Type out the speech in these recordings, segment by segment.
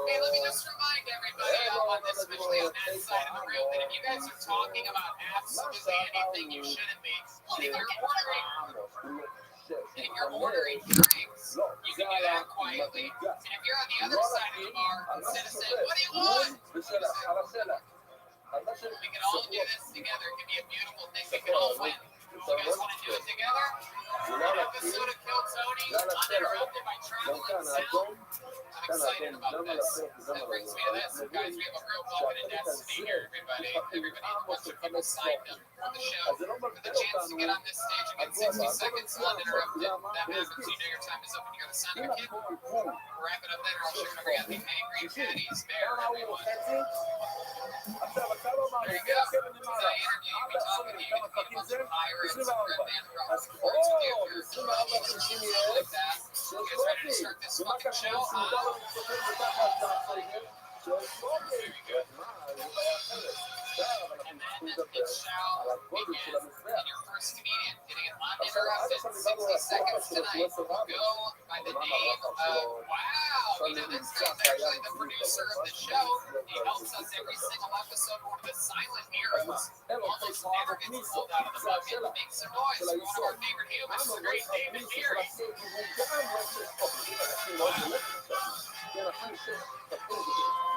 Hey, let me just remind everybody on this, especially on that side of the room, that if you guys are talking about absolutely anything you shouldn't be, if you're ordering drinks, you can do that quietly. And if you're on the other side of the bar, instead of saying, "What do you want?" you say, we can all do this together. It can be a beautiful thing. We can all win. You guys want to do it together? An episode of Kill Tony, uninterrupted by traveling sound. I'm excited about this. That brings me to this. Guys, we have a real moment of destiny here, everybody. Everybody, a bunch of people signed up for the show, for the chance to get on this stage and get 60 seconds uninterrupted. That happens. You know your time is up and you got to sign up, kid. We'll wrap it up there. I'll show you whenever you got the angry patties there, everyone. There you go. That interview you'll be talking to, you get to meet a bunch of pirates, Red Man Rock reports with you, like that. You guys ready to start this fucking show? Very good. And then it shall begin. And your first comedian getting it uninterrupted, 60 seconds tonight, will go by the name of, wow, you know, this guy's actually the producer of the show. He helps us every single episode, one of the silent heroes. Almost never gets pulled out of the bucket. Make some noise for one of our favorite humans, the great David Deary.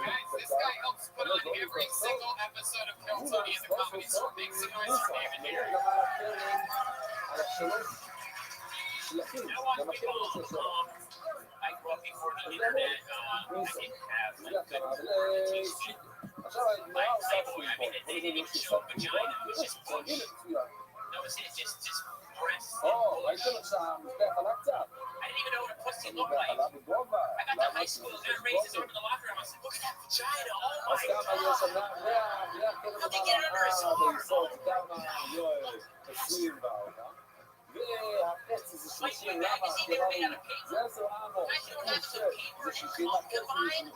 Guys, this guy helps put on every single episode of Kill Tony in the Comedy Store. Make some noise for David Deary. I grew up before the internet. I didn't have like good teach. My Playboy, I mean, they didn't even show vagina. It was just bush. That was it, just breasts and bush. I didn't even know what a pussy looked like. I got to high school, and raised his arm in the locker room. I said, look at that vagina. Oh my God. How'd they get it under his arm? Oh my God. Like your magazine, they were made out of paper. Guys, you know what happens with paper and cloth combined?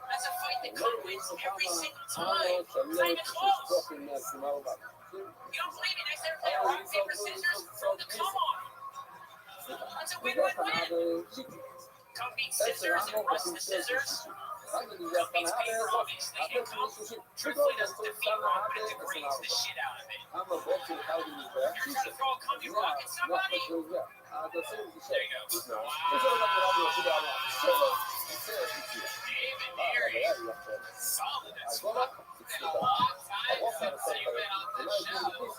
That's a fight that comes every single time. It's not even close. You don't believe me? Next time play a rock, paper, scissors, throw the cum on. That's a win-win-win. Cum beats scissors and rust the scissors. Cum beats paper, obviously. And cum truthfully doesn't defeat rock, but it degrades the shit out of it. You're trying to throw a cummy rock at somebody? There you go. Wow. David Deary. Solid as fuck. It's been a long time since you've been on this show.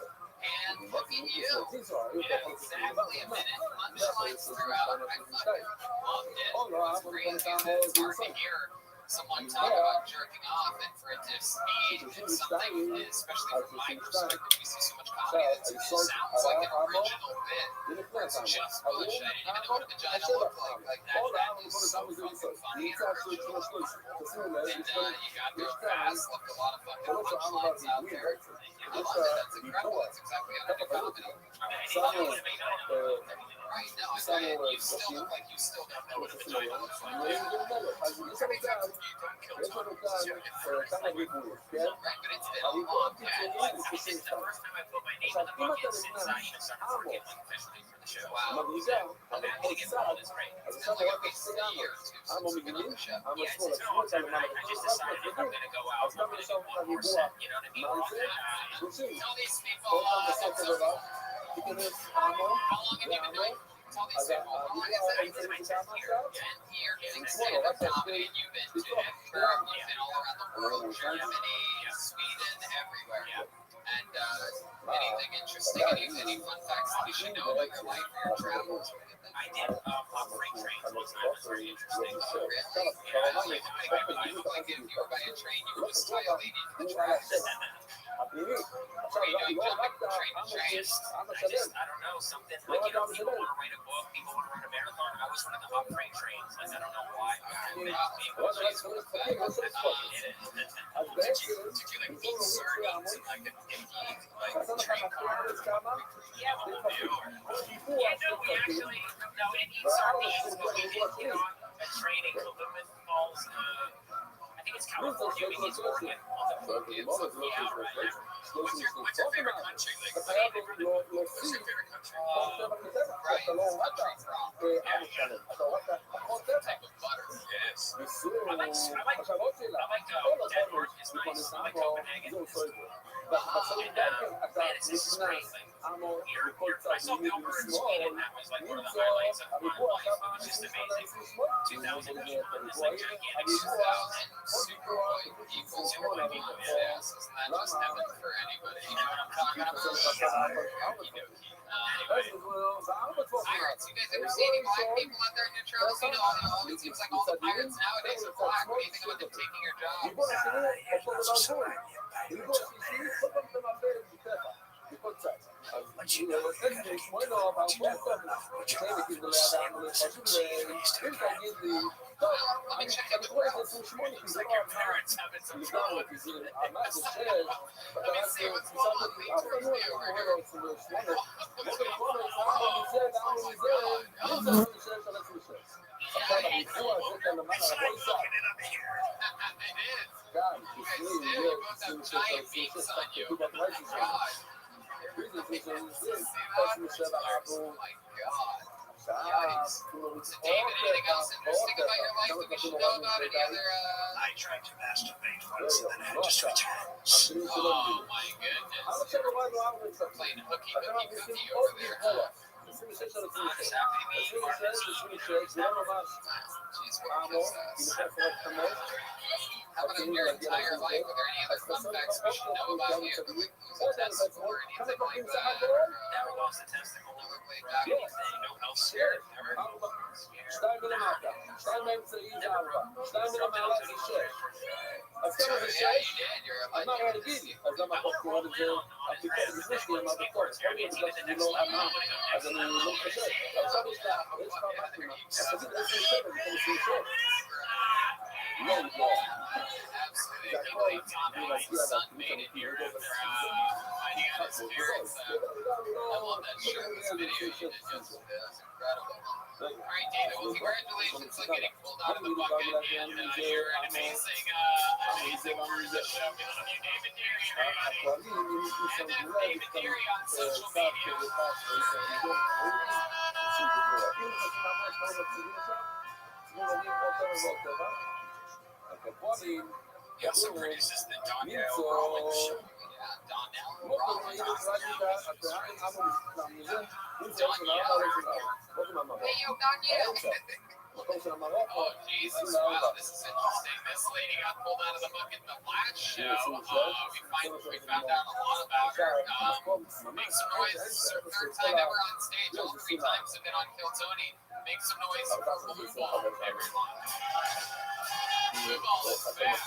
And look at you. Yeah, exactly a minute. Punchlines throughout. I fucking loved it. It was great. It's hard to hear someone talk about jerking off and for it to be something, especially from my perspective, we see so much comedy that to me sounds like an original bit. It's just bullshit. I didn't even know what a vagina looked like. Like that is so fucking funny and original. And you got there fast, left a lot of fucking punchlines out there. I love it. That's incredible. That's exactly how I do comedy. I mean, I didn't know what a vagina looked like. Right, no, I mean, you still look like you still don't know what a vagina looks like. How many times have you done Kill Tony? This is your first, like, right, but it's been a long time. This is the first time I put my name in the bucket since I even started working like officially for the show. Wow. I'm actually getting all this right. It's been like at least a year or two since you've been on the show. Yeah, it's been a long time, and I just decided if I'm going to go out, I'm going to do one more set, you know what I mean? Tell these people, how long have you been doing? Tell these people, how long is it? This is my 10th year. 10th year getting stand-up comedy. You've been to Edinburgh, you've been all around the world, Germany, Sweden, everywhere. And anything interesting, any fun facts that we should know about your life or your travels? I did pop freight trains one time. It was very interesting. Oh, really? Yeah, I look like if you were by a train, you would just tie a lady to the tracks. What are you doing jumping from train to train? I don't know, something like, you know, people want to write a book, people want to run a marathon. I was running the hot freight trains. Like, I don't know why. Did you like eat sardines and like a train car? Yeah, well, we'll do. Yeah, no, we actually, no, we didn't eat sardines, but we did get on a train in Columbus Falls, I think it's California, we need Oregon. Yeah, right. What's your favorite country? Like, what's your favorite country? Right, country from. Yeah. What type of butter? Yes. Denmark is nice. I like Copenhagen. Man, this is great. Your I saw Bill Burr in Sweden. That was like one of the highlights of my life. It was just amazing. 2001, this like gigantic shootout. Super white equals your white people's ass. Isn't that just heaven for anybody? You know what I'm talking about? Anyway, pirates. You guys ever see any black people out there in your trucks? You know, it seems like all the pirates nowadays are black. What do you think about them taking your jobs? Let me check out the world. Looks like your parents having some trouble. Let me see what's going on. Lead towards me over here. Yeah, he told me. It's like looking it up here. It is. You guys do. You both have giant beaks on you. Oh my God. Oh my God. Yikes. So David, anything else interesting about your life that we should know about? Any other I tried to masturbate once and then I had to switch hands. Oh my goodness. Playing hooky over there, huh? What's happening to me? Jeez, what is how about in your entire life? Are there any other fun facts we should know about you? Who was a test for anything like that? Never lost a testicle. Never played back anything? No health scare. Never. So, yeah, you did. You're a legend. Absolutely. I can't believe Tom Hanks' son made it here after finding out his parents. I love that shirt. This video you did just was incredible. All right, David. Well, congratulations on getting pulled out of the bucket, and you're an amazing musician. We love you, David Deary, everybody. And then David Deary on social media. He also produces the Donnell Rollins Show. Yeah, Donnell Rollins. Hey, yo, Donnell. Oh, Jesus. Wow, this is interesting. This lady got pulled out of the bucket in the last show. We found out a lot about her. Make some noise. This is her third time ever on stage. All 3 times have been on Kill Tony. Make some noise for Blue Ball, everyone. Blue Ball is back.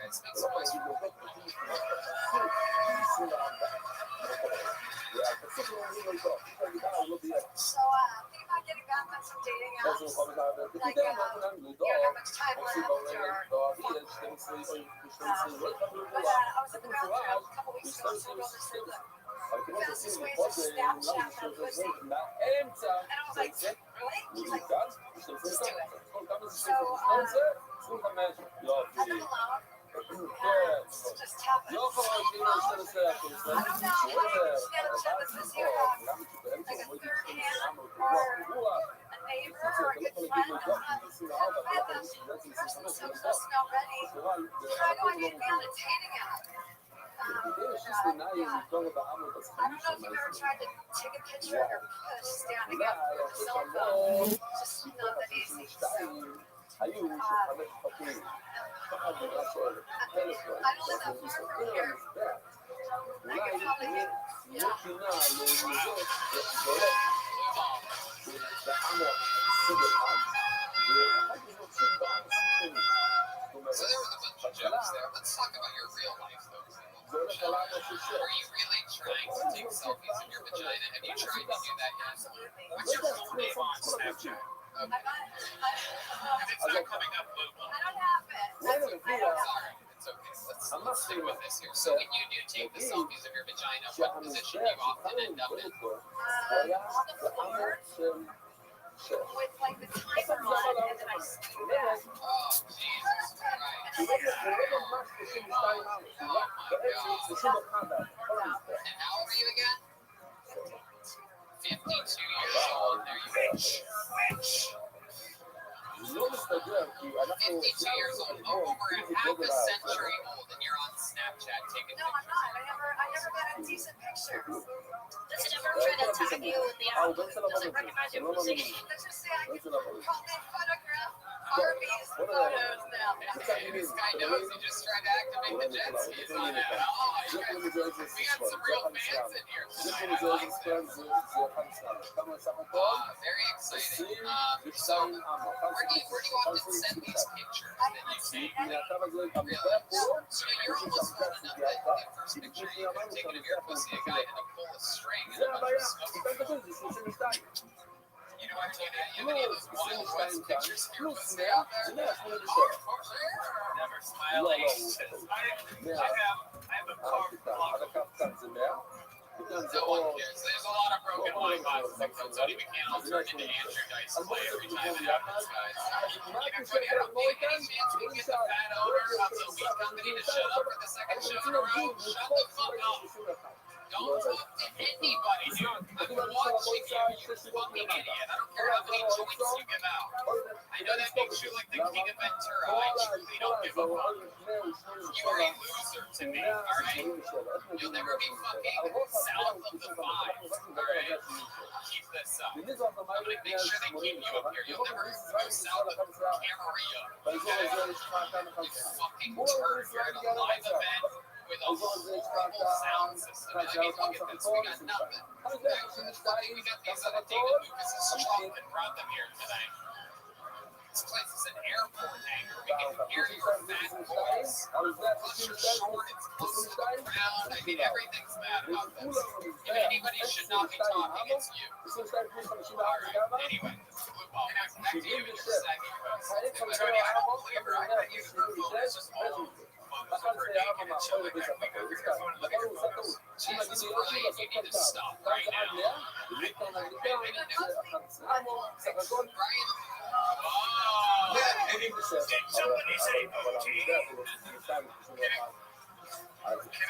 Guys, make some noise for So, think about getting back on some dating apps. Like, you don't have much time left, or but I was looking around there a couple weeks ago, so I understood the fastest ways to Snapchat for pussy. And I was like, really? She's like, just do it. So, I've been alone. Just tap it. I don't know. She had a chat with this here, like a third hand or a neighbor or a good friend. I'm not that person, so I'm just not ready. I know I need to be on a dating app. Yeah. I don't know if you've ever tried to take a picture of your push standing up with a cell phone. It's just not that easy. So, I don't live that far from here. I could probably get, So there was a bunch of jokes there. Let's talk about your real life, though. Are you really trying to take selfies of your vagina? Have you tried to do that yet? What's your full name on Snapchat? Okay. It's not coming up, Blue Ball. I don't have it. It's okay. Let's stick with this here. So when you do take the selfies of your vagina, what position do you often end up in? On the floor with like the timer on, and then I screw it. And how old are you again? 52 years old. There you go. 52 years old, over half a century old, and you're on Snapchat taking No, I'm pictures. not. I never got a decent picture. Does it ever try to tag you in the album? Does it recognize your music? Let's just say I can call me photograph Barbie's photos now. Hey, this guy knows he just tried to activate the jet skis on it. Oh, you guys, we got some real fans in here tonight. I like this. Very exciting. So, where do you often send these pictures that you take? Really? So you're almost old enough that the first picture you could have taken of your pussy, a guy had to pull a string and a bunch of smoke. You know, actually, you have any of those Wild West pictures of your pussy out there? Never smile at you. I have a car block. No one cares. There's a lot of broken wine bottles that comes out. We can't all turn into Andrew Dice Clay every time it happens, guys. You know, buddy, I don't think any chance we can get the fat owner of the weed company to shut up for the second show in a row. Shut the fuck up. Don't talk to anybody, dude. I'm watching you, you fucking idiot. I don't care how many joints you give out. I know that makes you like the king of Ventura. I truly don't give a fuck. You are a loser to me, alright? You'll never be fucking south of the five, alright? Keep this up. I'm gonna make sure they keep you up here. You'll never go south of Camarillo, okay? You fucking turd. You're at a live event with a horrible sound system. I mean, look at this. We got nothing. We got these other David Lucas's chocolate and brought them here tonight. This place is an airport hangar. We can hear your fat voice. Plus you're short, it's close to the ground. I mean, everything's bad about this. If anybody should not be talking, it's you. Alright, anyway, this is Blue Ball. Back to you and your saggy puss. Tony, I don't believe her. I bet you the phone is just all photos of her naked and shit like that. Pick up your phone and look at your photos. Jesus Christ, you need to stop right now. Brian. Oh, Did somebody say booty? can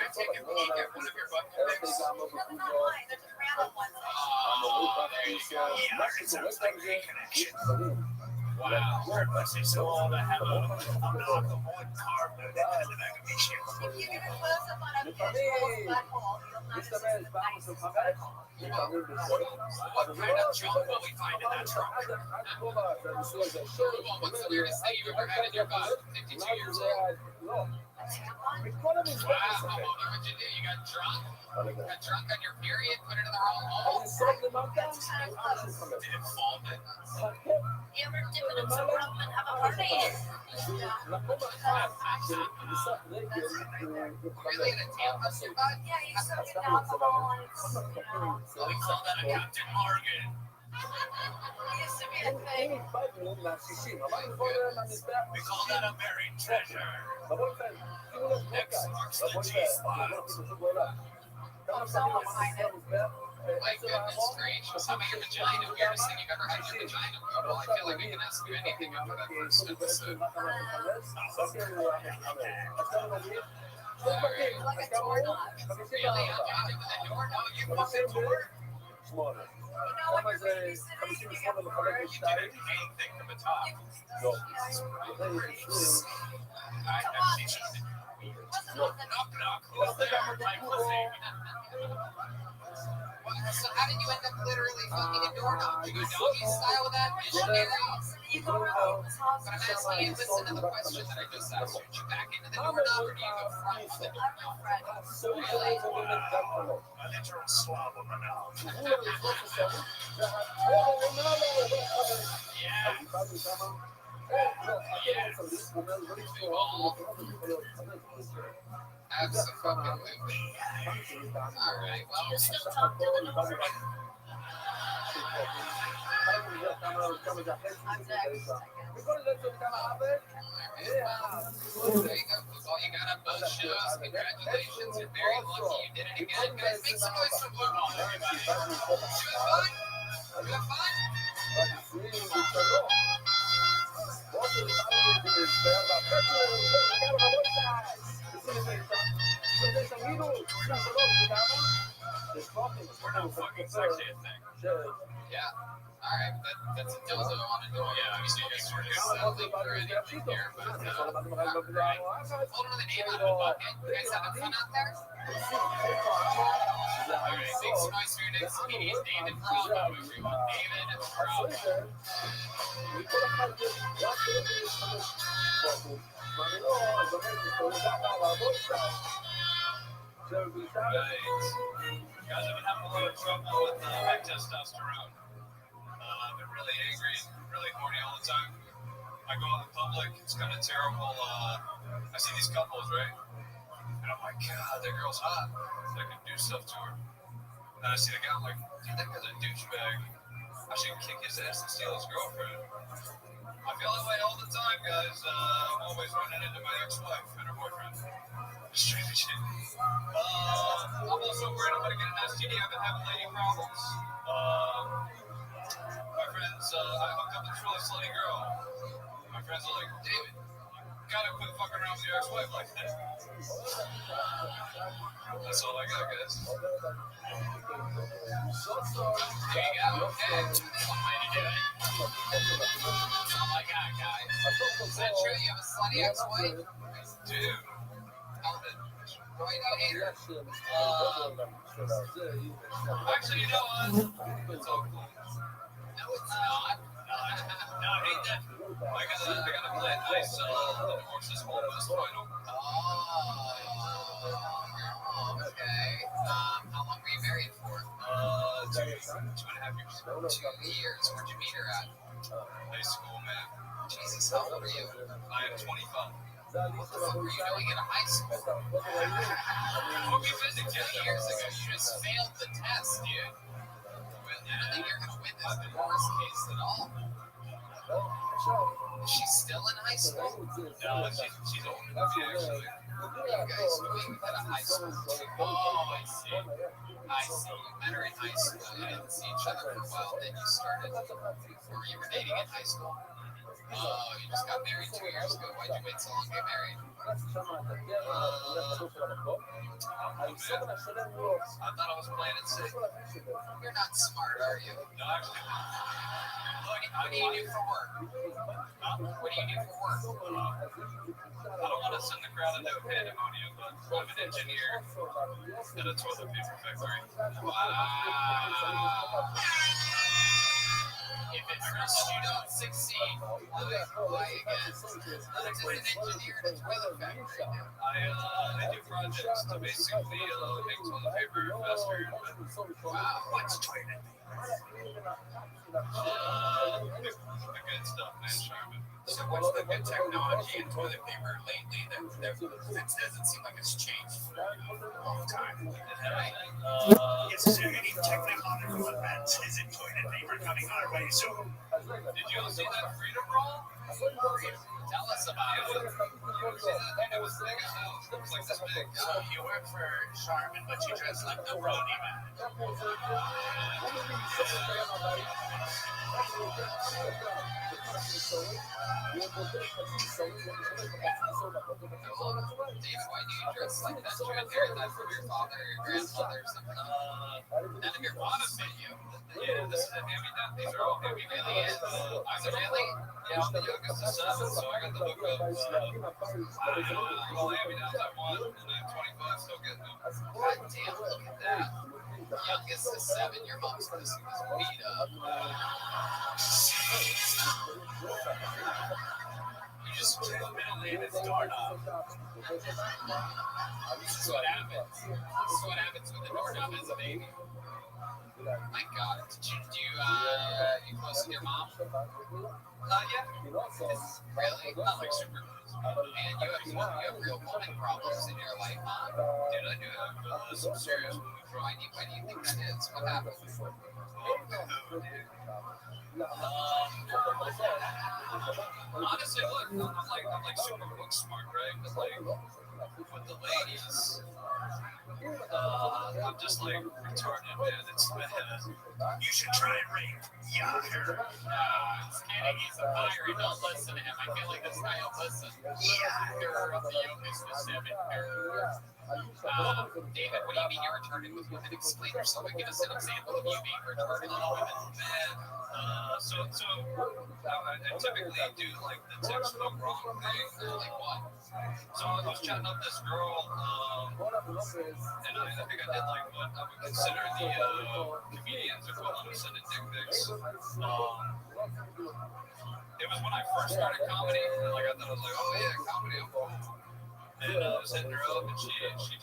I take a peek at one of your butt pics? No, they're not mine. They're just random ones. Oh, there you go. Yeah, it sounds like great connection. Wow. Her pussy so all the hello. I'm not the one carved in the back of me shit. If you get a close up on a visual butthole, you'll notice it's the nicest butthole. What kind of junk will we find in that trunk? What's the weirdest thing you've ever had in your butt? 52 years old. A tampon? Wow, what'd you do? You got drunk? Got drunk on your period? Put it in the wrong hole? That's kind of close. Did it fall then? You ever dip it in some rum and have a party? Really? In a tampon in your butt? Yeah, you soak in alcohol and it's, We call that a Captain Morgan. it used to be a thing. We call that a buried treasure. X marks the G-spot. Someone find it. My goodness gracious. How about your vagina? Weirdest thing you've ever had in your vagina? Well, I feel like we can ask you anything after that first episode. Like a doorknob. Really? I'm gonna do the door? No, you fucking door? You know when you're babysitting, you get bored. You didn't anything from the top. Knock, knock. Who's there? My pussy. So how did you end up literally fucking a doorknob? You go doggy style with that missionary? You go around people's houses. But I'm asking you, listen to the question that I just asked you. You back into the doorknob or do you go front with the I'm doorknob? no friend. Really? A literal slob of a knob. Yeah. Absolutely. All right. Well, You still talk to the door? I'm next. there you go. That's all you got on both shows. Congratulations. You're very lucky you did it again. Guys, make some noise for Blue Ball, everybody. You have fun? You have fun? how fucking sexy a thing. Yeah. All right, that's a dildo on a door. Yeah, obviously, you guys sort of Settling for anything here, but right. Hold on to the name out of the bucket. You guys having fun out there? All right, make some noise for your next comedian, David Bravo, everyone. David Bravo. Right. Guys, I've been having a lot of trouble with my testosterone. I've been really angry, really horny all the time. I go out in public, it's kind of terrible. I see these couples, right? And I'm like, God, that girl's hot. I can do stuff to her. And I see the guy, I'm like, dude, that guy's a douchebag. I should kick his ass and steal his girlfriend. I feel that way all the time, guys. I'm always running into my ex-wife and her boyfriend. Straight shit. I'm also worried I'm going to get an STD. I've been having lady problems. My friends, I hooked up with this really slutty girl. My friends are like, David, you gotta quit fucking around with your ex-wife like that. That's all I got, guys. There you go. Okay. One way to do it. That's all I got, guys. Is that true? You have a slutty ex-wife? Dude. Why do you hate her? Actually, you know what? It's all cool. No, it's not. No, I hate that. I gotta play it nice. The divorce is almost final. Oh, okay. How long were you married for? 2.5 years. 2 years. Where'd you meet her at? High school, man. Jesus, how old are you? I am 25. What the fuck were you doing in high school? What we visited 2 years ago, you just failed the test, dude. I don't think you're gonna win this divorce case at all. Is she still in high school? No, she's older than me, actually. You guys meet at a high school. Oh, I see. You met her in high school. You didn't see each other for a while. Then you started, or you were dating in high school. Oh, you just got married 2 years ago. Why'd you wait so long to get married? I thought I was playing it safe. You're not smart, are you? No, actually, What do you do for work? What do you do for work? I don't want to send the crowd into pandemonium, but I'm an engineer at a toilet paper factory. Wow. If at first you don't succeed, why again? What does an engineer in a toilet factory do? I do projects to basically make toilet paper faster. Wow, what's toilet paper? The good stuff, man, Sherman. So what's the good technology in toilet paper lately that doesn't seem like it's changed for a long time? Right? Yes, sir. Any technological advance is in toilet paper coming our way soon. Did you all see that freedom roll? Tell us about it. You see that thing? It was big as hell. It was like this big. You work for Charmin, but you dress like the Brody man. David, why do you dress like that? Did you inherit that from your father or your grandfather or something? None of your fathers made you. Yeah, this is a hand-me-down. These are all hand-me-down. Really is. I'm So really? Yeah, I'm the youngest of 7, so I got the hook of all hand-me-downs I want, and I'm 25, still getting them. God damn, look at that. Youngest of 7, your mom's pussy was beat up. You just put a middle name as doorknob. This is what happens. This is what happens when the doorknob is a baby. My God, you close with your mom? Yeah. Really? Not like super close. And you have real woman problems in your life, huh? Dude, I do have some serious women Why do you think that is? What happened? Honestly, look, I'm like super book smart, right? But like, with the ladies, I'm just like retarded, man. You should try rape. Yager. It's kidding. He's a pirate. Don't listen to him. I feel like this guy will listen. Yager of the youngest of seven. David, what do you mean you're retarded with women? Explain yourself and give us an example of you being retarded with women. Man, so I typically do like the textbook wrong thing. Like what? So I was chatting up this girl, and I think I did like what I would consider the comedians equivalent of sending dick pics. It was when I first started comedy, and like I thought I was like, oh yeah, comedy, I'm cool. And I was hitting her up, and she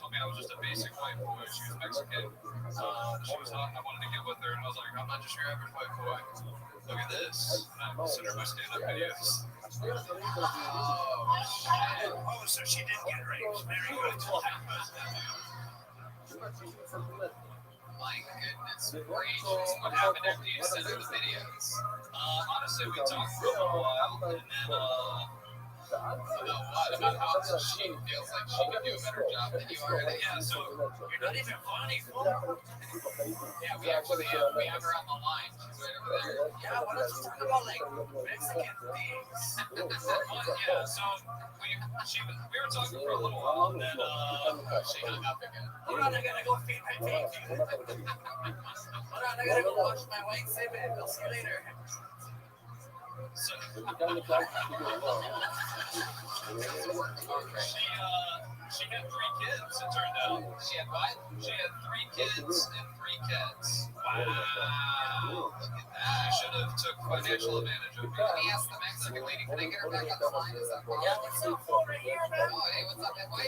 told me I was just a basic white boy. She was Mexican. She was hot, and I wanted to get with her, and I was like, I'm not just your average white boy. Look at this. And I sent her my stand-up videos. Oh, so she did get raped. Very good. My goodness gracious. What happened after you sent her the videos? Honestly, we talked for a little while, and then What about how she feels like she can do a better job than you are? yeah, so You're not even funny, fool. Yeah, we actually we have her on the line. She's right over there. Yeah, why don't you talk about like Mexican things? yeah, so we were talking for a little while, and then She hung up again. Hold on, I gotta go feed my pig. Hold on, I gotta go wash my white civet. I'll see you later. so she had 3 kids, it turned out. She had what? She had 3 kids and 3 cats. Wow. Look at I that. should have took financial advantage of me. Let me ask the Mexican lady, can I get her back on the line? Is that possible? Yeah, what's up, fool, right here, man? Oh, hey, what's up, man? Why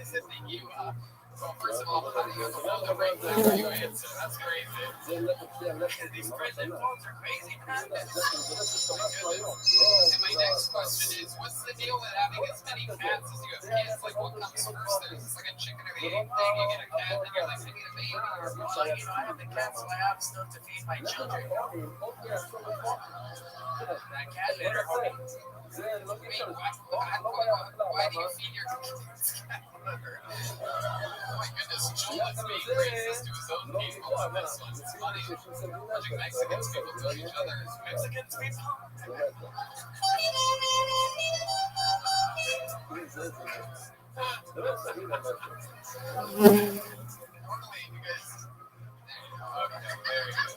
is it that you, well, first of all, how do you know the right number you answer? That's crazy. These prison phones are crazy, man. And my next question is, what's the deal with having as many cats as you have kids? Like, what comes first? Is like a chicken or the egg thing? You get a cat, and you're like, I need a baby. Or Well, I have the cat, so I have stuff to feed my children. That cat litter, homie. Why do you feed your kids cat litter? Oh my goodness, Joel is being racist to his own people on this one. It's funny. Watching Mexicans people kill each other. Mexicans people? Normally, you guys. Okay, very good.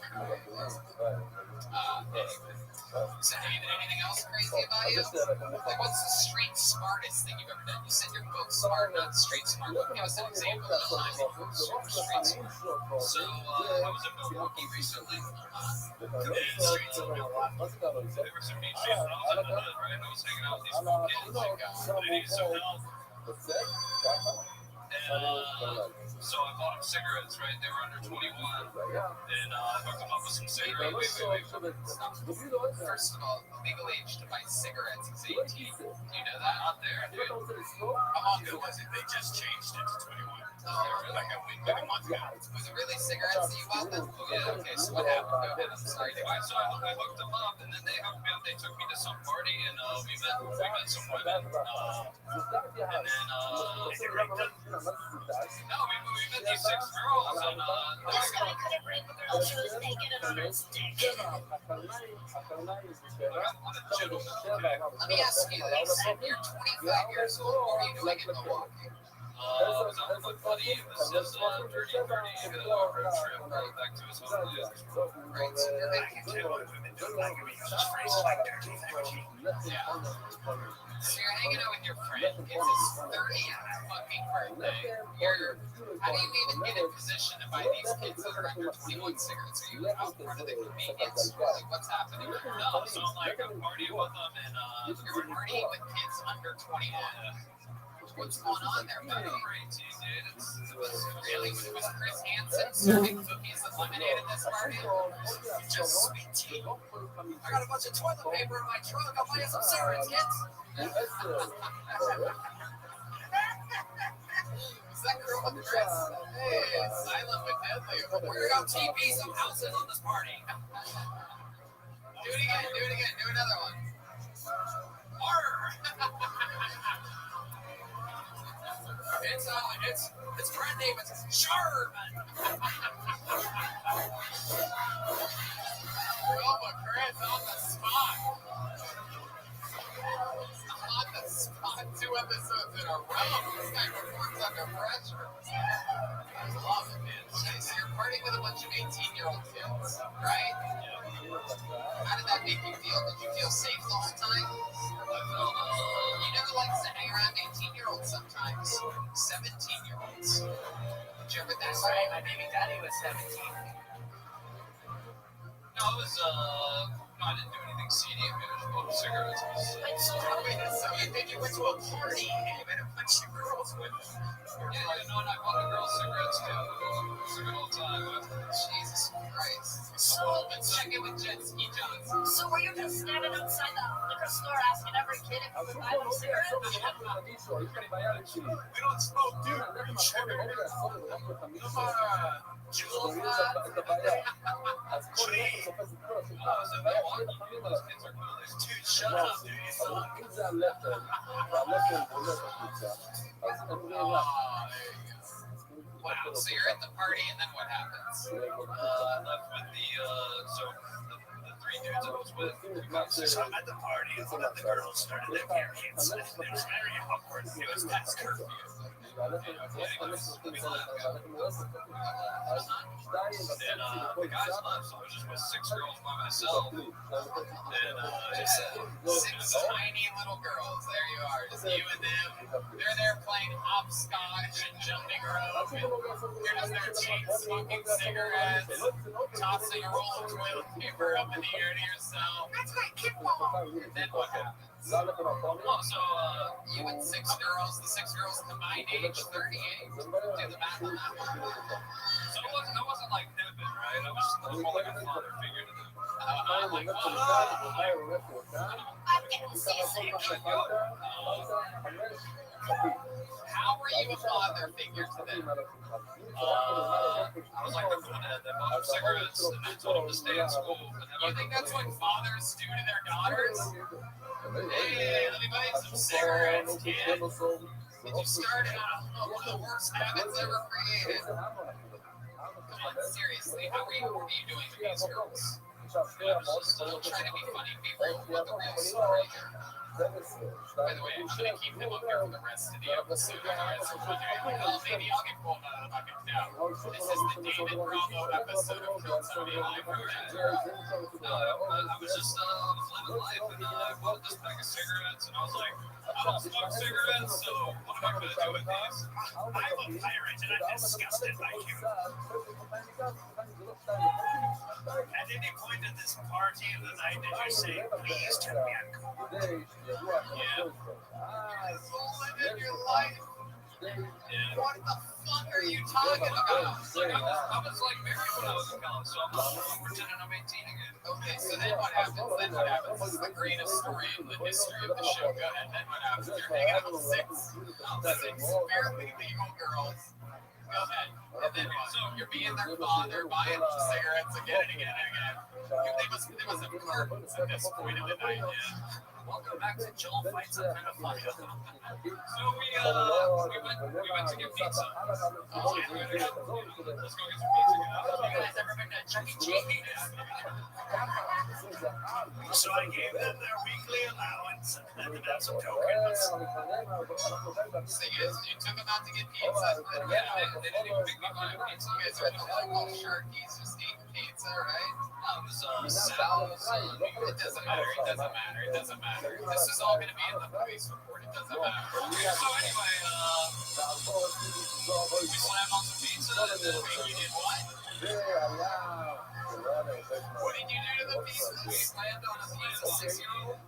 So, anything else crazy about you? Like, what's the street smartest thing you've ever done? You said you're both smart, not street smart. Give us an example of super street smart. So I was in Milwaukee recently. Streets of Milwaukee. There were some beach days when I was in the hood, right? I was hanging out with these cool kids. They needed some help. And so I bought them cigarettes, right? They were under 21. And I hooked them up with some cigarettes. Wait. First of all, legal age to buy cigarettes is 18. Do you know that? Out there, dude. How long ago was it? They just changed it to 21. Like a month ago. Was it really cigarettes that you bought them? Oh, yeah. Okay, so what happened? Go ahead. I'm sorry. Anyway, so I hooked them up, and then they hooked me up. They took me to some party, and we met some women. And then no, we met these 6 girls, and This guy could have written while she was naked and on her stick. Let me ask you this. You're 25 years old. What are you doing in Milwaukee? I was out with my buddy. It was his 30-30 road trip back to his homeland. Right, so you're back in town. Yeah. So you're hanging out with your friend. It's his 30th fucking birthday. How do you even get in position to buy these kids that are under 21 cigarettes? Are you out front of the convenience store? Like, what's happening? No, so like I'm partying with them, and You're partying with kids under 21. What's going on there, buddy? great team, dude. Really? Was Chris Hansen serving cookies and lemonade at this party? Just sweet tea. I got a bunch of toilet paper in my trunk. I'll buy you some cigarettes, kids. Is that girl with the dress? Hey, it's silent but deadly. We're gonna TP some houses on this party. Do it again. Do another one. Arr! Its brand name is Sherman. Robert Grant's on the spot. On the spot 2 episodes in a row. This guy performs under pressure. I love it, man. Okay, so you're partying with a bunch of 18-year-old kids, right? How did that make you feel? Did you feel safe the whole time? You never like to hang around 18-year-olds sometimes. 17-year-olds. Did you ever that right? My baby daddy was 17. No, it was, no, I didn't do anything seedy. I mean, I just smoked cigarettes. So you went to a party and you met a bunch of girls with them. Yeah, no, and I bought the girls cigarettes too. It's a good old time. Jesus Christ. So let's check in with Jet Ski Johnson. So were you just standing outside the liquor store asking every kid if you would buy them cigarettes? We don't smoke, dude. We're sugar. Jules, Dude, shut up, dude. Wow, so you're at the party and then what happens? Left with the 3 dudes I was with. So I'm at the party, and one of the girls started their periods. It was very awkward. It was past curfew. And the guys left, so I was just with 6 girls by myself. And Six tiny little girls. There you are, just you and them. They're there playing hopscotch and jumping rope. And you're just there chain smoking cigarettes, tossing a roll of toilet paper up in the air to yourself. That's my kickball. Then what happens? You and 6 girls, the 6 girls combined age 38. Do the math on that one. So I wasn't like pimping, right? I was more like a father figure to them. I'm like, I'm getting seasick. how were you a father figure to them? I was like the one that bought them cigarettes and then told them to stay in school. You think that's what fathers do to their daughters? Hey, let me buy you some cigarettes, kid. You started on one of the worst habits ever created. Come on, seriously, how were you doing to these girls? I was just trying to be funny, people. What the real story here? By the way, I'm going to keep them up here for the rest of the episode. Well, maybe I'll get pulled out of the bucket now. This is the David Bravo episode of Kill Tony Live. I was just living life, and I bought this pack of cigarettes, and I was like, I don't smoke cigarettes, so what am I going to do with these? I'm a pirate, and I'm disgusted by you. At any point in this party of the night, did you say, please tell me I'm cool? Yeah. Living your life. What the fuck are you talking about? I was like married when I was in college, so I'm pretending I'm 18 again. Okay, so then what happens? This is the greatest story in the history of the show. Go ahead. Then what happens? You're hanging out with six barely legal girls. Go ahead. And then what? So you're being their father, buying cigarettes again and again and again. They must have curtains at this point of the night. Yeah. Welcome back to Joel Fights on Pedophile. So we went to get pizza. Oh, Let's go get some pizza. you guys ever been to Chuck E. Cheese? So I gave them their weekly allowance and then as a token. So you took them out to get pizza? Yeah, they didn't even make me buy a pizza. You guys are at the local Sharky's just eating pizza, right? It was Sal's. It doesn't matter. It doesn't matter. It doesn't matter. This is all going to be in the police report. It doesn't matter. So anyway, we slammed on some pizza and then You did what? What did you do to the pizza? we slammed on a pizza 6-year-old.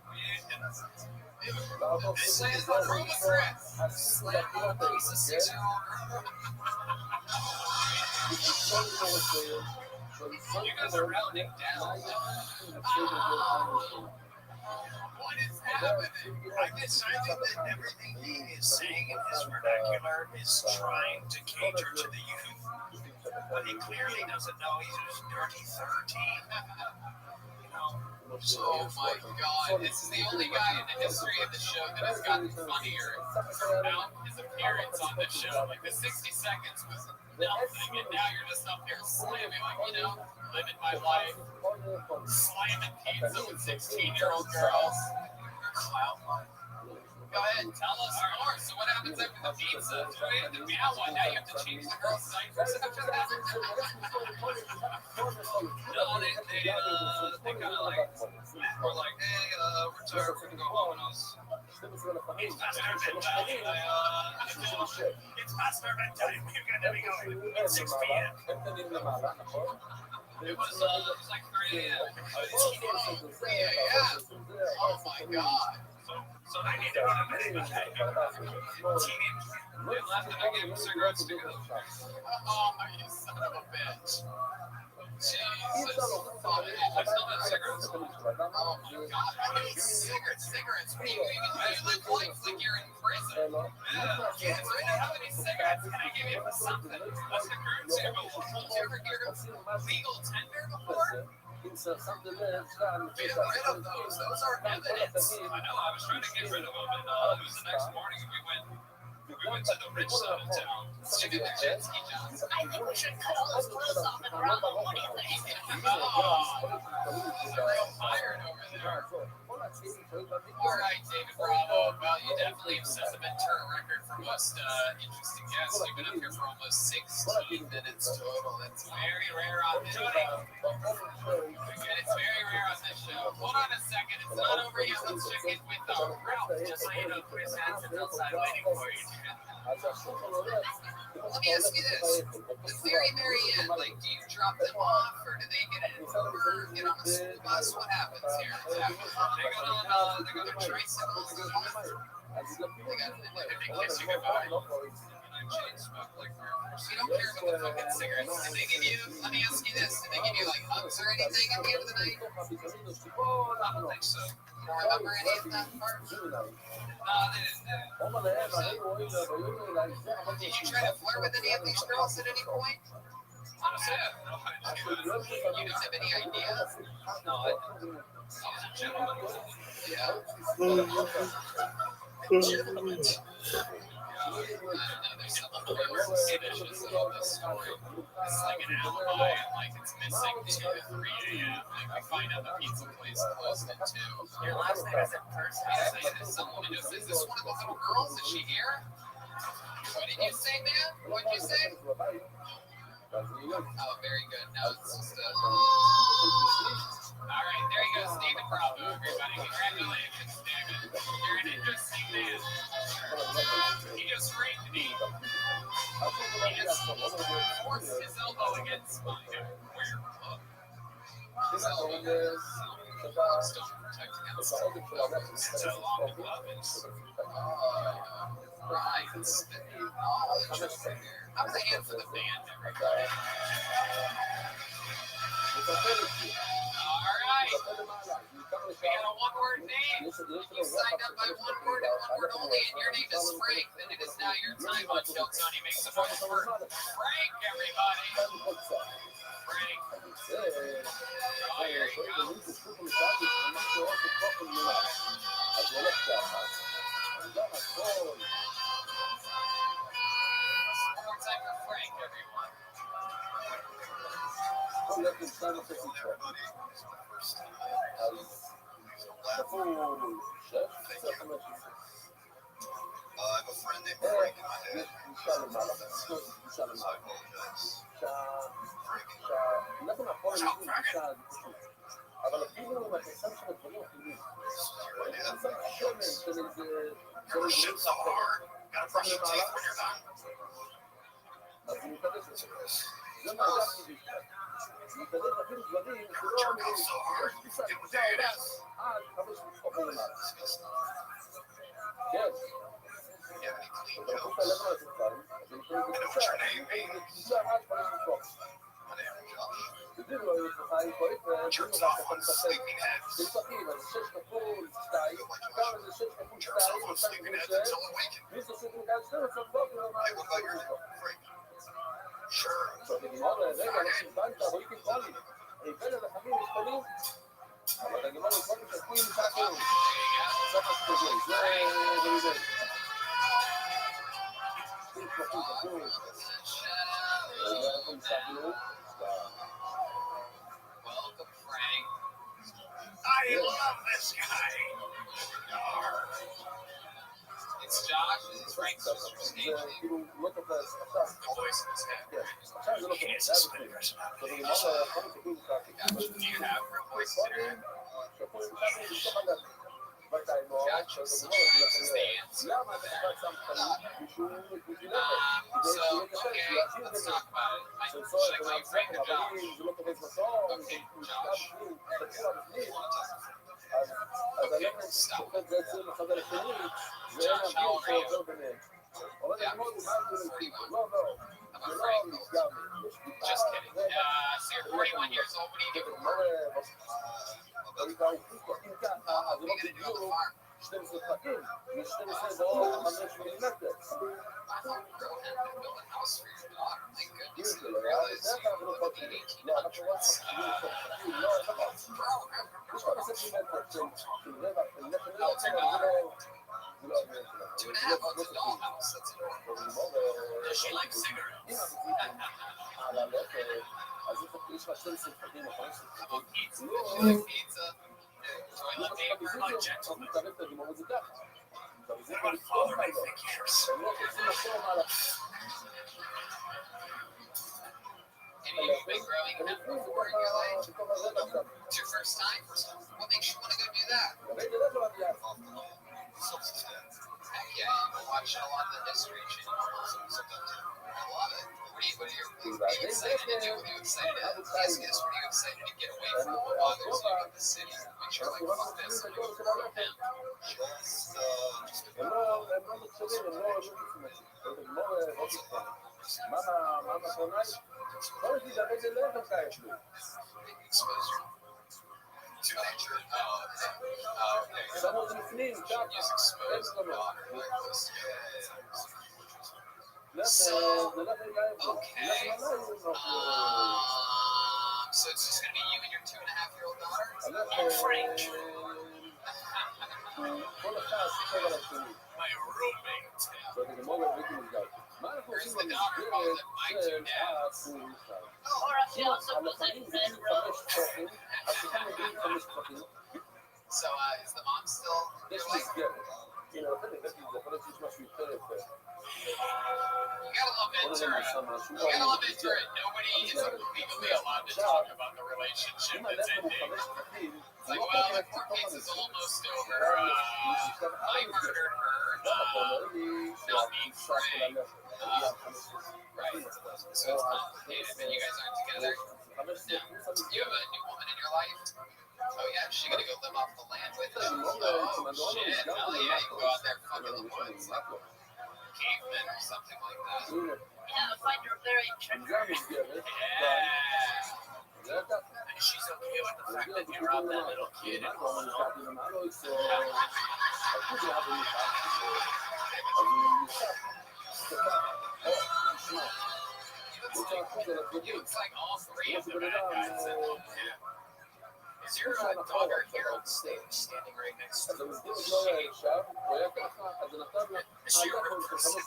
This is the room of threats. Slam on a piece of 6-year-old. You guys are rounding down. What is happening? I decided that everything he is saying in his vernacular is trying to cater to the youth. But he clearly doesn't know he's just dirty 13. You know, Oh my god, this is the only guy in the history of the show that has gotten funnier throughout his appearance on the show. Like the 60 seconds was nothing, and now you're just up here slamming, like, living my life, slamming pizza with 16-year-old girls. Go ahead, tell us more. So what happens after the pizza? Do we have the meow one? Now you have to change the girl's diapers after that? No, they kind of like, were like, hey, we're tired, we're gonna go home, and I was, it's past our bedtime. It's past our bedtime. We're gonna be going at 6 p.m. It was like 3 a.m. 3 a.m. Oh my god. So I need to go to bed. They left and I gave them cigarettes to go. Oh, you son of a bitch. Jesus. I still have cigarettes. Oh my god. How many cigarettes? What do you live life like you're in prison? Yeah. Kids, right now, how many cigarettes can I give you for something? What's the currency of a did you ever hear of legal tender before? Get rid of those. Those are evidence. I know. I was trying to get rid of them, and it was the next morning, and we went to the rich side of town to get the jet ski jobs. I think we should cut all those clothes off and run them. What do you think? They're real tired over there. All right, David Bravo. Well, you definitely have set the Ventura record for most interesting guests. You've been up here for almost 16 minutes total. That's very rare on this show. It's very rare on this show. Hold on a second. It's not over yet. Let's check in with Ralph. Just so you know, Chris Hansen's outside waiting for you. Let me ask you this. The very end, like, do you drop them off, or do they get an Uber, get on a school bus? What happens here? They got their tricycles. They kiss you goodbye. Chain smoke, like, you don't care about the fucking cigarettes. Did they give you, let me ask you this, did they give you, like, hugs or anything at the end of the night? I don't think so. You don't remember any of that part? No, they didn't. Did you try to flirt with any of these girls at any point? Honestly, you don't have any idea? No, I was a gentleman. Yeah. Gentleman. I don't know, there's something very suspicious about this story. It's like an alibi, and like it's missing 2 to 3 a.m. Like we find out the pizza place closed at 2. Your last name is in person. Someone knows. Is this one of the little girls? Is she here? What did you say, man? What did you say? Oh, very good. No, it's just all right, there you go, Stephen Bravo, everybody. Congratulations, David. You're an interesting man. He just raped me. He just forced his elbow against my where? His elbow. Still protecting outside. It's a long glove. Right. Oh, interesting. How was the hand for the band, everybody? All right. We got a one-word name. You signed up by one word and one word only, and your name is Frank. Then it is now your time on Till Tony makes the first word. Frank, everybody. Frank. Oh, here he comes. One more time for Frank, everyone. I have a friend named Frank in my head. So I apologize. Frank. Watch out, Frank. Your shit so hard. Gotta brush your teeth when you're done. Jerk off so hard. Get what day it is. Disgusting. You have any clean jokes? I know what your name means. My name is Josh. Jerks off on sleeping heads. Jerks off on sleeping heads until awakened. Hey, what about your name? Frank. Sure. אבל אני אומר, קודם שתקועים משחקים. There you go. סוף הספוגי, זה רביבי. Welcome to the show. איפה משחקים? Welcome, Frank. I love this guy. Arr. It's Josh. This is Frank's sister's זה name. כאילו לא תופס, עכשיו, The voice in his head. כן, עכשיו זה לא He תופס, has זה a היה בפנים. split זאת personality. אומרת, קודם שתקועים משחקים. Do you have her voice in your head? שתקועים משחקים, בתוך הגן. בית האימור, Gotcha. שזה So מאוד, this is the answer. למה אתה שם חיים מישהו בשבילך? So, okay, let's talk about it. Should I call you Frank or Josh? זה לא תופס בסוף, Okay, Josh. תקוע בפנים. אז הלכת שופט בעצם אחד על השני, ואין אוויר שעובר ביניהם. אבל אני מאוד מה זה לא, לא, זה לא נסגר. Just kidding. So you're 41 years old. What do you do for work? אם ככה, אז זה לא בדיוק 12 פרקים, ו-12 ועוד 5 מילימטר. I thought you were going to build a house for your daughter. My goodness, I didn't realize you were like in 1800s. יש כל הסנטימטר של רבע, של לחם, Oh, it's your daughter. 2.5 bucks a dollhouse. That's adorable. Does she like cigarettes? על הלחם, אז יש לך 12 פרקים או 15 פרקים. Pizza. Does she like pizza? Toilet paper. like gentlemen. אתה לגמור את זה ככה. What about fatherly figures? הם לא רוצים לחשוב על Any of you been growing up before in your life? It's your first time? What makes you want to go do that? Heck yeah, you've been watching a lot of the History Channel. I love it. What are you excited to do? What are you excited to do? Yes, what are you excited to get away from what bothers you in the city? Make sure like fuck this. I'm gonna go for him. הם לא נחשבים, הם לא לגמור מה המכונה היא? לא יש לי דבר זה לא דווקא יש לי. Exposure to nature. Okay. שמו זה לפנים, Use ככה, אין exposed כלומר. water like this. זה לא רגעים, So it's just gonna be you and your 2.5-year-old daughter? כל אחד סיפר על השני. My roommate. ואתה גמור להביא מסגר. מה אנחנו עושים במסגרת של הסורים שלנו? על החיים מגיעים 5 פרקים, השיחה מגיעים 5 פרקים, So is the mom still יש your life? מסגרת. הנה, לכן הבאתי את זה, יכול להיות שיש משהו יותר יפה. You gotta love בוא נראה Ventura. נעשה משהו. You gotta love Ventura. Nobody is legally allowed to talk about the relationship אם that's הלכנו ending. 5 פרקים, It's like, well, the court case is almost over. I murdered her. Not being Frank. Right. So it's complicated, but you guys aren't together. You have a new woman in your life? Oh yeah, is she gonna go live off the land with them? Oh shit, hell yeah, you go out there fucking the woods like cavemen or something like that. Yeah, I find her very attractive. Yeah. And she's okay with the fact that you robbed that little kid and all that. You looks like all three of the bad guys that helped him. Is your daughter here on stage standing right next to you? Is she a real person?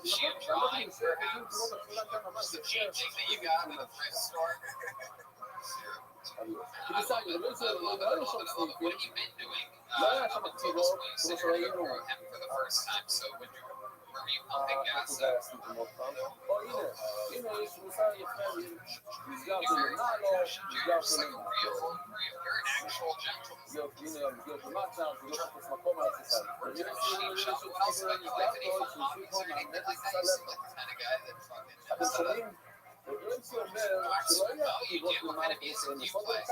She a drawing, perhaps? Is it changing that you got in the thrift store? What have you been doing? Until this point, so you're looking for him for the first time. So were you pumping gas up? You're very passionate. You're just like a real, you're an actual gentleman. You're what else about your life? Any fun hobbies or anything like that? You seem like the kind of guy that fucking What kind of music do you play? Come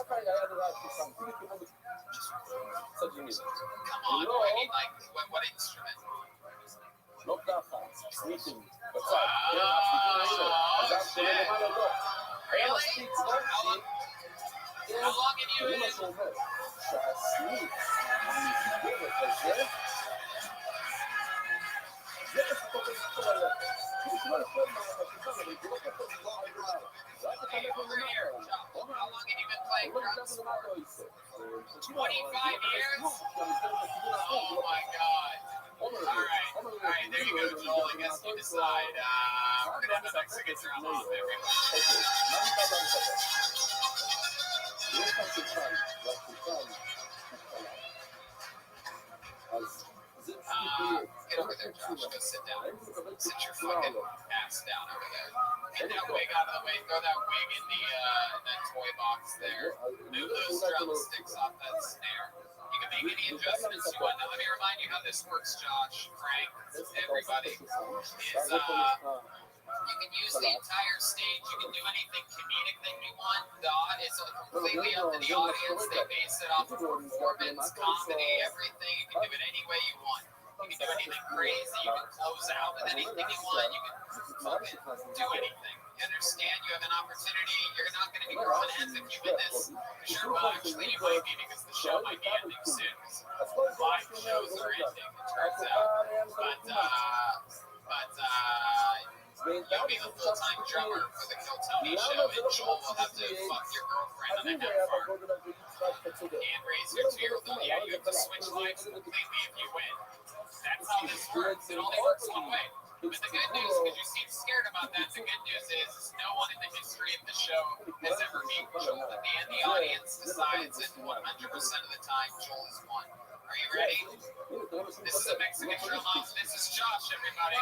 on, I mean, like, what instrument? לא ככה, סניפים, בצד, כן, הסניפים האלה, אז למעלה לא. היה מספיק זמן How long have you זה מה been? שהוא אומר, שהסניף המסגרת הזה, זה מה שתופס את כל הלב. כאילו שלא יכול מהשולחן, אבל זה לא כתוב, לא עד למעלה. רק אתה הולך למעלה. years? Oh my God. All right, there you go, Joel. I guess you decide. We're gonna have a Mexican drum off, everyone. Get over there, Josh. Go sit down. Sit your fucking ass down over there. Get that wig out of the way. Throw that wig in that toy box there. Move those drumsticks off that snare. You can make any adjustments you want. Now, let me remind you how this works, Josh, Frank, everybody. You can use the entire stage. You can do anything comedic that you want. The audience is completely up to the audience. They base it off of performance, comedy, everything. You can do it any way you want. You can do anything crazy. You can close out with anything you want. You can fucking do anything. You understand? You have an opportunity. You're not going to be throwing heads if you win this. Sure, well, actually, you might be because the show might be ending soon. 5 shows are ending, it turns out. But you'll be the full-time drummer for the Kill Tony show, and Joel will have to fuck your girlfriend on a net farm. And raise your 2-year-old. Yeah, you have to switch lives completely if you win. That's how this works. It only works one way. But the good news, because you seem scared about that, the good news is no one in the history of the show has ever beaten Joel. At the end, the audience decides, and 100% of the time, Joel has won. Are you ready? This is a Mexican drum off. This is Josh, everybody.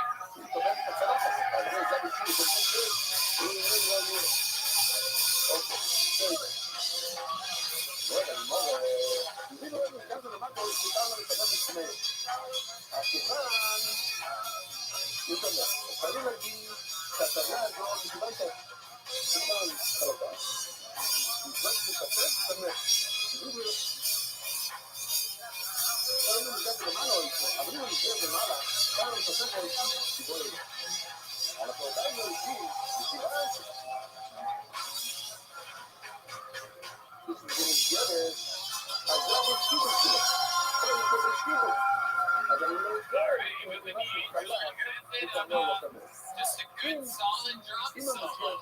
Just a good, solid drum solo.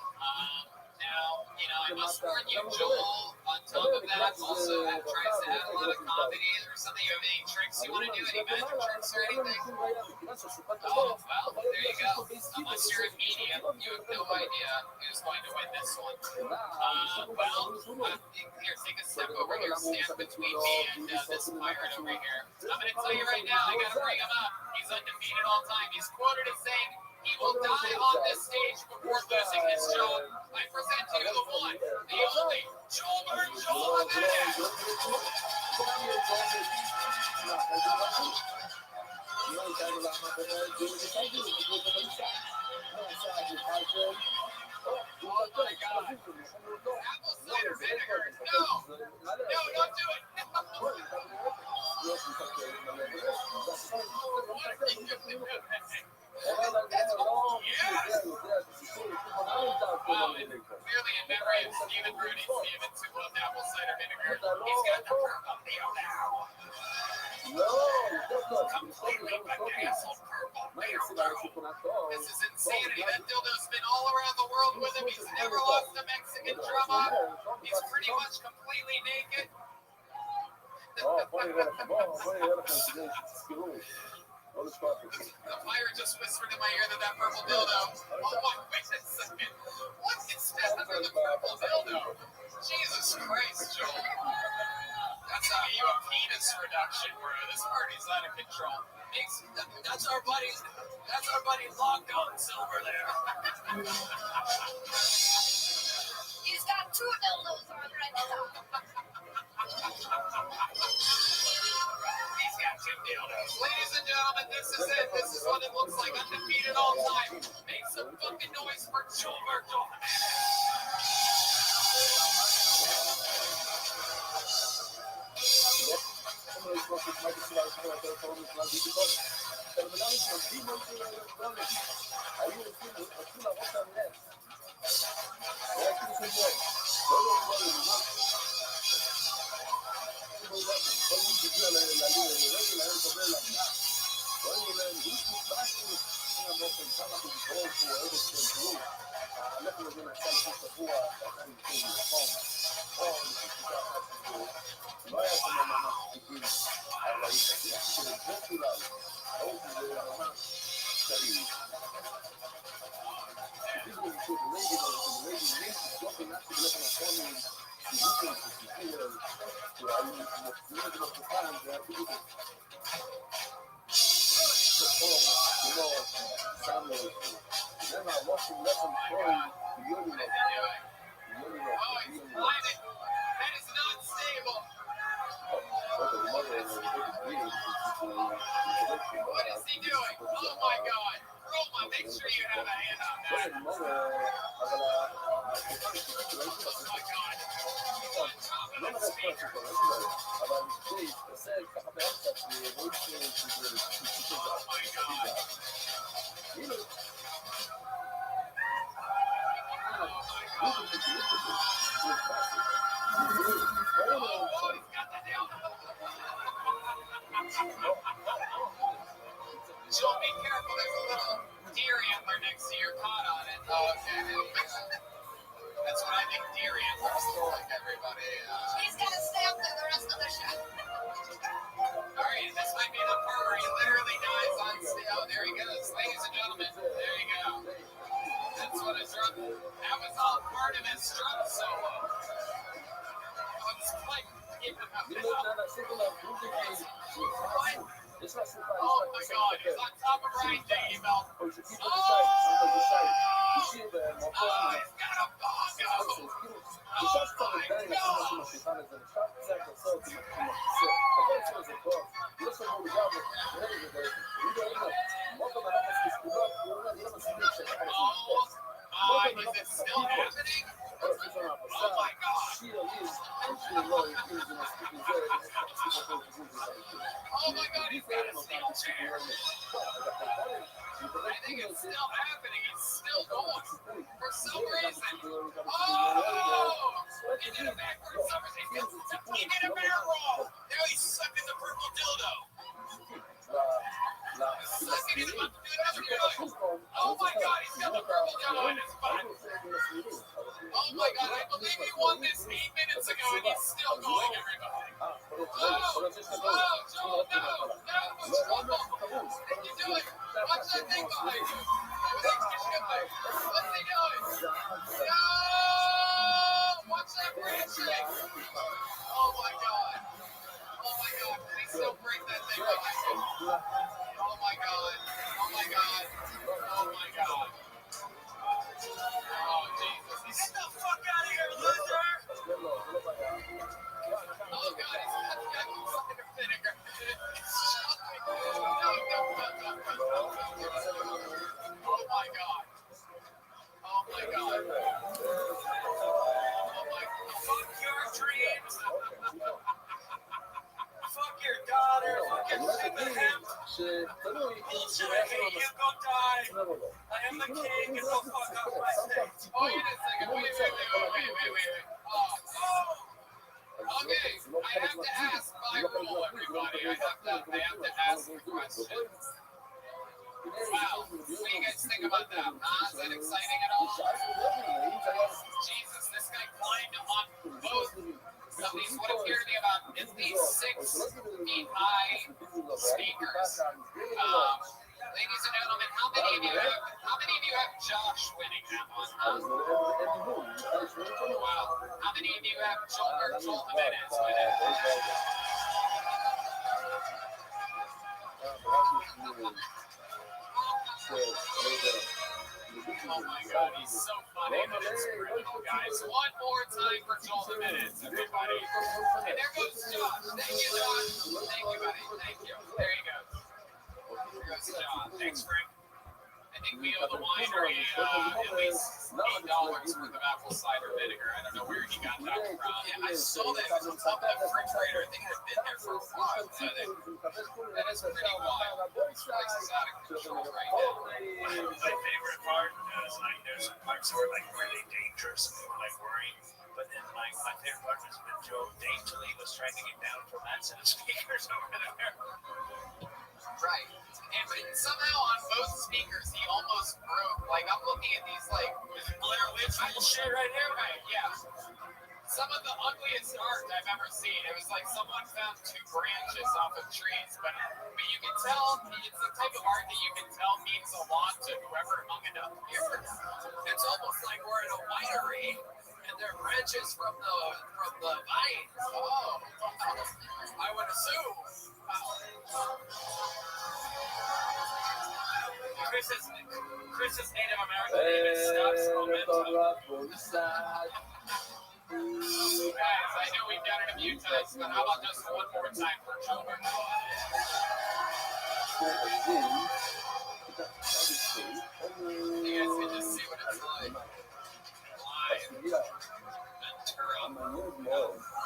Now, I must warn you, Joel, on top of that, also tries to add a lot of comedy. Or something. You have any tricks you want to do? Any magic tricks or anything? Oh, well, there you go. Unless you're a medium, you have no idea who's going to win this one. Here, take a step over here. Stand between me and this pirate over here. I'm going to tell you right now, I got to bring him up. He's undefeated all time. He's quoted as saying, he will die on this stage before losing his job. I present to you the one, the only, Joel Jimenez. Oh my God. Apple cider vinegar. No, don't do it. Clearly in memory of Stephen Rudy Stevens, who loved apple cider vinegar. He's got the purple deal now. Completely bedazzled purple. This is insanity. That dildo's been all around the world with him. He's never lost a Mexican drum off. He's pretty much completely naked. The pirate just whispered in my ear that purple dildo. Oh my, wait a second. What is that under the purple dildo? Jesus Christ, Joel. That's how you a penis reduction, bro. This party's out of control. That's our buddy Long Guns over there. He's got 2 dildos on right now. He's got 2 dildos. Ladies and gentlemen, this is it. This is what it looks like. Undefeated all time. Make some fucking noise for Joel Jimenez. That is not stable. What is he doing? Oh my God. Roma, make sure you have a hand on that. Oh my God. He's on top of the speaker. Oh my God. Joel, be careful. There's a little deer antler next to your cot on it. Oh, okay. That's what I think deer antlers look like, everybody. He's gonna stay up there the rest of the show. All right, this might be the part where he literally dies on stage. Oh, there he goes. Ladies and gentlemen, there you go. That's what a drum. That was all part of his drum solo. It's like, oh my God, he's on top of Ryan Day Bell. Oh, he's got a bongo. Is it still happening? Oh my God. Oh my God, he's got a steel chair. I think it's still happening. It's still going. For some reason. Oh! He did a backward somersault. He did a barrel roll. Now he's sucking the purple dildo. Sucking it. About to do another dildo. Oh my God, he's got the purple dildo in his butt. Oh my God, I believe he won this 8 minutes ago and he's still going, everybody. Joel, no. What are you doing? Watch that thing behind you. What's he doing? No! Watch that branch thing. Oh my God. Please don't break that thing behind you. Oh my God. Oh, Jesus. Get the fuck out of here, loser! Oh, God, he's got fucking vinegar. Oh, my God. Fuck your dreams. Fuck your daughter. Fuck your stupid hemp. Bullshit, I hate you. Go die. I am the king and go fuck up my state. Oh, wait a second. Wait. Okay, I have to ask my rule, everybody. I have to ask the question. Wow, what do you guys think about that? Is that exciting at all? Jesus, this guy climbed on both of these what appear to be about at least 6 feet high speakers. Ladies and gentlemen, how many of you have Josh winning that one? Wow. How many of you have Joel Jimenez winning? Oh my God, he's so funny, but it's criminal, guys. One more time for Joel Jimenez, everybody. And there goes Josh. Thank you, Josh. Thank you, buddy. Thank you. There you go. There goes Josh. Thanks, Frank. I think we owe the winery at least $8 worth of apple cider vinegar. I don't know where he got that from. Yeah, I saw that. It was on top of the refrigerator. I think it had been there for a while. That is pretty wild. This place is out of control right now. My favorite part is there's some parts that were really dangerous and they were worrying. But then my favorite part was when Joe daintily was trying to get down from that set of speakers over there. Right. And but somehow on both speakers, he almost broke. Like, I'm looking at these, like, Blair Witch bullshit right here. right, yeah. Some of the ugliest art I've ever seen. It was like someone found two branches off of trees, but you can tell it's the type of art that you can tell means a lot to whoever hung it up here. It's almost like we're in a winery, and there are branches from the vines. Oh, I would assume. Chris's Native American name is Stubbs Momentum. Guys, I know we've done it a few times, but how about just one more time for children? You guys can just see what it's like. Live. Ventura.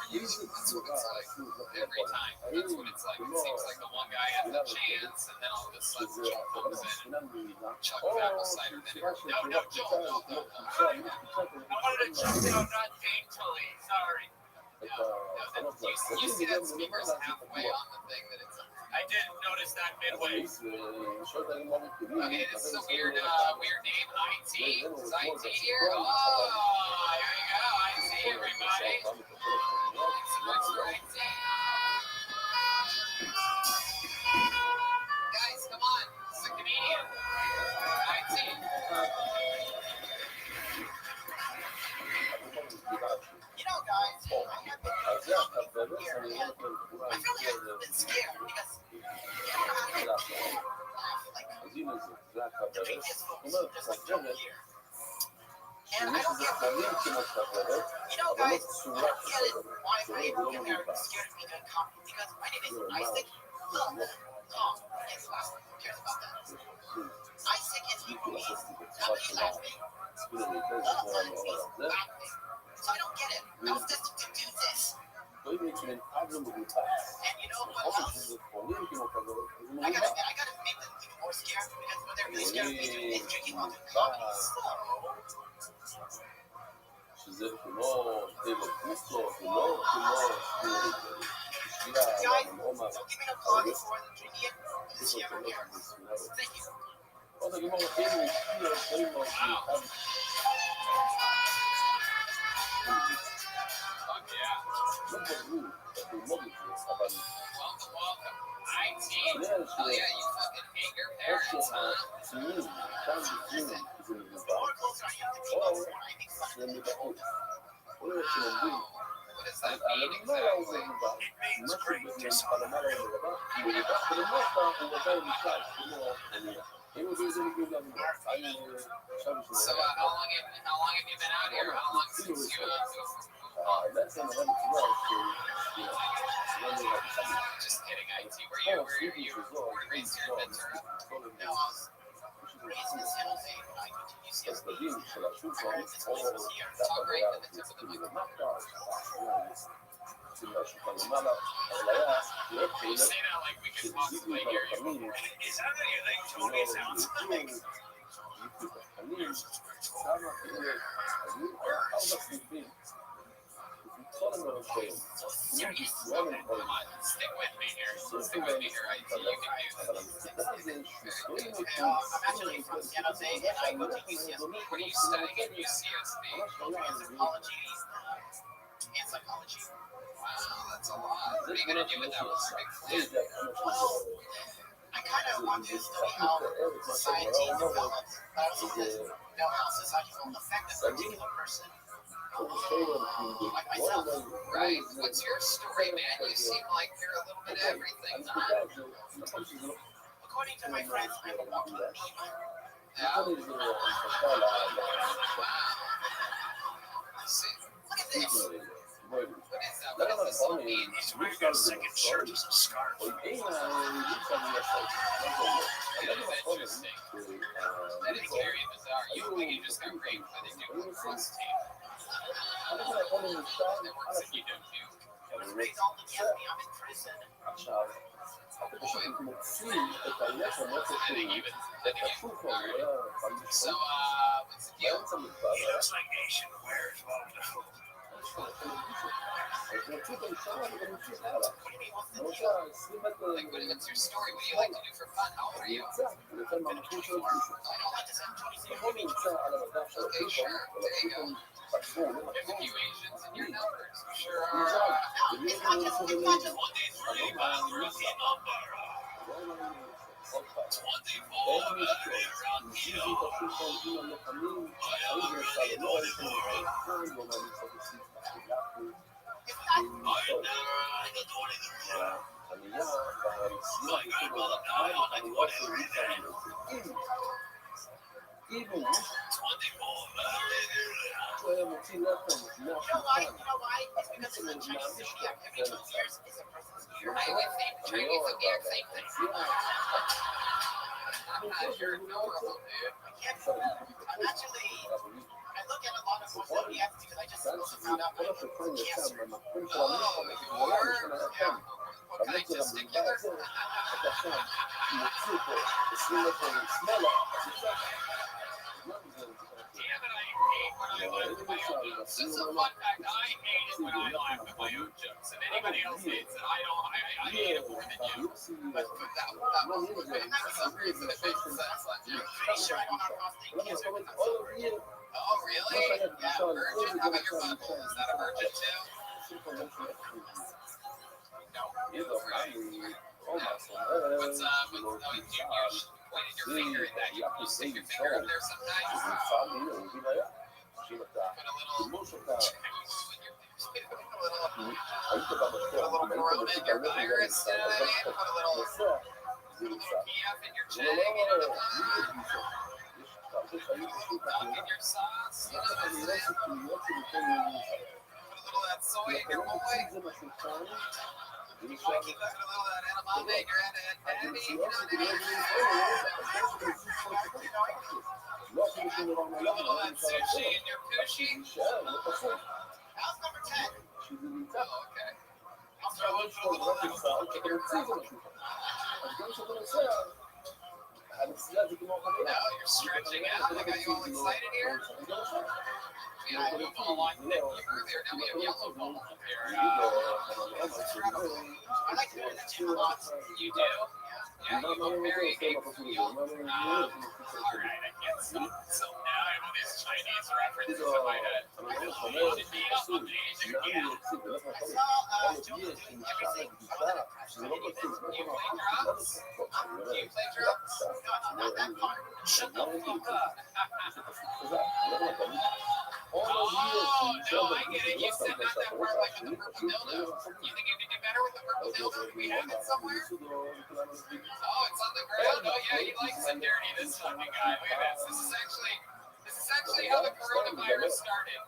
That's what it's like. Every time. That's what it's like. It seems like the one guy has a chance, and then all of a sudden Chuck comes in and Chuck apple cider vinegar. No, Joel, no. I wanted to check it out, not daintily. Sorry. You see that speaker's halfway on the thing that it's. I didn't notice that midway. Okay, this is a weird name. IT. Is IT here? Oh, here you go. IT, everybody. Make some noise for IT. Guys, come on. It's a comedian. IT. You know, guys, I have been here, and I feel like I've been scared because you don't know how to laugh like the biggest folks, just like Joe here. And I don't get you know, guys, I don't get it why my Americans scared me to come because my name is Isaac. Tom, next last name, who cares about that? Isaac in Hebrew means nothing laughing. Means laughing. So I don't get it. I was destined to do this. And you know what else? I gotta make them even more scared because when they're really scared of me doing this, drinking lots of comedy. Guys, don't give me no plug for the drinking it. Just here from here. Thank you. Welcome. IT. Oh yeah, you fucking hate your parents, huh? Listen, the more closer I am to people, the more I make fun of them. Wow. What does that mean exactly? It means great dishonor. So how long have you been out here? How long since you just kidding, IT. Were you raised here in Ventura? No, I was raised in San Jose when I went to UCSB. My parents' place was here. Talk right to the tip of the microphone. You say that like we could possibly hear you. Is that how you think Tony sounds like? So serious. Come on, stick with me here. Stick with me here, IT. You can do this. I'm actually from San Jose and I go to UCSB. What are you studying at UCSB? Anthropology and psychology. Wow, that's a lot. What are you going to do with that big plan? Well, I kind of want to study how society develops, but I also want to know how society will affect a particular person. Like myself. Right. What's your story, man? You seem like you're a little bit of everything, huh? According to my friends, I'm a walking meme. Yeah. Wow. See, Look at this. what is that? What does this all mean? He's wearing a second shirt as a scarf. That is interesting. That is very bizarre. You just got raped by the Duke lacrosse team. That works if you don't do. It was raised all against me. I'm in prison. Didn't even. Alright. So, what's the deal? He looks like Asian wears well. Like, what's your story? What do you like to do for fun? How old are you? I don't like to sound 24. Okay, sure. There you go. There's a few Asians in your numbers. Sure are. It's not just 23, but rookie number. 24, You know why? It's because in the Chinese zodiac, every 12 years is a person's year. I would think Chinese zodiac, same thing. I'm not sure. Adorable, dude. I'm actually, I look at a lot of more zodiacs because I just also found out I'm Cancer. Oh, what kind? Testicular? Damn it, I hate when I laugh at my own jokes. This is a fun fact. I hate it when I laugh at my own jokes. And anybody else hates it, I hate it more than you. But that was for some reason it makes sense. Pretty sure I don't have prostate cancer because I'm so virgin. Oh, really? Yeah, virgin? How about your butthole? Is that a virgin too? No. What's when you pointed your finger at that? You stick your finger up there sometimes? Put a little corona in your virus, you know what I mean? Put a little PF in your check, you know what I mean? Duck in your sauce, you know what I'm saying? Put a little of that soy in your boy. You want to keep looking a little of that edamame in your head, daddy, you know what I mean? Put a little of that sushi in your coochie. How's number 10? Oh, okay. I'll throw in for a little of that. Now you're stretching out. I got you all excited here. We had blue ball on Nick earlier. Now we have yellow ball up here. I like to go to the gym a lot. You do? Yeah, you look very capable. All right, I can't stop. So now I have all these Chinese references in my head. Wanted me up on the Asian gal. I saw Julian doing everything other than crash landing. Do you play drums? Do you play drums? No, not that part. Shut the fuck up. Oh, no, I get it. You said not that part like with the purple dildo. You think you could do better with the purple dildo? Do we have it somewhere? Oh, it's on the ground. Oh, yeah, he likes it dirty, this fucking guy. Look at this. This is actually how the coronavirus started.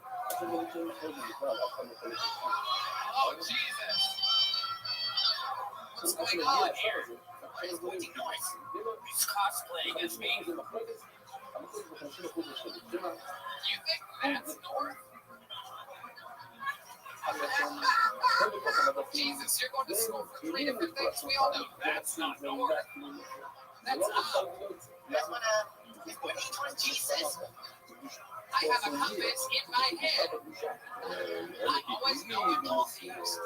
Oh, Jesus. What's going on here? It's making noise. He's cosplaying as me. You think that's north? Jesus, you're going to school for 3 different things. We all know that's not north. That's up. That's when he towards Jesus. I have a compass in my head. I always know I'm all things.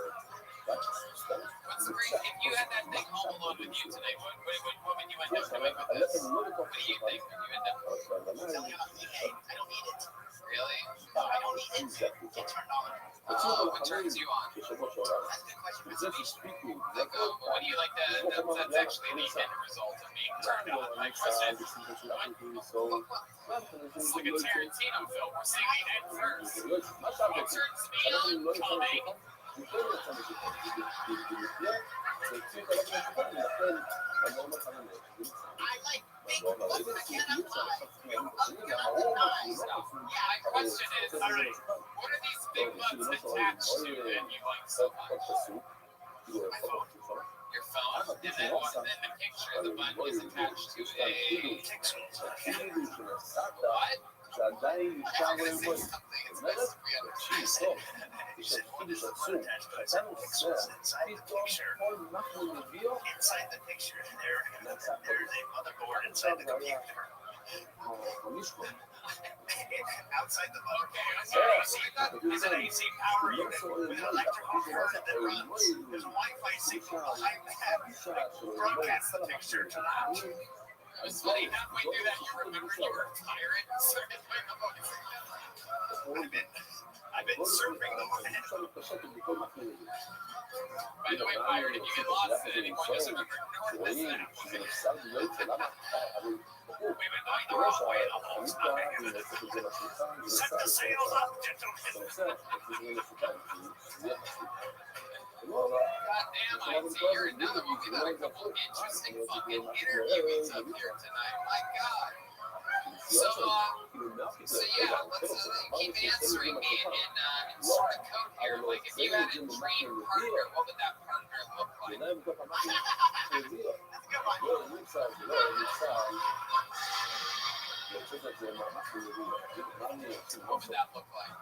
What's the great? If you had that thing home alone with you today, what would you end up doing with this? What do you think you end up doing? Tell me about me, hey, I don't need it. Really? No, I don't need it. Get turned on. What turns you on? That's a good question. Like, what do you like that's actually the end result of being turned on? Like, what's it? It's like a Tarantino film. We're seeing the end first. What turns me on? Coming. I like big books. I cannot lie. My question is, what are these big butts attached to that you like so much? Your phone, and then what? And then the picture, the button is attached to a what? I'm gonna say something. It's best if we understand. Inside the picture, there's a motherboard inside the computer. Outside the boat. Okay, You see that? It's an AC power unit with an electrical cord that runs. There's a Wi-Fi signal behind the head that broadcasts the picture to the house. It was funny, halfway through that, you remembered you were a pirate and started playing the book. I've been surfing the web. By the way, pirate, if you get lost at any point, just remember north is that way. We've been going the wrong way the whole time. Set the sails up, gentlemen. God damn, I see you're another one. We got a couple interesting fucking interviewees up here tonight. My God. So yeah, let's keep answering me in sort of code here. Like, if you had a dream partner, what would that partner look like? That's a good What would that look like?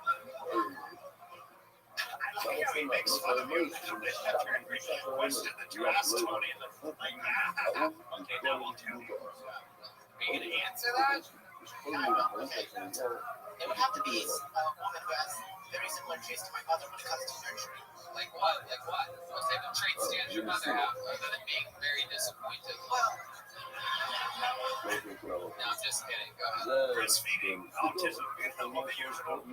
I like how he makes fun of you after every question that you ask Tony. Like, okay, now we'll tell you. Are you gonna answer that? It would have to be a woman who has very similar traits to my mother when it comes to nurturing. Like what? Like what? What type of traits does your mother have other than being very disappointed? Well, No, I'm just kidding. Go ahead. Breastfeeding, autism, all the usual.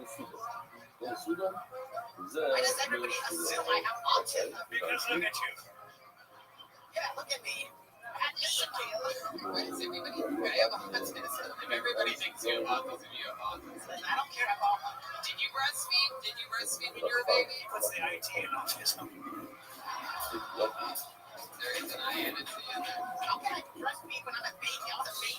why does everybody assume I have autism? Because look at you. Yeah, look at me. Listen to you. Why does everybody think I have autism? If everybody thinks you have autism, you have autism. I don't care about Did you breastfeed? Did you breastfeed when you were a baby? What's the IT in autism? There is an I and a T in there. how can I breastfeed when I'm a baby? I was a baby.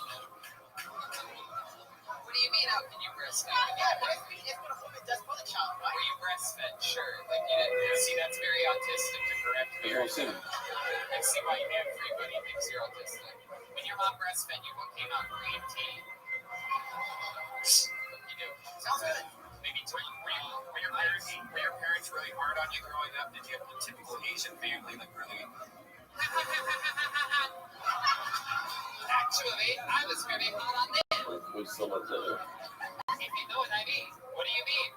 What do you mean, how can you breastfeed? Yeah, breastfeed is what a woman does for the child, Were right? you breastfed? Sure. Like, you didn't see, that's very autistic to correct me. I see why everybody thinks you're autistic. When your mom breastfed you, what came out? Green tea. You do. Sounds good. Maybe two. Were your parents really hard on you growing up? Did you have the typical Asian family, like really? Actually, I was very hot on them. If you know what I mean. What do you mean?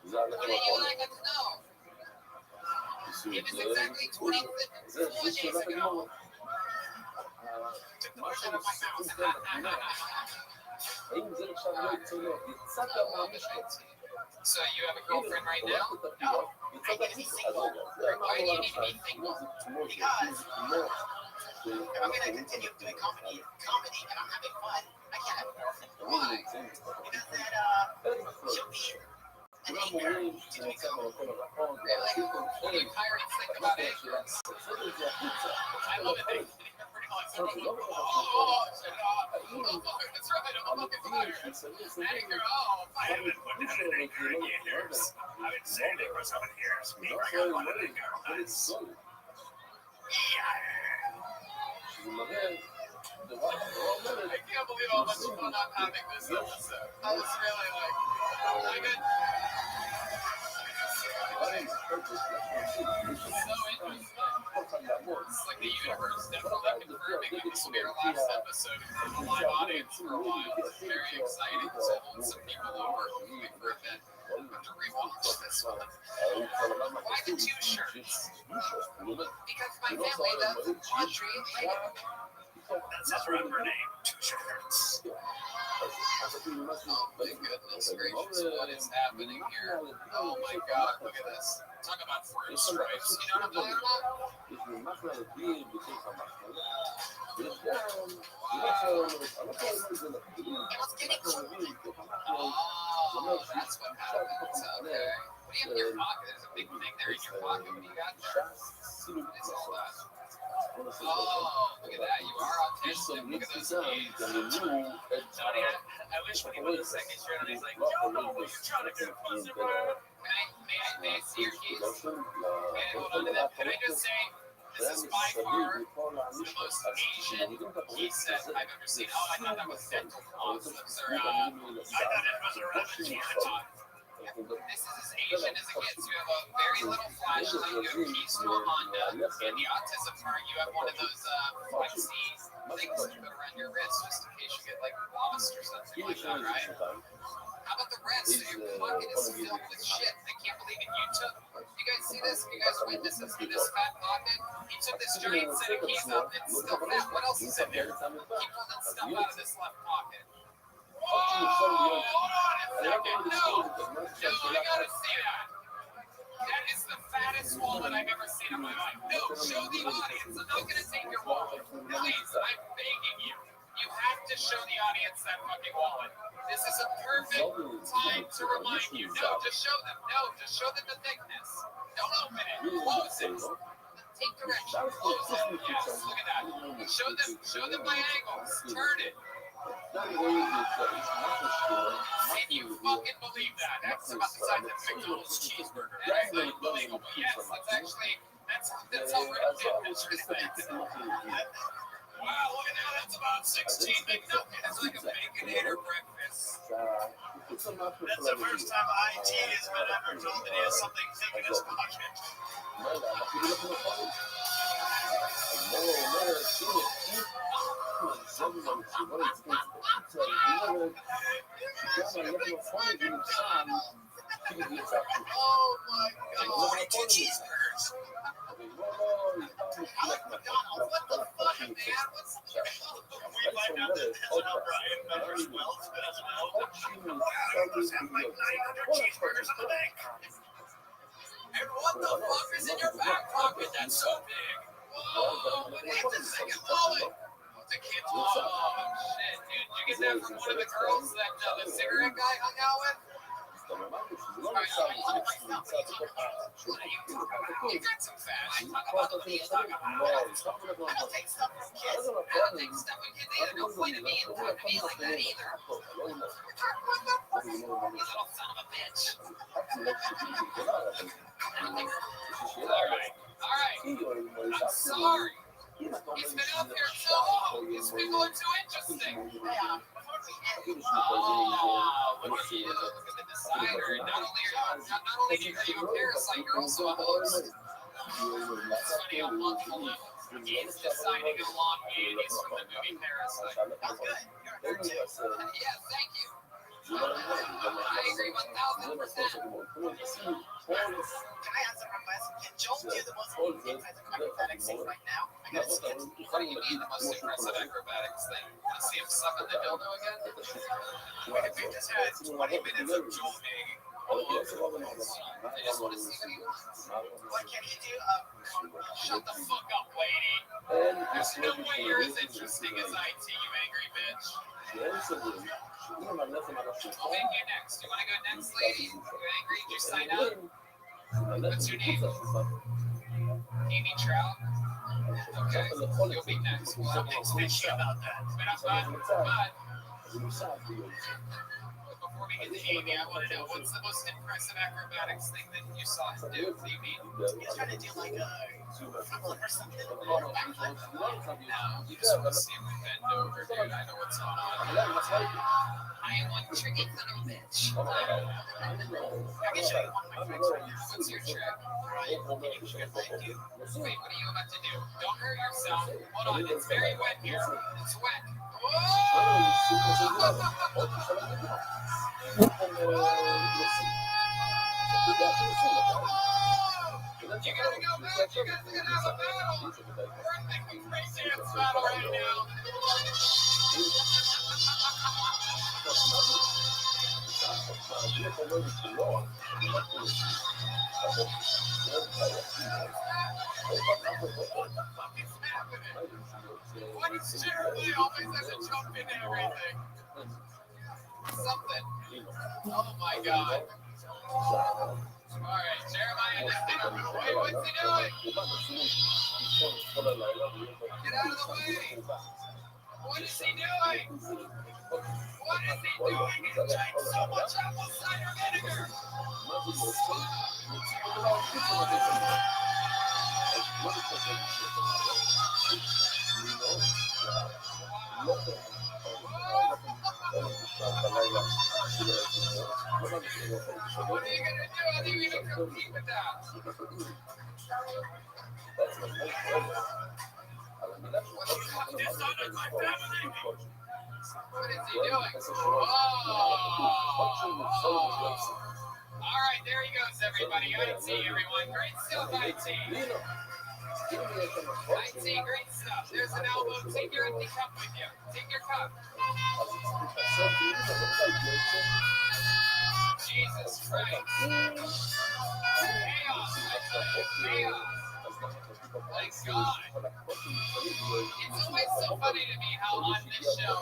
What do you like to know? It was exactly 24 days ago. Took the words out of my mouth. So you have a girlfriend right now? No, I need to be single. Why do you need to be single? Because if I'm going to continue doing comedy and I'm having fun, I can't have a girlfriend. Why? Because then she'll be an anger to doing comedy. Really? What do you pirates think about ignorance? I love it. They pretty much say, what's right? I'm a fucking fire. Anger, I haven't put down an anchor in years. I've been saying it for 7 years. Me, I got one of the girls. I can't believe how much fun I'm having this episode. I was really like, I got so interesting. It's like the universe definitely confirming that this will be our last episode in the live audience for a while. It's very exciting to hold some people over for a bit. I'm going to rewatch this one. Why the 2 shirts? Because my family does laundry and cleaning. That's his rapper name, 2 Shirts. Oh my goodness gracious, what is happening here? Oh my god, look at this. Talk about fruit stripes. You know what I'm talking about? What's getting cool? Oh, that's what happens. Okay. What do you have in your pocket? There's a big thing there in your pocket. What do you got there? What is all that? Oh, look at that. You are autistic. Look at those kids. Tony, I wish when he put the second shirt on, he's like, yo, no, what you trying to do, pussy, bro? May I see your keys? May I hold on to that? Can I just say, this is by far the most Asian key set I've ever seen. Oh, I thought that was dental floss. I'm sorry. I thought it was a Russian I This is as Asian as it gets. You have a very little flashlight, you have keys to a Honda, and the autism part, you have one of those flexi things you put around your wrist just in case you get like lost or something like that, right? How about the rest? Your pocket is filled with shit. I can't believe it. You guys see this? You guys witness this? This fat pocket? He took this giant set of keys out. It's still fat. What else is in there? He pulled that stuff out of this left pocket. Whoa! Hold on a second. No, I gotta see that. That is the fattest wallet I've ever seen in my life. No, show the audience. I'm not gonna take your wallet. Please, I'm begging you. You have to show the audience that fucking wallet. This is a perfect time to remind you. No, just show them. No, just show them the thickness. Don't open it. Close it. Take direction. Close it. Yes, look at that. Show them my angles. Turn it. Can you fucking believe that? That's about the size of a McDonald's cheeseburger. That is unbelievable. Yes, that's how we're going to do this. Wow, look at that. That's about 16 McNuggets. It's like a Baconator breakfast. That's the first time IT has been ever told that he has something thick in his pocket. Oh my God. 42 cheeseburgers. McDonald's, what the fuck, man? What's the We find out that President O'Brien members wealth as well. Wow, he must have like 900 cheeseburgers in the bank. And what the fuck is in your back pocket that's so big? Whoa, what is the second wallet? The kid. Oh, shit, dude. Did you get that from one of the girls that the cigarette guy hung out with? You got some fat. I talk about the things I don't take stuff from kids. I don't take stuff from kids either. Don't point at me and talk to me like that either. You're talking about that pussy, you little son of a bitch. All right. I'm sorry. He's been up here so long. These people are too interesting. Oh, look at you. Look at the decider. Not only are you a parasite, you're also a host. It's funny how multiple levels. He's deciding a long game. He's from the movie Parasite. That's good. You're a nerd too. Yeah, thank you. I agree 1000%. Can I ask a request? Can Joel do the most impressive acrobatics thing right now? I got to see it. What do you mean the most impressive acrobatics thing? Want to see him sucking the dildo again? What if we just had 20 minutes of Joel being I just want to see what he wants. What can he do? Shut the fuck up, lady. There's no way you're as interesting as IT, you angry bitch. I'll make you next. You want to go next, lady? You angry? Did you sign up? What's your name? Amy Trout? Okay, you'll be next. We'll have next issue about that. Before we get to Amy, I want to know, what's the most impressive acrobatics thing that you saw him do? What do you mean? He was trying to do like a flip or something. No, you just want to see him bend over, dude. I know what's going on. I am one tricky son of a bitch. I can show you one of my tricks. What's your trick? Right? Can you show it like you? Wait, what are you about to do? Don't hurt yourself. Hold on, it's very wet here. It's wet. Whoa! You gotta go back. You guys are gonna have a battle. We're in a crazy dance battle right now. What is Jeremy always has to jump in everything? Something. Oh my god. Alright, Jeremiah, wait, what's he doing? Get out of the way! What is he doing? What is he doing? He's drank so much apple cider vinegar! What are you gonna do? How do you even compete with that? What is he doing? All right, there he goes, everybody. IT, everyone. Great stuff, IT. IT, great stuff. There's an elbow. Take your empty cup with you. Take your cup. Jesus Christ. Chaos. Chaos. Thank God. It's always so funny to me how on this show,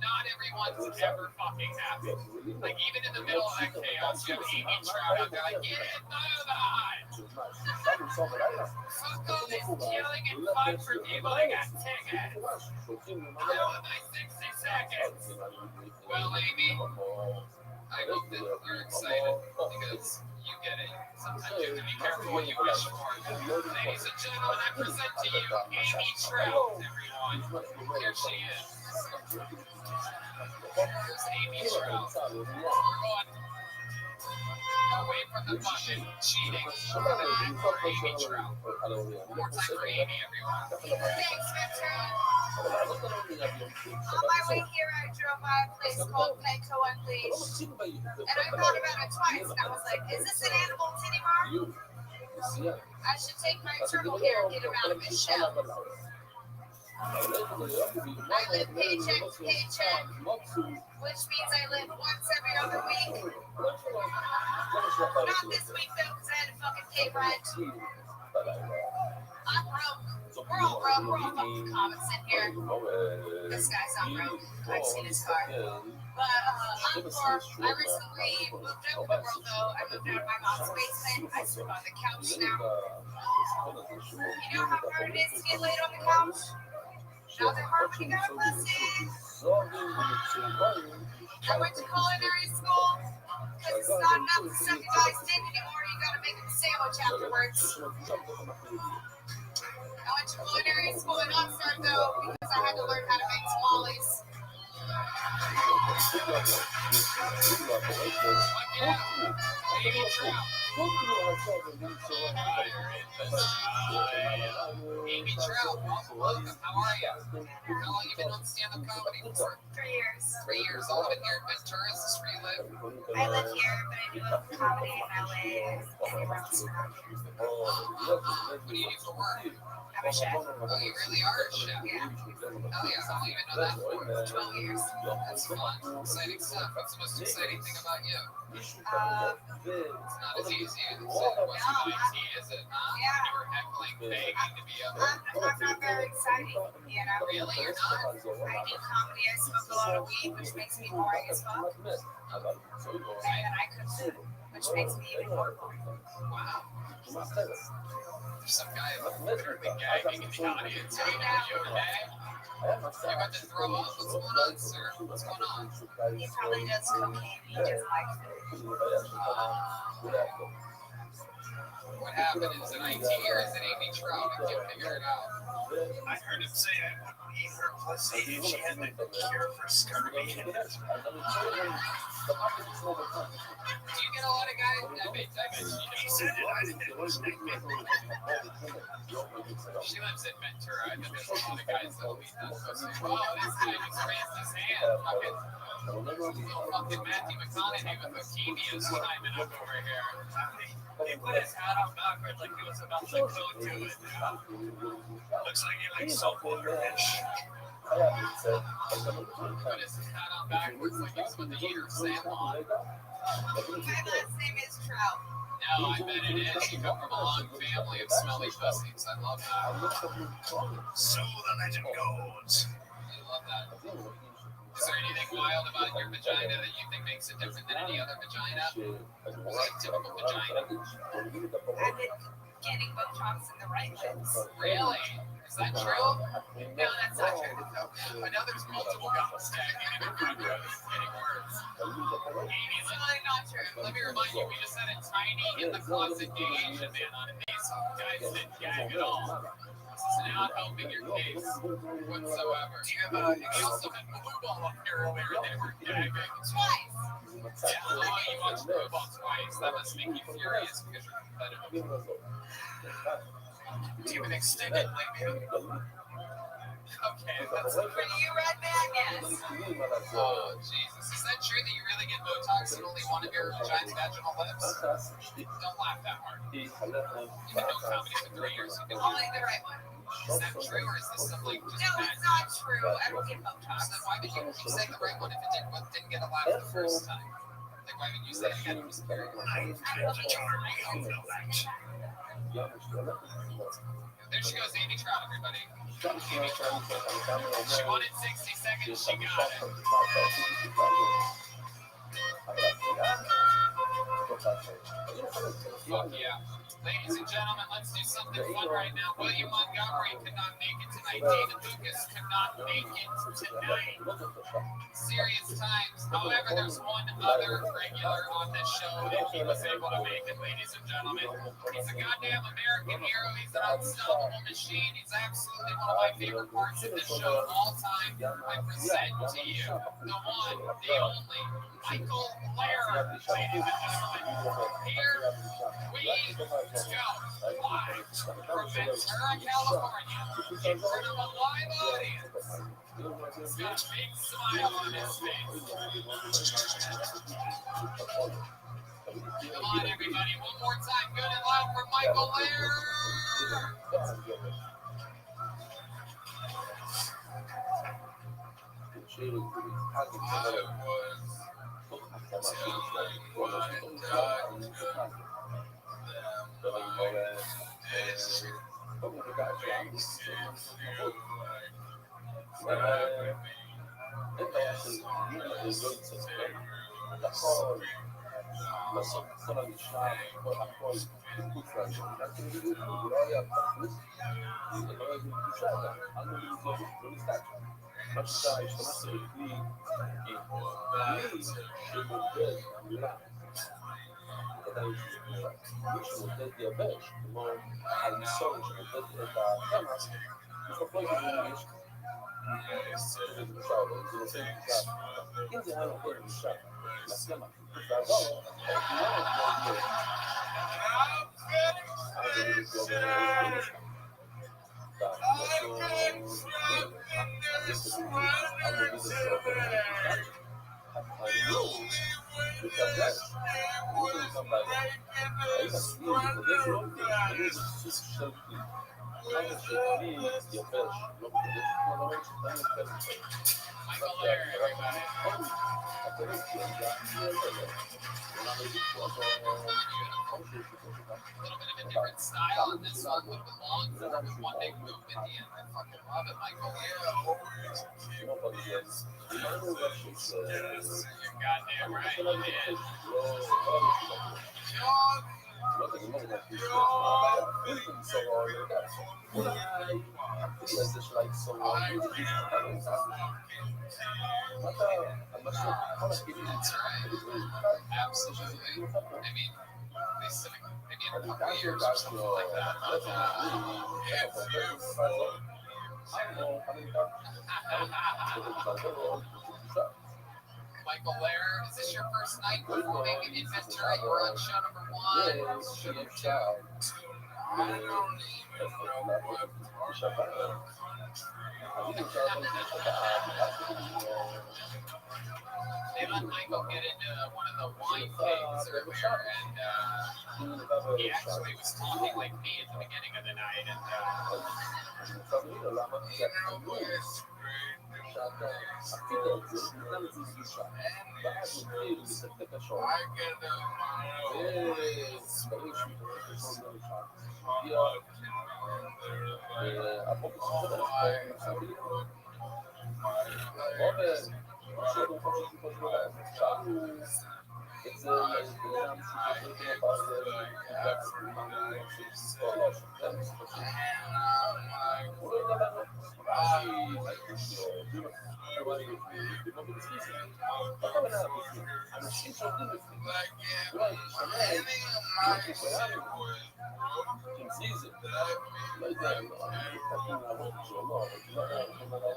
not everyone's ever fucking happy. Like, even in the middle of that chaos, you have Amy Trout out there like, get it, fuck all this yelling and fun for people that got tickets. I want my 60 seconds. Well, Amy, I hope that you're excited because you get it. Sometimes you have to be careful what you wish for. Ladies and gentlemen, I present to you Amy Trout, everyone. Here she is. Here's Amy Trout. We're going away from the bucket. Cheating. For Amy Trout. More time for Amy, everyone. Thanks, Ventura. On my way here, I drove by a place called Panko Unleashed. And I thought about it twice, and I was like, is this an animal titty bar? I should take my turtle here and get him out of his shell. I live paycheck to paycheck, which means I live once every other week. Not this week, though, because I had to fucking pay rent. I'm broke. We're all broke. We're all fucking comics in here. This guy's not broke. I've seen his car. But I'm poor. I recently moved out of the world, though. I moved out of my mom's basement. I sleep on the couch now. You know how hard it is to get laid on the couch? Nothing hard when you got a pussy. I went to culinary school because it's not enough to suck a guy's dick anymore. You gotta make him a sandwich afterwards. I went to culinary school in Oxford, though, because I had to learn how to make tamales. Amy Trout. Amy Trout, welcome. How are you? How long you been on stand-up comedy for? 3 years. 3 years. All living here in Ventura. Is this where you live? I live here, but I do comedy in LA and around surrounding. What do you do for work? I'm a chef. Oh, you really are a chef. Yeah. Hell yeah, how long you been doing that for? 12 years. That's fun. Exciting stuff. What's the most exciting thing about you? Um, It's not as easy as it wasn't easy, is it? Yeah. You were heckling, begging to be up. I'm not very exciting, you know. Really? You're not? I do comedy. I smoke a lot of weed, which makes me boring as fuck. And then I cook food, which makes me even more boring. Wow. There's some guy literally gagging in the audience. Are you okay? You about to throw up? What's going on, sir? What's going on? He probably does cocaine. He doesn't like food. What happened? Is it IT or is it Amy Trout? I can't figure it out. I heard him say I wouldn't eat her pussy if she had the cure for scurvy. Do you get a lot of guys? I bet He said it. I didn't know his nickname. she lives in Ventura. I bet there's a lot of guys that'll eat that pussy. Oh, this guy just raised his hand. Fucking Matthew McConaughey with leukemia is climbing up over here. He put his hat on backwards like he was about to go to it. Looks like he likes saltwater-ish. Put his hat on backwards like he's with the eater of Sandlot. My last name is Trout. No, I bet it is. You come from a long family of smelly pussies. I love that. So the legend goes. I love that. Is there anything wild about your vagina that you think makes it different than any other vagina? Like typical vagina? I've been getting Botox in the right lips. Really? Is that true? No, that's not true. I know there's multiple gums stacking in your progress. It's getting worse. Amy, It's really not true. let me remind you, we just had a tiny in the closet gay Asian man on, and these guys didn't gag at all. This is an not helping your case whatsoever. Do you have We also had blue ball up here earlier and they were gagging. Twice. Yeah, oh, you watched blue ball twice. That must make you furious because you're competitive. do you have an extended labia? Okay, that's For you, Red Man, yes. oh Jesus. Is that true that you really get Botox in only one of your giant vaginal lips? Don't laugh that hard. You've been doing comedy for 3 years. You can Only the right one. Is that true or is this something just No, it's not true. I don't get Botox. Then why would you say the right one if it didn't get a laugh the first time? Like why would you say it again? I'm just curious. There she goes, Amy Trout, everybody. Amy Trout. She wanted 60 seconds, she got it. Fuck yeah. Ladies and gentlemen, let's do something fun right now. William Montgomery could not make it tonight. David Lucas could not make it tonight. Serious times. However, there's one other regular on this show that he was able to make it, ladies and gentlemen. He's a goddamn American hero. He's an unstoppable machine. He's absolutely one of my favorite parts of this show of all time. I present to you the one, the only, Michael Blair, ladies and gentlemen. Here we go, live from Ventura, California, in front of a live audience. He's got a big smile on his face. Come on, everybody, one more time, good and loud for Michael Blair. Michael Blair, everybody. A little bit of a different style on this one, a little bit long form with one big move at the end. I fucking love it, Michael. You're goddamn right, you did. That's right. Absolutely. I mean, they said maybe in a couple of years or something like that. Michael Blair, is this your first night performing in Ventura? You were on show number 1, show number 2. I don't even know what they let Michael get into one of the wine things earlier, and he actually was talking like me at the beginning of the night, and לא יודע, לא, אני חייב לעבוד שלו, לא, אבל לא,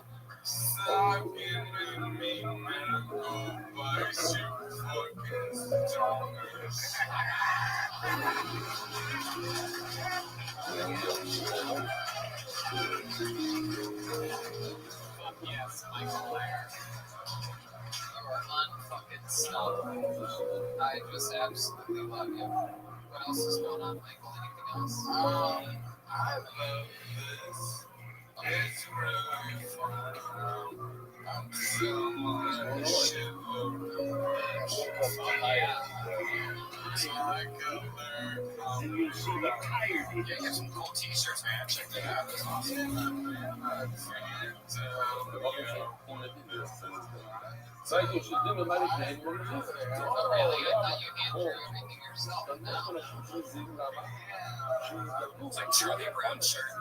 Yes, Michael Lair. Or unfucking stop. I just absolutely love you. What else is going on, Michael? Anything else? I love this. It's really fun. I'm so much shit. Yeah, get some cool t-shirts, man. Check that out. That's awesome. Sai tu ci devi mai vedere, Oh, really? I thought you handled everything yourself. No. It's like Charlie Brown shirt. I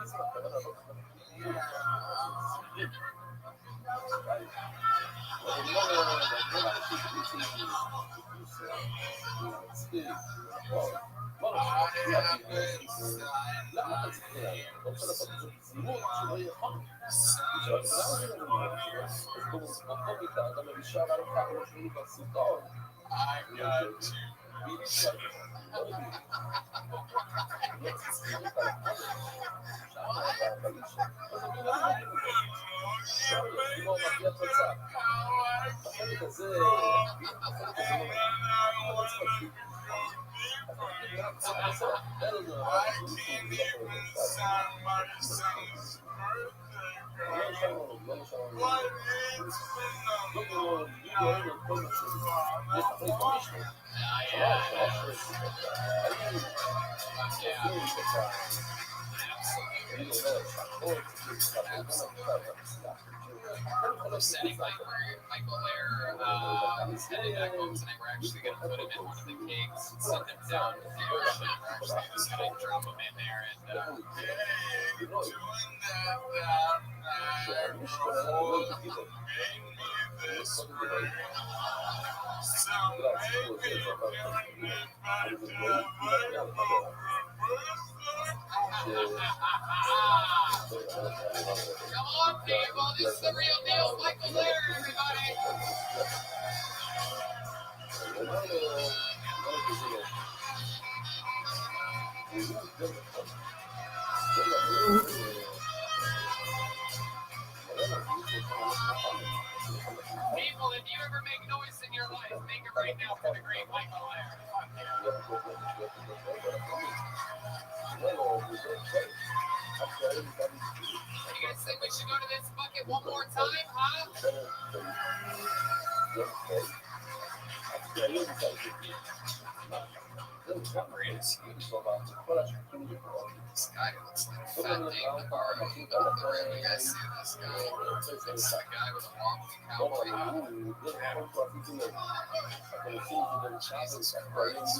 got to Setting Michael Lair is headed back home tonight. We're actually going to put him in one of the cakes and send him down to the ocean. We're just going to drop him in there and come on, people, this is the real deal, Michael Lair, everybody. People, if you ever make noise in your life, make it right now for the great Michael Lair. Fuck yeah. You guys think we should go to this bucket one more time, huh? How great is he? This guy looks like Fat Dave Navarro on the rim. You guys see this guy? It's a guy with a wobbly cowboy hat. Jesus Christ.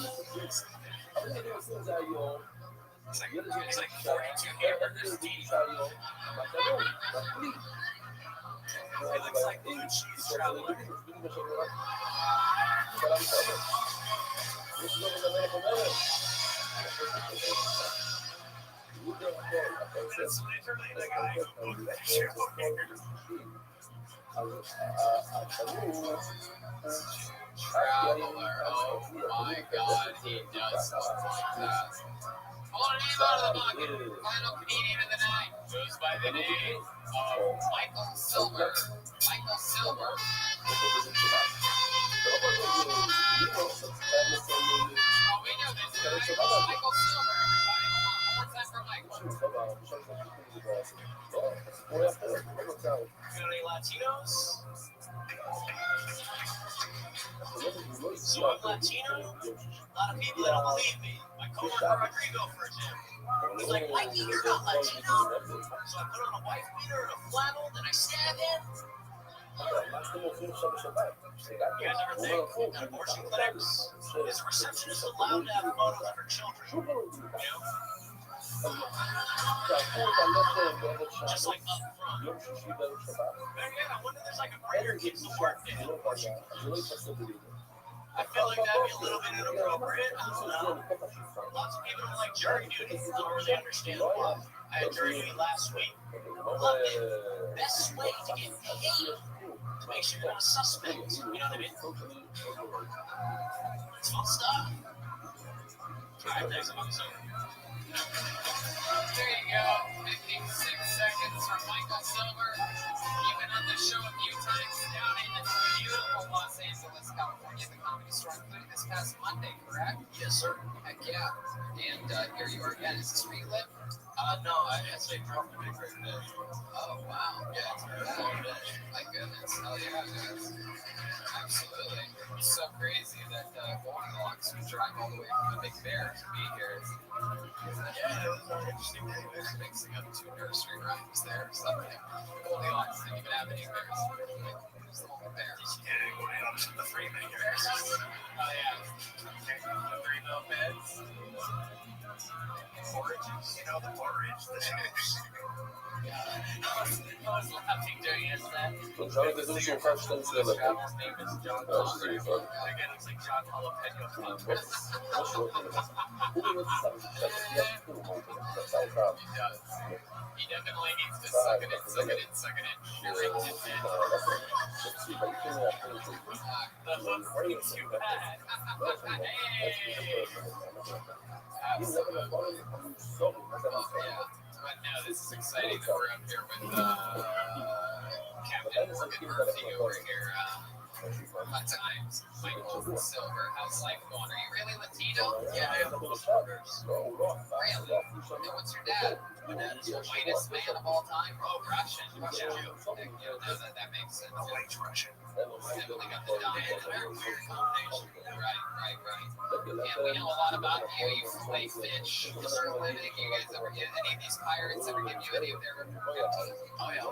It's like 42 hamburgers deep. It looks like blue cheese traveler. That's literally the guy who moved that chair over here. Traveler, oh my God, he does look like that. Pull a name out of the bucket. Final comedian of the night goes by the name of Michael Silver. Michael Silver. Oh, we know this guy. Michael Silver, everybody. Come on, one more time for Michael. Got any Latinos? So I'm Latino? A lot of people that don't believe me. My coworker Rodrigo, for example. He's like, Mikey, you're not Latino. So I put on a wife beater and a flannel, then I stab him. You guys ever think that abortion clinics is a receptionist allowed to have photos of her children? You know? Just like up front. Man, yeah, I wonder if there's like a greater kids to work day. I feel like that'd be a little bit inappropriate. I don't know. Lots of people don't like jury duty. I don't really understand why. I had jury duty last week. Loved it. Best way to get paid to make sure you're not a suspect. You know what I mean? It's fun stuff. All right, thanks. I'm over. There you go. 56 seconds from Michael Silver. You've been on the show a few times down in beautiful Los Angeles, California, the Comedy Store, including this past Monday, correct? Yes, sir. Heck yeah. And here you are again. Is this where you live? No, I actually dropped a big right today. Oh, wow. Yeah, it's very long day. My goodness. Hell yeah, guys. Absolutely. It's so crazy that Goldilocks would drive all the way from the Big Bear to be here. Yeah, it was an interesting day. There's mixing up two nursery rhymes there or something. Goldilocks didn't even have any bears. Just the only bear. Yeah, Goldilocks with the three big bears. Oh, yeah. The 3 little beds. Porridges, you know, the porridge, the chips. I was laughing during his set. Żaden to dużo kosztem His tyle. travel's name is John Ja, Connery. czyli to. Again, it's like John Jalapeno Connery. Poszło. Mówimy jak kurwą, to cały czas. He does. He definitely needs to suck it in, suck it in, suck it in. Sure, it did. The hook seems too bad. Hey! Absolutely. Yeah. But no, this is exciting that we're up here with Captain Morgan Murphy over here. Fun times. Michael Silver, how's life going? Are you really Latino? Yeah, I have a little shoulders. Really? And what's your dad? My dad is The Russian. whitest man of all time? Oh, Russian. Russian Yeah. Jew. No, that makes sense. The white Russian. Definitely got the And dominant. American combination. Right. And we know a lot about you. You play fish for a living. You guys ever get any of these pirates ever give you any of their Oh, yeah.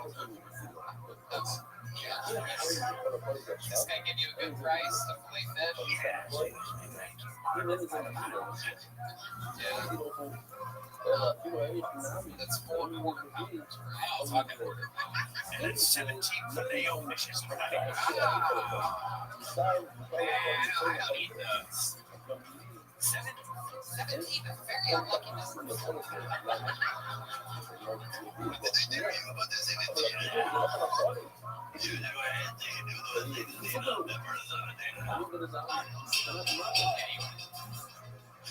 This guy give you a good price to fillet fish? That's 4 quarter pounders, right? I'll talk in quarter pounders. And it's 17 filet-o fishes. Man, I don't eat those. 17, a very unlucky number.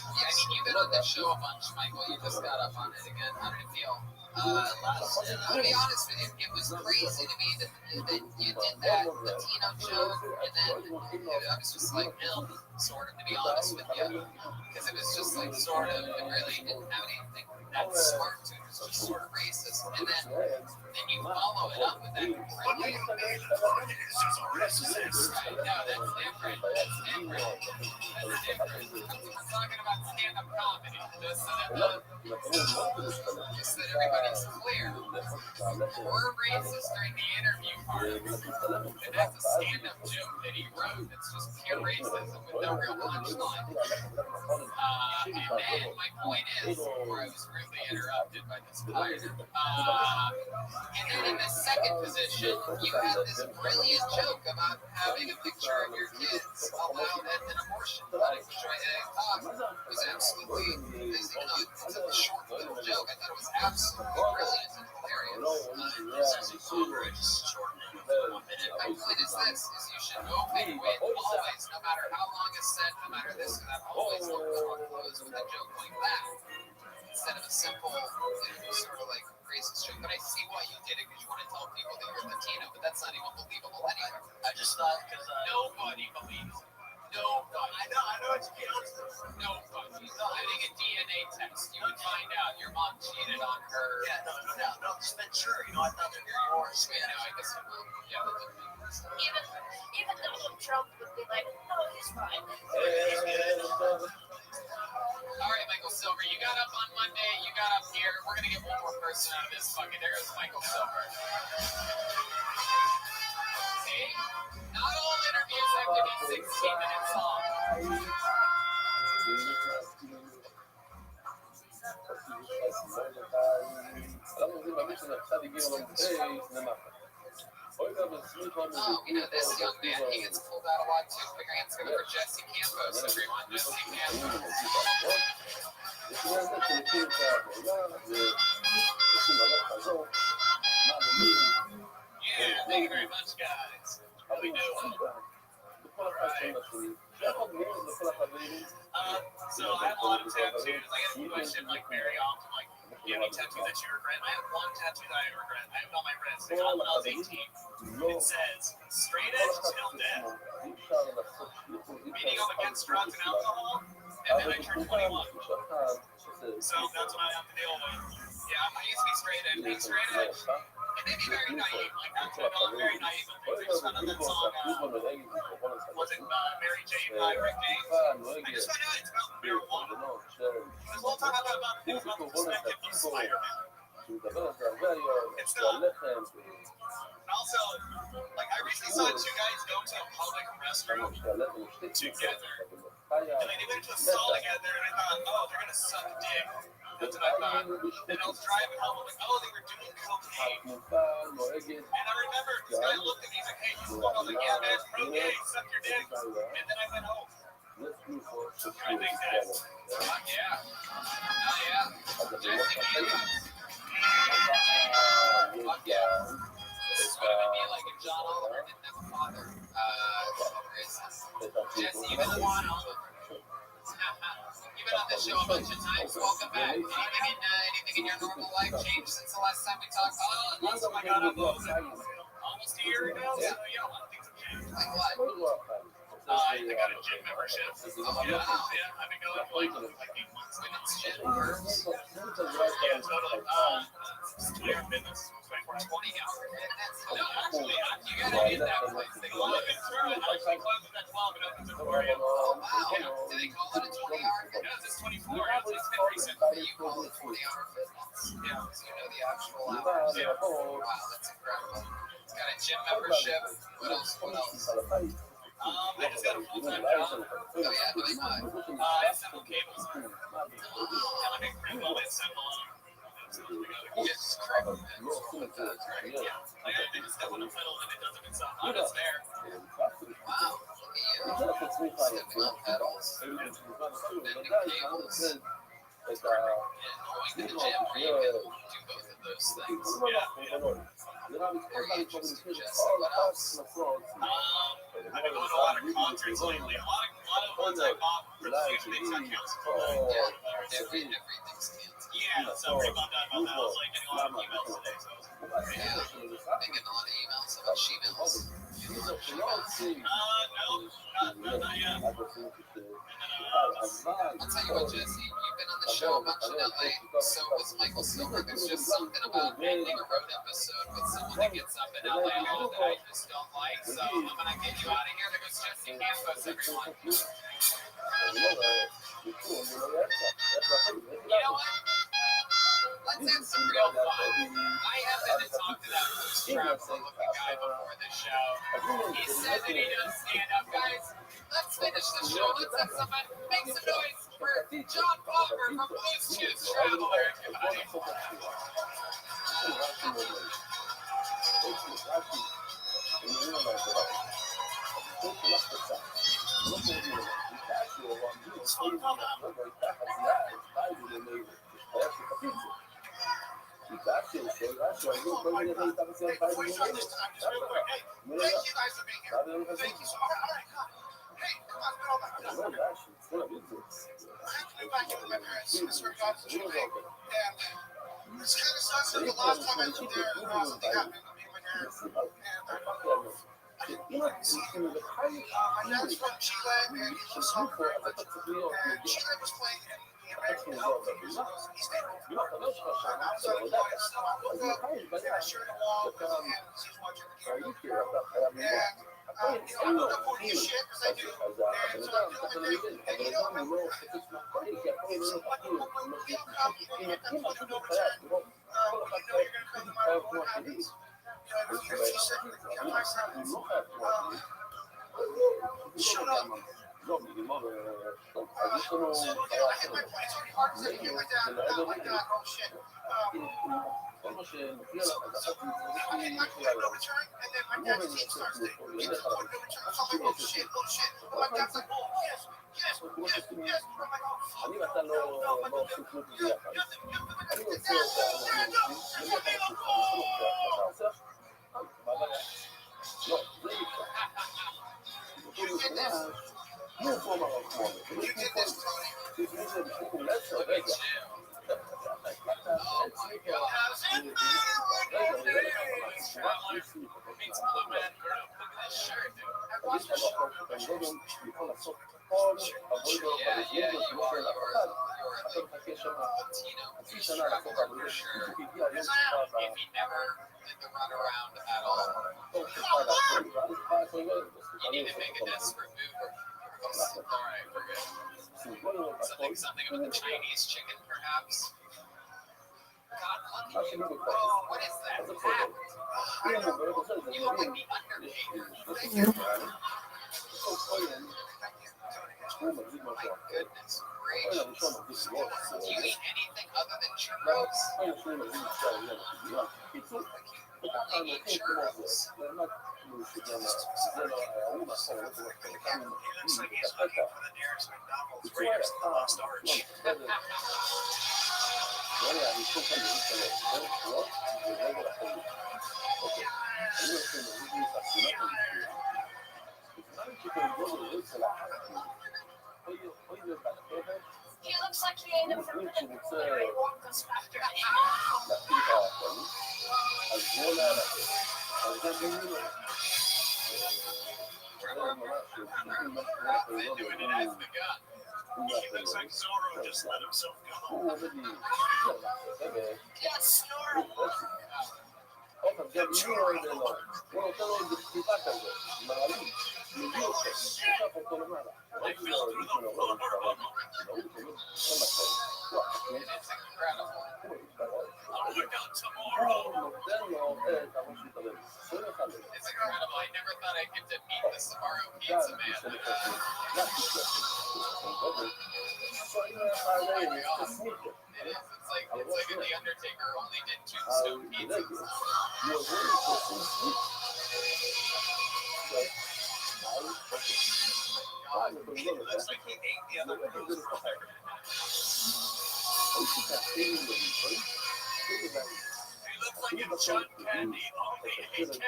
Yeah, I mean, you've been on this show a bunch, Michael. You just got up on it again. How did it feel? To be honest with you, it was crazy to me that you did that Latino joke, and then I was just like, sort of, to be honest with you, because it was just like sort of, it really didn't have anything that smart to it. It was just sort of racist, and then you follow it up with that. What do you mean? It's just a racist. Right? No, that's different. That's different. That's different. We're talking about stand-up comedy, just so that everybody's clear. We're racist during the interview part, and that's a stand-up joke that he wrote. It's just pure racism with no real punchline. And then my point is, where I was rudely interrupted by this pirate. And then in the second position, you had this brilliant joke about having a picture of your kids allowed at an abortion clinic, which I thought was absolutely, it's a short little joke. I thought it was absolutely brilliant and hilarious. My point is this, is you should open with always, no matter how long it's set, no matter this or that, always open or close with a joke like that. Instead of a simple, sort of like racist joke. But I see why you did it, because you want to tell people that you're Latino, but that's not even believable anyway. I just thought because Nobody believes it. Nobody. I know what you can't understand. Nobody. Getting a DNA test, you would find out your mom cheated on her. Yeah, no, just been sure. You know, I thought that you were Spanish. I guess it will. Yeah. Even Donald Trump would be like, no, he's fine. All right, Michael Silver, you got up on Monday. You got up here. We're gonna get one more person out of this bucket. There goes Michael Silver. See? Not all interviews have to be 16 minutes long. this young man, he gets pulled out a lot too. Big hands for Jesse Campos, everyone. Jesse Campos. Yeah, thank you very much, guys. How we doing? Right. So I have a lot of tattoos. I get questioned like very often, like, do you have any tattoos that you regret? I have one tattoo that I regret. I have it on my wrist. I got it when I was 18. It says, straight edge till death. Meaning I'm against drugs and alcohol, and then I turned 21. So that's what I have to deal with. Yeah, I used to be straight edge. Being straight edge, it made me very naive. Like, that's what I'm very naive with things. I just found out that song, was it Mary Jane by Rick James? I just found out it's about marijuana. This whole time I thought about it was about the perspective of Spider-Man. It's not. And also, like, I recently saw two guys go to a public restroom together. And they went to a stall together, and I thought, oh, they're going to suck dick. That's what I thought. And I was driving home, I'm like, oh, they were doing cocaine. And I remember this guy looked at me, he's like, hey, you smoke? I was like, yeah, man, cocaine, suck your dick. And then I went home. I think that's, Yeah. Oh, yeah. Jesse Campos. Fuck yeah. This would have been like if John Oliver didn't have a father. Jesse, you've been on You've been on this show a bunch of times. Welcome back. Anything in your normal life changed since the last time we talked? Oh, last time I got on almost a year ago. So, yeah, a lot of things have changed. Like what? I got a gym membership. Yeah, I've been going for like 8 months. women's gym first. Yeah, totally. It's 20-hour fitness. 20 hour fitness. No, actually, You gotta hit that place. They well, call it it. actually closes at 12 and opens at 4 a.m. Oh, wow. Do they call it a 20-hour fitness? Yeah, it's 24. It's been recent. You call it 40-hour fitness. Yeah. Because you know the actual hours. Yeah. Wow, that's incredible. It's got a gym membership. What else? I just got a full-time job. Oh, yeah, doing what? I assemble cables. Yeah, like a critical assemble. You just crank it. Yeah. Like I just step on the pedal and it does it itself. I'm just there. Wow. Look at you. Stepping on pedals. Bending cables. And going to the gym where you can do both of those things. Yeah. Very interesting, Jesse. What else? I've been going to a lot of concerts lately. A lot of ones I bought for the future things on council. Yeah, everything's canceled. Yeah, so I'm pretty bummed out about that. I was like getting a lot of emails today, so I was Yeah, I'm getting a lot of emails about she-mails. not yet. I'll tell you what, Jesse, you've been on the show a bunch in LA. So was Michael Silver. There's just something about ending a road episode with someone that gets up in LA that I just don't like. So I'm gonna get you out of here. There goes Jesse Campos, everyone. You know what? Let's have some real fun. I happened to talk to that Bruce Traveler looking guy before the show. He said that he does stand-up, guys. Let's finish the show. Let's have some, make some noise for John Palmer from Blues Juice Traveler, everybody. Before you start this time, just real quick. Hey, thank you guys for being here. Thank you so much. All right, come. Hey, come on, get all that. I have to be back in with my parents. I swear to God, it's true thing. And it's kind of sucks that the last time I lived there, something happened to me when you're my dad's from Chile, and he loves soccer. And Chile was playing in the American Cup a few years ago. He stayed home. I was at a place, so I woke up, and I shared a wall with him, and he was watching the game. And I woke up holding his shit, because I do. And so I do him, and you know, so what you feel confident, and that's what you know return. You know you're going to come no matter what happens. Every 50 seconds, I'm like, shut up. So, I hit my point. It's already hard to say you like that. Not like that. Oh, shit. כל מה שמפריע לך, אז אחת מפריע לך. הוא אומר לי, הנה חלק. אני ואתה לא עושים כלום ביחד. אני רוצה לא, זה נקרא. לא פה מרחמון. רגע. Did the run around at all. You need to make a desperate move. Alright, we're good. Something with the Chinese chicken, perhaps. God, look at you. What is that? You look like the Undertaker. My goodness gracious. Do you eat anything other than churros? Only eat churros. He looks like he's looking for the nearest McDonald's Raiders of the Lost Arch. He looks like he ate him from the Willy Wonka's factory. Doing it as the gun. He looks like Zorro just let himself go. Yeah, snoring. They fell through the floor. It's incredible. Oh my God, tomorrow. It's incredible. I never thought I'd get to meet the Sbarro Pizza Man. It is. It's like if The Undertaker only did Tombstone pizzas. God, He looks like he ate the other crew's brother. He looks like it's John Candy, only he candy.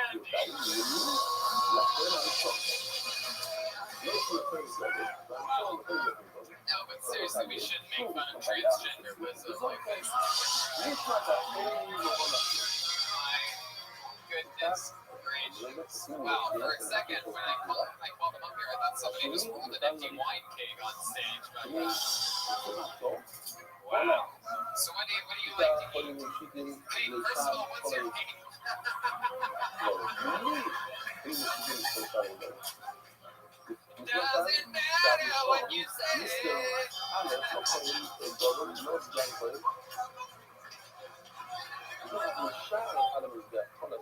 no, but seriously, we shouldn't make fun of transgender business like this. My goodness gracious. Wow, for a second, when I called them up here, I thought somebody was holding an empty wine keg on stage. But, wow. So what do you like to eat? Hey, first of all, what's your name? Doesn't matter what you say.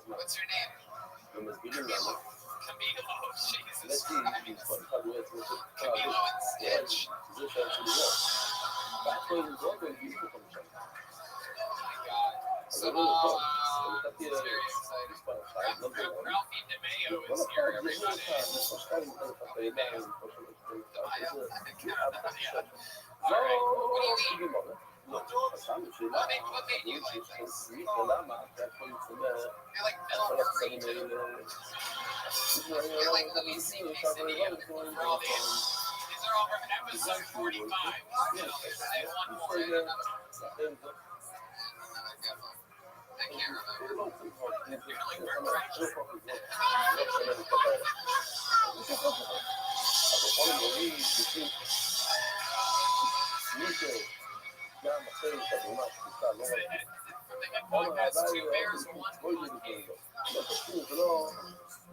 What's your name? Camilo. Jesus Christ. Camilo and Stitch. Oh my God. So, it's very exciting. Ralphie DeMeo is here, everybody. All right. What do you eat? What made you like this? You're like Bill Murray, too. You're like Louis C.K. for all these. These are all from episode 45. I have one more and another one. Another good one. I can't remember. You're like Bert Kreischer. They had podcast 2 bears, 1 monkey.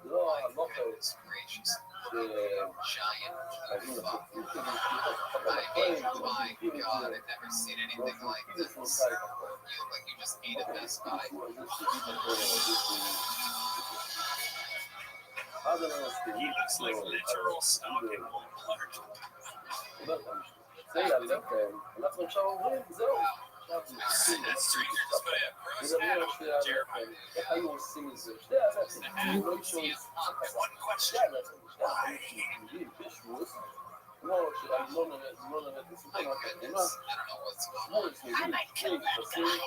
Goodness gracious. Giant buff. My God, I've never seen anything like this. You look like you just ate a Best Buy. He looks like literal stock in Walmart. That stranger just put a gross hat on Jeremiah. One question. Why? My goodness, I don't know what's going on. I might kill that guy.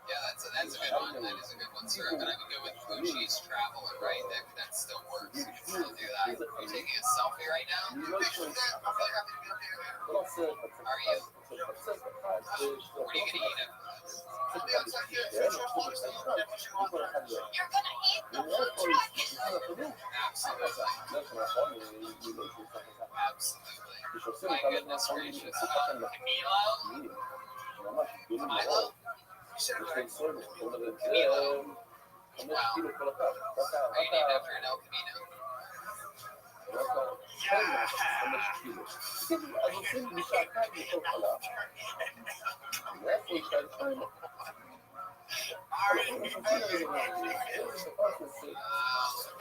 Yeah, that's a good one. That is a good one, sir. But I would go with Fuji's Traveler, right? That still works. You can still do that. Are you taking a selfie right now? Are you? What are you gonna eat after this? You're gonna eat the food truck. Absolutely. My goodness gracious. Camilo? Milo? Camilo? Wow. Are you named after an El Camino?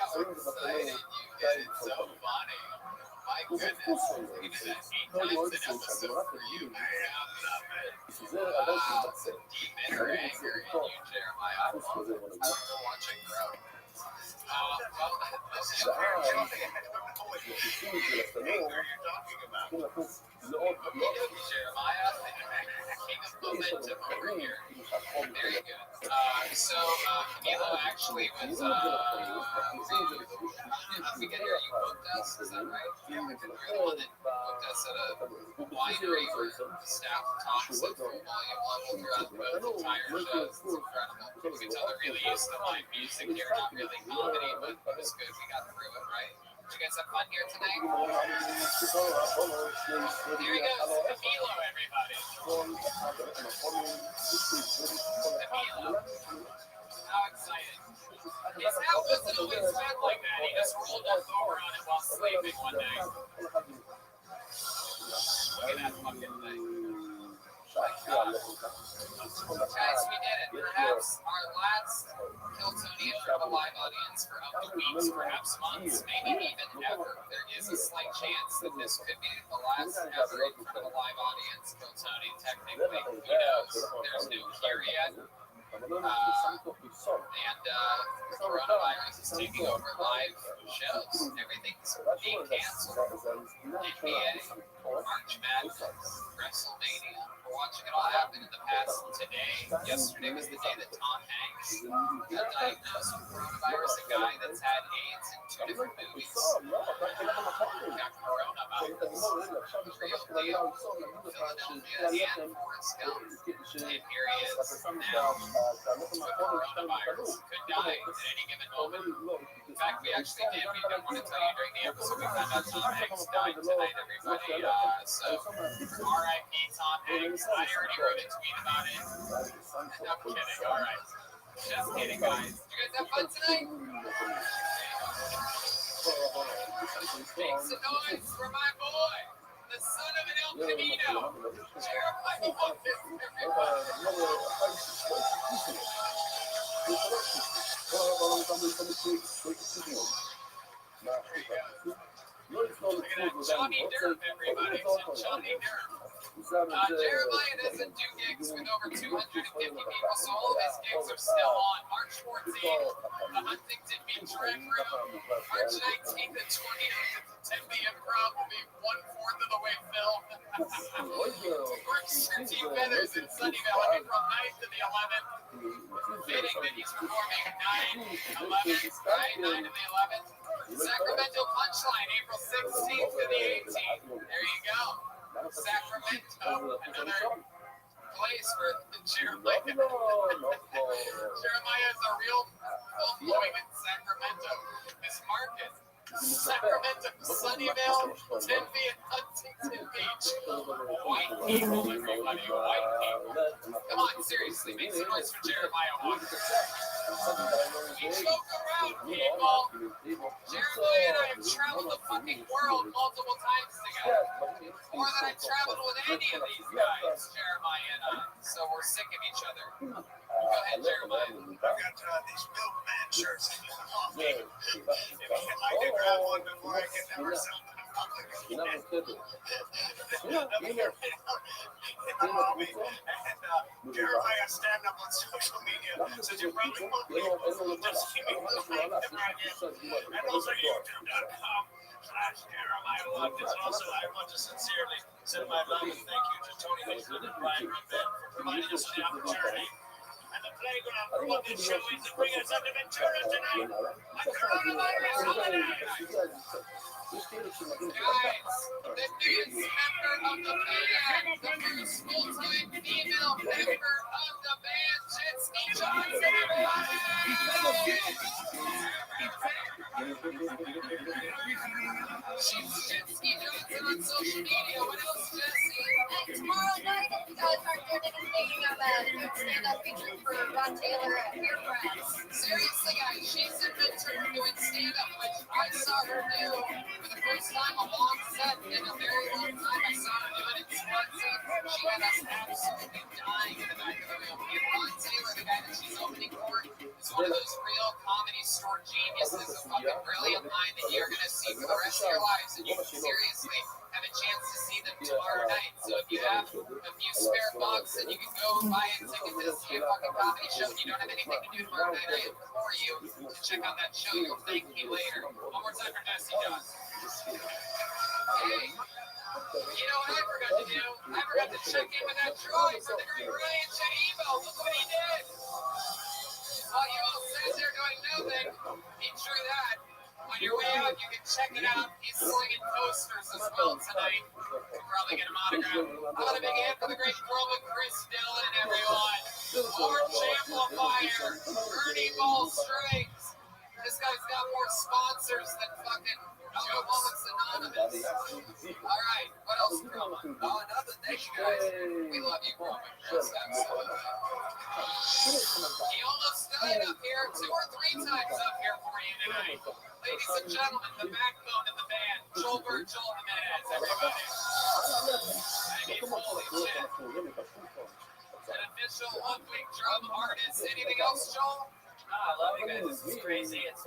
So excited, you guys. It's so funny. My goodness. We did that 8 times an episode for you. Deep inner anger in you, Jeremiah. We're watching grow. Well, this is Jeremiah. King of momentum over here. Very good. Camilo actually was, we can hear you booked us, is that right? You're the one that booked us at a winery where staff talks at full volume level throughout the entire show. It's incredible. You can tell they're really used to live music here, not really comedy, but it was good. We got through it, right? Did you guys have fun here tonight? Here he goes, Camilo, everybody. Camilo. How excited. His hat wasn't always fat like that. He just rolled up over on it while sleeping one night. Look at that fucking thing. Guys, we did it. Perhaps our last Hiltonian from a live audience for up to weeks, perhaps months, maybe even ever. There is a slight chance that this could be the last ever in front of a live audience Hiltonian, technically. Who knows? There's no cure yet. And the coronavirus is taking over live shows. Everything's being canceled. NBA, March Madness, WrestleMania. We're watching it all happen in the past today. Yesterday was the day that Tom Hanks got diagnosed with coronavirus, a guy that's had AIDS in 2 different movies. Got coronavirus. The real deal. Philadelphia and Forrest Gump. And here he is now with coronavirus. Could die at any given moment. In fact, we actually did. We didn't want to tell you during the episode. We found out Tom Hanks died tonight, everybody. So, R.I.P. Tom Hanks. I already wrote a tweet about it. I'm kidding. All right. Just kidding, guys. Did you guys have fun tonight? Make some noise for my boy, the son of an El Camino, Jeremiah Watkins, everybody. Look at that Johnny Derp, everybody. Johnny Derp. Jeremiah doesn't do gigs with over 250 people, so all of his gigs are still on. March 14th, the Huntington Beach Rec Room. March 19th and 20th, Tempe Improv will be 1/4 of the way filled. Works 13 Feathers in Sunnyvale, April 9th to the 11th. Fitting that he's performing 9, 11th, right? 9 to the 11th. Sacramento Punchline, April 16th to the 18th. There you go. Sacramento, another place for Jeremiah. Jeremiah is a real full-flowing in Sacramento. This market. Sacramento, Sunnyvale, Tempe, and Huntington Beach. White people, everybody. White people. Come on, seriously. Make some noise for Jeremiah Watkins. We joke around, people. Jeremiah and I have traveled the fucking world multiple times together. More than I've traveled with any of these guys, Jeremiah and I. So we're sick of each other. Go ahead, Jeremiah. I've got these milkman shirts. I do have one before I can never sell them. Inanın kedi. Jeremiah stand up on social media. Says you're probably just keep me like and also youtube.com/Jeremiah Love. Also, I want to sincerely send my love and thank you to Tony Hickman and Brian Rabbi for providing us the opportunity and the playground for what this show is to bring us up to Ventura tonight. A coronavirus holiday. Guys, the newest member of the band, the first full-time female member of the band, Jetski Johnson, everybody! She's Jetski Johnson on social media. What else, Jesse? And tomorrow night, if you guys aren't doing anything, I'm a stand-up feature for Ron Taylor at Beer Press. Seriously, guys, she's in Ventura doing stand-up, which I saw her do for the first time a long set in a very long time. I saw her do it in Swansea. She had us absolutely dying in the back of the room. And Ron Taylor, the guy that she's opening for, is one of those real comedy store geniuses, a fucking brilliant mind that you're going to see for the rest of your lives, and you can seriously have a chance to see them tomorrow night. So if you have a few spare bucks and you can go buy a ticket to see a fucking comedy show and you don't have anything to do tomorrow night, I implore you to check out that show. You'll thank me later. One more time for Jesse Johnson. Hey, you know what I forgot to do? I forgot to check in with that drawing for the great Ryan Shadivo. Look what he did. While you all sat there doing nothing, he drew that. On your way out, you can check it out. He's slinging posters as well tonight. We'll probably get him autographed. How about a big hand for the great Roman Chris Dillon, everyone? Orange Amplifier, Ernie Ball Strings. This guy's got more sponsors than fucking Alcoholics Anonymous. All right, what else, Roman? Oh, nothing. Thank you, guys. We love you, Roman. Yes, absolutely. He almost died up here 2 or 3 times up here for you tonight. Ladies and gentlemen, the backbone of the band, Joel Jimenez, everybody. And he's holy shit. An official 1-week drum artist. Anything else, Joel? I love you guys. This is crazy. It's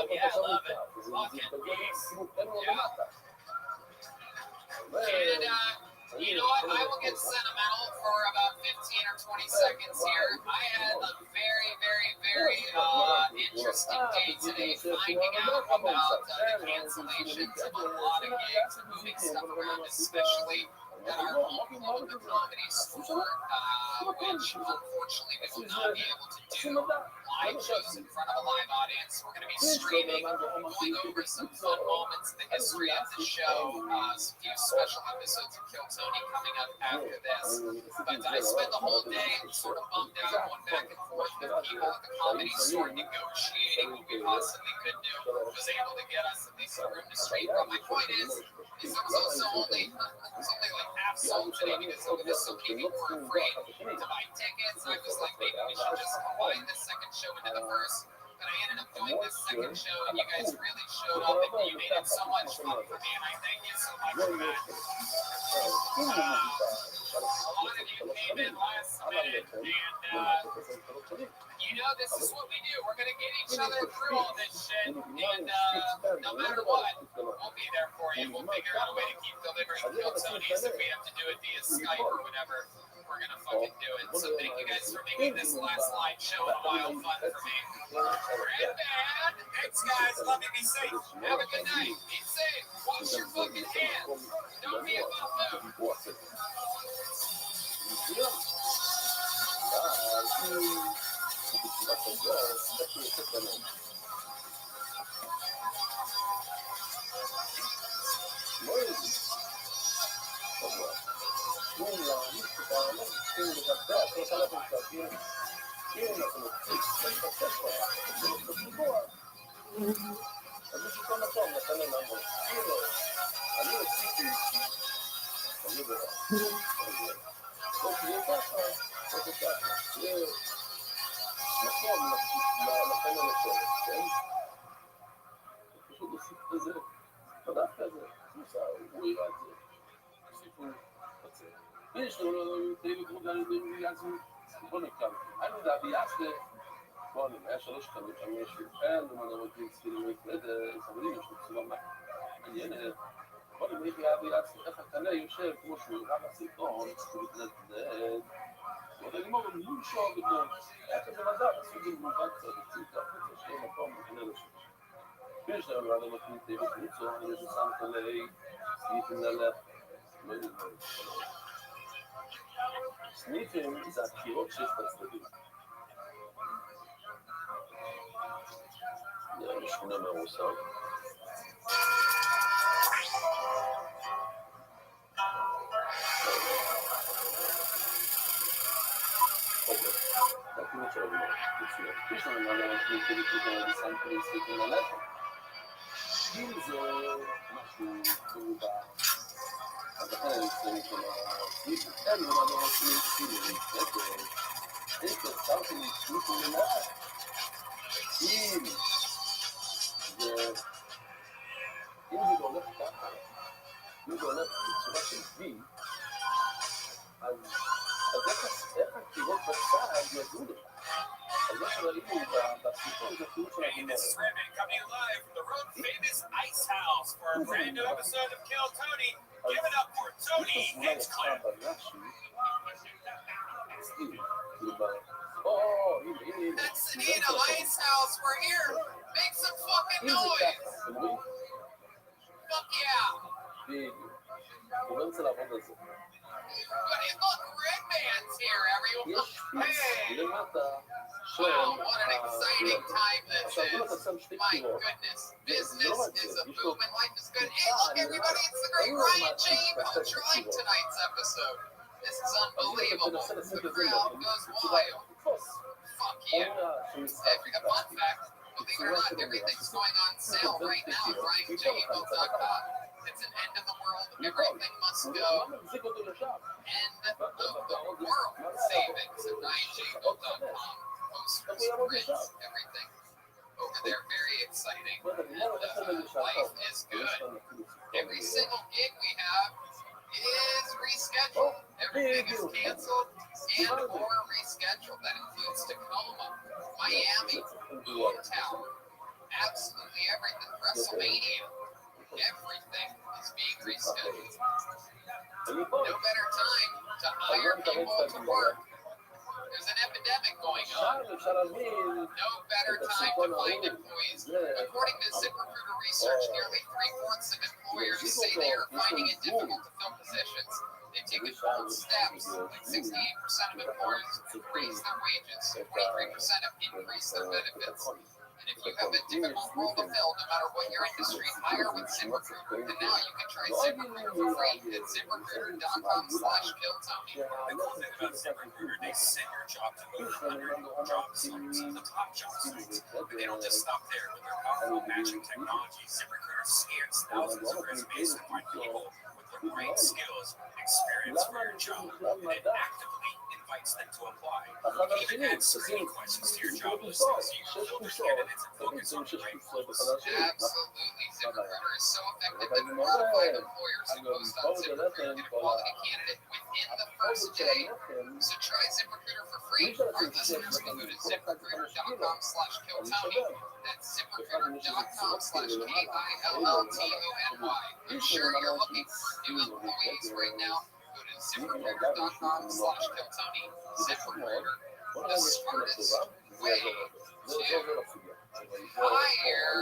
yeah, I love it. Fucking peace. Yeah. And you know what? I will get sentimental for about 15 or 20 seconds here. I had a very, very, very interesting day today, finding out about the cancellations of a lot of gigs and moving stuff around, especially at our home the comedy store, which unfortunately we will not be able to do live shows in front of a live audience. We're going to be streaming, going over some fun moments in the history of the show, some few special episodes of Kill Tony coming up after this. But I spent the whole day sort of bummed out, going back and forth with people at the comedy store, negotiating what we possibly could do. Was able to get us at least a room to stream. But my point is there was also only like half sold today because so people were afraid to buy tickets. I was like, maybe we should just combine the second show into the first. But I ended up doing this second show, and you guys really showed up, and you made it so much fun for me, and I thank you so much for that. A lot of you came in last minute, and you know this is what we do. We're going to get each other through all this shit, and no matter what, we'll be there for you. We'll figure out a way to keep delivering Kill Tonys if we have to do it via Skype or whatever. We're going to fucking do it. So thank you guys for making this last live show in a while fun for me. Granddad! Thanks, guys. Love you. Be safe. Have a good night. Be safe. Wash your fucking hands. Don't be a buffoon. שלוש קלות, שם יש חן, ומנה רוצים ספירים להתמדת, סבלים, יש לו צורה מעניינת, אבל אם הייתי אבי לעצמי, איך הקנה יושב כמו שהוא רב הסרטון, שהוא מתנדנד, הוא יודע לגמור מולשו וגמור. היה כזה מזל, עשו את זה במובן קצת, הוציאו את החוצה שיהיה מקום לפני לשם. יש להם רבי מתמידי בקבוצו, יש שם כלי, סניפים ללך, לא יודע. סניפים זה הקירות שיש בצדדים. נראה לי שכונה מרוסה. אוקיי, תקנו את שלנו, מצוין. יש לנו מה להגיד כדי כדי לסיים כדי סניפים ללך. אם זה משהו קרוב אז לכן אני אצלנו של הסניפים. אין לי מה לא רוצים סניפים. יש תוצרתי סניפים ללך. אם זה הולך ככה, אם זה הולך בצורה של V, אז איך הקירות בצד ידעו לך? אז מה שראינו בסרטון זה חיוב של Hey, this is Rabbi coming live from the world famous Ice House for a brand new episode of Kill Tony. Give it up for Tony and Claire. That's Anita Ice House. We're here. Make some fucking noise. Fuck yeah. הוא לא רוצה לעבוד על זה. But look, Redman's here, everyone. יש פיס למטה של... Wow, what an exciting time this is. My goodness. Business is a boom and life is good. Hey, look, everybody, it's the great Ryan J. Drawing tonight's episode. This is unbelievable. The crowd goes wild. Fuck yeah. A fun fact, believe it or not, everything's going on sale right now at RyanJable.com. It's an end of the world. Everything must go. End of the world savings at RyanJable.com. Posters, prints, everything over there. Very exciting. And life is good. Every single gig we have is rescheduled. Everything is canceled and or rescheduled. That includes Tacoma, Miami, Boomtown, absolutely everything. WrestleMania. Everything is being rescheduled. No better time to hire people to work. There's an epidemic going on. No better time to find employees. According to ZipRecruiter research, nearly 3/4 of employers say they are finding it difficult to fill positions. They've taken bold steps, like 68% of employers raise their wages, 23% have increased their benefits. And if you have a difficult role to fill, no matter what your industry, hire with ZipRecruiter. And now you can try ZipRecruiter for free at ZipRecruiter.com/KillTony. The cool thing about ZipRecruiter, they send your job to over 100 job sites, the top job sites. But they don't just stop there. With their powerful matching technology, ZipRecruiter scans thousands of resumes to find people with the right skills and experience for your job, and it actively invites them to apply. You can even add screening questions to your job listings so you can filter candidates and focus on the right ones. Absolutely. ZipRecruiter is so effective that qualified employers who post on ZipRecruiter get a quality candidate within the first day. So try ZipRecruiter for free. Our listeners can go to ZipRecruiter.com/KillTony. That's ZipRecruiter.com/KILLTONY. I'm sure you're looking for new employees right now. Go to ZipRecruiter.com/KillTony. ZipRecruiter, the smartest way to hire.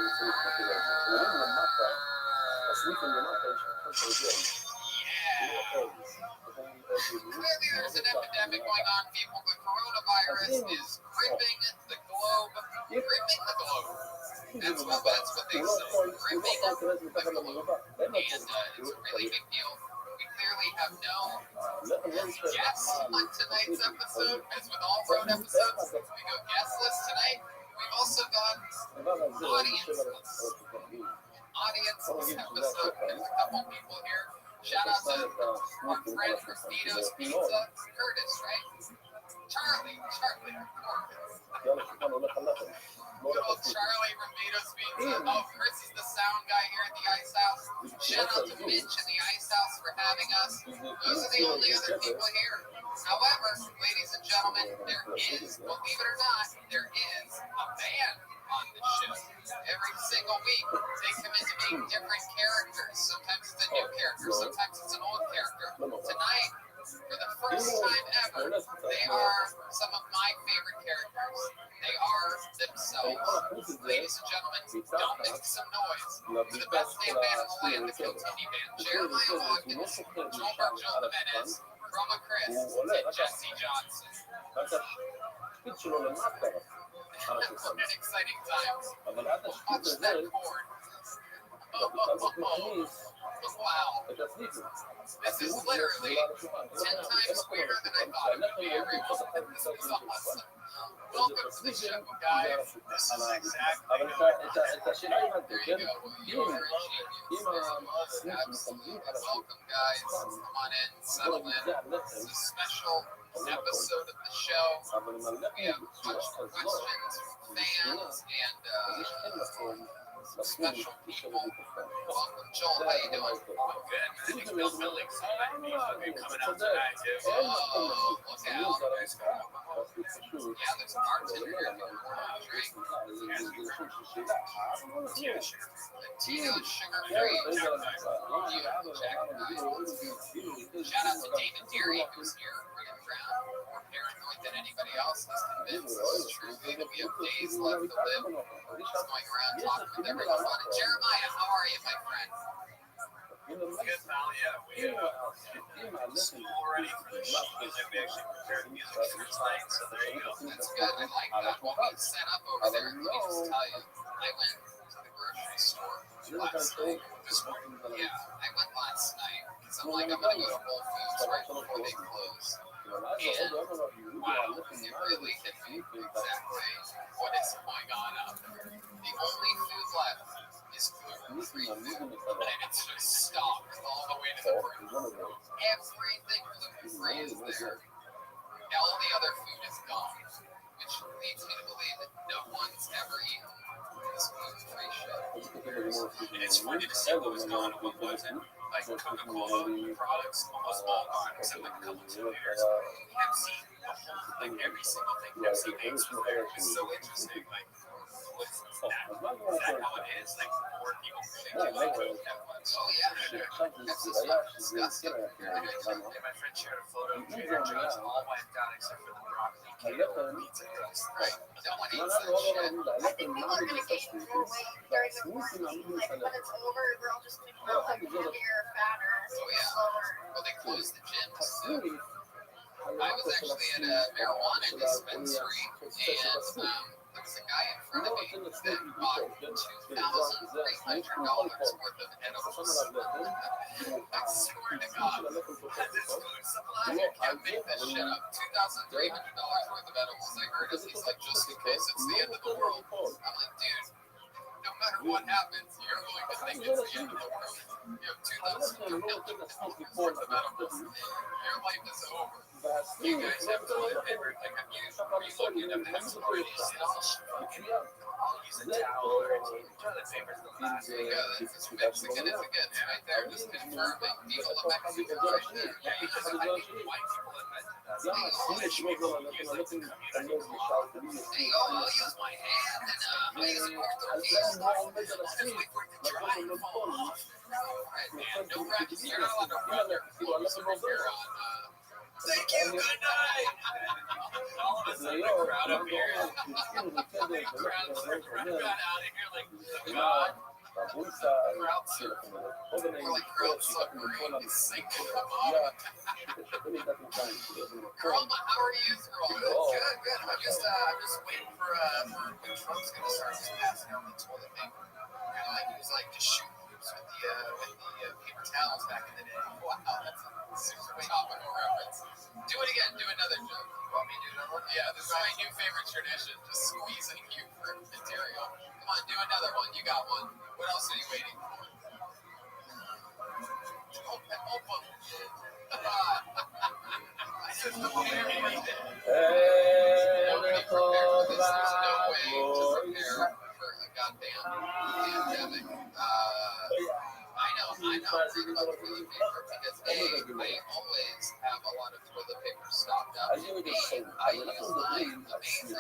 Clearly, there's an epidemic going on, people. The coronavirus is gripping the globe. Gripping the globe. That's what they say. Gripping the globe. And it's a really big deal. We clearly have no guests on tonight's episode. As with all road episodes, we go guestless tonight. We've also got audienceless. Audienceless episode. There's a couple people here. Shout out to one friend from Vito's Pizza, Curtis, right? Charlie. Good old Charlie from Vito's Pizza. Oh, Chris is the sound guy here at the Ice House. Shout out to Mitch and the Ice House for having us. Those are the only other people here. However, ladies and gentlemen, there is, believe it or not, there is a band on the show. Every single week, they come in to being different characters. Sometimes it's a new ladies and gentlemen, don't make some noise. To the best name band in the land, the Kiltini Band. Jeremiah Watkins, Joel Jimenez, Roma Chris, and Jesse Johnson. Exciting times. Watch that chord. Wow. This is literally 10 times weirder than I thought it would be, everyone. This is awesome. Welcome to the show, guys. This is exactly There you go. You are a genius. Absolutely. Welcome, guys. Come on in, settle in. This is a special episode of the show. We have a bunch of questions from fans and some special people. Welcome, Joel. How you doing? I'm good. I think Bill Billings coming out tonight too. Oh, look out. Yeah, there's a bartender here. Drink. Tito sugar-free. Shout out to David Deary, who's here running around more paranoid than anybody else. He's convinced this is true. That we have days left to live. He's going around talking with everyone. Jeremiah, how are you, my friend? Good, pal. Yeah, we all ready for the show. We actually prepared music for tonight, so there you go. That's good. I like that. What we set up over there, let me just tell you, I went to the grocery store last night. This morning, Yeah, I went last night because I'm like, I'm going to go to Whole Foods right before they close. And wow, it really hit me exactly what is going on out there. The only food left is gluten-free food, and it's just stocked all the way to the brim. Everything gluten-free is there. All the other food is gone, which leads me to believe that no one's ever eaten this gluten-free shit. and it's funny to see what was gone and what wasn't. Like Coca-Cola products, almost all gone except like a couple 2 liters. Pepsi, like every single thing Pepsi makes was there. It's so interesting. Like, what's that? Is that how it is? Like, more people like Coke that much. Oh yeah, Pepsi's disgusting. And my friend shared a photo of Trader Joe's all wiped out except for the broccoli kale pizza crust. Right. No one eats that shit. I think people are going to gain more weight during the quarantine. Like, when it's over, we're all just going to become like heavier, fatter, slower. Well, they closed the gyms too. I was actually at a marijuana dispensary, and there was a guy in front of me that bought $2,300 worth of edibles. I swear to God, this food supply, you can't make this shit up. $2,300 worth of edibles. I heard it. He's like, just in case it's the end of the world. I'm like, dude, no matter what happens, you're going to think it's the end of the world. You have $2,300 worth of edibles. Your life is over. You guys have to live in like a you have to have some really I'll use a towel or a toilet paper is the last thing. Yeah, that's Mexican is again right there, just confirming. People of Mexico right there. Yeah, you just I think white people in Mexico. Hey, I'll use my hand and I'll use a Portuguese. I'll just wait for it to dry and fall off. Right, man. No practice. You're not allowed to run there. You're on. Thank you, good night. All of a sudden, the crowd up here, the crowd's like, run out of here, like, God. Crowd surfing. We're like crowd suffering. It's sinking to the bottom. Roma, how are you through all this? Good. I'm just waiting for when Trump's going to start just passing out the toilet paper. Kind of like he was like just shooting hoops with the paper towels back in the day. Wow, that's a super topical reference. Do it again. Do another joke. You want me to do another one? Yeah, this is my new favorite tradition. Just squeezing you for material. Come on, do another one. You got one. What else are you waiting for? Open. I just don't hear anything. Nobody prepared for this. There's no way to prepare for a goddamn pandemic. I know. Think about toilet paper because A, I always have a lot of toilet paper stocked up. B, I use mine amazing.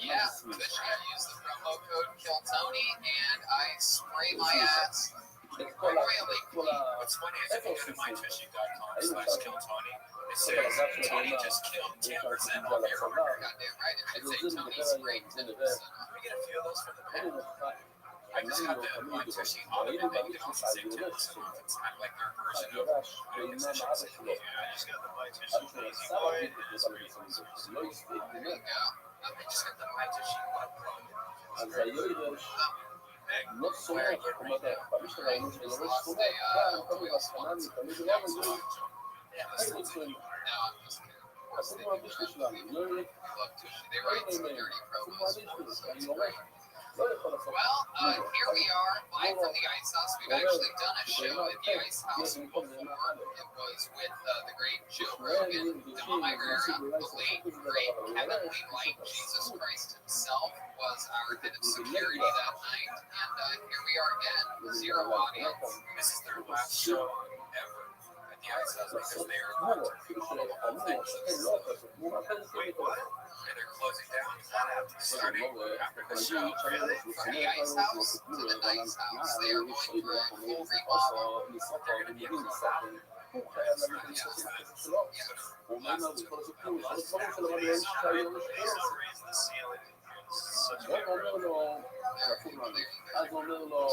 Yeah, fishing. I use the promo code KillTony and I spray my ass. Really clean. What's funny is if you go to myfishing.com/KillTony, says Tony just killed 10% of your Goddamn right. It should say Tony's great 10%. We get a few of those for the pen. I just got the ones where she automatically can also say 10% off. It's kind of like their version of I just got the My Tushy Easy Boy. There you go. I just got the My Tushy One Pro. לא סומך, במשטרה היינו שלא סומך, קודם הספנני, תמיד לא מזוהה. איך רוצים? עשינו מרגיש שלנו, לא יהיה. Well, here we are, live from the Ice House. We've actually done a show at the Ice House before. It was with the great Joe Rogan, Dom Irera, the late, great Heavenly Light. Jesus Christ himself was our head of security that night. And here we are again, zero audience. This is their last show ever at the Ice House because they are going to all the whole thing. Wait, what? And they're closing down. That after starting after the show. From the Ice House to the Nice House, they are going through a full remodel. They're going to be able to stop it.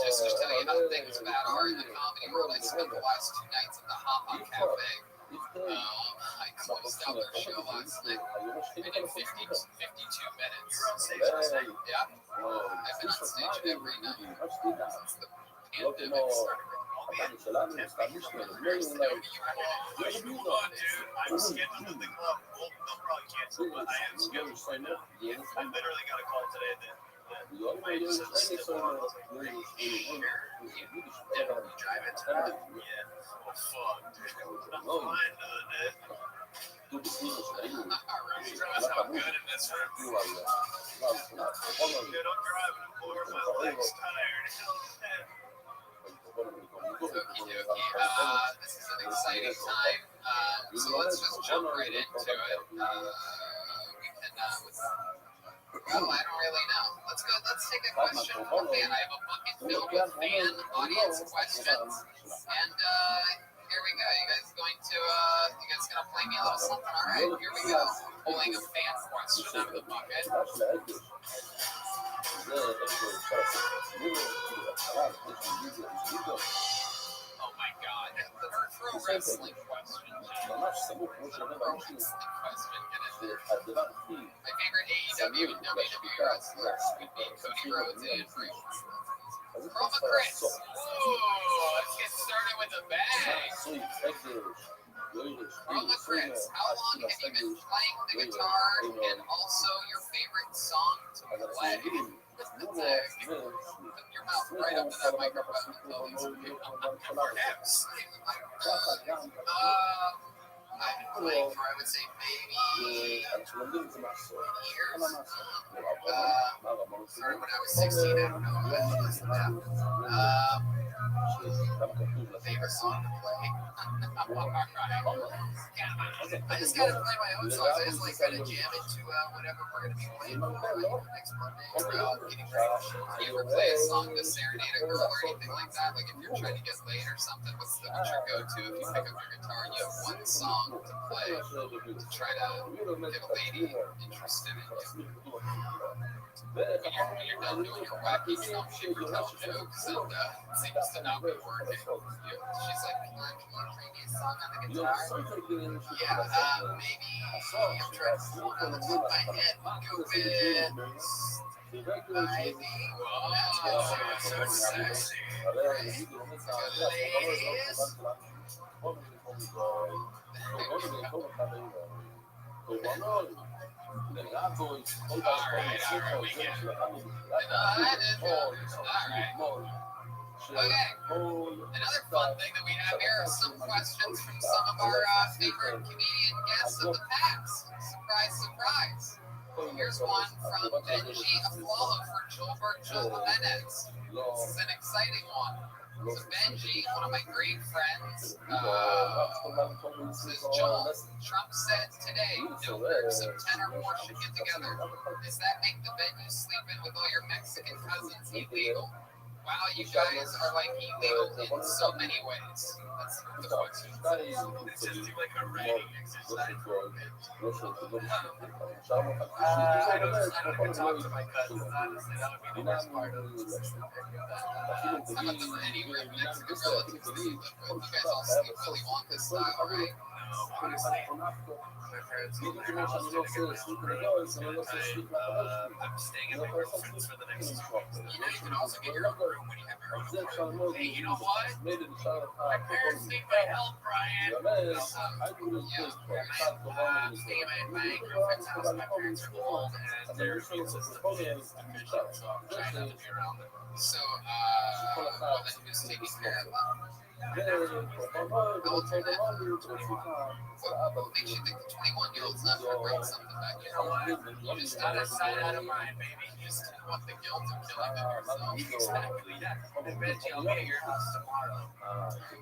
Just to tell you how things bad are in the comedy world, I spent the last 2 nights at the Hop Hop Cafe. I closed out their show last night. I did 52 minutes. You're on stage last night? Yeah. I've been on stage every night since the pandemic started. I'm scheduled at the club. Well, they'll probably cancel, but I am scheduled. I literally got a call today that my sister drive it tonight. Yeah. Oh, fuck, dude. I'm fine doing that. Show us how good in this room. Dude, I'm driving to Florida. My leg's tired. This is an exciting time. So let's just jump right into it. We can, well, I don't really know. Let's go. Let's take a question from a fan. I have a bucket filled with fan audience questions. And here we go. You guys gonna play me a little something? All right, here we go. Pulling a fan question out of the bucket. Oh my God, the pro wrestling question. Pro wrestling question. My favorite AEW and WWE wrestlers would be Cody Rhodes and Bray Wyatt. Chroma Chris. Ooh, let's get started with a bang. Chroma Chris, how long have you been playing the guitar, and also your favorite song to play? Put your mouth right up to that microphone. Perhaps. I've been playing for, I would say, maybe years. Started when I was 16, I don't know. Favorite song to play? I just gotta play my own songs. I just like kind of jam into whatever we're gonna be playing next Monday. Getting ready. Do you ever play a song to serenade a girl or anything like that? Like if you're trying to get laid or something, what's your go-to? If you pick up your guitar and you have one song to play to try to get a lady interested in you. When you're done doing your wacky dumb shit, you tell jokes and it seems to not be working. She's like, can you play me a song on the guitar? Yeah, maybe I'm trying to pull it on the top of my head. Go Vince. Maybe. Whoa, so sexy. Okay, another fun thing that we have here are some questions from some of our favorite comedian guests of the past. Surprise, surprise. Here's one from Benji Aflalo for Joel Jimenez. This is an exciting one. So Benji, one of my great friends, says, Joel, Trump said today, no groups of 10 or more should get together. Does that make the bed you sleep in with all your Mexican cousins illegal? Wow, you guys are like illegal in so many ways. That's the question. It's just like a writing exercise. I don't even talk to my cousins, honestly. That would be the worst part of it. Some of them are any rare Mexican relatives that you live with. You guys all sleep Willy Wonka style, right? No, honestly, my parents go to their house to get my own room. I'm staying at my girlfriend's for the next 2 weeks. You know, you can also get your own room when you have your own apartment. Hey, you know what? My parents need my help, Brian. Yeah, Staying at my girlfriend's house. My parents are old and their immune system is deficient, so I'm trying not to be around them. so, well, then who's taking care of them? What makes you think the 21-year-old's not going to bring something back You know here? what? You just Out gotta of sight, out of mind, baby. just want the guilt of killing them yourself. Exactly. Yeah. And Reggie, I'll be at your house tomorrow.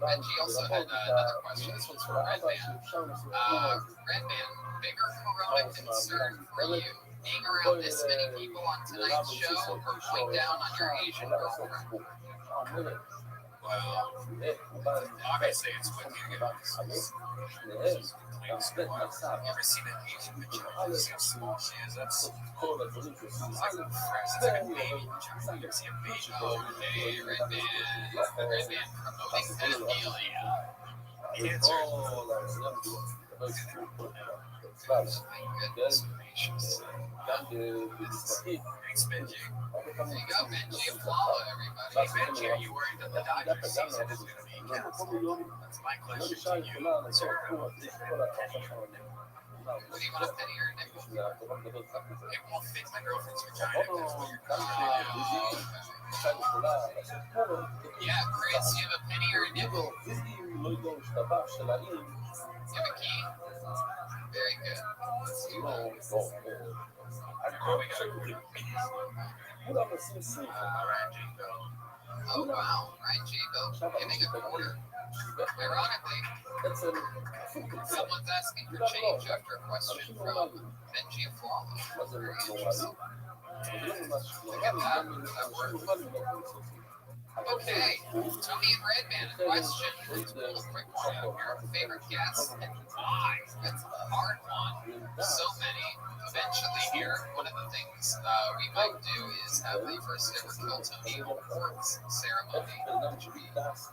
Reggie also had another question. This one's for Red Band. Red Band, bigger corona concern for you, being around this many people on tonight's show or going down on your Asian girlfriend? Well, obviously it's with you guys. You ever seen an Asian bitch? See how small she is? That's like it's like a baby. You ever see a baby? Oh, hey, Red Band promoting pedophilia. Cancer. Goodness gracious. Thanks, Benji. There you go, Benji. Follow everybody. Hey, Benji, are you worried that the Dodgers season is going to be canceled? That's my question to you, sir. What do you want, a penny or a nickel? It won't fit my girlfriend's vagina. If that's what you're calling Yeah, Chris, you have a penny or a nickel? You have a key? Very good. Oh, wow. Ryan Jago giving a quarter. Ironically, someone's asking for change after a question from Benji Flawless. Very interesting. Look at that. That worked. Okay, Tony and Redman, a question. Let's pull a quick one out. Your favorite guest and why? That's a hard one. So many. Eventually here, one of the things we might do is have the first ever Kill Tony Awards ceremony, which would be best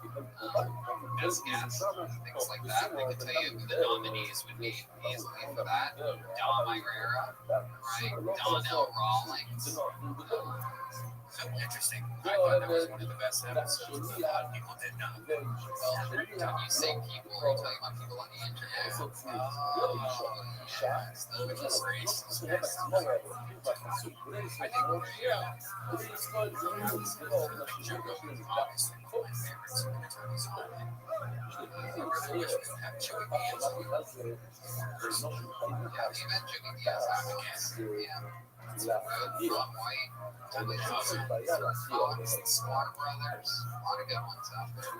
guest, things like that. I can tell you who the nominees would be easily for that. Dom Irera, right? Donnell Rawlings. So interesting. I thought that was one of the best episodes. A lot of people did not. Well, when you say people, are you talking about people on the internet? Yes, Which is great. I think we're Jugo is obviously one of my favorites in terms of Revolution have Joey Diaz. Yeah, we met Jimmy Diaz yeah. Ron White, totally awesome. Fox, the Swan Brothers, a lot of good ones out there.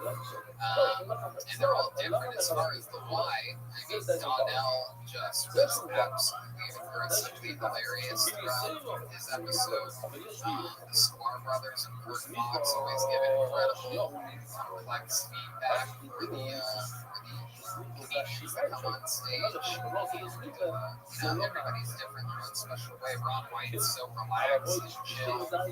And they're all different as far as the why. I mean, Donnell just was absolutely aggressively hilarious throughout his episode. The Swan Brothers and Kurt Fox always give incredible, complex feedback for the comedians that come on stage. Everybody's different in their own special way. Ron White is so relaxed and chill. There's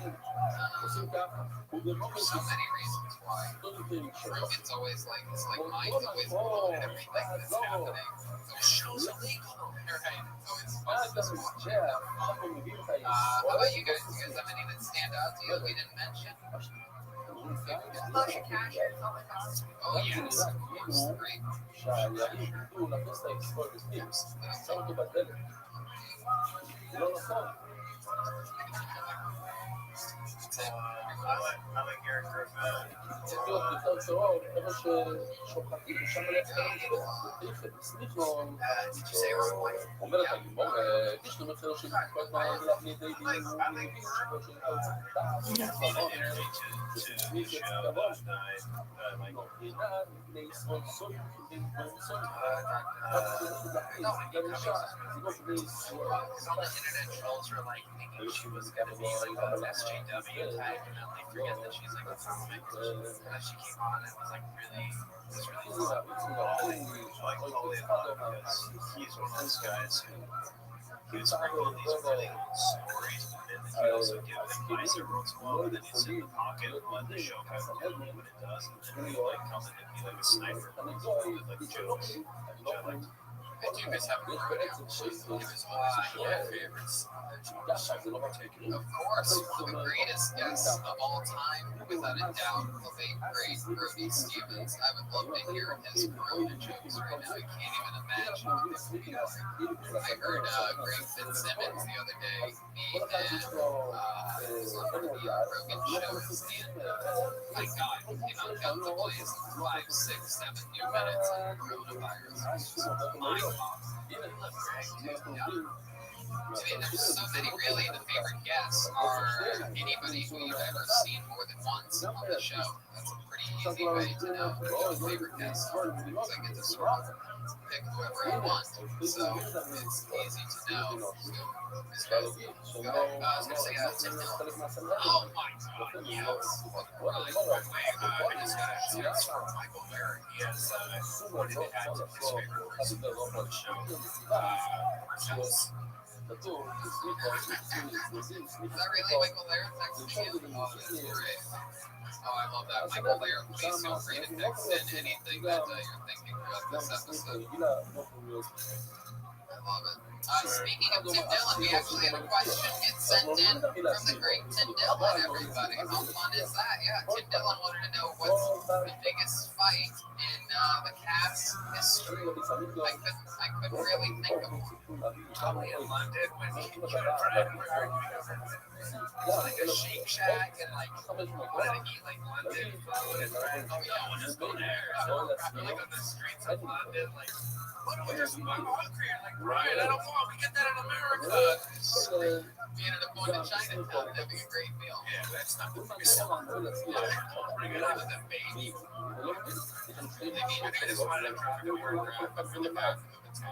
so many reasons why. Rogan's always like, it's like mind's always blown at everything that's happening. The show's illegal. Right. Always this watching. How about you guys? Do you guys have any that stand out to you that we didn't mention? Motion capture. Oh my god. Oh yes, of course. Great. I like your group. טרור, חבר'ה ששוחטים שם Did you say Roy? אומרת הגיבור, יש לו מחיר של כל הזמן להביא די דיון, Because all the internet trolls were like thinking she was gonna be like a SJW type, and then they forget that she's like a comic. And then she came on and was like really, Like totally love because he's one of those guys who he would sprinkle these really good stories, but then he also give advice every once in a while, and then he'd sit in the pocket and let the show kind of do what it does, and really like come in and be like a sniper with like jokes, which I liked. And you guys have a great episode. It was one of my favorites. Of course, one of the greatest guests of all time, without a doubt, the late great Rabbi Stevens. I would love to hear his Corona jokes right now. I can't even imagine what this would be like. I heard Greg Fitzsimmons the other day being on one of the Rogan shows, and my God, he knocked out the blaze 5, 6, 7 new minutes on coronavirus. I mean, there's so many really. The favorite guests are anybody who you've ever seen more than once on the show. That's a pretty easy way to know who your favorite guests are, because I get to sort of pick whoever I want. So it's easy to know who is really good. I was going to say Tim Dillon. Oh my God, yes. I just got a text from Michael Barrett. He has wanted to add to his favorite person on the show. Is that really Michael Laird texting you? Oh, that's great. Oh, I love that. Michael Laird, please feel free to text in anything that you're thinking throughout this episode. I love it. Speaking of Tim Dillon, we actually have a question. It's sent in from the great Tim Dillon, everybody. How fun is that? Yeah, Tim Dillon wanted to know what's the biggest fight in the Cavs history. I couldn't really think of one. Probably in London when he Like a Shake Shack and like wanted to eat like London food and oh yeah, we'll just go there. Probably like on the streets of London, like I'm hungry. Like Ryan, I don't want. We get that in America. We ended up going to Chinatown and having a great meal. Yeah, that's not what we saw. Bring it on with them, baby. I just wanted to try to work for the back. I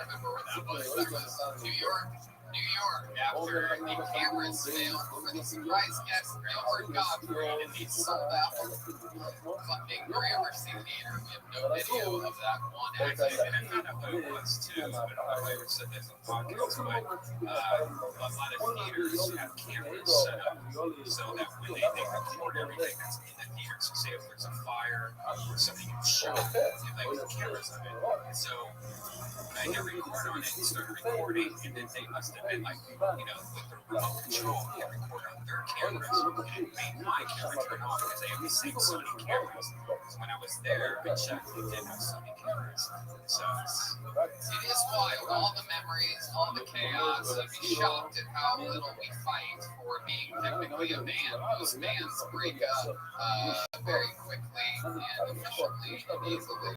remember where that was. That was New York. New York, after the cameras failed for the surprise guest, Gilbert Godfrey, and he sold out fucking Gramercy Theater. We have no video of that one accident. And I found out what it was too. I don't know if I ever said this on podcast, but a lot of theaters have cameras set up so that when they record everything that's in the theater. So say if there's a fire or somebody gets shot, they have cameras of it. So I hit record on it and started recording, and then they must have been like, with the remote control, they record on their cameras, and it made my camera turn on because they have these same Sony cameras. So when I was there, I checked, they did have Sony cameras. So it is wild, all the memories, all the chaos. You'd be shocked at how little we fight for being technically a band. Most bands break up very quickly and efficiently and easily.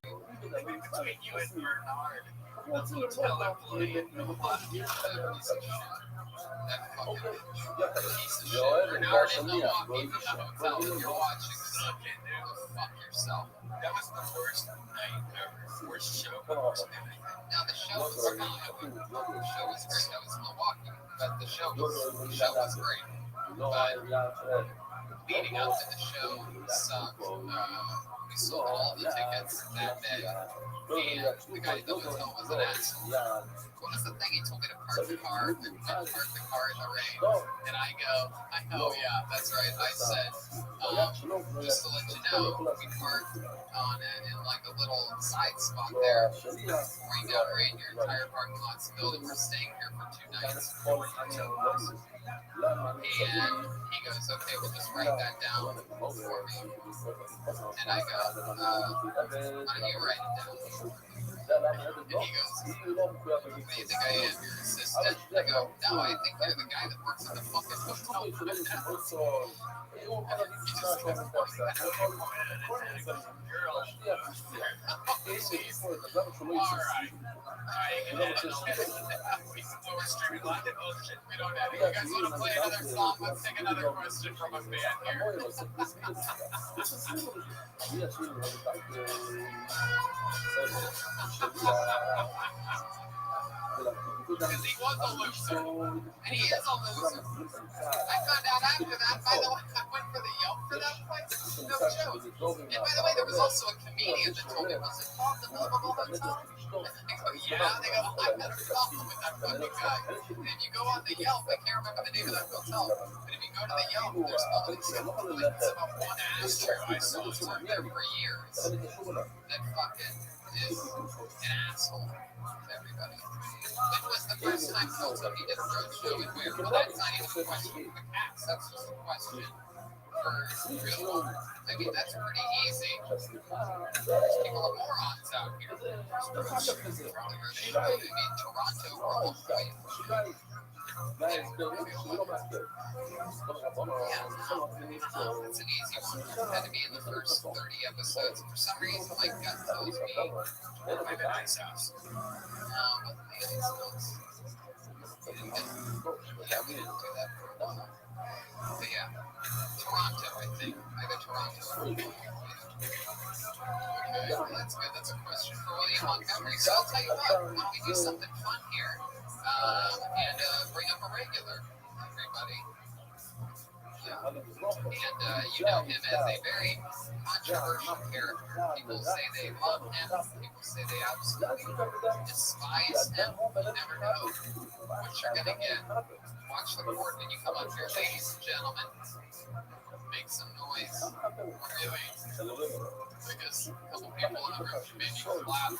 between you and Bernard, The hotel employee, a lot of people that are piece of shit. That fucking piece of shit. Bernard in Milwaukee from the hotel that you're watching. Go fuck yourself. that was the worst night ever. Worst show, worst everything. Now the show was fine. The show was great. That was Milwaukee, but the show was great. But leading up to the show sucked. We sold all the tickets that day, and the guy at the hotel was an asshole. What was the thing? He told me to park the car and park the car in the rain. And I go, yeah, that's right. I said, just to let you know, we parked on it in like a little side spot there. Before you go rain, your entire parking lot's filled, and we're staying here for 2 nights. And he goes, okay, we'll just write that down for me. And I go, why don't you write it down? he goes, "Who do you think I am, your assistant?" I go, "No, I think you're the guy that works at the fucking hotel." He just like, we're streaming live. Oh shit, we don't have it. You guys want to play another song? Let's take another question from a fan here. Because he was a loser. And he is a loser. I found out after that, by the way, I went for the Yelp for that place. No joke. And by the way, there was also a comedian that told me, was it called the Blah Hotel? I go, yeah. They go, I've had a problem with that fucking guy. And if you go on the Yelp, I can't remember the name of that hotel, but if you go to the Yelp, there's all these complaints about one asshole I saw who's worked there for years that fucking is an asshole to everybody. When was the first time he did a road show and where? Well, that's not even a question for the cast. That's just a question for real. I mean, that's pretty easy. People are morons out here. Probably where they live. I mean, Toronto, we're all white. Yeah, it's an easy one. It had to be in the first 30 episodes. For some reason, my gut tells me I'm at Ice House. No, but the Ice House. Yeah, we didn't do that for a while. But yeah, Toronto, I think. Either Toronto or okay, well, that's good. That's a question for William Montgomery. So I'll tell you what, why don't we do something fun here and bring up a regular, everybody. Yeah. And you know him as a very controversial character. People say they love him. People say they absolutely despise him. You never know what you're going to get. Watch the court when you come up here, ladies and gentlemen. Make some noise. Really. Because a couple people in the room made me clap.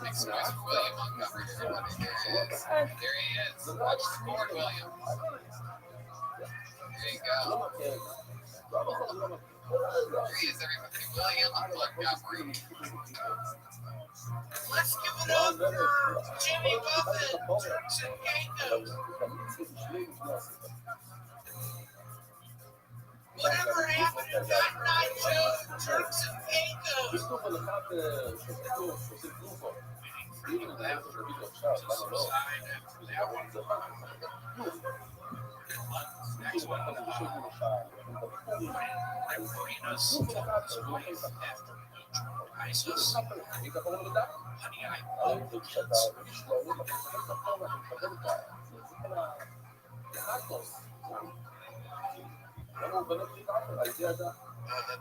Make some noise for William Montgomery, everybody. There he is. There he is. Watch the court, William. There you go. There he is, everybody. William Montgomery. Let's give it up for Jimmy Buffett, Turks and Caicos. Whatever happened to that night show, Turks and Caicos? Next one, Arenas took his wife after neutral ISIS. Honey, I love the kids.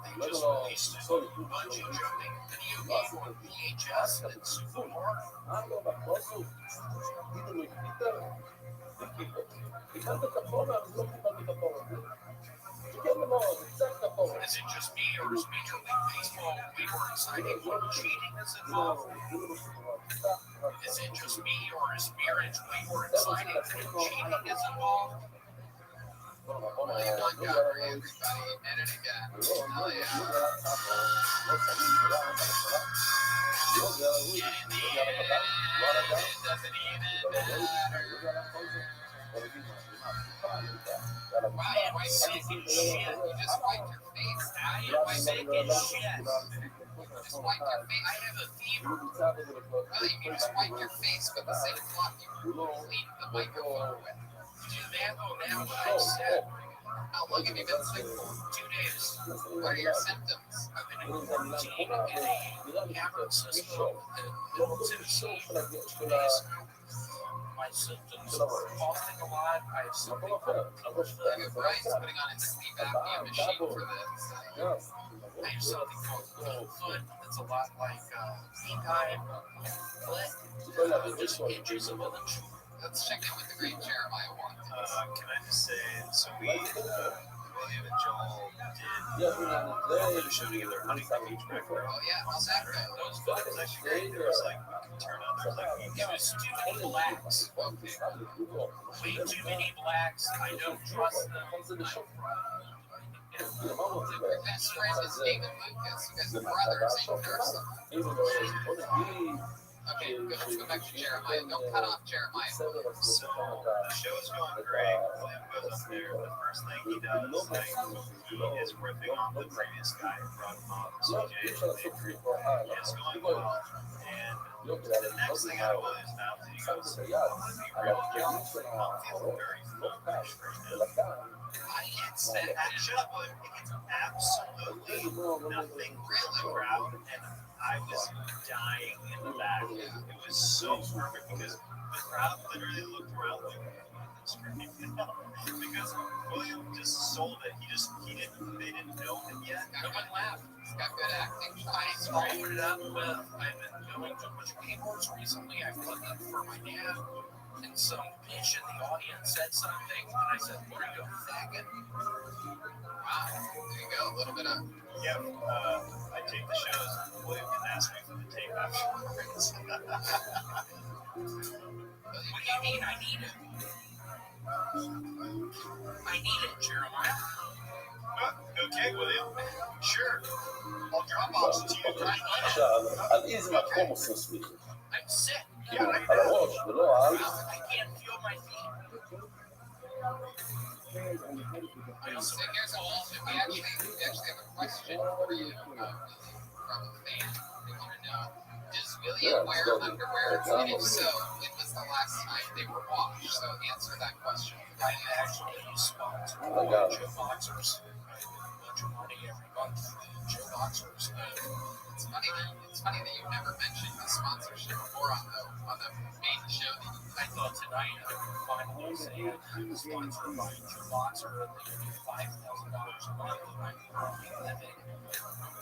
They just released a bungee jumping video game on VHS and Super Mario. Is it just me, or is Major League Baseball way more exciting when cheating is involved? Is it just me, or is marriage way more exciting when cheating is involved? William Montgomery, everybody, he did it again. Oh, yeah. It doesn't even matter. Wow, you wiped your shit. You just wiped your face. I am sick as shit. Just wipe your face. I have a fever. Really, you just wipe your face with the same cloth you cleaned the microphone with. Do that on now what I said. How long have you been sick for? 2 days. What are your symptoms? I've been in quarantine in a cavern system and Tennessee for 2 days. My symptoms are coughing a lot. I have something called Brian's putting on his sleep apnea machine for this. I have something called cold foot. It's a lot like meantime, but just inches of village. Let's check in with the great Jeremiah Watt. Can I just say, so William and Joel did the show together, Huntington Beach record. Oh yeah, how's that go? Those photos actually great. There was like, you can turn on, there's like, It was too many blacks. Way too many blacks. I don't trust them. Your best friend is David Lucas. You guys are brothers in person. Okay, let's go back to Jeremiah. Don't cut off Jeremiah. So the show's going great. William goes up there. The first thing he does, like, he is ripping on the previous guy who brought him up. CJ is going well. And the next thing out of William's mouth, he goes, I want to be real. I'm feeling very foolish right now. Shut up, William. It's absolutely nothing real the crowd. And I was dying in the back. It was so perfect because the crowd literally looked around like, because William just sold it. They didn't know him yet. No one laughed. He's got good acting. I followed it up with, I've been going to a bunch of paintballs recently. I've looking for my dad. And some bitch in the audience said something. And I said, what are you, a faggot? Wow. There you go. A little bit of. Yeah, I tape the shows. William can ask me for the tape afterwards. What do you mean I need it? I need it, Jeremiah. Okay, William. Sure. I'll drop off to you. I need it. I'm sick. Yeah, I I can't feel my feet. So here's a we actually have a question for you from a fan. They want to know: does William wear underwear? And if so, when was the last time they were washed? So answer that question. I actually sponsor Joe Boxers. I put a bunch of money every month for Joe Boxers. It's funny that you've never mentioned the sponsorship before on the main show. I thought tonight I would finally say I'm sponsored by Joe Boxer. They give me $5,000 a month, and I'm currently living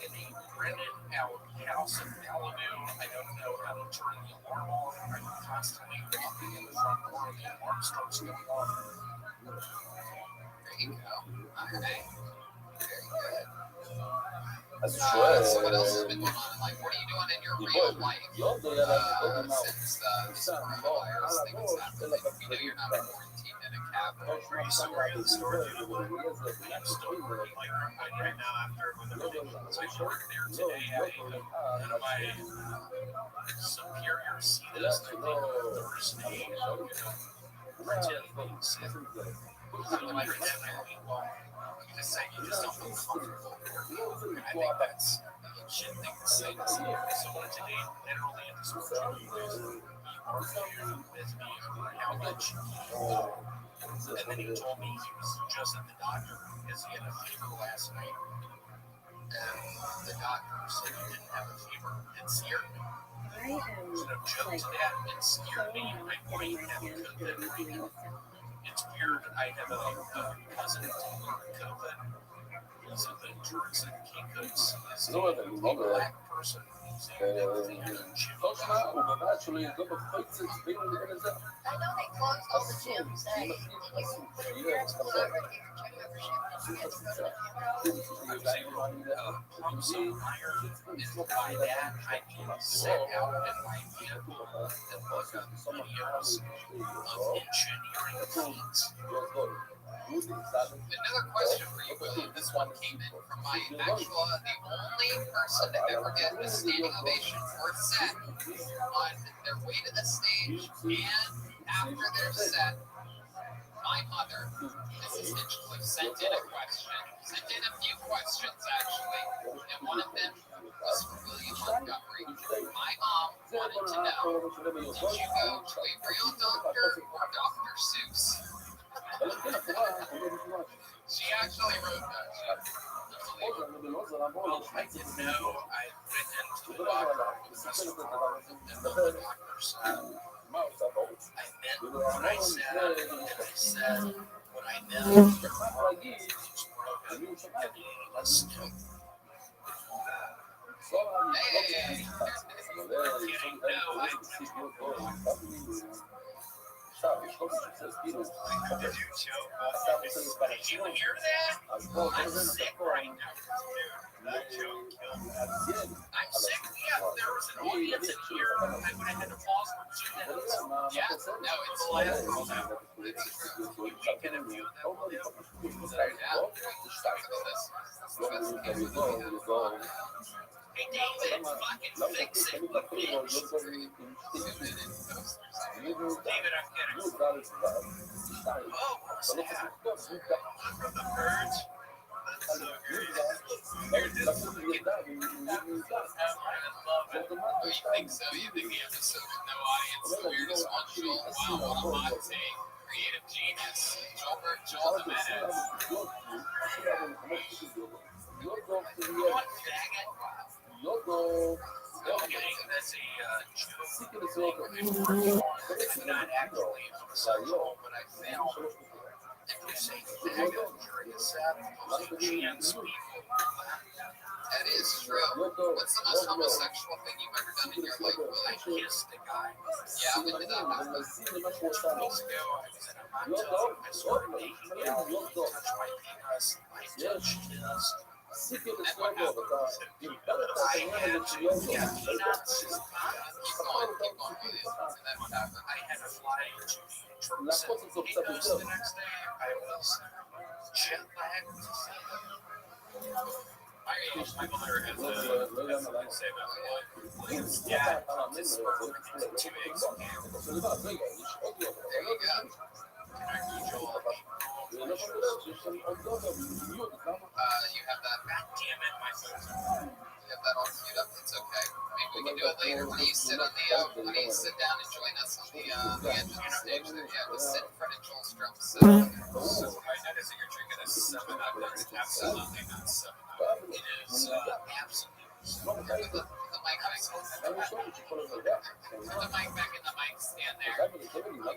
in a rented out house in Malibu. I don't know how to turn the alarm off. I'm constantly walking in the front door, and the alarm starts going off. There you go. Okay. Very good. That's So what else has been going on? Like, what are you doing in your real life since the coronavirus thing has happened? We know you're not quarantined in a cabin. Pretty sorry the story. I'm still working like right now after with everything. So I worked there today. One of my superiors see this, I think, on Thursday. Pretend things. And I pretend I mean, well, you just say you just don't feel comfortable working. And I think that's a shit thing to say to someone. Someone today literally at the school job, he argued with me about how much and then he told me he was just at the doctor because he had a fever last night. And the doctor said he didn't have a fever. It scared me. So no joke to that, it scared me. I might have COVID. It's weird. I have a cousin who COVID. He's of the Turks and Caicos. He's a black person. He's everything in I know they closed all the gyms that you parents pulled over to get your gym membership. I was able to plumb some iron and by that I can set out in my vehicle and look up videos of engineering feats. Another question for you, William. This one came in from my actual, the only person to ever get a standing ovation for a set on their way to the stage and after their set. My mother, Mrs. Hinchcliffe, sent in a few questions actually, and one of them was for William Montgomery. My mom wanted to know, did you go to a real doctor or Dr. Seuss? She actually wrote that. Well, I didn't know. I went into the doctor and the doctors. I meant what I said, and I said what I meant. Let's do it. Hey. sabe? Como vocês viram, Did you choke? Did you hear that? as bolas, I'm sick right now, dude. That joke killed me. I'm sick. Yeah, there was an audience in here. I would have had to pause for 2 minutes. Yeah, no, it's The last girl now. You can have viewed that one. yeah. Hey, David, fucking fix it, you bitch. David, I'm getting. Oh, what's that? One from the Purge. That's so great. Dude, this is fucking. I love it. Oh, you think so? You think the episode with no audience, the weirdest one, Joel? Wow, what a hot take. Creative genius. Joel the Menace. Come on, faggot. Okay, that's a joke. It's not actually homosexual, but I feel if you say faggot during a Sabbath, chance people. That is true. What's the most homosexual thing you've ever done in your life, I Willie? kissed a guy. Yeah, when did that happen? 2 weeks ago, I was in a hot tub. I started making out. He touched my penis. I touched his. And what happened? I had to, yeah, peanuts. Keep going, Willie. And then what happened? I had to fly to Jerusalem. He goes the next day. I was jet lagged. My mother has a say about my life. Yeah, this perfect 2 eggs and ham. There you go. Can I do Joel? You have that. God damn it, my phone's You have that all queued up. It's okay. Maybe we can do it later when you sit on the when you sit down and join us on the entrance stage. There, yeah, just sit in front of Joel's drum set. I noticed that you're drinking a 7-Up. That's absolutely not 7-Up. It is absolutely. The mic back. Put the mic back in the mic stand there.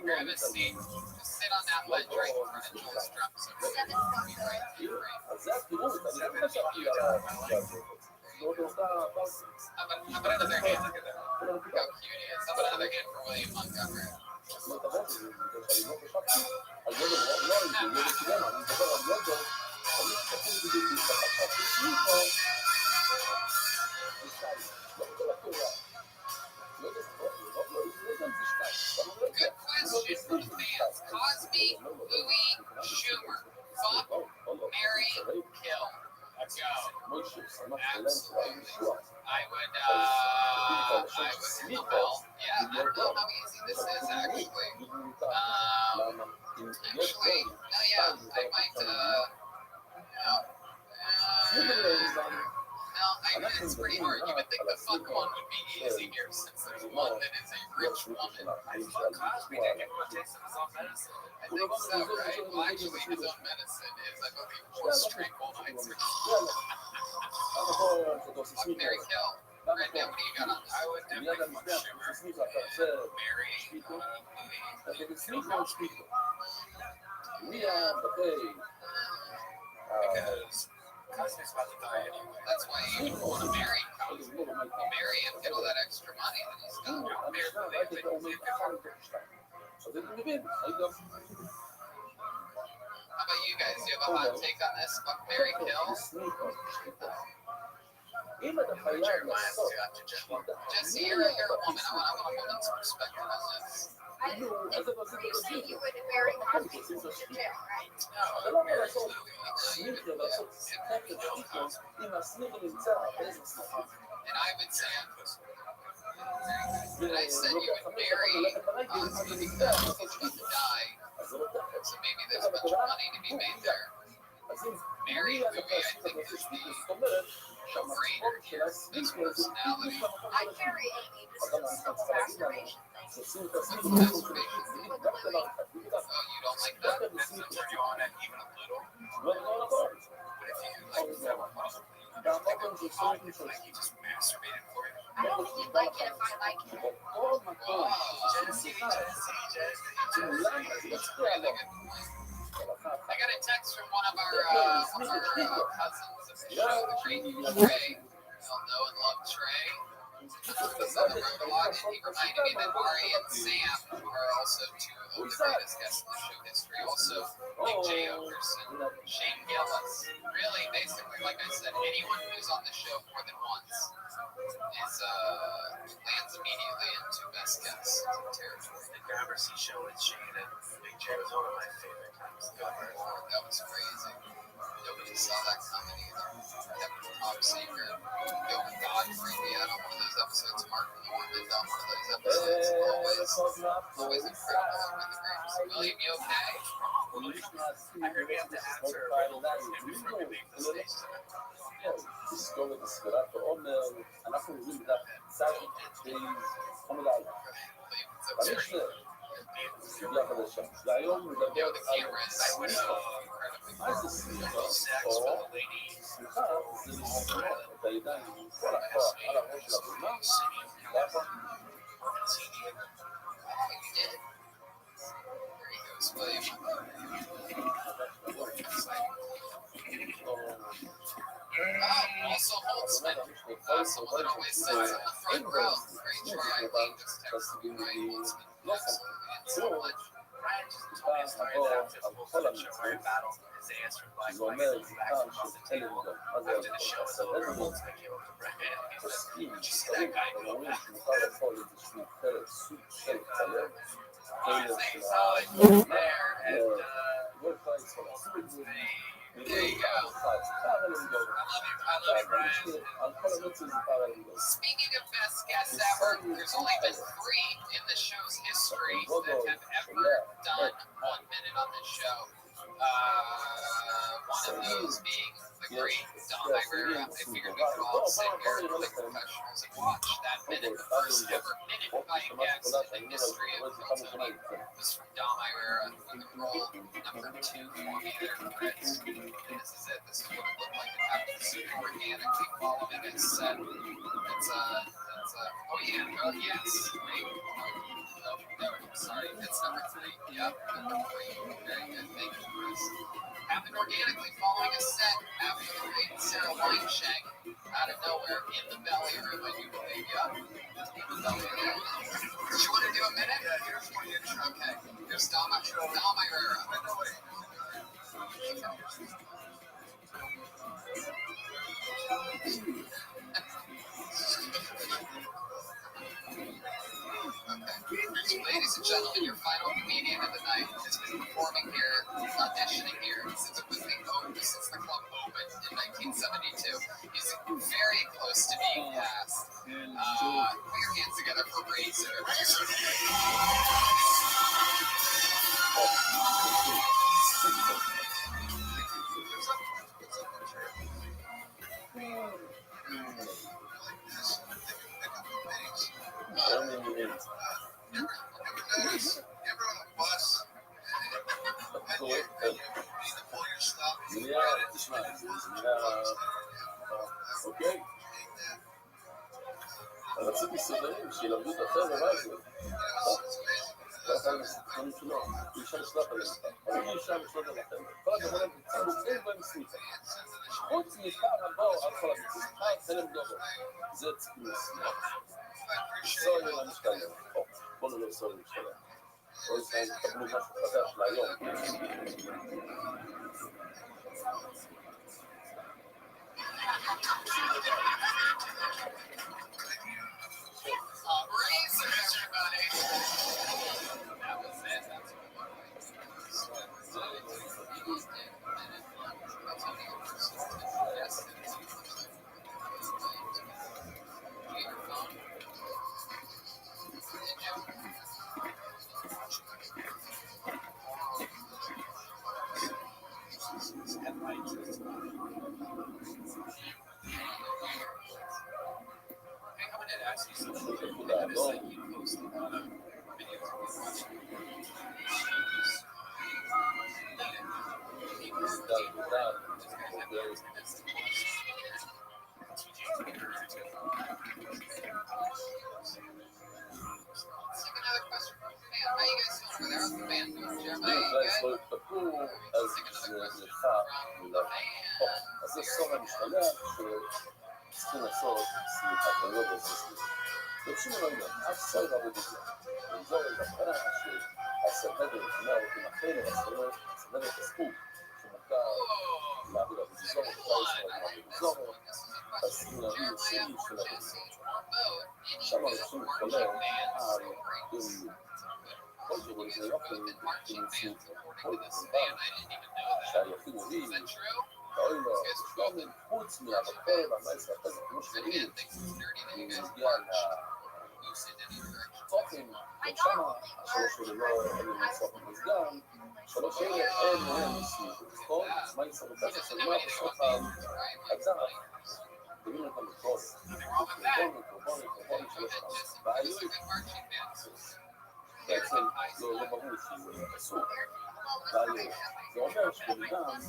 Grab a seat. Just sit on that ledge right in front of Joel's drum set. Be right. How about another hand? Look at that. How cute he is. How about another hand for William Montgomery? Good question from the fans. Cosby, Louis, Schumer, fuck, marry, kill. Let's go. Absolutely. I would rebel. Yeah, I don't know how easy this is actually. Actually, no, yeah, I might, no, it's pretty hard. You would think the fuck one would be easy here since there's one that is a rich woman. I fuck Cosby to give him a taste of his own medicine. I think so, right? Well, actually, his own medicine is, I believe, just tranquilizer. Fuck, marry, kill. Right now, what do you got on this? I would definitely fuck Schumer. Marry Louis. Because Cosby's about to die anyway. That's why you want to marry Cosby. You marry him, get all that extra money that he's got. How about you guys? Do you have a hot take on this? Fuck, marry, kill? Jeremiah's got to just Jesse, you're a woman. I want a woman's perspective on this. You say you would marry Cosby since he's in jail, right? no, I would marry Louis. And I would say, and I said you would marry Cosby because he's about to die. So maybe there's a bunch of money to be made there. Marry Louis, I think, is the no-brainer here. This personality. I'd marry Amy just for the simple masturbation thing. Masturbation. With Louis. Oh, you don't like that? That's the turn you on it even a little. But if you like like he just masturbated for you. I don't think he'd like it if I like it. Jesse. That's really good point. I got a text from one of our cousins of the show, Trey. We all know and love Trey. was on the road a lot, and he reminded me that Ari and Sam are also two of the greatest guests in the show history. Also, like Jay Okerson, Shane Gillis. Really, basically, like I said, anyone who's on the show more than once is lands immediately into best guests territory. The Gramercy show with Shane and Big J was one of my favorite times ever. That was crazy. Nobody saw that coming either. Kevin Top Secret, Yoga Godfrey, we had on one of those episodes. Mark Norman on one of those episodes. Always incredible. One of the greatest. William, you okay? I heard we have to answer a riddle before we leave the stage tonight. תזכור את הספירת העומר, אנחנו רואים את הצד חומר על. אני חושב, סוגיה חדשה. והיום נדבר Yo, the camera is I would מה זה סליחה? sex with a lady סליחה זה לסמוך את הידיים עם כל הכוח על הראש של הבמה, ככה. You did. There he goes, William. Also Holtzman. Someone that always sits in the front row. Great try. He just texted me, right? Holtzman. Absolutely. And so much. Ryan just told me a story that after the whole show where he battled Isaiah from Black זה אומר, Lives back across the table. מה זה After the show was over, Holtzman came up to Brian and he said, עוסקים, "Did you see that guy go אומרים back?" שנוכל לאכול איזשהו פרק סוג של חלב, He's חלב like, של "Oh, it's just there." And וולד פייס של הסוג, There you go. I love you, Brian. על כל הנוצר זה פער הלמדות. Speaking of best guests ever, there's only been 3 in the show's history that have ever done 1 minute on this show. One of those being the great Dom Irera. I figured we could all sit here like professionals and watch that minute, the first ever minute by a guest in the history of Rothschild was from Dom Irera in the role number 2 for me there, Fritz. And this is it. This is what it looked like. It happened super organically following a set. Oh yeah, oh yes. Wait. Oh, no, sorry. It's number 3. Yep, number 3. Very good. Thank you, Chris. Happened organically following a set after the great Sarah Wineshank out of nowhere in the belly room, I do believe. Yep. In the belly room. Did you want to do a minute? Yeah, here's one intro. Okay. Here's Dom Irera. Ladies and gentlemen, your final comedian of the night has been performing here, auditioning here since the club opened in 1972. He's very close to being cast. Put your hands together for Razor. אוקיי? רציתי סודרים שילמדו את אחר ומשהו. ככה הם סתכונים שלו, אישה לשלוח עליהם. אני אישה לשלוח עליהם. כל הדברים בציבור אין בהם סניפה. חוץ מכך הבאו על כל המציא. תלם דובו. זה ציבור סניפה. סורי למשקלים. בוא נלך סורי למשקלים. כל ישראל תקבלו משהו חדש להיום. Razor, everybody. That was it. That's what it was. אז זה סור המשתלח צריכים לעשות סליחה כזו בסליחה. יוצאים אלוהים, אף סוד רבי בזה. וזו הכוונה שהסנהדרין, לפני הרבים אחרים, הסנהדרין כספו, שמוכר להביא רבי בזור, מוכר ישראל רבי בזור, הסנהדרין סעיף של רבי בזור. שם אנשים מתחולל על יומיות. כל גירוי זה לא כמובן כמציאות, כל כמובן שהיחיד מביא, ואוי לו, שלומים חוץ מהבקר והמייס והפזק, כמו שראינו, אני מגיע לתוכן, ושם השלוש האלה לא אין להם סופן מסגן, שלוש האלה אין להם סביב, נכון? מייס הבקר שלמה בסוף הגזר, תביאו אותם לקרוא, קורבן, שלוש פעם, והיו בעצם לא ברור שזה אסור, והיו, זה אומר שבנאדם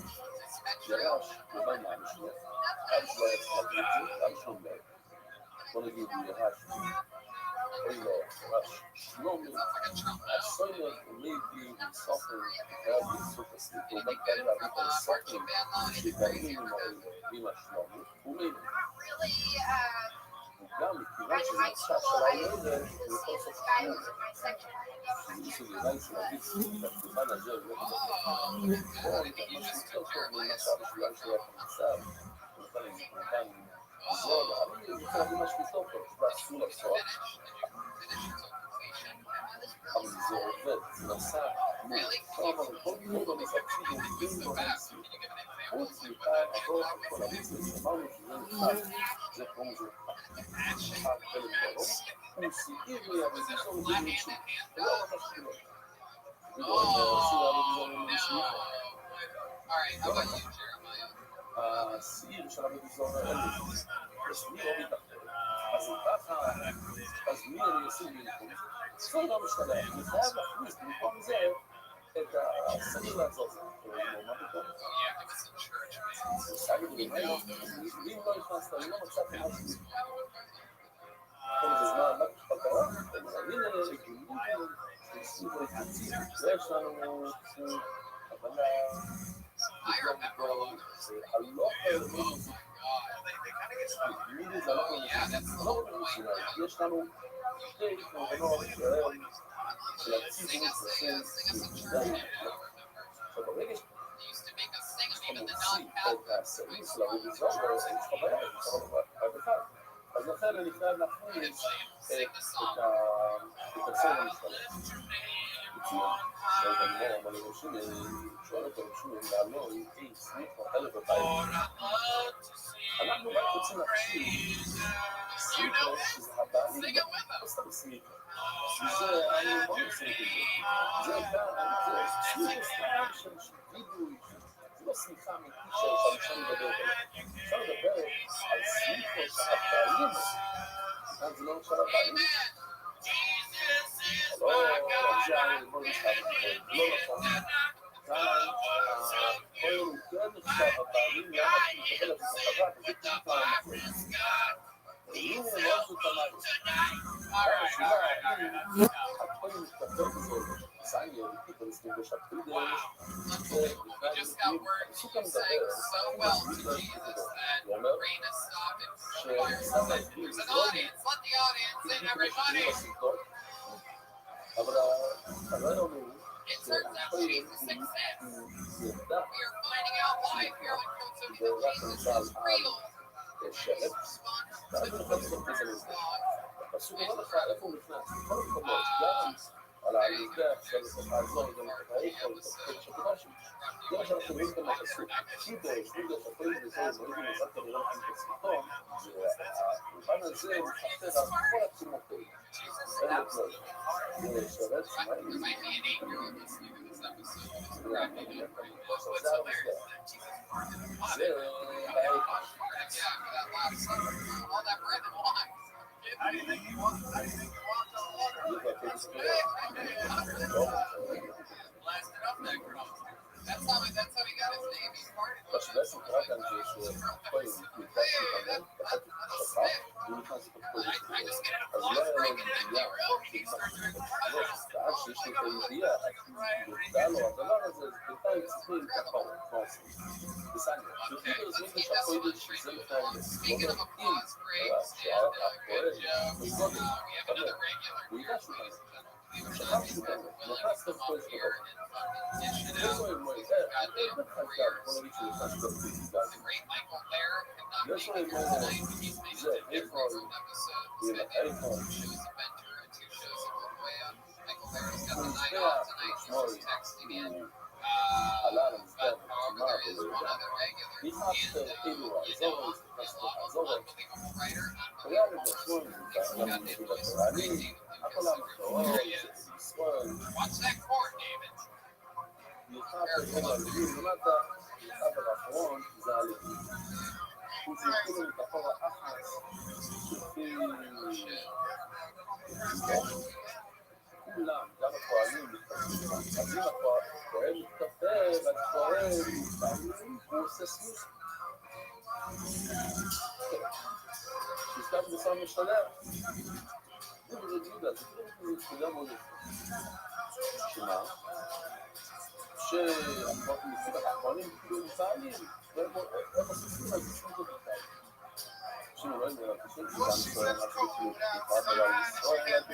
ירש קורבן מהמשנה, אבא שלו היה צריך להגיד את זה, אבא שלו אומר, בוא נגיד הוא ירש, אוי לו, ירש שלומי, הסוילר ומידי וסופן, היה בסוף הסליק, הוא אומר כאלה להביא את הסופן, שגאים עם אמא שלומי, הוא מידי. גם מכיוון שזה נצחה של הילד, הוא יכול לעשות שכנות. שזה מסוג ידיים של הגיץ, והכתובן הזה הוא לא כמובן. פה, משהו יותר טוב ממה שאבא שלהם שלו המצב, הוא נתן לי כמובן זול, אני רוצה להביא משהו יותר טוב, שזה אסור לעשות. אבל זה עובד, זה נעשה מורכב, אבל כל מיני בנפצים עובדים בנפצים. חוץ מכאן, עבור כל המצווה, אמרנו שזה נכנס, זה כמו זה חג חלק ברוב, הוא סיעיר לי הבזיזור במישהו, זה לא ממש כלום. ודאו, עשו הבזיזור במישהו, הסיעיר של הבזיזור האלה, יש מי לא מתאחר, אז אם ככה, אז מי אני אשים במקום? זה לא משתלם, אני חייב להכניס במקום זה את הסעיר לעזור, מה פתאום? אם לא נכנסת, אני לא מצאתי משהו כל איזה זמן, מה קרה? הנה, יש לנו הבנה הלוך מידי זה הלוך יש לנו שתי כמובנות של הציבור צריכים עכשיו ברגע מוציא את הסעיף לרביזור, יש חוויה, יש חוויה. אז לכן אני חייב להכניס את הסעיף המשתלם. אבל אני חושב, שואל אותו משהו, לעלו, איתי, סניף, אלף ובית. אנחנו רק רוצים להקשיב, סניף, שזה הבעלים, לא סתם סניף. וזה, אני מאוד מסניף את זה. זה כאן, זה סניף של וידוי, לא סליחה אמיתית שאפשר לדבר עליה. אפשר לדבר על סליחות הבעלים. כאן זה לא נחשב הבעלים. לא, זה בוא נשאר. לא נכון. כאן, כל הוא כן נחשב הבעלים, למה שהוא מקבל את זה חזק, וזה טיפה המחלט. הנה משהו תמד. השאלה, הנה, הכל מתכתב בזה. Sanya, the people is English up 3 days. We just got word he was saying so well to Jesus that rain has stopped and coronavirus is like, there's an audience, let the audience in, everybody. It turns out Jesus exists. We are finding out live here on Kotsuki that Jesus is real. על העלידה של העזור גם העיכול לתפקיד שכובשים זה מה שאנחנו רואים כאן מהפסוק שידש, שידש, הפעיל וזה מורידים לצד כנראה לכם את הסרטון והפן הזה מתחתר על כל התחומותים אין לכלל זה שרת שמיים זה That's how he got his name. He started with that's the program just playing with that I just get it a plug break and then he starts doing שיש לו את הידיעה, נודע לו הדבר הזה, אז בינתיים צריכים ככה פרנסים. בסדר, שתגידו זמן בשחוידש שזה בכלל לא מתאים, שהפועל בגודל, הוא ידע שהוא כזה. שכח שהוא כזה, נכנס לפועל שלו. איפה הם רואים? זה בטח אגב, בוא נגיד שהוא נכנס לפועל שלו. איפה הם רואים? זה, איפה עלה על המסגר בצמא ולא נכנס כאילו לעזור, לעזור היה לבצעון אני הכל המחאות ישראל נכנס לכל הלבים למטה נכנס לאחרון זה הלבים הוא זכו לו את החור האחס שפי כולם, גם הפועלים מתפתחים, אז אם הפועל מתפתח והפועל מתפתחים, הוא עושה סמיך. שהזכרתי בסדר משתלח. זה בזה יהודה, זה כאילו נקודה מאוד יפה. שמה? שהפועלים כאילו מתפעלים, והם עושים סמיך, אז עושים זאת איתם. שלא לא יודע, פשוט זה גם ישראל, מה שכאילו, בפרט על ישראל,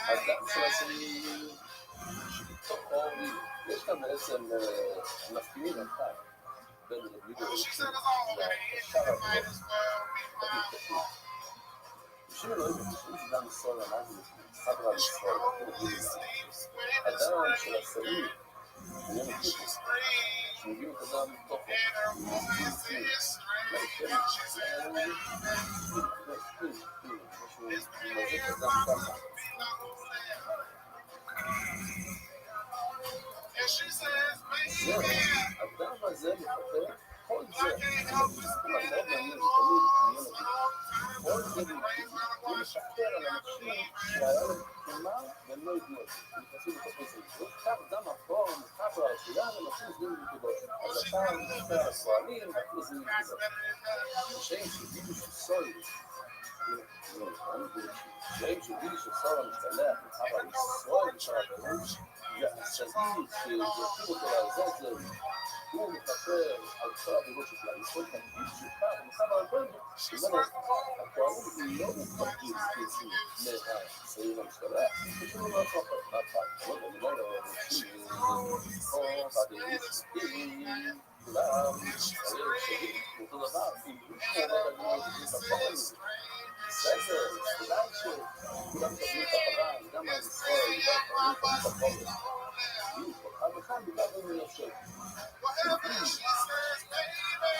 אדם של השני שבתוך אורי יש כאן בעצם מפקימים אחד בין רבי ושאר בשביל אלוהים, בשביל זה גם ישראל אמרתי חבר על ישראל אדם של השני הוא מכיר שמגיעים את אדם מתוכו אדם הזה מפתח כל זה כל זה משפר על אנשים שהיה להם תקומה והם לא ידעו את זה נכנסים לתוך זה כך דם הפורם, כך הרשייה ונושאים זמים ונקודות אז אתה משפר על הסועלים ואפילו זמים ונקודות שאים שגידו שסוי שאים שגידו שסוי המשתלח וחב על ישראל ושאר הגרוש והשגיד שירתיב אותו לעזור זה הוא מטפל על כל העבודות שלה, לכל תנגיד שפר, ומחב הרבה, שמונה, הפועלים לא מתפרקים ספציפיים מהסעיר המשתלח, ושלא לא יכול להפך, לא יודע, או בעדינים ספציפיים, כולם, שגיד, אותו דבר, אם מישהו אומר על מי את הפועלים, בסדר, אולי שכולם מקבלים את הפרן, גם על ישראל, גם מקבלים את הפועלים, אבל בכלל בגלל זה הוא יושב.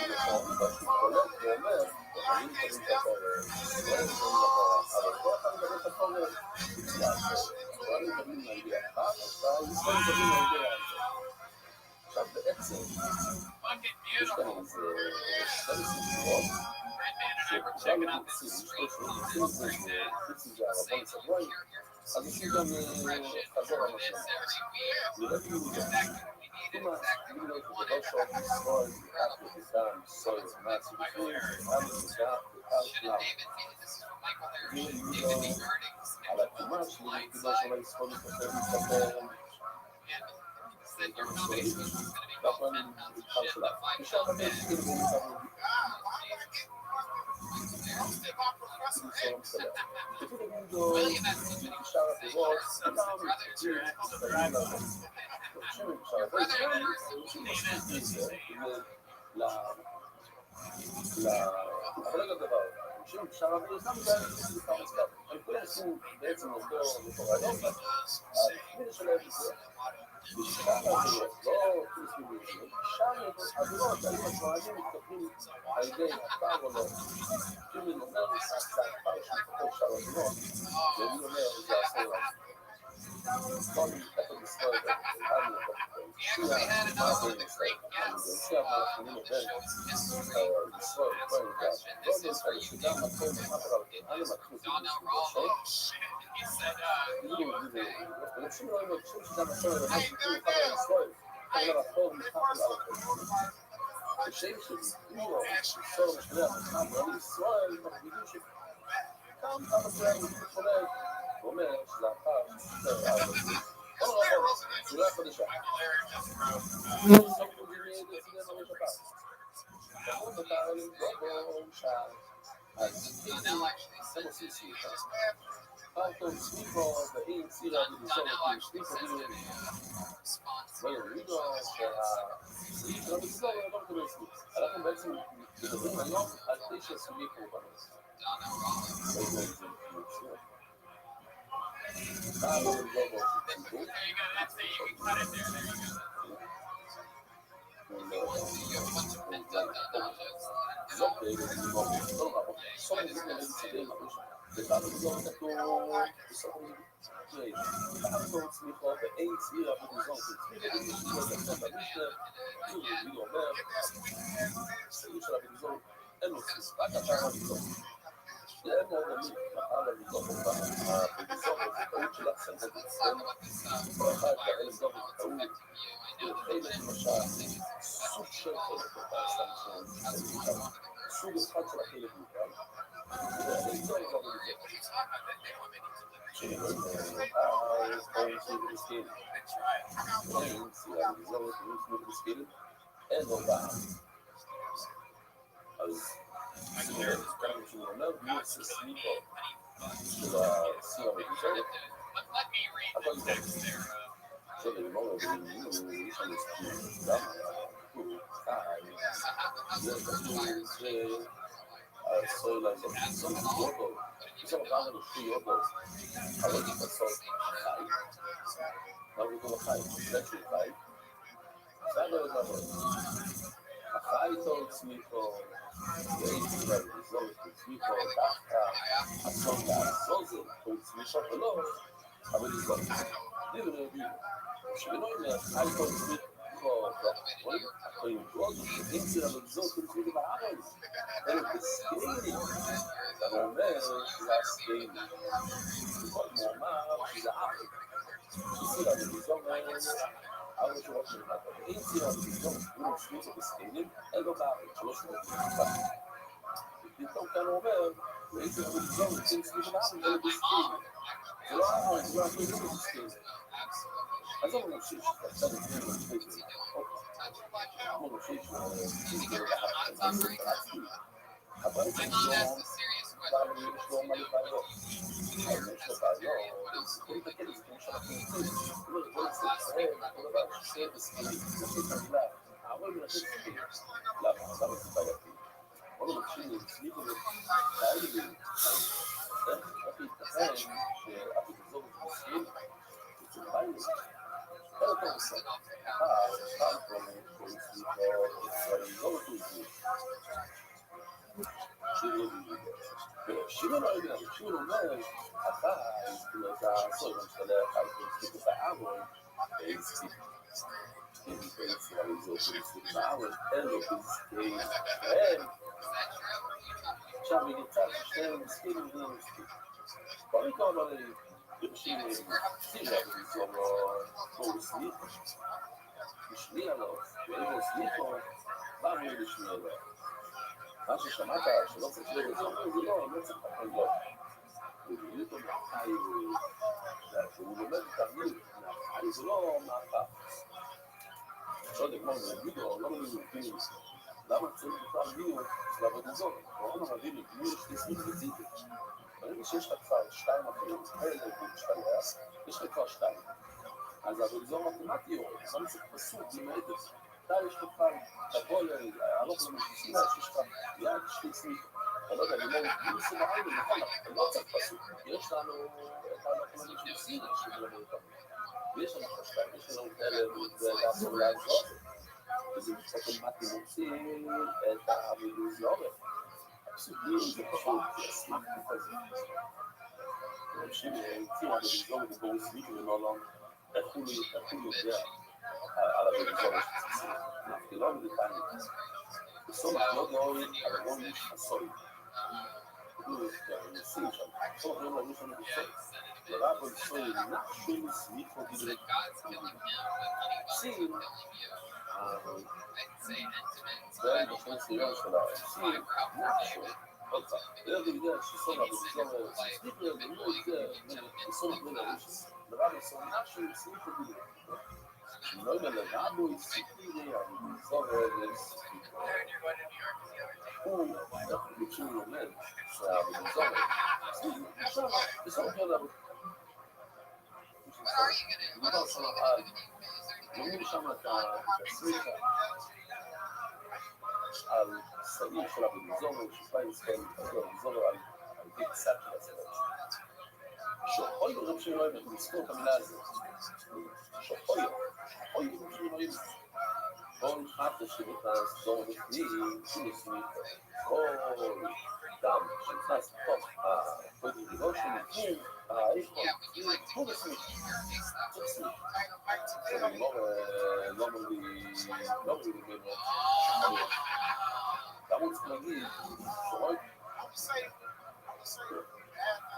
נכון, ואתה קולט ואומר, אני מקבלים את הפועלים, אבל כל אחד מקבל את הפועלים, הפועלים מקבלים להגיע אחת, והישראל מקבלים להגיע אחת. עכשיו בעצם, יש כאן איזה שתי סיפורות, שכולם מתייחסים, מתייחסים את זה ערבון סבוי, אז עושים גם חזור המשלם. נראה כאילו גם, כלומר, אם לא יקרה דבר שעות ישראל, לקח לחיסם, סוי, מצי, בפנים, עם לחיסה, וקל כלל. אם לא, על התאומה שלי, כדור שלא יספון להתפתח מתפתח, ואנחנו נתחל שלה. נשאר הרבה שכיר ומתפתח. לפי דמידו, נשאר הפירות, אדם מתחיל להסתגל לזה. חושבים נשאר הפירות, אבל רגע דבר, חושבים נשאר הפירות, גם זה נקרא מסגר. הם כולם עושים בעצם עובדו לפורעדו, התמיד שלהם זה. ושאר הפירות, לא תנסים בימים, שאר הפירות, האם הספרדים מתקבלים על ידי הפער או לא. כאילו אומר, זה הפער שמתקבל שאר הפירות, ואני אומר, זה עשור לעצמי. כל מתקפת ישראל, ואני שיעה, מה בין ישראל, שיעה מהשנים עובר, ישראל, כל נקרא, לא נקרא, שגם מקום מחבר על אני מתחיל אנשים לא ימרשו שגם מסורת, אבל שכאילו חבר על ישראל, חבר על החור מחבר על החור. כשם שביטוי שור משלח אותם לעם ישראל, תחבידו שקם כמה זמן חולה, ואומר שלאחר שספר על זה, כל רבות, צורה חדשה. סוף מודיעי דצידנו לשבת. תחום אותה עולים לא בו שער. אז הם עושים סליחה. פרטו סליחו ואין צירה בדיזור סליחו ביום. ויורידו שהסליח של הדיזור לא מקבל סליח. אנחנו בעצם מדברים היום על 9 סוגי קורבנות. סוג אחד של החלק מוכר, וזה לא אין לו בעיה. אז כאן שהוא אומר, מי עושה סליחו של הסיר המקושר, הכל זה. שלגמור בדיוק, יש לנו סליחו, למה? זה כתוב שהסויל הזה, זה יוגו, זה אומר לנו שיוגו, אבל זה בסוף חי, מה הוא קורא חי? זה שהוא חי, זה לא דבר. החי טוב צמיחו, ואין כבר לזור את צמיחו, דווקא אסון לעזור זה, הוא צמיחו ולא, אבל לזור. דיבר רבי, שבנו אומר, חי טוב צמיחו, רואים גוד, אין צירה בגזור, תמצאו בארץ, אין בסקיילי, אתה אומר שזה הסקיילי, בכל מואמר שזה ארץ, צירה בגזור, ארץ שלוש מלמטה, אין צירה בגזור, הוא משמיץ את הסקיילים, אין לו בארץ, שלוש מלמטה. פתאום כאן הוא אומר, ואין צירה בגזור, אין סליחה בארץ, אין לו בסקיילי. זה לא ארץ, זה לא אפילו לא בסקיילי. אז הוא ממשיך, קצת לפני ממשיך, הוא ממשיך, אבל זה לא, כבר יש לו מה לבעיות. יש לו בעיות, זה כל תקל, זה כמו שאנחנו רוצים. הוא אומר, בוא נעשה ישראל, כל דבר, שיהיה בסקיילי, זה את המילה, אבל מלכת סקיילי. למה זה בעייתי? בוא נמשיך, נצליחו כאלה, איך להתכן שאף יתזור את הסקיילי, זה בעייתי. לא אותו עושה. סתם כל סליחו, ישראל לא אותו עושה. שימון לא יודע, שימון אומר, אתה, אתה הסול, אני שתדע, אתה סליחו בארון, אין סליחו. אין סליחה לזור של סליחו בארון, אין לו פסקי ישראל. עכשיו היא נמצא, ששתיהם מסכים ומדינה מסכים. בוא נקרא אבל ירשים, סירה ולזור לו סליחו. משמיע לו, ואין לו סליחו, מה הוא לשמיע לו? מה ששמעת שלא צריך לראות, זה לא צריך לחל לו. הוא מביא אותו מהחי, הוא לומד את תרמיד, מהחי זה לא מהפך. עכשיו דגמר, זה וידאו, לא מבין מבינים. למה צריך בכלל וידאו לעבוד את זאת? הוא אומר רבים, מי יש תסמיך וציטי. ברגע שיש לך כבר 2 אפילו, יש לך כבר 2. אז לעבוד את זאת מתמטי, או אני צריך פסוק, זה מעדף. יש לך כבר, תבוא להלוך למשימה, שיש לך יד שתי סמיך. אתה לא יודע, אני לא מסוים העין, נכון, אתה לא צריך פסוק. יש לנו את האנשים של סינה, שמלמד אותם. ויש לנו חשבן, יש לנו כאלה, ולעשור לעזור. וזה אוטומטי מוציא את המילוז לאורך. הפסוקים זה פשוט, זה סמיך כזה. אנשים יוצאים על המילוזור ובבור סמיך ולא איך הוא יודע על המילוזור יש אנחנו לא מדפנים. בסוף לא נאוי על המון איש הסוי. תראו, נשים שם, בסוף לא נאוי שם בסוף. ורבו סוי נחשו מסמיך וגידול. שים, I'd say intimate. זה בשניסיון של האנשים, משהו. עוד פעם, זה בגלל שסון הבזור, סליפר, ולא זה, סון הבזור, דבר סון משהו, סליפר בגלל. לא יודע, לרבו, סליפר, הבזור, הוא, כשהוא לומד, שהבזור, סליפר, בסוף גדול, לומדים שם את הסליחה על סעיף של הבנזורו, שפה ישראל מתחזור הבנזורו על פי קצת של הסרט. שוחוי רב שאני אוהב, אנחנו נזכור את המילה הזאת. שוחוי רב שאני אוהב. כל חטא שנכנס דור בפנים, שנסמיך כל דם שנכנס לתוך הפודיגו שנכנים, האיכות, הוא נסמיך. הוא נסמיך. אני לא מולי ממנו. למה הוא צריך להגיד, שרוי?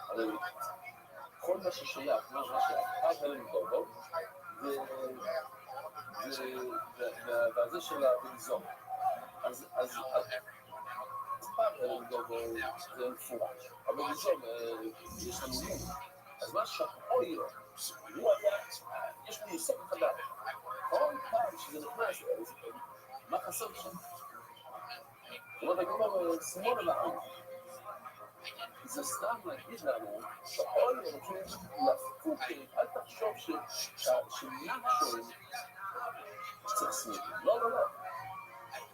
הרי כל מה ששייך, מה שאף הלם דובו, וזה של הבנזור. אז פעם הלם דובו זה מפורש. הבנזור יש לנו מום. אז מה שאוי לו, יש לי יסוד חדש. כל פעם שזה נכנס, מה חסר שם? זאת אומרת, אני אומר, שמאל לעם. זה סתם להגיד לנו, שאוי לו, לפוקי, אל תחשוב שנחשון צריך סמיכים. לא.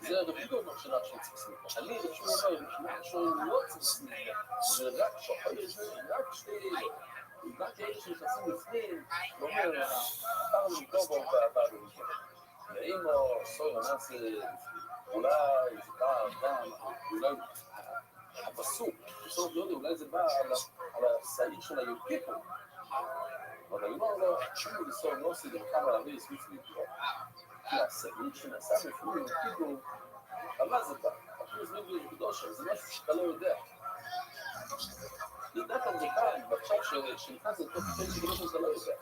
זה רביגו אומר שנחשון צריך סמיכים. אני רשום אומר, שנחשון לא צריך סמיכים. זה רק שאוי זה, רק שתי... רק אלה שנכנסים לפנים, לא אומר, הפעם למדור בו בעבר במקרה. ואימו, סוי נעשה אולי זה בא גם, אולי הפסוק, בסוף לא יודע, אולי זה בא על הסעיר של היוקיפו. אבל אני אומר לו, שום לסור לא עושה דרכם על הרי סביב לבדוק. כי הסעיר שנעשה בפנים יוקיפו, על מה זה בא? אפילו סביב לבדושה, זה משהו שאתה לא יודע. ידעת אמריקאים, ועכשיו שנכנס לתוך פן שגלות שאתה לא יודע.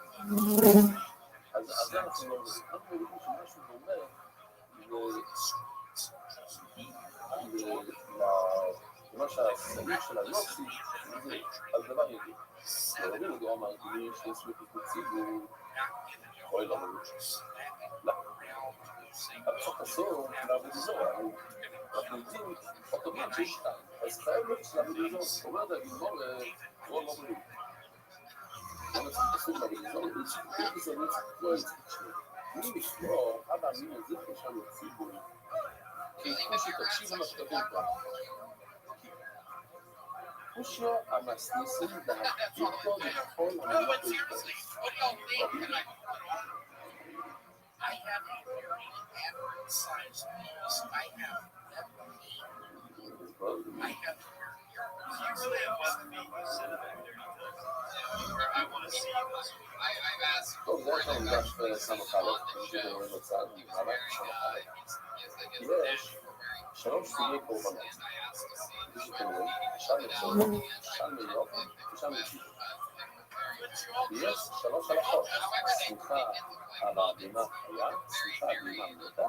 אז זה אנחנו לא יודעים. אנחנו יודעים שמשהו דומה למה שהסעיר של היופי, זה על דבר יגיד. להוריד לדור אמרתי שיש בפציגו, אוי לא מרוד. לא. הפסוק הסור, להבדיזור, אנחנו יודעים אוטומט שיש כאן. אז חייב לא להבדיזור, אומרת הגמור, לא מרוד. לא נצטרך פסוק להבדיזור, זה לא יצטרך שני. מי משמור, אבא מי נזיך שם לציבור, כי חושי תקשיב מה שכתוב כאן. חושיו המסניסים והפיקו בכל המלוך בישראל. I have a very average size piece. I have that I have You really have one thing you said back there where I want to see this. I've asked טוב, זה עכשיו ניגש סמכלות, שזה רואה בצד, אבל סמכלות. יש 3 סוגי קורבנות. כפי שאתם רואים, שם לצורך, שם ליופי, ושם לציבור. ויש 3 הלכות, שמחה על האדמה חיה, שמחה על האדמה מתה,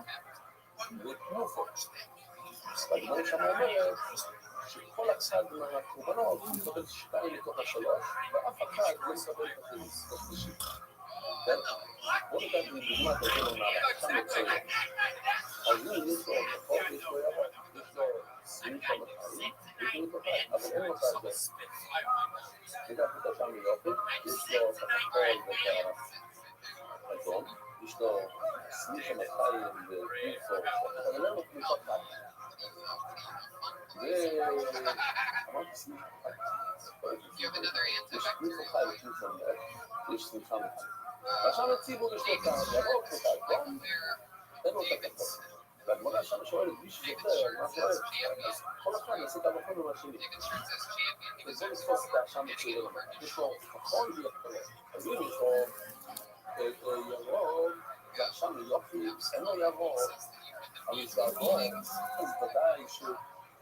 ותנופות. והגמרא שם אומרת שכל אחד מהקורבנות מקבל 2 מתוך 3, ואף אחד לא מקבל את השלישי. בואו ניקח לדוגמה כזה לומר, שם לצורך. אז הוא יש לו הלכות, יש לו ירוק, יש לו שמחה בחיים, יש לו תוכן, אבל אין לו את זה. ניקח את שם ליופי, יש לו את הכחול ואת האדום, יש לו שמחה בחיים ותנופות, אבל אין לו תנופות חיים. ואמרתי שמחה חיים. יש תנופות חיים ותנופות חיים, יש שמחה בחיים. ועכשיו לציבור יש לו את הירוק ואת האדום, אין לו את הכחול. והגמרא שם שואלת מי שזוכר, מה קורה? אז כל אחד נעשה את המקום עם השני. וזה לתפוס את השם בצעיר. יש לו כחול ויכול. אז אם יש לו ירוק, והשם יופי, אין לו ירוק, אבל זה אדום, אז ודאי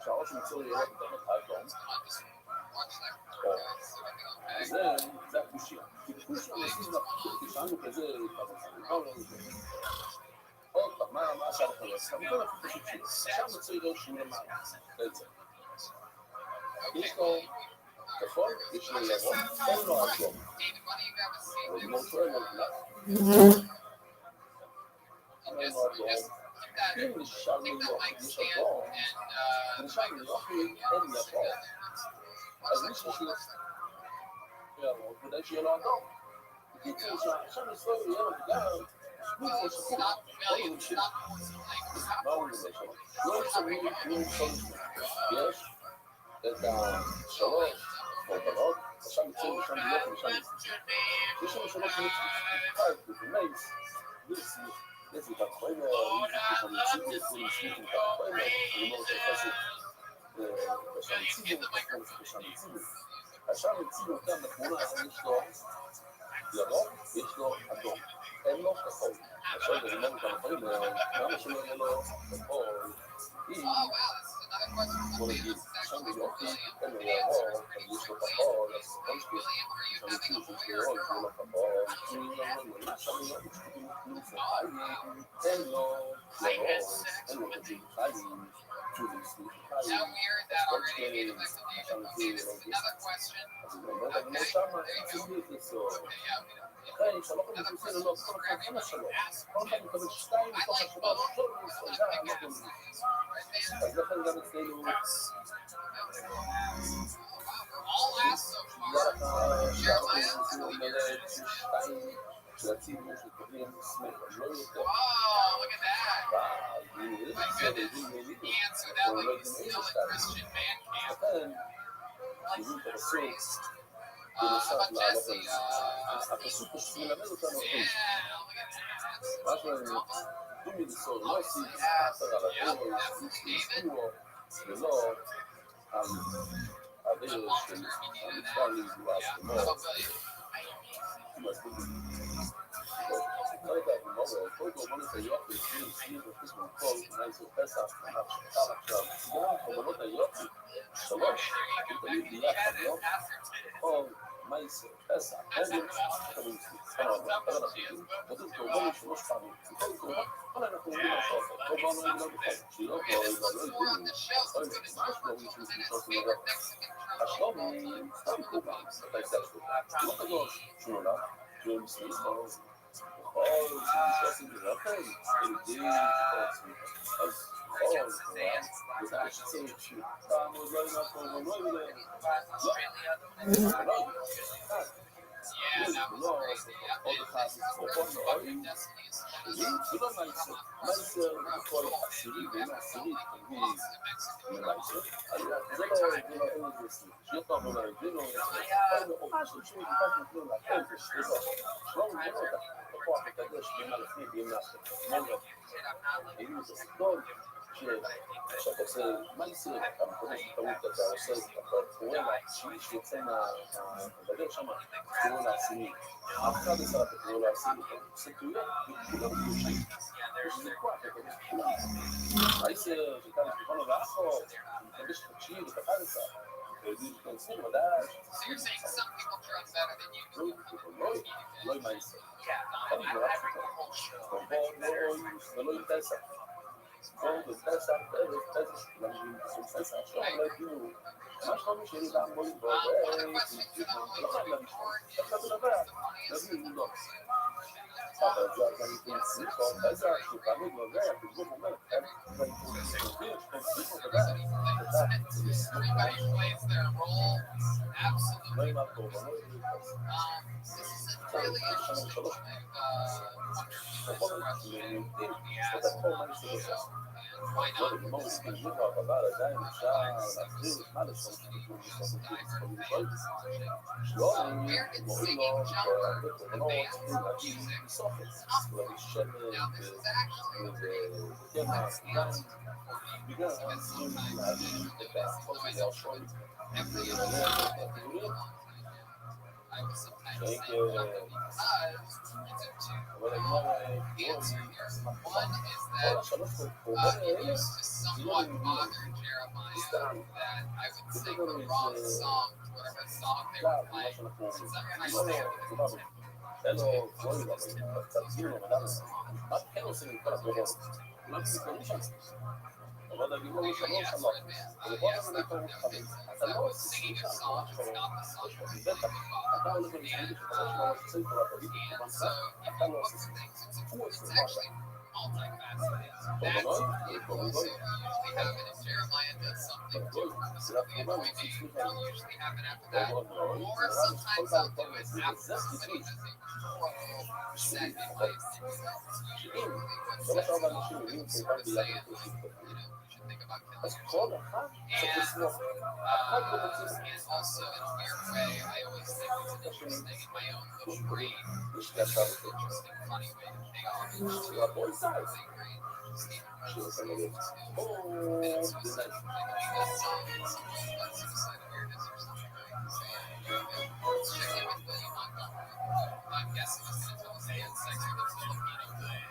שהראש מצור ירוק בתוך את האדום. זה הקושיה. כי קושיה נסיב לפחות, כשאנו כזה, עוד פעם. מה עכשיו אתה עושה? אני קודם כל פשוט שיר. עכשיו מצוי לו שהוא למעלה. בעצם. יש לו כחול, יש לו ירוק, אין לו אדום. אבל אם הוא טועה, אין לו אדום. אם נשאר לי יופי, יש אדום, ונשאר לי יופי, אין ירוק. אז מישהו שהוא ירוק, ודאי שיהיה לו אדום. בקיצור, שעכשיו נסוי יהיה לו גם מישהו שקוף. בואו נמשיך. מה הוא נראה שם? לא ישמים כלום סולשנו. יש את השלוש קורבנות, עכשיו יצאו לשם יופי ושם יצאו. יש לנו שלוש נצחי, ומייס, וירסי, איזה בת חוימר, ושם יציגו, ושם בת חוימר, אני לא רוצה לחסות ושם יציגו, ושם יציגו. עכשיו יציגו כאן בתמונה, יש לו ירוק, יש לו אדום, אין לו כחול. עכשיו אני אומר כמה דברים, למה שלא יהיה לו כחול, בוא נגיד, שם ביופי, אין לו ירוק, יש לו כחול, אז כל שביל, שם יציגו שיש לו ירוק, אין לו כחול, שם אין לו חיים, אין לו ג'ים חיים, ג'וליס חיים, אז כל שביל, שם יציגו, אז אני אומר, אני אומר שמה, יציגו את לסור. אחרי שלוש המתוסים ללא, כל אחד אין השלוש. כל אחד מקבל שתיים מתוך השלוש, שלוש, זה אנחנו נגיד. אז לכן גם אצלנו, שאנחנו מתוסים אומרת ששתיים שלציבור שקובעים סמך, לא יותר. לכן, קיבלו את הרסות, בנוסף לעלות על זה. הפסוק מלמד אותנו איש. מה שלנו, דומי לסור, לא עושים אחר על הדור, יספורו, ולא על הדרך של המצווה לגבורה שלמה. כרגע, כל קורבנות היופי, סביב וחוץ מכל, נעשו פסח, ממש שחל עכשיו, גם קורבנות היופי, שלוש, תמיד ביחד, לא? או מייסר, פסח, נגד, תמיד כתוב קורבנות שלוש פעמים, כל קורבנות, כל אנחנו אומרים לעשות, קורבנות לא בכל, שלא כל, לא ידעו, אוי, ממש לא מישהו לשלוש ולא, השלום, סתם קורבן, אתה יצא שלו, לא קדוש, שהוא נולד, שהוא מסמיס ברוז, בכל, שעושים בלכם, ילדים, אז בכל, וזה שצריך שפעם עוד לא יהיה קורבנות, לא, עוד אחד, קורבן נוערים, ולא מייסר, מייסר בכל עשירי, ואין עשירי, תביא למייסר, זה לא אין לזה סליח, שיהיה פעם לא להבינו, או משהו שהוא נקרא נתנו להכל, זה לא מבינו אותה, בכוח הקדוש, בימה לפני, בימה אחרי, היינו זה סגול, שאתה עושה מייסר, אתה מקודש בטעות, אתה עושה, אתה קורא לה, שיוצא מהדבר שם, קורא לה עשירי, אף אחד עשה אתה קורא לה עשירי, אתה עושה קורא, וכולם קדושים, יש זה כוח, אתה קודש בכולם, מייסר, שאתה נפגון לו לאחור, אתה מקודש חדשי, ואתה חדשה, ויודעים שכנסים, ודאי, לא עם מייסר, אתה נגמרה פשוטה, ולא עם פסח, בואו בפסח, פסח, למדים פסח, עכשיו לא הגיעו, מה שלום שלי לעם בו לבוא, לא חייב להמשכון, עכשיו זה לבד, נבין, לא. אבל זה אני תנסיך, או פסח, שהוא תמיד לא זה, הפזבוק אומר, ואני תנסיך, שתנסיך, לא עם הקורבן, לא עם פסח. שלוש. נכון, ליהודים, את הכל מה יש לא לגמור סביבות והרבה עדיין אפשר להחזיר את מה לשום שתיקון מספקים שלא מורים לו הרבה קורבנות צריכים להגיד מסופת להביא שמן וקמח בגלל צריכים להביא את הכל מידי השוי ולמלא את הטיולים אבל הגמר כל השלוש קורבנות האלה לא נמדים סתם זה גם איזה קלאב מה שאנחנו אומרים לא, אלו גבוהים, אבל תצביעו למדענו. מה כן עושים עם כל הגבוהות? כולם מתקנים שם. אבל הגיבור יש שלוש שלוש. ובוא נעשה את המתחמים. אתה לא עושה סליחה, אתה הולך למשחקים שחדש ממש צייפו לבית, אתה לא עושה סליחה. הוא עושה משהו. קורבנוי? קורבנוי? זה התגובה מצליח סליחה. קורבנוי? כל פעם טוב מצליח. זה סליחה. שאם שלוש ארבע אנשים מבינים כיוון ביחד כושים אז כל אחד צריך לסמוך. אחד לא מוצא יש לי עכשיו רבוי סייד שעושה נגד I'm guessing it's going to tell us the insects are the Filipino thing.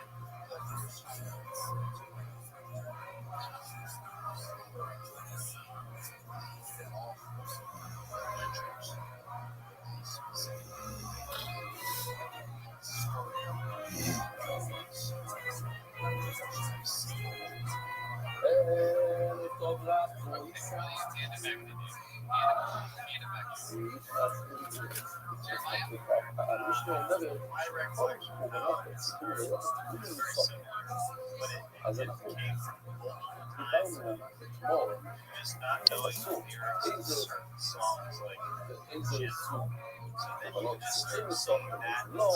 אז אנחנו דיברנו אתמול איזה סוג אבל צריכים לסוף לא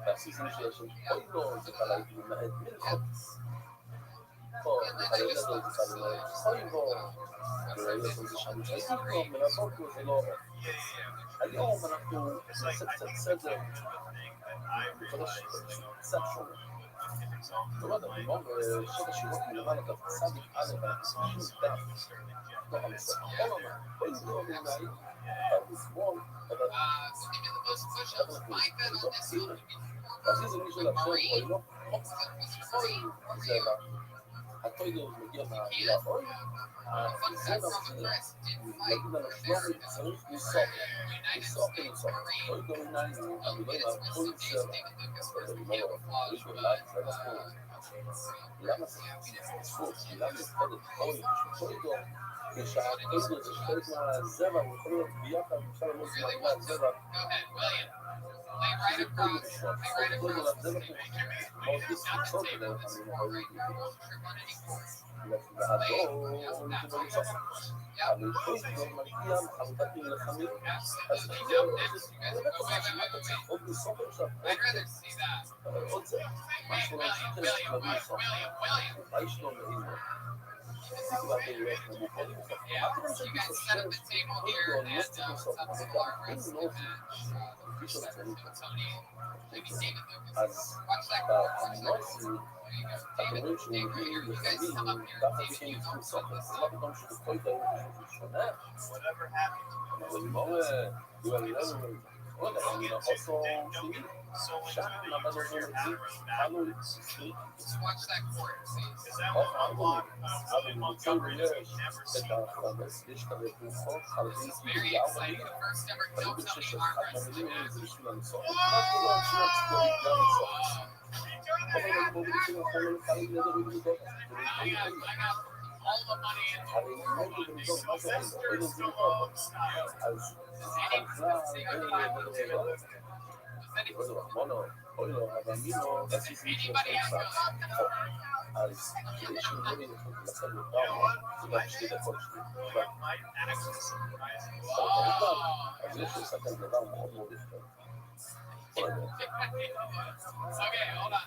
והסיזם שיש אוי לא זה קלה להתמנהד מלכות אני לא יודע זה קלה אוי בו ואולי לא זה שם שהייתי בו מלעשות לו זה לא היום אנחנו נעשה קצת סדר קצת שונה זאת אומרת, אני אומר שאת השירות מלמעלה את הצדיק א' ואנחנו שום דף לא חלסה כל אומר, בואי נדבר מלמעלה אבל בשמאל אבל אנחנו נתחיל אז זה מישהו לאפשר אוי לא זה הטוידר מגיע מהמילה אוי זה נגיד על השלומי צריך לסוף אוי דורינאי המילה מהפוי סלע אז אני אומר מישהו לאט ואנחנו למה זה זכות, מילה מפחדת אוי טוידר כשהטוידר זה שחלק מהזרע הוא יכול להיות ביחד אפשר ללמוד מהמילה הזרע זה טוידר בשביל טוידר הזרע מאוד לספוצות כדי אני אומר והדור נתנו לצוף אבל טוידר מגיע מחרדתי ללחמים אז זה באמת עושה שמעת צריך עוד לסוף עכשיו עוד זה משהו להמשיך להביא לסוף מה יש לו מאימו עשיתי ואתה הולך למוכן לסוף מה כדי שאני חושב טוידר לא צריך לסוף אבל אם לא כפי שרצים אז במועצים אתם רואים שהוא מביא לחמים ככה בשביל לפני סוף אז מה פתאום שהוא טוידר הוא שונה אבל לימור אני לא יודע, אני לא עושה שני שם נבד עוזר מחזיק חלו שני אבל מצאו יש את החמס יש כזה תרופות חלבים סביבי ארבעים ואני חושב שאחד מהמילים האלה זה בשביל הנסות אנחנו לא עושים להצטורי גם נסות אבל אני בואו בדיוק אנחנו לא נפעלים לדבר בגדול הרי נגד בגדול מה זה אין אין זה בגדול אז חלקלה אז רחמונו אוי לו אבמינו ועשיתי מישהו שעושה אז כדי שהוא לא ינכון לצל יותר זה גם 2 דקות שלי אז יש שעושה כאן דבר מאוד מאוד יפה Okay, hold on.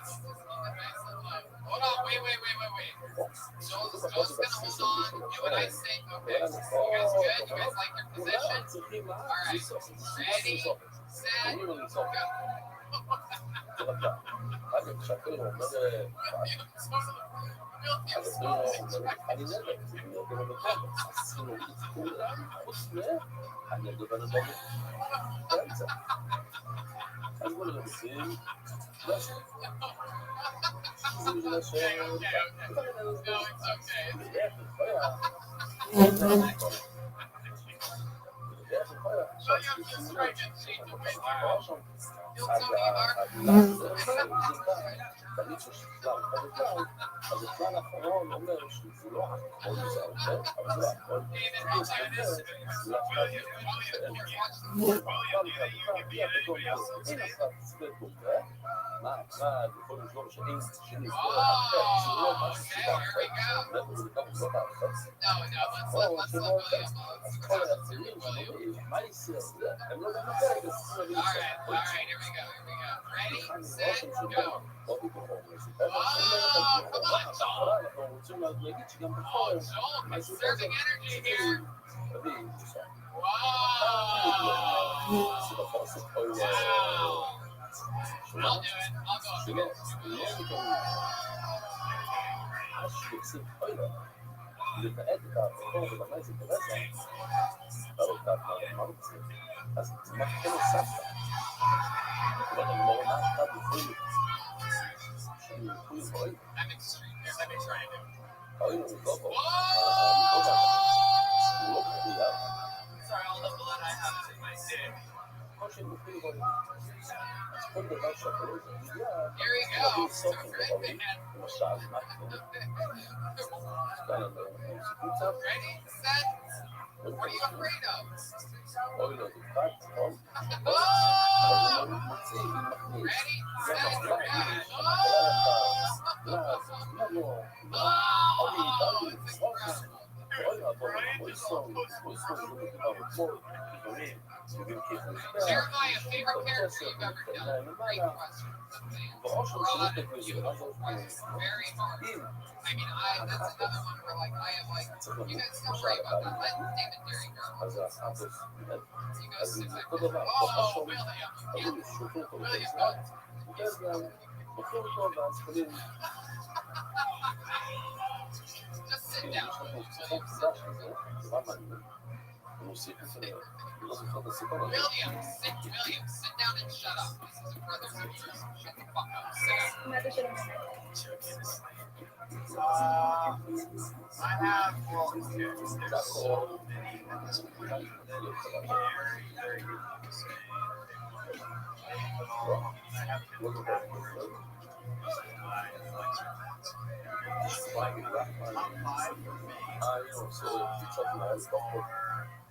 Hold on, wait. Joel's gonna hold on, do what I say. Okay, you guys good? You guys like your position? Alright, ready, set, אז בואו נראה תמיד שיש כלל בכלל, אז הכלל האחרון אומר שזה לא הכל זה הרבה, אבל זה הכל. זה הכלל שאין. מה הכלל יכול לשבור שאין שני זה אחר, זה לא משהו שבא אחר, אנחנו זה גם לא באחר. או שלא אחר, אז כל היצרים שאומרים, מה יישא זה? הם לא גם אחר, זה סביב להישא. אנחנו רוצים להגיד שגם בכל משהו כזה רבי זה דבר ספוי שלא שיוצאים אוילה לתעד את הבחור ובמה זה ברזע אבל כך מה רוצים אז מה כן הוספת אבל אני לא רואה מה אתה בכל שיכולים אוילה אוילה מגובה הוא לא מחויב כמו שהם מוכרים אוילה אז כל דבר שאתה לא מגיע להביא סופן בבאים למשל מקסימום כאן אנחנו סיפור קצת What are you afraid of? אוילה זה קצת טוב אבל הוא מוציא מכניס זה מפלא Jeremiah, favorite character you've ever done? Great question. Very hard. I mean, that's another one where like I have like you guys don't worry about that. Let David Derry go. You guys sit back. Oh, William. Just sit down. William, sit down and shut up. This is a brother's of yours. Shut the fuck up. Sit down. I have, well, there's so many very, very good to say. I have to look at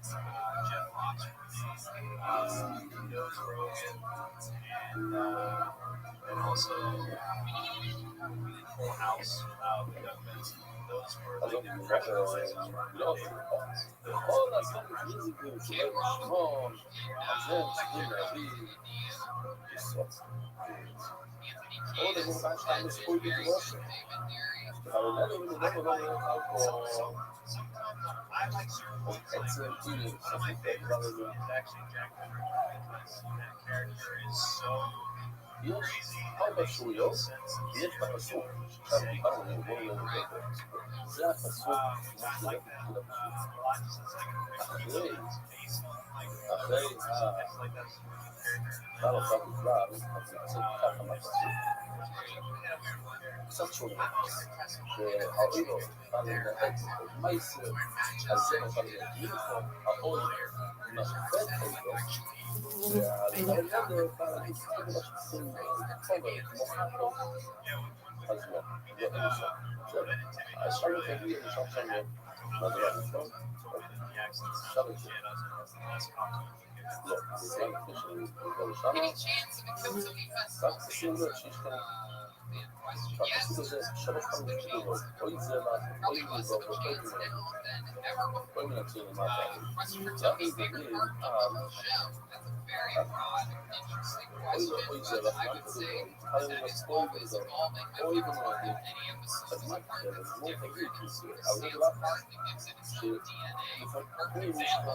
Jeff Rothschild, knows Rogan, and also Full House, Doug Benson. Those were like congratulations on I like certain points like my favorite is actually Jack Benner because that character is so crazy and it makes no sense. יש בפסוק, עכשיו דיברנו על בואו זה הפסוק אחרי כבר אותה בכלל, אז נמצא ככה מהפסוק קצת שונה שהאוילו בא לנהג מייסר הזה בא להגיד אותו האוילו משפט אותו והאוילו בא להגיד את מה שעושים חומר כמו חתו אז לא, לא אין שם אז שם תגיד שם שם מדוע נכון? שם את זה לא, זה לפני שאני עובר לשם רק תשים לב שיש כאן הפסוק הזה שלוש פעמים כתובות, אוי זה מה, אוי מזור, אוי מנציר למטה. רק מדברים על אוי זה לחמן כתובות, אוי מנצור, אוי ומועדים. אז מה כתוב? אז בואו תגיד, אבל זה לחמן שלפעמים יש לך,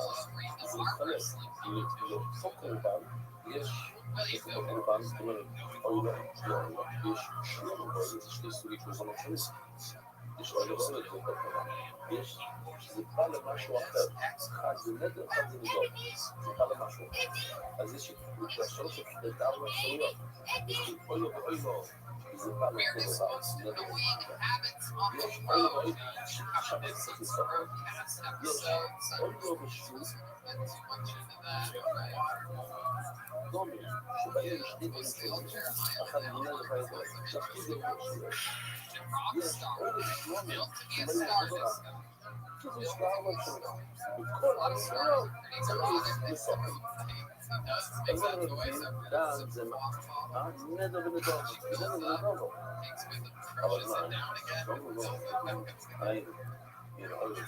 זה מתחלק, לאותו קורבן יש קורבן, זאת אומרת, אוי לא, יש שני סוגים של זונות שונים. יש עוד לא זה כל כך. יש, זה בא למשהו אחר. אחד זה נדר, אחד זה נדור. זה בא למשהו אחר. אז יש לשון של ארבע אפשרויות. יש לי אוי לו ואוי לו, זה בא לאותו דבר, נדר ונדר. יש אוי לו ואוי לו, שעכשיו צריך לסוף. יש אוי לו ושוב, דומים, שבאים לשני דברים שונים, אחד מנהל אחד לדבר. להכתיב זה משהו. יש אוי לו ושלומי, שבאים לחזרה. שזה יש לה ארבע אפשרויות. בכל האפשרויות צריך לסוף. אז זה מבין, גם זה מה? נדר ונדור. נדר ונדור. אבל מה? היינו.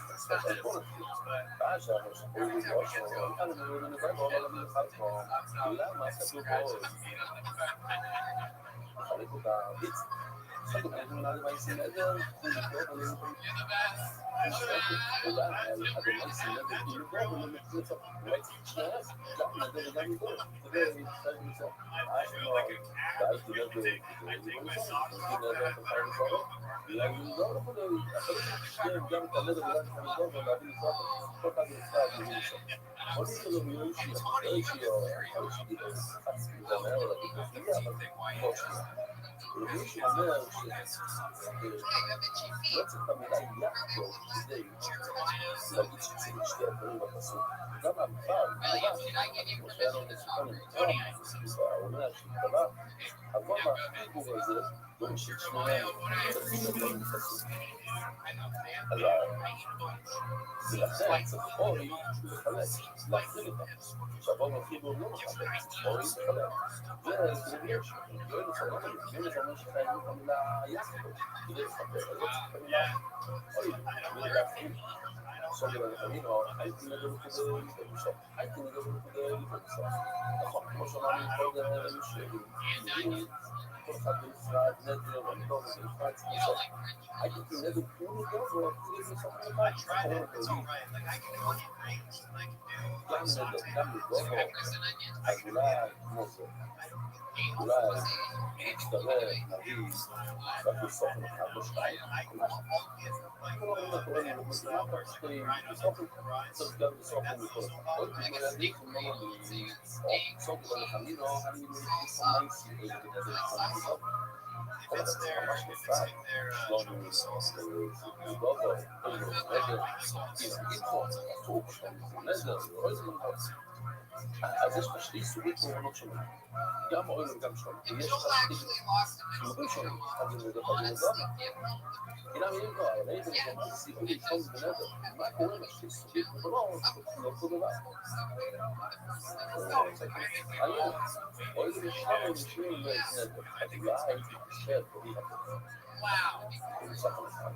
אז בוא נתחיל. בעשה, שפוי לי בראש, אני לא נדבר, אבל אני נוכל כמו, למה כתוב פה? נחלק אותה ביץ. חלק אותה מנהל מייסים נדר, תודה, אדוני מייסים נדר, כי נדור, ולמקצוע צור. אולי שניהם, גם נדר וגם נדור. תודה, אני חייב למצוא. ואז נדבר לא יכול להיות, גם את הנדר וגם את הנדור ולהביא לצור, כל כך נצטר להביא לצור. כל זה לא מיום אישי, לא אישי או אישי, חצי לדבר או להגיד לפני, אבל כל שנייה. ומישהו אומר שלא צריך את המילה יחדו כדי להגיד שצריך שתי הדברים בפסוק. גם המפעל, כמו שהיה לנו לסופן הוא אומר שכתבה, אבל מהחיבור הזה לא משית שניהם תציג הדברים בפסוק. ולכן צריך אורי לחלק, להחזיק אותם. עכשיו החיבור לא מחלק, אורי לחלק. וזה יש, לא לצורך לפני זה אומר שחייבים את המילה יחדו כדי לחבר, אז לא צריך את המילה אוי, כדי להפעיל. עכשיו אני לא, הייתי נגד כדי לבדוק, הייתי נגד כדי לבדוק. נכון, כמו שאמרנו קודם, שיהודים, כל אחד בנפרד, נדר, ואני לא בנפרד, הייתי נגד כדי לבדוק, וכדי לבדוק גם נדר, גם לבדוק, אז אולי כמו זה, אולי נצטרך להביא רק לסופן אחד או שתיים, כל מה קורה לי במדינה, צריך גם לסופן מכל אחד. עוד מילדים, סופן לחמינו, אני מייסי, כל אחד זה ממש נפרד, שלום לגובו, נדר, איתו, טוב, נדר, לא איזה מנהל. אז יש שתי סוגי קורבנות שונים, גם אוהל וגם שלום, ויש שתי סוגים שונים, אחד זה נדר, אחד זה נדר. הנה מילים לא, אבל הייתם אומרים סיגולי שלום ונדר, מה קורה לשתי סוגי קורבנות, לא אותו דבר. היום, אוהל ושלום ושלום ונדר, התגלה הייתי חושב, תורי הפוך. הוא נצח המחר.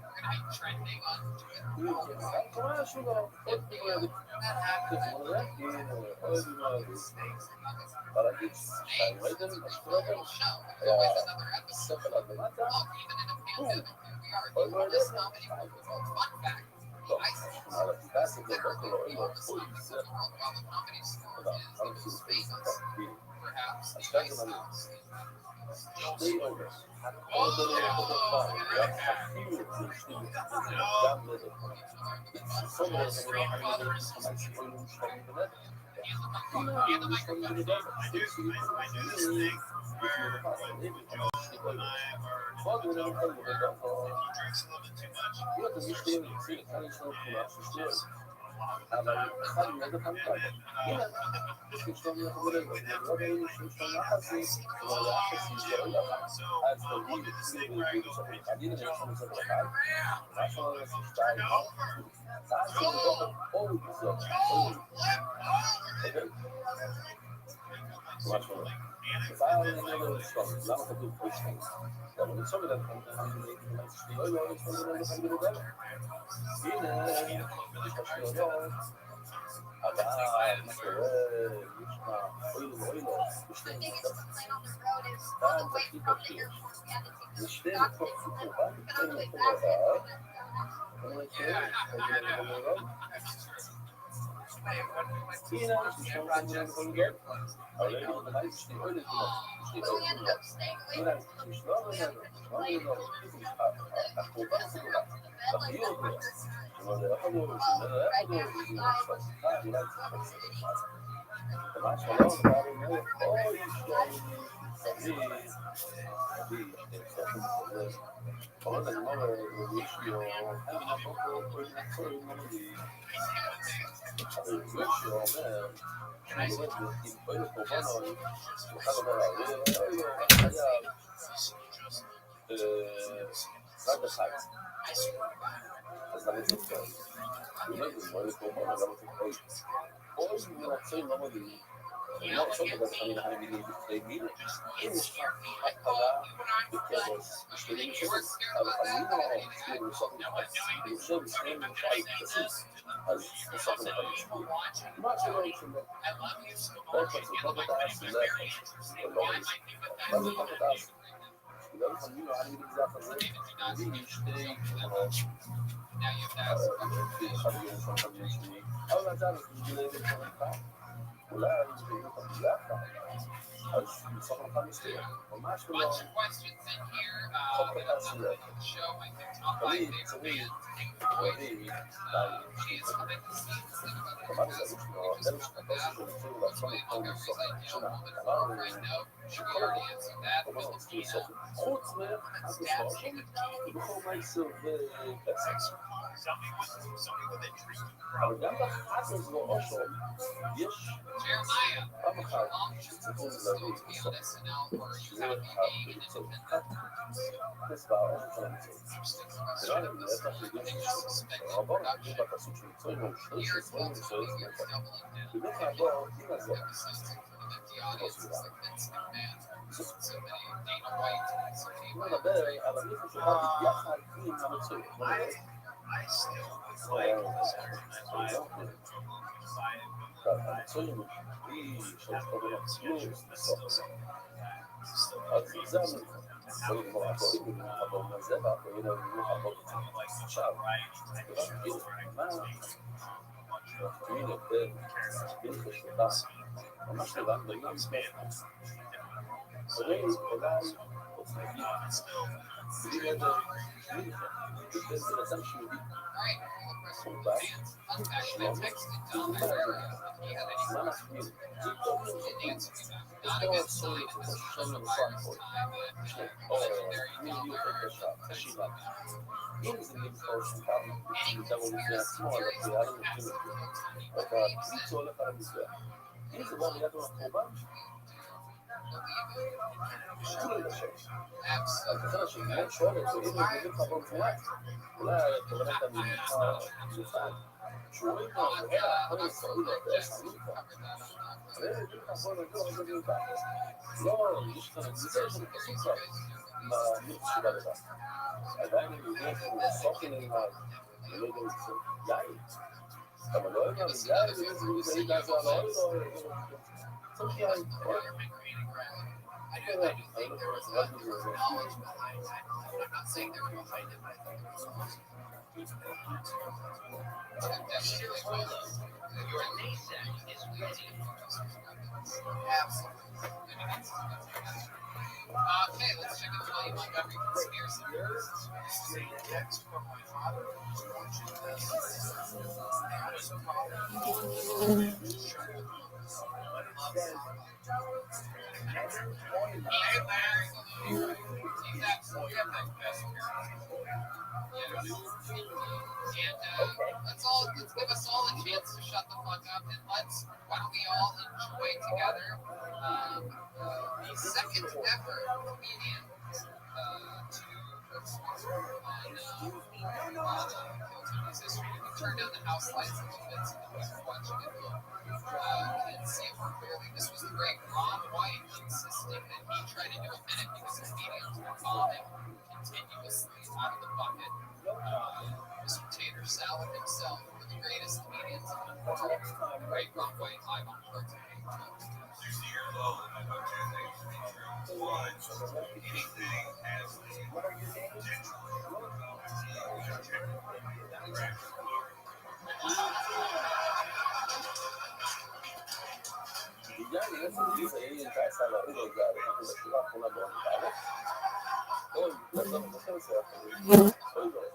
קורה שהוא לא, עוד מועד. עוד מועד. בלגיד, שתיים ראיתם, השקולתם, ספל עד למטה, עוד מועד. טוב, על הפיקסית לבוקר לא אין לו חוי זה. תודה, אני חושב אז כאן זה מעניין. שתי עומר, עוד עולה אותו דבר, רק אפילו זה שתי מתחתן, גם נדר. זאת אומרת, אני לא חייב לדבר כמה סיפורים שלמים ונדר. הנה, אני שלמים ונדר, שתי סיפורים שלמים, לפני דבר, אני בכמה שתי עומר. עוד עולה אותו ונדר, אם אתם משתיים לציר, כאן יש לנו תמונה של שתי עומר. אבל אחד מנהל אותם כאן. הנה, יש לשלום מן החבורים, לא ראינו שלשלום יחסי, אבל יחסי זה לא יחס. אז תגיד, תגיד בסוף אחד, הנה יש לנו ספר אחד, ואז שלנו נעשה שתיים, ואז שלנו נדבר אוי בסוף, אוי. אוקיי? ממש לא. ואז אני אומר לשלום, למה כתוב אוי שתיים? אבל אני שומע לכם, אני לא יודע לשלום מן החבורים בנדבר. הנה, יש השאלות, אבל מה קורה, ישמע, אוי לו, בשתי נקודות. כאן תקליט השיר. בשתי נקודות סיפור, כאן נקודות הבא. אני מכיר, אני מכיר, Let's give us all a chance to shut the fuck up and why don't we all enjoy together the second ever comedian to perform on Hilltoni's history. If you turn down the house lights a little bit so the people watching at home can see it more clearly. This was the great Ron White insisting that he try to do a minute because his mediums were falling continuously out of the bucket. Mr. Tater Salad himself, one of the greatest comedians in the world. Great Ron White live on tour today. 60 years old, I know two things to be true. One, anything has the potential. Indiana, essa diz aí, já essa laranja usada, uma coisa que lá na dona, tá? Oi, tá dando você certo. Oi, velho.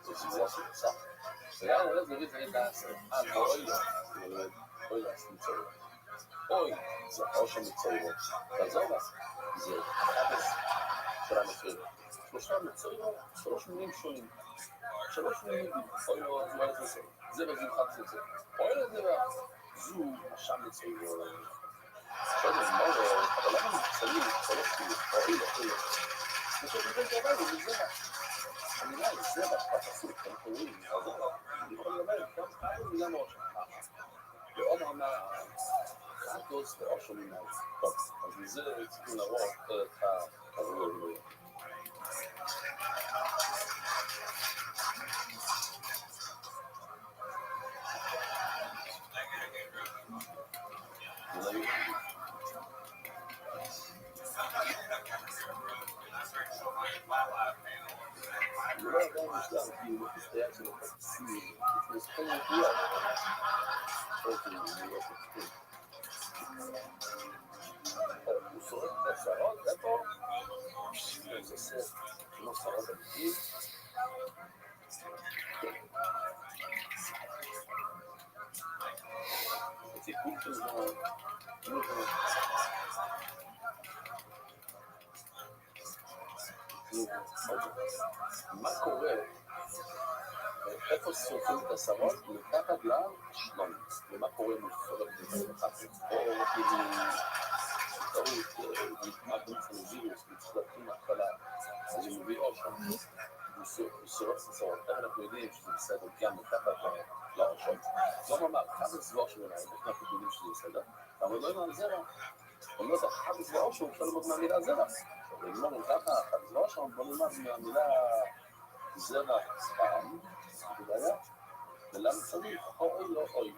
Precisa acessar. Ja, das ist ein das. Ah, oi, das ist so. Oi, זה העושר מצוירו. תעזור לך. זה חדש של המצוירו. שלושה מצוירו, שלוש מילים שונים. שלוש מילים, אוי לא, זה לא זה. זה בזים חד זה. אוי לא זה רע. זו משם מצוירו. עכשיו זה מורה, אבל למה מצוירים שלוש מילים? אוי לא. פשוט זה דבר, זה זה. המילה זה בפסוק, אתם קוראים, אני יכול לדבר גם כמה מילה מאוד שלך. ועוד אמר, חדוס ועושר מילה. טוב, אז מזה צריכים לראות את הרעיון. לא עדיין בשלב, כי הוא מסתייג של הפרקסים, מסתכל מגיע. הוא שורק את השערות, איפה? זה סוף, כמו שרות אמיתית. הטיפול של זה, מה קורה? איפה שורקים את השרות? מתחת לשלום. ומה קורה מפורק מתחת? או כאילו, טעות, נתמד במצב וירוס, מצטרפים מההתחלה, אז הוא מביא עוד שם. הוא שורק את השרות. איך אנחנו יודעים שזה בסדר גם מתחת לראשון? לא ממש, אחד הסבור שלנו, איך אנחנו יודעים שזה בסדר? אבל לא עם הזרע. הוא אומר, אחד הסבור שהוא אפשר ללמוד מהמילה זרע. ולגמור ככה, אחד הסבור שלנו, בוא נלמד מהמילה זרע פעם. ולמה צריך אוי לא אוי?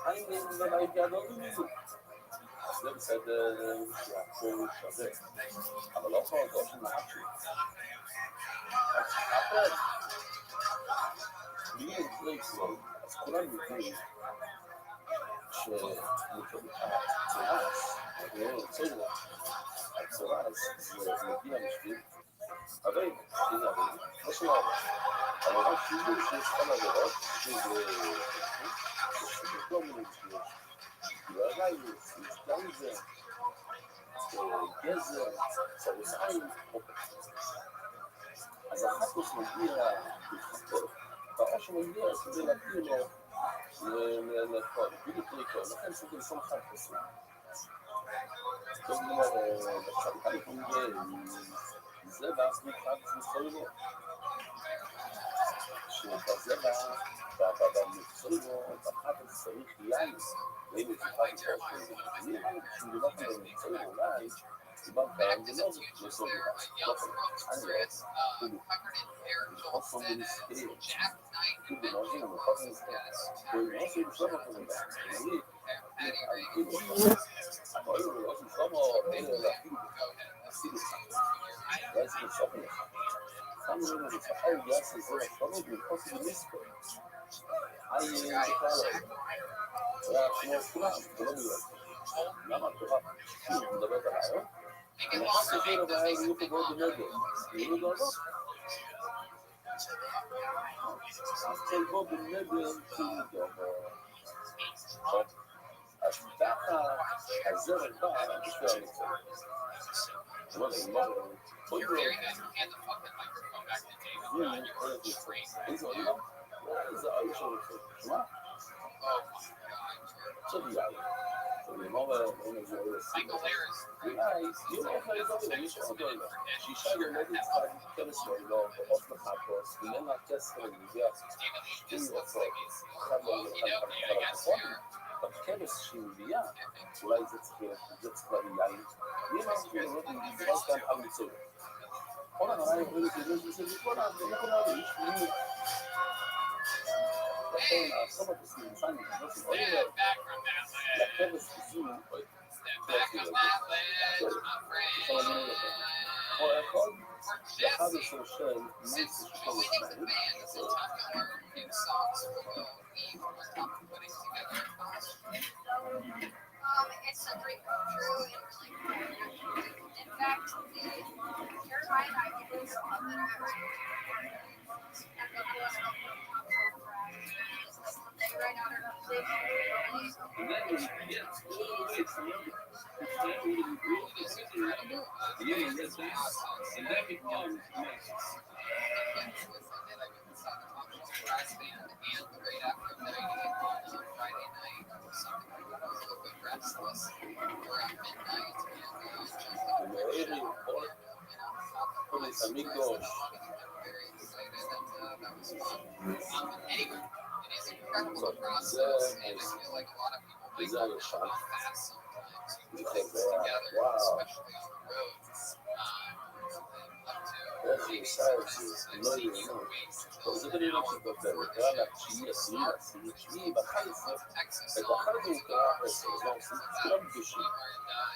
היינו ולהי גדול מזה. זה בסדר שהוא שווה. אבל לא כל דבר שנעצו. אבל בלי אינטרקסון, אז כולם יודעים הצורס זה מגיע בשביל הרי, לא של העבר. אבל רק כאילו שיש כמה עבירות שזה לא מילים שיש והרייס, גם זה גזר, צרוס עין אז החסוס מגיע לפחות והראש מגיע כדי להכיר לו לכל בדיוק ריקו, לכן צריך לסום אחד כסו טוב נאמר בחלקה לפונגה זה ואז נקרא בזמסוירו שבזרע במקצועו בחד צריך יין ואם תוכל לקרוא אני אמרתי כשמדובר במקצועו אולי דיבר כאן זה לא זה לסור לא יכול אני לא חוסם בנסקרים כאילו נעזים ומחד בנסקרים ונעזים בשלב החזרה אני כאילו אבל לא נעזים שלמה ואלה להפיל עשינו לא עשינו סוף לך כמה זמן אני צחי גייס לזה שלמה ולחוס בנסקר היי בכלל היה כמו כולם זה לא מיועד למה התורה שוב מדברת על הרעיון אני חושב שזה לא היה יהיו פה מאוד בנגר יהיו דרגות אז כל בו בנגר כאילו דרגות אז ככה הזרק בא בשביל המצב זאת אומרת, אני אומר אוי בו איזה אוי בו? איזה אוי של רצות שמה? עכשיו יאללה אני אומר, אני זה אוי לסיבה אולי, יהיו לך איזה אוי אני שעוד אוי שאישה ילדת צריכה להיכנס לו לא, עוד לחפוס ואין לה כסף ולהגיע שתי רצות אחד לא הולך על הפרופונים בכבש שהיא מביאה אולי זה צריך להביא יין יהיה משהו לראות אם נדבר כאן על מצוין כל הרעי עובר לגידול שזה כל הערים שמינים לכן הסוף התסכים נמצאים נכנסים אוי לכבש כזו אוי או אחד לאחד עשר של מייסר שכל השניים be almost putting together a costume? It's a dream come true and really cool. In fact, Jeremiah and I did this one that I was and the boys are they write out our music. Brass band, and right after midnight on Friday night or something like that, I was a little bit restless around midnight and jumped up and con mis amigos. very excited and that was fun. Anyway, it is an incredible process and I feel like a lot of people might go fast sometimes. You put things together, especially on the road. Up to maybe 6 weeks. Quando eu teria que fazer aquela tia, assim, bacana, é bacana do carro, vocês vão se tirar do chão.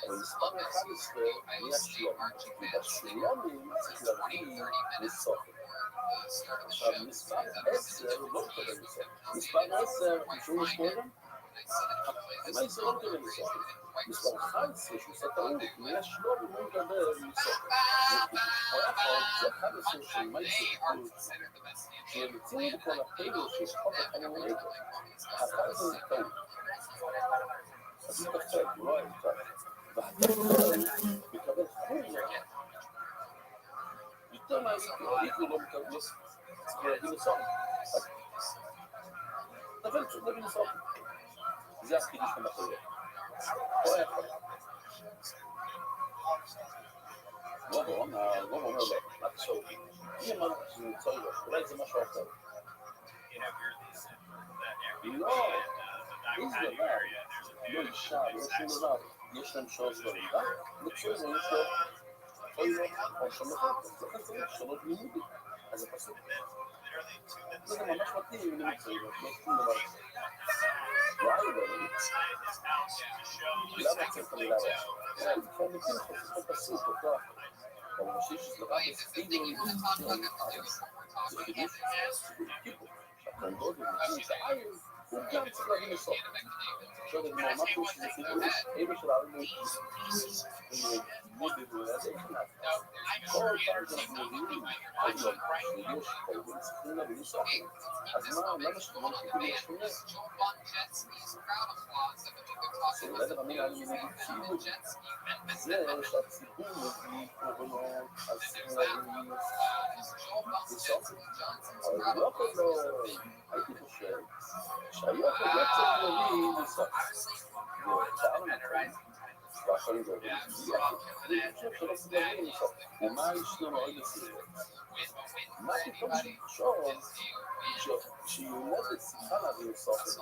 Eles estão na casa e a tia, e da tia mesmo, se tirar do sofá. Sabe, isso é sério, não tem isso. Isso é sério, juntos foram, mas eu não tenho isso. Isso é raro, se você está indo, e acho que não nunca deu isso. Já cada sessão mais seguro. Ele tinha que ela pega o seu próprio caminho. A casa então. A vida foi agora, tá? Fica bem ruim. Então, mas o nome que eu disse, que é dimensão. Tá vendo? Tudo é dimensão. Já se diz como é que é. Vamos, nie ma całego, rajce masz ochotę. No, izle, da. No i szary, już nie da. Jeszcze tam się ozwolita. No co, no jeszcze... Ojno, proszę, no tak, trochę to jeszcze, no nie mówię. A zapasy? No to masz ładnie, nie wiem co, no to Guarda, lava sempre le lava. Quando tem que fazer suco, tá? Como se diz, não vai ser bem quando o ganso da vida só. Joga de mão na puxa de figura, ele tirar o meu modelo é nada. Qual é o par da família? Aí ó, Deus, como na vida só. As mãos, mas como que Deus conhece? Se leva também a minha vida de Zé, já segundo e como assim aí logo aí que puxa. Aí eu ali só. Mas não olha assim. Mas como she never see how I do something.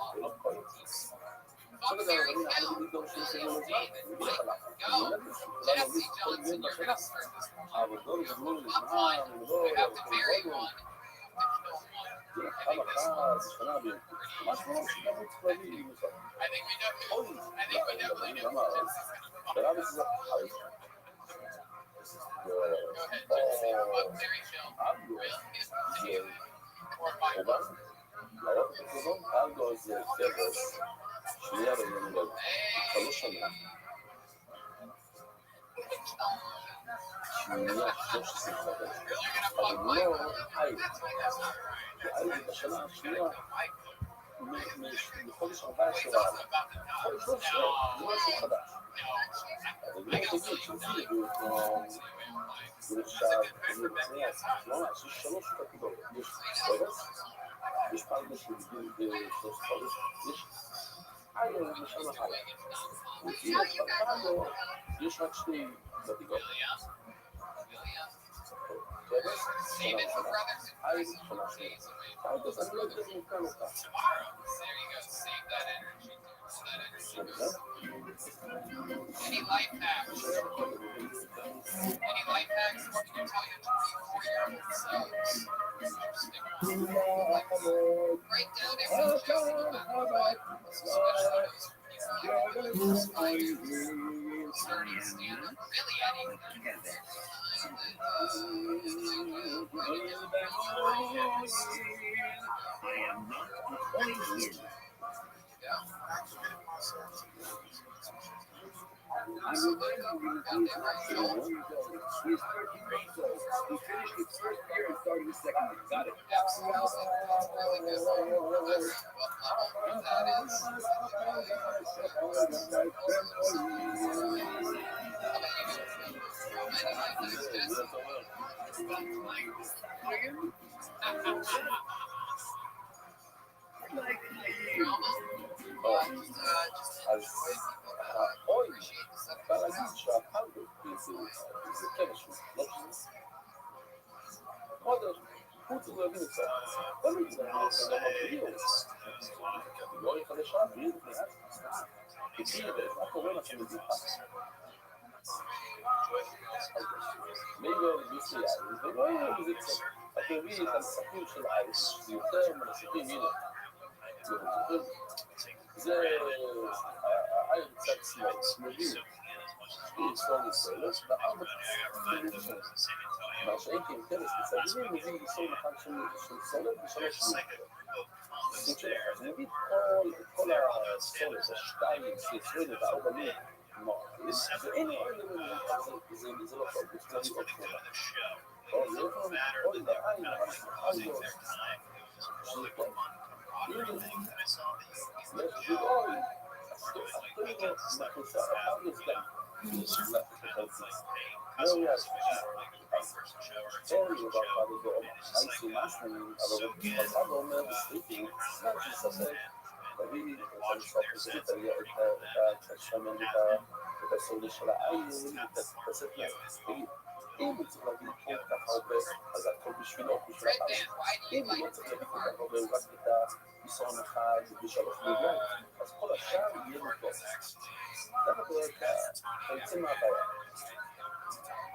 Solo que la mina ha vivido un segundo más, y voy a hablar. La noticia está viviendo apenas. A los dos, los lunes, los dos, mas não chega muito para mim, sabe? Hoje, Any life hacks? Any life hacks? What can you tell your 24-year-old self? Write down every joke no matter what, especially those people starting stand-up, really anything. אז האוי, בא להגיד שהפאודות זה כבש, לא כבש. חודש, הוא צריך להבין את זה. כל מיני זה גם הבריאות. לא יחדש הבריאות מעט. כתיר, מה קורה לכם בזיחה? מיגו בישראל, ולא יהיה לזה קצת. אתה מביא את המסכים של אייס, זה יותר מנסכים, הנה. זה העיר קצת שמאלי, בישראל ישראלת, בארבע תחומים. מה שאין כי אינטרס בצדדים, מביא בישראל אחד של סולת ושלוש שנים. סוג של אחד. אני אגיד כל הסולת, השתיים, שישראל וארבע מי, ואין עוד זה לא טוב, זה צריך להיות תחומה. זה עוד לעין, אבל שזה טוב. אם הוא צריך להגיד כל כך הרבה, אז הכל בשבילו, בשביל הפעם. אם הוא לא צריך להגיד כל כך הרבה, רק את המסרון אחד בשלוש מיליון, אז כל השאר יהיה מטוב. ככה דווקא היוצא מהבעיה.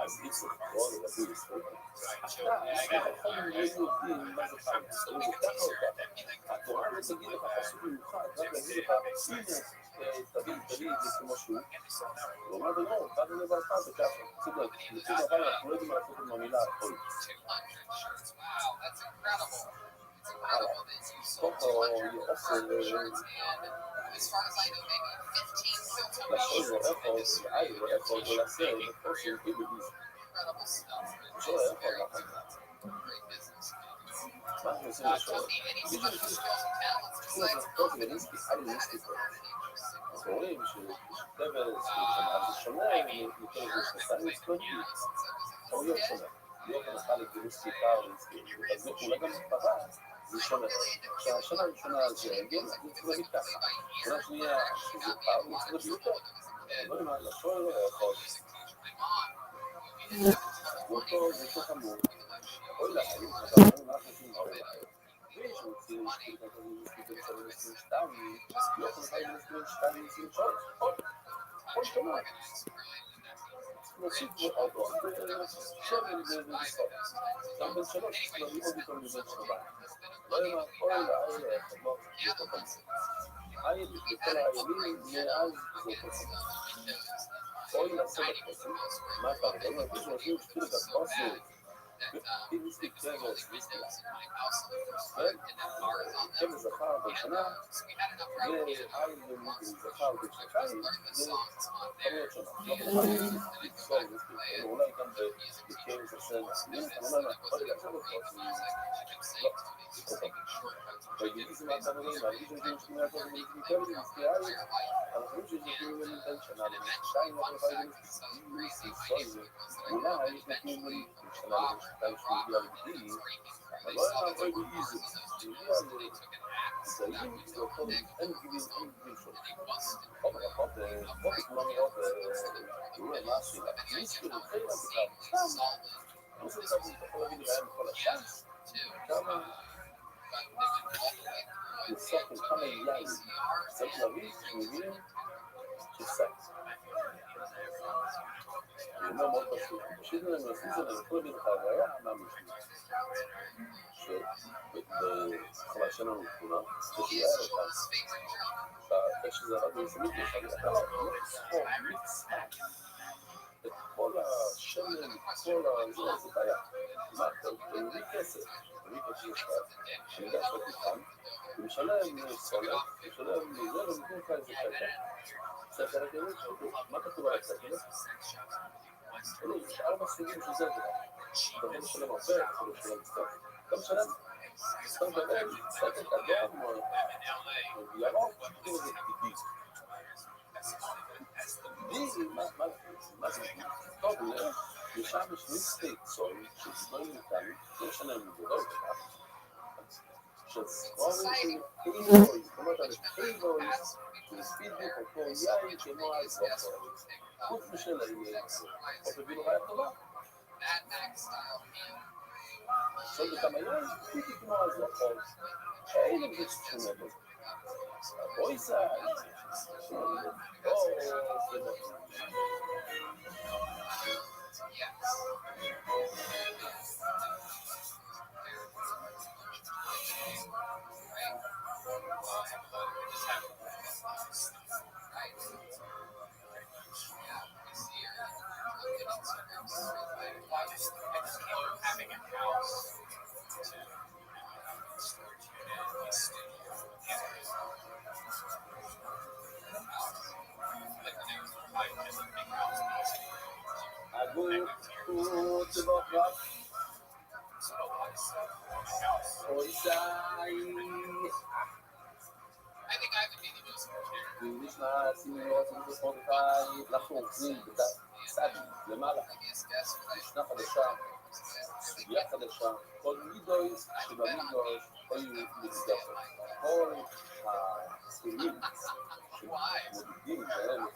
אז אי צריך לקרוא לרבי ישראל. אתה יכול יודעים מה זה פעם, תסתכלו ככה או ככה. התורה לא תגיד לך פסוק מיוחד, רק להגיד לך, הנה, תביא את זה כמו שהוא. הוא אומר בנו, באנו לברך וככה. צודק, לפי דבר אנחנו לא יודעים לעשות עם המילה הכל. ככה יעשה לשאול איפה, איפה ולעשה, איפה שהלכי בביזה. שואל איפה לך. מה אנחנו עושים לשאול? פה זה ניסטי, ניסטי פה. אנחנו רואים שטבל זה שונה יותר משנסיים מספרדים. יכול להיות שונה. להיות הנחה לגירוסטי פאוריסטי, אז זה אולי גם פרה, זה שונה. שהשנה הראשונה זה רגל, זה צריך להגיד ככה. שנה שנייה שזה פאור, זה צריך להגיד יותר. לא יודע מה, לשאול לא יכול. ואותו זה אותו חמור. אוי לה, היו חדרים, מה אנחנו עושים אוי לה. ויש רוצים להשתיק את זה, סתם, לא יכול להיות שתיים, כל שנה. נוסיף עוד עוד, שמן ובסוף. גם בן שלוש, לא יהיו עוד יותר מבן שבא. לא יאמר, אוי לה, לא, זה אותו כמובן. עין בכל הימים, מאז זה אותו כמובן. אוי לה, סבב כוסים. מה אתה רגע? לא, יש אנשים שתילו את הכוסים. אם נסתיק כבש, נסתיק. כבש זכר בשנה, ועין זכר בשנתיים, זה חמיות שונות. לא בכלל, לצפור נסתיק. אולי גם בכבש הסנה. אולי לא, אוי לה, סבב כוסים. לא, זה אותו. והגיליזם מהתנורים, והגיליזם שנייה טוב ומתמקל במסתיעי, אנחנו חושבים שזוכים בין שנה לשתיים, לא יכולים להסתיק. אולי יש נתונים בין שנה לשתיים שמגיע לבדילי, אבל לא היה הרבה באיזו, זה הגיע לזהים, זה אותו, אין גילים שונים. חוב הרחוב, חוב כולם מאוד, אולי מה השאלה, מיסקי לוקחי לה בכלל, סתם, אני חושב שאתה יכול להגיד להם בכל השאס, כמה לסוף עם כמה יין, צריך להביא שמבינים שסק. אני אומר מאוד פשוט, פשוט לנו עושים זה לכל להגיד לך הוויה מהמשמעות. שבחלה שלנו תמונה, שתהיה אותה. איך שזה רבי שמית יש, אני אומר, לא, סחור, מצחק. את כל כל השמן, כל זה בעיה. מה אתה, תביא כסף, אני יודע שאתה תבחן, הוא משלם סולר, הוא משלם מזה, ונותנים לך איזה ספר הכלים שלו, מה כתוב על הספר? יש 4 סוגים של ספר, אתה יכול לשלם הרבה, אתה יכול לשלם קצת, אתה משלם, אתה מקבל ספר אדום או ירוק, תקראו לזה דידי. דידי, מה זה דידי? טוב, ושם יש מיסטי צול, שסבורים איתנו, לא משנה אם זה לא בכך, שסבורים פיבוי, זאת אומרת, פיבוי, שספידו אותו יין כמו אז ואחור. חוץ משל העניין הזה, או תבינו רעיה טובה. שואל בכמה יין, פידי כמו אז ואחור. אין עם זה שונה בו. בואי זה, זה דקה. Having a house הגות ובוקרות אוי זי ונשמע סימונות ובספורטאי אנחנו עובדים בדף צדי למעלה משנה חדשה סוגיה חדשה כל מידויס שבמידויס היו מגדפות כל הסכומים שמודדים בהם את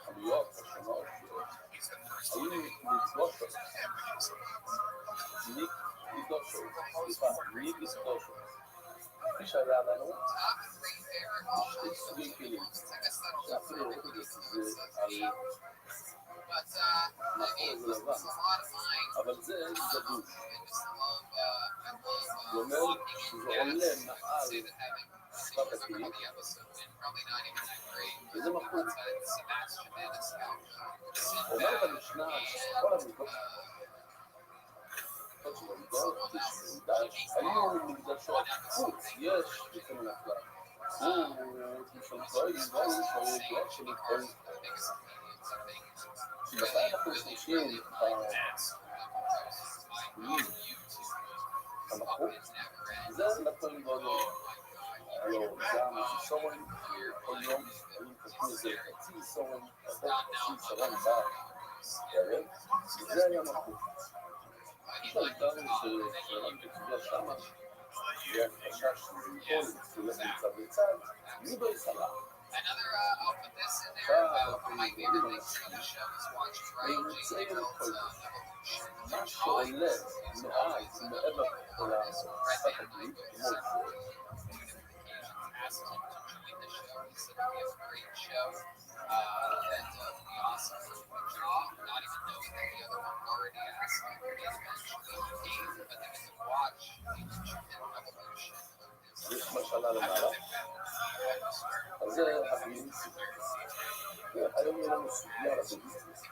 החנויות השונות היו מגדושות מגדושות כפי שהיה לנו שתי סוגי כלים שאפילו לא יודעת שזה על נכון זה לבן אבל זה גדוש זה אומר שזה עולה מעל שפת הכלים וזה מחוק אומרת המשנה שכל המקדוש היו מקדשות חוץ יש לפעמים נפלה מתי אנחנו משתמשים המחוק זה לפעמים גודל היום גם סורן כל יום היו כתבו איזה חצי סורן חצי סורן זה היה מחוק שהייתנו שלנו כתביה שמה היה חשש שכל הולך מצד לצד מידו יסלה אנחנו מגלים ונמצאים כל מה שעולה מעבר לשפת הכלים כמו יש משלה למעלה אז זה הבילינסי היום יהיה לנו סוגיה על הבילינסי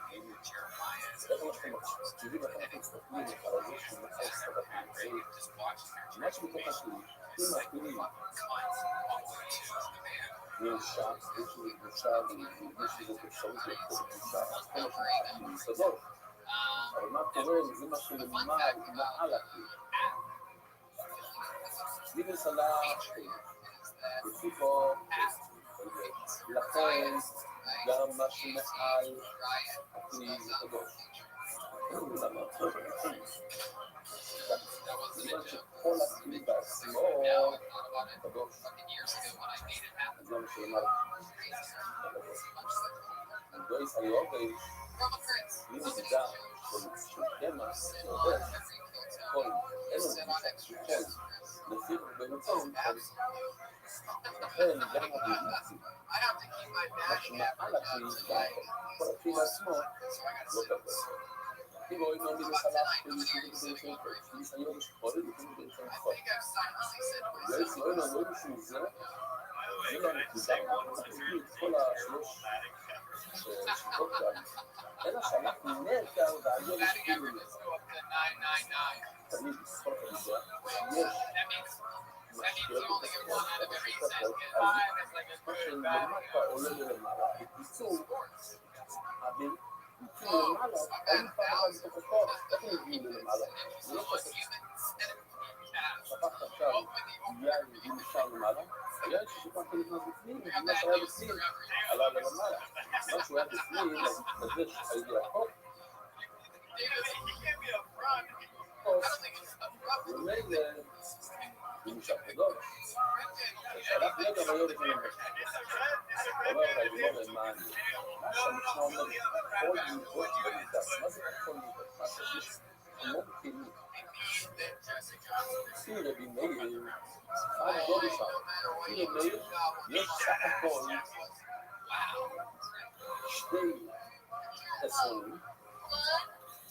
איך אנחנו מקשיבים איך אנחנו מסתכלים על זה שמחר שפת הכלים מה שבתוך הכלים אם הכלים נרשע, יש לי נרשע ויש לי זאת אפשרות לכל נרשע אז כל מה שאנחנו מסתדור אבל מה קורה זה מה שלמעל מעל הכלים ליבס על הכלים לפי פה לכן גם מה שמעל הכלים זה קדוש למה? זאת שכל הכלי בעצמו קדוש אז לא משלמר גויס היובי מי מדידה של קמה שעובד כל אין לו מדידה של כן לפי במקום לכן גם הביליצי מה שמעל הכלי כל הכלי עצמו לא קדוש אם רואים לא מידע סלח ניסיון שחולי לפעמים בראשון חול גויס לא רואים שהוא זה זה הנקודה, אנחנו נביא את כל השלוש שיטות כאן, אלא שאנחנו נהדר והיום יש כאילו תמיד בכל כזה, יש משקיעות בתספות, איפה שתפות, אז מה שלמטה עולה ללמעלה, בקיצור, הבן יצאו למעלה, אין פעם אחת בתוך הכוח, איך הם הגיעו ללמעלה? זה לא כסף. שפחת עכשיו, יין הגיעו משם למעלה, היין ששפחת נכנס בפנים, מה שהיה בפנים, עלה ללמעלה. מה שהוא היה בפנים, אז התקדש הידי החוק, ומילא, הוא נשאר קדוש. ושלח נגע ויוד את הנמש. אומר והגמור למען. מה שהמשנה אומר, כל מידות במידס. מה זה כל מידות? מה שיש המון כלים. לפי רבי מאיר, חיים גודל שם. לפי רבי מאיר, יש סך הכל שתי עשרים.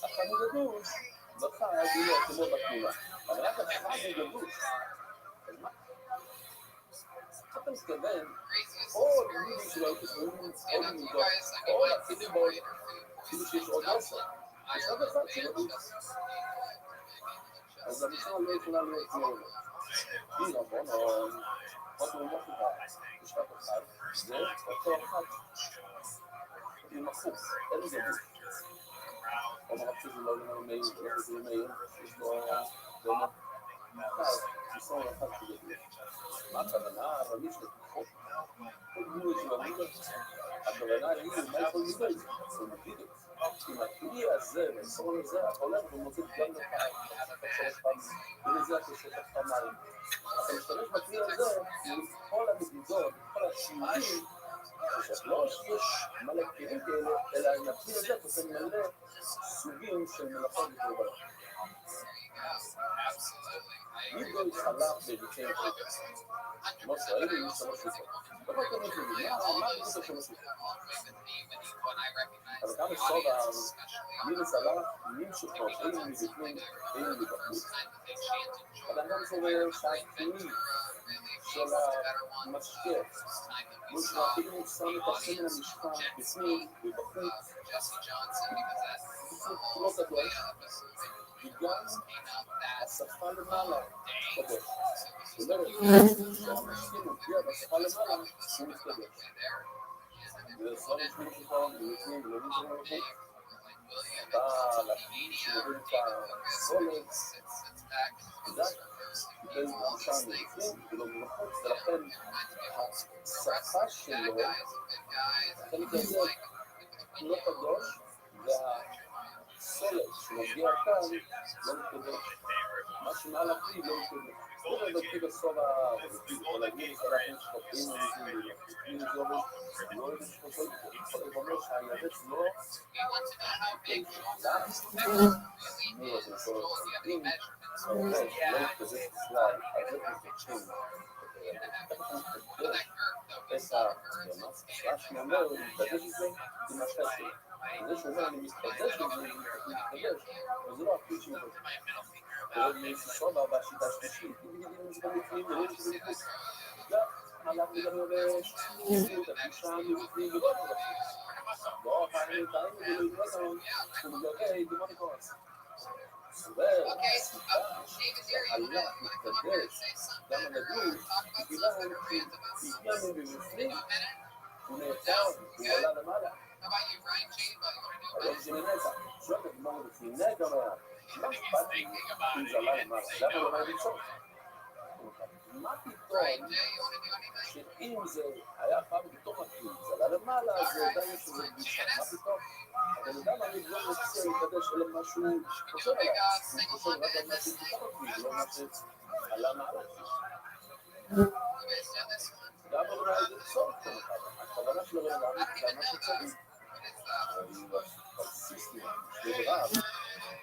אחד הוא גדוש, בחד הוא לא כמו בתמונה. אבל רק אחד הוא גדוש. אז מה? אתה מתכוון, כל מילים שלא הייתי חושבים, כל מידות, כל הכלים בעולם, כאילו שיש עוד עשר. יש עוד אחד שגדוש. אז המשנה לא יכולה להיות מאוד. הנה, בוא נראה, עוד מומח אחד, משפט אחד, זה אותו אחד. עם החוץ, אין גדוש. אומר רק שזה לא למעלה מאיר, לא שזה מאיר, יש בו דומה. ניסון אחד כגדול. מה הכוונה? אבל מי שתתחוק? כל מידות של המידות. הכוונה היא, מה יכול מידות? זה מידות. עם הכלי הזה, והניסון הזה, אתה הולך ומוצאים גם לפעמים. אתה שלוש פעמים. ולזה אתה שולח פעמיים. אתה משתמש בכלי הזה, עם כל המדידות, כל השינויים, לא שיש מלא כלים כאלה, אלא עם הכלי הזה אתה עושה מלא סוגים של מלאכות וקורבנות. מידו התחלף בביצעים חלק. כמו שהאלה יש שלוש שיטות. לא תמיד מבינים, מה מידו שלוש שיטות? אבל גם בסוד המידו סלח, מים שפות, אין מבפנים, אין מבחוץ. אבל גם סובר שהכלי של המשקף, מול שהכלים שם את הסמל המשפט בפנים ובחוץ. בקיצור, לא קדוש. וגם השפה למעלה קדוש. זאת אומרת, שהמשקים מופיע בשפה למעלה, הוא מתקדש. וסוד משמעות שלך, ולפנים ולא נשאר מלכות, בא להכניס שמוביל את הסולת, ודאי, קיבל מרשה מלפנים ולא מלכות, ולכן השפה שלו, החלק הזה, הוא לא קדוש, והסולת שמגיע כאן לא מתקדש. מה שמעל הכלי לא מתקדש. זה בלתי בסוף או להגיד שאנחנו שפטים ומתקדשים זה אומר לא אוהב שפטות זה אומר שהיבש לא לא זה בסוף אם היבש לא מתקדש בכלל אז זה מתקדשים את הרמ"ש שאומר הוא מתקדש את זה עם השפט זה שאומר אני מתקדש את זה מתקדש אבל זה לא הכלי שמתקדש סובה בשיטה השלישית, אם זה גם לפנים ולא שזה לפנים. לא, הלך וגם יורש, את הפגישה מבפנים ולא יורש. לא, פעמים ולא יורש, הוא מגרקי, דומה לקורס. סובר, סיפה, שהלך, מתקדש, גם הנדול, בגלל שהגיע מבפנים, הוא נעצר, הוא עלה למעלה. היום זה מנצח, שואל את הגמור בפנים, נגע מה מה אכפת לי אם זה עלה למעלה? למה לא מה לצורך? מה פתאום שאם זה היה פעם בתוך הכלי, זה עלה למעלה, אז זה עדיין יש לזה פגישה. מה פתאום? הבן אדם אני לא רוצה להתקדש אלא משהו שחושב עליו. אני חושב רק על משהו בתוך הכלי, לא מה שעלה מעלה. גם אולי זה צורך כל אחד. הכוונה של הבן אדם זה משהו צריך. פרסיסטי, שרב,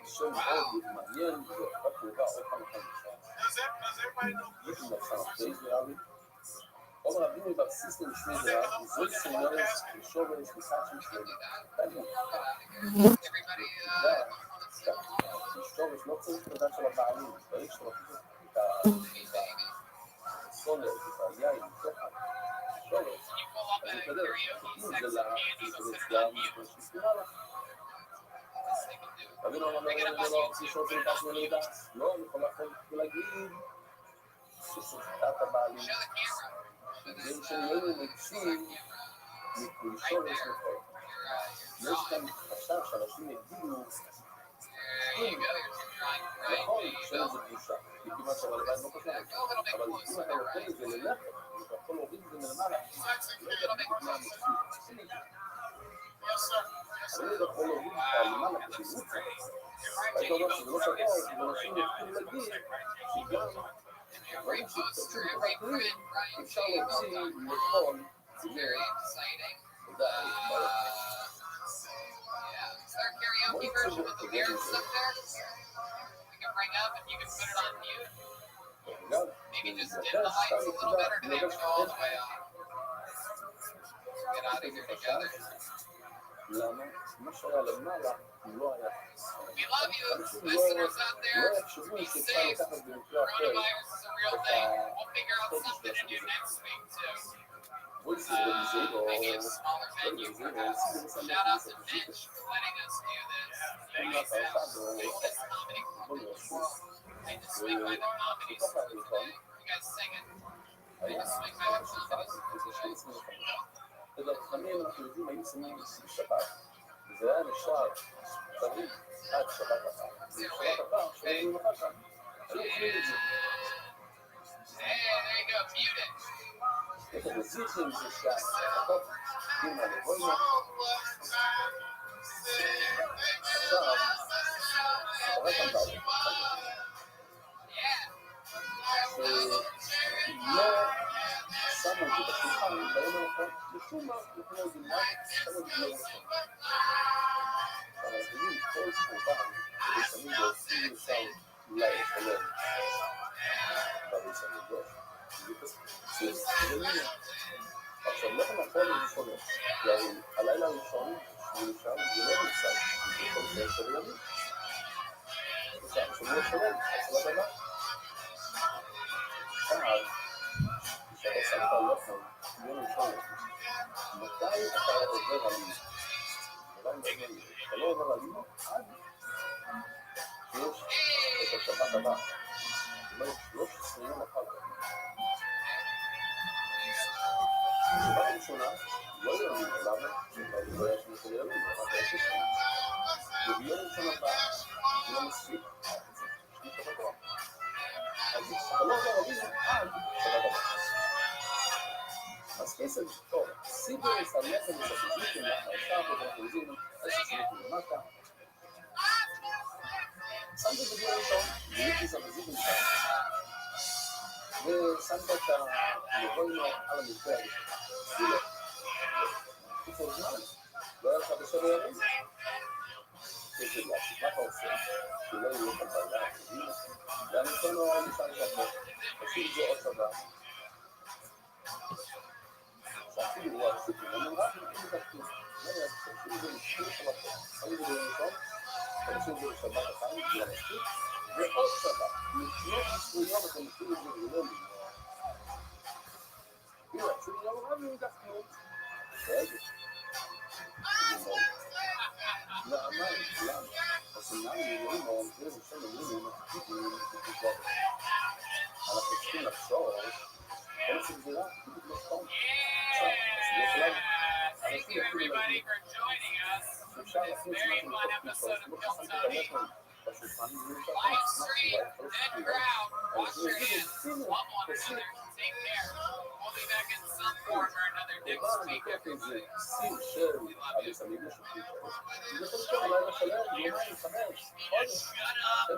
שם מאוד מעניין, ורק קרובה עוד פעם אחת בשעה. יש לי מצב, זה איזרעבי. אומר רבינו פרסיסטי משמי זרעב, וזאת סומרס, ושובש, וסעת של שלמה. תגיד, שובש לא צריך את הדת של הבעלים, צריך שלא את הסולת, את היין, תוכה. karaoke אם sex זה and candy, but put it לצדם, on mute. שסיפרה לך. Best they can do. תבינו, אבל Pick it up on לא YouTube, לשאול put it אותך on mute. מידע. לא, אני יכול להגיד שסרטת הבעלים. Show the camera. Show this, דברים שהיו this מוצאים camera. מפולשור Right יש there. נכון. Your יש כאן drawing. חשש שאנשים יגידו, There you go. Here's your drawing. Right. נכון, There you שאין go. לזה בושה. כי כמעט שהרלב"ד לא חושבת. Go a little bit אבל אם closer. אתה לוקח את זה ללכת, אתה יכול להוריד את זה מלמעלה, לא יודע בדיוק מה המציאות. אבל אני יכול להוריד אותה למעלה כדי לראות. היית אומר שזה לא סגור, ואנשים יתחילו להגיד שגם דברים שהתפצו בחקלאים אפשר להוציא לכל ציבור. תודה, Yeah, is there a karaoke version with the lyrics up there? You can bring up and you can put it on mute. גם, Maybe just dim the lights a little bit, or do they have to go all the way on? Get out of here together. למה? מה שהיה למעלה לא היה. We love you, listeners out there. לא יחשבו Be שאפשר safe. לקחת במקרה אחר. Coronavirus is a real thing. We'll figure out something to do next week too. Voices de Zero, Maybe a smaller venue, perhaps. Shout out to Mitch for letting us do this. Make this comedy world. I just swing by the comedy store today. You guys sing it. I just swing by the comedy store today. תמיד אנחנו יודעים האם שמים שבת, וזה היה נשאר תמיד עד שבת הבאה. שבת הבאה, שבת הבאה שם, היו אוכלים את זה. Hey, there you go, mute it. את המזיקים זה שהפחות עם הלבוימה. עכשיו, קורה כאן בעיה. שלא שמו את זה בשולחן, ביום הנכון, משום מה, אנחנו לא יודעים מה, שמו את זה לא נכון. אבל אנחנו יודעים כל קורבן, כדי שמים ועושים לשם אולי לשלם. אבל שמים גוף. זה מיני. עכשיו, לא נכון לראשון, הלילה הראשון, ולשם זה לא נמצא, זה כל זה של ימים. עכשיו, שבוע שלם, השלב הבא. עכשיו, כשאתה שם את הלחם, יום ראשון, מתי אתה עובר על מי? אתה לא עובר על מי? עד שיש את השבת הבא. זאת אומרת, 13 יום אחר כך. השבת הראשונה, לא ימים, למה? לא היה שם של ימים, אבל היה ששם. וביום ראשון הבא, זה לא מספיק. שליש הבא. אז אתה לא עובר על מי עד שבת הבא. אז כסף, טוב, סיבוס, הלחם וספיזיקים, עכשיו אנחנו יודעים, ספיזיקים למטה. שמת את זה ראשון, גיליתי ספיזיקים שם, ושמת את הלבוינו על המזבח, גילה. תקופות זמן, לא היה לך בשבע ימים. כסף להשיב, מה אתה עושה? שלא יהיו לך בעיה, ואני אתן לו נשאר לבוא, עושים את זה עוד שבע. שאפילו הוא עשיתי, אני רק נתחיל לתקציב. לא יודע, שעושים את זה לשני שבתות. שמים את זה בראשון, שעושים את זה לשבת אחת, זה מספיק, ועוד שבת. לפני 20 יום אתם עושים את זה ולא לי. תראה, 20 יום רב לי כך כלום. רגע. למה? למה? עושים נעים יורים או זה ראשון יורים, אנחנו צריכים לחשוב כל סגזירה, בדיוק לא סתם. Thank you everybody for joining us for this very fun episode of Kill Tony. Live stream and crowd. Wash your hands. Love one another. Take care. We'll be back in some form or another next week, everybody. We love you. Shut up.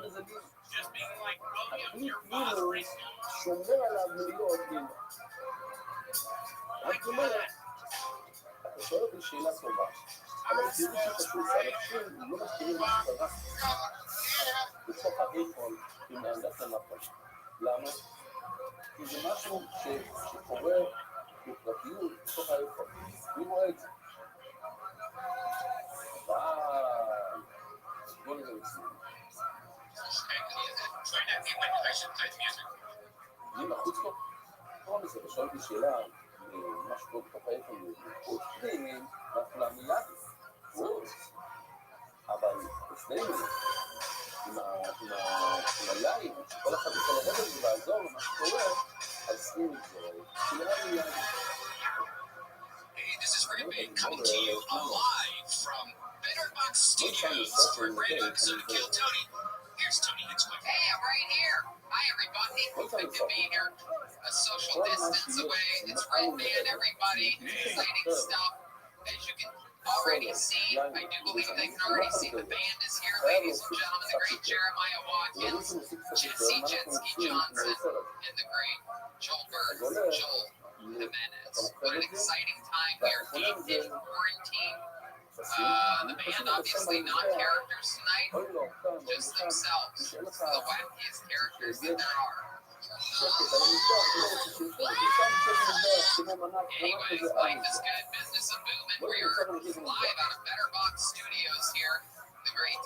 Just being like Williams, your boss brings שומר עליו מלהיות גיל. רק אומרת, אתה שואל אותי שאלה טובה, אבל תראו שחשוב שאנשים לא מכירים מה שקרה בתוך האיפון עם האגף הנכון. למה? כי זה משהו שקורה בפרטיות בתוך האיפון. מי רואה את זה? בוא נראה את זה. אני מחוץ פה? לא מזה, ושואל אותי שאלה מה שקורה בתוך האיפון, עובדים, וכולם מיד יפרוץ, אבל אצלנו, עם היין, שכל אחד יכול לרדת ולעזור למה שקורה, אז עושים את זה, כולם מיד. Hey, this is Rabbi coming to you live from Betterbox Studios for a brand new episode of Kill Tony. Here's Tony Hinchcliffe. Hey, I'm right here. Hi, everybody. Good to be here. A social distance away. It's Red Band, everybody. Exciting stuff. As you can already see, I do believe they can already see the band is here, ladies and gentlemen. The great Jeremiah Watkins, Jesse Jetsky Johnson, and the great Joel Berg, Joel Jimenez. What an exciting time here, deep in quarantine. The band, obviously not characters tonight, just themselves, the wackiest characters that there are. Anyways, life is good, business is booming. We're live out of Betterbox Studios here. The great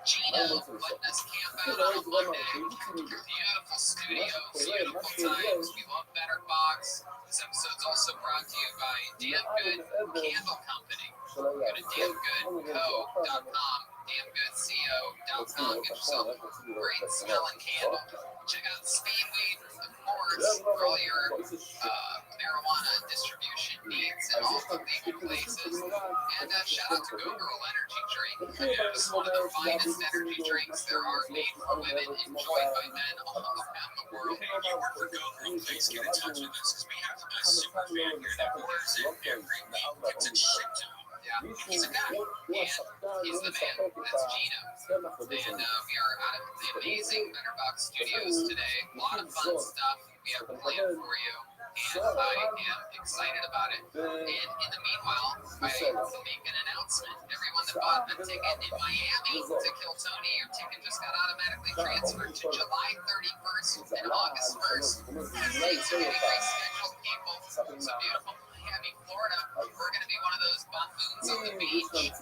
Gina letting us camp out on a Monday. Beautiful studio, beautiful times. We love Betterbox. This episode's also brought to you by Damn Good Candle Company. Go to damngoodco.com, damngoodco.com. Get yourself a great smelling candle. Check out Speedweed, of course, for all your marijuana distribution needs in all the legal places. And shout out to Go Girl Energy Drink. It's one of the finest energy drinks there are, made for women, enjoyed by men all around the world. Hey, if you work for Go Girl, please get in touch with us because we have a super fan here that orders it every week, gets it shipped to him. Yeah, he's a guy, and he's the man. That's Gino. And we are out of the amazing Betterbox Studios today. A lot of fun stuff we have planned for you, and I am excited about it. And in the meanwhile, I will make an announcement. Everyone that bought a ticket in Miami to Kill Tony, your ticket just got automatically transferred to July 31st and August 1st. Thanks for getting rescheduled, people. So beautiful Miami, Florida. We're going to be one of those buffoons on the beach.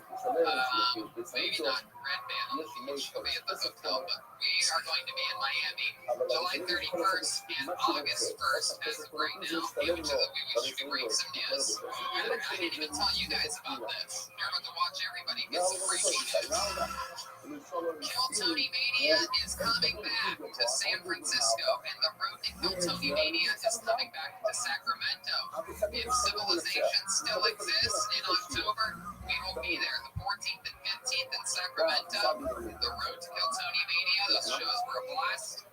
Maybe not Red Band on the beach. We'll be at the hotel, but we are going to be in Miami July 31st and August 1st as of right now. We wish we could bring some news. I didn't even tell you guys about this. You're about to watch everybody get some breaking news. Kill Tony Mania is coming back to San Francisco, and the road to Kill Tony Mania is coming back to Sacramento. If civilization still exists in October, we will be there the 14th and 15th in Sacramento. The road to Kill Tony Mania, those shows were a blast.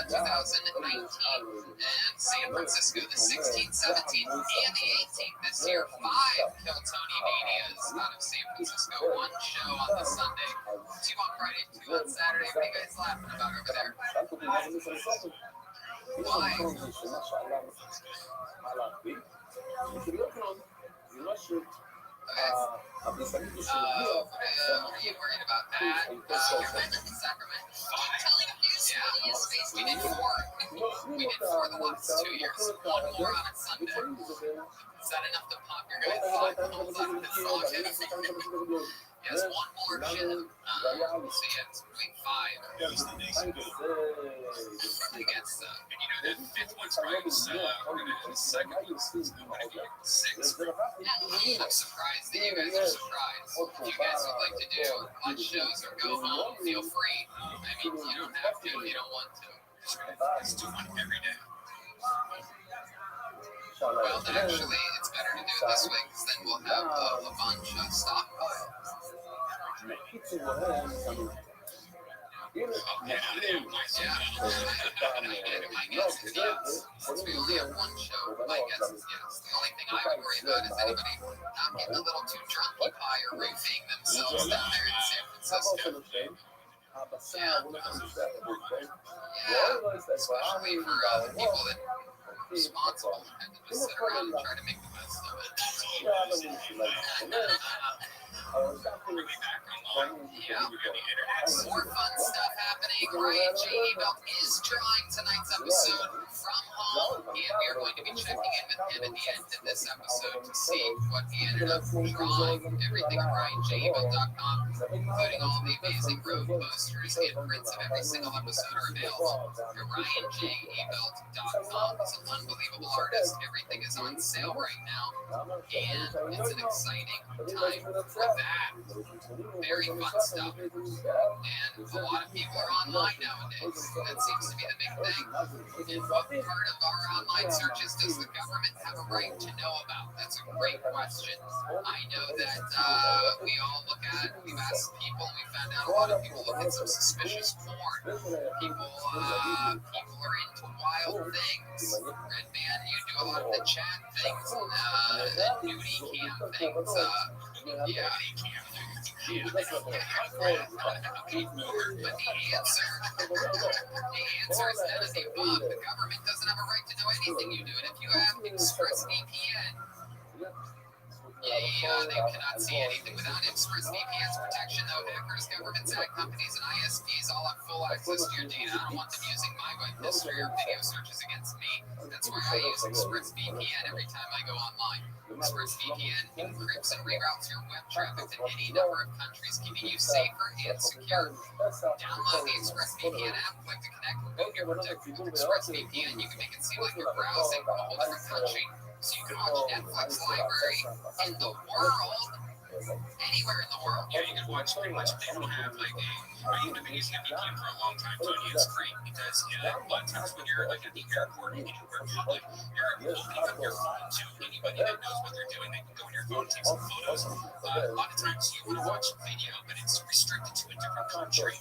2019 and San Francisco the 16th, 17th, and the 18th this year. 5 Kill Tony Manias out of San Francisco. 1 show on the Sunday, 2 on Friday, 2 on Saturday. What are you guys laughing about over there? Why? What are you worried about, Pat? You're back in Sacramento. Telling him news we did 4. We did 4 the last 2 years. 1 more on a Sunday. Is that enough to pop your guys' song? Yes, 1 more show. So yeah, it's week 5. Against And you know that 5th one's probably going to sell out. We're going to have a 2nd. It's going to be 6. I'm surprised that you guys are surprised. If you guys would like to do watch shows or go home, feel free. I mean, you don't have to if you don't want to. Let's do one every day. Well, actually, it's better to do it this way because then we'll have a bunch of stockpile. My guess is yes. Since we only have 1 show, my guess is yes. The only thing I would worry about is anybody not getting a little too drunky pie or roofing themselves down there in San Francisco. Especially for the people that are responsible and to just sit around and try to make the best of it. More fun stuff happening. Ryan J. Belt is drawing tonight's episode from home. And we are going to be checking in with him at the end of this episode to see what he ended up drawing. Everything at RyanJEvelt.com, including all the amazing road posters and prints of every single episode are available at RyanJEvelt.com. He's an unbelievable artist. Everything is on sale right now, and it's an exciting time for that. Very fun stuff. And a lot of people are online nowadays. That seems to be the big thing. And what part of our online searches does the government have a right to know about? That's a great question. I know that we all look at, we've asked people, we found out a lot of people look at some suspicious porn. People are into wild things. Red Man, you do a lot of the chat things, nudie cam things. Yeah. But the answer is none of the above. The government doesn't have a right to know anything you do. And if you have ExpressVPN, they cannot see anything without ExpressVPN's protection, though. Hackers, governments, ad companies, and ISPs all have full access to your data. I don't want them using my web history or video searches against me. That's why I use ExpressVPN every time I go online. ExpressVPN encrypts and reroutes your web traffic to any number of countries, keeping you safer and secure. Download the ExpressVPN app, click to connect, and boom, you're protected. With ExpressVPN, you can make it seem like you're browsing a whole different country, so you can watch Netflix library in the world, anywhere in the world. Yeah, you can watch pretty much if they don't have like you've been using a VPN for a long time, Tony. It's great because a lot of times when you're like at the airport or anywhere public, you're opening up your phone to anybody that knows what they're doing. They can go on your phone, take some photos. A lot of times you want to watch a video, but it's restricted to a different country.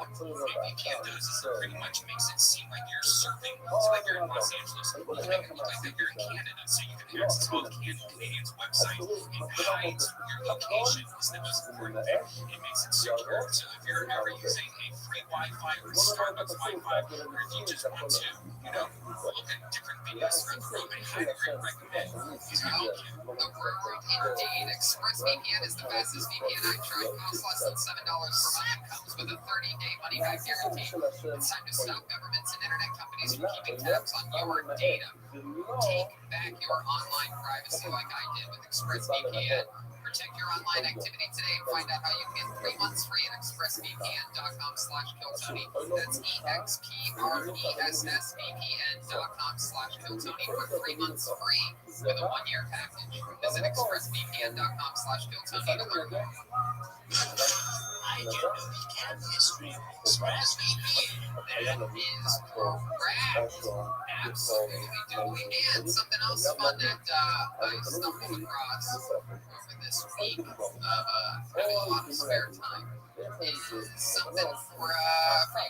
What a VPN does is it pretty much makes it seem like you're surfing. So like you're in Los Angeles, you can make it look like that you're in Canada, so you can access all the Canadians' website and hides your location is the most important thing. It makes it secure. So if you're ever using a free Wi-Fi or Starbucks Wi-Fi, or if you just want to, look at different videos throughout the room, I highly recommend using a VPN. The world indeed. ExpressVPN is the fastest VPN I tried. Costs less than $7 per month and comes with a 30-day money-back guarantee. It's time to stop governments and internet companies from keeping tabs on your data. Take back your online privacy like I did with ExpressVPN. Protect your online activity today and find out how you can get 3 months free at expressvpn.com/KillTony. That's expressvpn.com/KillTony for 3 months free with a 1-year package. Visit expressvpn.com/KillTony to learn more. I do recap history with ExpressVPN. That is correct. Absolutely doodly. And something else fun that I stumbled across over this week of having a lot of spare time is something for you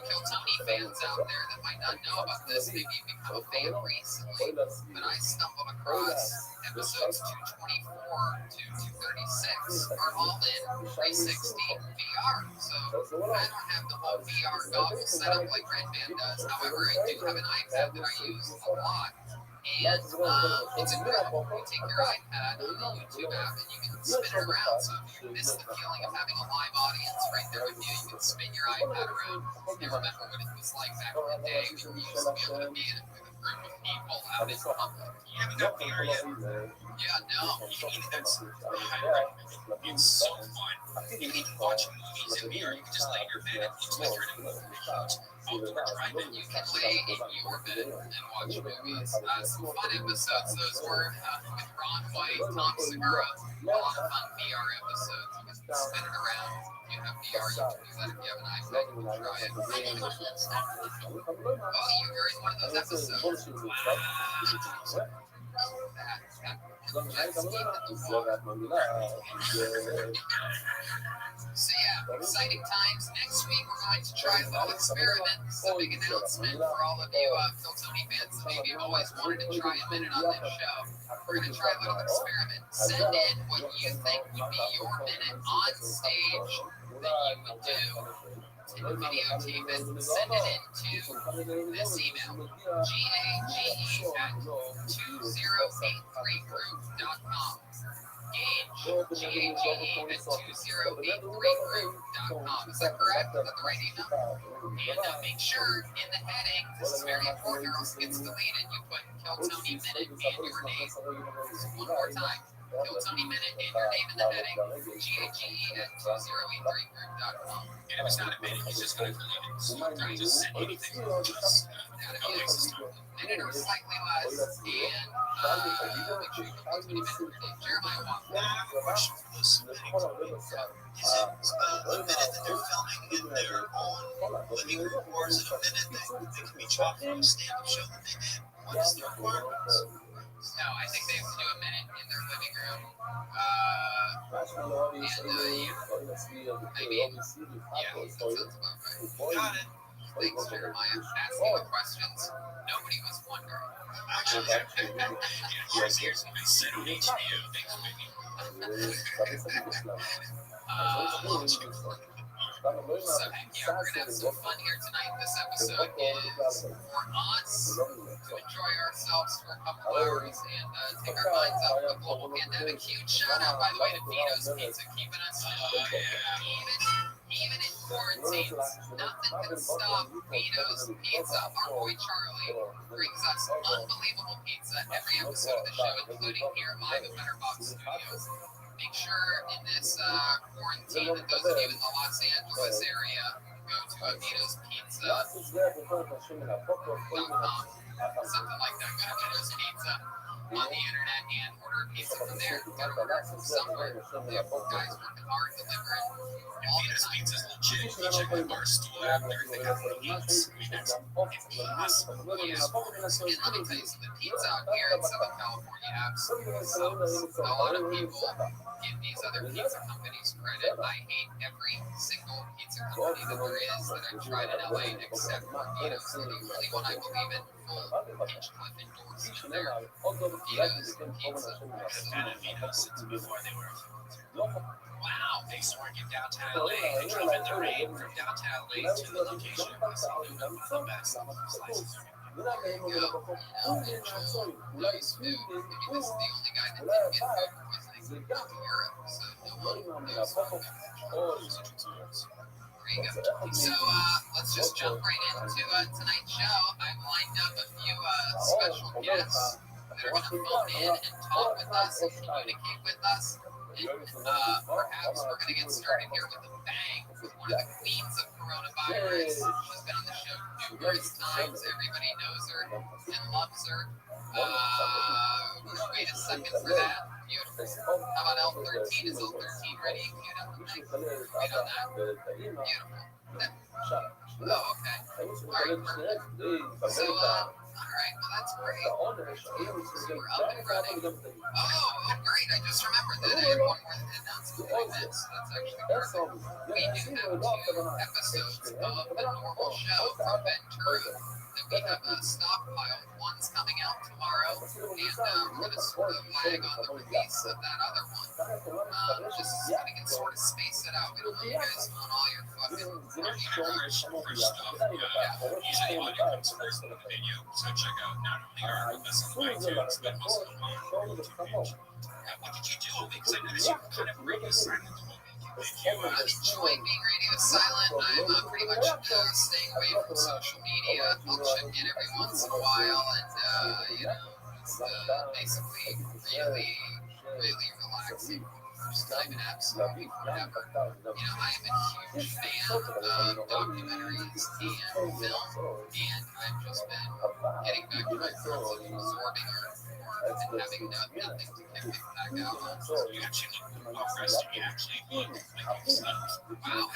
Kill Tony fans out there that might not know about this. Maybe you've become a fan recently, but I stumbled across episodes 224 to 236 are all in 360 VR. So I don't have the whole VR goggle setup like Red Man does. However, I do have an iPad that I use a lot. And it's incredible. You take your iPad on the YouTube app and you can spin it around. So if you miss the feeling of having a live audience right there with you, you can spin your iPad around and remember what it was like back in the day when you used to be able to be in it with a group of people out in public. You haven't got VR yet? Yeah, no. That's highly recommended. It's so fun. You can even watch movies in VR. You can just lay in your bed. It looks like you're in a movie couch. Outdoor drive-in. You can lay in your bed and watch movies. Some fun episodes those were with Ron White, Tom Segura. A lot of fun VR episodes. You can spin it around. You have VR, you can do that if you have an iPad, you can try it. Oh, you were in one of those episodes. Wow. So yeah, exciting times. Next week we're going to try a little experiment. It's a big announcement for all of you Kill Tony fans that maybe have always wanted to try a minute on this show. We're going to try a little experiment. Send in what you think would be your minute on stage that you would do to and videotape it, send it in to this email, gage@2083group.com. gage@2083group.com. Is that correct? Is that the right email? And make sure in the heading, this is very important or else it gets deleted, you put Kill Tony Minute and your name. One more time. Kill Tony Minute and your name in the heading, gage@2083group.com. And if it's not a minute, he's just going to delete it. So you can just send anything. Just, Minute or slightly less, and make sure you put Kill Tony Minute in your name. Jeremiah Walker. I have a question for those submitting. Is it a minute that they're filming in their own living room, or is it a minute that they can be chopped from a stand-up show that they did? What is the requirements? No, I think they have to do a minute in their living room. Maybe. Yeah, that sounds about right. Got it. Thanks, Jeremiah. Asking the questions nobody was wondering. Actually, here's what I said on HBO. Thanks, baby. So, heck yeah, we're gonna have some fun here tonight. This episode is for us to enjoy ourselves for a couple hours and take our minds off the global pandemic. Huge shout out, by the way, to Vito's Pizza, keeping us even in quarantines. Nothing can stop Vito's Pizza. Our boy Charlie brings us unbelievable pizza every episode of the show, including here live at Better Box Studios. Make sure in this quarantine that those of you in the Los Angeles area go to Vito's Pizza. Something like that. Go to Vito's Pizza on the internet and order a pizza from there. Got to order it from somewhere. They have guys working hard delivering all the Vito's time. Pizza is legit. You check out Barstool after they got the eats. I mean, it's awesome. Yeah, and let me tell you something, pizza out here in Southern California absolutely sucks. A lot of people give these other pizza companies credit. I hate every single pizza company that there is that I've tried in LA except for Vito's. The only one I believe in full Hinchcliffe endorsement there. Vito's Pizza. I've been at Vito's since before they were Wow. They used to work in downtown LA. They drove in the rain from downtown LA to the location. The best slices. There you go. Nice food. I mean, this is the only guy that didn't get food because they moved to Europe. So no one knows how There you go. So let's just jump right into tonight's show. I've lined up a few special guests that are going to phone in and talk with us and communicate with us. And perhaps we're going to get started here with a bang with one of the queens of coronavirus. She's been on the show numerous times. Everybody knows her and loves her. Wait a second for that. Beautiful. How about L13? Is L13 ready? Queued up tonight. Wait on that. Beautiful. Oh, okay. All right, perfect. So, all right, well, that's great. So we're up and running. Oh, great. I just remembered that I have one more announcement like this. That's actually perfect. We do have 2 episodes of the normal show from Ventura that we have a stockpile. One's coming out tomorrow, and we're going to sort of lag on the release of that other one. Just so we can sort of space it out. We don't want you guys on all your fucking Fresh stuff. Usually audio comes first in the video, so check out not only our list on iTunes, but also on YouTube page. What did you do? Because I noticed you kind of radio silent a little bit. I'm enjoying being radio silent. I'm pretty much staying away from social media. I'll check in every once in a while, and it's basically really relaxing. First time in absolutely forever. I am a huge fan of documentaries and film, and I've just been getting back to my roots of absorbing art form and having nothing to kick it back out on. You actually look well rested. You actually look like you slept. Wow.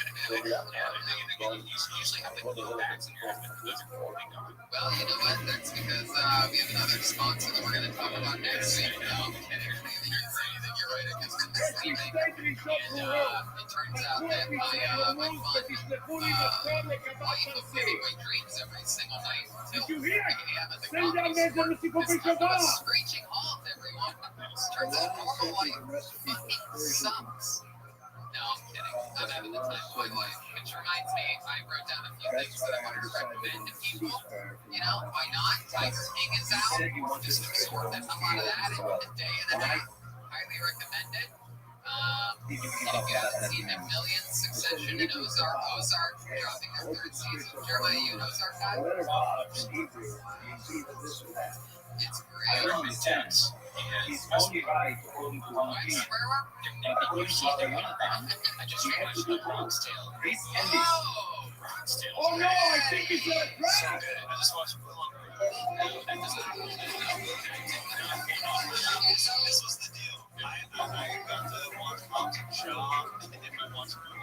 You usually have like little bags in your head, but those are totally gone. Well, you know what? That's because we have another sponsor that we're going to talk about next week. You're right. I guess I'm sleeping. And it turns out that my fun life of heavyweight dreams every single night until 3 a.m. at the comedy store has come to a screeching halt, everyone. Turns out normal life fucking sucks. No, I'm kidding. I'm having the time of my life. Which reminds me, I wrote down a few things that I wanted to recommend to people. You know, why not? Tiger King is out. Just absorb the hell out of that in a day and a half. Highly recommend it. If you haven't seen a million Succession and Ozark dropping their third season. Jeremiah, you an Ozark guy? It's great. I heard intense. He's only right according to one piece. I just watched The Bronx Tale. Oh no, I think he's so good. I just watched it. This was the deal. I got to watch Bronx Show if I want to go on.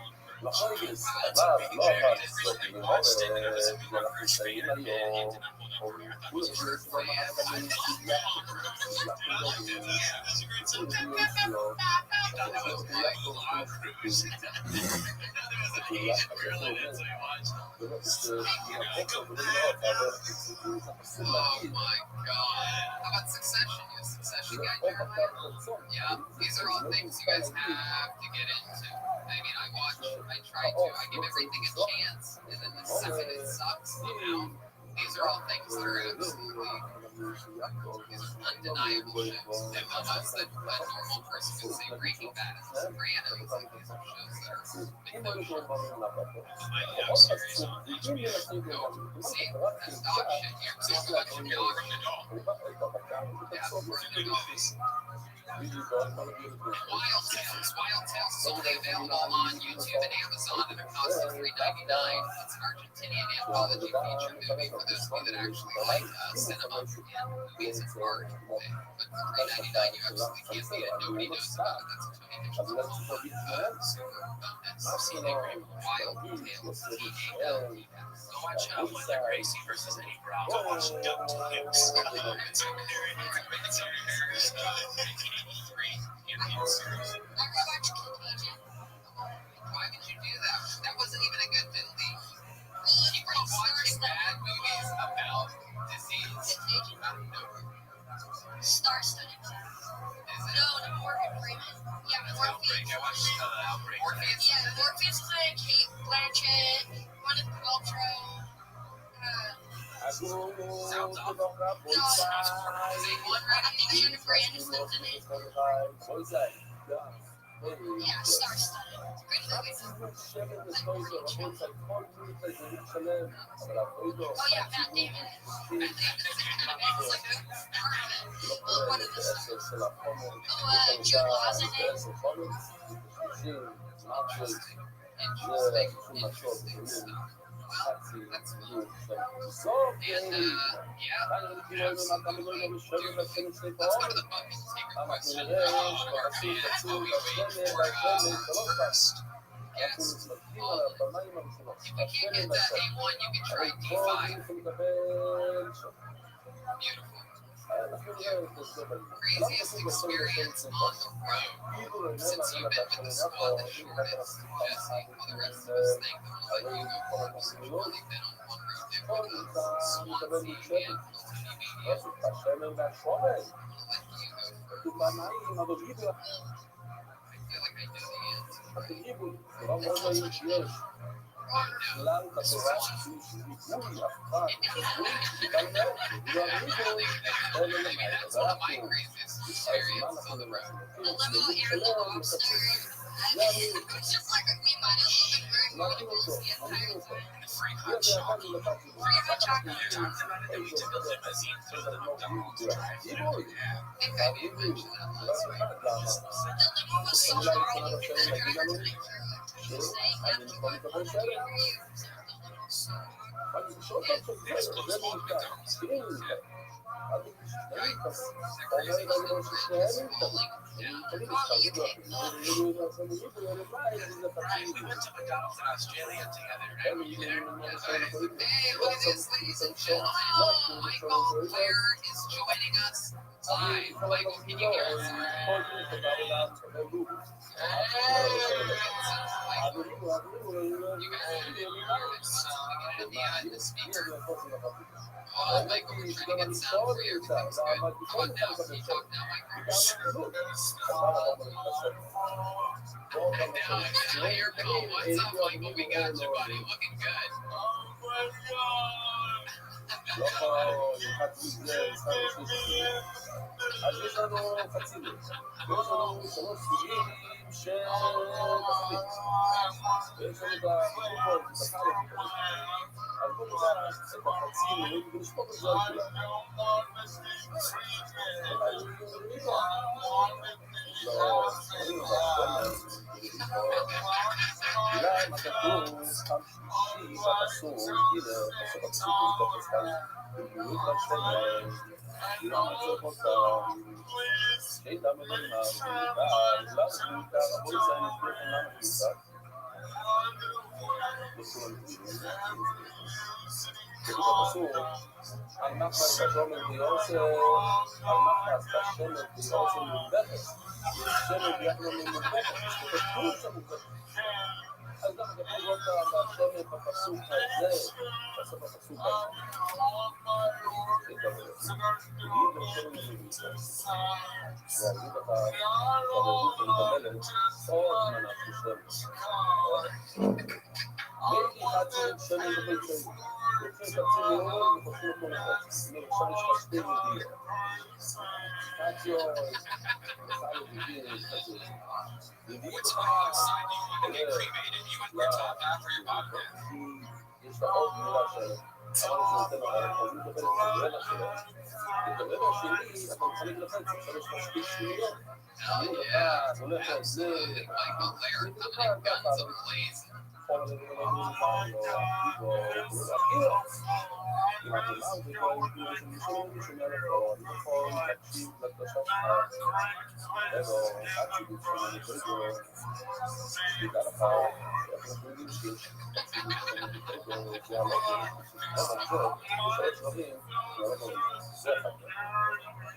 Oh my god. How about Succession? You a Succession guy, Jeremiah? Yeah, these are all things you guys have to get into. I mean, I try to, I give everything a chance, and then the second it sucks, you know? These are all things that are absolutely, these are undeniable shows. They're almost that a normal person could say Breaking Bad and Sopranos, like these are shows that are mythical. See, that's dog shit. You're just watching dog shit. Yeah, Wild Tales is only available on YouTube and Amazon at a cost of $3.99. It's an Argentinian anthology feature movie for those of you that actually like cinema and movies and art. But for $3.99, you absolutely can't see it. Nobody knows about it. That's a Tony Mitchell super bonus. Wild Tales, TAL. Go watch Wendell Gracie versus Eddie Bravo. Go watch DuckTales. It's 1983. Why would you do that? That wasn't even a good movie. You were watching bad movies about disease. Star-studded. No, Morgan Freeman. Yeah, Morpheus. I watched Outbreak. Morpheus. Yeah, Morpheus is like Kate Blanchett, Gwyneth Paltrow. Sounds awful. No, I think Jennifer Aniston's in it. Yeah, star-studded. Great movie. Oh yeah, Matt Damon. Matt Damon is kind of it's like a part of it. One of the Joe Law's in it. Interesting stuff. Well, that's cool. And, yeah, let's go to the book and take a question. That's what we wait for first. Yes. If you can't get that A1, you can try D5. Beautiful. Craziest experience on the road since you've been with the squad the shortest, Jesse. All the rest of us think that we'll let you go first. You've only been on one road trip with us, Swansea and multimedia. We'll let you go first. I feel like I know the answer. That's one of my craziest experiences on the road. The limo and the lobster. It's just like me, but a little bit very more than the entire time. Free hot chocolate. Free hot chocolate. We talked about it that we took a limousine through the McDonald's drive-thru. Think I may mention that last week. The limo was so long, the driver couldn't make through it. He was saying that the one on the There's close one McDonald's. We went to McDonald's in Australia together, right? Were you there? Hey, look at this, ladies and gentlemen. Michael Blair is joining us live. Michael, can you hear us? You guys are the speaker. Michael, we're trying to get sound for you. Everything's good. How about now? Can you talk now, Michael? Now you're cool. What's up, Michael? We got you, buddy. Looking good. אז יש לנו חצי לב, יש לנו 3 סוגים של תחתית, ויש לנו את החלקות, את החלק, אז בואו נראה את החצי לב ונשפוט את זה על כולם. אולי מה כתוב, פעם שלישי, בפסוק, הנה, פסוק הפסוק, בפסוק, במיוחד לשתיים, לא מצוק אותם, שתי דמנים מהמידה, ולמה בעיקר רבוי זה נתבוך עולם הכניסה? כתוב בפסוק, על מחמד בשומר ביוסר, על מחמד בשומר ביוסר מובכת, שומר ביחד מובכת, יש כתוב שם מובכת. אז גם כתוב אותה בשומר בפסוק הזה, בסוף הפסוק הזה. להגיד לך, חברות ומדבלת, עוד מנה חושבת. הייתי חצי שנים בכל שנים. לוקחים חצי מאוד וחושבים אותו לחצי. עכשיו יש לך 2 ידיעות. חצי עוד, חצי ידיעות, חצי ידיעות. יש לה עוד מילה שלו. אמרנו שנותן לך, אז הוא מקבל את הרבע שלו. את הרבע שלי, אתה מחליק לחצי, עכשיו יש לך 2 שניות. אז הולך על זה,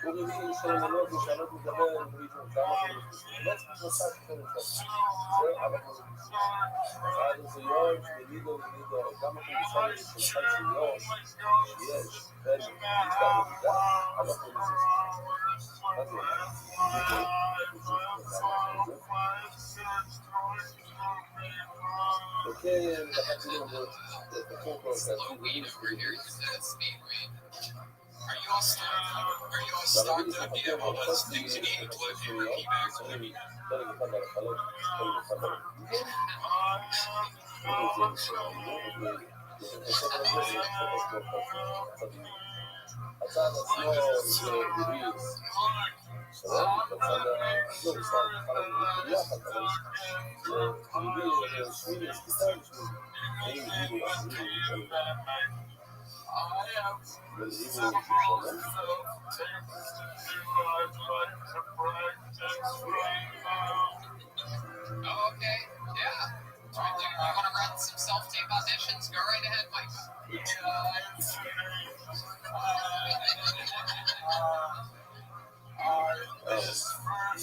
הוא מבין שאלות ושאלות מדבר ובריתו כמה לא צריך נוסף שכן אחד זה אבל אז זה יורד ולידו כמה כניסה של חציות יש בין מסתם ומידה אבל אנחנו וכן לקחתי לנו Are you all stoked to be able to things you need to live here? הצד עצמו זה בריס שלום, בצד לא מסתם יחד אבל זה שמידי ספיסה Okay, yeah. Right there. You want to run some self-tape auditions? Go right ahead, Mike.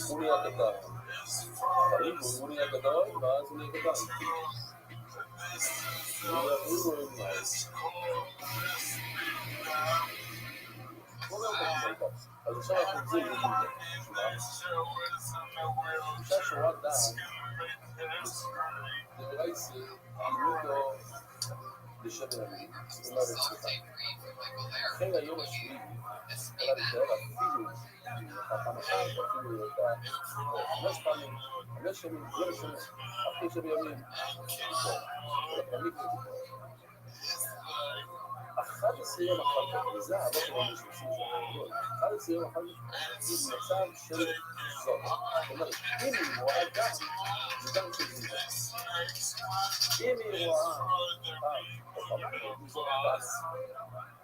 הוא נהיה קטן, הוא נהיה גדול ואז הוא נהיה קטן. אז עכשיו אנחנו נצאים ללימוד אישה שורת דעת דרייסי לימודו לשבר המילים זאת אומרת סליחה אחרי היום השביעי אלא להתאר אפילו פעם אחת אפילו אותה 5 פעמים 5 ימים, 5 שנים אחרי 7 ימים ולפעמים כתוב 11 יום אחר כך, וזה הבוקר לנו 30 שנה, 11 יום אחר כך, זה מצב של זאת. זאת אומרת, אם היא רואה גם, זה גם של זה. אם היא רואה, או פעם, זה בס.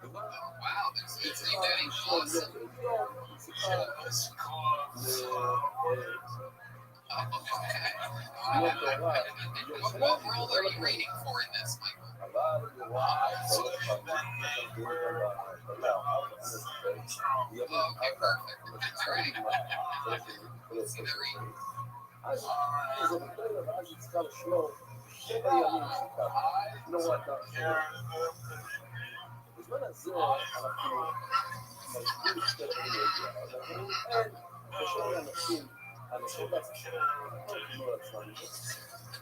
Wow, it's getting close. What role are you reading for in this, Michael? Okay, perfect. All right. See the ring? בזמן הזה אנחנו מרגישים שתי דברים להגיע. אין קשר לאנשים, האנשים בעצמם, לא קיבלו על עצמם.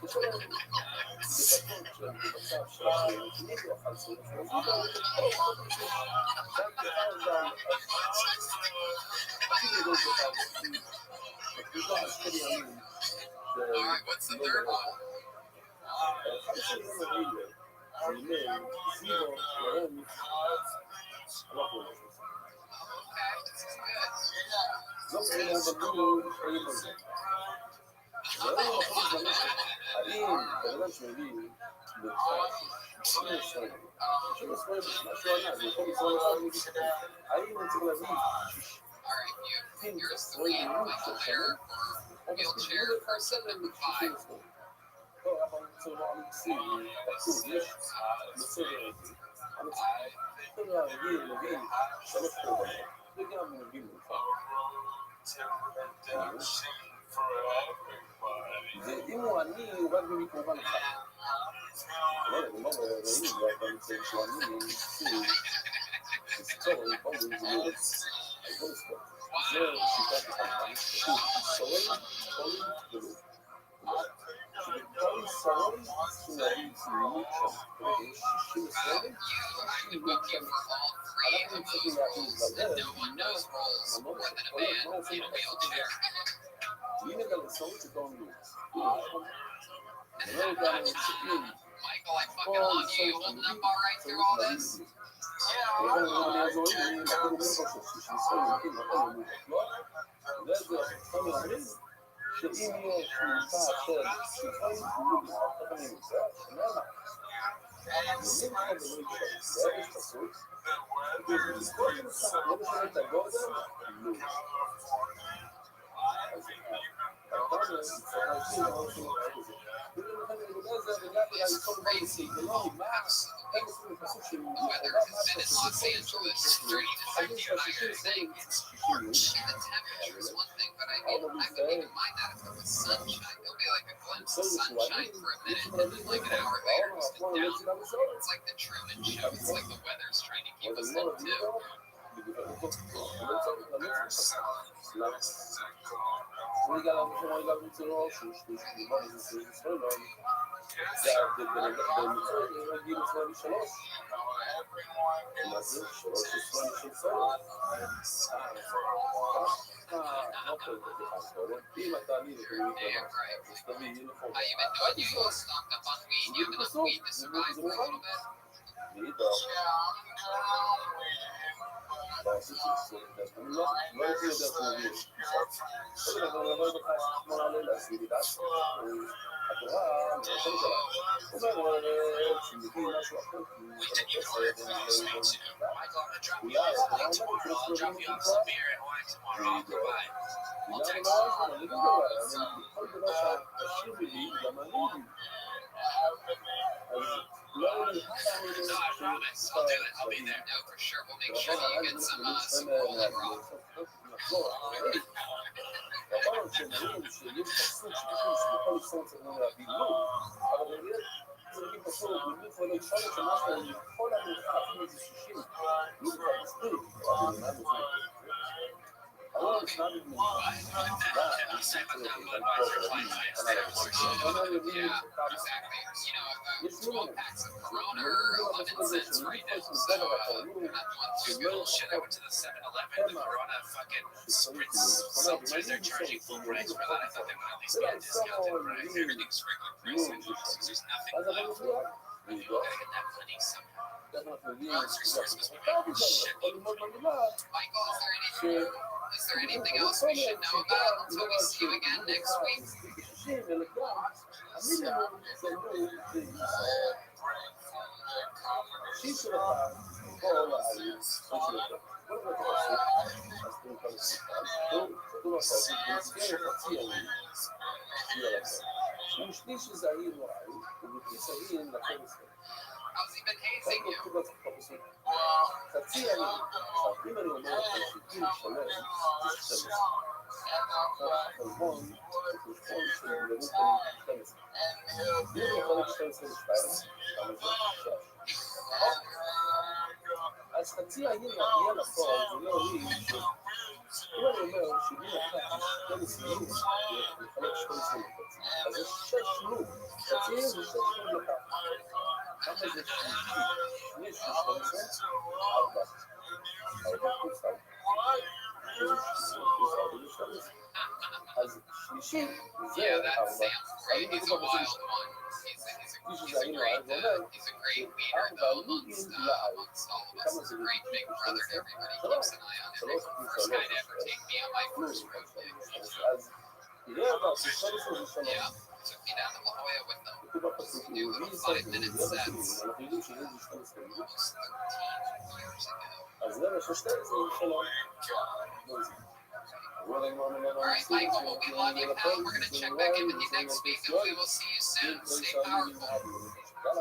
יש להם בטחון כשהם במצב שלהם, מישהו אכל סביב שלהם, שם תפעל גם, אז תגידו את זה, תגידו על שתי ימים, Alright, what's the third one? חמישה ימים האלה, זה ימי זירו, שלהם, אנחנו לא חושבים. Okay, this is good. לא קוראים להם בגבול, קוראים בזה. זה לא יכול להזמין, האם בגלל שמביא מרחש, שני ישראלים, שני ישראלים, משהו ענק, זה יכול ליצור לך מגיסטים. האם הוא צריך להזמין Alright, here's the lead button there for wheelchair person number 5. טוב, אנחנו נמצא לו המקסים, כתוב, יש נושא רעיתי. המקסים הרגיל, מביא שלוש קורבנות, וגם מביא מרחש. ואם הוא עני, הוא רק מביא קורבן אחד. לא יודע, הוא לא ראינו, זה היה פעם מצב שהוא עני, מקסים, שסקור, הוא זה מרץ, אז בוא נסקור. זה שיטת החלטה, שוב, סורן, חולים, ולא. שבכל סורן צריכים להביא צמימות שם, יש 60 ישראלים, I would book you for all three of those roles, and no one knows roles more than a man in a wheelchair. הנה גם לסורת שתום לוץ. ולא יודע למצאים. Michael, I fucking love you. You holding up all right through all this? ולכן אני אעזור לי, אני מקום אומר חושב שישראל מקים מקום אומר לא. וזה חומר אומרים שאם יש נמצא של שיכולים לוץ, איך אני נמצא? שנאמר. יודעים לך ולא יקרה. זה יש פסוק. לא משנה את הגודל, לוץ. Whether it's been in Los Angeles, 30 to 50 higher thing, the temperature is one thing, but I wouldn't even mind that if it was sunshine. It'll be like a glimpse of sunshine for a minute, and then like an hour later, it's down. It's like the Truman Show. It's like the weather's trying to keep us up too. How you been doing? You stocked up on weed? You have enough weed to survive for a little bit? I'll do it. I'll be there. No, for sure. We'll make sure that you get some Roland Rock. Yeah, exactly. You know, 12 packs of Corona are 11 cents right now. So, I'm not doing too good. Shit, I went to the 7-Eleven. The Corona fucking spritz seltzers, they're charging full price for that. I thought they would at least be discounted, but everything's regular price. There's nothing left. You gotta get that money somehow. Monsters Christmas movie. Shit. Michael, is there anything else we should know about until we see you again next week? How's he been hazing you? חצי ימים. עכשיו, אם אני אומר לכם שגיל שלם זה 12, החשבון של גדלות פנים 12. אם אני יכול 12 ו-2, כמה זה? 6. אז חצי הימים להגיע לפועל זה לא לי אם אני אומר שלי לקח 12 ימים לחלק 12 וחצי, אז זה 6 שלום. חצי ימים זה 6 שלום לקח. כמה זה שלישי? שני של 12? 4. 4 פלוס 4. אז שלישי זה 4. He's a wild one. He's a great leader though amongst all of us. He's a great big brother to everybody. Keeps an eye on everyone. First guy to ever take me on my first road day. Yeah, took me down to La Jolla with them. Do little 5-minute sets. Almost 13 years ago. אז זה מה ש-12 שלו. All right, Michael, well, we love you, pal. We're going to check back in with you next week, and we will see you soon. Stay powerful. There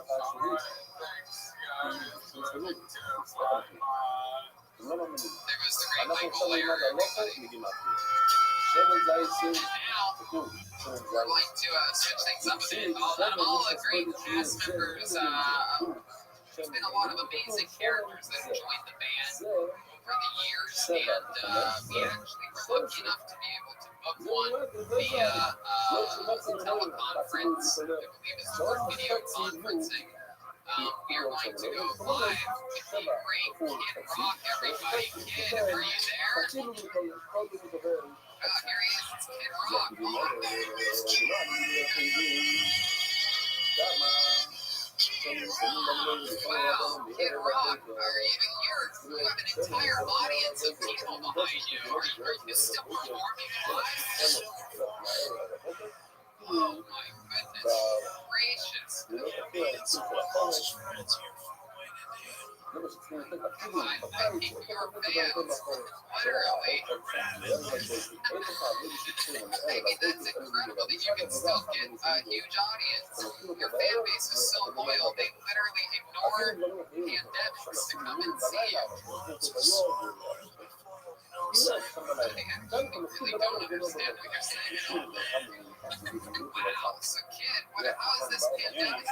was the great Michael Lair, everybody. Now, we're going to switch things up a bit. All the great cast members. There's been a lot of amazing characters that have joined the band over the years, and we actually were lucky enough to be able to book one via teleconference. I believe it's called video conferencing. We are going to go live with the great Kid Rock, everybody. Kid, are you there? Here he is, it's Kid Rock. Wow, Kid Rock, are you here? You have an entire audience of people behind you. Are you still performing live? Oh my goodness gracious. I think your fans, literally. Maybe that's incredible that you can still get a huge audience. Your fan base is so loyal, they literally ignore pandemics to come and see you. I really don't understand what you're saying. Wow, so kid, how is this pandemic?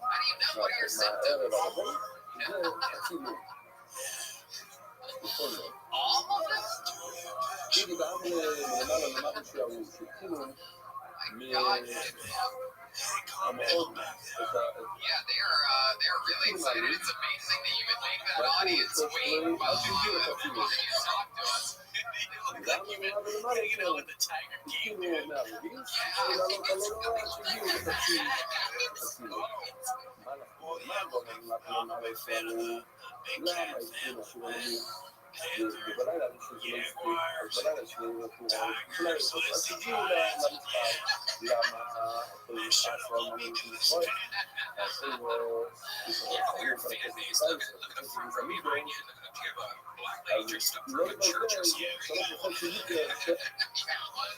How do you know what are your symptoms? All of them? My God. Yeah, they're really excited. It's amazing that you would make that audience wait while you talk to us. Look like you've been hanging out with the Tiger King, man. Well, yeah, I'm a big fan of the Big Cat family. Jaguars, Tigers, Listen, there's certainly making this fan base. Look at the front from me right here. Look at up here, Black Lady dressed up for good churches. Yeah, we got one.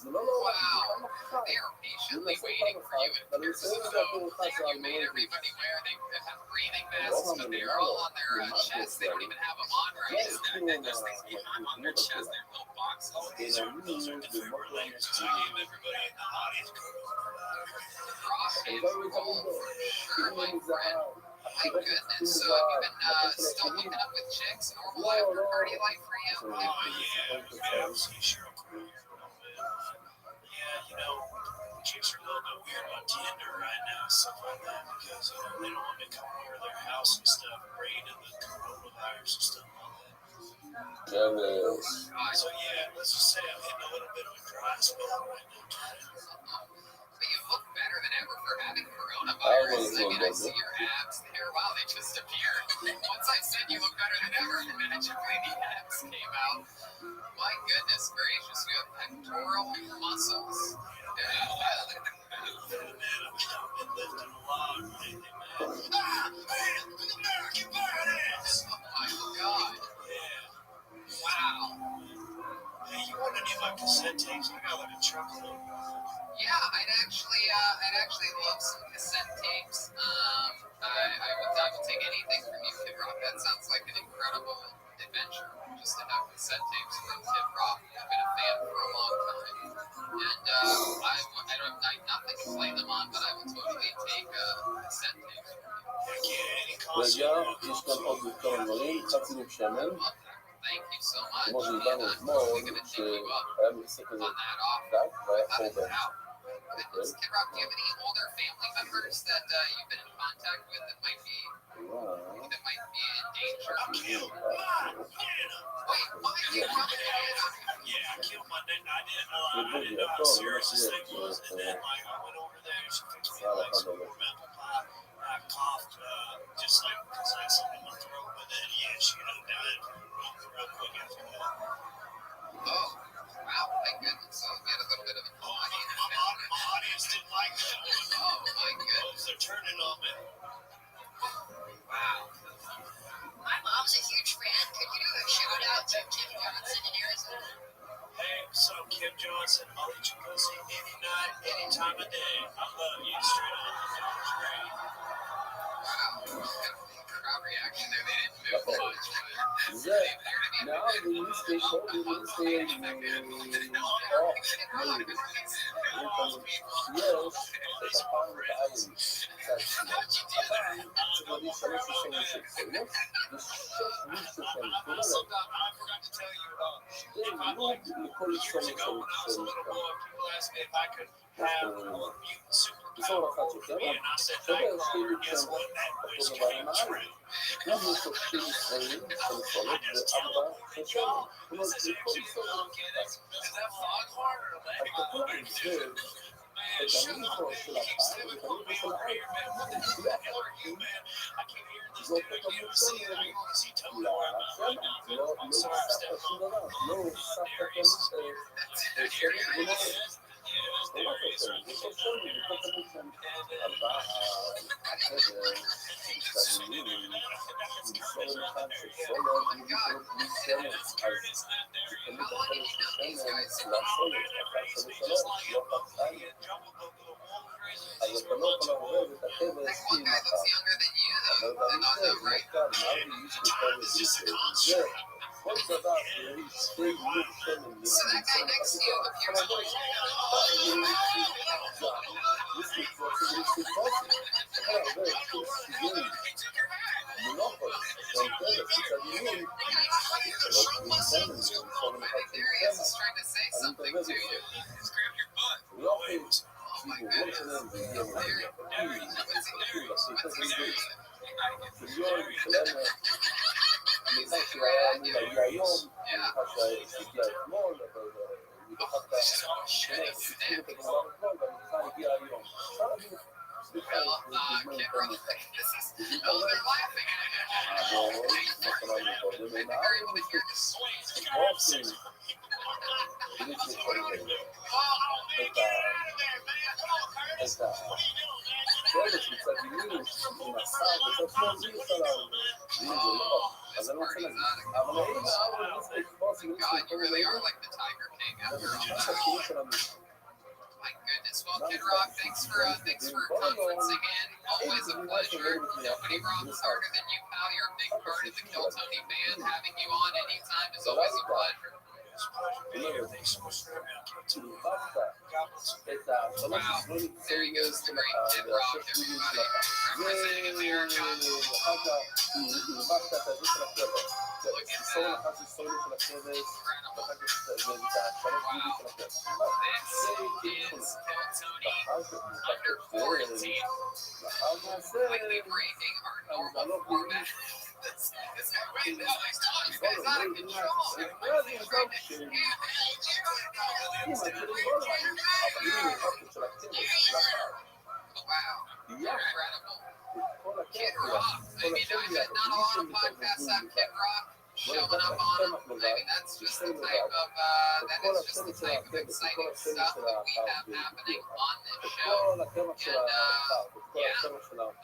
Wow, they are patiently waiting for you. And there's you made everybody wear, they have breathing masks, but they are all on their chest. They don't even have them on right now. Those things behind on their chest, their little boxes. Those are defibrillators to give everybody in the audience. Rock and roll for sure, my friend. My goodness, so have you been still hooking up with chicks? Normal after party life for you? Oh, yeah, man, see Cheryl Crow. Yeah, you know, chicks are a little bit weird on Tinder right now, stuff like that, because, you know, they don't want me coming over to their house and stuff, bringing in the coronavirus and stuff like that. So, yeah, let's just say I'm hitting a little bit of a dry spell right now. But you look better than ever for having coronavirus. I mean, I see your abs there. Wow, they just appeared. Once I said you look better than ever, magically the abs came out. My goodness gracious, you have pectoral muscles. Man, I've been lifting a lot lately, man. Man, American badass! Oh my God. Yeah. Wow. Hey, you want any of my cassette tapes. I got like a truckload. Yeah, I'd actually love some cassette tapes. I would take anything from you, Kid Rock. That sounds like an incredible adventure. Just to have cassette tapes from Kid Rock. I've been a fan for a long time, and I'm not to play them on, but I will totally take cassette tapes. רגע, יש כאן עוד כמה דברים, חצי שמן. Thank you so much. כמו שהבנו אתמול, שהיה מכסה כזה דק, והיה חור באמצע. Kid Rock, do you have any older family members that you've been in contact with that might be in danger? Wait, why are you coming in? Yeah, I killed my dad. I didn't know how serious this thing was, and then like I went over there, she fixed me like some warm apple pie. I coughed, just like because I had something in my throat, but then yeah, she ended up dying real quick after that. Oh, wow, my goodness. So you had a little bit of a My audience didn't like that. Oh my goodness. They're turning on me. Wow. My mom's a huge fan. Could you do a shout out to Kim Johnson in Arizona? Hey, what's up, Kim Johnson? I'll let you go see any night, any time of day. I love you. Straight on. It's great. Wow. Crowd reaction there. They didn't move much, but זה, נער ומיסטי, כל מיסטי, יש את הפעם בעין, הפעם צריך להביא 366, ושש מיסטי שם, כלומר, שתי לוב לכל 366. בסור אחת שכם, שווה שתי לוב שם, אותו דבר עם העין. אנחנו שופטים ישראלים של יכולות וארבע חשבים, כלומר, לכל ישראל, אז תקוע עם זה, את המיתו של הפעם ואת המיתו של העין, זה אותו כמות סולר, לא הוספת שום דבר, לא הוספת כמות סולר, ולא כל דבר שתי לוב שמן so that guy next to you appears to is trying to say something to you. Just grab your butt. Oh my goodness. אני חושב שהיה אמור להגיע היום, אני חושב שהגיע אתמול, אבל אני חושב שסיפור את הדבר אתמול, ואני חושב שהגיע היום. אפשר להגיד, סליחה, מה קראנו קודם, הם הערים באופן, כדי שיכול את השלט מצד ימין, עם השר, וצד שמאל זה יוכל להגיד, זה לא. אז אני רוצה להגיד, אבל האם העם מספיק פוסים, God, you really are like the Tiger King after all. My goodness. Well, Kid Rock, thanks for conferencing in. Always a pleasure. Nobody rocks harder than you, pal. You're a big part of the Kill Tony band. Having you on anytime is always a pleasure. Wow. There he goes, the great Kid Rock, everybody. Representing America. This is under quarantine. Completely breaking our normal format. This guy, wait, this guy's talking. This guy's out of control. Everybody's trying wow. Incredible. Kid Rock. I mean, not a lot of podcasts have Kid Rock showing up on them. I mean, that's just the type of exciting stuff that we have happening on this show. And yeah, I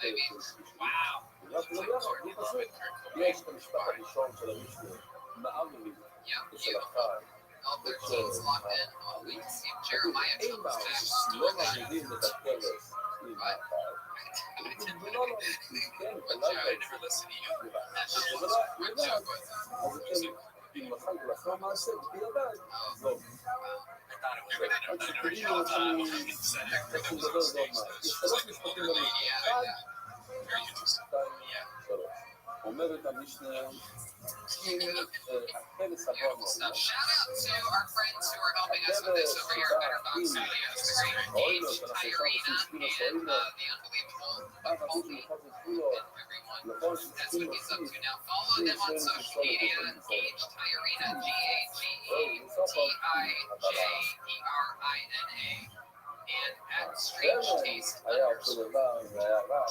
mean, wow. יש את המשפט הראשון של המשנה, מעמרי, ושל החי. all their sheets locked in. I'll wait to see if Jeremiah comes back to store that. But I never listen to you. That's just what we're joke with. אם אכל ולעשות מעשה בידיי, לא. שלוש משפטים במשנה. אחד, שלוש. אומרת המשנה, אם הפלס הבא Beautiful stuff. Shout out to our friends who are helping us with this over here at Better Box Studios. The great Gage, Tyrina, and the unbelievable Colby, and everyone. That's what he's up to now. Follow them on social media. Gage, Tyrina, GageTijerina. And at Strange Taste היה אותו דבר, זה היה רע. at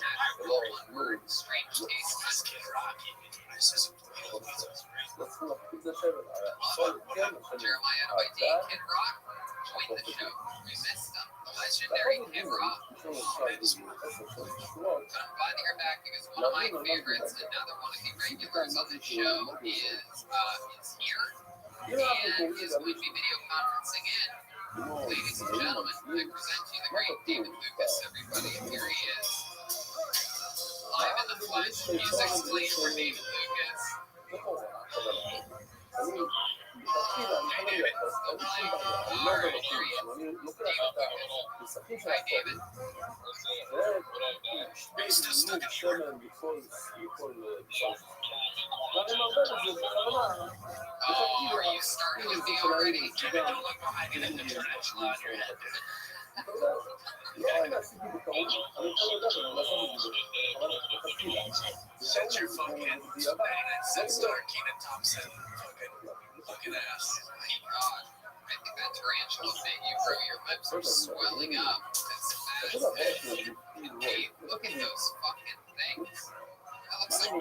all one word, Strange Taste. לא צריכים להפקיד לשבת. הכל כן, Jeremiah NYD, Kid Rock, join the show. We missed them. The legendary Kid Rock. But I'm glad to hear back because one of my favorites, and now they're one of the regulars on the show, is here. And is going to be video conferencing in. Ladies and gentlemen, I present to you the great David Lucas, everybody. And here he is. Live in the flesh, music played for David Lucas. Hi, David. Oh, are you starting with me already? Don't look behind you. There's a tarantula on your head. Shut your fucking 99-cent Keenan Thompson fucking ass. My God. I think that tarantula bit you, bro. Your lips are swelling up. It's fast. Hey, look at those fucking things. That looks like the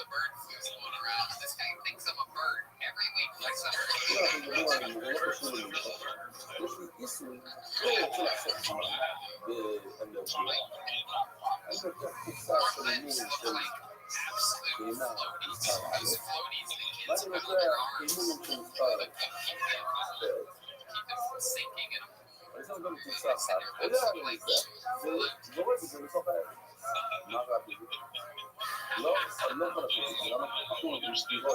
bird flu's going around. This guy thinks I'm a bird. Every week, like something. Absolute floaties. Those floaties, the kids have on their arms. Keep them from sinking in a pool. לא, אני לא יכול לעשות את זה, למה אנחנו נגיד סביבו?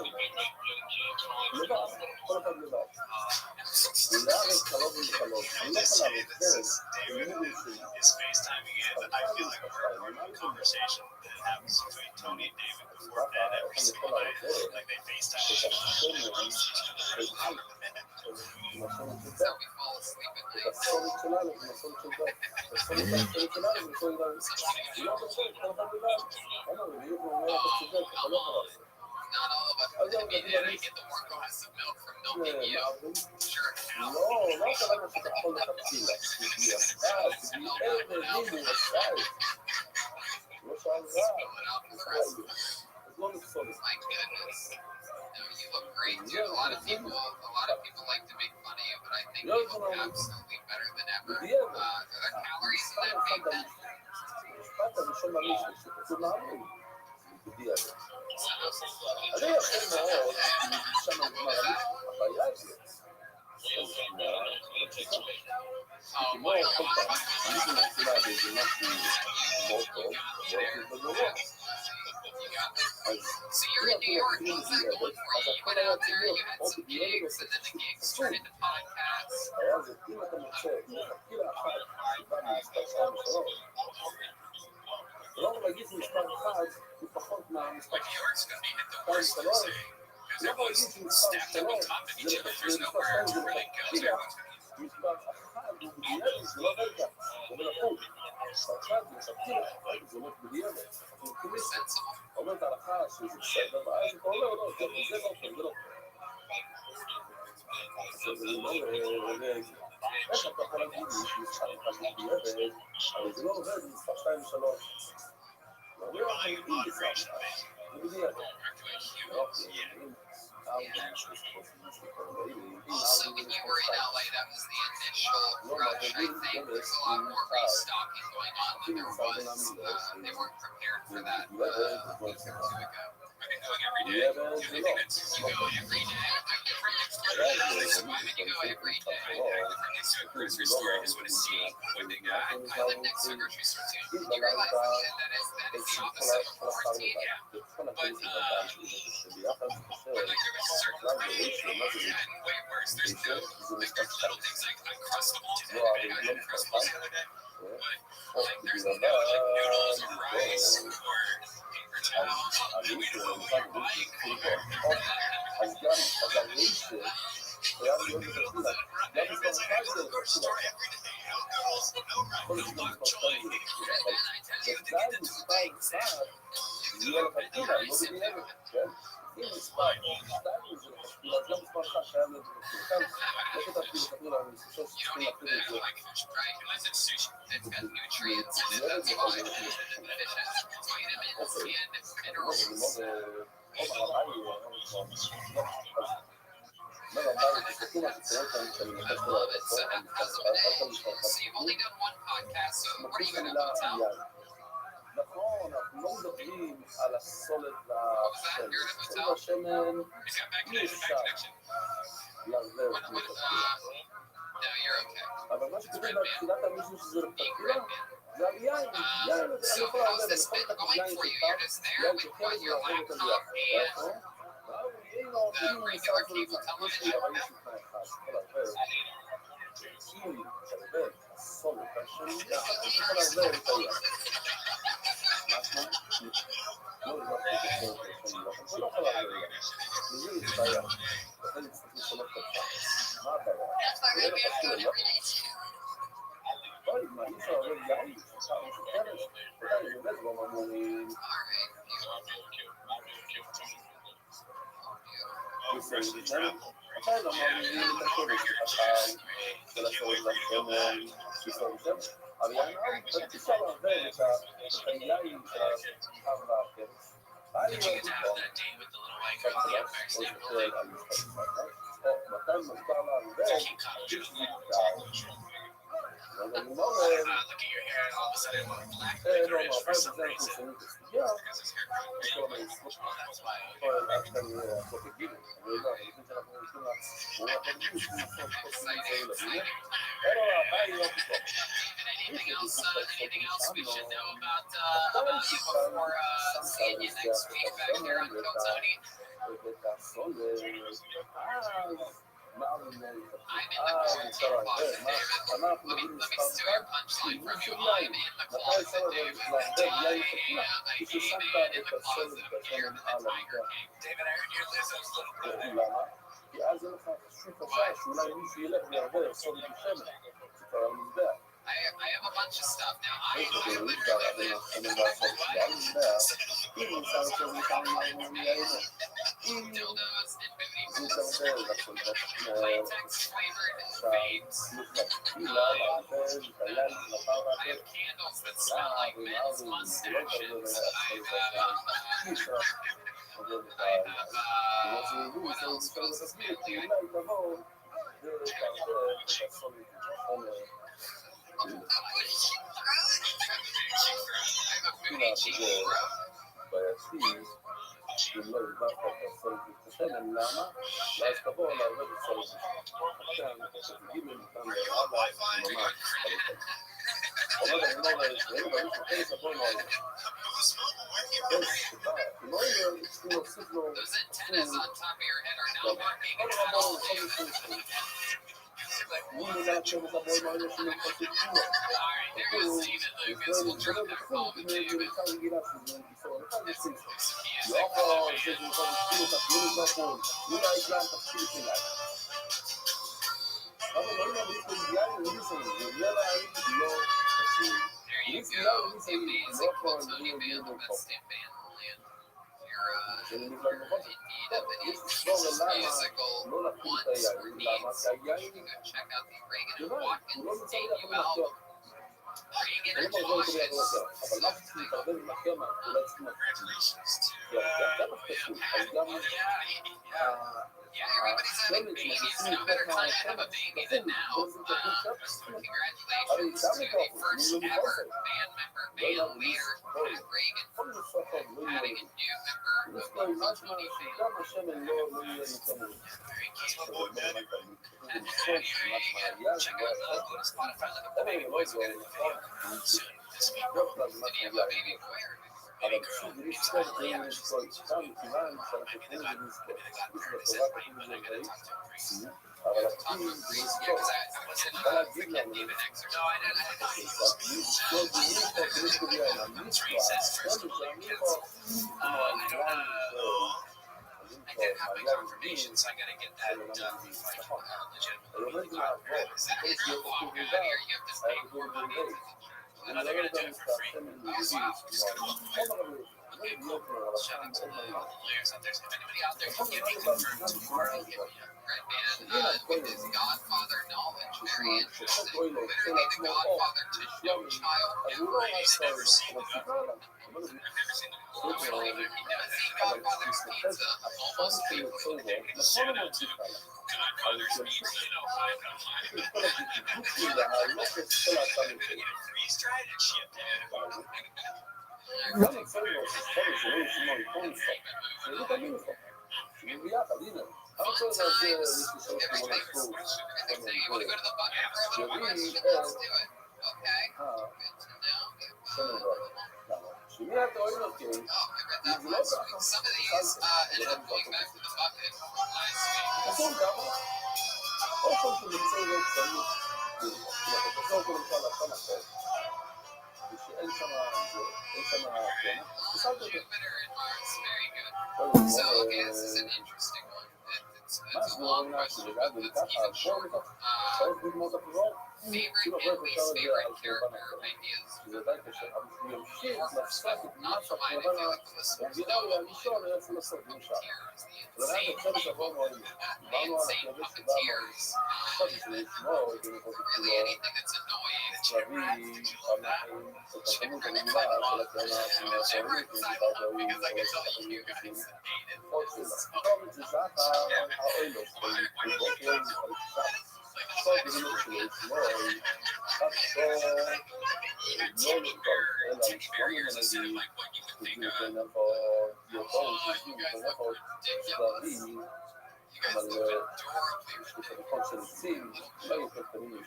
לבד, כל אחד לבד. ולארץ קרוב ולקלות, אני לא יכול לעבוד, is FaceTiming in. I feel like we're in a conversation that happens between Tony and David before bed every single night. Like they FaceTime each other. So we fall asleep at night. הסולת שלנו, הסולת של דת, הסולת שלנו, הסולת שלנו, לא חושב, כל אחד לבד. אני אומר לך צודק, אתה לא יכול לעשות. Not all of us are going to be there to get the more glass of milk from milking you. Sure, how? לא, לא קראנו שאתה יכול לחפשים לה. היא עשתה, היא עבד, היא עשתה. לא שעזרה. אז לא נפסול את זה. My goodness. No, you look great too. A lot of people like to make fun of you, but I think you look absolutely better than ever. Are there calories in that big then? המשפט הראשון במשנה שכתוב מאמין. בדיע זה. אני יכול מאוד, שם נגמר הבעיה הזאת. כמו כל פעם, אני מתחילה באיזה משהו מאוד טוב, ובגרוע. So you're in New York, how's that going for you? You went out there, you had some gigs, and then the gigs turned into podcasts. היה זה, אם אתה מוצא, מלכתחילה אחת, שבא ממספר 2 ו-3, לא להגיד מספר 1 הוא פחות מהמספר 2 ו-3, לא יכול להגיד שמספר 3 זה מספר 2 זה מלכתחילה, מספר 1 הוא בדיאלית, זה לא עובד כך, זה עובד הפוך. מספר 1 זה מלכתחילה, זה עובד בדיאלית. אומרת הלכה שזה בסדר, ואז אתה אומר, לא, זה לא טוב, זה לא טוב. אז אני אומר, איך אתה יכול להגיד לי שמספר 1 הוא בדיאלית, אבל זה לא עובד במספר 2 ו-3. לא אומר לך, אם מספר 1, זה בדיאלית. Also, when you were in LA, that was the initial rush, I think. There's a lot more restocking going on than there was. They weren't prepared for that a week or two ago. You think that's You go every day. Why would you go every day? Different next to a grocery store. I just want to see what they got. I live next to a grocery store too. You realize that is the opposite of quarantine? Yeah. But like there was certain bread and way worse. There's no like there's little things like Uncrustables. I had Uncrustables the other day. But like there's no like noodles or rice or paper towels that we know you're buying. It's got nutrients in it, that's why. It has vitamins and minerals. I love it. So how's the day? So you've only done one podcast, so what are you going to tell? נכון, אנחנו לא מדברים על הסולת You're in a hotel? השמן, He's got bad אי connection, אפשר bad connection. לערבב What, מלכתחילה. no, you're okay. אבל מה שכתוב בתחילת המישהו שזה לכתחילה, זה על יין, יין, אני So יכול how's לערבב, this אני יכול been לקחת going יין for you? שלך, You're just there יין with של what, חלק your ולערבב את laptop הליין. and נכון? the regular cable television? אבל יש לי תנאי אחד, יכול לערבב. אם תערבב הסולת השני, אתה יכול לערבב את היין. משמע? לא לבחור את הסולת השני, אתה לא יכול לערבב יין. לזה יש בעיה. לכן צריך לשנות אותך. מה הבעיה? That's why we're going every day too. אוי, מה אי אפשר לערבב יין? אפשר משותפת? אולי באמת לא מאמורים. מתי לא מאמינים את השורש החי של השורש לשמן, שיסור בשמן? אבל יין אי אפשר לערבב את היין של החם והקרס. Did you get to have that date with the little white girl in the Empire State Building? מתי מותר לערבב? אז אני לא Look at your hair and all of a sudden it went black licorice for some reason. Because his hair color changed. Oh, that's why. Anything else we should know about you before seeing you next week back here on Kotoni? I'm in the quarantine closet, David. Let me steal your punchline from you. I'm in the closet, David. I am in the closet. I'm here in the Tiger King. David, I heard your Lizzo's little brother. כי אז אין לך שום חשש שאולי מישהו ילך ויערבב סולת בשמן, זה כבר על מזבח. I have a bunch of stuff now. I literally live dildos and booty balls, latex flavored vapes. I have candles that smell like men's mustaches. What else goes this family? I have a booty cheek throat. אם לא ידברת את הסולת בשמן, למה? ואז תבוא לערבב את סולת בשמן. עכשיו, תגיד לי מכאן לרבה, ממש, אבל אני אומר להם, ואני חושב שתבוא לו על זה. אם לא יהיה, צריכים להוסיף לו... Those antennas on top of your head are not working at all, dude. Alright, there goes David Lucas. We'll drop that call to David. There you go. Amazing Kotoni band of that stamp band land. You're indeed a musical once or needs. You can go check out the Reagan and Watkins debut album. Reagan and Watkins. Congratulations to yeah, everybody's having babies. No better time to have a baby than now. Congratulations to the first ever band member, band leader, Reagan, adding a new member of Mooney fame. גם השמן לא יהיה יותר מזה. Very That's my capable. boy, man. And very, check out go to Spotify, look up the baby boys, we'll get in the video soon this week. Did he have a baby boy or אבל baby girl? שוב, Maybe יש it's כאלה not דברים yeah, לזכור, שם מכיוון שאנחנו maybe the יכולים God, לזכור, maybe the God יש part is לטובת in me, but I הכיוון gotta הזה, talk to him first. אבל Talk הכי to him first. Yeah, לזכור, because I wasn't בא להגיד freaking לנו, David X or no, I didn't. לא דיונים פה, צריך להגיע אל המיסטו, השם של המיסטו, I don't I didn't have my confirmation, so I gotta get that done before I can legitimately be the God parent. Is that it? Oh, God, here you have to pay more money. And are they gonna do it for free? Oh, wow. Just gonna look away. Okay, cool. Shout out to all the lawyers out there. So if anybody out there can get me confirmed tomorrow, hit me up. Right, man. With his Godfather knowledge, very interesting. Literally the Godfather to no child in race. I've never seen the Godfather. I've never seen the movie either. He does eat Godfather's pizza almost weekly. Shout out to Godfather's pizza. You know, I'm gonna freeze dried and shit, dude. גם אצלנו, אצלנו שלא ישמעו קונסט, שלא תמיד לך, שיהיה ביחד, הנה, אני רוצה להגיד מישהו שלא כמו לספור, שמי אתה אוהב אותי, אם זה לא ככה, תקום כמה, או שם שנמצא לא קטנים, אם אתה תקום כל אחד לחם אחר, ושאין שם אין שם כן, תסלת את זה. So, okay, this is an interesting one. It's a long question, but let's keep it short. Favorite and least favorite character ideas. Not for mine, I feel like the listeners know what puppeteers, the insane people, the insane puppeteers. Really anything that's annoying, Chimera and I love Chimera because I love because I can tell you guys hated this. Teddy bear is a like what you would think of. You guys look ridiculous. You guys look adorably ridiculous. You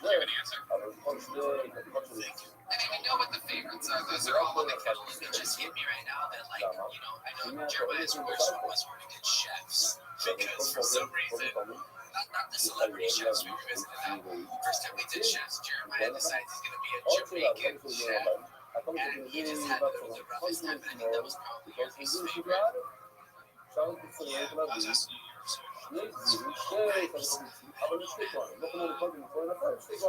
have an answer? I don't even know what the favorites are. Those are all on the couch that just hit me right now. That like, you know, I know Jeremiah's first one was where we did chefs because for some reason, not the celebrity chefs, we revisited that. First time we did chefs, Jeremiah decides he's going to be a Jamaican chef. And he just had the roughest time, but I think that was probably your least favorite. Yeah, I was asking you your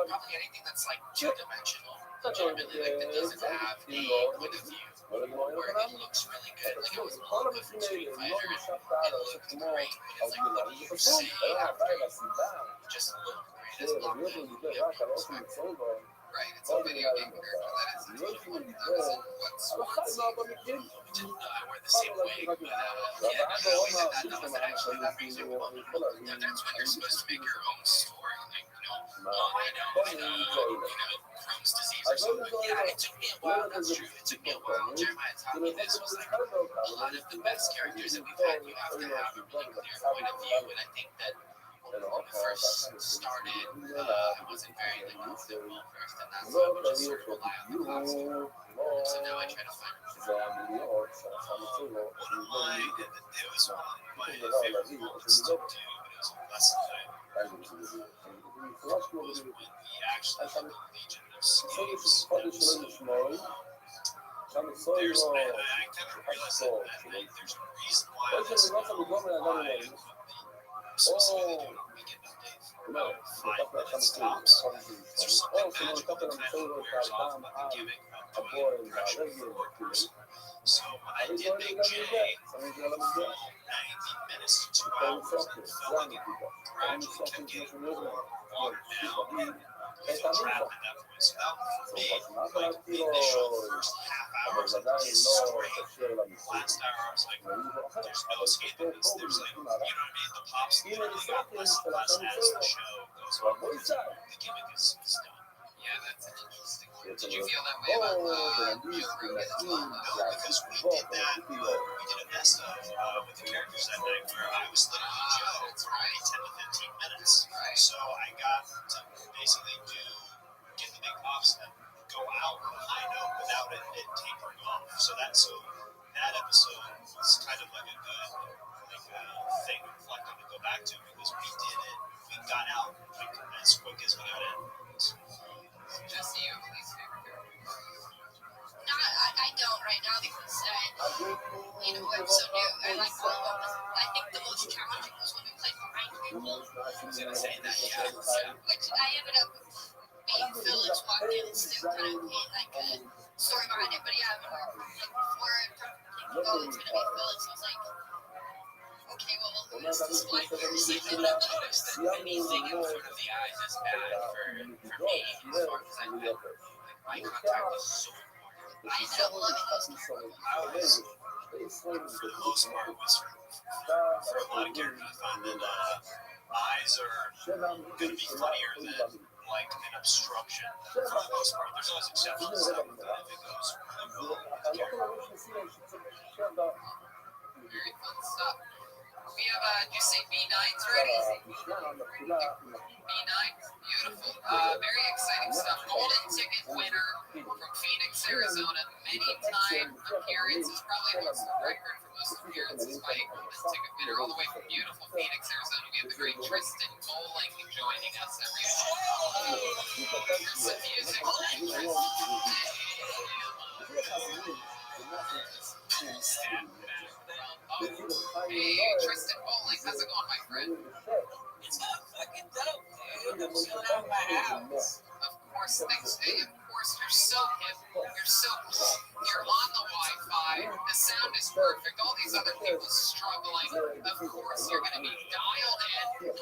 probably anything that's like two-dimensional. Legitimately, like that doesn't have a point of view. Where it looks really good. Like it was Paul with Street Fighter. It looked great. But it's like what do you say after you just look great as well? Right, it's a video game character that is indeed what's I wear the same way, but yeah, no, that actually that makes it well. That's when you're supposed to make your own story, like, you know, I know, Crohn's disease or something. Yeah, it took me a while, that's true, it took me a while. Jeremiah taught me this was like, a lot of the best characters that we've had, you have to have a really clear point of view, and I think that when we first started, I wasn't very like comfortable at first, and that's why I would just sort of rely on the console. So now I try to find It was one of my favorite ones to do, but it was a lesson that I learned was when we actually had the Legion of Slaves. There's, I kind of realized that like, there's a reason why I listen to 5 specifically doing a weekend update for about 5 minutes tops. There's something magical that kind of wears off about the gimmick of doing pressure for workers. So when I did Big J for 90 minutes to 2 hours, it felt like it gradually kept getting more watered down. It was trapped at that point. So that for me, like the initial first half hour was like straight. Last hour I was like, there's no escaping this. There's like, you know what I mean? The pops, you know, got less and less as the show goes on. The gimmick is done. Yeah, that's an interesting one. Did you feel that way about Joe Rogan as well? No, because we did that. We did a best of with the characters that night where I was literally Joe for maybe 10 to 15 minutes. Right. So I got to basically get the big pops and go out on a high note without it tapering off. So that episode was kind of like a good thing to reflect on to go back to because we did it. We got out as quick as we got in. Jesse, you have a least favorite character? No, I don't right now because I'm so new. I like all of them. I think the most challenging was when we played behind people. I was gonna say that, yeah. Which I ended up being Phillips walked in and still kind of like a story behind it. But yeah, before it's gonna be Phillips, I was like, okay, well, who's this black person? Anything in front of the eyes is bad for me, as far as I know. Eye contact is so important. I ended up loving those characters. For the most part, was for a lot of characters, I find that eyes are going to be funnier than like an obstruction. For the most part, there's always exceptions to that if it goes really well with the character. Very fun stuff. We have, you say B9's ready? B9, beautiful. Very exciting stuff. Golden ticket winner from Phoenix, Arizona. Many time appearances, probably holds the record for most appearances by a golden ticket winner, all the way from beautiful Phoenix, Arizona. We have the great Tristan Bowling joining us every week. Here's some music. Hey, Tristan Bowling, how's it going, my friend? It's not fucking dope, dude. I'm chilling out in my house. Of course, thanks. Hey, of course, you're so hip. You're so cool. You're on the Wi-Fi. The sound is perfect. All these other people struggling. Of course, you're going to be dialed in.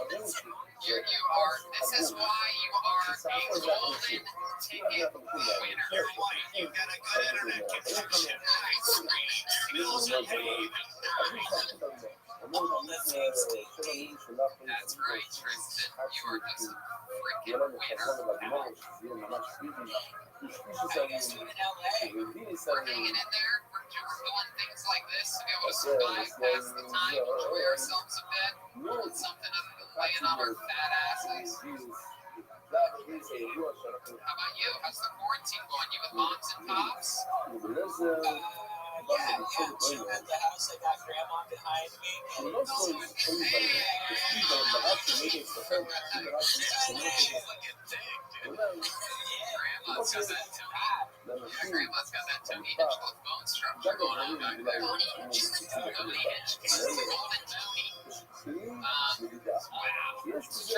You are. This is why you are a golden ticket winner. You're white. You got a good internet connection. Bills are paid. That's right, Tristan. You are just a freaking winner. How you guys doing in LA? We're hanging in there. We're doing things like this to be able to survive past the time, enjoy ourselves a bit. Doing something other than laying on our fat asses. How about you? How's the quarantine going? You with moms and pops? Yeah, chilling at the house. I got grandma behind me. Grandma's got that Grandma's got that Tony Hitch with bone structure going on back there. Tony Hitch. Golden Tony. Wow. How is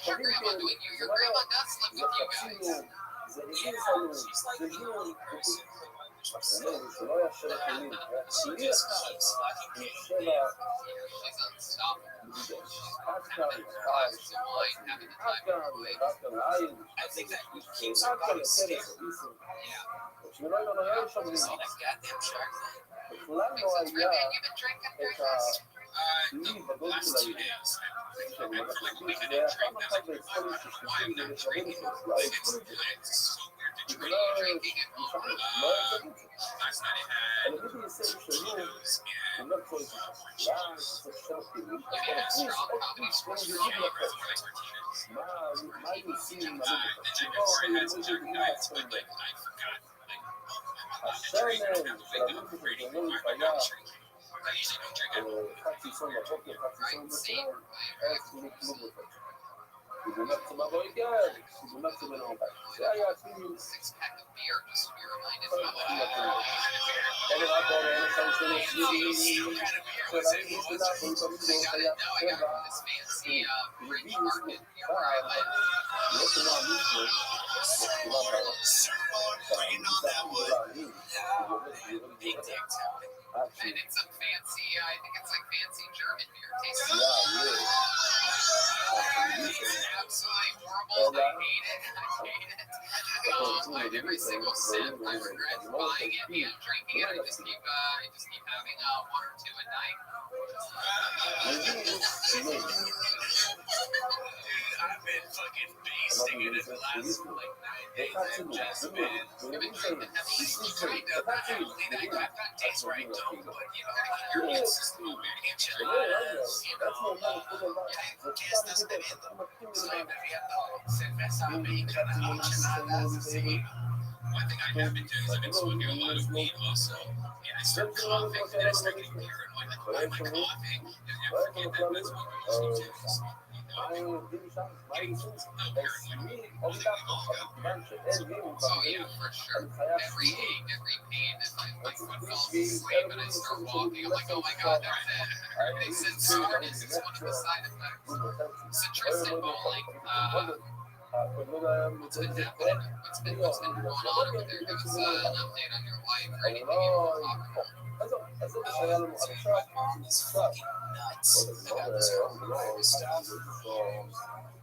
your grandma doing? Your grandma does live with you guys. She's like the only person who understands. She just keeps fucking me. She's unstoppable. Having a glass of wine, having the time of her life. I think that keeps her body still. Yeah. See that goddamn shark thing? Makes sense, Rabbi. Have you been drinking during this? The last 2 days, I've been like a week I didn't drink. I was like, why I'm not drinking. It's so weird to drink. Are you drinking at home? Last night I had Tito's and You had a strong combination of yeah, strong Martina's. Then before I had some Jack Daniels, but like I forgot. Like, I'm not a drink. I don't have to wake up ready for my not drinking. I usually don't drink at home. Right, same. I agree. Six-pack of beer, just to be reminded. I got this fancy French market here where I live. Big dick town. And it's a fancy, I think it's like fancy German beer. Tastes absolutely horrible. I hate it. Every single sip, I regret buying it and drinking it. I just keep having one or two a night. I've been fucking basting it in the last like 9 I'm just, man, I've been drinking heavily. Kind of, I've got days where I don't, but, you're consistent, man. Enchiladas, ¿qué estás bebiendo? Estoy bebiendo cerveza mexicana, enchiladas, sí. One thing I have been doing is I've been smoking a lot of weed also. And I start coughing, and then I start getting paranoid. Like, why am I coughing? And I forget that that's what we're listening to. Getting a little paranoid. I think we've all got paranoid. Oh, yeah, for sure. Every ache, every pain, if I like would fall asleep and I start walking, I'm like, oh my god, that's it. They said soreness is one of the side effects. So Tristan Bowling, what's been happening? What's been going on over there? Give us an update on your wife or anything you want to talk about. My mom is fucking nuts about this coronavirus stuff.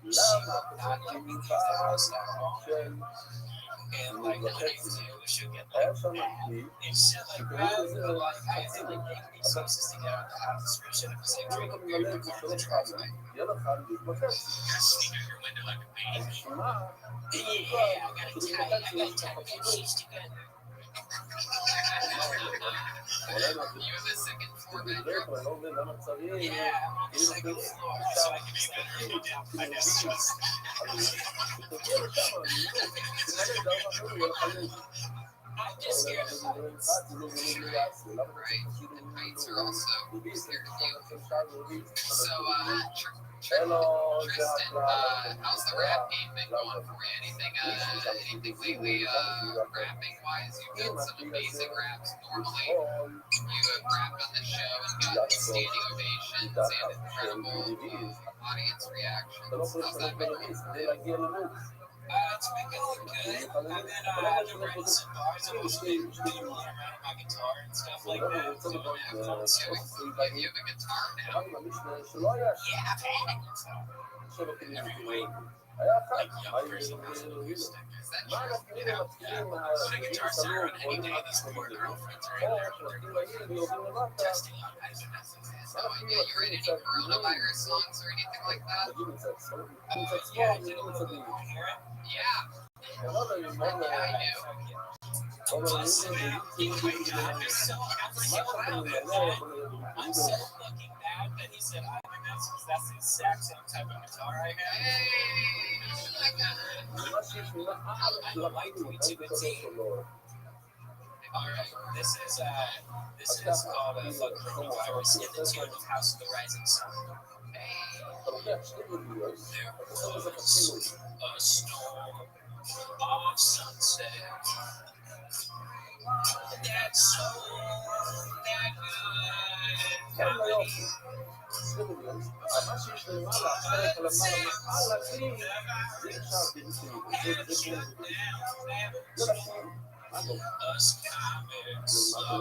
She will not let me leave the house at all. And like the next day, she'll get like mad and shit like that. But like I had to like make excuses to get out of the house for shit. I'm just like drinking beer in the car in the driveway. Sneak out your window like a baby. Yeah, I gotta tell you, she's too good. You have a second floor bedroom? Yeah, I'm on the second floor, so I can just get her down by the streets. I'm just scared of heights. Right. And heights are also scared of you. So, Tristan, how's the rap game been going for you? Anything lately, rapping wise? You've done some amazing raps. Normally, you have rapped on the show and gotten standing ovations and incredible audience reactions. How's that been going for you? It's been going good. I've been writing some bars. I've just been doing around my guitar and stuff like that. So I have fun stuff. You have a guitar now? Yeah, I've had a guitar. Every like young person has an acoustic. Is that true? Yeah. Put a guitar center on any day. These poor girlfriends are in there with their boyfriends testing on it. So, yeah, you're in any coronavirus songs or anything like that? Yeah, I did a little bit. You hear it? Yeah. Yeah, I do. Listen, man, I'm just so I'm so fucking mad that he said I'm an ass because that's the exact same type of guitar I have. I like me to a T. All right, this is called a coronavirus in the tune of House of the Rising Sun. There was a storm of sunset. That soul, that us coming slow.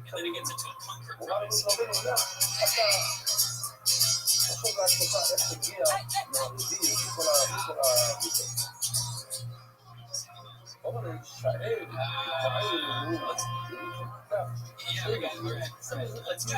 And then it gets into a punk reprise. Yeah, we got it. All right, let's go.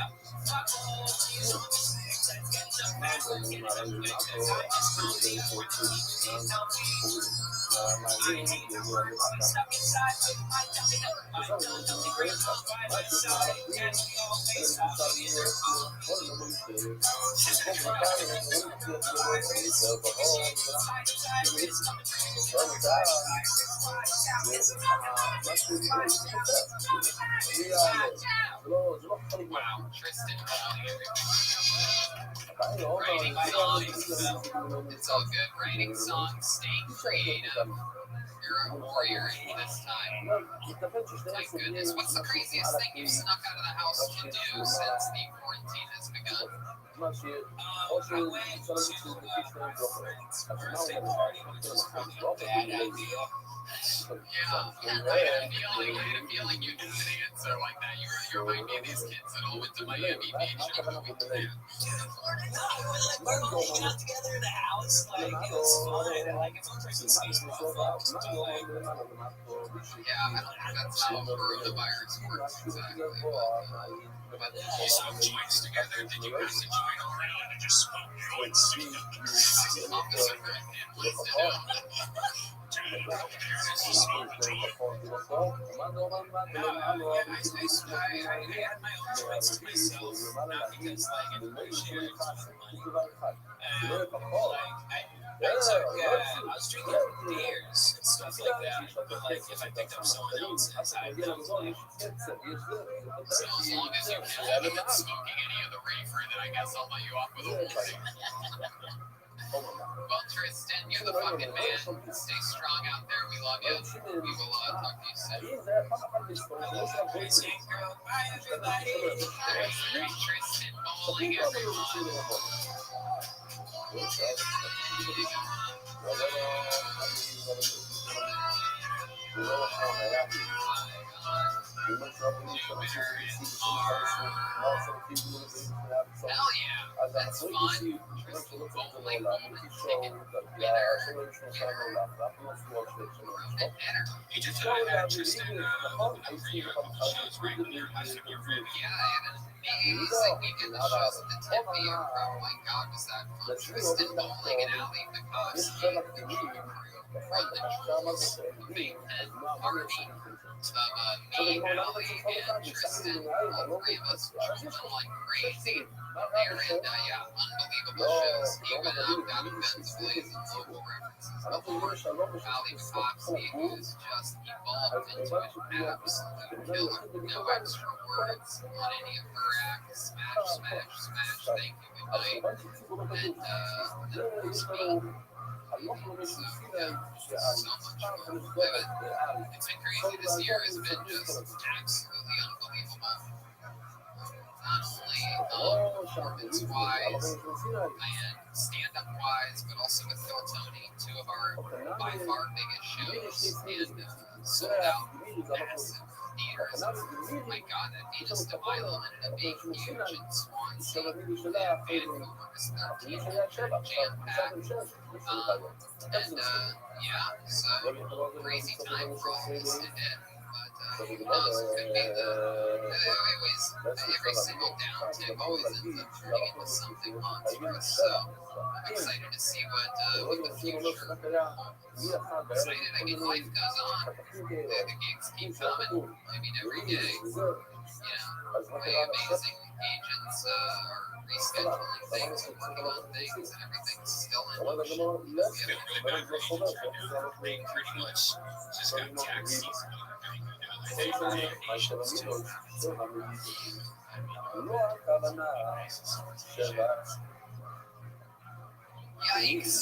Wow, Tristan, writing songs, it's all good. Writing songs, staying creative. You're a warrior this time. Thank goodness. What's the craziest thing you've snuck out of the house to do since the quarantine has begun? Mas hoje, sinceramente, eu fiz birthday party, which is kind of a bad idea. Yeah, I had a feeling you did an answer like that. You remind me of these kids that all went to Miami Beach and a movie plan. We were all hanging out together in the house, like, it was fun, like, it's one person stays rough, folks, but, like, Yeah, I don't think that's how coronavirus works exactly. But you saw joints together, did you pass a joint all around and just smoke joints? Officer Brandon lays it down. I was drinking beers and stuff like that, but like if I picked up someone else's, I'd be like, So as long as you haven't been smoking any of the reefer, then I guess I'll let you off with a warning. Well, Tristan, you're the fucking man. Stay strong out there. We love you. We will talk to you soon. bye everybody. There's Tristan bowling everyone. Hell yeah, that's fun. Tristan bowling, chicken dinner. You just had Tristan open up for you a couple shows right when you're having your rib. Yeah, and amazing weekend. The shows at the Tempe are from, my God, was that fun. Tristan bowling and Ali Mikowski, the camera crew, run the jewels, Big Pen party. Me, Ali, and Tristan, all three of us jumping like crazy. And yeah, unbelievable shows. Even got events blazing local references. Ali Mikowski, who's just evolved into an absolute killer. No extra words on any of her acts. Smash, smash, smash. Thank you, good night. And then me. So much fun. It's been crazy. This year has been just absolutely unbelievable. Not only performance-wise and stand-up-wise, but also with Phil Tony, two of our by far biggest shows, and sold out massive theaters. My God, that Venus de Milo ended up being huge in Swansea. And Vancouver's 13th jam-packed. Yeah, so crazy time for all of us to hit. But who knows? It could be every single downtick always ends up turning into something monstrous. So I'm excited to see what the future holds. Excited. I mean, life goes on. The gigs keep coming. I mean, every day. The amazing agents are rescheduling things and working on things, and everything's still in motion. We have really bad rain right now. Rain pretty much just got tax season. Yikes.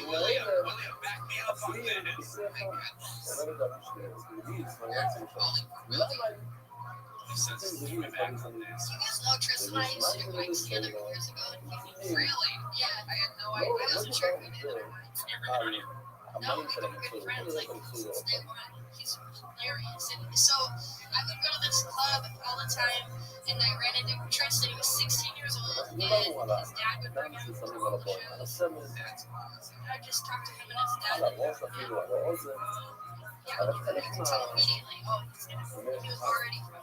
William, back me up on that. Since we've been back on this. You guys know Tristan and I used to do bikes together years ago. Really? Yeah. I had no I idea. wasn't sure if we did or not. Everybody. No, we've been good friends like since day one. He's hilarious. And so I would go to this club all the time, and I ran into Tristan. He was 16 years old, and his dad would bring him to all the shows. That's awesome. I just talked to him and his dad. Yeah, I could tell immediately. Oh, he was already from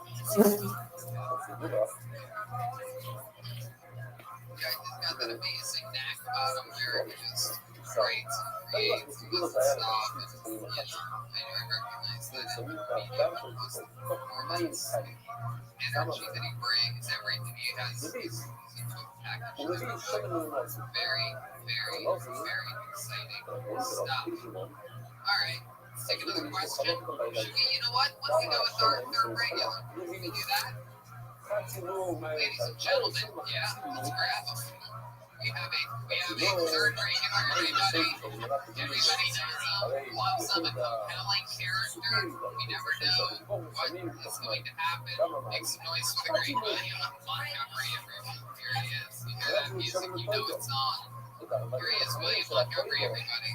Yeah, he's got that amazing knack about him where he just writes and creates and doesn't stop. And, I recognize that immediately. Just the performance, the energy that he brings, everything he has. He's a total package. Very, very, very exciting stuff. All right. Let's take another question. You know what? Why don't we go with our third regular? We can do that. Ladies and gentlemen, yeah, let's grab them. We have a third ring in our everybody. Everybody loves them a compelling character. We never know what is going to happen. Make some noise for the great William Montgomery, everybody. Here he is. You hear that music, you know it's on. Here he is, William Montgomery, everybody.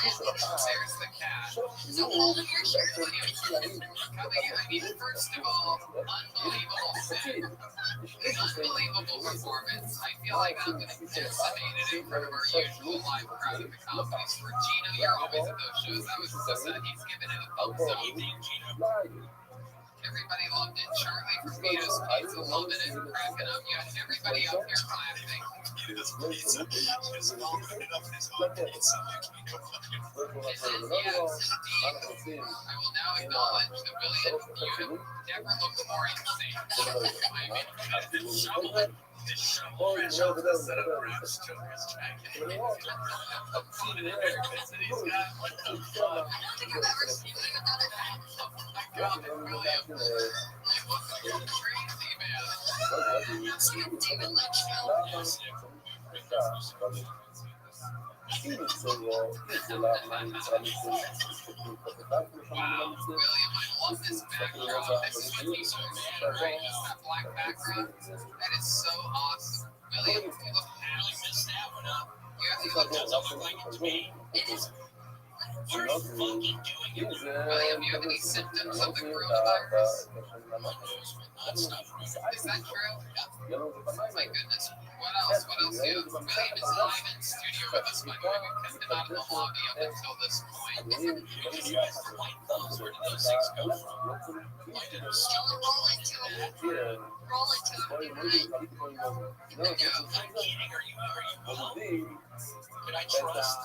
There's the cat. So all of your cheerleaders coming. I mean, first of all, unbelievable set. Unbelievable performance. I feel like I'm going to decimate it in front of our usual live crowd at the comedy store. Gino, you're always at those shows. I was so sad he's giving it a thumbs up. Everybody loved it. Charlie from Vito's Pizza loving it, cracking up. You had everybody up here clapping. And yes, indeed, I will now acknowledge that William, you never looked more insane. I mean, this shovel fish off the set of Brad's children's jacket. He's got one of fun. I don't think I've ever seen another hat. Oh my God, William. You look like a crazy man. It's like a David Lynch film. Wow, William, I love this background. This is what he's so mad, right? Just that black background. That is so awesome. William, you look really missed that one up. You look like it to me. It is. What are you fucking doing? William, do you have any symptoms of the coronavirus? Is that true? My goodness. What else? What else? Yeah. William is live in studio with us, by the way. We kept him out of the lobby up until this point. You guys are white thumbs. Where did those things come from? Why did those Roll into it. Roll into it. I'm kidding. Are you Could I trust?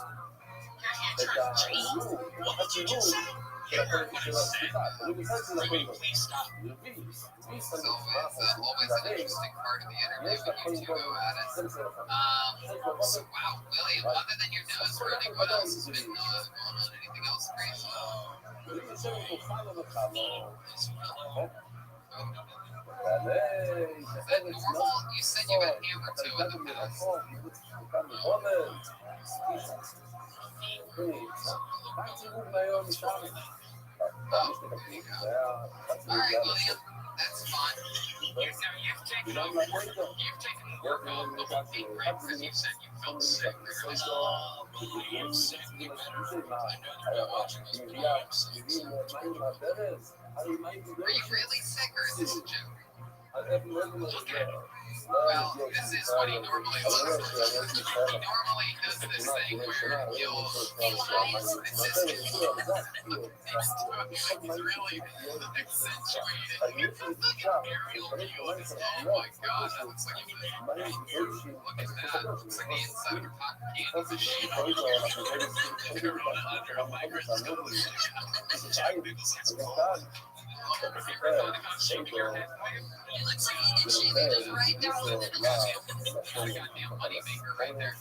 What did you just say? You heard what I said. Rabbi, please stop. So it's always an interesting part of the interview when you two go at it. So wow, William, other than your nose running, what else has been going on? Anything else crazy? Is that normal? You said you got hammered too in the past. Alright, William, that's fun. You've taken work off the whole thing, right? Because you said you felt sick. William, sick, you better. I know they're not watching this, but I'm sick. Are you really sick, or is this a joke? Look at him. Well, this is what he normally looks like. He normally does this thing where he'll this is he's really accentuated. Aerial view of his oh my God, that looks like look at that. Looks like the inside of a cotton candy machine. Corona under a microscope. Jack Nicholson's cold. Have you ever thought about shaving your head? It looks like he did shave it right down with it. Got a goddamn moneymaker right there.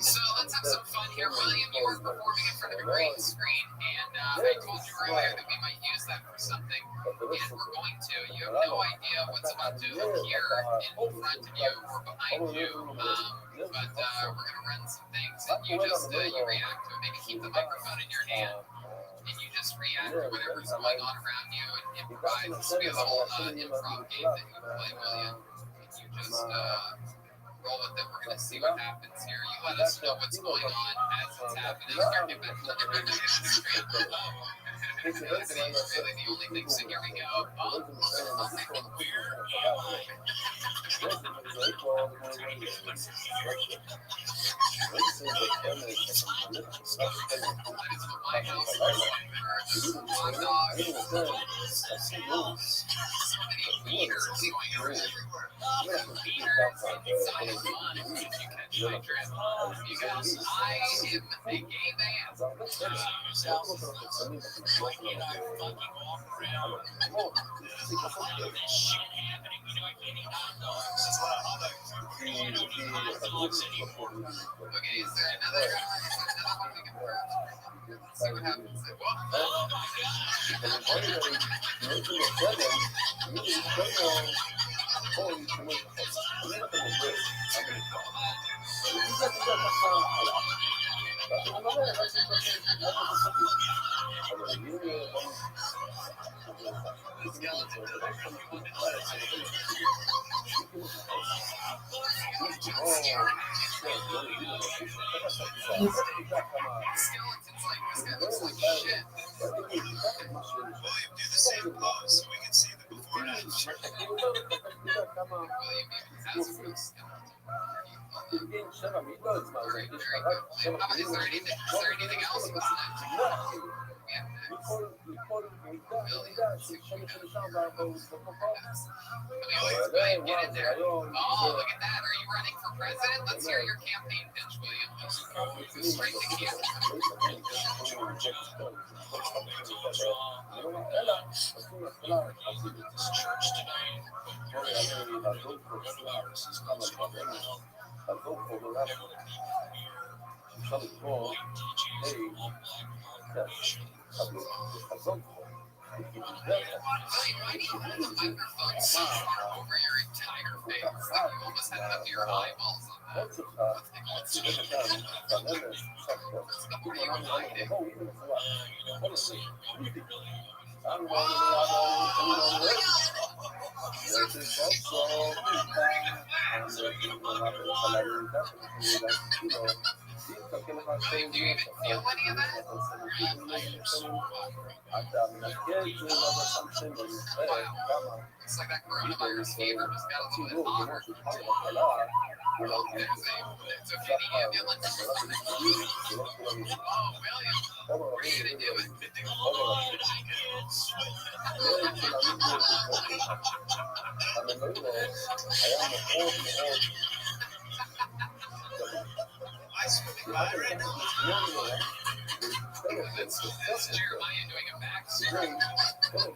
So let's have some fun here, William. You were performing in front of a green screen, and I told you earlier that we might use that for something, and we're going to. You have no idea what's about to appear in front of you or behind you, but we're going to run some things, and you just you react to it. Maybe keep the microphone in your hand, and you just react to whatever's going on around you and improvise. This will be a little improv game that you play, William. And you just roll with it. We're going to see what happens here. You let us know what's going on as it's happening. That's really the only thing. So here we go. Oh, because I am a gay Okay, is there another one we can throw? See what happens. Oh my Skeletons like this guy looks like shit. William, do the same pose so we can see the before and after. William even has a real skeleton. Very, very good. How about, is there anything else besides we have next? William, get in there. Oh, look at that. Are you running for president? Let's hear your campaign pitch, William. Straight to camera. This church tonight, coronavirus is causing a problem. Everyone teaching Why do you have the microphone so far over your entire face? Like you almost had it up to your eyeballs on that. What's do you even feel any of that? Wow. Looks like that coronavirus fever just got a little bit hotter. Well, there's a mini ambulance. Oh, William, what are you going to do? That's Jeremiah doing a backstory.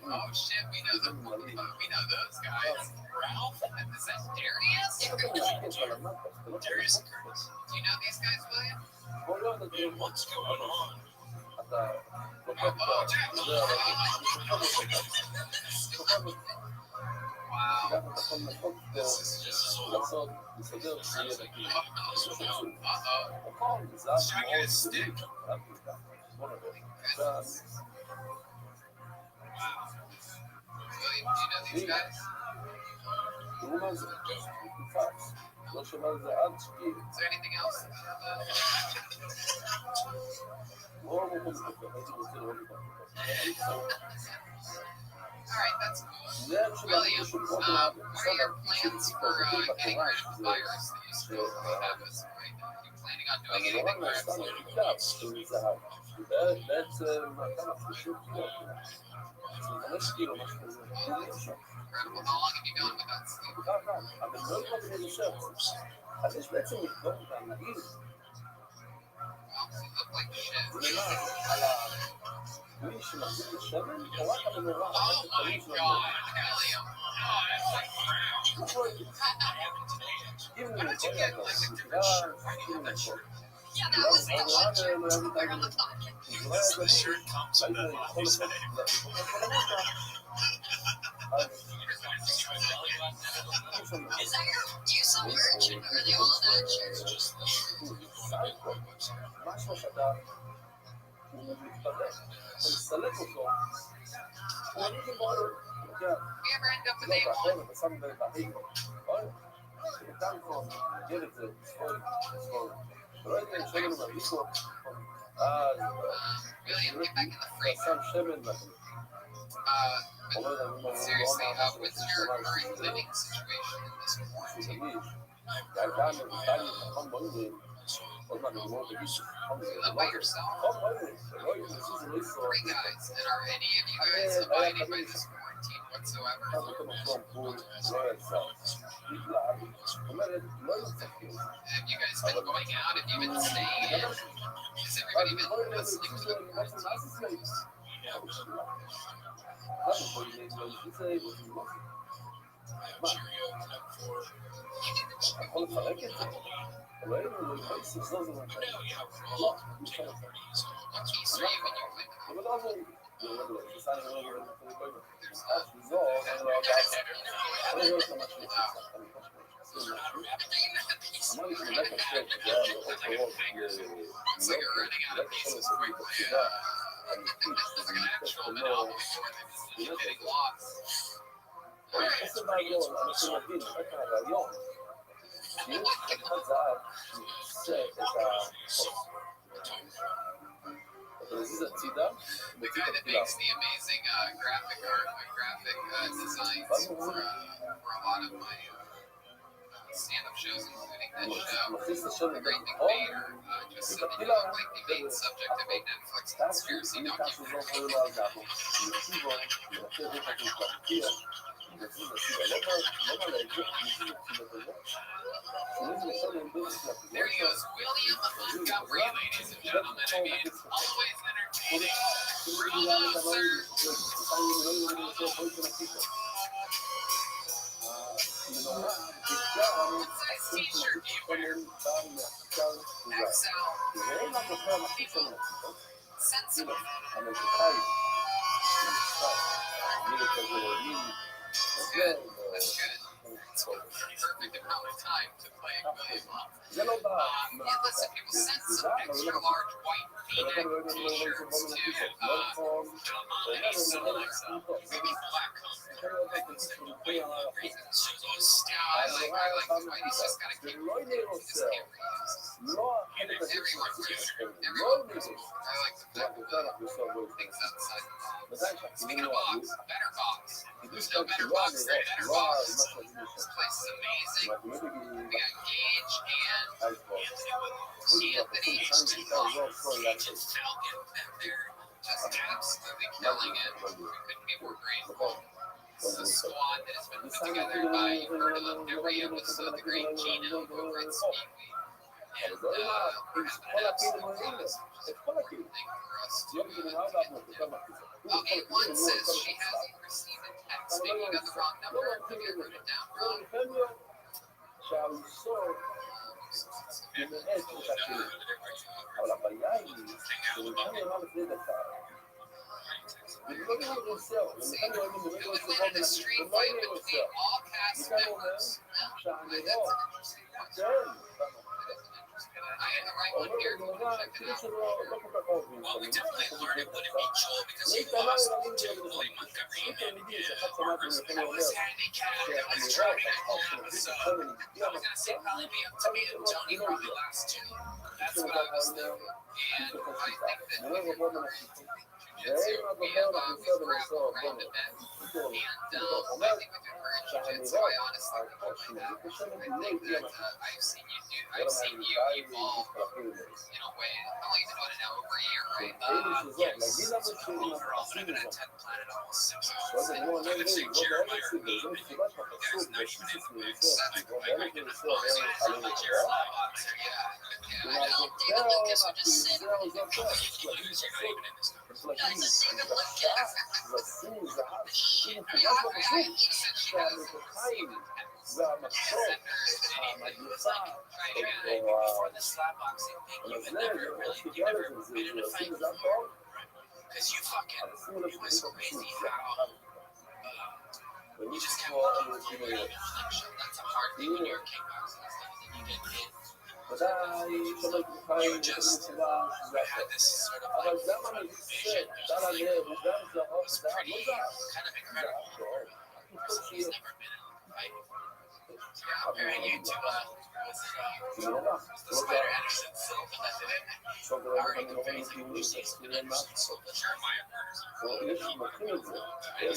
Oh shit, we know those guys. Ralph, is that Darius? Darius and Curtis. Do you know these guys, William? what's going on? Wow. This is all. Striking his stick. Goodness. Wow. William, do you know these guys? Is there anything else? All right, that's cool. William, what are your plans for getting rid of the virus that you supposedly have us right now? Are you planning on doing anything with it? Incredible. How long have you gone without sleep? Well, you look like shit. Oh my god, William. Oh, that's like crap. Why don't you get like a different shirt? Why do you have that shirt? Yeah, that was the one term we're on the podcast. The shirt comes with that body shape. Is that your, do you sell merch and are they all that shirts? משהו שאתה מתפתח, אתה מסלק אותו, הוא אני מאוד לוקח, We ever end up with לא, a ואחרון אתה שם בהרים, נכון? שכאן כבר מגר את זה, ספור, ולא הייתי לשאול לנו מהריחו, William, get back in the frame. שם שמן, Seriously, what's your current living situation in this quarantine? Live by yourself? 3 guys. And are any of you guys abiding by this quarantine whatsoever? Have you guys been going out? Have you been staying in? Has everybody been listening to the quarantine? יכול לפרק את זה? אלוהים, הוא לא יסזוז את זה. לא, משנה. אבל לא עבור. אמר לי שבדק השקט, זה היה מאוד קרוב. It's like you're running out of pieces quickly. There's like an actual minute before they're just getting lost. עשר בעיות, אנחנו נבין, רק הרעיון. שיש אחד זהב שעושה את החוץ. אתה מזיז הצידה, The guy that makes the amazing graphic art, graphic designs for a lot of my stand-up shows, including this show. The Great Big Vader, just so that you know, like the main subject of a Netflix conspiracy documentary. There he goes, William Montgomery, ladies and gentlemen. I mean, always entertaining. Bravo, What size t-shirt do you wear? XL. Sensible. That's good. That's good. It's perfect amount of time to play William Love. Yeah, listen, it was sent some extra large white V-neck t-shirts to any size, maybe black I like the way he's just gotta keep this can't reuse. Everyone reused. I like the fact that things outside the box. Speaking of box, better box. There's no better box than better box. This place is amazing. We got Gage and Anthony Agent Falcon back there. Just absolutely killing it. We couldn't be more grateful. This is a squad that has been put together by, you've heard of them, every episode of the Great Gino over at Speedway. And we're having an absolute thing for us to A1 says she hasn't received a text. Maybe you got the wrong number. Maybe you wrote it down wrong. אבל הבעיה היא שמכאן נראה לפני דקה ולא נראה לנוסע, ומכאן נראה לנוסע The street fight between all cast members. שהנראות, כן, I had the right one here. כאילו שלא כל כך אוהבים. Well, we definitely learned it wouldn't be Joel because he lost to William Montgomery and Marcus. I was handicapped. I was driving at home, so I was gonna say probably be up to me and Tony for the last 2. That's what I was thinking. And I think that we can jiu-jitsu, we have grapple around the bend. And I think we can learn jiu-jitsu. I honestly think that. I think that I've seen you evolve in a way. How long have you been doing it now? Over a year, right? Yes. Overall, I've been at 10th Planet almost 6 hours. I would say Jeremiah or me. You guys know you've been able to accept it. I can obviously Jeremiah boxer, I know David Lucas would just sit. you're not even in this conversation. That's a David Lucas. Shit, I said she has Try it again. Before the slap boxing thing, you've never been in a fight before. Because you it was crazy how you just kept walking through it. That's a hard thing when you're kickboxing and stuff, that you get hit. You just had this sort of like vision that was pretty kind of incredible. Person who's never been in a fight before. Yeah, comparing you to the Spider Anderson Silva that did it. Already comparing to Lucy Anderson Silva. Jeremiah Burns. I don't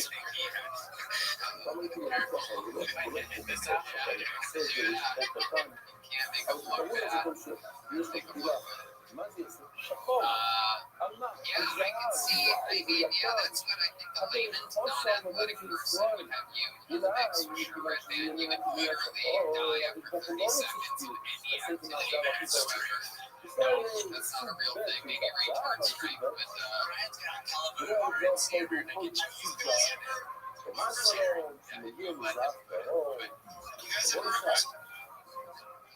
think he had. This out. Can't make a look bad. Make a look bad. Yeah, I can see. I mean, yeah, that's what I think the layman's non-athletic person would have you in the mix for sure. Red man, you would literally die after 30 seconds in any activity that stupid. That's not a real thing. Maybe retard strength, but Ryan's got a caliber red standard against you guys. You guys ever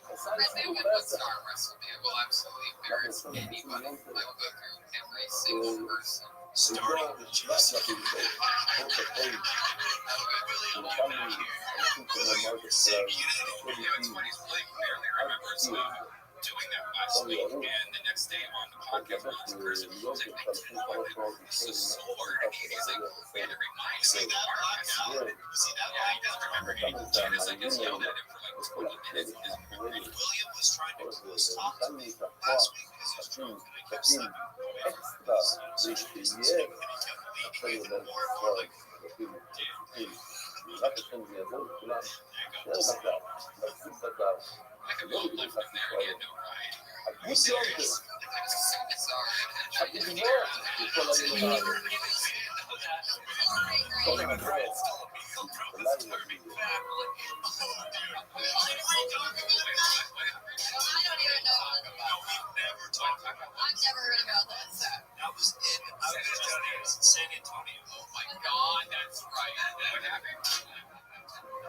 Red man would start wrestling. It will absolutely embarrass anybody. I will go through every single person. Starting with just I really don't know here. It's funny, Blake barely remembers doing that last week, and the next day on the podcast, this person was like, this is sword. He's like, we had to remind him of the podcast. Yeah, he doesn't remember anything. Janice, I guess, yelled at him for like 20 minutes. William was trying to close talk to me last week because he was drunk, and I kept slapping him away from social distancing, and he kept leaning even more. I'm like, damn. I could go live from there and he had no ride. Are you serious? I was so bizarre. I didn't hear I've never heard about this. That was in San Antonio. Oh my God, that's right. What happened?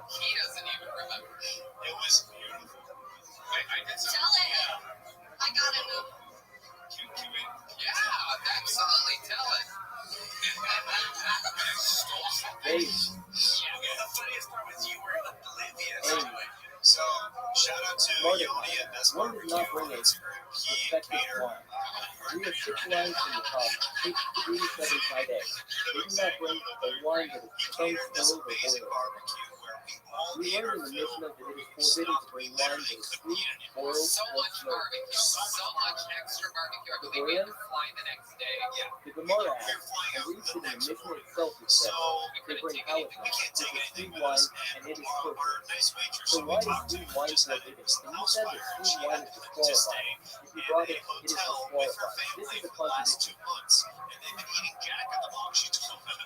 He doesn't even remember. It was beautiful. Wait, I did something. Tell it. I gotta know. Yeah, absolutely. Tell it. Hey. The funniest part was you were oblivious. So, shout out to Yoni at Best One does not bring a respected wine. We have 6 wines from the top, 6 degrees 75 days. They do not bring a wine that is so amazing boiled. barbecue where We learned in the Mishnah that it is forbidden to bring wine that is sweet, boiled, so or much smoked. barbecue, so much extra barbecue. I believe we had to fly the next day. Yeah. The Gemara asks, and we see in the Mishnah itself it says, they bring halibut, which is sweet wine, and it is kosher. So why is sweet wine forbidden? And you said that sweet wine is disqualified. If you brought it, it is disqualified. This is a contradiction.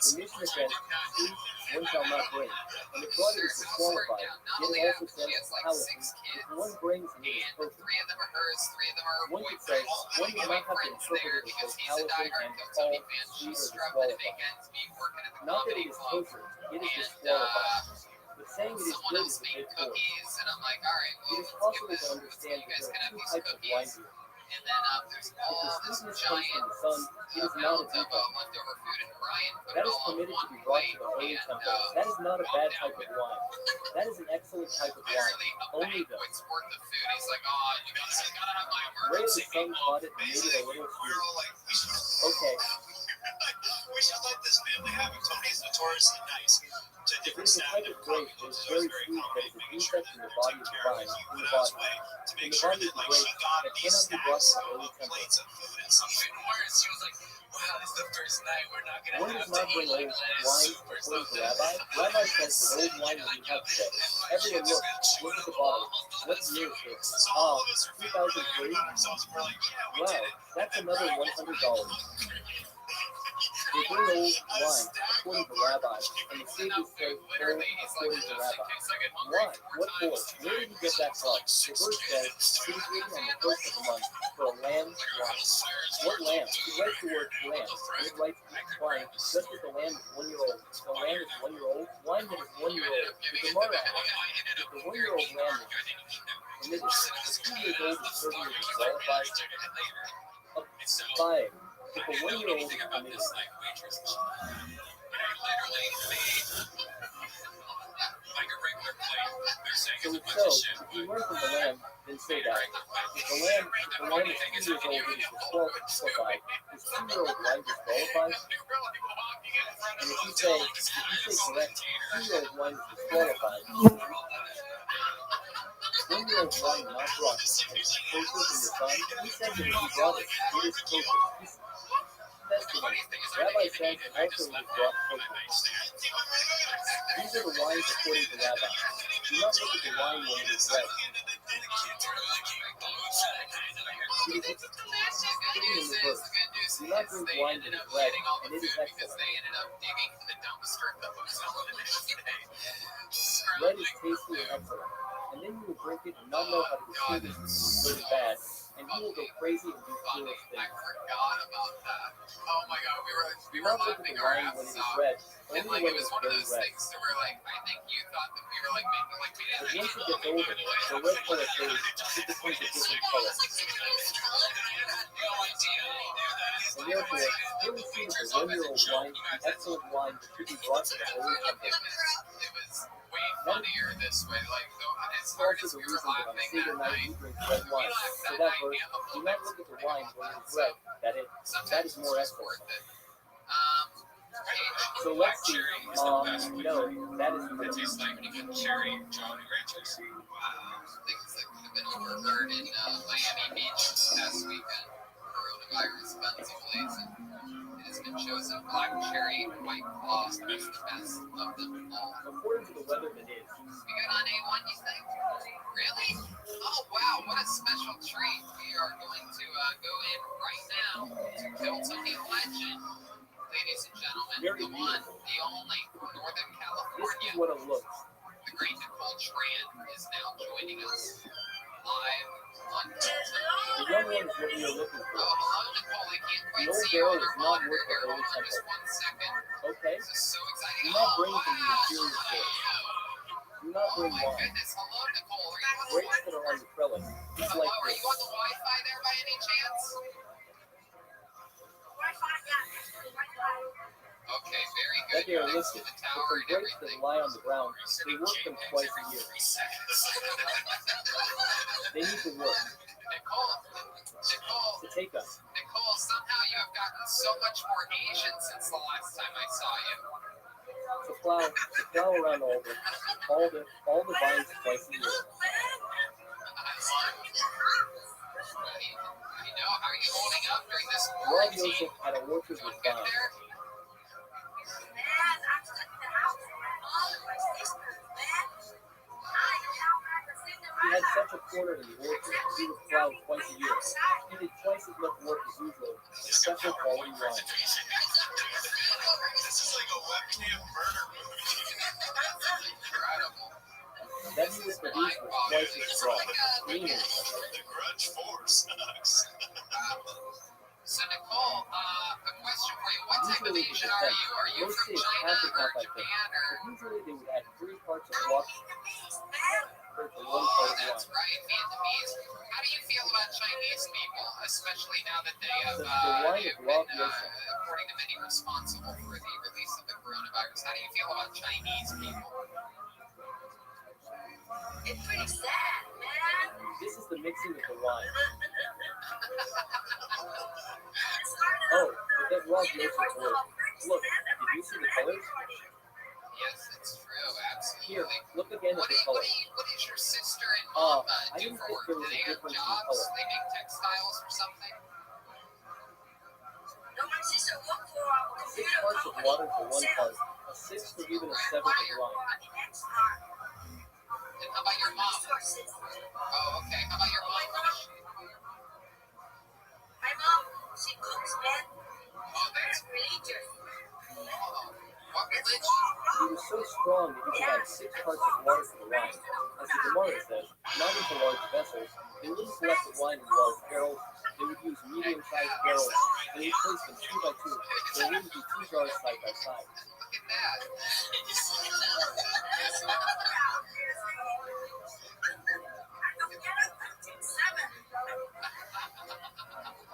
The Mishnah says, sweet one shall not bring. And if brought it is disqualified, it also says halibut. If one brings it, it is kosher. 3 of them are hers, 3 of them are her One could boyfriend. say, one may not have been interpreted Because as he's a halibut diehard and Kentucky fall, fan. sweet, She's or struggling to disqualified. make ends meet working at the Not that comedy it is club. kosher, it is And disqualified. But saying it is someone good else is a made bit poor. cookies, and I'm like, all right, It well, is let's possible give to this. understand You that guys there can are have 2 these types of wine cookies. here. And then there's If the all this sweetness comes giant from the sun, it is not a amount of defect. leftover food, and Ryan put That it is all on permitted to one be brought plate, to the holy and temple. That is not a walked bad out type of with wine. That is an excellent type of wine. barely a Only though, banquet's worth of food. He's like, oh, you gotta have my the way the emergency sun meatloaf. caught it made it a little We're sweet. all like, Okay, we should let this family have it. Tony's notoriously nice to it different is a staff, type of different grape coffee that is clubs. It was very very sweet that is a accommodating, making sure defect that in the they're body of taken the care of. vine, He in went the out his body. way to In make the sure body that of the like grape she got that these cannot be brought stacks to the holy of temple. plates of food and some even worse. She was like, wow, this is the first night we're not gonna One have does to not eat bring like old lettuce wine soup or according to something. Rabbi. Rabbi says the old wine that we have today. Everyone look at the bottle. What year is this? So all of us are feeling really 2003? good about ourselves. We're like, yeah, we Wow, did it. that's And another Brian gets $100. really hungry. If very old wine, according to Rabbi, and the Savior said, Literally, he's like, according to just in Rabbi. case I get hungry Why? 4 What for? times Where did you get that from? The verse says, it is written on the first of the month for a lamb's wine. What lamb? He writes the word lamb, and it writes wine, just as the lamb is 1 year old. The lamb is 1 year old, wine that is 1 year old. The Gemara asks, if the 1 year old lamb is permitted, if 2 years old is certainly disqualified, up to 5. If a 1 year old is permitted, so if you learn from the lamb, then say that. If the lamb is 2 years old, it is disqualified. Is 2 year old wine disqualified? And if you say correct, 2 year old wine is disqualified. 1 year old wine not brought and is kosher from the son, he said that if he brought it, it is kosher. Testimony. Rabbi said and also it is brought kosher. These are the wines according to Rabbi. Do not look at the wine when it is red. It is written in the verse. Do not drink wine when it is red, and it is excellent. Red is tasty and excellent. And then you will drink it and not know how to distinguish between good and bad, and you will go crazy and do foolish things. I forgot about that. Oh my god, we were laughing our our when asses it is off. red, And only like when it it was is one of very those red. things that were like, I think you thought that we were like making like we But didn't once it gets older, the red color fades, it becomes a different color. And therefore, here we see that the 1 year old wine is the excellent wine that should be brought to the Holy Temple. It was way funnier this way. Like as This is hard also as the we reason were that on laughing Seder that night night, we drink red wine. So that verse, do not look at the wine when it is red, that is more excellent. So let's see, no, that is It tastes like cherry Jolly Ranchers. Wow. Things that could have been overheard in Miami Beach this past weekend. Coronavirus guns ablazing. It has been chosen black cherry and white claw as the best of them all. according to the weather that is. We got on A1, you think? Really? Oh, wow, what a special treat. We are going to go in right now to Kentucky Legend. Ladies and gentlemen, the one, the only, from Northern This California, is what it looks. the great Nicole Tran is now joining us live on Kentucky. The young one is what we are looking Oh, for. hello, Nicole. I can't The quite old see you girl on is our not monitor worth the here. Holy Hold on just Temple. 1 second. Okay? This is so exciting. Do not Oh, bring from the wow. interior source. Do not Oh, bring my wine. goodness. Hello, Nicole. Are you on the Grapes that are on the trellis. It's Hello, like are this. you on the Wi-Fi there by any chance? Okay, very That good. they are You're next to listed. the But tower from and grapes that everything. lie on the ground, You're they sitting work them J-Max twice a every year. 3 seconds. They need to work Nicole, to take us. Nicole, somehow you have gotten so much more Asian since the last time I saw you. To plow around all the vines twice a year. I know. How are you holding up during this Rob quarantine? Yosef had a orchard Doing with good vines. there? He had such a corner in the orchard, and he would plow twice a year. He did twice as much work as usual, with special quality wine. This is like a webcam murder movie. Incredible. That he would produce was twice as strong, meaning The Grudge 4 sucks. So, Nicole, a question for you. What type of usually Asian the are you? Are you most from say it's China half and or half, I think. Japan or? But usually they would add 3 parts of water for 1 Oh, part of that's wine. right, Vietnamese. How do you feel about Chinese people, especially now that they have The wine of Rob been, Yosef. according to many, responsible for the release of the coronavirus? How do you feel about Chinese people? It's pretty sad, man. This is the mixing of the wine. Oh, but that Rob Yosef worked. Look, did you see the colors? Yes, it's true, Here, absolutely. look again at the colors. What is your sister and mom I do didn't for think work? there Do was a they have difference in jobs? color. They make textiles or something? No, my sister worked for a 6 computer parts of company. water for 1 part, a 1/6 or even a 1/7 of wine. And how about your mom? Oh, okay. How about your mom? My mom, she cooks, man. Oh, that's Religious. strong that you can add 6 parts of water to the wine. As the Gemara says, not into large vessels. They wouldn't collect the wine in large barrels. They would use medium-sized barrels. They would place them 2 by 2. There wouldn't be 2 jars side by side. Look at that.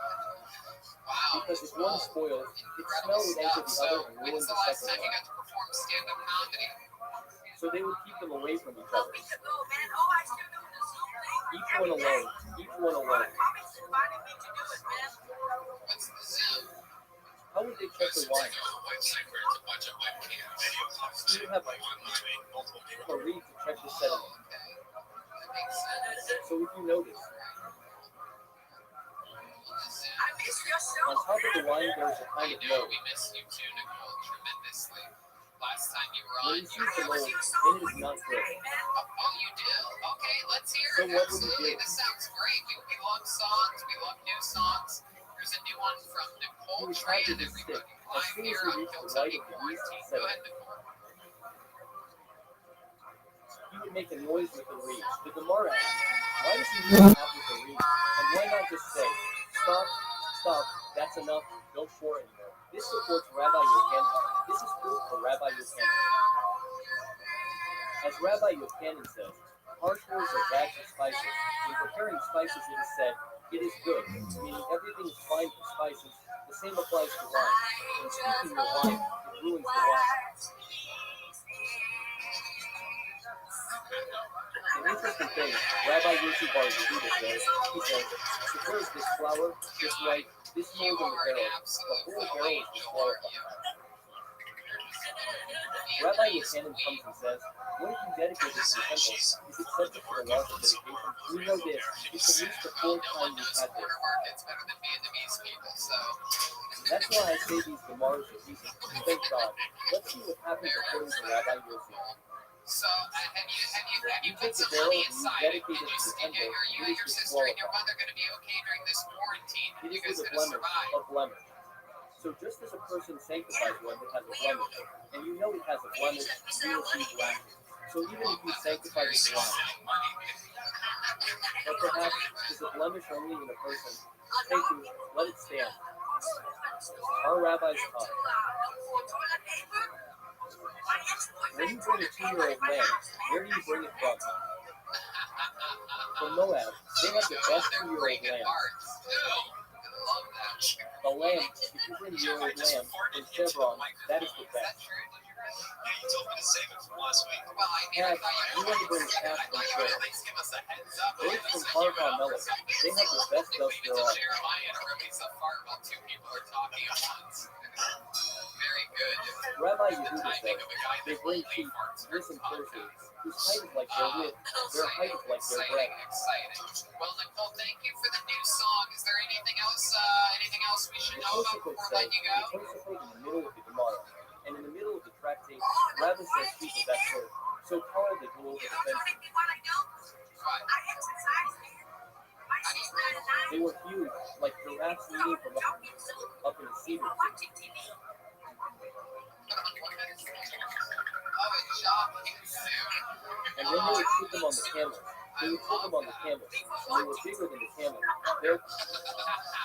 Wow. Because if one spoils, its smell would enter the other and When ruin was the the last second time you one. got to perform stand-up comedy? So they would keep them away from each other. Each one alone. Each one alone. What's the Zoom? How would they check the wine? Website where it's a bunch of webcam video clips You would have online, multiple people. a reed to check the sediment. Okay. That makes sense. So if you notice, on top of the wine there is a I kind of know mold. we miss you too, Nicole, tremendously. Last time you were When on, you see the mold, then it is not good. Oh, you do? Okay, let's hear So it. what would you Absolutely. do? This sounds great. We love songs. We love new songs. There's a new one from You Nicole would Tran, tap with a stick. everybody. As Live soon as here you on reach the Hilltop light of the Quarantine. yeast Go sediment, ahead, Nicole. you would make a noise with the reed. The Gemara asks, why does he need to tap with the reed? And why not just say, stop, stop, that's enough, don't pour anymore. This supports Rabbi Yochanan. This is proof for Rabbi Yochanan. As Rabbi Yochanan says, harsh words are bags of spices. In preparing spices, it is said, it is good, meaning everything is fine for spices. The same applies to wine. When speaking your wine, it ruins the wine. An interesting thing, Rabbi Yossi Bar Yehuda says, he says, suppose this flour, this white, this You mold in the are an barrel, the absolute whole flow barrel is angel, aren't you? Rabbi Yochanan comes and says, when you dedicate it to the temple, is it subject to the laws of dedication? We know this. It's at least the Well, 4th no time one we've knows had this. corner markets better than Vietnamese people, so. That's why I say these Gemaras are easy. Thank God. Let's see what happens according to Rabbi Yossi. So, have you put take the some barrel money and you aside? dedicate Did it to the temple, you it and is your sister and your disqualified. mother going to be okay during this quarantine? It You is guys with a going to blemish, survive? a blemish. So just as a person sanctifies one that has a blemish, and you know it has a blemish, you will see lashes. So even if you sanctify the blind, but perhaps is a blemish only in a person, thank you, let it stand. Our rabbis taught, when you bring a 2-year-old lamb, where do you bring it from? From Moab, they have the best 2-year-old lamb. The lamb, if you bring a year-old lamb from Chevron, that is the best. Yeah, you told me to save it from last week. Well, I mean, I Calf, thought you want to bring a calf from Chevron. give us a heads up. Those from Harvard Melon, they have the best dust there are. Jeremiah and release a fart while 2 people are talking at once. Very good. Rabbi Yehuda says, they bring sheep, listen closely, whose height is like their width, their height is like their breadth. Exciting. Well, Nicole, thank you for the new song. Is there anything else we should The know about Tosafot before says, letting you go? the Tosafot in the middle of the Gemara, and in the middle of the tractate, Rabbi says sheep is that word. So Carl the dual defensive. They were huge, like giraffes eating from up in the cedar tree. And then they would put them on the camels. They would put them on the camels, and they were bigger than the camel. Their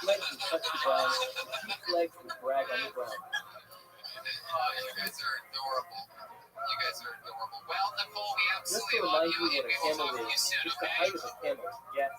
legs would touch the ground, the sheep's legs would drag on the ground. You guys are adorable. You guys are adorable. Well, Nicole, we Just absolutely to love remind you, you and what a we will camel talk to you is, soon, it's the okay? height of a camel, yes.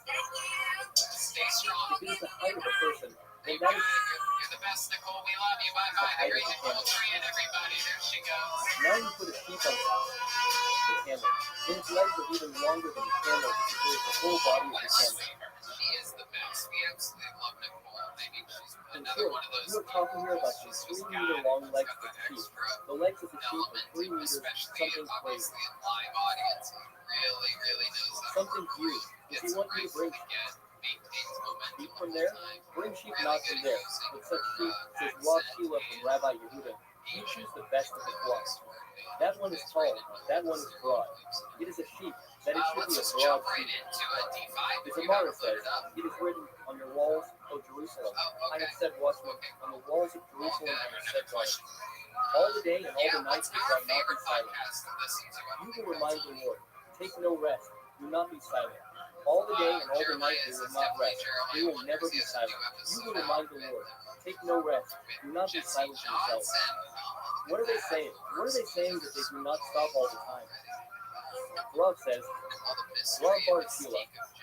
Stay strong. If it is the height of a person, then You're that is the best, Nicole. We love you. Bye-bye. The great Nicole Tran, everybody. There she goes. now you put a sheep on the camel. Then its legs are even longer than the camel to support the whole body of the camel. She is the best. We absolutely love Nicole. I mean, she's In another short, one of those you are talking here about some 3-meter long legs of the sheep. The legs of the sheep are 3 meters, especially something crazy. obviously in live audience. Really knows how Something huge. If you want me to bring sheep from there, bring sheep not from there. With such sheep, says Rav Sheila from Rabbi Yehuda, you choose the best of the flock. That one is tall, that one is broad. It is a sheep, that it should be a broad sheep. The Gemara says, it is written on your walls, O Jerusalem. I have set watchmen on the walls of Jerusalem, and have set guards. All the day and all the night What's you your shall not be favorite silent. podcast to listen to? You will remind the Lord, take no rest, do not be silent. All the day and all the night they will not rest, they will never be silent. You will remind the Lord, take no rest, do not be silent yourselves. What are they saying? What are they saying that they do not stop all the time? Rav says, Rav Bar Shila,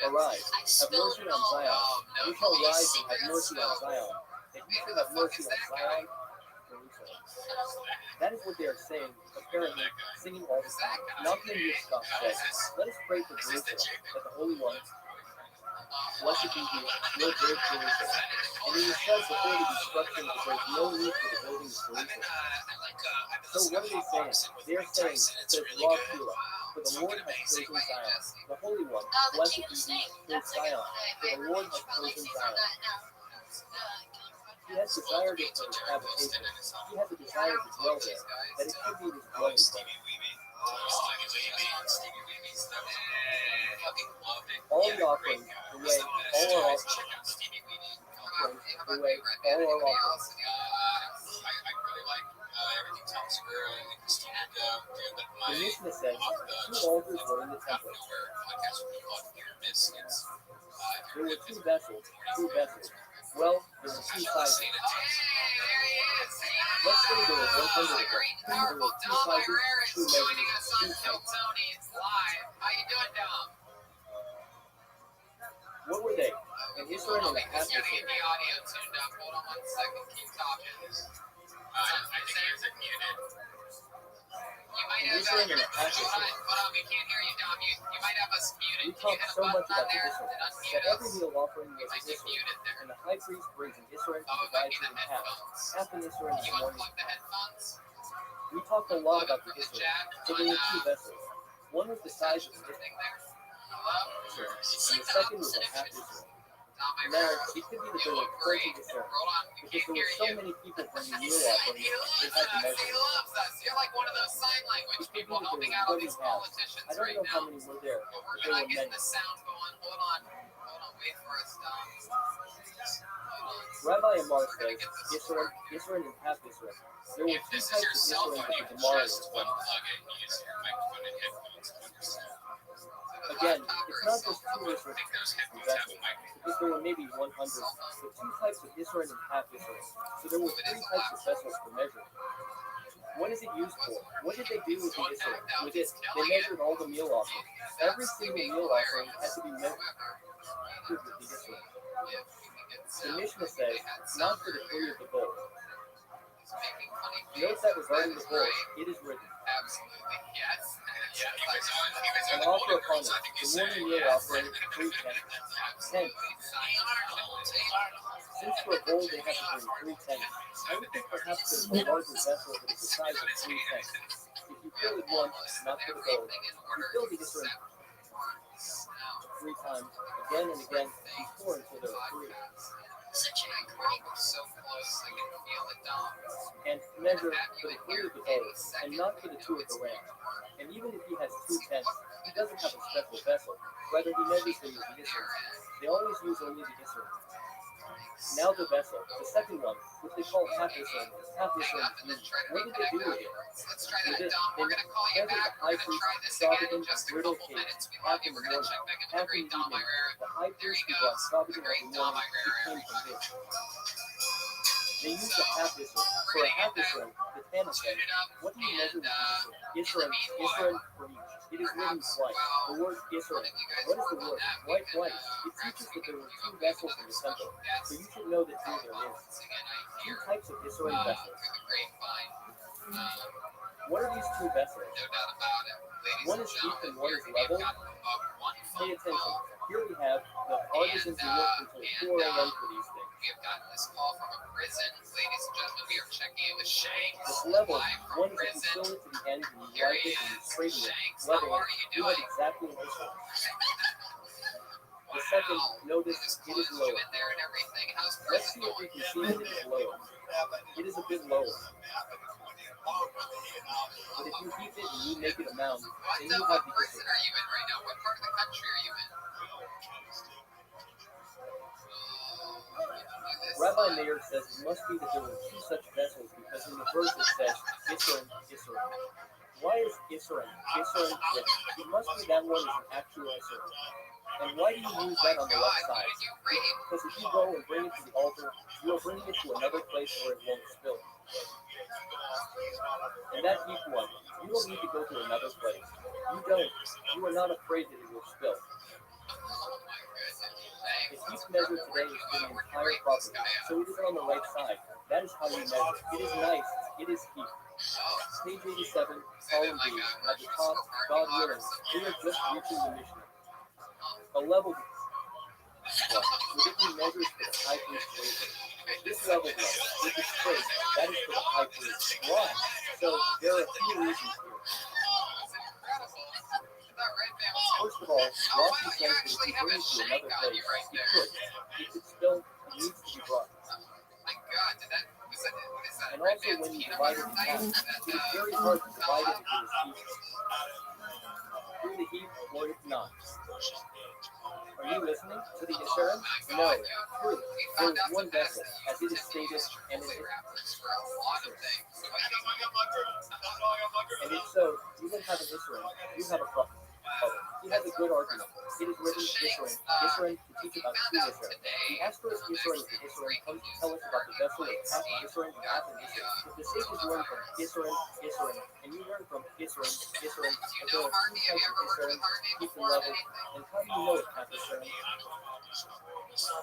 arise, have mercy on Zion. You shall rise and have mercy on Zion. And you shall have mercy on Zion, Jerusalem. That is what they are saying, apparently, singing all the time. Malcolm Yitzchak says, let us pray for Jerusalem, that the Holy One, blessed be he, will build Jerusalem. And it is said before the destruction that there is no need for the building of Jerusalem. So what are they saying? They are saying, says Rav Shila, for the Lord has chosen Zion. The Holy One, blessed be he, is Zion. For the Lord has chosen Zion. He has desired it for his habitation. He has a desire to dwell there, that it should be his dwelling place. All the offerings, the way, all our offerings, the way, all our offerings. The Mishnah says, two altars were in the temple. There were two vessels. Well, there were two sizes. Let's say there were 100 of them. There were two sizes, two measures, two types. What were they? An Israel and a half Israel. An Israel and a half Israel. We talk so much about the Israel that every meal offering was an Israel, and the high priest brings an Israel and divides it in half an Israel in the morning. We talked a lot about the Israel, so there were two vessels. One was the size of the Israel, and the second was a half Israel. Now, it could be that there were 20 Israel, because there were so many people bringing meal offerings, they had to measure. You're like one of those sign language people helping out all these politicians I don't know how many were there, But but we're there not were getting many. the sound going. Hold on, wait for us, Dom. Rabbi Amar says, Israel and half Israel. There were two types of Israel that the Gemara explains. Again, it's not just two Israel vessels, because there were maybe 100, but two types of Israel and half Israel. So there were three types of vessels for measuring. What is it used for? What did they do with the Israel? With it, they measured all the meal offerings. Every single meal offering had to be measured with the Israel. The Mishnah says, not for the free of the bowl. Note that regarding the bowl, it is written, an offer upon it, the morning meal offering, 3 tenths. Since for a bowl they have to bring 3 tenths, I would think perhaps there's a larger vessel that is the size of 3 tenths. If you fill it once, not for the bowl, you fill the Israel 3 times, again and again, and pour until there are 3. So close, I can feel it, Dom. And measure for the 3 of the bowl, and not for the 2 of the ram. And even if he has 2 tenths, he doesn't have a special vessel. Rather, he measures them with the Israel. They always use only the Israel. Now the vessel, the second one, which they call half Israel. Half Israel is used. What did they do with it? Let's try With that, it, Dom. they We're going to call you measured back. the We're high going to priest try this started again in in just a griddle couple cake, minutes. We half love you. in the We're going to morning, check back in with the half in great the Dom evening. Irera. The high There priest he who goes. brought started The in great every Dom morning, Irera, it came from everybody. this. They used the half Israel. For a half Israel, the Tana says, what do you measure with the Israel? Israel for each. It is written twice. The word Israel. What is the word? Why twice? It teaches that there were 2 vessels in the temple. So you should know that here there is 2 types of Israel vessels. What are these 2 vessels? One is deep and one is level. Pay attention. Here we have the artisans who work until 4 a.m. for these things. We have gotten this call from a prison. Ladies and gentlemen, we are checking in with Shanks. This level, live from one is if you prison. fill it to the end and you Here wipe he it and you is. straighten it. Shanks, Level, how are you you have doing? exactly an Israel. The second, notice it is lower. In there and everything. How's Let's prison see if we going? can see that it is lower. It is a bit lower. But if you heat it and you make it a mound, then you What have the prison Israel. are you in right now? What part of the country are you in? Rabbi Meir says it must be that there were 2 such vessels because in the verse it says, Israel with, it must be that one is an actual Israel. And why do you use that on the left side? Because if you go and bring it to the altar, you are bringing it to another place where it won't spill. And that heap one, you don't need to go to another place. You don't. You are not afraid that it will spill. The heap measure today is for the entire property, so it is on the right side. That is how we measure. It is nice. It is heap. Page 87, column B, at the top, God willing, we are just reaching the Mishnah. A level would it be measures for the high priest wafer? This level blood, with the space, that is for the high priest. Why? So there are a few reasons here. First of all, Rothschild says that if you bring it to another place, you could. If it's still, it needs to be brought. And also when you divide it in half, it is very hard to divide it into this heap. Through the heap or if not. Are you listening to the Yisrael? No. True. There is one vessel, as it is stated, and it is. And if so, you don't have an Israel, you have a prophet. He has a good argument. It is written Israel to teach about two Israel. The asterisk Israel is the Israel comes to tell us about the vessel of half an Israel and half an Israel. If the sages learn from Israel, and you learn from Israel, if there are two types of Israel, keep them level, then how do you know it's half Israel?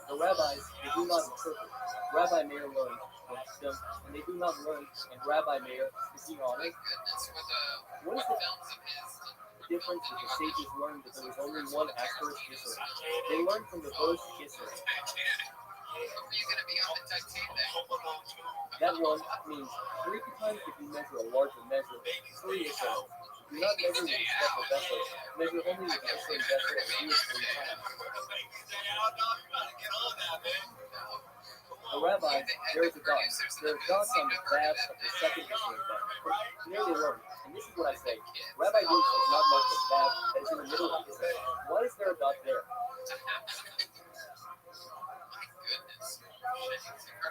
The rabbis, they do not interpret. Rabbi Meir learned from them, and they do not learn, and Rabbi Meir, is he honest? What is the difference is the sages learned that there was only one asterisk Israel. They learned from the verse Israel. That one means 3 times if you measure a larger measure, 3 Israel. Do not measure with a special vessel. Measure only with the same vessel and do it 3 times. The rabbi, there is a dot. There are dots on the tabs of the second Israel bag. Here they learn. And this is what I say. Rabbi Luke does not mark the tab that is in the middle of Israel. Why is there a dot there?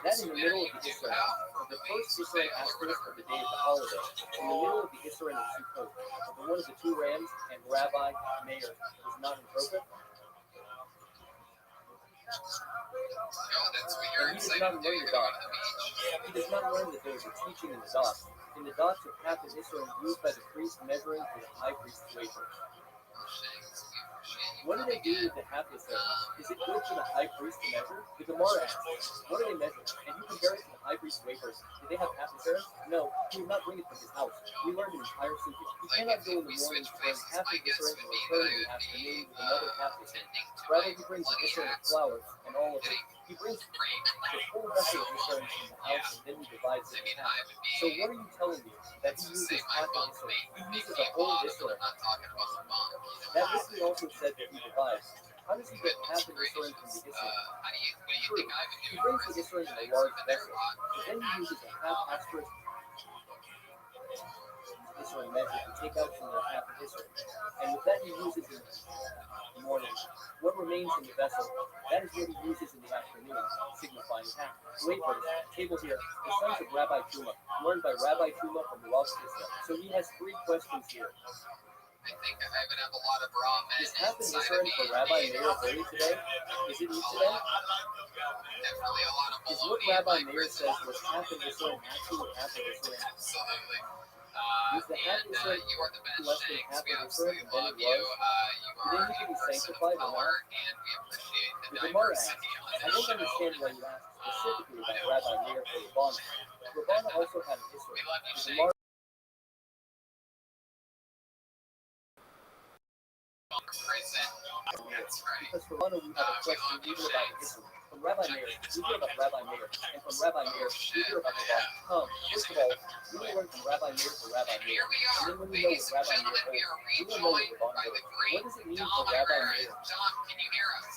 That in the middle of the Israel, of the first Israel asterisk of the day of the holiday, in the middle of the Israel of Sukkot, of the one of the 2 rams and Rabbi Meir is not interpret. And he does not learn the dot. He does not learn that there is a teaching in the dots. In the dots of half an Israel used by the priest measuring for the high priest's wafer. What do they do with the half Israel? Is it good for the high priest to measure? The Gemara asks, what do they measure? And you compare it to the high priest's wafers. Do they have half Israel? No, he would not bring it from his house. We learned an entire sukkah. He cannot go in the morning to bring half of Israel and return in the afternoon with another half Israel. Rather, he brings the Israel of flour and all of it. He brings the full vessel of Israel from the house and then he divides it in half. So what are you telling me? That he uses half of Israel? He uses a whole Israel. That listing also said that he divides. How does he get half of Israel from the Israel? True. He brings the Israel in a large vessel, but then he uses a half asterisk Israel measure to take out from the half of Israel. And with that he uses in the morning. What remains in the vessel, that is what he uses in the afternoon, signifying half. Wafers, table here, the sons of Rabbi Tuma, learned by Rabbi Tuma from Rothschild. So he has 3 questions here. I think I would have a lot of raw men Is half an inside of Israel me. for Rabbi Meir early today? Is it today? Definitely a lot of Is what baloney in Rabbi my Meir says personal was half an Israel actually half an Israel? Absolutely. Is the half And Israel you are the best, less than Shanks. half We an Israel absolutely and then love it you. was? You Do they are need to a be person of sanctified or color, not? and we appreciate the The Gemara diversity asks, on I this don't show. understand why you asked specifically about Rabbi Meir for Rabbana. Rabbana also had an We Israel. love you, The Shanks. Gemara Prison. That's right. because for Rabbana we have a question even about Israel. From Rabbi Meir, we hear about Rabbi Meir, and from Rabbi Meir, we hear about Rabbana. First of all, we will learn from Rabbi Meir to Rabbi Meir, Here we and are, then when we know ladies what and Rabbi Meir gentlemen. We holds, are we will know what rejoined Rabbana by the holds. great What does it mean Dom for Rabbi Rivera. Meir? Dom, can you hear us?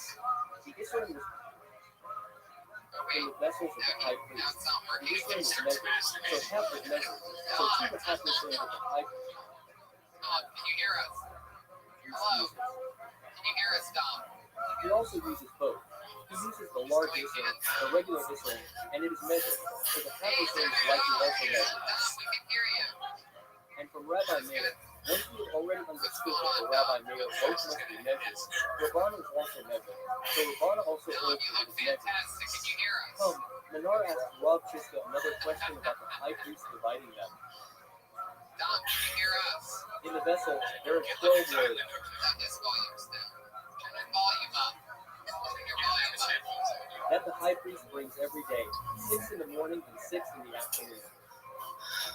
The Israel was Oh, in wait. the vessels of the high Now priest. it's not The working. Israel was measured, so half was measured. So 2 was half Israel with the high priest. Dom, can you hear us? Hello? Can you hear us, Dom? He also uses both. He uses the large Israel, the regular Israel, and it is measured. So the half Hey, Israel turn is it likely on. also measured. Dom, we can hear you. And from Rabbi Meir, Once we had already understood that the Rabbi Meir both must be measured, Rabbana is also measured. So Rabbana also holds that it is measured. Fantastic. Can you hear us? Menar asked Rob Chisca another question about the high priest dividing them. Dom, can you hear us? In the vessel, there are 12 words. Turn this volume down. Turn your volume up. Turn your volume up. That the high priest brings every day, 6 in the morning and 6 in the afternoon.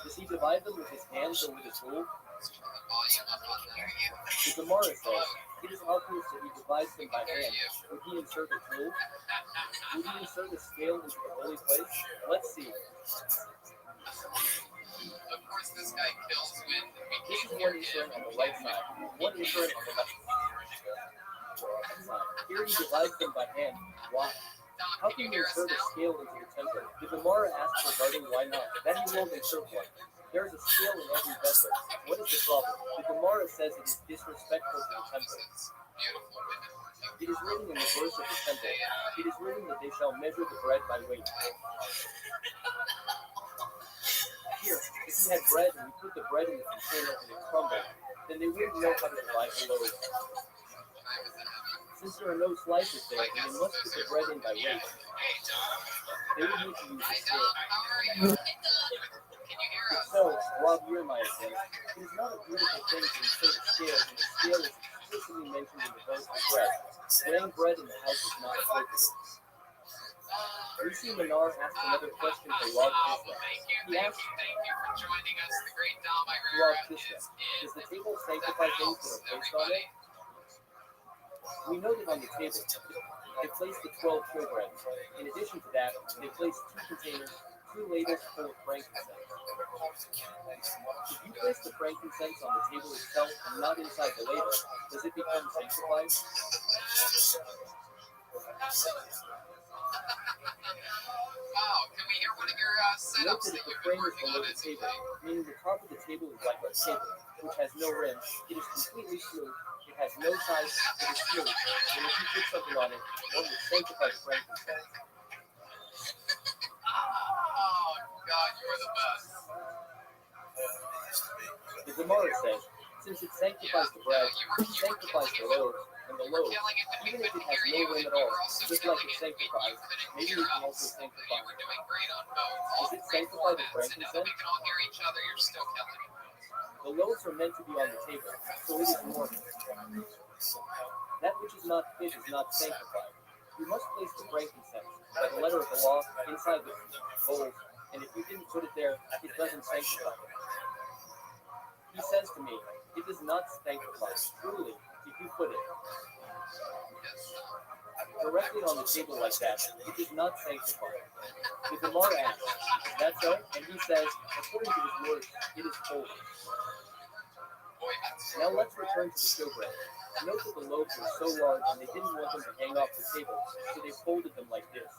Does he divide them with his hands or with his rule? Turn the volume up on there. The Gemara says, it is obvious that he divides them by hand. Would he insert a tool? Would he insert a scale into the holy place? Let's see. Of course, this guy kills when we This is can't one hear insert him. on the right side, one insert on the left side. Here he divides them by hand. Why? How Dom, can can you you hear us insert a now? scale into the temple? The Gemara asks regarding why not. Then he won't insert one. There is a scale in every vessel. What is the problem? The Gemara says it is disrespectful to the temple. Beautiful women. It is written in the verse of the temple. It is written that they shall measure the bread by weight. Here, if you had bread and you put the bread in the container and it crumbled, then they wouldn't know how to divide the loaves. Since there are no slices there, and they must put the bread in by weight, they would need to use a Hi, scale. Dom. How are you? Can you hear us? So, Rob Yermeyer says, it is not a beautiful thing to insert a scale when the scale is explicitly mentioned in the verse of bread. Weighing bread in the house is not appropriate. We see Menar ask another question for Rob Chisca. He asks, Thank you for joining us. The great Dom Rob Irera Chisca, is does the in table the sanctify things house, that are placed on it? everybody. We know that on the table, they placed the 12 showbreads. In addition to that, they placed 2 containers, 2 ladles full of frankincense. If you place the frankincense on the table itself and not inside the ladle, does it become sanctified? Wow, can we hear one of your Note setups that that if the you've been frame is working below on the as table, meaning the top of the table is like a table, which has no rim, it is completely smooth, it has no size, it is smooth, and if you put something on it, one would sanctify the frankincense. Oh, God, you are the best. The Gemara says, since it sanctifies the bread, it sanctifies the loaves, and the loaves, even if it has no rim at all, just like it sanctifies, maybe it can also sanctify. You were doing great on both. Does it sanctify the And now that frankincense? we can all hear each other, you're still killing it. The loaves are meant to be on the table, so it is normal. That which is not fit is not sanctified. You must place the frankincense, by the letter of the law, inside the bowl, and if you didn't put it there, it doesn't sanctify. He says to me, it does not sanctify, truly, if you put it directly on the table like that, it does not sanctify. The Gemara asks, is that so? And he says, according to his words, it is holy. Now let's return to the showbread. Note that the loaves were so large and they didn't want them to hang off the table, so they folded them like this.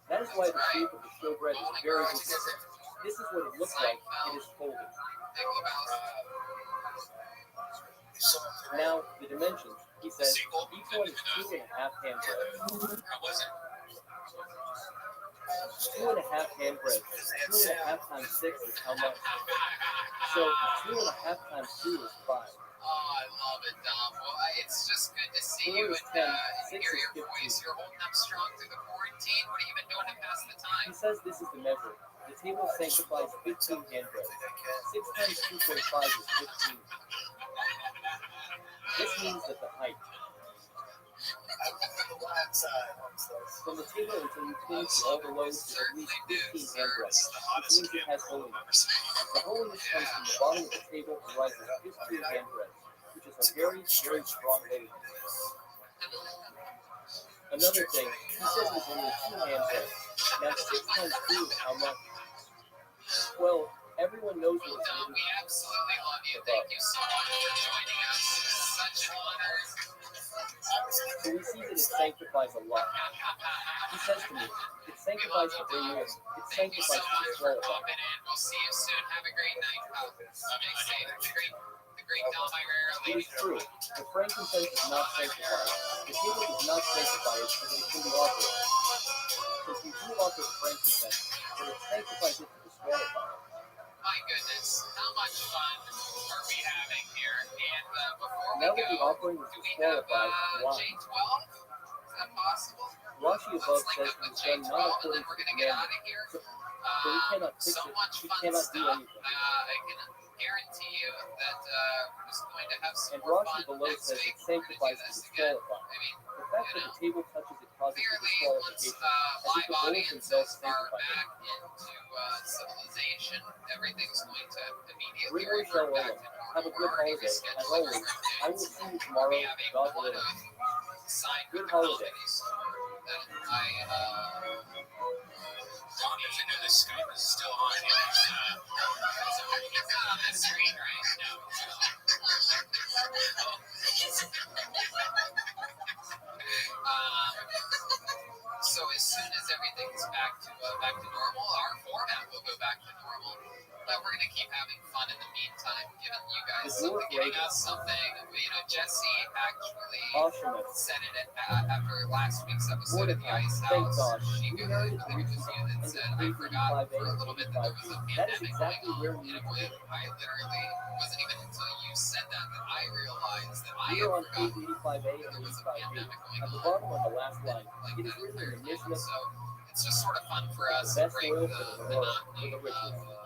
That is why the shape of the showbread is very interesting. This is what it looks like. It is folded. Now, the dimensions. He says, each one is 2.5 handbreadths. 2.5 handbreadths. 2.5 times 6 is how much? So 2.5 times 2 is 5. Oh, I love it, Dom. Well, it's just good to see 4 you is and 10, 6 hear is your 15. voice. You're holding up strong through the quarantine. What have you been doing to pass the time? He says this is the measure. The table sanctifies 15 handbreadths. 6 times 2.5 is 15. This means that the height from the table until you finish all the loaves is at least 15 handbreadths, which means it has holiness. The holiness comes from the bottom of the table and rises 15 handbreadths, which is a very, very strong holiness. Another thing, he says it's only 2 handbreadths. Now 6 times 2 is how much? Well, everyone knows what it's Dom, we absolutely love you. Thank you so much for joining us. Such an honor. So we see that it sanctifies a lot. He says to me, it sanctifies the whole meal. It Thank you so sanctifies much the for swallow. popping in. We'll see you soon. Have a great night, pal. Stay safe. The great Dom Irera, It is true. The frankincense is not sanctified. The table does not sanctify it so that it can be offered. Since we do offer the frankincense, but it sanctifies it to the swallow fire. My goodness. according to Do we have disqualified, why? J12? Is that possible? Rashi Let's above link says up with it's done J12 not and according then to we're the going to get out commandment. of here. So we cannot fix So it. much We fun cannot do stuff. anything. I can guarantee you that we're just going to have some And more Rashi fun below next says week. it We're going to do sanctifies to this again. disqualify. I mean, The fact that the table touches it causes the clearly, once disqualification. As if live the bowls audiences themselves are sanctify back it. into civilization, everything's going to immediately Read revert Shalom. back to normal. Have a We're good already holiday. As rescheduling always, our I will routines. see you tomorrow. We have a God one willing. of side Good comedies holiday. that I Don doesn't know this Skype is still on. it's not on the screen right now. So as soon as everything's back to normal, our format will go back to normal. But we're gonna keep having fun in the meantime, giving you guys something, giving us something. Jesse actually Awesome. said it after last week's episode of the Ice Thank House. God. She We goes, inherited I think it was you that said, I forgot for a little bit that there was a That is pandemic exactly going where on. we And need to be. I literally wasn't even until you said that I realized that I We had are on forgotten 885A that and there was a 85B. pandemic going At the on. bottom on the last line, Like it is that written in the clear now. Mishnah, So it's just sort of fun for us the to best break oil the for the poor, monotony for the of richest. everything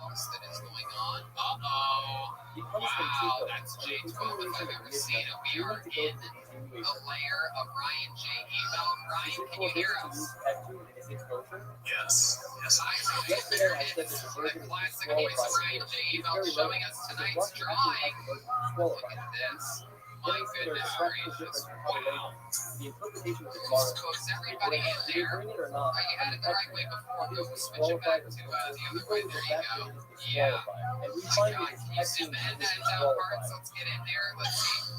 else that is going on. Uh-oh. It comes from Wow, Chico, that's and the J12 if continuation I've of ever the seen Mishnah. it. We We are need to go in to the a continuation. layer of Ryan J. Eval. Is Ryan, it can you hear forbidden to use us? F2 in its exposure? Yes. Yes. Yesterday I said that the The virgin is classic voice of disqualified. Ryan J. It's Eval very showing relevant us because tonight's Russian actually drawing. has the virgin Look disqualified. at this. Then My I see there's a goodness practical gracious. difference in how to label. Wow. The interpretation of the Just Gemara. goes It everybody in did there. bring it or not, You had it the right way before. it Go is switch it back disqualified to until the we other go way. with There the you fact go. that it is Yeah. disqualified. And we My find God, it is can you zoom excellent in that it is that parts? disqualified. Let's get in there. Let's see.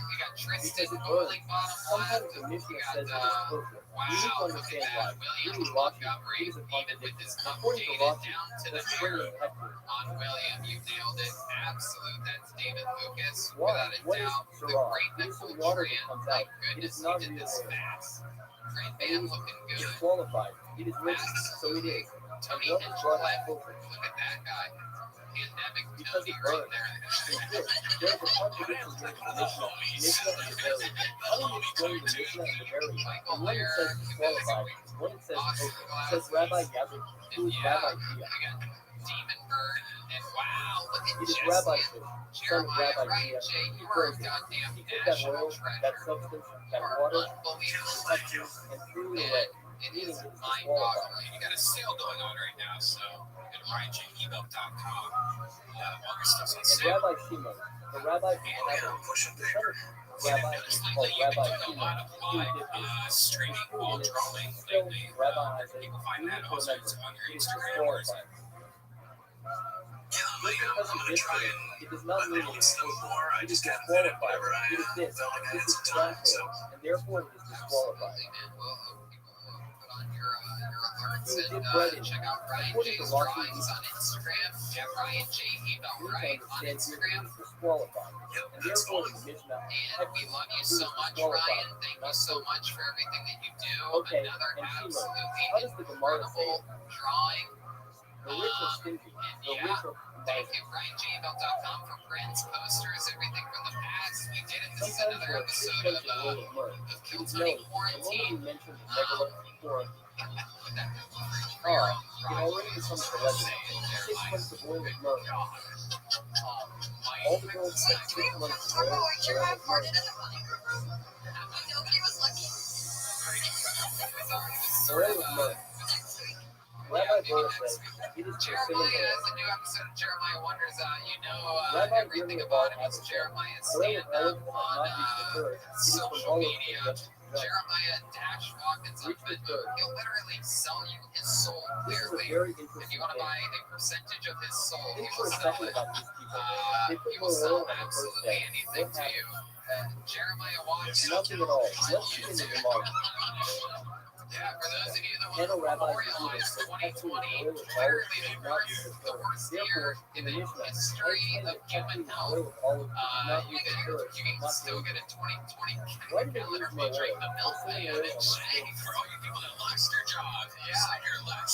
We got Tristan Because it boiling burns. bottom Sometimes left. the We Mishnah got says it is kosher. We need to wow, look at understand that. why. William Really, Rashi, Montgomery, it is a even with his contradiction. According to updated Rashi, down to the let's bring mirror in Hector. on William. You nailed it. Absolute. That's David Lucas. Why? Without a What is doubt. The Syrah? great It is some Nicole water Tran. that comes My out. It goodness, is he not did real this oil. fast. Great It band is looking good. disqualified. It is rich, so it is. Tony And what is brought Hinchcliffe. as kosher? Look at that guy. Pandemic Because Tony it right burns. there. It's good. There's a contradiction here in the Mishnah and the Bari. How do you explain the Mishnah and the Bari? And one it says disqualified, one it says kosher. It says Rabbi Yabin, who is Rabbi Chia. Demon Bird. And wow, look at It is Jesse Rabbi and Chia, son of Jeremiah Rabbi Wright. Chia. Jay, He you are a burns it. goddamn He took that national oil, that treasure. substance, You that are water, unbelievable. and threw it away. It Meaning is it is mind-boggling. You got a sale going on right now, so go to RyanJEval.com. All your stuff's on And sale. Rabbi Shimon, the rabbi from And Hebron, pushing the paper. son of Rabbi Notice is lately called you've been Rabbi doing a lot Shimon. of He live did this. streaming while drawing Still, lately. Rabbi Isaac, People find you that need to also remember, it's on your it is Instagram or is it? disqualified. Just because you did try it, it. it does not mean it is Some kosher. more. I It is just got fed up disqualified. whenever I It is this. felt like I This had is some time. trash oil, and therefore it is disqualified. Well, people put on your alerts You and did bread in. check out Ryan According to J's Rothschild, drawings on Instagram. Yeah, Ryan J. Eval, you need right? to On understand here Instagram. it is disqualified. Yep, And that's therefore fine. the Mishnah, And we love you so much, Ryan. Thank you so much for everything that you do. Okay, Another and Shimon, absolutely how does the Gemara say incredible it? drawing. The rich are stingy, the Yeah. rich are Thank miserly. you, RyanJEval.com, for prints, posters, everything from the past. We did it. This is Sometimes another there are 6 episode months of of oil of myrrh. of It Kill is Tony known, the moment Quarantine. you mentioned the megalith before, With that for it your own pride. already becomes a legend. 6 months of oil of myrrh. All the girls said 6 months of oil of myrrh. Nobody was lucky. Oil of myrrh. Rabbi Burr says, it is Jeremiah considered is a new episode of Jeremiah Wonders. You know Rabbi everything Grimmy about Abad him is Abba Jeremiah's oil of stand-up olive has on not reached the third. It is from social olive media. to just Jeremiah Dash Watkins on Reach the Venmo. third. He'll literally sell you his soul. This is a Clearly, very if interesting you want to thing. buy a percentage of his soul, he Think will for a sell second it. about these people. They put He will more sell oil on the first absolutely day. anything What to you. happened? Jeremiah Watkins. Nothing at all. Let's see in the Gemara. Yeah, for those of you that Hannah want to Rabbi memorialize Yehuda says, 2020, oil of olive literally is the not worst, reached the the worst third. year Therefore, in in the the Mishnah, history I of explain human that health. oil of olive is not You reached can, the third. you can Not still the get a 2020 Why do they use calendar if more you drink oil? the milk They're they putting oil on the shake. steak. For all you people that lost their jobs, Yeah. your last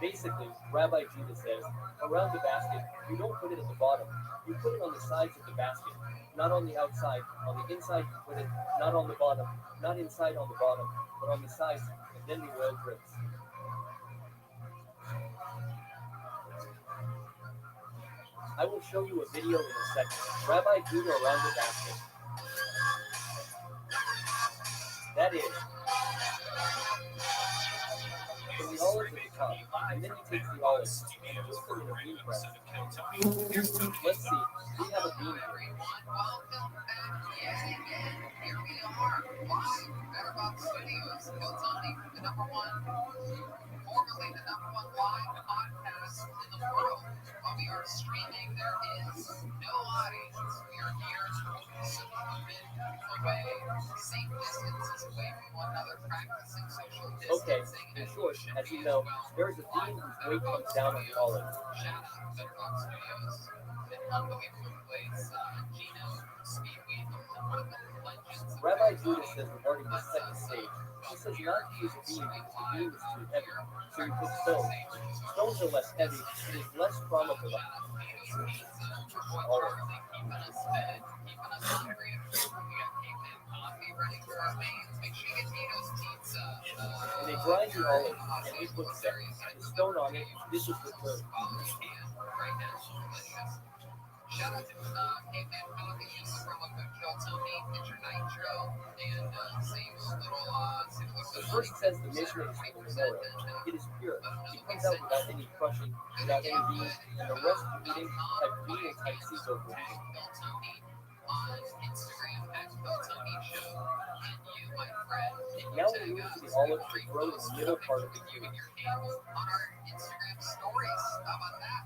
Basically, Rabbi Judah says, around the basket, you don't put it at the bottom. You put it on the sides of the basket, not on the outside. On the inside, you put it not on the bottom, not inside on the bottom, but on the sides, and then the oil drips. I will show you a video in a second. Rabbi Judah around the basket. That is, from the olives at the top, and then he takes the olives and puts them in a bean press. Let's see, we have a bean here. Welcome back. Yeah, again. Here we are. Live at Rabbi Studios. Hiltoni, the number one, formerly the number one live podcast in the world. While we are streaming, there is no audience. We are here secluded, away, safe distances away from one another, practicing social distancing. Okay, in short, as you know, there is a bean whose weight comes down on the olive. Shout out to Rabbi Studios. An unbelievable place. Gino, Speedweed, one of the legends. Rabbi Judah says regarding the second stage, he says not to use a beam because the beam is too heavy, so you put stones. Stones are less heavy, and is less trauma for the olive. Keeping us fed, keeping us hungry. We got caveman coffee ready for our veins. Make sure you get Tito's pizza. And they grind the olive, and he puts the stone on it. This is the third. Right now, delicious. Shout out to Caveman Coffee. Use the promo code Hiltoni, get your nitro, and save a little. The first says the Mishnah is for the menorah. It is pure. It comes out without any crushing, without any beans, and the rest of the eating type B and type C go for eating. Hiltoni on Instagram at Hiltoni Show. And you, my friend, Now we move to the olive to grow in the middle part of the you cube. and your handle on our Instagram stories. How about that?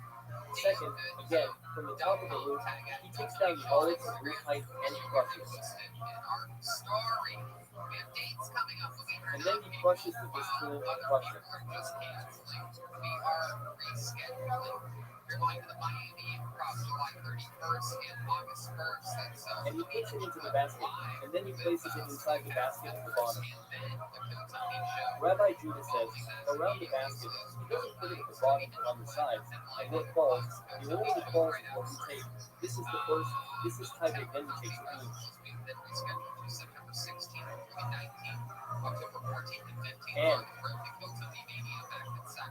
Second, again, from the top of the root, he takes down the olive to root height and crushes. In our story, we have dates coming up. And then he crushes with his tool and crusher. We're just canceling. We are rescheduling. We're going to the Miami Improv July 31st and August 1st. That's And he puts it into the basket, and then he places it inside the basket at the bottom. Rabbi Judah says, around the basket, he doesn't put it at the bottom but on the sides, and what falls, the only that falls is what we take. This is the first, this is type of then he takes the beans. Then rescheduled to September 16th, 2019, October 14th and 15th. And He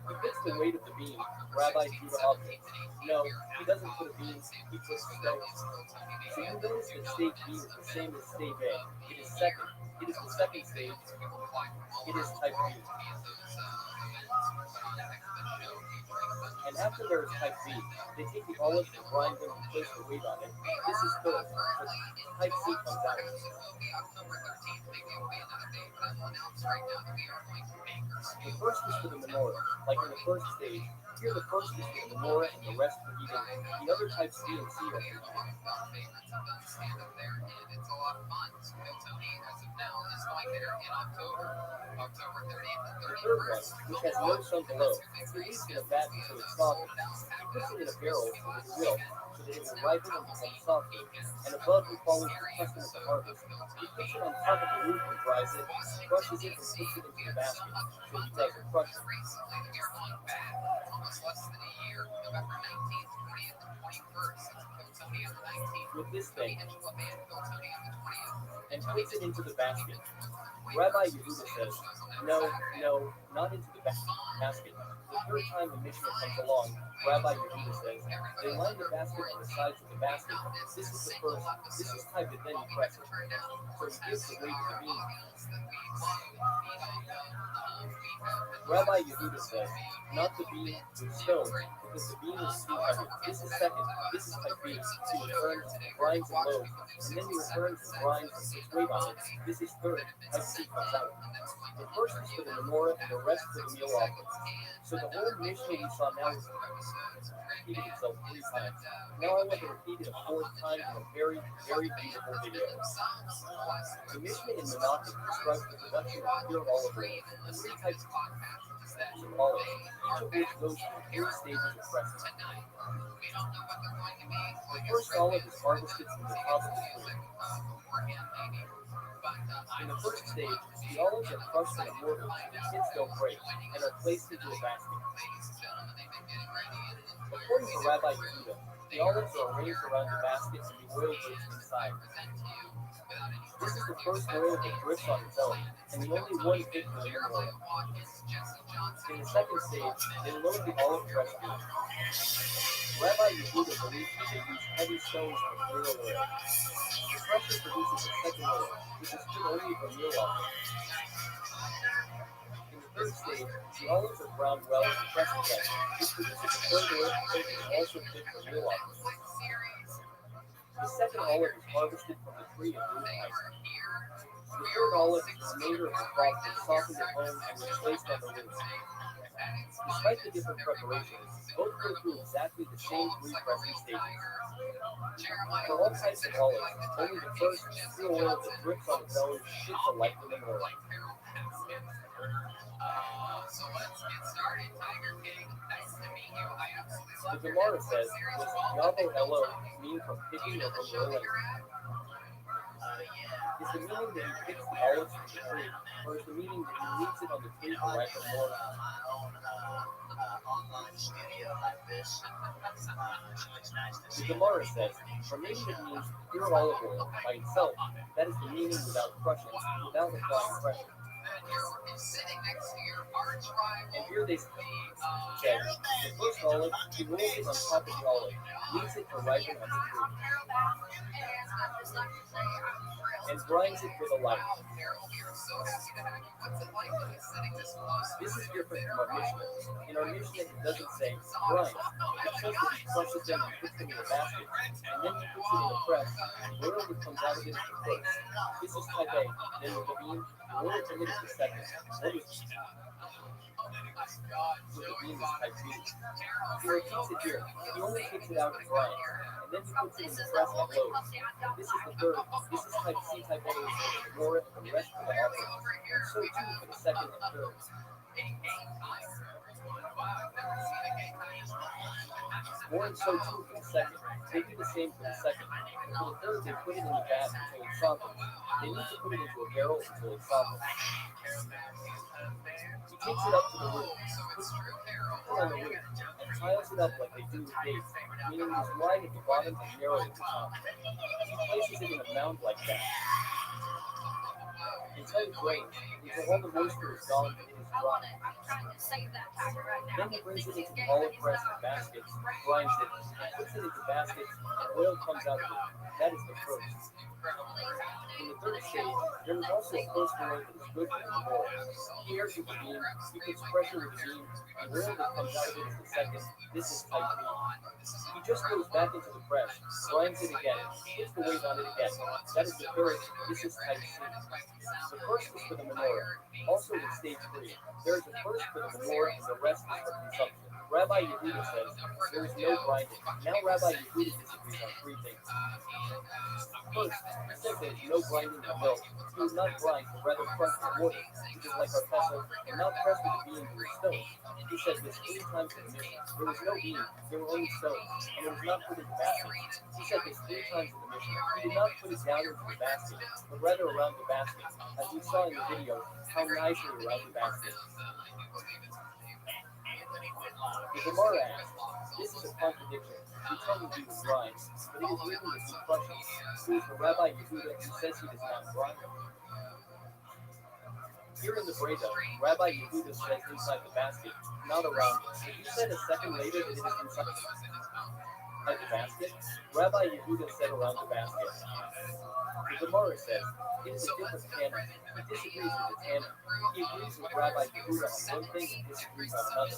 he puts the weight of the beam, Rabbi Judah up. No, he doesn't put a beam, he puts stones. So you notice that stage B is the same as stage A. It is second. It is the second stage. It is type B. And after there is type B, they take the olives and grind them and place the weight on it. This is third. So type C comes out. The first is for the menorah, like in the first stage. Here the first is for the menorah and the rest for eating. The other types B and C are for eating. It's a lot of fun. Hiltoni, as of now, is going there in October 30th and The third one, 31st. which has no sun below, is released in a vat until it's softened. He puts it in a barrel so that it will ripen and become softer. And above he follows the custom of the harvest. He puts it on top of the roof and dries it, crushes it and puts it into the basket. So he doesn't crush it. Recently, we are going back almost less than a year, November 19th, 20th, and 21st. It's Hiltoni on the 19th. With this thing, Angela Band, Hiltoni on the 20th. and puts it into the basket. Rabbi Yehuda says, no, not into the basket. The third time the Mishnah comes along, Rabbi Yehuda says, they line the basket on the sides of the basket. This is the first, this is type of then you press it. So he gives the weight to the beam. Rabbi Yehuda says, not the beam with stone, because the beam is too heavy. This is second, this is type B. So he returns, grinds and loads, and then he returns and grinds and puts weight on it. This is third, type C comes out. The first is for the menorah and the rest for the meal offerings. So the whole Mishnah we saw now is repeating itself 3 times. Now I want to repeat it a 4th time in a very, very beautiful video. The Mishnah in Menachem describes the production of pure olive oil and 3 types of olives, each of which goes through 3 stages of pressing. The first olive is harvested from the top of the tree. In the first stage, the olives are crushed in a mortar, the kids don't break, and are placed into a basket. According to Rabbi Yehuda, The olives are arranged around the basket and the oil drifts inside. This is the first oil that drifts on its own, and the only one fit for the oil. In the second stage, they load the olive press on. Rabbi Yehuda believed that they used heavy stones for clear oil. The pressure produces a second oil, which is fit only for meal offering. In the third stage, the olives are ground well and pressed again, which produces a third oil that is also fit for meal offering. The second olive is harvested from the tree of root Isaac. The third olive is the remainder of the crop that softened at home and was placed on the roots. Despite the different preparations, both go through exactly the same three pressing stages. For all types of olives, only the first pure oil that drips on its own is the light of the oil. So let's get started, Tiger King. Nice to meet you. I absolutely love The your Gemara says, does Yavo Elo mean from picking or from oiling? Is the meaning that he picks the olives from the tree, or is the meaning that he leaves it on the tree to ripen more? Online studio like this. So it's nice to The see. Gemara says, for meaning it means pure olive oil by itself, that is the meaning without crushing, without applying pressure. sitting next to your arch rival. And here they say, the first olive, he rolls it on top of the olive, leaves it to ripen on the tree, and grinds it for the light. This is different from our Mishnah. In our Mishnah, it doesn't say grind. It says that he crushes them and puts them in a basket, and then he puts it in a press. The oil that comes out of it is the first. This is type A. Then with the bean, the oil from it is the second. What is with the bean is type B. He repeats it here. He only takes it out and grinds, and then he puts it in the press and loads. This is the third. This is type C, type A, and the more and the rest for the offering. And so too for the second and third. More and so too for the second. They do the same for the second. And for the third, they put it in the vat until it softens. They need to put it into a barrel until it softens. He takes it up to the root, puts it on the root, and tiles it up like they do with dates, meaning it is wide at the bottom and narrow at the top. He places it in a mound like that until it drains, until all the moisture is gone and it is dry. Then he brings it into the olive press and baskets, grinds it, and puts it into baskets, and oil comes out of it. That is the first. In the third stage, there is also a first oil that is good for the more. He airs with the beam, he puts pressure with the beam, and oil that comes out of it is the second. This is type B. He just goes back into the press, grinds it again, puts the weight on it again. That is the third. This is type C. The first is for the menorah. Also in stage 3, there is a first for the menorah and the rest is for consumption. Rabbi Yehuda says there is no grinding. Now Rabbi Yehuda disagrees on 3 things. First, he says there is no grinding in the milk. He would not grind, but rather crush with water, which is like our pestle, and not press with the beam or stones. He says this 3 times in the Mishnah. There was no beam, there were only stones, and it was not put in the basket. He said this 3 times in the Mishnah. He did not put it down into the basket, but rather around the basket, as we saw in the video, how nicely around the basket. The Gemara asks, this is a contradiction. You tell me he was grind, but it is written that he crushes. Who is the Rabbi Yehuda who says he does not grind? Here in the Breda, Rabbi Yehuda says inside the basket, not around it. If you said a second later that it is inside the basket, Rabbi Yehuda said around the basket. The Gemara says, it is a different canon. He disagrees with the canon. He agrees with Rabbi Yehuda on one thing and disagrees on another.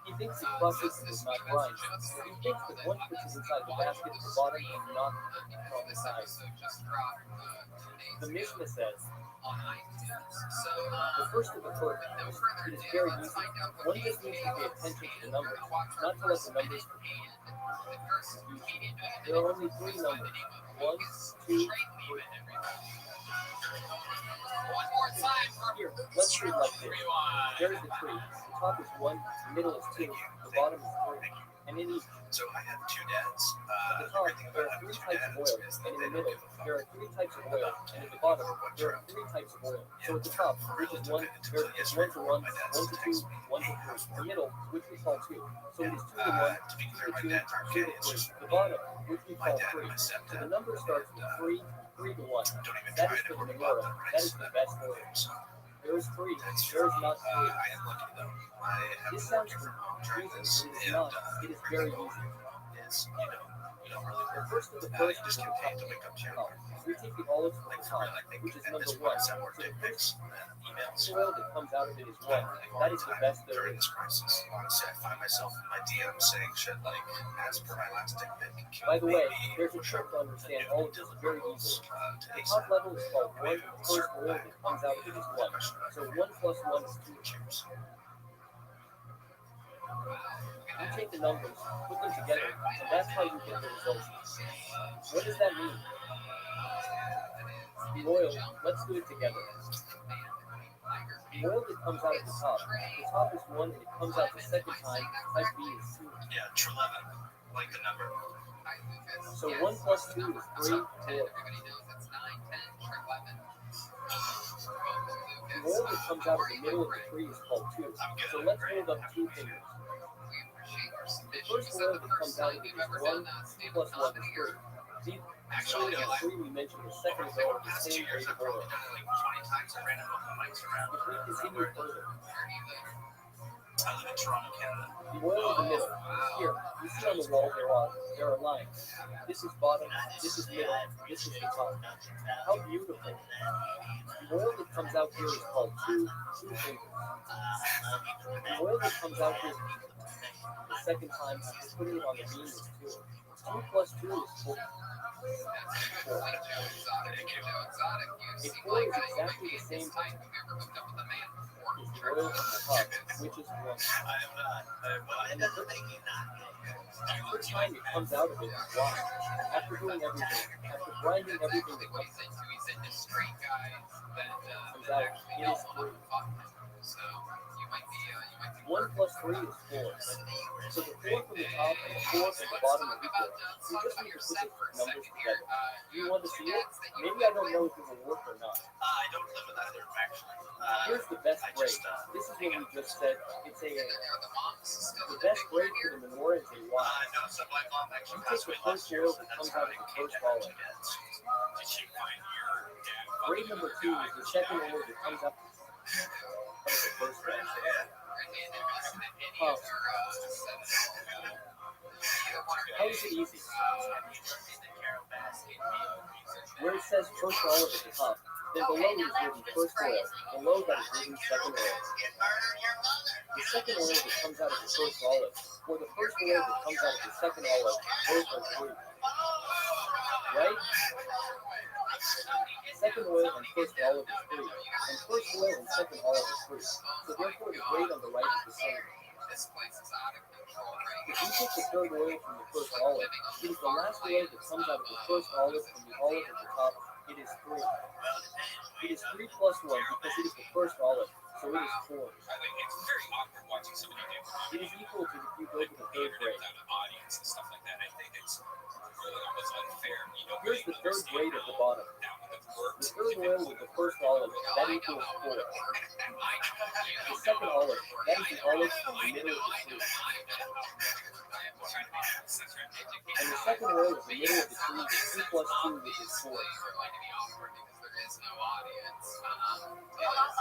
He thinks he crushes and does not grind, but he thinks that one puts it inside the basket at the bottom and not on the side. The Mishnah says, the first of the foot, it is very easy. One just needs to pay attention to the numbers, not to let the numbers confuse you. There are only 3 numbers. 1, 2, 3. One more time. Here, let's read like this. There is the tree. The top is 1, the middle is 2, the bottom is 3. and in each. So I have two dads. At the The top, great thing there about are having three two types of dads oil, is and that in they the don't middle, give a fuck there are three types of oil, about and at the getting bottom, or what there are you're up to. three types of oil. Yeah, So at the top, for which real, is it one, took it there until is yesterday 1 to for 1, my dad 1 to to 2, text me, 1 to hey, 3. how's The work? middle, which we call 2. So it is 2 to 1, To be 2 clear, to my 2, dads are 2 okay. to It's 3. just The bottom, which we my call dad 3. and my So stepdad. the number starts with 3, 3 to 1. Don't even That try is it. for I've the already bought menorah. the That rice is the that best for oil. them, so There is 3. that's There true. is not 3. I am lucky though. I have This been sounds working from home during confusing, this, but it is and not. It is very remote easy. is you don't really The work. first of the You first just is get the paid top. to wake up to your So we take the olives from like the for real. top, I think which is at number this 1. point, I send more So dick the pics first than emails. oil that comes out of it is 1. Really That long is the time best there during is. this crisis. Honestly, I find myself in my DMs saying shit like, as per my last dick pic. By the way, maybe there's a push trick up to the understand new all of this Dylan very rules, easily. to The ASAP. top level is called 1, Maybe and the we'll first circle oil back that comes on out of it is 1. question about So 1 plus 1 is 2. cheers. You take the numbers, put them together, and that's how you get the result. What does that mean? The oil, let's do it together. The oil that comes out of the top is 1 and it comes out the second time, type B is 2. Yeah, Treleven, like the number. So 1 plus 2 is 3, 4. The oil that comes out of the middle of the tree is called 2. So let's hold up 2 fingers. The first oil that comes out of it is 1, 2 plus 1 is 3. The Actually, and 3 we mentioned a second ago are the same rate of oil. like 20 times I ran up the mics around. If we continue further, I live in Toronto, Canada. the oil in the middle. Here, you see on the wall there are lines. This is bottom, this is middle, this is the top. How beautiful. The oil that comes out here is called 2 fingers. The oil that comes out here the second time after putting it on the beam is 2. 2 plus 2 is 4. A 4 is exactly the same as the oil on the top, which is 1. And the first time it comes out of it is why. After doing everything, after grinding everything that comes out, it is 3. 1 plus 3 is 4. So the 4 from the top and the 4 from the bottom are equal. You just need to put the numbers together. Do you want to see it? Maybe I don't know if it will work or not. I don't live with either, actually. Here's the best grade. This is what we just said. It's a the best grade for the menorah is a Y. No, so my mom actually You take the first oil that comes out of the first olive. Did she find your dad? Grade number 2 is the second oil that comes out of the first olive. How is it easy? Where it says first olive at the top, then below is written first oil. Below that is written second oil. The second oil that comes out of the first olive, or the first oil that comes out of the second olive, both are 3. Right? Second oil and first olive is 3, and first oil and second olive is 3. So therefore the grade on the right is the same. If you take the third oil from the first olive, it is the last oil that comes out of the first olive from the olive at the top. It is 3. It is 3 plus 1 because it is the first olive, so it is 4. It's very awkward watching somebody do It is equal to if you go to the third grade. audience and stuff like that. I think it's really almost unfair. You don't Here's the third grade at the bottom. The third oil with the first olive, that equals 4. The second olive, that is the olive from the middle of the tree. And the second oil is the middle of the tree is 2 plus 2, which is 4.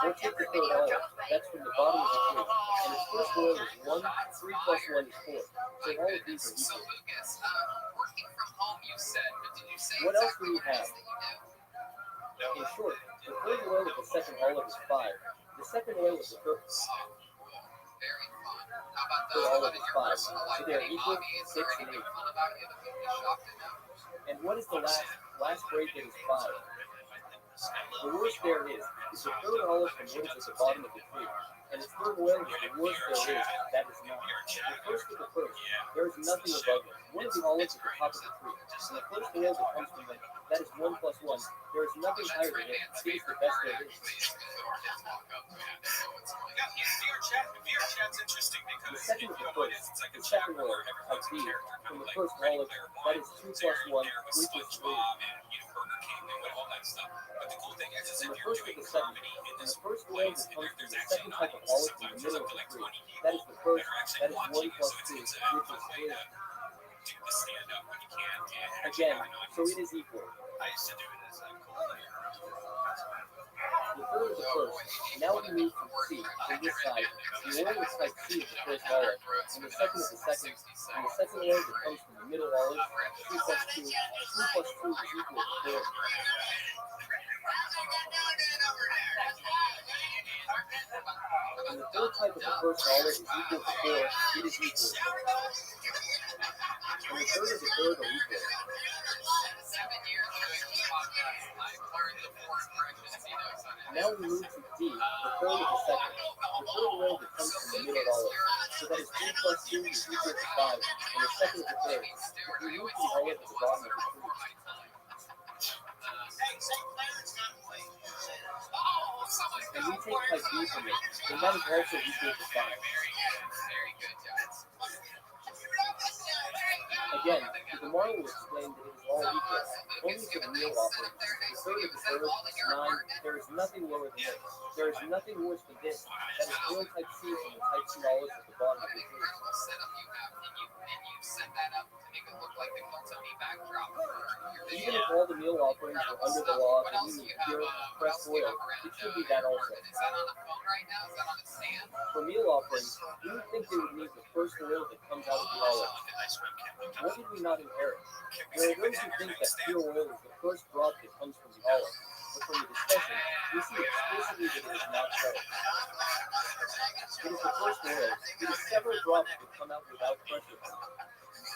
We'll take the third olive, that's from the bottom of the tree. And its first oil is 1, 3 plus 1 is 4. So all of these are equal. What else do we have? In short, the third oil of the second olive is 5. The second oil of the third olive is 5. So they are equal, 6 and 8. And what is the last grade that is 5? The worst there is the third olive from wood is at the bottom of the tree, and the third oil is the worst there is, that is not. The first of the first, there is nothing above it. One of the olives at the top of the tree, and the first oil that comes from it, that is 1 plus 1. There is nothing higher than it. It is the best there is. VR chat's interesting because The second of the first, the second oil, type B, from the first olive, that is 2 plus 1, which is 3. But the cool thing is And if the you're first of doing the second, comedy in and this the first oil place, that comes from there's the actually second not type of even olive in the sometimes middle of there'll the be like tree. 20 That is the first, that is 1 watching plus you, 2, so it's which is 3. do the stand up when you can and Again, so it is equal. I used to do it as a cool The third of the first. Now we move from C, from this side. The oil is type C of the first olive, and the second of the second, and the second oil that comes from the middle olive, 2 plus 2, 2 plus 2 is equal to 4. And the third type of the first olive is equal to 4, it is equal. And the third of the third are equal. Now we move to D, the third of the second. The third oil that comes from the middle olive. So that is 3 plus 2 is equal to 5, and the second of the third. If we move the olive at the bottom of the tree. And we take type B from it, then that is also equal to 5. Again, the Gemara will explain that it is all equal, only for the meal offering. The third of the third, 9, there is nothing lower than this. There is nothing worse than this. That is oil type C from the type C olives at the bottom of the tree. Even if all the meal offerings were under the law and we need pure, pressed oil, it should be that also. For meal offerings, we would think they would need the first oil that comes out of the olive. What did we not inherit? There are those who think that pure oil is the first drop that comes from the olive, but from the discussion, we see explicitly that it is not so. It is the first oil. It is several drops that come out without pressure.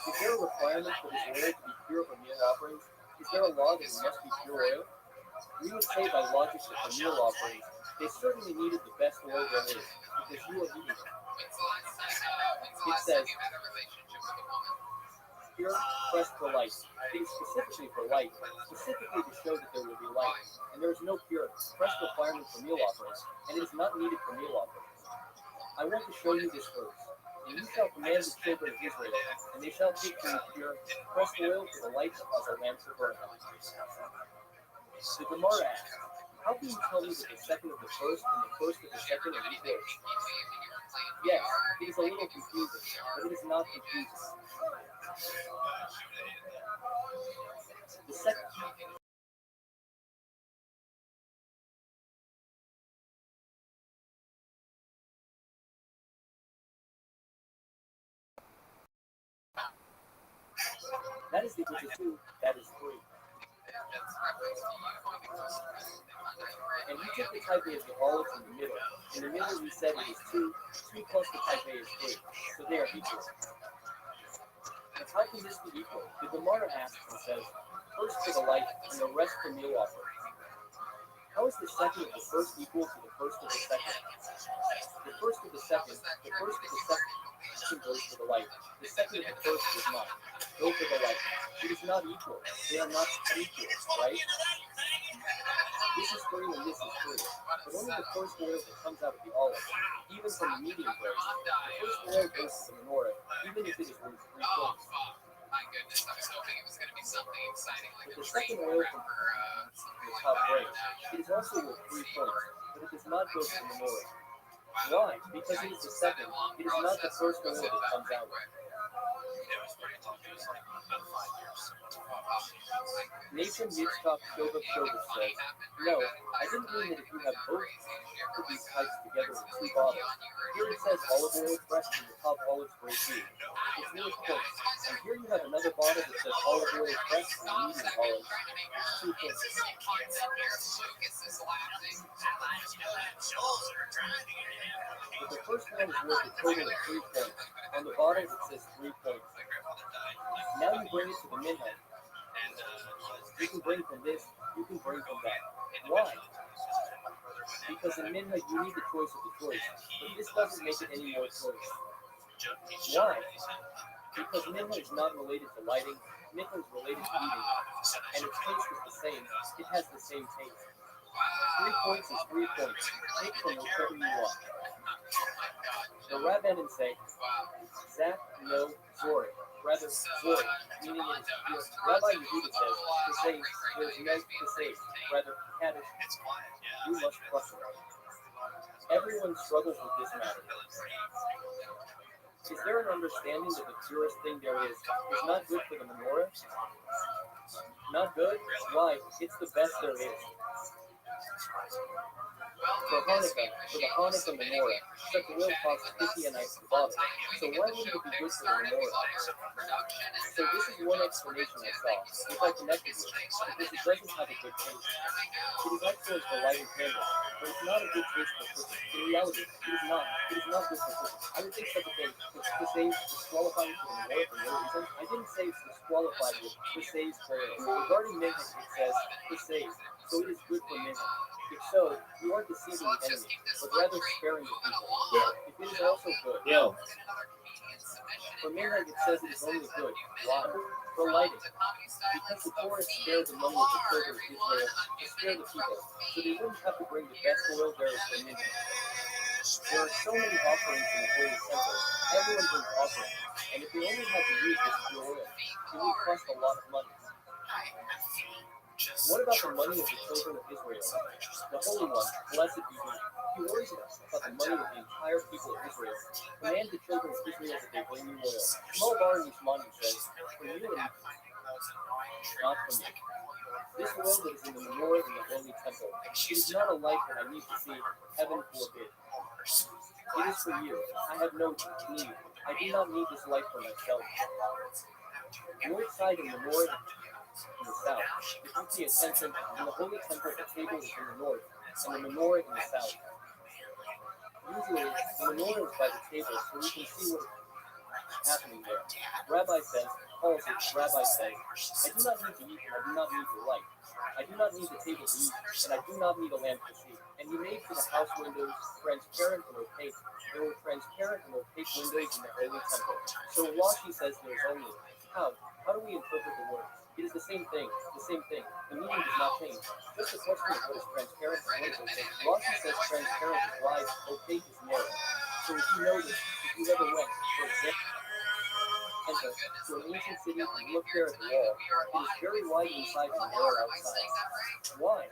Is there a requirement for this oil to be pure for meal offerings? Is there a law that it must be pure oil? We would say by logic that for meal offerings, they certainly needed the best oil there is, because you are eating it. It says, pure, pressed for light. It is specifically for light, specifically to show that there will be light. And there is no pure, pressed requirement for meal offerings, and it is not needed for meal offerings. I want to show you this verse. And you shall command the children of Israel, and they shall take from the pure, pressed oil for the light of a lamp to burn. The Gemara asks, how can you tell me that the second of the first and the first of the second are equal? Yes, it is a little confusing, but it is not confusing. The second. That is equal to 2, that is 3. And we took the type A as the olive in the middle. In the middle we said it is 2, 2 plus the type A is 3. So they are equal. But how can this be equal? The Gemara asks and says, first for the light and the rest for meal offerings. How is the second of the first equal to the first of the second? The first of the second, the first of the second goes for the light. The second of the first does not. Go for the light. It is not equal. They are not equal, right? This is 3 and this is 3. But only the first oil that comes out of the olive, even from the medium grade, the first oil goes to the menorah, even if it is worth 3 points. My goodness, I was hoping it was going to be something exciting like But a the second train oil wreck from or the top grade, it is also worth 3 points, but it does not go to the menorah. Why? Because it is the second. It is not the first oil that comes out. Nathan Yitzchak Shobach says, no, I didn't mean that if you have both of these types together in 2 bottles. Here it says olive oil pressed in the top olive grade B. It's worth points. And here you have another bottle that says olive oil pressed in the medium olive. It's 2 points. But the first one is worth a total of 3 points. On the bottle it says 3 points. Now you bring it to the minhag. You can bring from this, you can bring from that. Why? Because in Minhag you need the choice of the choice, but this doesn't make it any more choice. Why? Because Minhag is not related to lighting, Minhag is related to eating, and its taste is the same, it has the same taste. 3 points is 3 points. Take from whichever you want. The Rabbi didn't say, Zach, no, Zorik. Rather, Zorik, meaning it is pure. Rabbi Yehuda says, to say, there is no to say. Rather, Kaddish, you must trust it. Everyone struggles with this matter. Is there an understanding that the purest thing there is not good for the menorah? Not good? Why? It's the best there is. For the Hanukkah menorah, such a will costs 50 a night to bother. So why wouldn't it be good for the menorah? So this is one explanation I saw, which I connected with, because it doesn't have a good taste. It is excellent for lighting candles, but it's not a good taste for cooking. In reality, it is not. It is not good for cooking. I would think such a thing, but to say disqualifying for the menorah for no reason, I didn't say it's disqualified with to say's plural. Regarding minhag, it says to say, so it is good for minhag. If so, you aren't deceiving the enemy, but rather sparing the people. If it is also good. For minhag, it says it is only good. Why? For lighting. Because the Torah spared the money of the children of Israel to spare the people, so they wouldn't have to bring the best oil there is for minhag. There are so many offerings in the Holy Temple. Everyone brings offerings, and if they only had to use this pure oil, it would cost a lot of money. What about the money of the children of Israel? The Holy One, blessed be he. He worries about the money of the entire people of Israel. Command the children of Israel that they bring you oil. Shmuel Bar Yishmani says, from you and not from me. This oil that is in the menorah in the Holy Temple, it is not a light that I need to see, heaven forbid. It is for you. I have no need. I do not need this light for myself. North side of the menorah in the south. If you pay attention, in the Holy Temple, the table is in the north, and the menorah in the south. Usually, the menorah is by the table, so you can see what is happening there. Rabbi says, Paul says, Rabbi says, I do not need to eat, and I do not need your light. I do not need the table to eat, and I do not need a lamp to see. And he made for the house windows transparent and opaque. There were transparent and opaque windows in the Holy Temple. So Rashi says there is only. How? How do we interpret the words? It is the same thing, the same thing. The meaning does not change. Just the question of what is transparent and what is opaque. Rashi says transparent is wide, opaque is narrow. So if you notice, if you ever went, for example, to an ancient city and look there at the wall, it is very wide inside and narrow outside. Why?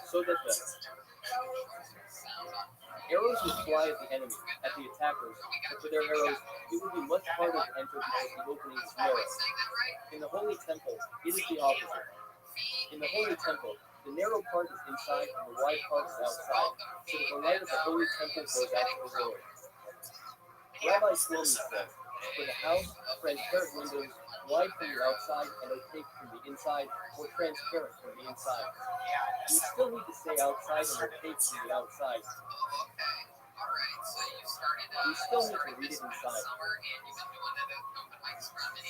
So that the arrows would fly at the enemy, at the attackers, but for their arrows, it would be much harder to enter because the opening is narrow. In the Holy Temple, it is the opposite. In the Holy Temple, the narrow part is inside and the wide part is outside, so that the light of the Holy Temple goes out to the world. Rabbi Shlomi says, for the house, transparent windows, wide from the outside and opaque from the inside, or transparent from the inside. You still need to say outside and opaque from the outside. You still need to read it inside.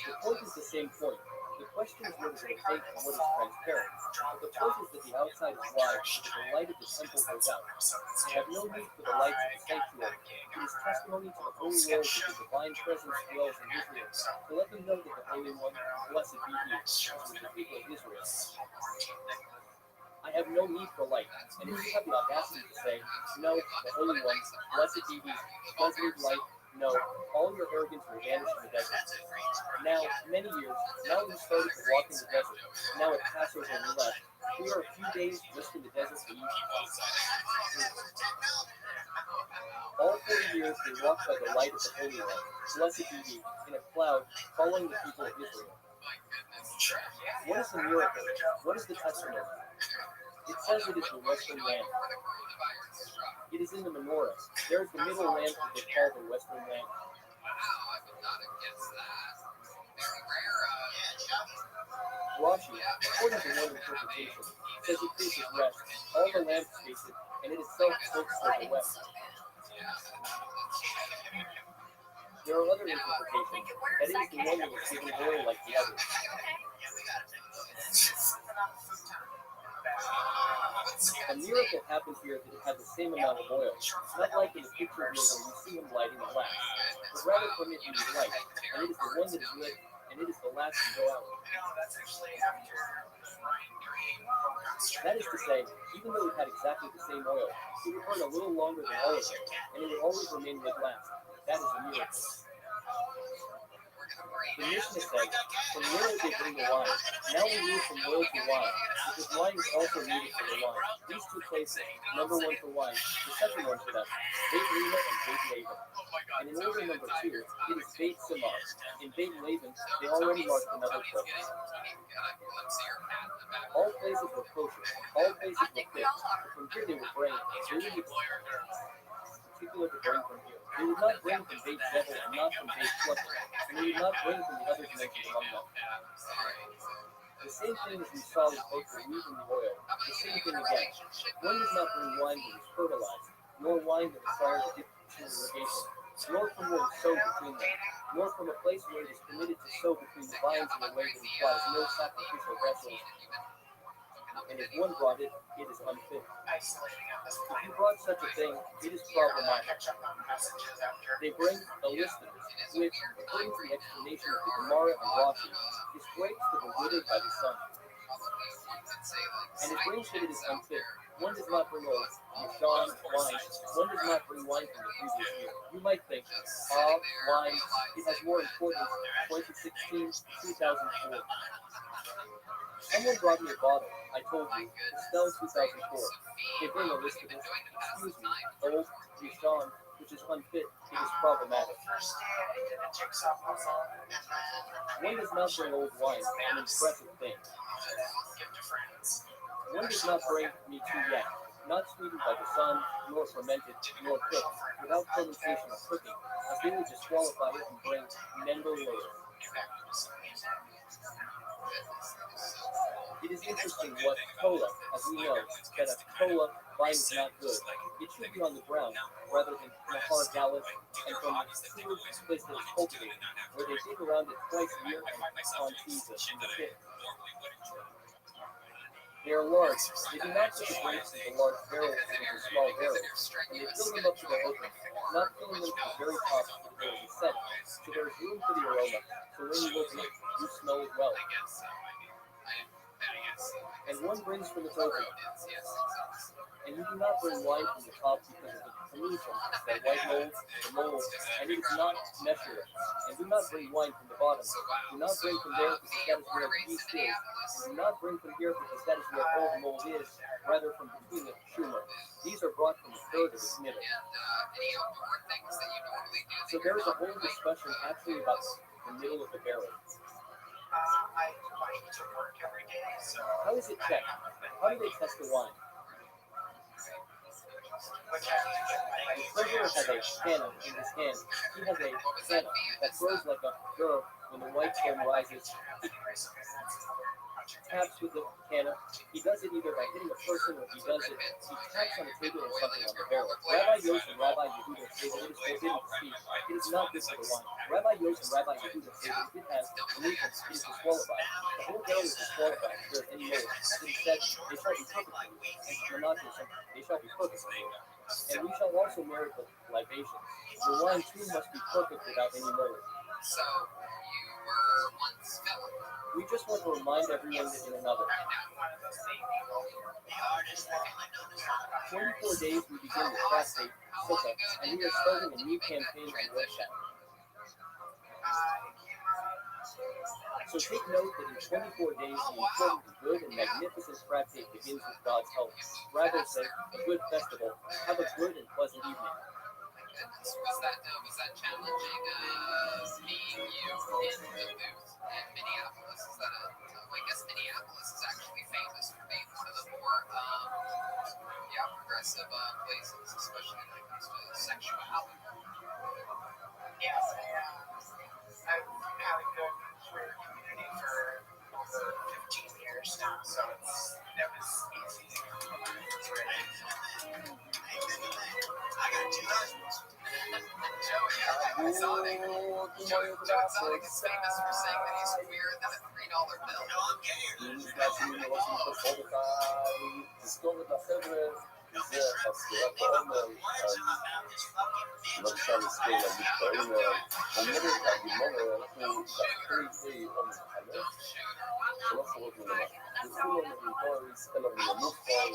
The point is the same point. The question is what is opaque and what is transparent. But the point is that the outside is wide so that the light of the temple goes out. I have no need for the lights of the sanctuary. It is testimony to the whole world that the divine presence dwells in Israel, to let them know that the Holy One, blessed be he, is with the people of Israel. I have no need for light, and if you have the audacity to say, no, the Holy One, blessed be he, does need light, no, all your arrogance will vanish in the desert. Now, many years, now we started to walk in the desert. Now at Passover we left. We are a few days just in the desert to eat. All 40 years they walked by the light of the Holy One, blessed be he, in a cloud, following the people of Israel. What is the miracle? What is the testimony? It says it is the western lamp. It is in the menorah. There is the middle lamp that they call the western lamp. Rashi, according to one interpretation, says it faces west. All the lamps face it, and it itself slopes toward the west. There are other interpretations that it is the one that was given oil like the others. A miracle happened here that it had the same amount of oil, not like in the picture here where you see him lighting the lamp, but rather from it he was light, and it is the one that is lit, and it is the last to go out. That is to say, even though it had exactly the same oil, it would burn a little longer than all of them, and it would always remain lit last. That is a miracle. The Mishnah said, from where they bring the wine. Now we move from oil to wine, because wine is also needed for the wine. These two places, number one for wine, the second one for them, Beit Rima and Beit Laban. And in order number two, it is Beit Simar. In Beit Laban, they already marked another place. All places were kosher, all places were fit, but from here they would bring, they would be particular to bring from here. They would not bring from Beit Zevel and not from Beit Flutter, and they would not bring from the others mentioned among them. The same thing as we saw with both the wheat and the oil, the same thing again. One does not bring wine that is fertilized, nor wine that requires additional irrigation, nor from what is sown between them, nor from a place where it is permitted to sow between the vines in a way that implies no sacrificial vessels. And if one brought it, it is unfit. If you brought such a thing, it is problematic. They bring a list of this, which, according to the explanation of the Gemara and Rothschild, is grapes that were withered by the sun. And it brings that it is unfit. One does not bring old Yishan wine. One does not bring wine from the previous year. You might think, wine, it has more importance, 2016, 2004. Someone brought me a bottle, I told you, Estelle 2004. They bring a list of this, excuse me, old Yishan, which is unfit, it is problematic. One does not bring old wine, an impressive thing. One does not bring me too yet, not sweetened by the sun, nor fermented, nor cooked, without fermentation or cooking, as they will disqualify it and bring Nendo layers. It is interesting what cola, as we know, that a cola vine is not good. It should be on the ground, rather than Nahar Galit, and from the sewer place that is cultivated, where they dig around it twice a year and on Jesus in the pit. They are large. They do not put the grapes into large barrels but into small barrels, and they fill them up to their opening, not filling them to the very top so that there is a scent, so there is room for the aroma, so when you open it, you smell it well. And one brings from its opening. And you do not bring wine from the top because of the pollution, that white mold, the mold, and it is not measurable. And do not bring wine from the bottom. Do not bring from there because that is where yeast is. And do not bring from here because that is where all the mold is, rather from between the shumer. These are brought from the third of the snitter. So there is a whole discussion actually about the middle of the barrel. How is it checked? How do they test the wine? The treasurer has a canna in his hand. He has a canna that grows like a girl when the white foam rises. He taps with the canna. He does it either by hitting a person or he does it. He taps on a table or something on the barrel. Rabbi Yos and Rabbi Yehuda say that it is forbidden to speak. It is not good for the wine. Rabbi Yos and Rabbi Yehuda say that if it has pollution, it is disqualified. The whole barrel is disqualified if there is any mold. As it is said, they shall be perfect, and monotonous, they shall be perfect. And we shall also merit the libations. The wine too must be perfect without any mold. So, you were once felon. We just want to remind everyone that in another 24 days we begin the fast date, Sukkah, and we are starting a new campaign on Rothschild. So take note that in 24 days the important, good, and magnificent tractate begins with God's help. Rabbi said, a good festival. Have a good and pleasant evening. Was that challenging seeing you in the booth in Minneapolis? Is that I guess Minneapolis is actually famous for being one of the more progressive places, especially when it comes to sexuality. Yes, I've had a good queer community for over 15 years now, so that was easy. It's really I got two husbands. Joey, I saw them. Joey Exotic's famous for saying that he's weirder than a $3 bill. No, I'm getting אם נפגשים מראש מתחשבות אותה, תזכורת לחבר'ה, זה הסגירת העומר, אז לא אפשר לזכור להגיד את העומר, אומרת הגימורה, אנחנו אחרי עומר א', שלוש שורות מלמטה. וכולו מלמטוריס, אלא מלמופון,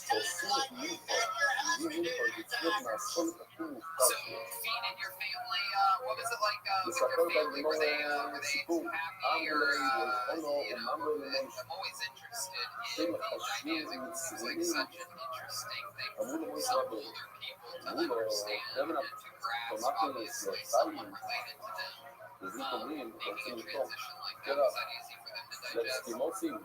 שעושים את מלמופון, מלמופון, וצריך מהסכון את הכול מופקר So, שלו. feet in your family, what was it like with מספר your family? Were they בגימורה סיפור, happy or, אונו, אומנו למוש. I'm always interested הם in the מחשבים dynamic. It seems like מצוינים, such an interesting thing אמרו לו for מויס some רבי, older people to אמרו לו, understand אבן and to grasp, הפונקטים obviously, אצלנו, someone related to them. וזית אומרים, Making רוצים a לטוב, transition like that, קרח, was that easy for them to digest? לאסקימוסים,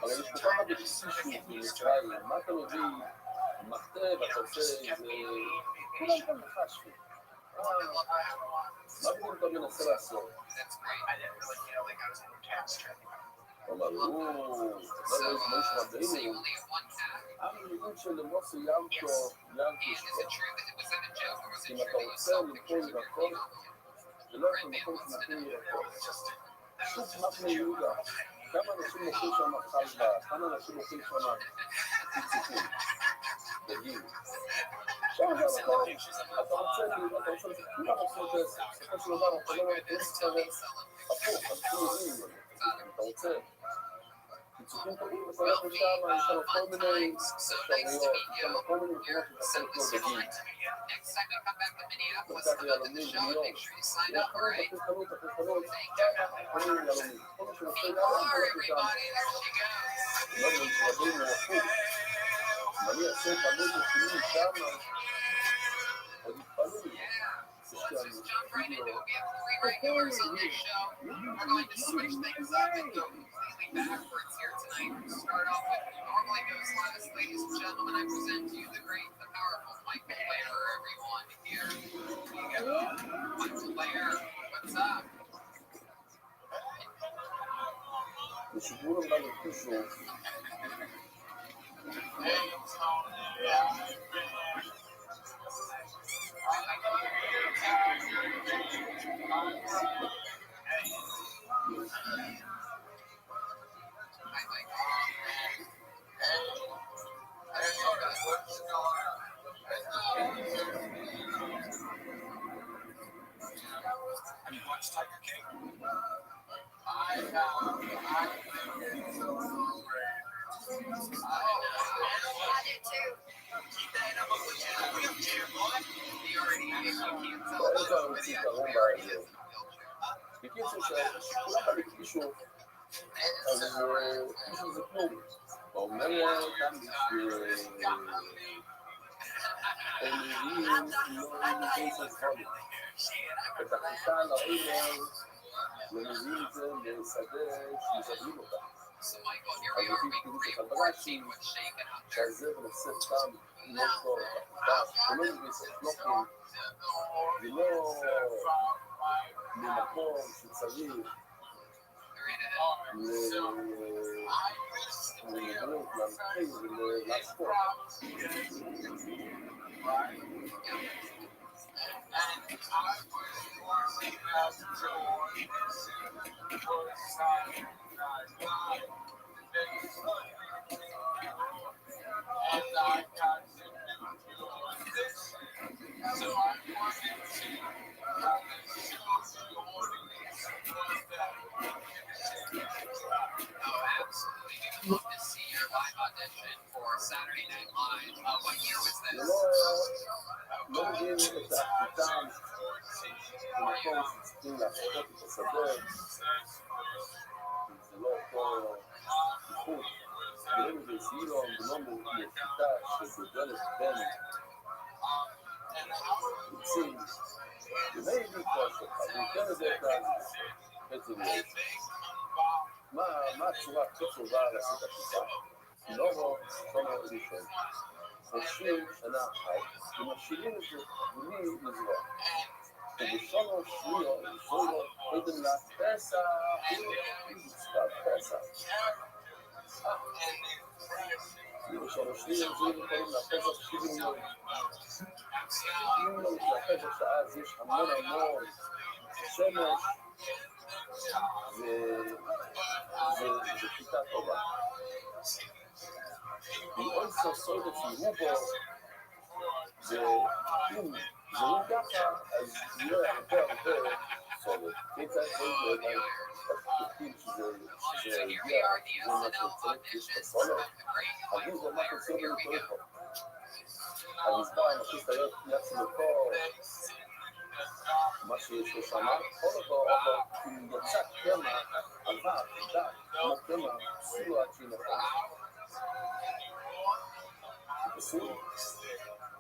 הרי יש כל כך הרבה סישו במצרים, מה אתה מביא, מחטא ואתה עושה איזה, כולם כאן מחשבים. מה בדיוק אתה מנסה לעשות? That's great. אמר, לא יש So you רבינו, only have one cat. אמרו שלמוסו ינקו, And is ינקו it true that was that a joke or was it אם true אתה that you רוצה saw לקרוא pictures of your לכל, feet? זה לא יכול מקום שמתאים לכל. שוב מחנה יהודה, כמה אנשים אוכלים שם חלבה, כמה אנשים אוכלים שם פיצוחים, דגים. שם זה המקום, אתה רוצה לזה, כולם עושים את זה, בסופו של דבר, אתה לא צריך הפוך, אנשים יודעים, אם אתה רוצה. פיצוחים טובים, אתה הולך לשם, יש שם כל מיני אפשרויות, יש שם כל מיני מקומות שאתה יכול לקרוא דגים. Next time I come back to Minneapolis, קצת come out to the יהלומים, show and דמיון. make sure you sign יש up, all right? חנות, חנות, יהלומים. כל מי שנושא יהלום, More, הולך לשם. everybody, there she goes. לא נשרדים מרחוק. אם אני אעשה את המוזר שלי שם, עוד יתפלו לי. So let's just jump right into it. We have 3 regulars on this show. We're going to switch things up and go completely backwards here tonight. We'll start off with who normally goes last. Ladies and gentlemen, I present to you the great, the powerful Michael Blair, everyone here. We go. Michael Blair, what's up? ושידור הם בלחישו. Have you watched Tiger King? I did too. Keep that up with you. We up there, boy. You already, if you can't tell, ואין כבר but מציג yeah, הרום he already בעיה. is in a wheelchair. בקיצור שכולם בלחישו, אז חישו זה כלום. ואומר כאן בשביל תלמידים לא מבין של חולי. את הכניסה לאימייל, ומבין את זה לשדה שמזדלים אותה. So, Michael, here we are, week 3 of quarantine. What's shaking out there? שעזב ונושא סתם לא טוב, ולא מבין ספלוקים, ולא ממקום שצריך לבנות, להמחיז ולעסקות. Oh, absolutely. We would love to see your live audition for Saturday Night Live. What year was this? לא מבין את תפקידם במקום שצריכים לעשות את השדה, זה לא אותו איכות, ולא בזילון ולא מלכיתה שגודלת בין עצים, ומי בעיקר שלך, וניתן את זה כאן בעצם מה הצורה הכי טובה לעשות את השיטה? לא רוב, לא ראשון. 30 שנה אחת, ומשאירים את זה בלי לזרוע. ובשונו שנייה, זולו, קודם לפסח, פסח. כאילו שאנשים יכולים לאחוז 70 יום. 70 יום לאחוז שאז יש המון שמש, זה שיטה טובה. אם עוד סוסות יציירו בו, ואם זה לא ככה, אז יהיה הרבה סולת. כיצד זה יהיה תקטים שזה יגיע, זה מה שצריך, יש את הסולת, אז זה מה שצריך להתקרב פה. המסבר מכניס להיות לעצמו פה, מה שיש לו שם, כל אותו, אם יצא קמה, עבר, כמו קמה, סילו עד שהיא נכון.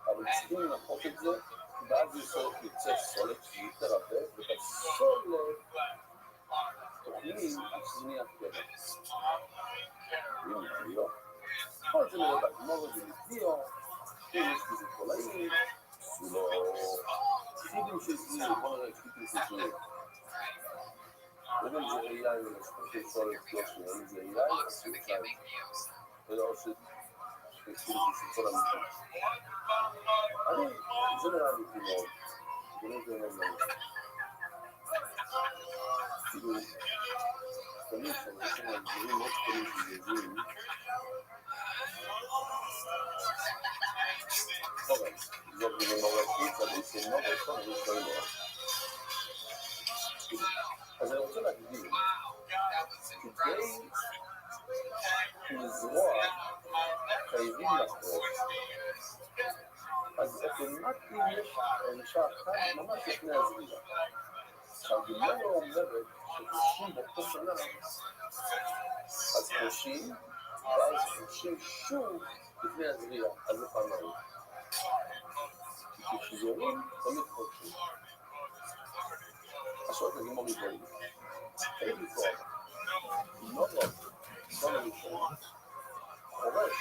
אבל צריכים לנחות את זה, ואז יוצא סולת שהיא יותר הרבה, ואת הסולת תוכלים עד שזה נהיה קמה. הנה, לא. כל זה נראה בגמור ולדיו, יש בזה קולאים, סולו, סיבים של סולו, בוא נראה סיבים של סולו. אם זה AI ולשפוט את סולת יושי, אם זה AI, אז זה AI. ולא שסיבים של סולו המקום. זה נראה לי כאילו, זה לא זה נראה לי. כאילו, תמיד שאנשים הגדולים לא תקולים שגזים, אוקיי, זאת במורה קיצה, בעצם לא בכל ראשון לא. אז אני רוצה להגדיר, כדי לזרוע חייבים לחרות, אז אוטומטי יש אנשה אחת ממש לפני הזריעה. שהגמרא אומרת שחושים באותו שנה, אז חושים, ואז חושים שוב לפני הזריעה, אז זה פעמיים. כי כשזורים, תמיד חושים. השעות הגמרא מבואים. חייב לקרוא. לא רוב, כל הראשון. חורש,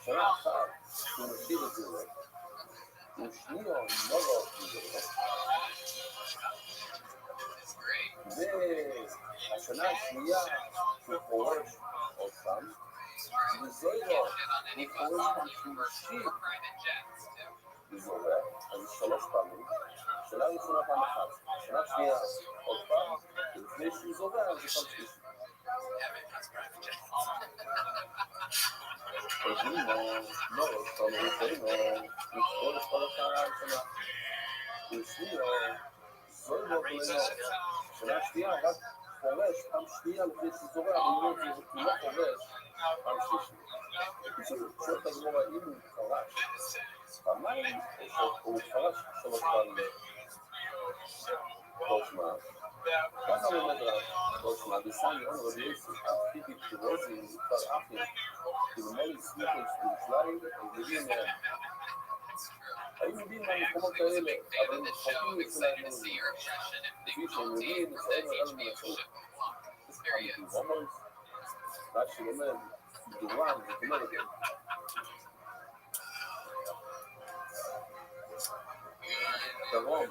שנה אחת, הוא משאיר את זה לו. הוא שנייה, לא רוב, והשנה השנייה הוא חורש עוד פעם, וזוירו הוא חורש פעם שלישית וזורע, אז זה 3 פעמים. שנה ראשונה פעם אחת, שנה שנייה עוד פעם, ולפני שהוא זורע זה פעם שלישית. לא, פעם ראשונה, הוא חורש כל השנה, ושנייה זוירו ולנו, שנה שנייה רק חורש פעם שנייה לפני שזורע, הוא לא חורש פעם שלישית. שואלת הגמרא, אם הוא חרש פעמיים, או הוא חרש 3 פעמים. ראשמה, ככה במדרש, ראשמה, בסני, און רבי יוסף, פיפי פרוזי, כבר אחים, כלומר סמוכו ספורצליים, מביאים מהם. היו מביאים מהמקומות האלה, אבל הם חוקים אצלהם מלווים. לפי שהם מביאים, ישראל נראה מנצרות. חמיתי רומוס, מה שלומד, דורם, זאת אומרת,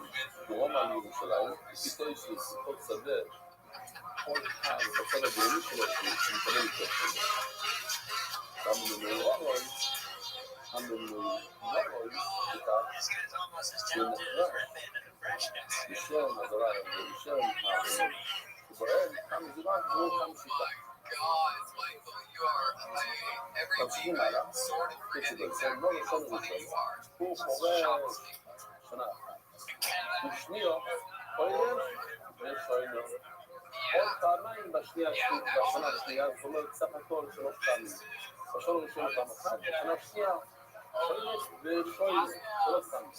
דרום על ירושלים, פתאום יש לי שיחות שדה, כל אחד בצד הדרומי שלו, שמקבל יותר שדה. גם במנוי רומוי, וכך, לשם הזרה, ולשם הערבים, ובהם כמה זירה, וכמה שיטה. תמשיכים הלאה, כשבעצם לא ראשון ראשון, הוא חורש שנה אחת. ושנייה, חורש ושנייה. עוד פעמיים בשנה השנייה, זאת אומרת סך הכל 3 פעמים. בשנה ראשון פעם אחת, בשנה השנייה, חורש ושנייה, 3 פעמים.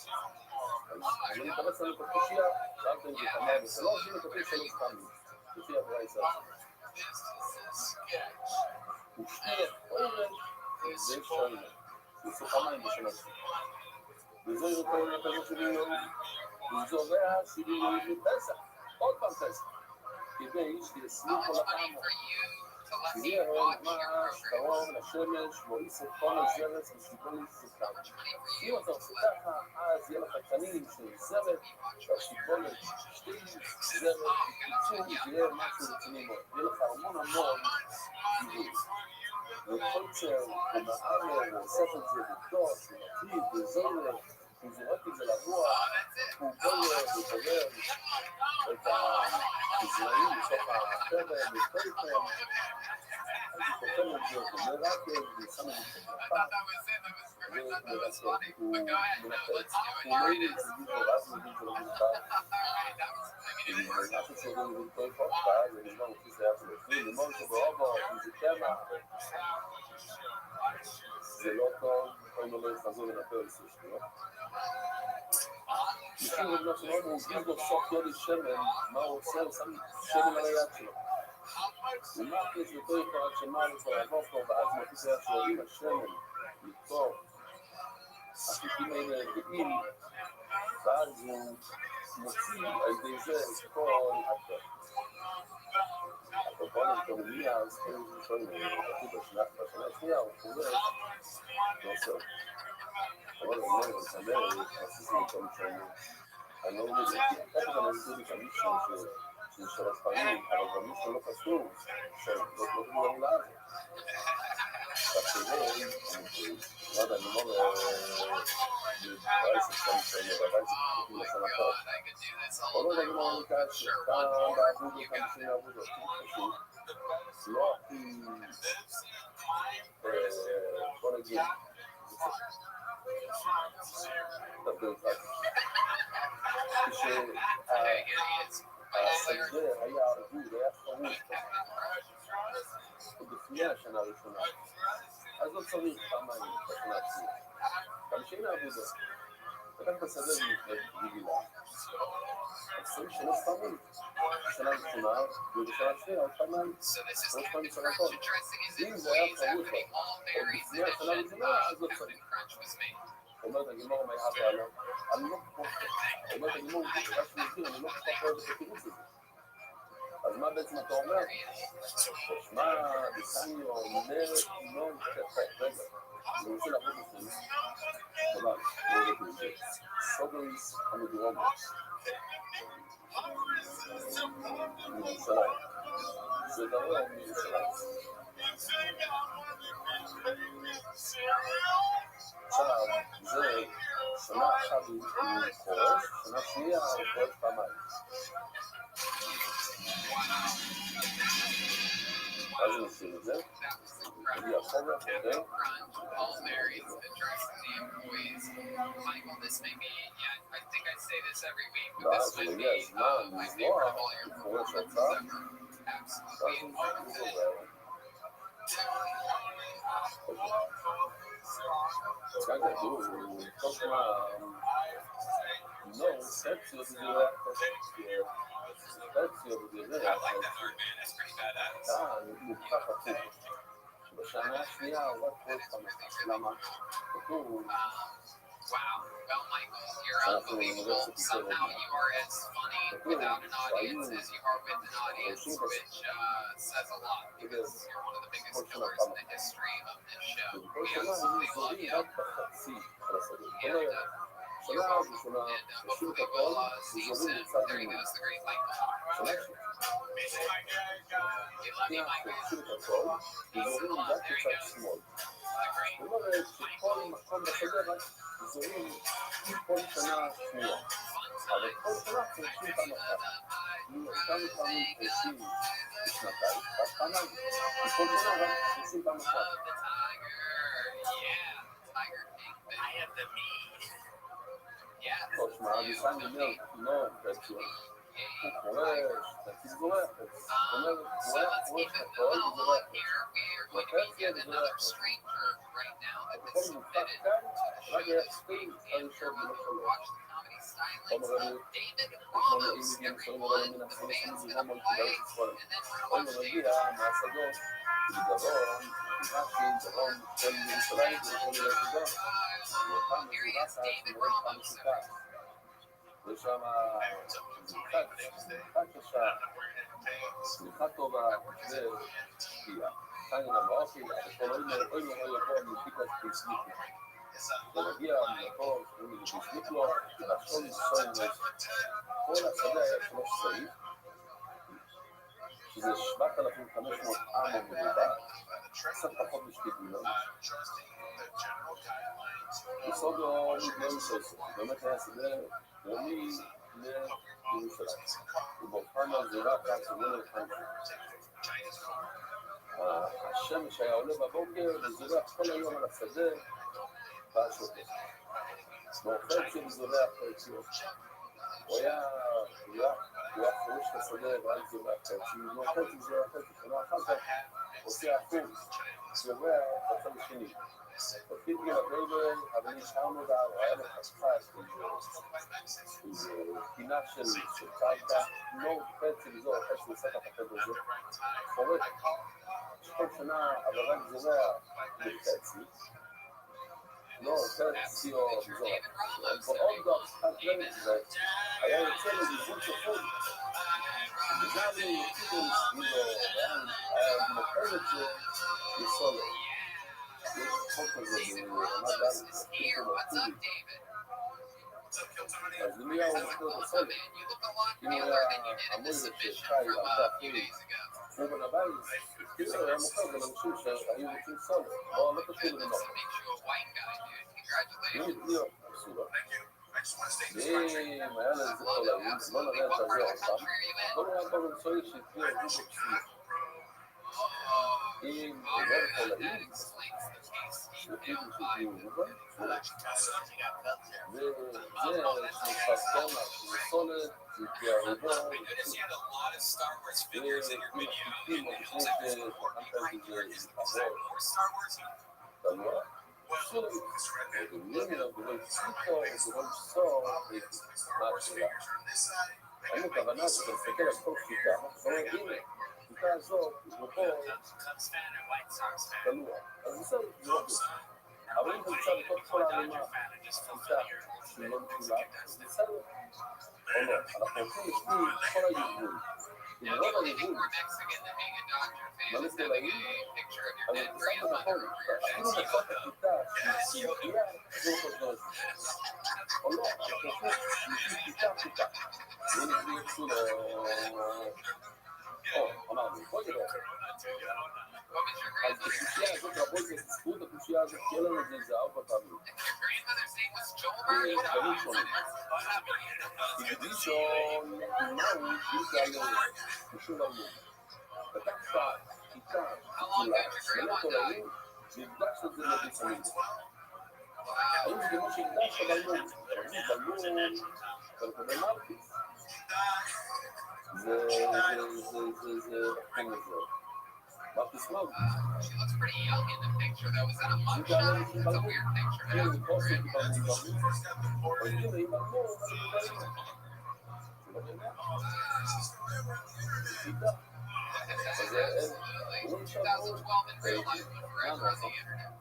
אז אני מתאמץ לנו בקושייה, שאלתם את זה פעמיים ושלוש, הנה כתוב 3 פעמים. לפי הברייתא. ושנייה, חורש ושנייה. זה פעמיים בשנה השנייה. וזה יותר מהפרק 70 יום, וזורע 70 יום מפסח, עוד פעם פסח, כדי שיסלו כל העם, שיהיה ממש קרוב לשמש, ואיסף כל הזרץ ושיבול יספתם. אם אתה עושה ככה, אז יהיה לך קנים של זרת, והשיבולת שתי זרת, וקיצור, זה יהיה משהו רציני מאוד. יהיה לך המון גיבוי. וקולצ'ר, ומעלה, ואוסף את זה בטוס, ומטיב, וזורק, הוא זורק את זה לרוח, הוא בולר, ובורר את הגזרעים מתוך החבל, ופלפל, אז הוא קופל את זה, ומרקב, ושם את זה בפח, הוא מנפץ, הוא לא יהיה צדיק ורז מבין שלו מנפח, ואף אחד לא מבין כל כך, ואז נשמע מופיס היה פלפים, למון שבאובו, אם זה קמח, זה לא טוב, כל לא יחזור לנפל את זה שנייה. לפעמים בגלל שלא מרגיש לו סוף יולי שמן, מה הוא עושה? הוא שם שמן על היד שלו. הוא מרגיש לכל אחד שמה הוא כבר עבור פה, ואז מרגיש היה שלו עם השמן, לטוב, החיקים האלה גאים, ואז הוא מוציא על ידי זה את כל הכל. הקורבן התאומי אז, כאילו שואלים, בשנה השנייה, הוא חוזר, ועושה. אבל הוא אומר, בסדר, עשיתי מקום שלנו. אני לא יודע, איך אתה נסביר לי כמישהו שזה 3 פעמים, אבל גם מישהו לא חשוב, שלא תגבור המילה הזאת. כך שזה, לא יודע, אני אומר, בבייס שם שאני בבייס כתובים לשנה טוב. כל עוד אני אומר לי כאן שכאן בעבוד וכאן שני עבודות, חשוב, לא הכי, בוא נגיד, כשהסגר היה ערבוד, היה חרוץ לפני השנה הראשונה, אז לא צריך פעמיים בשנה עצמית. גם שאין העבודות, לקחת הסדר בגילה. 20 שנה סתמים, בשנה ראשונה ובשנה השנייה עוד פעמיים, עוד פעמים שנה טוב. אם זה היה חרוץ עוד לפני השנה הראשונה, אז לא צריך. אומרת הגמור מה יחד העלו, אני לא כל כך, אומרת הגמור, אני לא כל כך אוהב את התירוץ הזה. אז מה בעצם אתה אומר? תשמע, דסניו, נר, לא, רגע, אני רוצה לעבוד לכם, אבל, לא יודעת לזה, סודריס המדרומות, מירושלים, זה דבר מירושלים. עכשיו, זה שנה אחת הוא חורש, שנה שנייה הוא חורש פעמיים. אז אני עושים את זה, אני החורש, ודאי. ואז הוא יגיע הזמן לזרוע, הוא חורש עצה, ואז הוא זורע. כאן כתוב, כל כמה לא, סקציות זה לא סקציות זה מוכח עצוב שבשנה השנייה הוא רק כל פעם למה? כתוב Wow, well, Michael, you're unbelievable. Somehow you are as funny without an audience as you are with an audience, which says a lot because you're one of the biggest killers in the history of this show. We absolutely love you. And hopefully we'll see you soon. There he goes, the great Michael. We love you, Michael. Peace and love. There he goes. The great Michael. זורים כל שנה שנייה, אבל כל שנה חורשים פעם אחת. כמה פעמים חורשים בשנתיים, פעמיים, וכל שנה רק חורשים פעם אחת. טוב, שמע, ניסן אומר, לא, בעצם, הוא חורש, תציב זורח, הוא אומר, זורח, חורש, הכל, זורח. וחצי, זורח. הכל מוכח כאן, רק יחסים הראשון ולא שלוש. אומר רבי, אנחנו מגיעים שרים רבי מן החיים לזרום על כדאי ישראל. אומר רבי, מהשדות, בגרון, כמעטי, גרון, כל ירושלים, וכל ירושלים. ואותם מזירה שמורד פעם שיטה. ושם סליחה קשה, סליחה טובה, ושקיעה. כאן נמאופי, וכל אוי יבוא מפיקות פסליפי. ונגיע למקור, שקוראים לזה פסליפלו, ולחשון סוין כל השדה היה 3 סעיף, שזה 7,500 עם מבודד, קצת פחות משתי דונם. trusting the general guidelines. יסוד או מתנהל סוסו. באמת היה שדה דרומי לירושלים. ובאופן הזירה כאן סוגל לכאן. השמש היה עולה בבוקר וזורח כל היום על השדה והשוטר. באופן שזורח ציון. הוא היה חרוש את השדה ועל זורח ציון. באופן שזורח ציון. אחר כך עושה החוץ, זורח בצד השני. תפקיד גלבל, אבל נשארנו בה, הוא היה לחסכה איזו פינה של קרקע, לא חצי וזו, חצי לסת החטא הזה, חורק. כל שנה עברה גזירה בחצי, לא, חצי או גזירה. ועוד דבר שחק רמת זה, היה יוצא לזיזון צפון. וגם יוצאים היה מוכר את זה לסולר. יש חוק הזה ברמת דן, אז למי היה מוכר את הסולר? אם הוא היה המון שחי עבדה אפילו הוא בן הבית, כאילו היה מוכר לאנשים שהיו רוצים סולר, לא קשור לנוח. מי עשו לו? ואם היה לזה חולאים, לא נראה את הזה אותם, לא נראה פה במצואי שהתביע את זה בפסיק. אם עובר חולאים, לפי שתביעו רובן, וזה שמפרסם, שזה סולת, זה תביע רובו, ומחליטים, או לפני שתחנת איזה עבור, תלוע, סולת, ודמיין, ודמיין סיפו, ודמיין סור, מה השאלה? אין הכוונה שאתה מסתכל על כל חיטה, ואומר, הנה, חיטה הזאת, רובו, תלוע, אז בסדר, זה לא בסדר. אבל אם נמצא בתוך כל העלימה, חיטה שהיא לא משולעת, אז בסדר. או לא, אנחנו הולכים לשמור כל היבול. אם רוב היבול, מה לכל העיר? אז נצטרך נכון, אפילו נצטרך את החיטה שהיא מגיעה, זה לא חושב על זה. או לא, אנחנו הולכים חיטה. זה נביא יצאו אמרנו, בוא נראה. אז בקושייה הזאת, רבוי זה זכות הקושייה הזאת, תהיה לנו את זה 4 פעמים. דברים שונים. תגדישון, מהו, תגדישון, קשור למות. וכך חיטה, כולה, מלא תולעים, נקדש את זה לביצמים. האם זה כמו שהקדש בלמון? בלמון, ולקבל מרקיס. זה חומר זה. מרקיס מרקיס. She looks pretty young in the picture, though. Is that a mugshot? That's a weird picture. כן, זה כמו שבלמון. אבל הנה, אם בלמון, זה לא באמת. זה חיטה. Absolutely. 2012 in real life, but forever on the internet.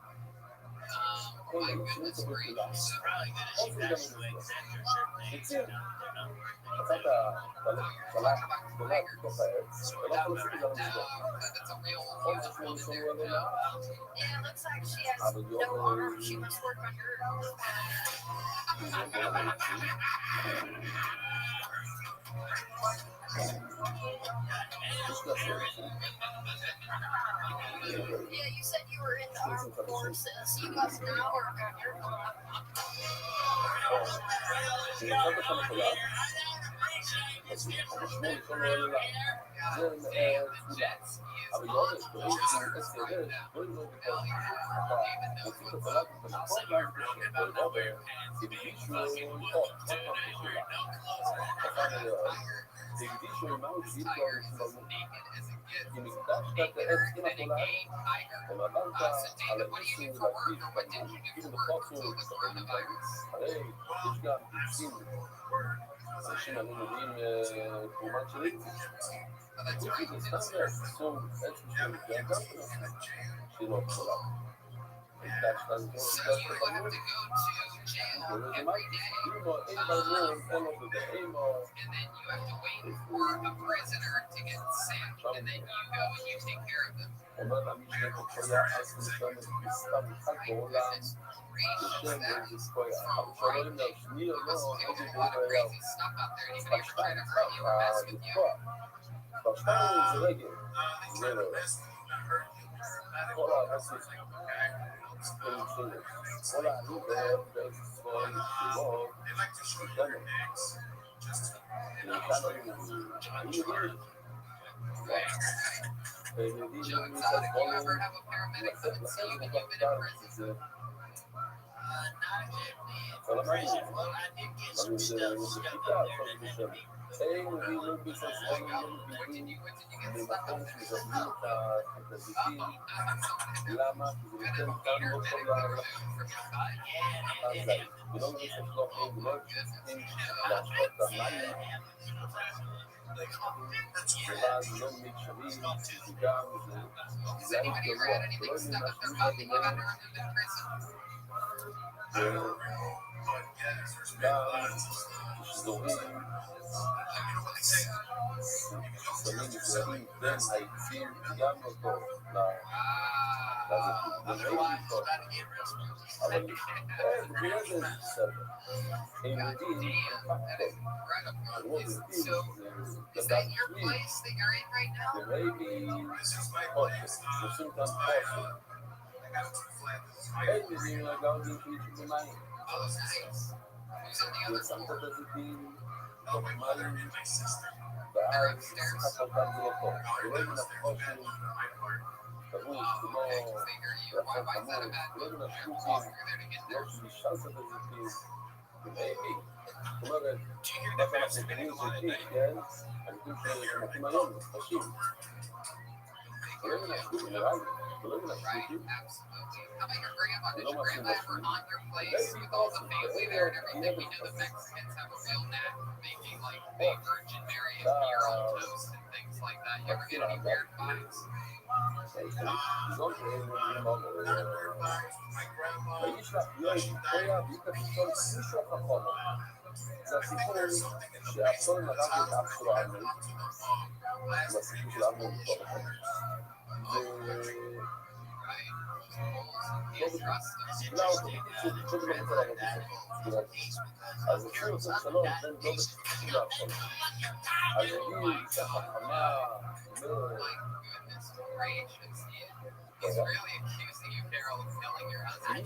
Oh my goodness gracious. יציר. קצת הבלק בתוך העץ, ולא יכול לשים את זה על המסגור. That's a real עוד שפור ניסונו עליו. Yeah, it looks like she has no arm. She must work on her. Yeah, you said you were in the armed forces. You must now work on your במיוחד לך מחולה, אז המשמור לכל העולה, זה תפילה. אבל יורש, ברגע שהוא עץ ירש, בואי לא בכל אתה מוציא את התולד ובנכון ואז בשביל, בואי לא תקדישו לכל, תקדישו מהו גיל כבר משמעות. כי מקדשת את העץ עם התולד, ומאמרת על האיסור להקדיש, כאילו בחוסו, הרי יש גם עצים, אנשים אני מביאים תרומת של עצים. זה סתם אסור עצם של מפגעים גם שהיא לא גדולה. מקדשת על זה, מקדשת בלמון. וזה מה? אם אין בלמון, אין לו בזה, אין לו... אומרת המשנה בקויה, אז מסוימת מסתם אחד בעולם, יושב באיזה סקויה. אבל שאומרים לה, שני או לא, עוד יבואו בעיה. בשתיים, לתקוע. בשתיים זה רגל, זה לא. כל הבסיס כל העליבר בארץ ישראל שלו איתנו Joe Exotic, you ever have a paramedic come and see you when you've been in prison? Not yet, man. Prison, well, I did get some stuff stuck up there that had to be. What did you get stuck up there? למה? כי זה נותן גם לא כל From your side? Yeah, that happened. ולא מבין שיש לו אחרי ולא צריכים להשפות את המים ואז לא מקשרים, זה גם Has anybody ever had anything stuck up their butt that you've ever been in prison? גם שזורים שמים מסוימים בין העצים גם לא טוב אבל בגלל זה בסדר הם יודעים Is that your place that you're in right now? maybe עושים כאן חוסר הם יודעים גם להפליט במים Oh, nice. Who's on the other ושמת floor? את הזיתים תוך מים They're ואז upstairs. שחק אותם זה לא טוב ולא מן החושן תבוא כמו רצון חמור ולא מן השלוקים לא שבישלת את הזיתים ומייבי זאת אומרת מה שאנחנו קוראים זיתים כן אני חושב שמתאים היום חשים ולא מן השלוקים נראה לי ולא מן השלוקים How about your grandma? Did your grandma ever haunt your place with all the family there and everything? We know the Mexicans have a real knack for making like fake Virgin Mary and beer on toast and things like that. You ever get any weird vibes? האיש יואל קויה בעיקר פתאום מישהו החכום זה הסיפור שהפסול נראה את אח שלו עמי זה הסיפור של עמי בתור לא, הוא פשוט לא רוצה לעבוד בזה אז הוא עושה שלום בין לא בתחילה לעכשיו אז היא אישה חכמה He's really accusing you, Carol, of killing your husband. I'm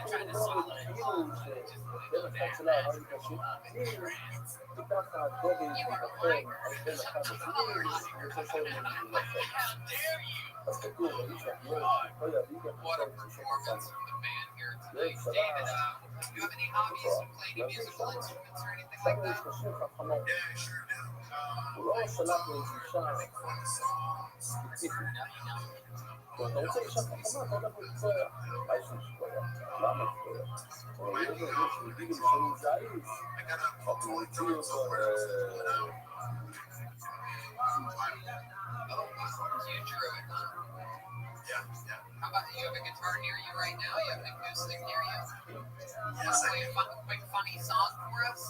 trying to swallow it. וככה הדובי מתאחר על בין אחד לשני אז כתוב, האיש יואל קויה בעיקר What a פתאום מישהו performance חכם from the man here today. David, do you have any hobbies? You play any musical instruments or anything שם like יש that? נשים חכמות הוא לא שלח לאיזו אישה ספציפית אתה רוצה אישה חכמה, אתה הולך לקויה מה יש לקויה? למה לקויה? אבל יש לו שמגיעים לשנים זייס אנחנו רוצים אותו You drew it, huh? How about you have a guitar near you right now? You have an acoustic near you? Want to play a quick funny song for us?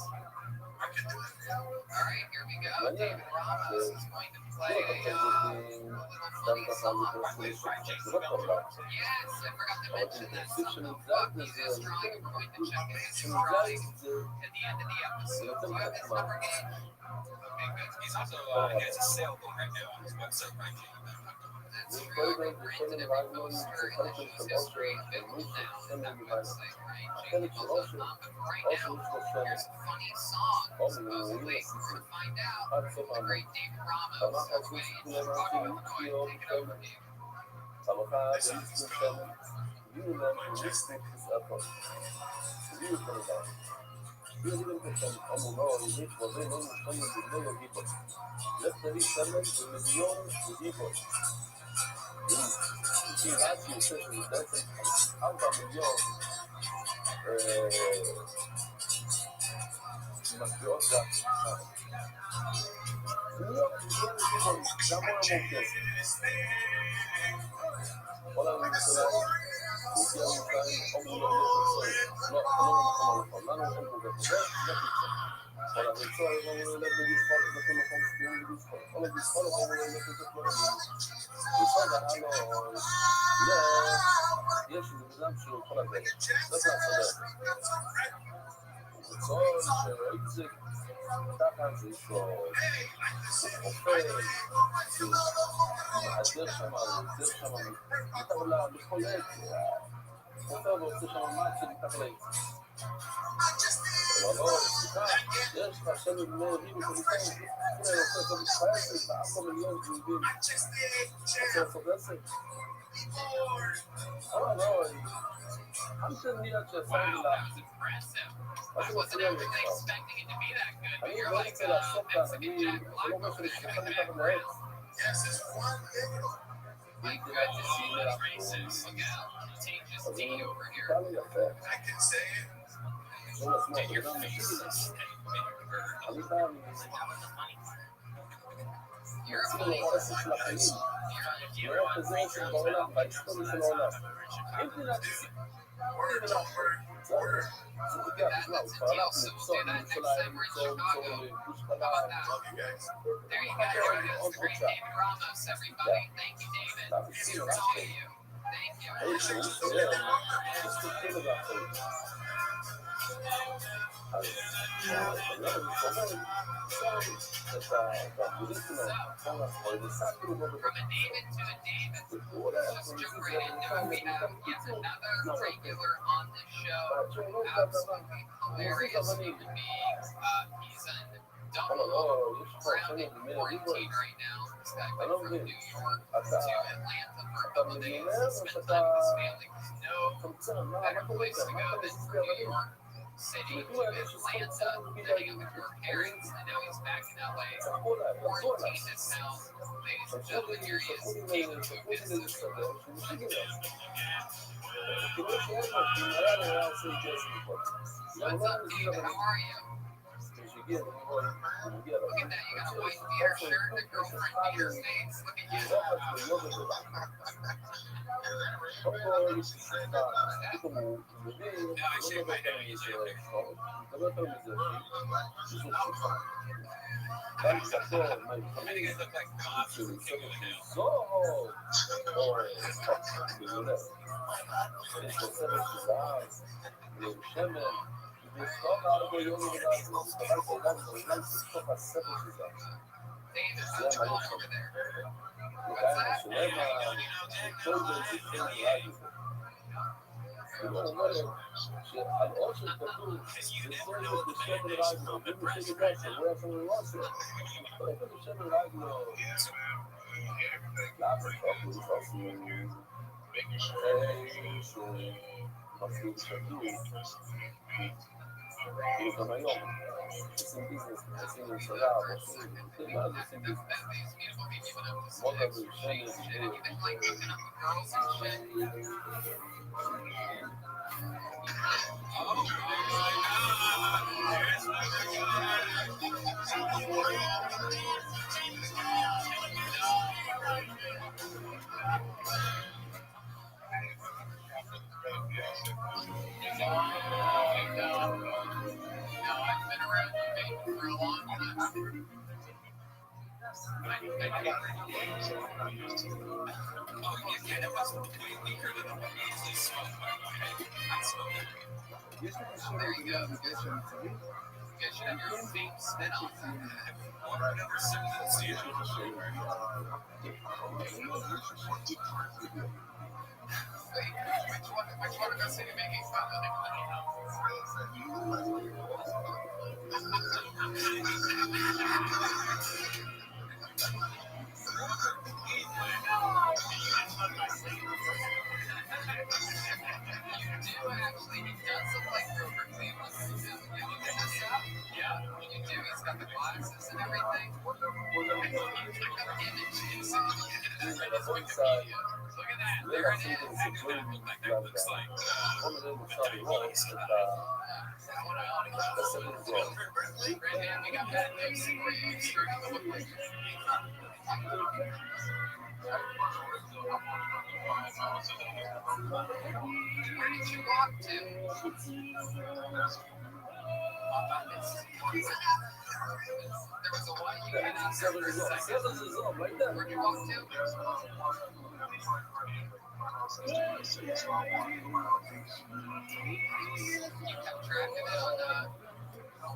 All right, here we go. David Ramos is going to play a little funny song. Yes, I forgot to mention that some of Bucky's is drawing, and we're going to check his drawing at the end of the episode. Do you have his number, Gage? Okay, good. He's also he has a sailboat right now on his website right now. That's true. We granted him a poster in the News History Fickle now on that website, right? JKBull.com. But right now, here's a funny song, supposedly. We're going to find out from the great David Ramos all the way in Chicago, Illinois. Take it over, Dave. צמחה באיסטר שמן הביאו להם טוריסטים כסעתו הביאו כמובן הביאו להם כשם אמרו לו עברית וזה לא נושאים לבני יוגיבו לפתרי שמן ומיליון יוגיבו לפי רצי יוצא שזה בעצם 4 מיליון מטבעות והפכה מיליון יוגיבו גם הוא המורכב כל הממשלה הגיעה למכאים אמרו לו לא נכון לנו אין פה גדול כל הממשלה אמרו לו לביספול נתון מקום שקיעים לביספול כל הביספול אמרו לו לביספול ביספול דהלו יש בנאדם שהוא כל הגדול לא תעשו דרך וכל שראיתי זה Tá casa isso, Deus chama, ele estava lá no colégio, então você chama Max, ele estava lá. Deus está achando o meu amigo, ele está com milhões de vídeos. Você soube assim? I'm sitting here just Wow, saying that was impressive. I wasn't actually expecting it to be that good, but you're like Mexican Jack Black over there doing the background. Like, good to see those races. Look out, contagious D over here. I can say it. Did your face just You're a funny person. If you ever want to reach your own that's the deal. So we'll do that next time we're in Chicago. How about that? Love you guys. There you go. That's great. David Ramos, everybody. Thank you, David. Here's to all of you. Thank you. From a David to a David, let's jump right into it. We have yet another regular on the show. Absolutely hilarious human being. He's in double grounded quarantine right now. This guy went from New York to Atlanta for a couple of days to spend time with his family. There's no better place to go than from New York City to Atlanta, living with your parents, and now he's back in LA. Quarantine his house. Ladies and gentlemen, here he is, David Rubens. What's up, David? How are you? Look at that, you got a white beater shirt and a girlfriend beater face. Look at you. No, I shave my head usually. I think I look like God from King of the Hill. David, how's it going over there? What's that? Because you never know the mayonnaise from the breast right I've been around you baby for a long time. It was way weaker than I usually smoke, by the way. I smoke it. There you go. You guys should have your own vape spin on that. I've never said that to you. Wait, which one of us are you making fun of? You do actually, he does look like Robert Cleveland. Yeah, you do. He's got the glasses and everything. Look at that. There it is. I knew that what that guy looks like. Brandon, we got bad news for you. It's starting to look like where did you walk to? There was a white you can't answer for a second. Where'd you walk to? You kept track of it on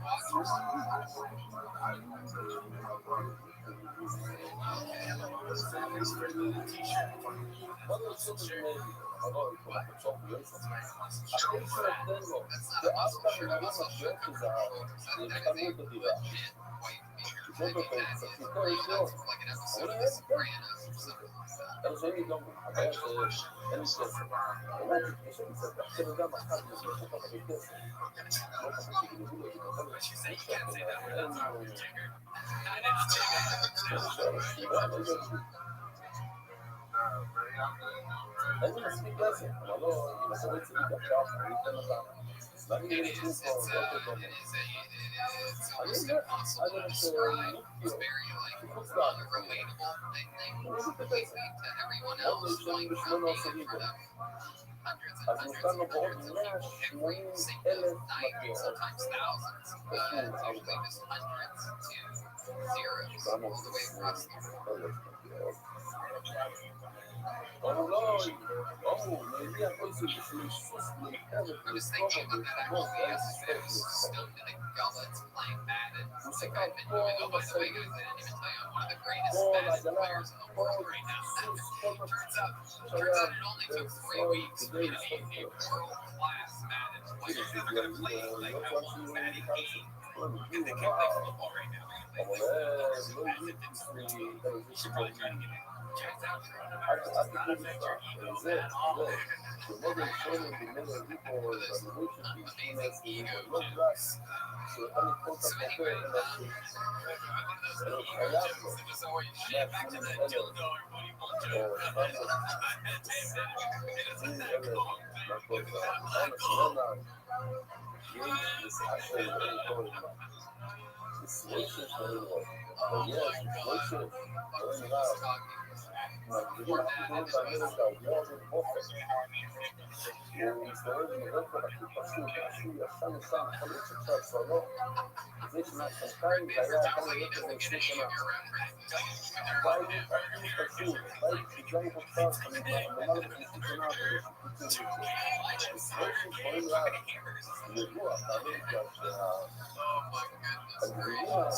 almost impossible to describe. It's very unrelatable, I think, completely to everyone else going from being in front of hundreds and hundreds of people every single night, sometimes thousands, it's usually just hundreds to zeros all the way across the board. I was thinking about that actually yesterday. I was stoned in a gullet playing Madden. Like I've been doing. Oh, by the way, guys, I didn't even tell you I'm one of the greatest Madden players in the world right now. turns out it only took 3 weeks for me to be a world-class Madden player. They're gonna play like Madden 8. If they can play football right now, they're gonna play Madden. You're probably trying to get it. Checked out coronavirus does not affect your ego at all. Amazing ego jokes. So anyway, one of those ego jokes that just always shit back to the dildo or booty hole joke. I had taped it. It isn't that cool. It's not that cool. Oh my god. Poor dad,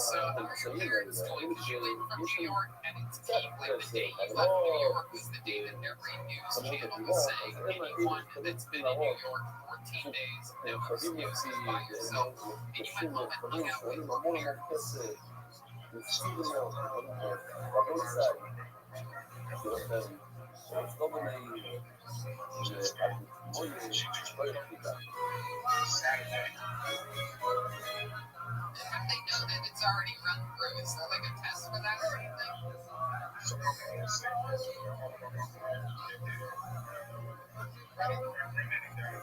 So here it's going to Chile from New York, and it's like the day you left New York was the day that every news channel was saying anyone that's been in New York 14 days, now excuse by yourself. And you went home and hung out with your parents. How do they know that it's already run through? Is there like a test for that or anything? When was that exactly that your granddaddy died? That'll do it. How did he die? Do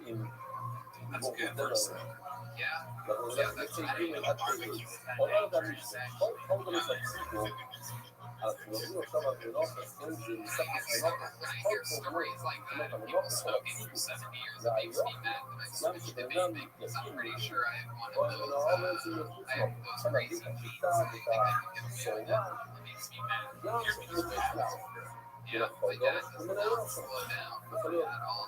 they know? That's a good person. Yeah. Yeah, that's I didn't know barbecue was that dangerous. When I hear stories like that of people smoking for 70 years, it makes me mad when I switch to vaping, because I'm pretty sure I have one of those, crazy genes that I think I can get away with it. It makes me mad. Yeah, my dad does not slow down at all.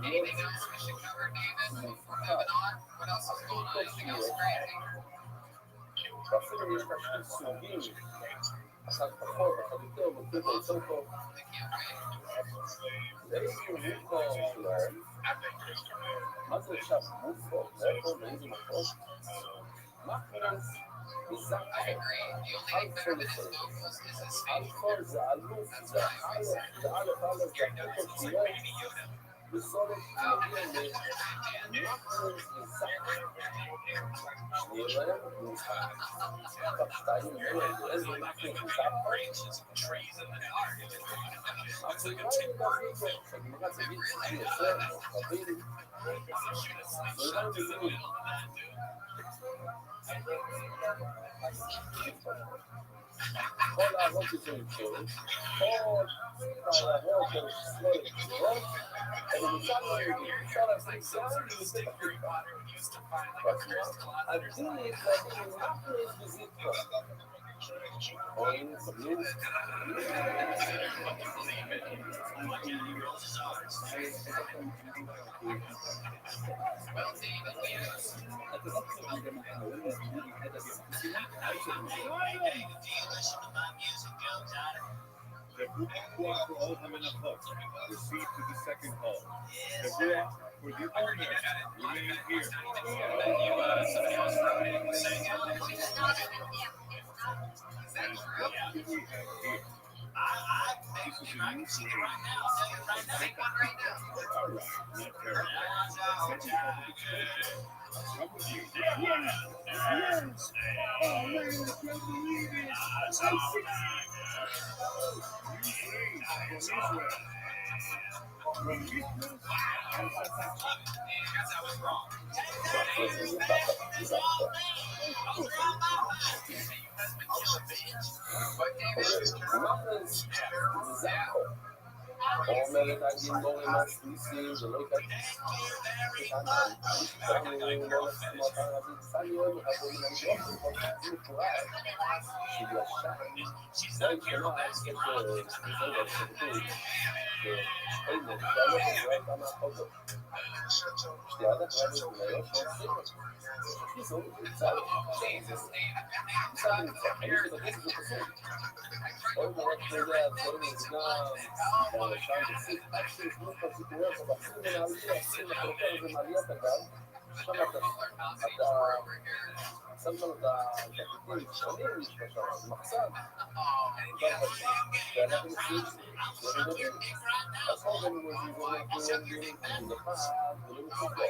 Anything else we should cover, David, before moving on? What else is going on? Anything else crazy? ואפילו יש לה שני סוגים, אחד פחות, אחד יותר, מוצאים לו יותר טוב. זה מופו שלהם. מה זה עכשיו מופו? מאיפה? מאיזה מקום? מקרנס מזקו. אלפון זה אלוף, זה אלף, זה אלף, זה אלף שיהיה. בסולת שמגיע למקרנס מזקו. שנראה מוזר. בפשטיים ממנו, איזה מקרנס מזקו? כל הערות שצריכים, כל הערות שצריכים, אני נשאר לו, אפשר לעשות זה, עדיף להגיד מקרנס מזקו. רואים, סבלו. The Bukuwa for all them in a book. Proceed to the second hall. The Bukuwa for the owner. Remain here. What do we have here? This is a new story. All right, not terrible. Come with you. Yes! Yes! Oh man, I can't believe it! I see it! New phrase from Israel. From Israel and Sasaki. Guess I was wrong. אומרת הגימורים השליסים, זה לא יקרה. אני לא מסכימות ערבית, אני אוהב עבורים, אני לא מסכימות ערבית מפורט, שישן, זה התחילה את זה והשבטות, שאין, זה לא חוזר כמה חוזר. שתיית הקרבים ומיות שעושים, חיזור, נמצא, נמצא, אני שתתקס וחסור. אוי מורת כזה, הצורים נסגר, שם תסיק, עד שישנו את הסיפורים, ובחסים מנהלים, עושים לחלוקר הזה מעליית הגל, שם אתה שם שם את התקליטים שונים, זה מחסן, ואנחנו נצאים, זה נדבים, אז פה גם מוזיקים, ולומדים, ולחד, ולא מסוגר.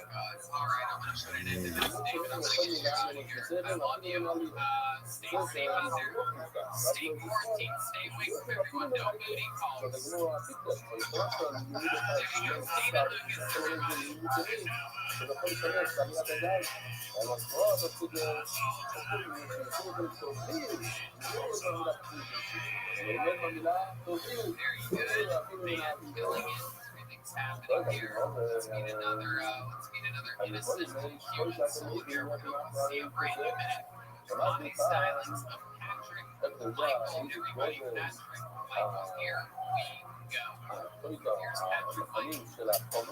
Happening here. Let's meet another innocent human soldier. We'll see a brand new minute. Body silence of Patrick Michael. Everybody, Patrick Michael. Here we go. Here's Patrick Michael.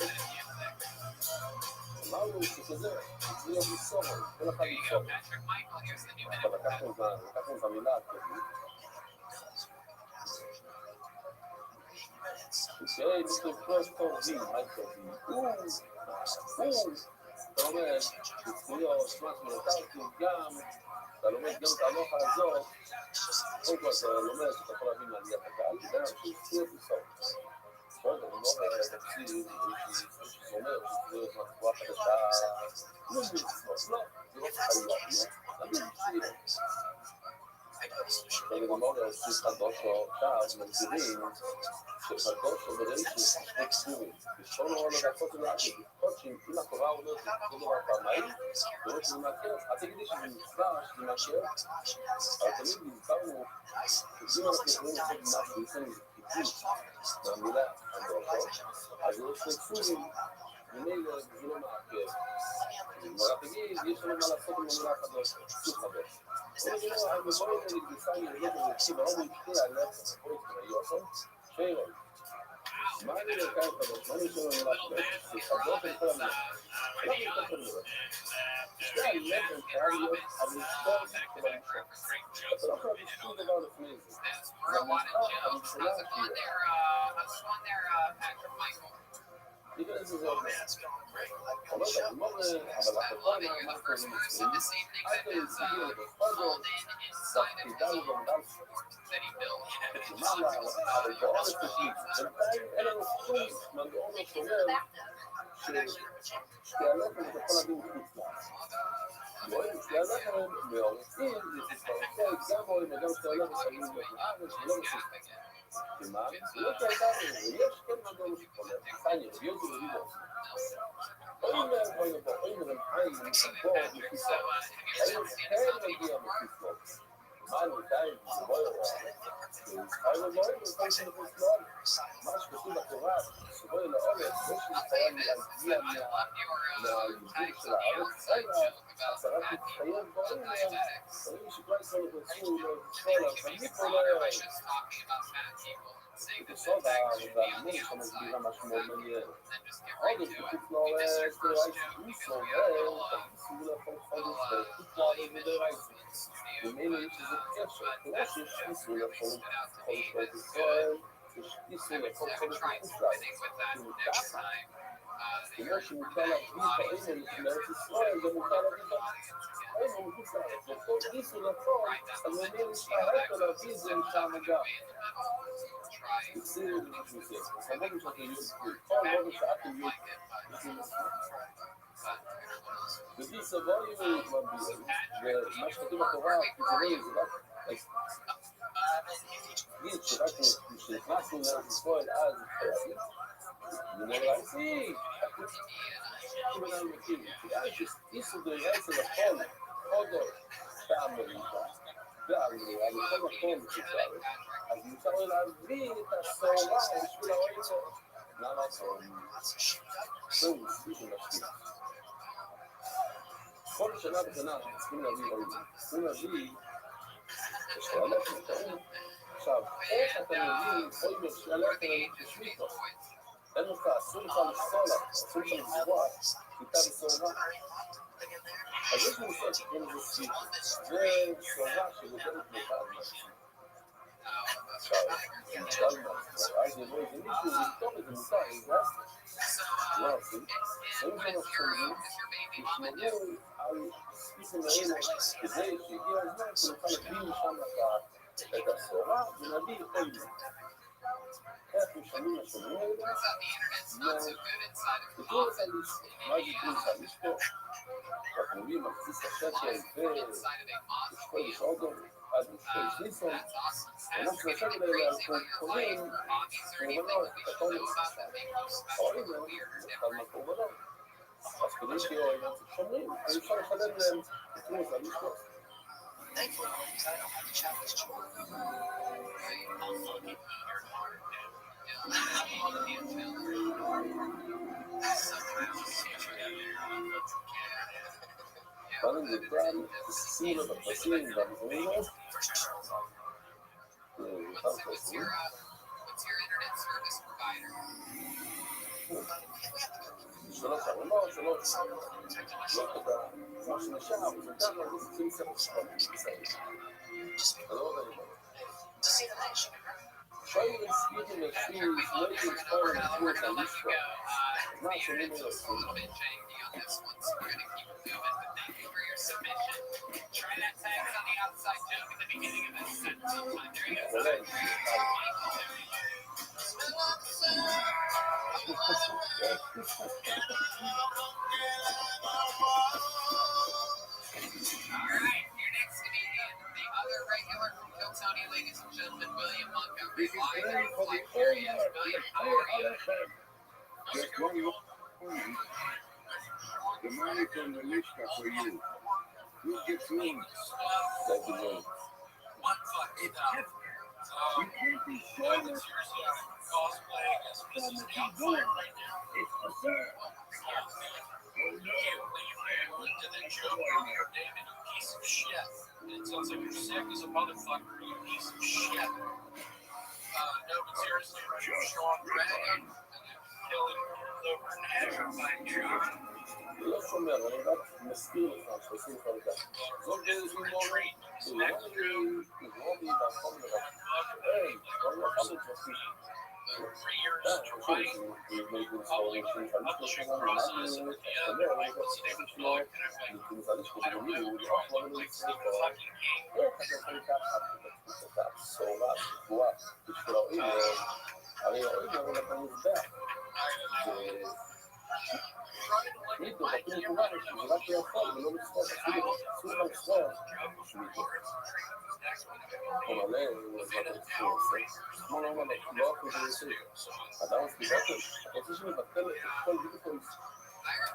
אמרנו שכזה, הצליח לסור, כל אחד There you לסור. go, Patrick Michael. Here's the new אבל minute. לקחנו את המילה הטבעית. אוקיי, מיסטר טובים, מה טובים? אתה אומר, שצריך שמעת מלטרתי גם, אתה לומד גם את ההלוכה הזאת, קודם כל אתה לומד שאתה יכול להבין מעליית הקהל, וגם שצריך לסור. אני לא מציב, זה אומר שצריך מתחורה חדשה, לא, זה לא חייב, אני אומר שחדושו, עכשיו מגדירים שחדושו בראשית שני קשורים, לשון לא לדעתות ולעתיד, לפחות שאם התורה אומרת שזה דבר פעמיים, ואומרת שזה מעקר, את תגידי שזה מצווה, שזה מעקר, אבל תמיד נזכרנו, שאם אנחנו יכולים לעשות משהו, לפעמים קיבוץ מהמילה חדושו, אז יש שני קשורים, ממילא זה לא מעקר. אבל תגיד, יש לנו מה לעשות עם המילה חדושו, שוב חדושו. מבואי לגדיסה ירדות ולקשיב, הרוב התחיל עליך, מבואי תראיותו, שאירו. מה מסתיר לך, שעושים לך את זה. זאת איזו מורים, גורמי והחום לרב. אין, לא יכול להיות שעושים. אדם ספידטר, אתה רוצה שמבטל את כל ביטקוינס?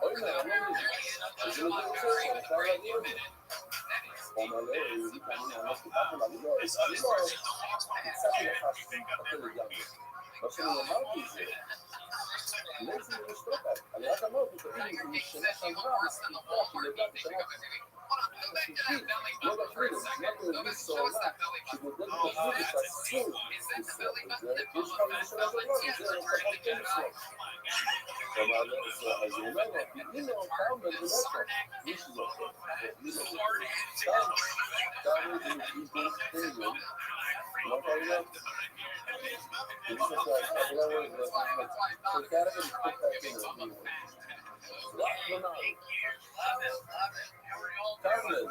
אוי נעמוד לי, זה לא זה רוצה, אני חייב להגיד את זה. הוא אומר לי, יהודי פעמים ממש קיבלתם, אני לא, הצעתי לך שתבטל לגמרי. מה שאני אמרתי זה, לאיזה משתוקת, אני רק אמרתי, תגיד, אם משנה שעברה, מספיקה, כי לדעתי, שנה, לא בפריד, אנחנו נביא סעורה שגודל תחזור ושאסור לסעור את זה, יש לך משנה שעברה, וזה לא צריך כן לסעור. אז הוא אומר לו, הנה פעם בנדלקו, מי שזאת, מי זאת, כאן זה מפליטו תנגון, לא פעולה, ומי שזאת, אני לא רואה את זה, שכאלה ולפתות תעתנו, לא נער. Carmen,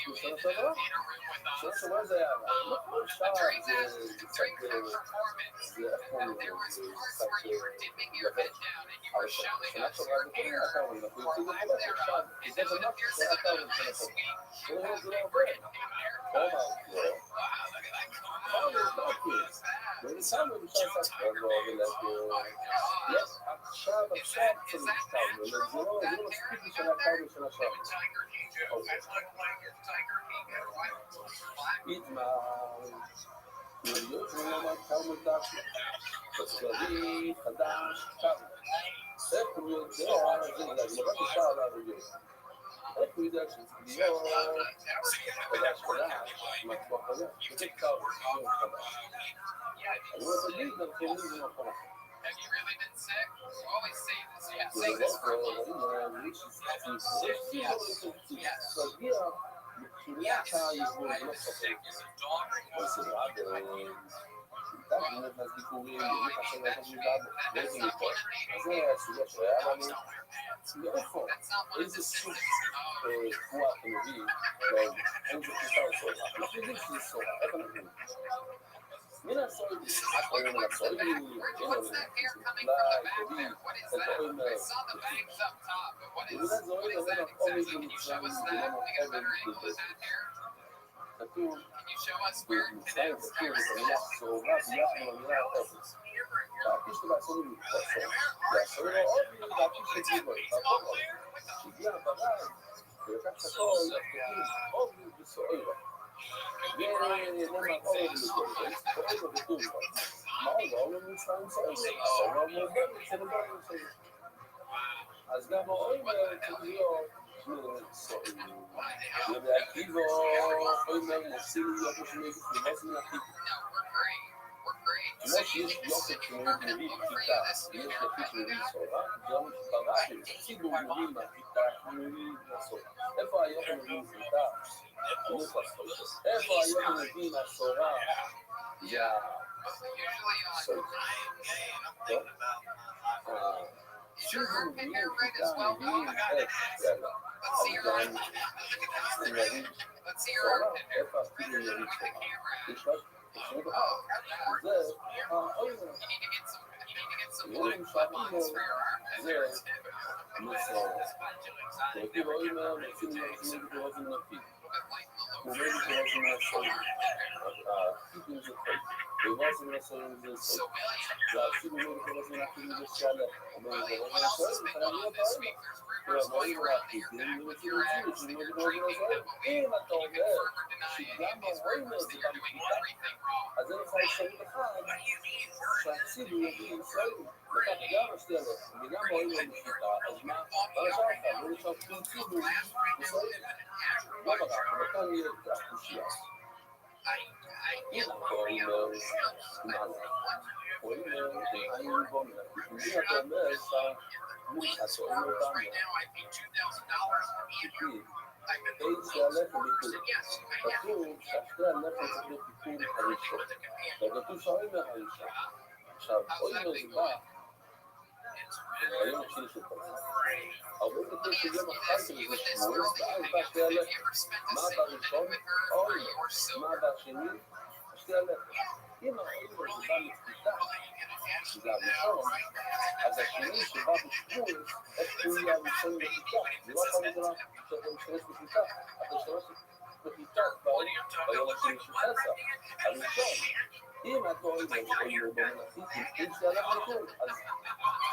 you בצבבי חדש קרמה. איך הוא יודע, זה לבד אפשר להרגיש. איך הוא יודע שזה להיות חדש חדש, מהכוח הזה, זה קרמה, זה חדש. אני לא תגיד, אנחנו אומרים זה נכון. Have you really been sick? You always say this. You have to say this for me. Yes. Yes. Sick is a dog or אז ביקורים, חסר לך מידע, באיזה מקום. זה הסוגיה שהיה לנו, מאיפה? איזה סוג תבואה אתה מביא, אין זה כיסה או סורה. אנחנו יודעים שזה סורה, איך אנחנו יודעים? מן הסורי, או מן הסורי, אין לנו, קובי, את האוים, ובאמת זה אוים, זה אומים במצרים, ולמה אומים כתוב, במצרים כתוב את המילה סורה ביחד עם המילה אפס. להקיש לו לעשות עם חוסר, לעשות לו עוד להקיש את זיבו, שהגיע ברד, ולקח את הכל, להקיש עוד בסוער. ונאמר עוד לגודל, סוער בטוב. מה הוא לא אומר מצרים סוער? סוער מובל אצל הבן סוער. אז גם האוים צריך להיות סוער. ובעקיבו, אוים מוצאים להיות משמעית, ומוס מן החיפה. כמו שיש יופת שמורים מביא בכיתה, יש יופת שמביא סורה, גם ברבי, ציבור מביא מהכיתה, מביא מהסורה. איפה היופת מביא בכיתה? איפה היופת מביא מהסורה? יא... סורה. ציבור מביא בכיתה, מביא יאללה. אבל גם מביא סורה, איפה הציבור מביא סורה? יש רק זה האוים שמים זה מסור וכי רואים מציעים להחזיר באופן נפי ובאמת באופן מהסור החיפים זה חי ובאופן מהסור זה סור והחיפים באופן נפי זה שעלה אבל זה לא מהסור זה חייב להיות האוים והרואים להחיפים ומציעים להחזיר באופן מהסור אם אתה אומר שגם האוים זה במחיתה אז אין לך אפשרות אחת שהצידו יביא ישראל לקח גם השתלת וגם רואים למחיתה אז מה? הרשע לך, לא נשאר כלום צידו ישראל לא ברח, אבל כאן יהיה את הקושייה אם אתה אומר, מה זה? הוא אומר, היינו בונים, אם אתה אומר, אתה אומר אותם, איזה הלחם ביקור. כתוב שאחרי הלחם צריך להיות ביקור הראשון. וכתוב שהאוימר הראשון. עכשיו, אוימר זה בא, היום השני של פרסם. הרבה כתוב שיום אחר כך זה שבועס, ואז בא שתי הלחם. מה בא ראשון? אוימר. מה בא שני? שתי הלחם. אם האוימר זה בא מצפיתה, שזה הראשון, אז השני שבא בשבועס, איך הוא יהיה הראשון בחיטה? זה לא פעם דבר שאתה משתמש בחיטה, אתה משתמש בחיטה ביום השני של פסח, הראשון. אם אתה אוימר במלאכית, אם זה הלך לכל, אז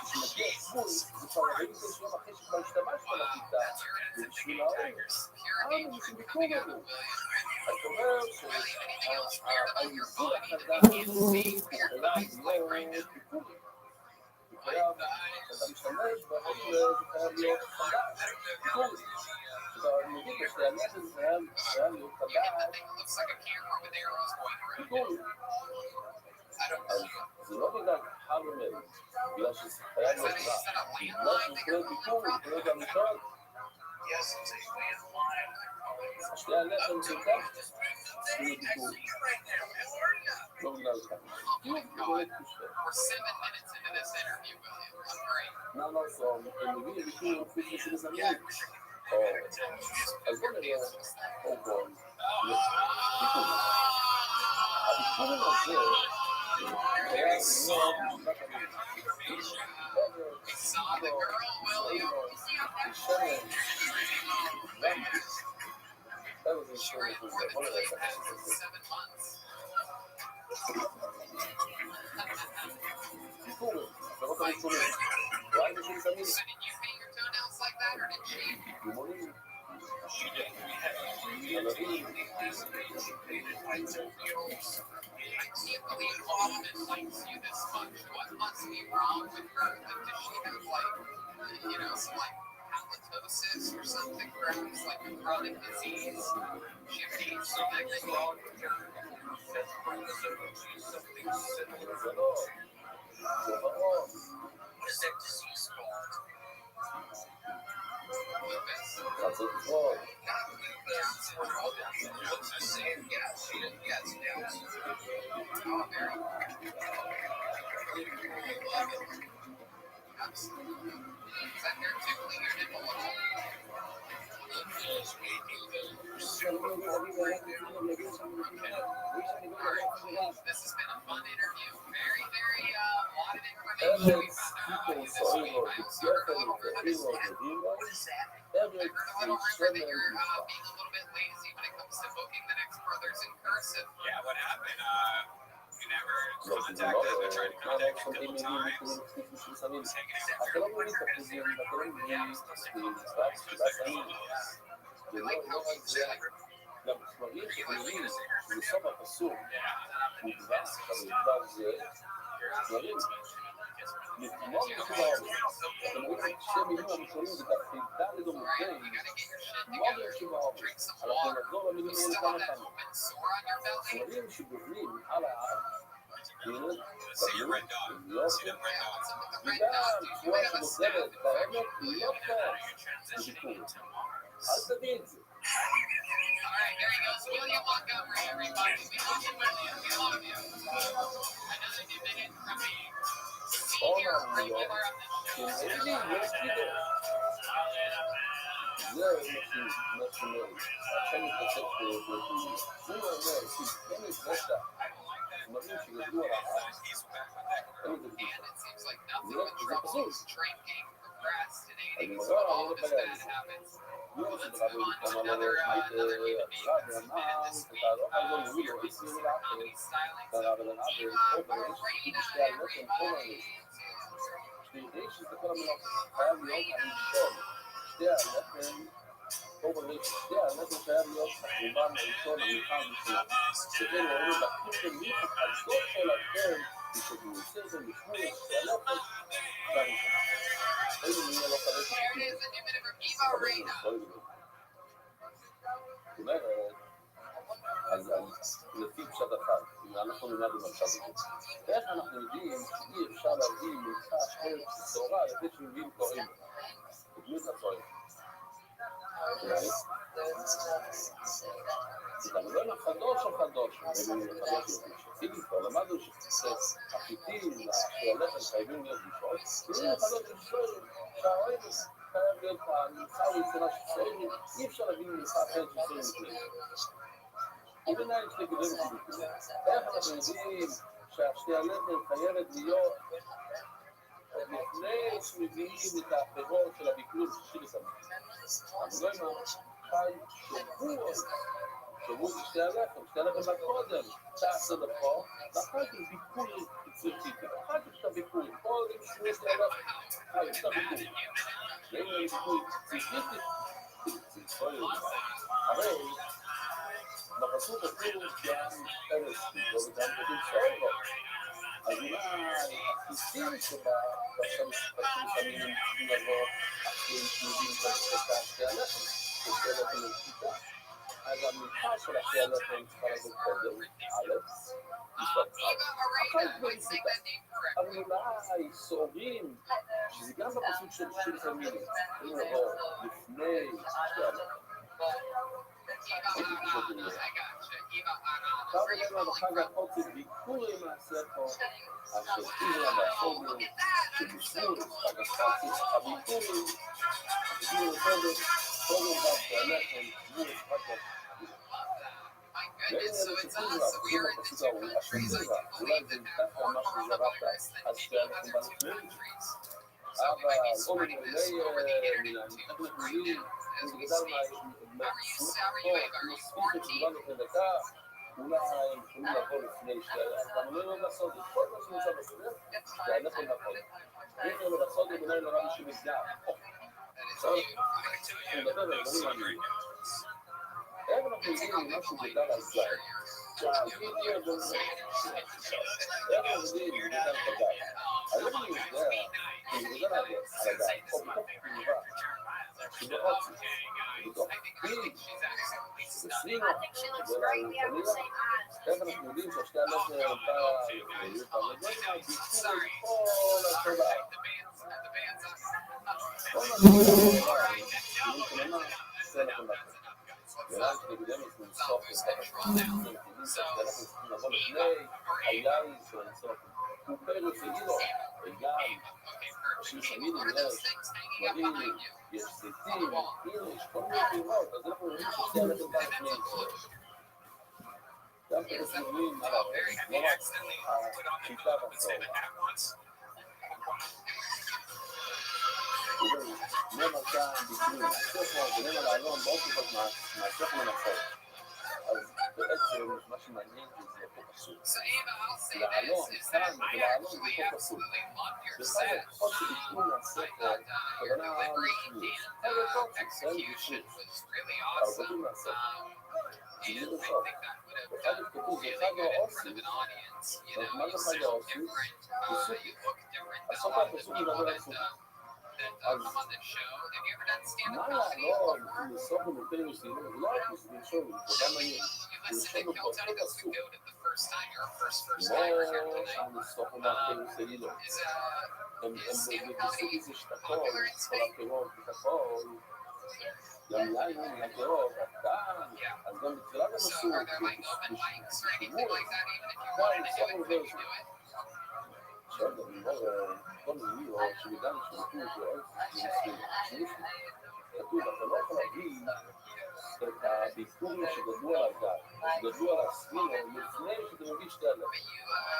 כשמגיע שבועס, זה כבר הרבה יותר שיום אחרי שכבר השתמשת בחיטה, זה בשביל האוימר. זה ביקור לנו. זאת אומרת שהאיזון החדש חייב להיות ביקור. אתה משתמש באוימר, זה חייב להיות חדש. ביקור. אתה מבין שהלחם זה חייב להיות חדש. ביקור. אז זה לא בגלל חרמל, בגלל שזה חייב להיות רע. בגלל שזה חייב ביקור, זה חייב גם ראשון. שתי הלחם זה כך, זה ביקור. לא בגלל זה. מה לעשות? הם מביאים ביקור כפי שמזמנים. אז בוא נראה קודם כל ביקור. הביקור הזה היה I can't believe Autumn likes you this much. What must be wrong with her? Does she have some halitosis or something? Perhaps like a chronic disease? She hates something that's wrong with her. Something similar. What is that disease called? Lupus. That's it. Oh. Looks the same. Yeah, she didn't get it. Oh, very love it. Absolutely. Is that hair tickling your nipple at all? This has been a fun interview. Very, very lot of information we found out about you this week. I also heard a little bit. What is that? I heard a little rumor that you're being a little bit lazy when it comes to booking the next Brothers in Cursive. Yeah, what happened? You never contacted us. I tried to contact you a couple times. Just hanging out אתה לא מבין את החוזים, אתה לא מבין I like how you said it. גם דברים שחייבים בסוף הפסוק מדבר, אבל מדבר זה דברים מאוד משמעותיים. אתם רואים את שתי מילים הראשונים זה דווקא ד' ומ"ה מאוד משמעותיים. אנחנו נחזור למילים האלה כמה פעמים. דברים שבובנים על הארץ See your red dot. See that red dot. וגם תבואה שמוסדרת בעמק לא טוב בביקור. אל תביא את זה. All right, there he goes. William Montgomery, everybody. We love you, William. We love you. Another new minute from me. Senior regular of the show. זה משהו עכשיו מתעסק בביקור. הוא אומר שכן נפגשת דברים שגדלו על הארץ. And it seems like nothing but trouble is drinking, procrastinating, אני so אומר, all אני of לא his חייב. bad habits. לא Let's רוצה move on to כמה another human being עכשיו that's ואמר, submitted this week. אתה לא חייב לא מביא לו, Voice איסי of מלאכת, comedy stylings אתה of אבל Eva חומש, Marina, שתי הלחם חומש. everybody. שתי שזה כל המלאכת, חייב להיות הראשון. שתי הלחם חומש, שתי הלחם חייב להיות הקורבן הראשון, המלכה הראשונה. שכן הוא אומר, לקחתם מיכה חדשות שלכם, ושאתם עושה את זה משמור, שתי הלחם, והראשונה. איזה מילה לא חדש. There it is, a new minute from Eva Marina. זאת אומרת, אז לפי פשט אחד, אנחנו נלמד במצב הזה. איך אנחנו יודעים שאי אפשר להביא מלכה אחרת בשורה לפי שמביאים תורים? תגמית התורים. זה לא עם החדוש או חדוש, פילים כבר למדנו שהחיטים, שהלחם חייבים להיות ראשון, ואם החדוש ראשון, שהאוהב חייב להיות המלכה הראשונה של סוהרים, אי אפשר להביא מלכה אחרת של סוהרים לפני. וביניים שתי גדולים שלי, איך אנחנו יודעים שהשתי הלחם חייבת להיות לפני שמביאים את הפירות של הביקור של הסמים. אבל לא עם החי שבוע שתי הלחם רק קודם, תעשה לפה, ואחר כך ביקור יצירתית, אחר כך שאתה ביקור, קודם שתי הלחם, אחר כך שאתה ביקור. ואם אני ביקור יצירתית, הרי בפסוק אפילו גם ארץ, וגם כתוב סוהר, אז אולי החיסים שבה בשמים צריכים לבוא אחרי שמודים את השתי הלחם, שתי הלחם לפשיטה. אז המלכה של השתי הלחם צריכה לבוא קודם, א', מספר אחר כך בפשיטה. אבל אולי סוהרים, שזה גם בפסוק של תלמידים, צריכים לבוא לפני שתי הלחם. עכשיו נראה בחג החוצי ביקור למעשה פה, אשר אירה והחובר, שבשמור חג החוצי, הביקורים, הביקורים לחובר, חובר בת והלחם, שמור חג החוצי. ואין אלה שכירה, כלומר פשוט ההורים, השכירה, אולי זה נתקף על מה שזרקת, אז שתי הלחם בלחמים. אבל עומד מלא מן המתנחלים, זה גדל מהספיק שדיברנו לפני דקה, אולי הם יכולים לבוא לפני שתי הלחם, אבל לא יודעים לעשות את כל מה שנמצא בסדר, והלחם נכון. אם לא לעשות את בני לרבי שמסגר. עכשיו, אני מדבר על דברים מעניינים. איך אנחנו יודעים אם משהו גדל על זית? איך אנחנו יודעים אם גדל בגיא? היום אני יודע אם גדל על הגיא, או בתוך תגובה, שבתוך פיל, בסלימה, ולחלילה, איך אנחנו יודעים שהשתי הלחם אותה לגמרי, ביצור כל התודעה. כל התודעה, זה נכון לכם. ולאן שבגדמת מנסוף שאנחנו צריכים לבוא לפני היין של הנסוף. הוא פרק ואילו, וגם שמשמיד דברים, יש זיתים, הנה, יש כל מיני פירות, אז אנחנו רואים ששתי הלחם בא לפני ישראל. גם כדי שמורים על הרש, לא רק השיטה בצור. נאמר כאן ביקורים, ספר ונאמר לעלון באופן פחות מהספר מנפות. אז בעצם מה שמעניין זה אותו פסוק. לעלון, כאן ולעלון זה אותו פסוק. בסדר, עוד שביקורים מהספר, כוונה לשמור. אבל עוד שישראל ושמור. אבל כתוב מהספר. זה בסוף. בחג כתוב, זה חג העושים. מה זה חג העושים? זה סוכי. הסוף הפסוק מדבר על סוכי. אז מה לעלון לסוף במותרים וסלימים? זה לא רק לנשום, זה גם מעניין. לנשום אותו, זה פסוק. לא שם לסוף במותרים וסלימים. הם בסוג איזה שתקול, כל הפירות בתקול, גם יין, הפירות, כאן, אז גם בתחילת המסור, בשימור, כאן לסוף במותרים. עכשיו אני אומר, כל מיני או שמידן שכתוב כתוב, אתה לא יכול להגיד את הביקורים שגדלו על הגל, שגדלו על הספינה, לפני שאתה מביא שתי הלחם.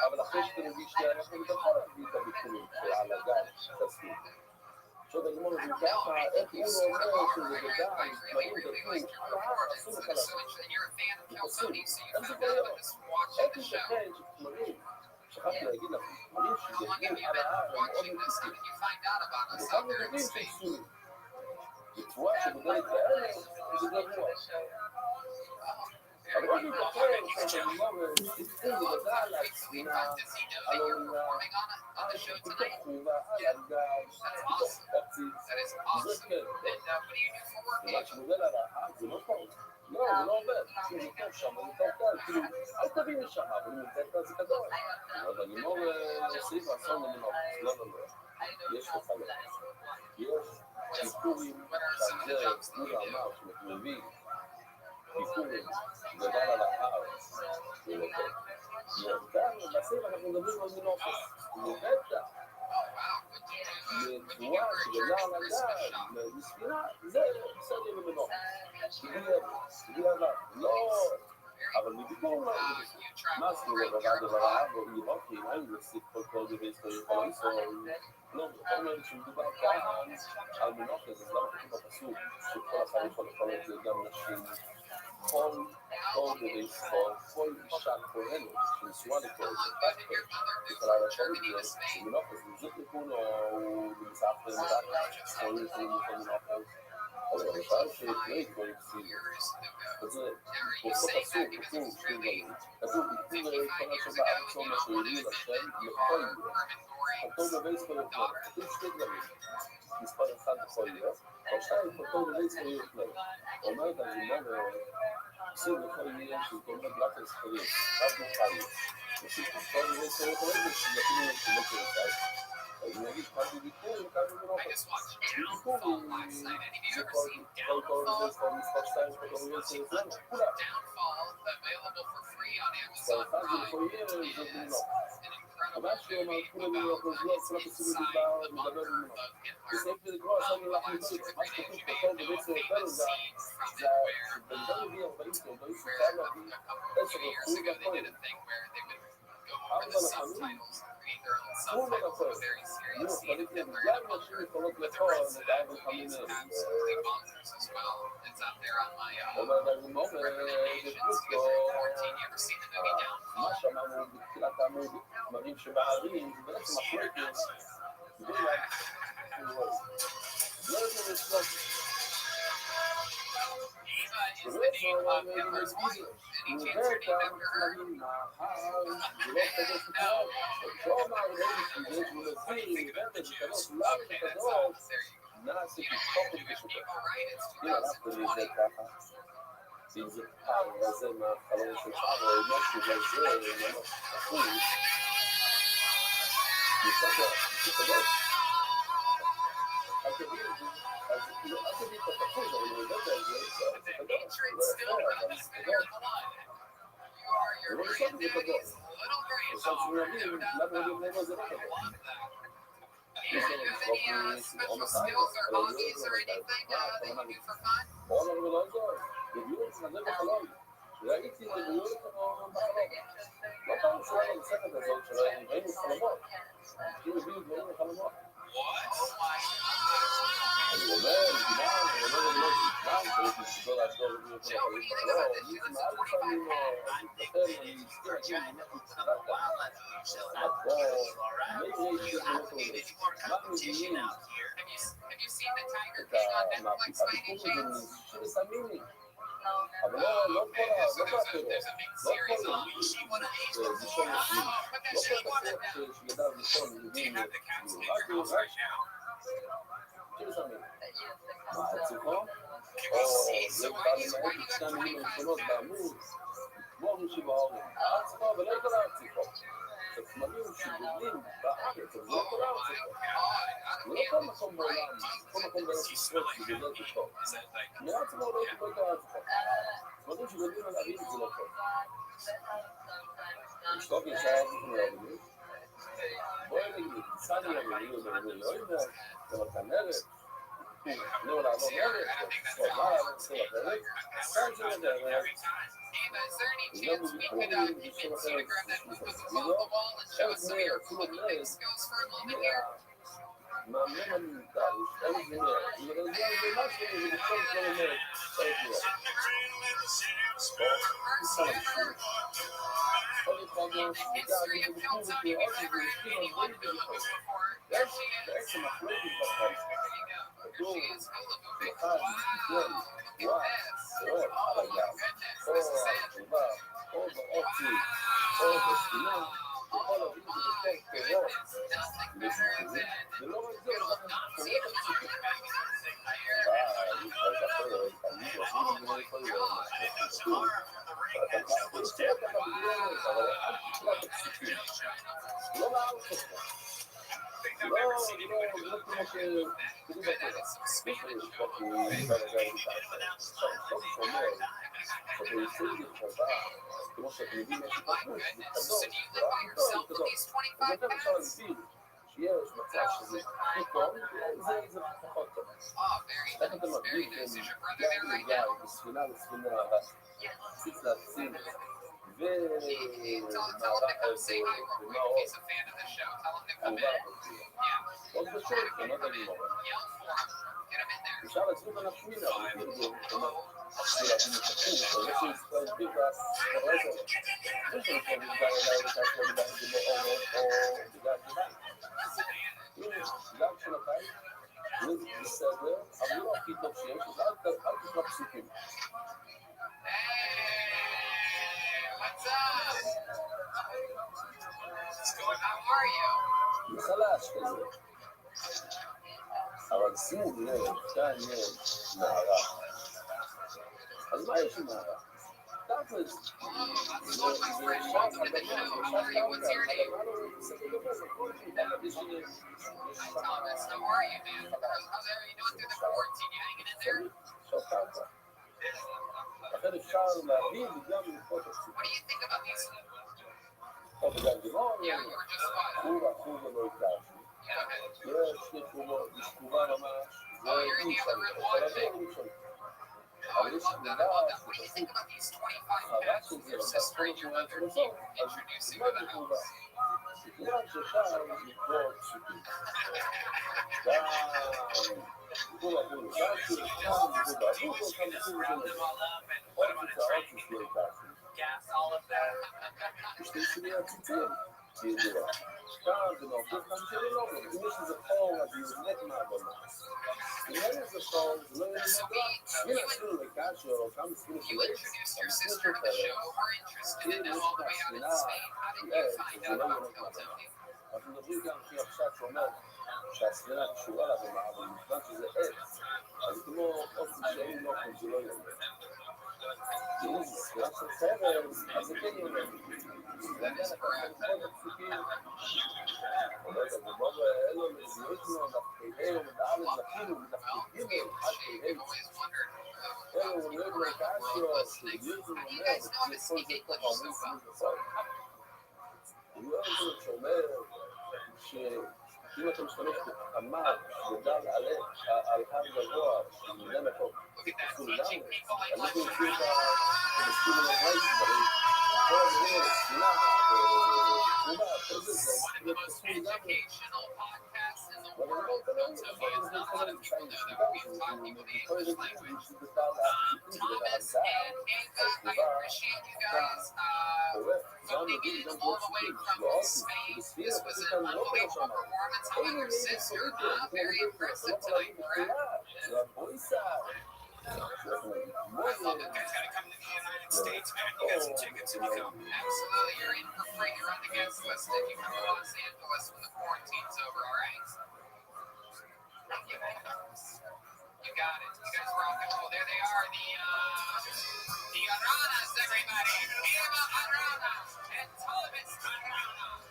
אבל אחרי שאתה מביא שתי הלחם, אתה יכול להביא את הביקורים שעל הגל, את הספינה. עכשיו אני אומר, זה ככה, איך הוא לא אומר שזה גדל, דברים גדלו, על ההר, עשו לך לעשות. זה פסול. איך זה קורה? איך ייתכן שתמרים, שכחתי להגיד לכם, תמרים שגדלים על ההר, הם מאוד מפסיקים. וכאן מדברים שהם פסולים. בתבואה שגדלת באלה, זה גרוע. אבל עוד ייתכן שאני אומר, תתחיל לגדל על הספינה, על העונה, תתקחו ועל הגל, תתקחו חצי, זה כן. ומה שמודל על ההר, זה לא טוב. לא, זה לא עובד, כאילו זה טוב שם, זה טוב כאן, כאילו, אל תביא משם, אבל אם זה כזה גדול. אבל לימור סעיף רצון למנוף, לא, יש חלק. יש סיפורים שעל זה כולה אמר שמקריבים, סיפורים, גדל על ההר, כאן בסעיף אנחנו מדברים על מנופס, לבטח. לתנועה שגדלה על הגל, מספירה, זה בסדר במנוף. תגיע עליו, לא, אבל מדיבור לא, מה עשו לו דבר, ולראות כי אם היינו לסיף כל דבר היסטורי כל היסטורי, לא, בכל מיני שמדובר כאן על מנוף, אז למה כתוב בפסוק שכל אחד יכול לפעול את זה גם נשים, כל דבר היסטורי, כל אישה כהנת שנשואה לכהן, יכולה לעשות את זה, מנוף, אז נזוק לכון או נמצא אחרי מדעת, כל מנוף, אבל למשל שפני דברים סיום, וזה בסוף אסור, כתוב שני דברים, כתוב ביטוי לכל השבע, הרצון השרירי לשם לכל יום, כתוב בבי זכויות לב, כתוב שני דברים, מספר אחד בכל יום, או שתיים כתוב בבי זכויות לב, אומרת הזימון, עושים לכל יום של כל מגלת הזכויות, רק מוכנים, עושים כל בבי זכויות לב, ושנתנו לשמות של אחד, אז אני אגיד, כאן בביקור וכאן במנופס. בביקור זה כל מספר 2 של כל זה אצלנו, כולה. מספר 1 זה לכל ילד זה במנופס. ממש שאומר, כולה במנופס, לא אצלנו כסיבי מדבר במנופס. בסוף לדבר עשינו לך מיצוי, מה שכתוב כתוב בבית אצלנו זה שבנדל מביא 40 סרטורים שצריך להביא 10 וחצי והכל. 4 לחמים, הוא לא נכון. נו, חליתי, גם נשים יכולות לכל, לדעת לחמים האלה. אומר דגמור, בקרוסקו, מה שאמרנו בתחילת העמוד, מראים שבערים, זה בעצם מחלקת, לא יודע לשלוט. זה לא מזגיז, הוא עובר כאן, מראים מההר, זה לא חדש וכאן, לא אמר ראי שזה מנסים, ובטח שקדוש, אולי שקדוש, נעשה כתוב את בשביל. אם הלכת לזה ככה, אם זה פעם וזה מהחלום שלך, או משהו וזה, ממש אחוז, נצטרך זה קדוש. אל תגיד את זה, אז אל תגיד את התחוז, אבל אני יודעת על זה, זה קדוש, זה לא יפה, זה קדוש. זה לא נשאר זה קדוש. עכשיו שהוא יגיד, למה הוא יגיד זה לא קדוש. יש לנו לשלוח עומק הארץ, אבל הוא לא יודע מה הכוונה לי. עומר ולא זו, בדיוק זה בחלום. ראיתי בדיוק בחלום. לא פעם שהוא היה לנסחת הזאת שראינו חלומות. כאילו הביאו דברים לחלומות. אני אומר, צריך לסגור לעזור לביא כל החיים. לא, אני מעל לפעמים, אני אזכיר להגיד, אני מתחילת אז בוא, מי ראיתי את זה מה מבינים את הביקור הזה ששמים לי. אבל לא כל הפירות, לא כל לישון נשמי, לא כל תקות שידע לישון מבינים, רק ששמים. מה, הציפור? או זה בא למעט את שני המילים הראשונות בעמוד, כמו רישי בהורים, הציפור ולא כל הציפור. צמדים שגודלים בארץ, אבל לא כל הציפור. לא כל מקום בעולם, כל מקום בארץ ישראל שגודל זה טוב. מהציפור לא כל הציפור. צמדים שגודלים על ערים זה לא טוב. לשתוק נשאר מרבים, בואי נגיד, צאני רבים, לא יודע, אבל כנרת, לא לעבור מלך, או מה לעשות אחרת, כאן זה לדרך, גם בביקורים, בשביל אחרת, לא, ארץ מר, אפילו מר, מאמן המנטל, ארץ מר, זה משהו, זה בכל כל המר, ארץ מר. כל אחד שמידה, אני בביקור ותראות שזה לפי הרבה בביקור. יש בעצם מחלוקת בחיים. כתוב, אחד, גדול, וואו, אור, על הגב, או התשובה, או באופי, או בספינה, וכל אביב ובכל פירות, ולא רק זה, הוא גם קורא את הציפור. אני כבר זוכר, אני לא יכול להיות, do some harm from the ring. That's no one's down. לא מערך אותך. לא, לא כמו שתראו בטבע. שאתה יוצא לי חובה, כמו שאתם יודעים, יש התפתחות, זה קדוש, זה רק טוב, זה גם אפשר להסביר. שיש מצב שזה הכי טוב, זה פחות טוב. איך אתה מבין בין גיא לגיא, בספינה לספינה, ציץ להציץ, ומערה עוד בשביל, כמעט אני לא רואה. אפשר להצליח על הפנינה, אבל כאילו זה כמעט בשביל להבין את התחום, אבל יש לי להסביר ברזר. זה שאני כבר נגע אליי וכאשר נגע את זה או נגע את זה. גם של הקיץ, זה בסדר, אבל לא הכי טוב שיש, אז אל תקרא פסוקים. זה חלש כזה. אבל שימו לב, כאן יש מערה. אז מה יש עם מערה? תכלס, זה שעת לכן אפשר להבין וגם ללכות את זה. או בגלל דימון, חובה לא הכרתי. יש שתי תחומות, יש תחומה ממש, זה אי אפשר, אבל יש תחומה שפשוט חרק של זה, ועשה כל תחומה של בסוף, אז מה זה תחומה? תחומה שאפשר לקרוא פשוטים. גם תחומה בול, גם תחומה בול, עוד קצרות שתהיה איתנו. שתי שני הציצים, שידוע. כאן זה נעופף כאן שלי לא, אם יש איזה חור, אז יוזנק מהבמה. אם אין איזה חור, זה לא יהיה נדע. הנה עשינו לקאצ'ו, או כמה ספינו של אקס, המספיר של כאלה, אם יש את הספינה, זה לא יהיה נדע. אנחנו מדברים גם כי עכשיו שאומר שהספינה קשורה לבמה, אבל מכיוון שזה עץ, אז כמו אופן שאין לא כל זה לא יהיה נדע. אם זה ספינה של חבר, אז זה כן יהיה נדע. ולכן אתה יכול לכל הפסוקים, לא יודע, במה אלו לזיוזנו, נפקי או מדעל לזכינו, ונפקי גימל, עד כהי. אלו אומרים לקאצ'ו, שזיוזנו אומר, וכל זה תוך 40 שנים בסוף. הוא לא יודע שאומר שאם אתה משתמש בחמר שגדל על הר גבוה, שמונה מקום, תקפו לגמרי, אז אנחנו נוציא את המסכים למברייס, כל הדברים האלה, ספינה, ותחומה, כל זה, זה תקפו לגמרי. אבל אני לא יודע, אני לא יכול להגיד את זה, כל הדברים, זה בכלל הסיפור, זה בהרצאה, התגובה, גם נגיד, גם כל סיפור, לא עוד סיפור, בספירה, פשוט אני לא יכול לשמוע. אין לי נהיד סוריטו, אני לא יכול להגיד בתחילה, זה הבויסה. Absolutely, you're in for free. You're on the guest list if you come to Los Angeles when the quarantine's over, all right? You got it. You guys rock and roll. There they are, the Aranas, everybody. Viva Aranas and Thomas Aranas.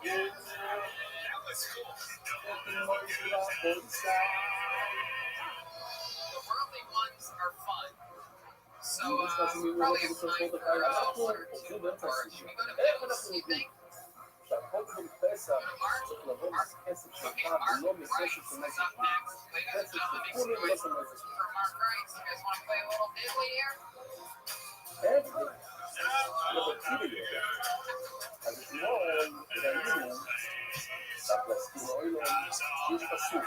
That was cool. The worldly ones are fun. So, probably a time for one or two more. Should we go to Mills, you think? שהחוק בפסח צריך לבוא מכסף שלך ולא מכסף של נפש שלך. כסף של כולם ולא של נפש שלך. אין זה. לא בצילי יותר. אז אתמול ראינו, צריך להזכיר אוילו, שיש פסוק.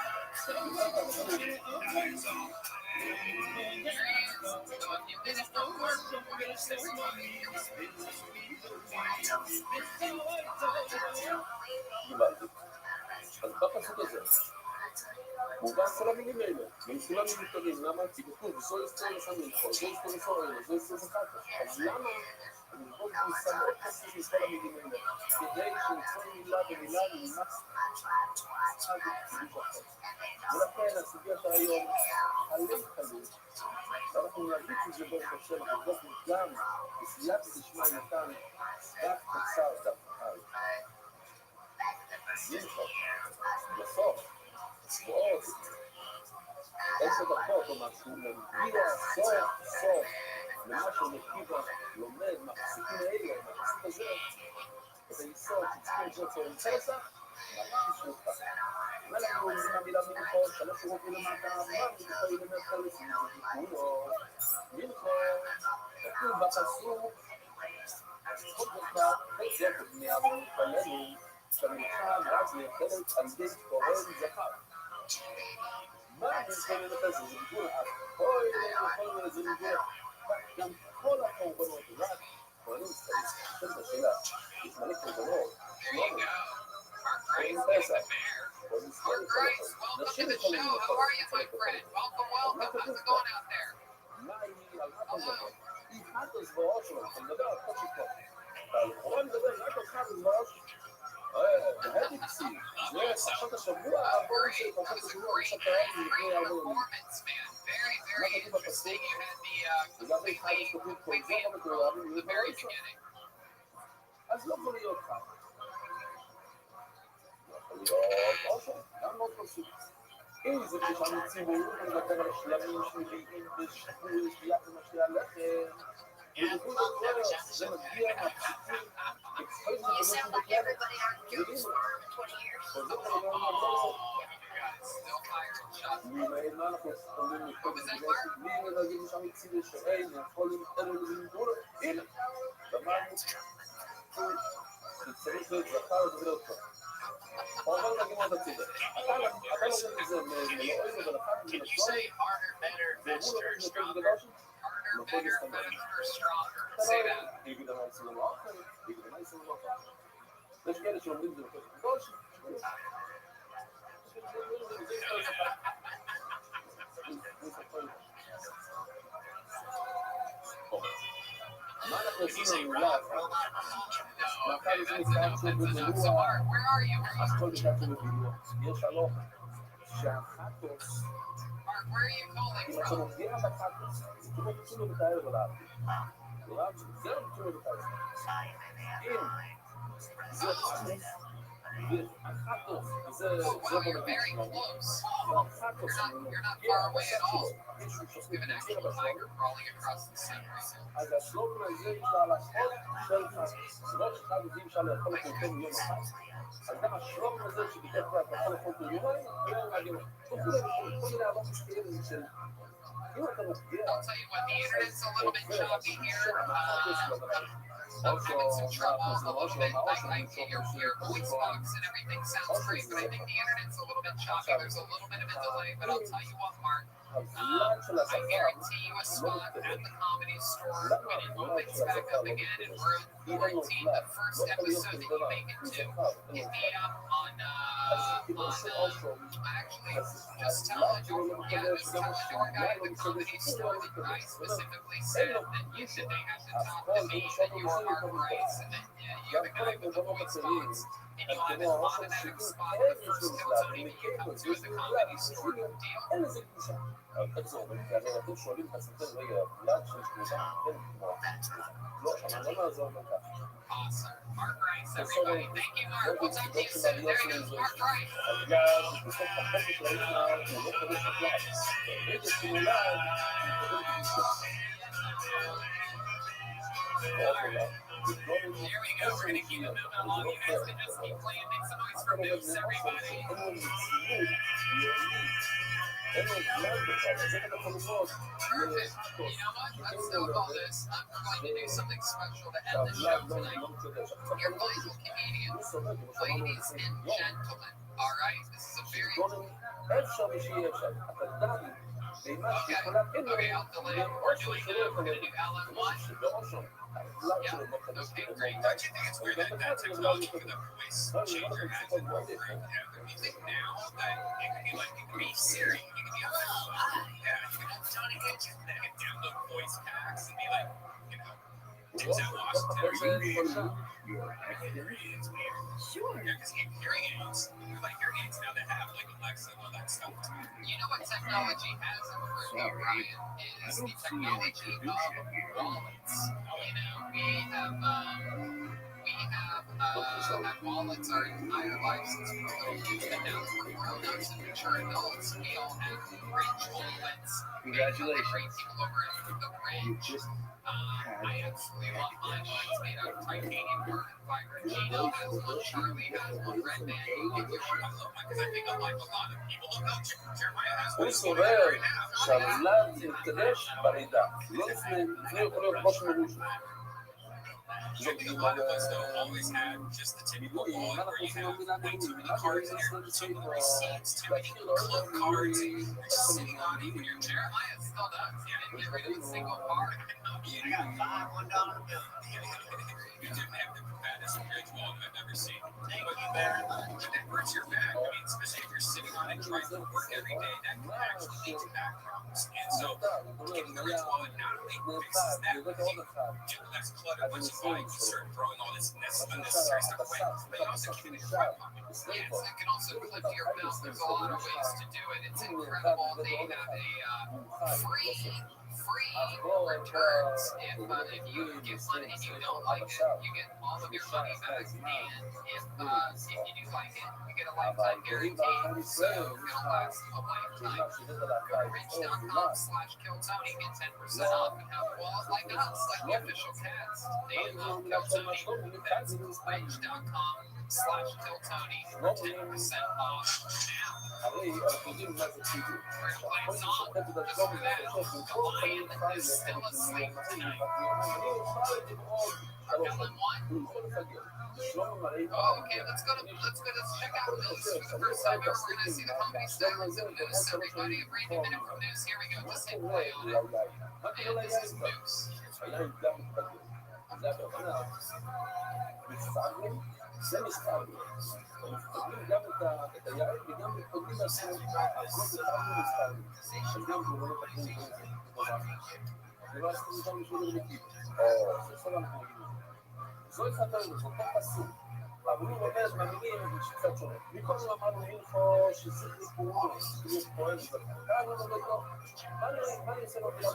קיבלתי. אז בפסוק הזה, מובן כל המילים האלה, והם כולם מיותרים, למה? כי כתוב, זו היסטוריה שמים לכל, זו היסטוריה שמים, זו היסטוריה שחקה. אז למה אני בכל כניסה מאוד חסיד מכל המילים האלה, כדי שכל מילה ומילה נלמץ עד חידוש אחר. ולכן הסוגיות היום, חלי חלי, ואנחנו נרגיש את זה ברוך השם, אנחנו גם בסייעתא דשמיא נתן דף קצר, דף אחד. ימחוק, בסוף, ועוד 10 דקות או משהו, מגיע סוף למה שמקיבה לומד מהפסוקים האלה, מהפסוק הזה, את היסוד שצריכים להיות עם פסח, מהפסוק שלך. ואנחנו אומרים המילה מנחול, 3 שורות מלמטה, מה מנחול למרכול לפני כולו? מנחול, כתוב בפסוק, זכות לך, חלק מהמנחלנו, שהמנחה רץ נאכלת על ידי קורן זכר. מה מנחול למרכול? זה בגבול אוי, זה בגבול גם כל הקורבנות, רק קורנים צבאים, חושבת השאלה, יתמלא קורבנות, קוראים פסח, קוראים ספרים כל נשים יכולים לכל מה כתוב פה? מה היא על חת הזוועות? היא חת הזוועות שלנו, אתה מדבר על חת שכות, והלכאורה מדבר רק על חת הזוועות, בהדי פסיק, זה פרשת השבוע, הבורים של פרשת השבוע, עכשיו קראתי לפני 4 ימים. מה כתוב בפסוק? לגבי חד השכותים כל זה לא מקורבים להיות בעצם. אז לא יכול להיות חד. לא יכול להיות עושר, גם מאוד פשוט. אם זה כשאנו ציבורים, אני מדבר על שלמים שמביאים בשחרור, שביעת ומשקיע לחם, ובכל דבר זה מגיע מהפסוקים. You sound like everybody on YouTube for 20 years. מה אנחנו אומרים לקרוא בזה? מי מנהגים שם הציבי שאין, יכולים אלו לבנגור? הנה, למדנו שצריך להיות זכר ולהיות טוב. הוא אומר נגיד עוד הציבי. אתה לא אומר את זה מלואינו ולחד מלשון, והוא לא נותן יותר גדושים? נותן להסתמר. אתה לא אומר, יגיד מה יצאו לו אחר, יגיד מה יצאו לו אחר. יש כאלה שאומרים את זה יותר גדושים. מה אנחנו עושים למילה אחת? מאחר לזה נזכר שוב בבילוע, אז כל בשעת שבבילוע. יש הלוך שהחטוס, אם אתה מודיע בחטוס, זה כמו תצאו לו בתאר ולאב. זה לא תצאו לו בתאר. אם זה חטוס, החטוס, זה בנביא שלנו. והחטוס, מגיע בשעת שלו. מישהו שופט מגיע בשלום. אז השלום הזה אפשר לעשות של חטוס. זה לא שחד יודעים אפשר לאכול את יותר מיום אחד. אז גם השלום הזה שבדרך כלל אתה יכול לאכול את יומיים, לא להגיד לו. כל מיני אבות משקיעים לזה של... אם אתה מגיע... I'm having some trouble a little bit. Your voice box and everything sounds great, but I think the internet's a little bit choppy. There's a little bit of a delay, but I'll tell you what, Mark. I guarantee you a spot at the Comedy Store when it opens back up again and we're on quarantine. The first episode that you make it to is the on actually just telling your guy at the Comedy Store that I specifically said that they have to talk to me and you are our price and then you're the guy with the voice box and you have an automatic spot in the first episode and you come to the Comedy Store deal. תחזור, וכאלה אתם שואלים את עצמכם, רגע, למה שיש כמובן, כן, כמו, לא, אבל לא נעזור בכך. Awesome. Mark Rice, everybody. Thank you, Mark. We'll talk to you soon. There you go, Mark Rice. אז בסוף החופש של האישה, הוא לא קודש בכלל. ברגע שהוא נולד, הוא קודש בגיסו. Here we go. We're going to keep it moving along. You guys can just keep playing. Make some noise for Moose, everybody. Perfect. You know what? Let's do all this. I'm going to do something special to end the show tonight. Your local comedians, ladies and gentlemen. All right? This is a very... Okay, I'll fill it in. We're doing we're gonna do LM1. Okay, great. Don't you think it's weird that technology for the voice changer has incorporated everything now that it can be like, it can be Siri, it can be a Johnny Cage, that can download voice packs and be like, Denzel Washington. It's weird. Sure. Yeah, because hearing aids, like hearing aids now that have like Alexa and all that stuff. You know what technology has improved, Brian, is the technology of wallets. Had wallets our entire lives since we were little kids, and now we're grown-ups and mature adults. We all have rich wallets. Congratulations. Great people over at the Ridge. I absolutely love mine. Mine's made out of titanium carbon fiber. Gino has one. Charlie has one. Red Band. I love mine because I think unlike a lot of people, look how Jeremiah has הוא one. סובר שהמונח מתקדש בלידה, לא לפני יכול להיות ראש מרוש. I think a lot of us though always had just the typical wallet where you have way too many cards in there, too many receipts, too many club cards, and you're just sitting on even your Jeremiah still does. He didn't get rid of a single card. I got $5 $1 bill. You didn't have the fattest bridge wallet I've ever seen. Thank you, Barry. But that hurts your back. I mean, especially if you're sitting on it trying to work every day, that can actually lead to back problems. And so, getting the bridge wallet not only fixes that, less clutter once you buy, you start throwing all this unnecessary stuff away, but you also keep it in your front pocket. Yes, it can also clip your belt. There's a lot of ways to do it. It's incredible. They have a free returns if you get one and you don't like it, you get all of your money back. And if you do like it, you get a lifetime guarantee. So it'll last a lifetime. Go to rich.com/KillTony, get 10% off and have a wallet like us, like the official cast. They love Kill Tony. That's rich.com/KillTony for 10% off now. הרי אנחנו יודעים מה זה ציבור. כל ששוחט את עצמו ומחשב וכל חיים חיים וחיים Okay, let's check out news for the first time ever. We're going to see the company stars of news. Everybody, a brand new minute from news. Here we go. Just hit play on it. And this is news. זה מספר ומפקדים גם את היעד וגם מפקדים לעצמם הכל בתאמנו מספר וגם גורלות אחרים ולא עשינו אותם לשאול לרמקים זה סול אנחנו מגיעים זו יפתנו, זו אותו פסוק אבל הוא רומז מהמילים שקצת שונה מכל זאת אמרנו הלכו שצריך לפעול להיות פועל כאן הוא נובד לו מה אני אעשה לו מילה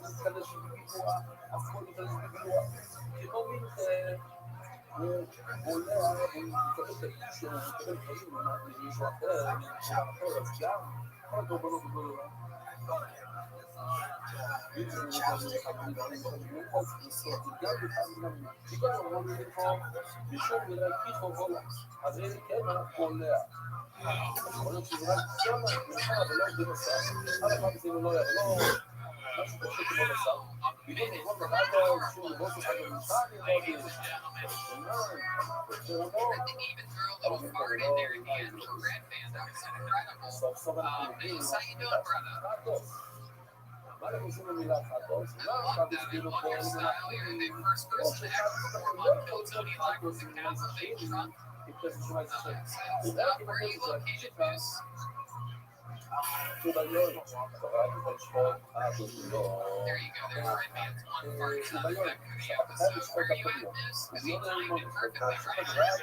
מתקדש בביגוע אף כל מתקדש בביגוע כי כל מין הוא עולה, הוא מקבל את האישו, הוא מקבל דברים ממישהו אחר, ממישהו אחר, אז גם כל הקורבנות הוא לא אם זה נקרא שחברים דברים דברים חוץ, זה גם לפעמים שכל הרמון ללכו בשום נראה כיחו הולה אז אין כן אנחנו עולה יכול להיות שזה רק שם נראה ולא בנוסף עד אחד זה לא יבוא משהו קשה כמו נוסף בגלל נבוא בגלל שום לבוא שחד במשחק Even threw a little fart in there at the end for Red Band. That was incredible. News, how you doing, brother? I love that. I love your style. You're the first person to ever perform on Kill Tony Live with the Castle Day truck. Where are you located, Moose? There you go. There's Red Band's one fart sound effect for the episode. Where are you at, Moose? Because he timed it perfectly right.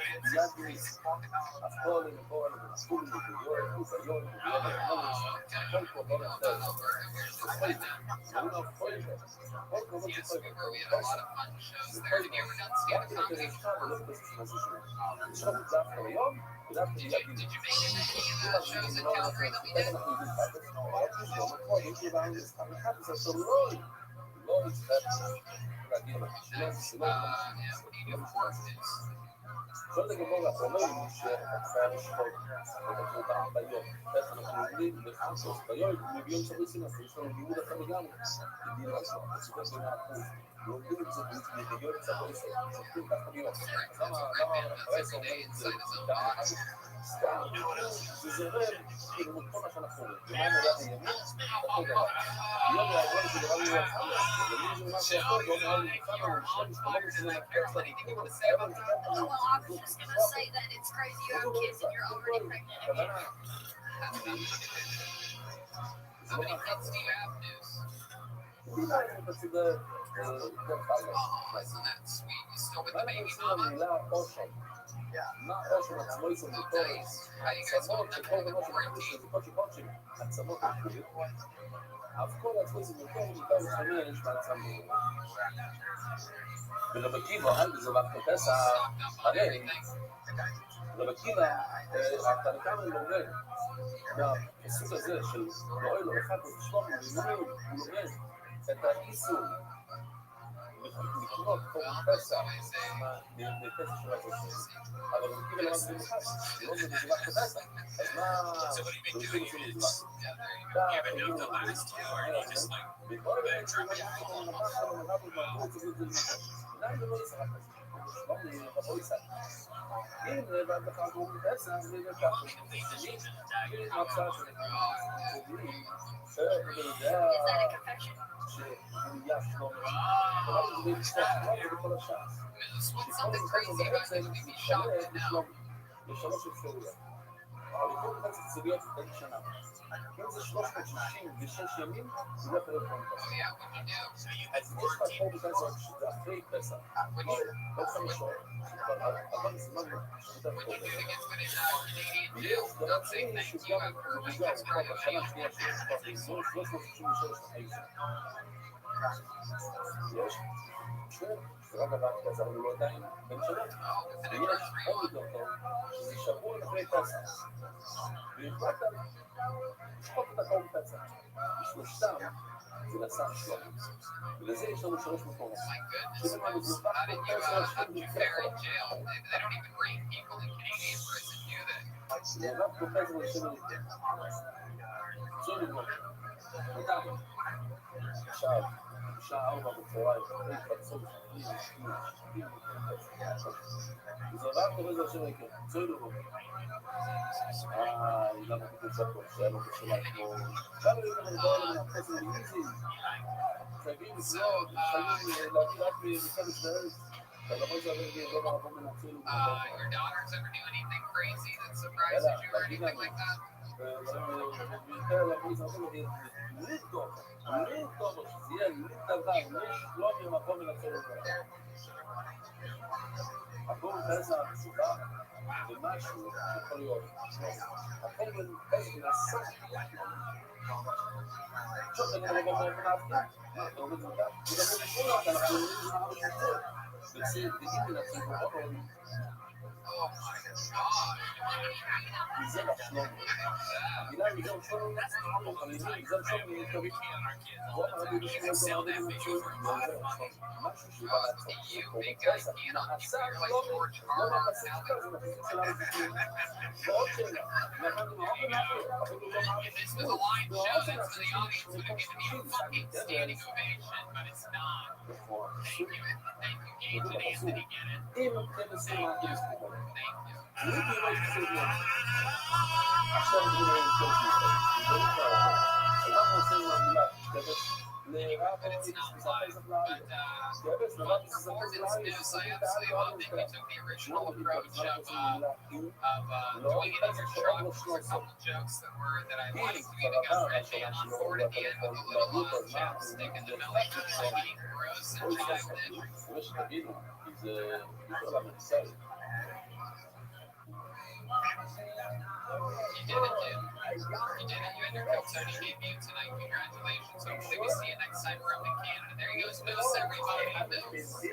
Yes, we were. We had a lot of fun shows there. Have you ever done stand-up comedy before? Did you make it to any of the shows in Calgary that we did? What do you do for this? זאת הגמור האחרונים שאחרי המשפט ובקרו אותם ביום איך אנחנו עובדים לחמסוס ביום מביום סריסים אז יש לנו לימוד אחר לגמרי בדין לעשות, בסוגר בין האחוז ועובדים את זה בדיון צבו ישראל שופטים ככה ביום למה אחרי זה אומר את זה סתם זה זרם כאילו כל מה שאנחנו רואים ומה נראה בימים just gonna say that it's crazy you have kids and you're already pregnant again. How many kids do you have, News? Oh, isn't that sweet? You still with the baby mama? Nice. How you guys holding up in the quarantine? ורבי קיבא, בזבת פסח, הרי רבי קיבא, התנקם לומד מהפסוק הזה של נועל או אחד ושלום ולימוד, הוא לומד את האיסור לקנות כל פסח מפסח של הפסח. אבל רבי קיבא למד במיוחד, לא בזבת פסח, אז מה רבי קיבא של מזבח? אם לבד לך עבור פסח, זה וכך. שני, מצא שקובלים, ויודע שהוא יש לו אבל זה להצטרך בכל השעה. שכל בעצם מתחלק לשלוש אפשרויות. אבל לכל פסח זה להיות בין שנה. אם זה 366 ימים, זה לא יכול להיות פסח. אז יש לך פה בפסח שזה אחרי פסח. לא חמישה. אבל זמן יותר טוב. יש דבר שגם מבוגר כבר בשנה שנייה שיש כבר 366 לחיים. יש. זה רק דבר כזה, אבל הוא עדיין בן שנה. ויש עוד יותר טוב, שזה שבוע אחרי פסח. והחלטת לשחוט את הכל בפסח. בשלושתם זה לסע שלום. ולזה יש לנו 3 מקומות. שזה מה מזופח בפסח של נפתח. זה רק בפסח לשם נפתח. זו נגמר. נדם. עכשיו. שעה 4 בצהריים, פרצות, זה רק עובד לשם יקר, צוי לבוא. למה כתוצאה פה, שהיה לו בשלה כמו... כמה יהיו לנו דואלה מהפסק לגיזים, חייבים לסלור, חייבים להגיד רק במחד ישראל, ולמה זה עבר לי לא מעבור מנצל Your daughters ever do anything crazy that surprises you or anything like that? ובעיקר להגיד, זה עבור לי ליטוב, שזה יהיה ליטבה, לא ממקום מנצל אותו. הכל פסח הסיבה, ומשהו יכול להיות. הכל פסח נעשה. שוב, אני לא אומר מנהלתי. אתה עומד מנהלתי. וגם בכל זאת, אנחנו יודעים מה אנחנו רוצים. וצריך להגיד לנצל אותו. מזבח שלום. המילה מזבח שלום, אבל מזבח שלום היא טובית. הוא אמר לי בשביל הרבה דברים מצויים, מזבח שלום. משהו שבא לעצור. הוא פסח, נעשה שלום, לא נעשה שקר, זה נפסק שלנו בשביל. ועוד שאלה, ואנחנו מאוד נעבור, אפילו לא נעבור. ועוד שאלה, שזה מקום שלישי, נכון. אם אתם עושים מה אתם עושים. אני לא יצא עכשיו אני לא יצא אנחנו עושים מהמילה לרבי מספר זפלאי גבס לרבי מספר זפלאי You did it, dude. You did it. You had your Coach debut tonight. Congratulations. Hopefully we see you next time we're up in Canada. There he goes. Moose, everybody. Moose.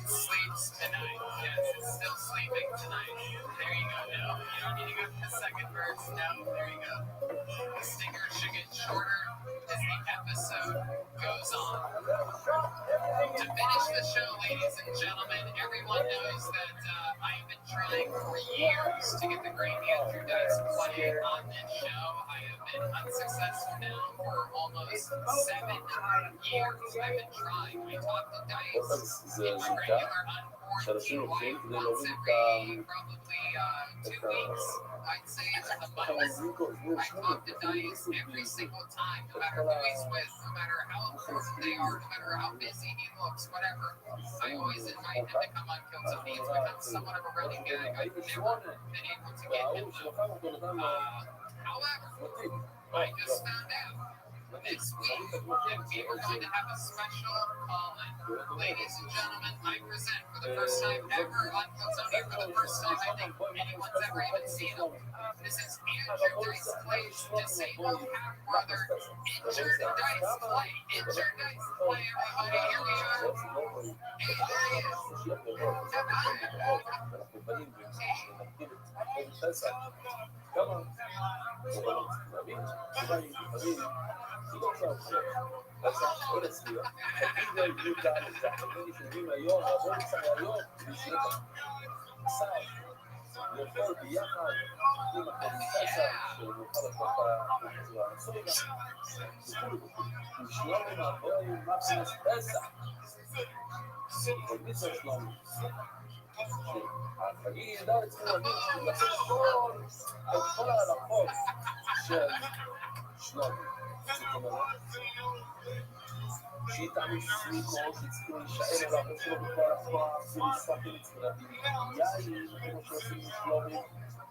Sleeps tonight. Yes, it's still sleeping tonight. There you go. No, you don't need to go to the second verse. No, there you go. The stinger should get shorter as the episode goes on. To finish the show, ladies and gentlemen, everyone knows that I have been trying for years to get the great Andrew Dice play on this show. I have been unsuccessful now for almost 7 years. I've been trying. I talked to Dice in my regular quarantine life once every probably 2 weeks. I'd say it's the most. I talk to Dice every single time, no matter who he's with, no matter how important they are, no matter how busy he looks, whatever. I always invite him to come on Kill Tony. It's become somewhat of a running gag. I've never been able to get him though. However, I just found out this week that we were going to have a special call-in. Ladies and gentlemen, I present for the first time ever on Kill Tony, for the first time I think anyone's ever even seen him. This is Injured Dice Clay's disabled half-brother, Injured Dice Clay. Injured Dice Clay, everybody, here we are. Hey, there he is. לפעול ביחד עם הקונפסה שנוכל לתת הסוידה ושלומי מהבוי מקסימוס פסח קונדיציה שלומי אני ידע את זה לעשות את כל ההלכות של שלומי זאת אומרת שיטענו סמיקו שצריכים להישאר על החוק שלו בכל הכוח ולספקים אצלנו יאי כמו שעושים שלומי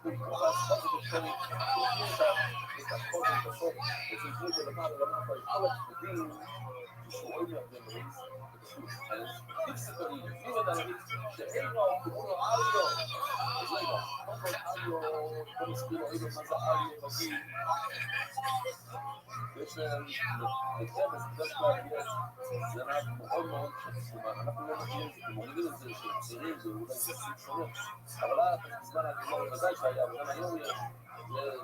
ובכל הספק ובשלומי את החוק ובסוף וצריכו את זה למעלה למעלה כל התפודים שרואים מהדברים אם סיפורים, אם אדמים שאין לו, קוראים לו אליו אז רגע, קודם כל אליו בוא נסביר לו מה זה אליו מגיל יש להם לטבס בדרך כלל יש זנב מאוד מאוד שסומן אנחנו לא מכירים את זה, הם מורידים את זה שהם צעירים זה אולי סוג שונות אבל בזמן הגמור בוודאי שהיה וגם היום יש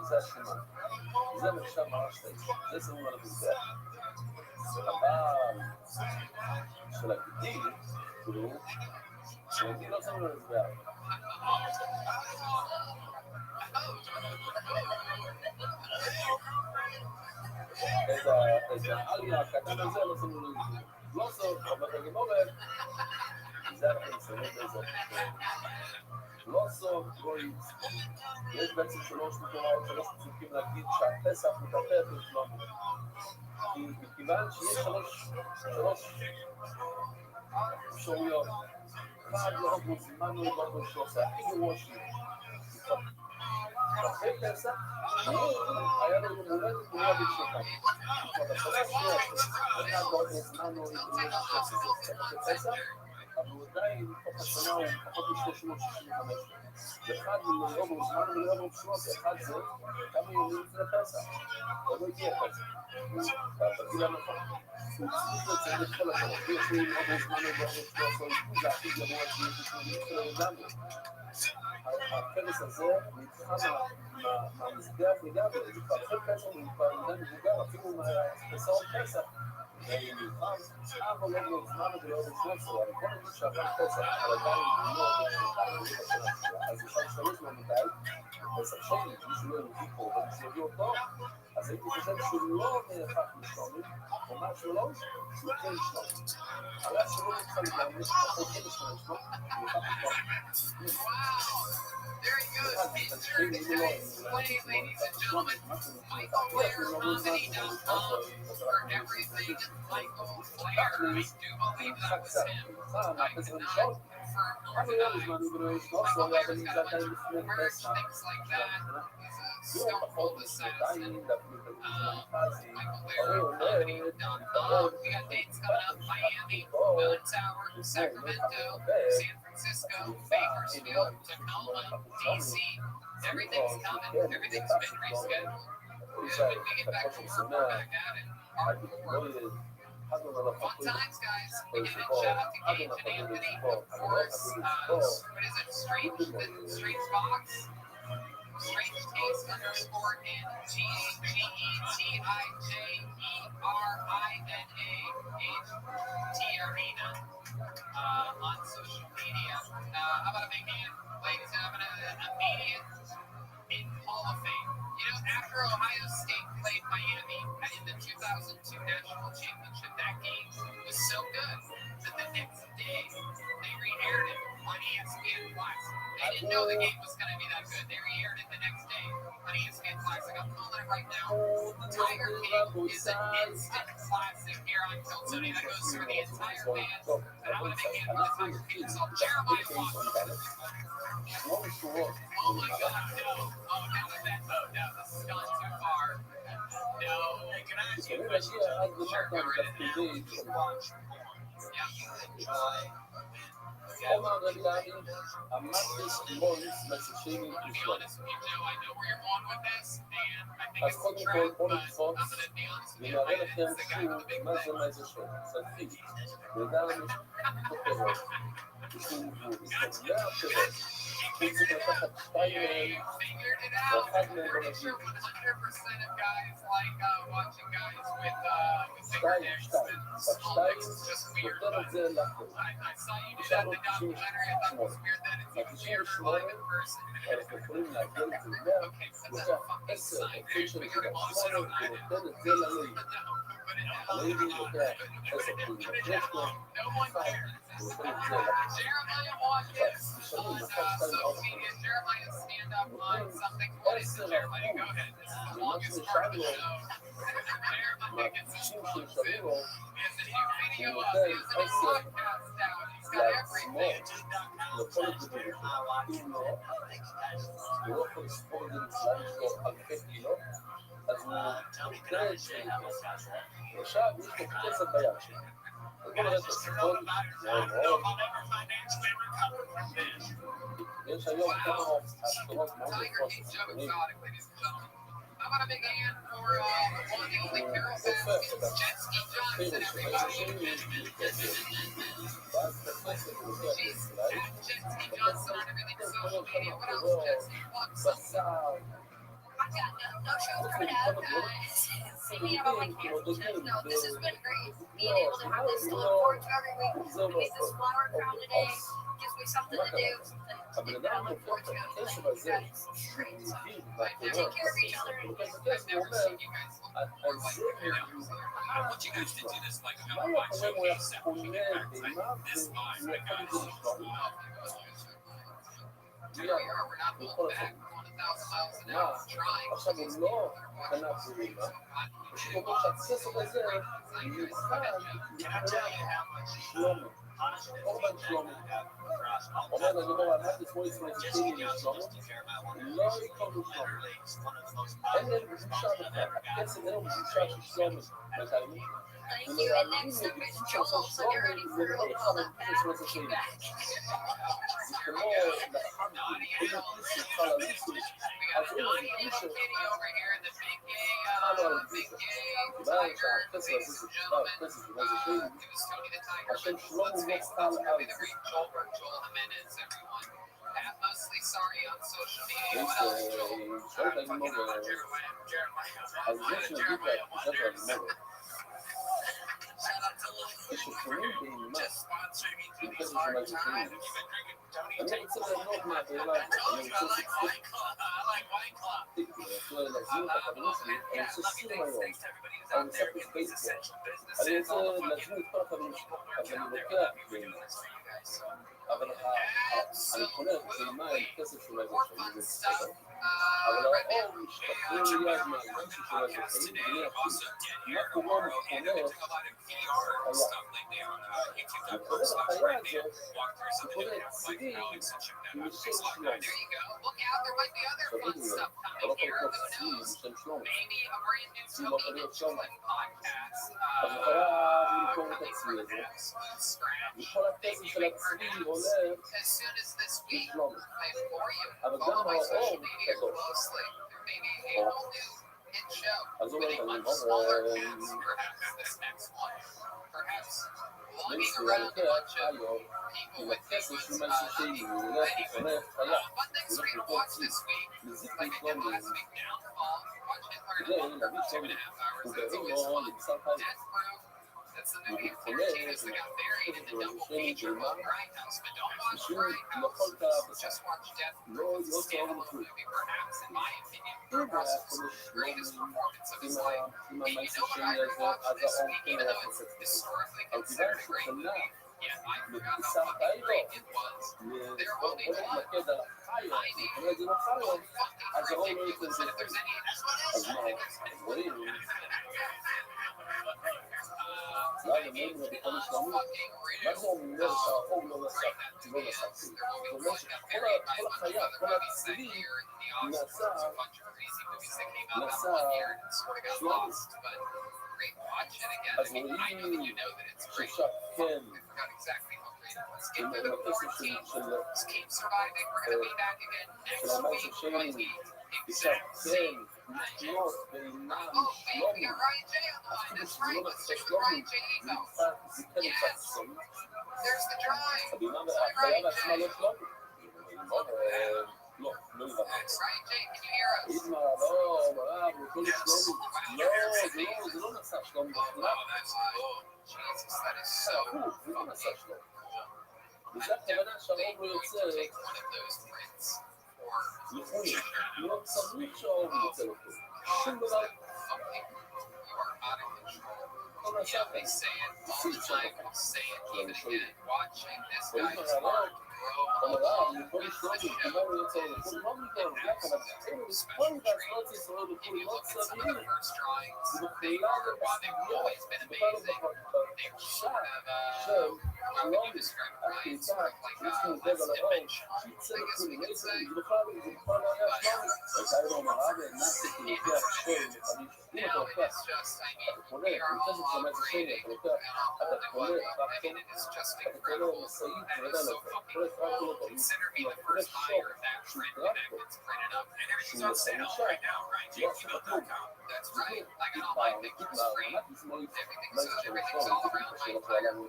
זה השומן זה נחשב ממש טעים זה שמים על המזבח אבל של הגידים כאילו שהגידים לא שמים על המזבח את העליה הקטן הזה לא שמים על המזבח לא סוף, אבל הגמורת זה אנחנו שמים באזור לא סוף, יש בעצם שלוש מקומות, שלוש פסוקים להגיד שהפסח מתהפך לשלום כי מכיוון שיש שלוש אפשרויות אחד לא מוזמנו לבוא בשלושה, הכי גרוע שלי אחרי פסח, היה לנו מולדת גרוע בשלושה זאת השלוש אחד לא מוזמנו לבוא בשלושה אבל עדיין תוך השנה הוא פחות מ-365 ואחד לא מוזמן ולא מוזמן אחד זה כמה ימים לפני פסח עוד לא הגיע פסח בגיל הנכון הוא צריך את כל השנה יש לי לא מוזמן ולא מוזמן זה הכי גרוע שיש לי לגמרי הכנס הזה נתחם מהמזבח לגמרי זה כבר אחרי פסח הוא כבר עדיין מבוגר אפילו מהפסעות פסח אבל לא מוזמן ולא מוזמן אבל בוא נגיד שעבר פסח אבל עדיין לא אז אפשר להשתמש במדי פסח שני, מישהו לא יביא פה ומישהו יביא אותו אז הייתי חושב שהוא לא נהפך לשלומי אומר שהוא לא, שהוא כן שלומי אבל שלא נתחל לגמרי פחות כן שלומי There he goes, Injured Dice Clay, ladies and gentlemen. MichaelFlairComedy.com for everything Michael Flair. I do believe that was him. I cannot confirm nor deny. Michael Flair's got a bunch of merch, things like that. He's a stone cold assassin. MichaelFlairComedy.com. We got dates coming up: Miami, Moon Tower, Sacramento, San Francisco, Bakersfield, Tacoma, DC. Everything's coming. Everything's been rescheduled. When we get back to work, we're back at it. Hardcore work. Fun times, guys. Again, and shout out to Gage and Anthony, of course. What is it? Strange Fox? Strange Taste _ NGTIJERINA Arena on social media. How about a big hand, ladies and gentlemen, an immediate in Hall of Fame. You know, after Ohio State played Miami in the 2002 National Championship, that game was so good that the next day they re-aired it on ESPN Plus. They didn't know the game was going to be that good. They aired it the next day on ESPN Classic. I'm calling it right now. Tiger King is an instant classic here on Kill Tony that goes through the entire band. And I'm going to begin with the Tiger King song, Jeremiah Watkins. Oh my God, no. Oh, now that, oh no, this has gone too far. No. Hey, can I ask you a question? Sure, go right ahead. Yeah. You enjoy Roman Rebilani, a Matis Morris Massachusetts To be Israel. honest with you, Joe, I know where you're going with this, and I think אז it's a קודם trap, כל, בוא but נקפוץ I'm going to be honest with you, ונראה man, לכם it's the guy with the big שוב מה זה thing. מייזרשון, צדיק, וגם כותרות, שהוא מסתובע פירות, הוא צריך לקחת שתיים Yeah, מהם, you figured it out. ואחד I'm מהם pretty בנגיד, sure 100% of guys like watching guys with bigger שתיים, dicks שתיים, than small בשתיים dicks. It's just weird, נותן but את זה לכל. I saw you do that in the documentary. I thought it was weird that it's even weirder live in person. אנחנו יכולים להגן את זה 100, Okay, put that לוקח fucking 10, sign חצי there. של We heard him also 8 on that. ונותן את זה ללוי. No, put it down. הלוי לוקח 10 יש לו, No one cares. ונותן את זה לכל. Jeremiah Watkins on social media. Jeremiah stand up on something. What is it, Jeremiah? Go ahead. This is the longest part of the show. Jeremiah gets his quotes in. He has a new video up. He has a new podcast out. He's got everything. לכל הדברים, אם לא, הוא לא יכול לספור את זה מצרים שלו אלפי קילו, אז הוא נותן את זה. עכשיו יש לו כסף ביד שלו. אז בוא נראה את הסרטון, יש היום כמה הסתרות מאוד יפות של סרטונים. I'm gonna begin for the one and only Carol Baskins, Jetsky Johnson, everybody. She's at Jetsky Johnson on everything social media. What else, Jetsky? Plug something. I've got no shows coming up. See me on my cancel shows. No, this has been great. Being able to have this to look forward to every week. We made this flower crown today. Gives me something to do, something that I look forward to. Like, guys, it's great. So, take care of each other. I've never seen you guys look more like I want you guys to do this like a mountain bike showcase that we can act this vibe because here we are, we're not holding back. We're going 1,000 miles an hour trying. עכשיו הוא לא קנה פרימה, פשוט אומר שהכסף הזה נבחן שלומי, אורבן שלומי. אומר לנו, בואו, אנחנו כמו ישראל שתיני לשלומי, לא יקום לשלומי. אין להם בושה בכלל, הכסף אין לו בושה של שלומי. Thank you. And next up is Joel. So get ready for a little back. זה כמו לחם, אין לו כיסי, חלה ליסי, אז אין לו בושה. בגלל שהכסף הזה זה כבר כסף שזה שלי, השם שלום הוא לא סתם ארץ. Mostly sorry on social media. What else, Joel? אז זה שנגיד לה, זה כבר Shout out to Lil. ששומעים באימה, Just sponsoring me through אם these כזה hard שמע times. ששומעים. You've been drinking Tony אני Takes. רוצה ליהנות מהבעילה, I told אני you I רוצה like White Claw. I like White Claw. להחזיר את החברים שלי, אני רוצה Lucky סיום היום, thanks to everybody who's אני out רוצה there in פספייס these פה, essential אני businesses. רוצה All the fucking להזמין את כל החברים שלי, אז אני out there. לוקח, We're doing this for you guys. So. אבל אני קונה באימה עם כסף של איזה More שלי, fun זה stuff. בסדר, אבל האור משתחרר ליד מהאדם של איזה חיים, ואני אפילו, מה קורה מתחונן, היה. אני קונה את החיה הזאת, אני קונה את צירים, משם שלום. There you go. Look out, there might be other fun stuff אתה לא coming יכול here. לקנות Who צירים knows? משם שלום. Maybe a brand new צירים לא Tony יכול להיות and שם. Chillin podcast. אז הוא חייב למכור את Coming הציר from הזה. Smooth Scratch. וכל הכסף של הציר הולך As soon as this week, לשלום. for you, אבל follow גם my social האור media קדוש. closely. There may be a whole new hit show אז הוא with a אומר, much smaller cast, perhaps this next one. Perhaps lugging around a bunch of היום, people עם with you הכסף was של מה ששלי, הוא הולך וקונה חיה. fun things for you to watch this week. מזיק Like I did לשלום, last week, Downfall. Watch it, learn כדי about להביא it. 2.5 שלום, hours. הוא That's גרעין always לו fun. למצב חיים. Death Proof. That's the movie of וחולה, Tarantino's that got buried in the double feature of Grindhouse. But don't watch בשביל Grindhouse. לאכול את הבשר. Just watch Death לא Proof. It's a לא טוב standalone לכלום. movie, perhaps, in my opinion. אם הוא היה Russell's יכול greatest לשלום performance of his עם life. המייסר And you know what שלי I הזה, rewatched אז this האור week, כן even היה though it's חוסק. historically אבל considered כיוון a great ששנה movie. Yeah, I forgot how fucking great it was. There will be blood. להתמקד על החיו, מבחינת זה לא חיו, אז הרוב לא יוצא זה. אז מה, רואים? לא, אני אומר בכל השלמות, מה זה אומר שהרוב לא נסע? לא נסעתי. זאת אומרת שכל החיה, כל הצלילים נעשה שלום. אז רואים שאפשר כן עם הכסף של המים של שני אפשר כן לקנות ואינם שלומי אפילו שזה לא נעשה שלומי זה כן נמצא שלומי הבינה והחיה בעצמה לא שלומי לא, לא יבטא אידמה, לא, ברב, הוא כל שלומי לא, זה לא נעשה שלומי בכלל זה לא נעשה שלומי וזה הכוונה שהרוב לא יוצא לכוני, לא צריך שהרוב לא יוצא לכוני שום דבר לא נעשה כאן תפסיד הרב, לכל שלומי, כמה הוא יוצא לכוני לא מגרם, אבל כל בעצמת ישראל לכוני לא צריך זה בכלל בסביבות זה בכלל בבקשה של שלומי הקליטה, יש לנו דבר על הרוב שיצא לכוני, לא יצא, זה בכלל לא היה שלומי הייתה לו מראה ונעשה כי לוקח שוי אם אתה לוקח, אתה קונה, אני חושב שזה זה שני, אתה לוקח, אתה קונה, אתה קונה מסעית, אני יודע לא, אתה קונה טרקטור, אתה קונה שוק, שהוא טרקטור, שהוא מסעית שוק, לא עושה כתוב, זה כתוב, ברמת משמאלית, מה זה של השלום, זה בדיוק שלא קרה לנו, הוא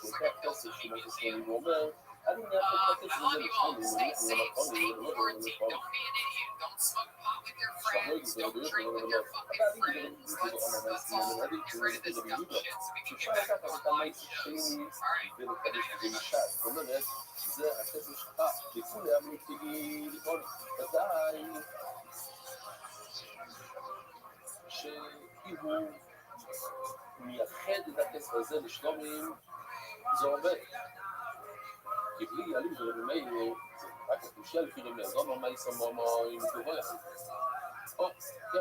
לוקח כסף של משהו שלנו, הוא אומר, אני מנהל את הכסף הזה לשלום, הוא לא נכון, שאפשר לקחת את המייס שלי ולקדש במשל, זאת אומרת שזה הכסף שלך לכולם מתחילים לכל ודאי שאם הוא מייחד את הכסף הזה לשלומים זה עובד כי בלי יעלים זה רבי רק הקושייה לפי רבי אז לא מייס המומו עם גבוה או, כן,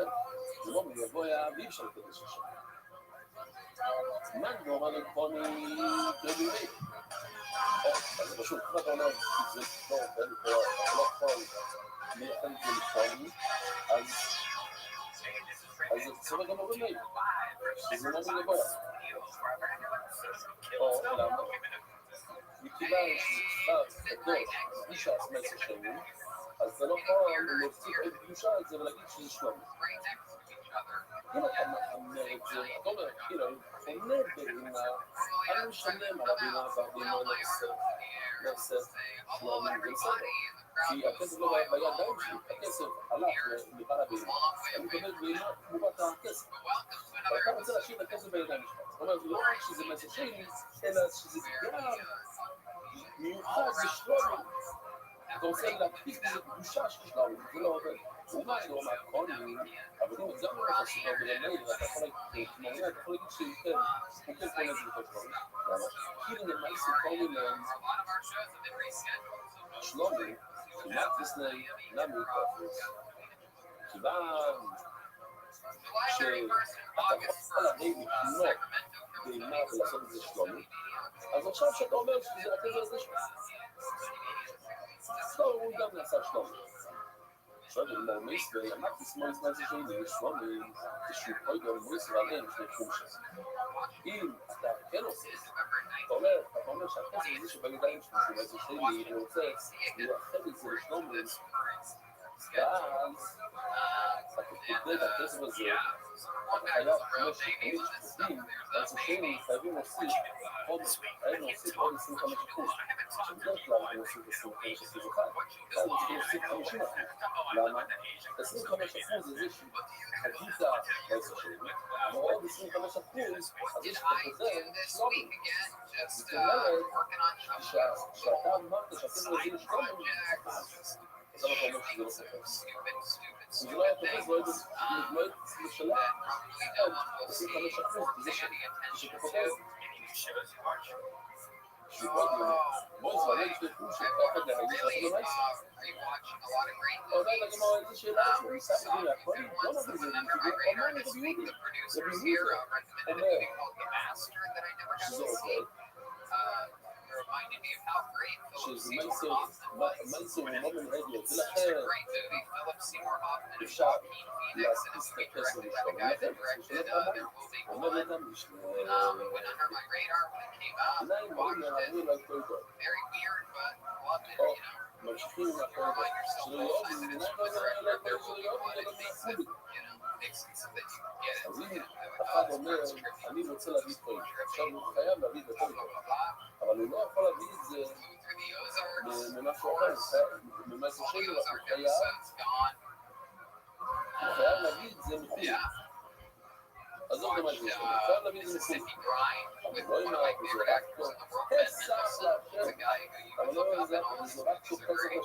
זה לא מגבוה ואי אפשר לקדש השם מה נורא לגבוני רבי או, אז פשוט, מה אתה אומר שזה לא עובד פה, אתה לא יכול מייחד את זה לשלומי אז זה צורך גם רבי שזה לא מגבוה או, למה? מכיוון שזה כבר גדול, אישה עצמאית השני אז זה לא יכול להוסיף את קדושה על זה ולהגיד שזה שלומי. אם אתה אומר את זה, אתה אומר, כאילו, עונה בינה, אני משלם על הבינה והבינה נעשה שלומי ובסדר. כי הכסף לא בידיים שלי, הכסף הלך לבעל הבינה, אני מקבל בינה תמורת הכסף. אבל אתה רוצה להשאיר את הכסף בידיים שלך. זאת אומרת, לא רק שזה מסר שלי, אלא שזה גם מיוחד לשלומי. אתה רוצה להקפיץ בזה קדושה של שלומי, זה לא עובד. ומה זה אומר, קונים, אבל אם זה לא לך סיבה בלמי, ואתה יכול להגיד, אתה יכול להגיד שיותר, הוא כן קונה את זה בתוך שלומי. למה? כי למעשה קונים להם שלומי, כמעט לפני נמי קופוס. כיוון שאתה יכול להגיד לקנות בימה ולעשות את זה שלומי, אז עכשיו שאתה אומר שזה הכסף הזה שלומי. לא, הוא גם נעשה שלומי. עכשיו, אני מרמיס ויאמק לשמאל לפני זה שלי, שלומי, זה שהוא כל גם מויס ועליהם לפני שום שס. אם אתה כן עושה, אתה אומר שהכסף הזה שבידיים שלו, שזה שלי, הוא רוצה לייחד את זה לשלומי, ואז אתה תתקבל את הכסף הזה, אתה חייב כמו שתמיד שתפים, אז שני חייבים להוסיף עוד 25%. שבדרך כלל הם עושים 25%, אז להוסיף 50%. למה? 25% זה זה שחגית בעשר שלי, ועוד 25% אז יש לך חוזר שלומי. זאת אומרת שאתה אמרת שהכסף הזה לשלומי, אז למה אתה אומר שזה לא ספר? אם זה לא היה תופס, לא היית לשלם, עושים 5%, זה שאתה חוזר. Really, are you watching a lot of great movies? Some good ones. The one under my radar this week, the producers here recommended a movie called The Master that I never got to see. It reminded me of how great Philip Seymour Hoffman was. It's a great movie. Philip Seymour Hoffman and Joaquin Phoenix, and it's directed by the guy that directed There Will Be Blood. Went under my radar when it came out. Watched it. Very weird, but loved it, you know. You remind yourself all the time that it's from the director of There Will Be Blood. It makes it, you know, makes it so that you can get it. You know, like, oh, it's not scripted. It's trippy. Blah, blah, blah, blah. Flew through the Ozarks, of course. All the Ozark episodes gone. Yeah. Watched Mississippi Grind with one of my favorite actors in the world, Ben Mendelsohn. He's a guy who you can look up in all his movies are great.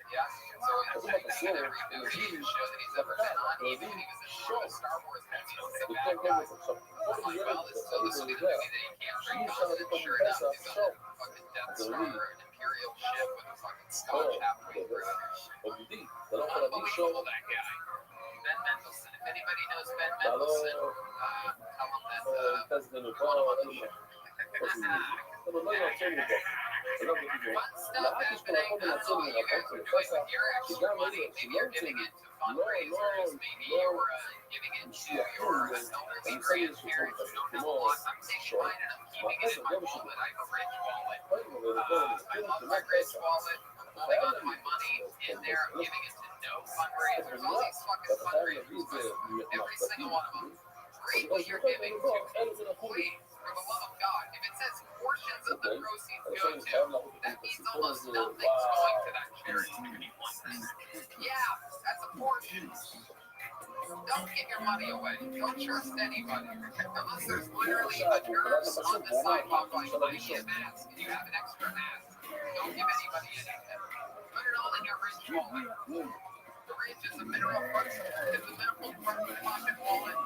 Yeah, so he's in every movie and show that he's ever been on. Even when he was in the Star Wars movie, he's the bad guy. I'm like, well, this will be the movie that he can't bring on. And sure enough, he's on a fucking Death Star, an Imperial ship with a fucking scotch halfway through. Unbelievable, that guy. Ben Mendelsohn. If anybody knows Ben Mendelsohn, tell him that one of them. Fun stuff happening. I don't know what you guys are doing with your extra money. Maybe you're giving it to fundraisers. Maybe you're giving it to your elderly grandparents who don't have a lot. I'm taking mine and I'm keeping it in my wallet. I have a rich wallet. I love my rich wallet. I'm holding on to my money in there. I'm giving it to no fundraisers. All these fucking fundraisers. Every single one of them. Read what you're giving to. Please, for the love of God. If it says portions of the proceeds go to, that means almost nothing's going to that charity. Yeah, that's a portion. Don't give your money away. Don't trust anybody. Unless there's literally a nurse on the sidewalk like, I need a mask, and you have an extra mask. Don't give anybody anything. Put it all in your rich wallet. The Rich is a mineral pocket wallet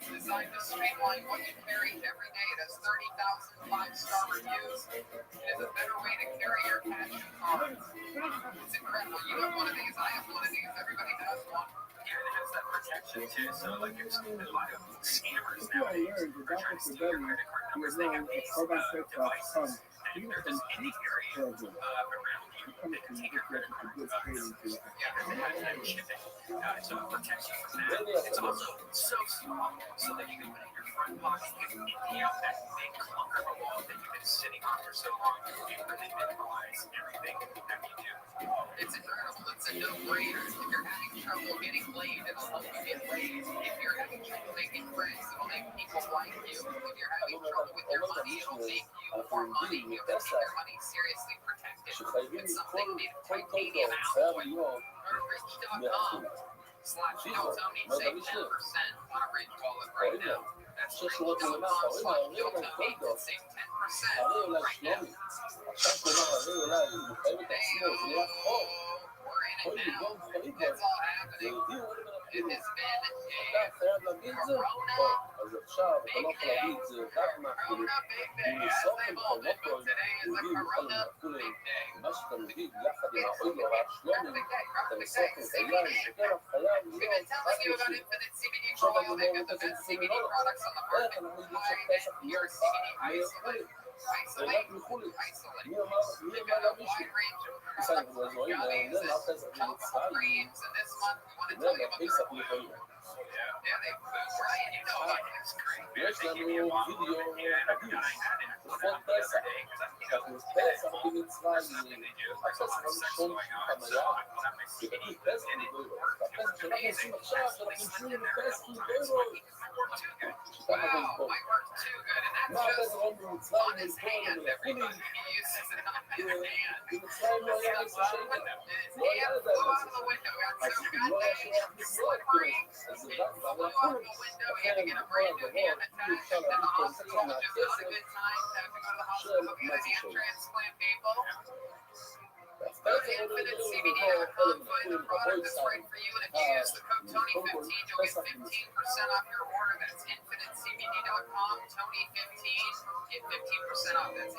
designed to streamline what you carry every day. It has 30,000 5-star reviews. It is a better way to carry your cash and cards. It's incredible. You have one of these. I have one of these. Everybody has one. Yeah, it has that protection too. So, like, there's a lot of scammers nowadays who are trying to steal your credit card numbers. They have these devices. And if there's any area around you, they can take your credit card device. Yeah, they have that shipping. So it protects you from that. It's also so small, so that you can put it in your front pocket. You can empty out that big clunker of a wallet that you've been sitting on for so long. You really minimize everything that you do. It's incredible. It's a no-brainer. If you're having trouble getting laid, it'll help you get laid. If you're having trouble making friends, it'll make people like you. If you're having trouble with your money, it'll make you more money. You can keep your money seriously protected. It's something made of titanium alloy. Rich.com/Tony save 10% on a Rich wallet right now. That's Rich.com/Tony save 10% right now. We're in it now. It's all happening. It has been a Corona big day. Corona big day. As they called it, but today is a Corona big day. It's a big day. Corona big day. Corona big day. CBD. We've been telling you about Infinite CBD for a while. They've got the best CBD products on the market. Your CBD isolate. Isolate. They've got a wide range of products, gummies and topical creams. And this month, we want to tell you about their oil. Yeah, they Brian, you know about this cream. They're taking me a bottle of it. Yeah, I forgot I had it. I put it on the other day because I'm first thing they do is like a lot of sex going on. So I put on my CBD and it worked. It was amazing. Actually slipped in there. It worked too good. Wow, might work too good. And that's just on his hand, everybody. He uses it on his hand. His hand flew out of the window. Got so goddamn slippery. It flew out of the window. He had to get a brand new hand attached. And the hospital was just not a good time to have to go to the hospital because he had transplant people. Go to InfiniteCBD.com, find the product that's right for you, and if you use the code Tony15, you'll get 15% off your order. That's InfiniteCBD.com, Tony15, get 15%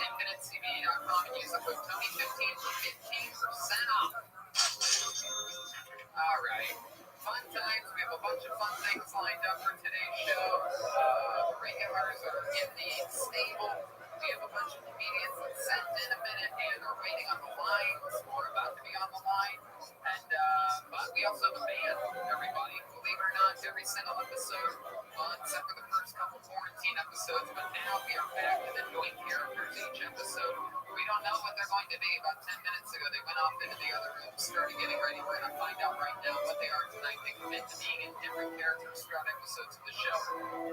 InfiniteCBD.com and use the code Tony15 for 15% off. All right. Fun times. We have a bunch of fun things lined up for today's show. Regulars are in the stable. We have a bunch of comedians that sent in a minute and are waiting on the line. Or about to be on the line. And but we also have a band, everybody. Believe it or not, every single episode, except for the first couple quarantine episodes. But now we are back to the doing characters each episode. We don't know what they're going to be. About 10 minutes ago, they went off into the other room, started getting ready. We're going to find out right now what they are tonight. They commit to being in different characters throughout episodes of the show.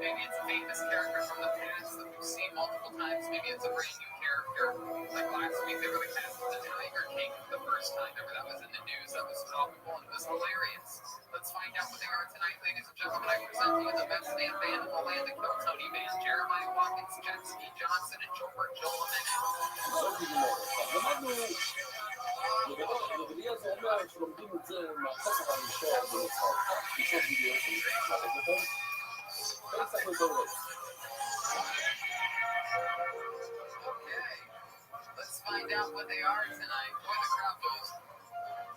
Maybe it's a famous character from the past that we've seen multiple times. Maybe it's a brand new character. Like last week, they were the cast of the Tiger King for the first time ever. That was in the news. That was topical and it was hilarious. Let's find out what they are tonight, ladies and gentlemen. I present to you the best damn band in the land, the Kill Tony Band. Jeremiah Watkins, Jetski Johnson, and George Jolman. ובגלל זה אומר שלומדים את זה מהחוסר הראשון במצחוק. ראשון וידאו של מצחוק. וצריך לדורת. Okay, let's find out what they are tonight. Boy, the crowd goes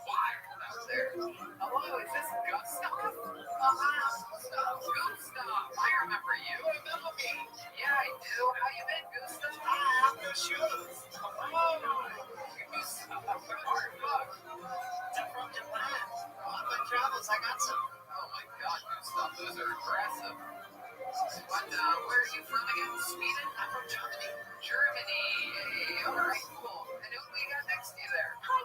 wild out there. Hello, is this Gustav? Gustav, I remember you. Remember me? Yeah, I do. How you been, Gustav? I'm your shoes. I'm from Japan. On my travels, I got some. Oh my God, Gustav, those are impressive. But where are you from again? Sweden? I'm from Germany. Germany. Hey, all right, cool. And who we got next to you there? Hi,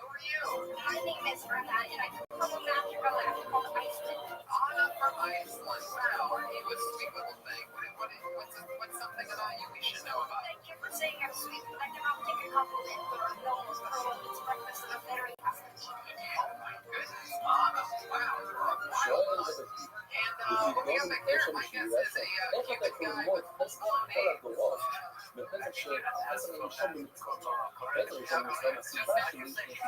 Who are you? my name is Rabbi, and I come from Africa, and I'm called Iceland. Anna from Iceland. Wow, you a sweet little thing. What's something about you we should know about? Thank you for saying I'm sweet. I cannot take a compliment, but I know it's breakfast and I'm very happy. Oh my goodness, Anna. Wow, you're a שואל wild את one. הדתי. And what we got back there, my guess is a איך אתה Cuban יכול guy ללמוד with פסח כל הדורות בפסח שהפסח הראשון במצרים. הפסח הראשון במצרים, הסיבה שלי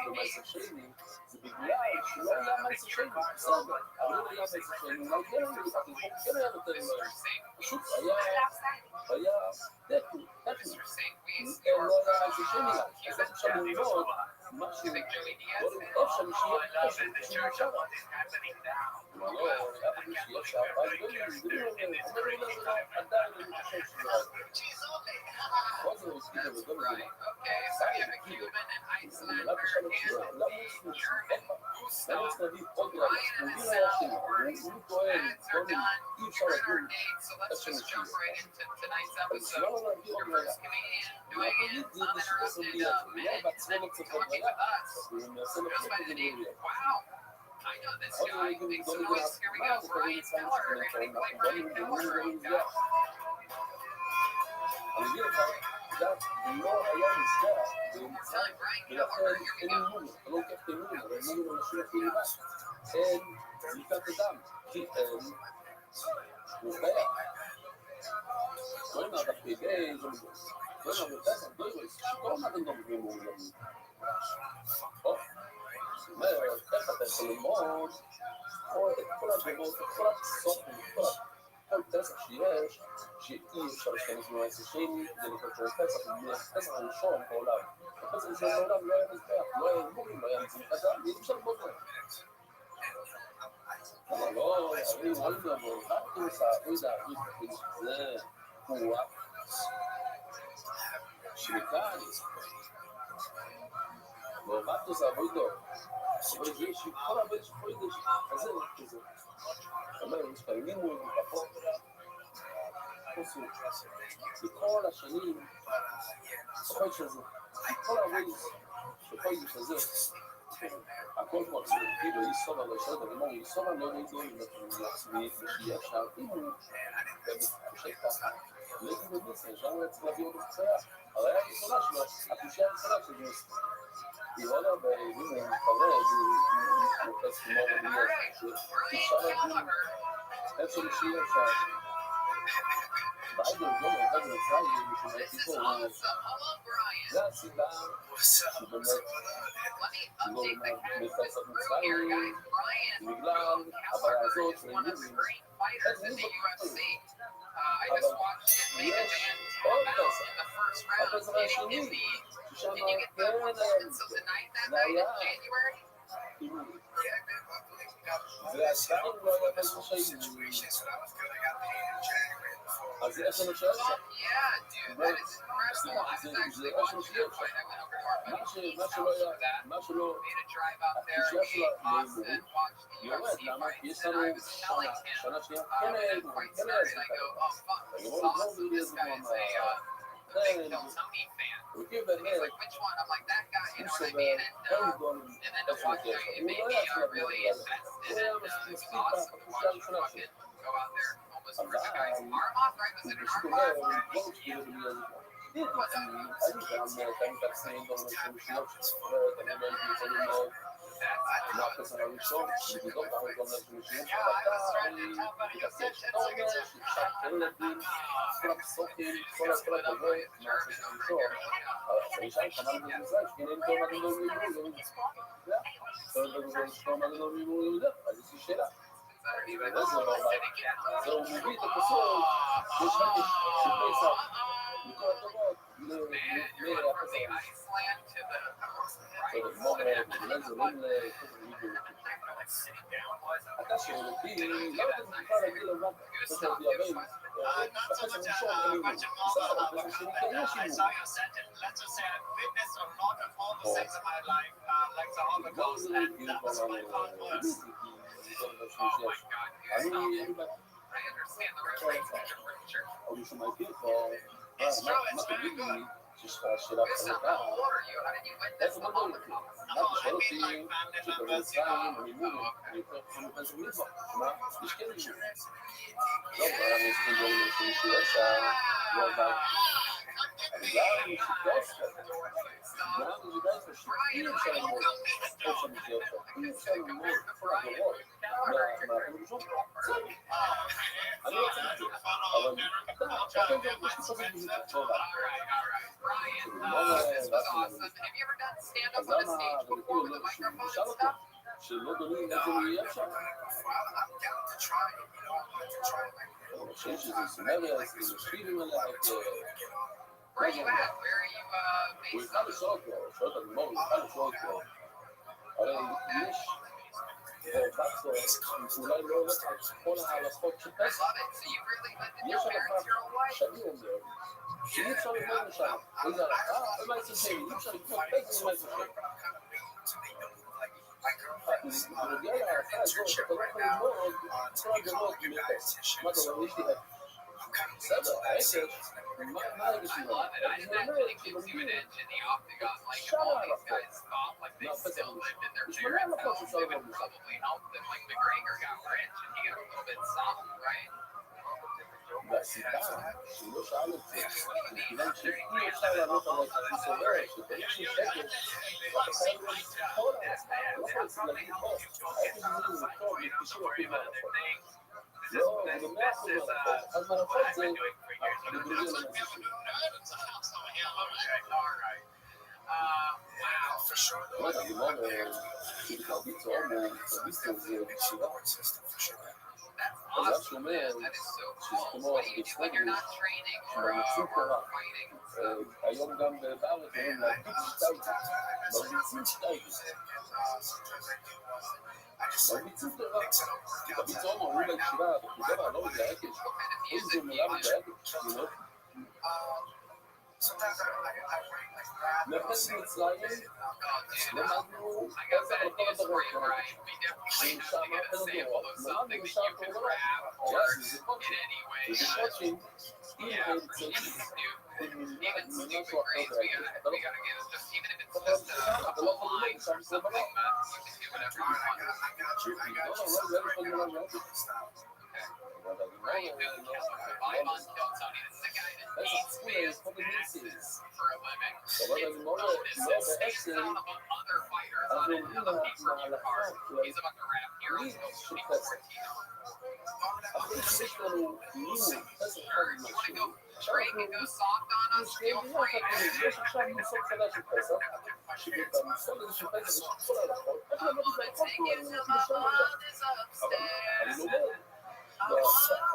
במעשר שני זה בגלל שלא היה מעשר שני, בסדר, אבל לא היה מעשר שני, אולי כן היה לפעמים, כן היה נותן להם. פשוט היה דקו, לא היה מעשר שני, אז איך אפשר ללמוד משהו, לא לכתוב שם שיהיה פשוט שנשאר. לא, היה פה שיהיה שם, אבל לא יסגרו עדיין אני חושב שזה כל זה עוסקים בגדול זה Okay, so we have a Cuban and Iceland למה שם התחילה? למה הוא צריך להביא עוד רעי? הוא מבין היה שני, הוא טוען, אי אפשר לדון So let's just jump right into tonight's אז episode. למה להביא עוד Your רעי? first comedian הוא doing תגיד an זה בשביל uninterrupted סוגיה, הוא minute בעצמו לא and צריך עוד talking רעי, with us. הוא מנסה Goes לחשוב by את the זה name, בראייה. wow, I know this guy, he makes some noise. Here we go, Brian Miller. Everybody play Brian Miller. אני אגיד לך, לא היה נסגר Time, Brian Miller. ולכן Here we אין go. אימון, אתה לא לוקח את האימון, אבל אימון אנשים אפילו מה, אין זריקת אדם, כי אין מובטח. לא נעד הפעילי, לא נעד בפסח, לא נעד, שכל נעד לא מביאים מעולמים. זאת אומרת, איך אתה יכול ללמוד את כל הדמות, את כל הפסוק, כל פסח שיש, שאי אפשר להשתמש במעשר שני, זה לקרוא של פסח, הפסח הראשון בעולם. הפסח הראשון בעולם לא היה מזבח, לא היה מורים, לא היה מזבח אדם, אי אפשר ללמוד להם. אבל לא, אני רואים לבוא, רק כניסה, זה קורה שמכאן, לא, רק עושה עבודו, אבל זה שכל הרבה שפוידש, אז זה רק כזה. זאת אומרת, יש כאן לימוד, פחות, בכל השנים, בכל שזה, בכל העבודות, בכל שזה, הכל כבר כאילו, איסור על השאלה, אבל מה, איסור על לא נדעים, ושיהיה אפשר, אם הוא חושב ככה, לא הייתי במיסה, אפשר צריך להביא אותו קצרה, אבל היה הראשונה שלו, הקושייה הראשונה של מיסה. היא לא יודע, אם הוא מתפרד, הוא מוכנס כמו רבינות, שאפשר להגיד, איפה שיהיה אפשר. בעידו, לא מרכז מצרים, משום סיפור, זה הסיבה שבאמת, שלא מרכז מצרים, בגלל הבעיה הזאת של היהודים, אז אני בטוח, אבל the first round. Can you get the performance of the night that night in January? אז יש לנו שאלה. Yeah, dude, that is incredible. I was actually watching that fight. I went over to our buddy Shane's house for that. Made a drive out there, ate pasta, and watched the UFC fights. And I was telling him when that fight started, I go, oh fuck, this is awesome. This guy is a big Phil Tony fan. He's like, which one? I'm like, that guy, you know what I mean? And then to watch it, it made me really invested, and it was awesome to watch him fucking go out there and almost rip a guy's arm off, right? Was it an arm off?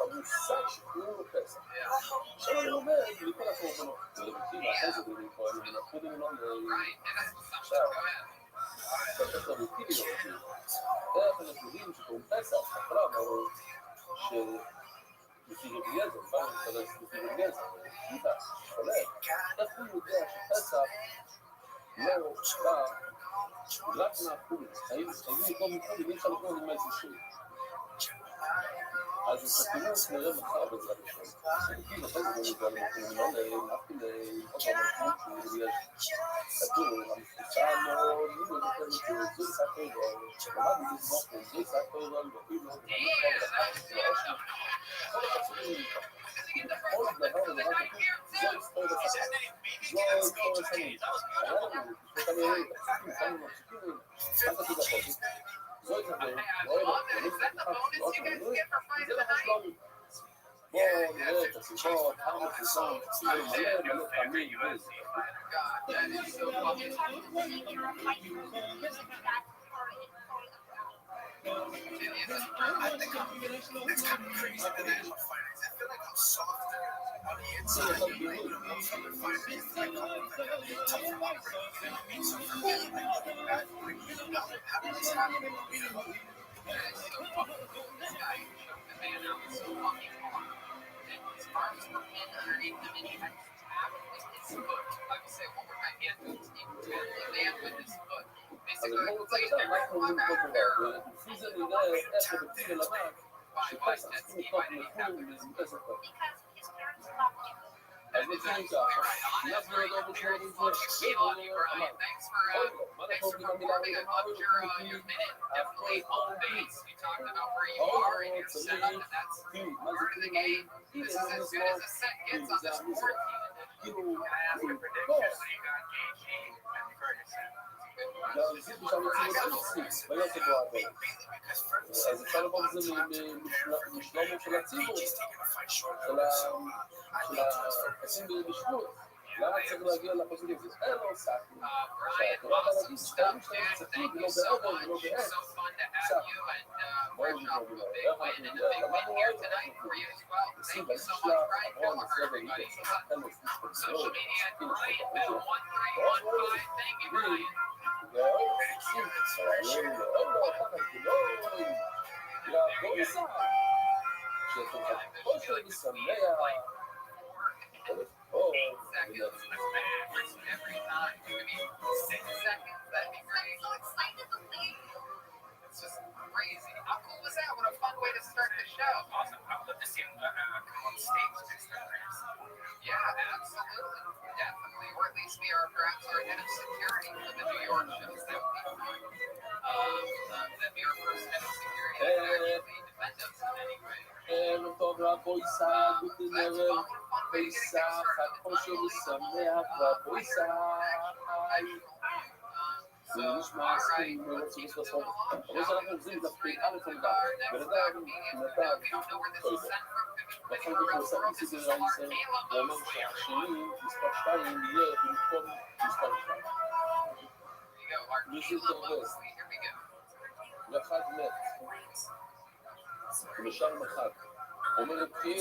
המושג שכולו פסח. עכשיו אני אומר, מכל הקורבנות, ולבטים אחרי זה ולכל, אנחנו יודעים לא עכשיו, בפסח אובייקטיבי לא חשוב. איך אנחנו יודעים שקוראים פסח, התחלה אמרנו לפי רבי אליעזר, באנו להתפרס לפי רבי אליעזר, יהודה, חולה, איך הוא יודע שפסח לא בא רק מהחולים, האם לקרוא מחולים, אי אפשר לקרוא נגמר איזה שיר. אז הסתימות נראה מחר בעזרת השם. סתימות אחרי זה נגמר למחולים, לא נהפתי לעוד המחלות של רבי אליעזר. כתוב, המפתיצה מאוד, מי לא זוכר את זה, זו סקר גול, למדנו לזמוך, זו סקר גול, ואפילו לא כל הפסוקים כל דבר ודבר כתוב, זו היסטוריה בספר. זו היסטוריה סמים. היה לנו, לפני כמה ימים, הפסוקים, כמה מפסיקים, כמה כתוב החודש. זו היסטוריה, לא יודע, לא נפתח, לא שמענו, זה לא חשלונו. בואו נראה את הסיבות, כמה חיסון, מלא פעמים, וזה. I think it's kind of crazy that I am fighters. I feel like I'm soft on the inside. Like, when I'm fucking fighting, it's like I'm tough to operate. You know what I mean? So for me, like, how did this happen? You know? It's so fucking cool. This guy choked the man out so fucking hard. And his arms were in underneath him, and he had his tab with his foot. I will say one more time, he had to land with his foot. אז אני רוצה לדעת מה אנחנו עושים כל דבר, ולפי זה נראה איך לבטים ולמד שפסח צריכים לקנות מחו"ל ומפסח פה. אז נתחילים ככה, אנחנו נדעו בשביל זה, אמר, אוי לא, מה אנחנו עובדים במילה רגע, מה אנחנו עובדים הכל קוראים, צריך, כלי, מה זה כלי מים, הנה זה מזמור, כלי, זה המזמור, כאילו, גם זה בשביל לציבור המצליץ, ביותר בו העבוד. אז אפשר לבוא בזה משלומו של הציבור, של הפסים בשבות. למה צריך להגיע לפסוקים? אין לו סעקים. שהתורה בא להגיד, שתיים שצחים, ולא בעבר ולא בעץ. סעקים. בואו נגמור בלו. איך אנחנו נדע? למדנו עוד אנחנו עושים בשלה, עברון, נצא ואיתו. אין לו סעקים. It's just crazy. How cool was that? What a fun way to start the show. Awesome. I would love to see him come on stage next time. Yeah, absolutely. Definitely. Or at least be perhaps our head of security for the New York shows. That would be fun. That'd be our first head of security that actually defend us in any way. טוב רבו ישחק ותנרב וישח החושר ושמח רבו ישחק זה נשמע סכים מאוד סביב לסוף אבל זה אנחנו עוזרים דווקא א' ולדע ולדע נדע ואחר כך הוא עושה איסי בראיסר ואומר שהשני מספר 2 יהיה במקום מספר 2 וזה תרבה ואחד מת ונשאר מחד אומרת כי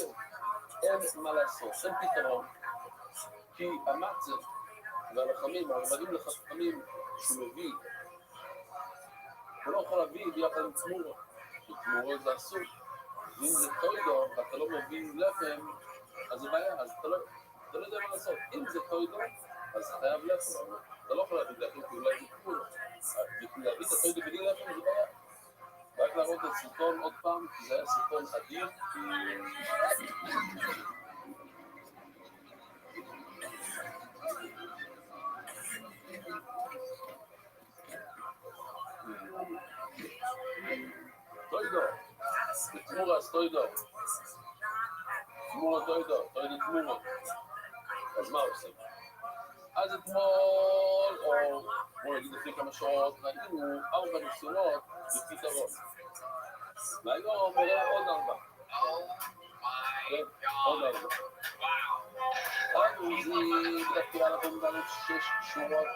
אין מה לעשות, אין פתרון כי המצב והלחמים, הרבדים לחכמים שהוא מביא הוא לא יכול להביא ביחד עם תמורה ותמורה זה אסור ואם זה טוידו ואתה לא מביא לחם אז זה בעיה, אז אתה לא יודע מה לעשות אם זה טוידו אז חייב לחם אתה לא יכול להביא לחם כי אולי זה תמורה להביא את הטוידו בלי לחם זה בעיה רק להראות את הסרטון עוד פעם, כי זה היה סרטון אדיר. טוידו, תמורה, אז טוידו. תמורה, טוידו, טוידו תמורה. אז מה עושים? אז אתמול, או בואו נגיד לפני כמה שעות, ראינו 4 ניסיונות לפתרון. והיום נראה עוד 4. עוד 4. אז זה בדרך כלל אנחנו מדברים 6 שורות.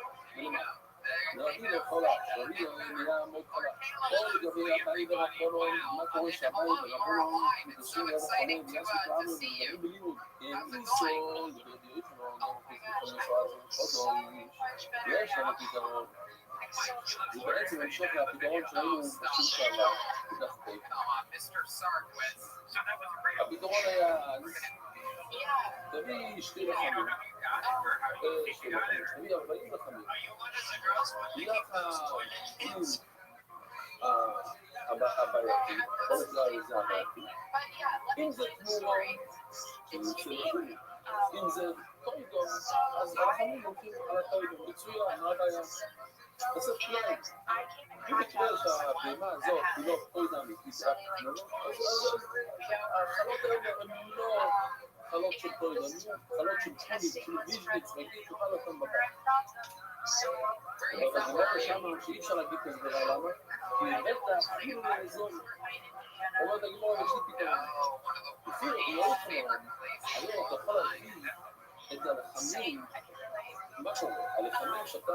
רבי לא חולק, רבי נהיה מאוד חולק. או לגבי המים ורבנון, מה קורה שהמים ורבנון מתקשרים לאיזה חולה, בגלל שכולנו מדברים בלימוד. אין איסו, לגבי ישנו, גם כפי חודו, יש לנו פתרון. זה בעצם המשך מהפתרון שהיינו פשוט שעבר, כל כך טוב. הפתרון היה אז, תביא שתי לחמים, תביא 40 לחמים. יחד עם הבעייתי, בוא נקרא לזה הבעייתי. אם זה תמורה, אם זה טוידו, אז הלחמים הולכים על הטוידו, מצוין, מה הבעיה? תעשה פלאי. אם יקרה שהבהמה הזאת היא לא טוידה אמיתית, אז החלות האלה הן לא חלות של טוידה, הן חלות של צ'ולי, של ביז'ניץ, והיא תוכל אותם בבית. אבל אני אומר לשם שאי אפשר להגיד כזה דבר, למה? כי בטח אפילו לאזור, אומרת הגמור, יש לי פתרון. אפילו לא לפנות, היום אתה יכול להביא את הלחמים, מה קורה? הלחמים שאתה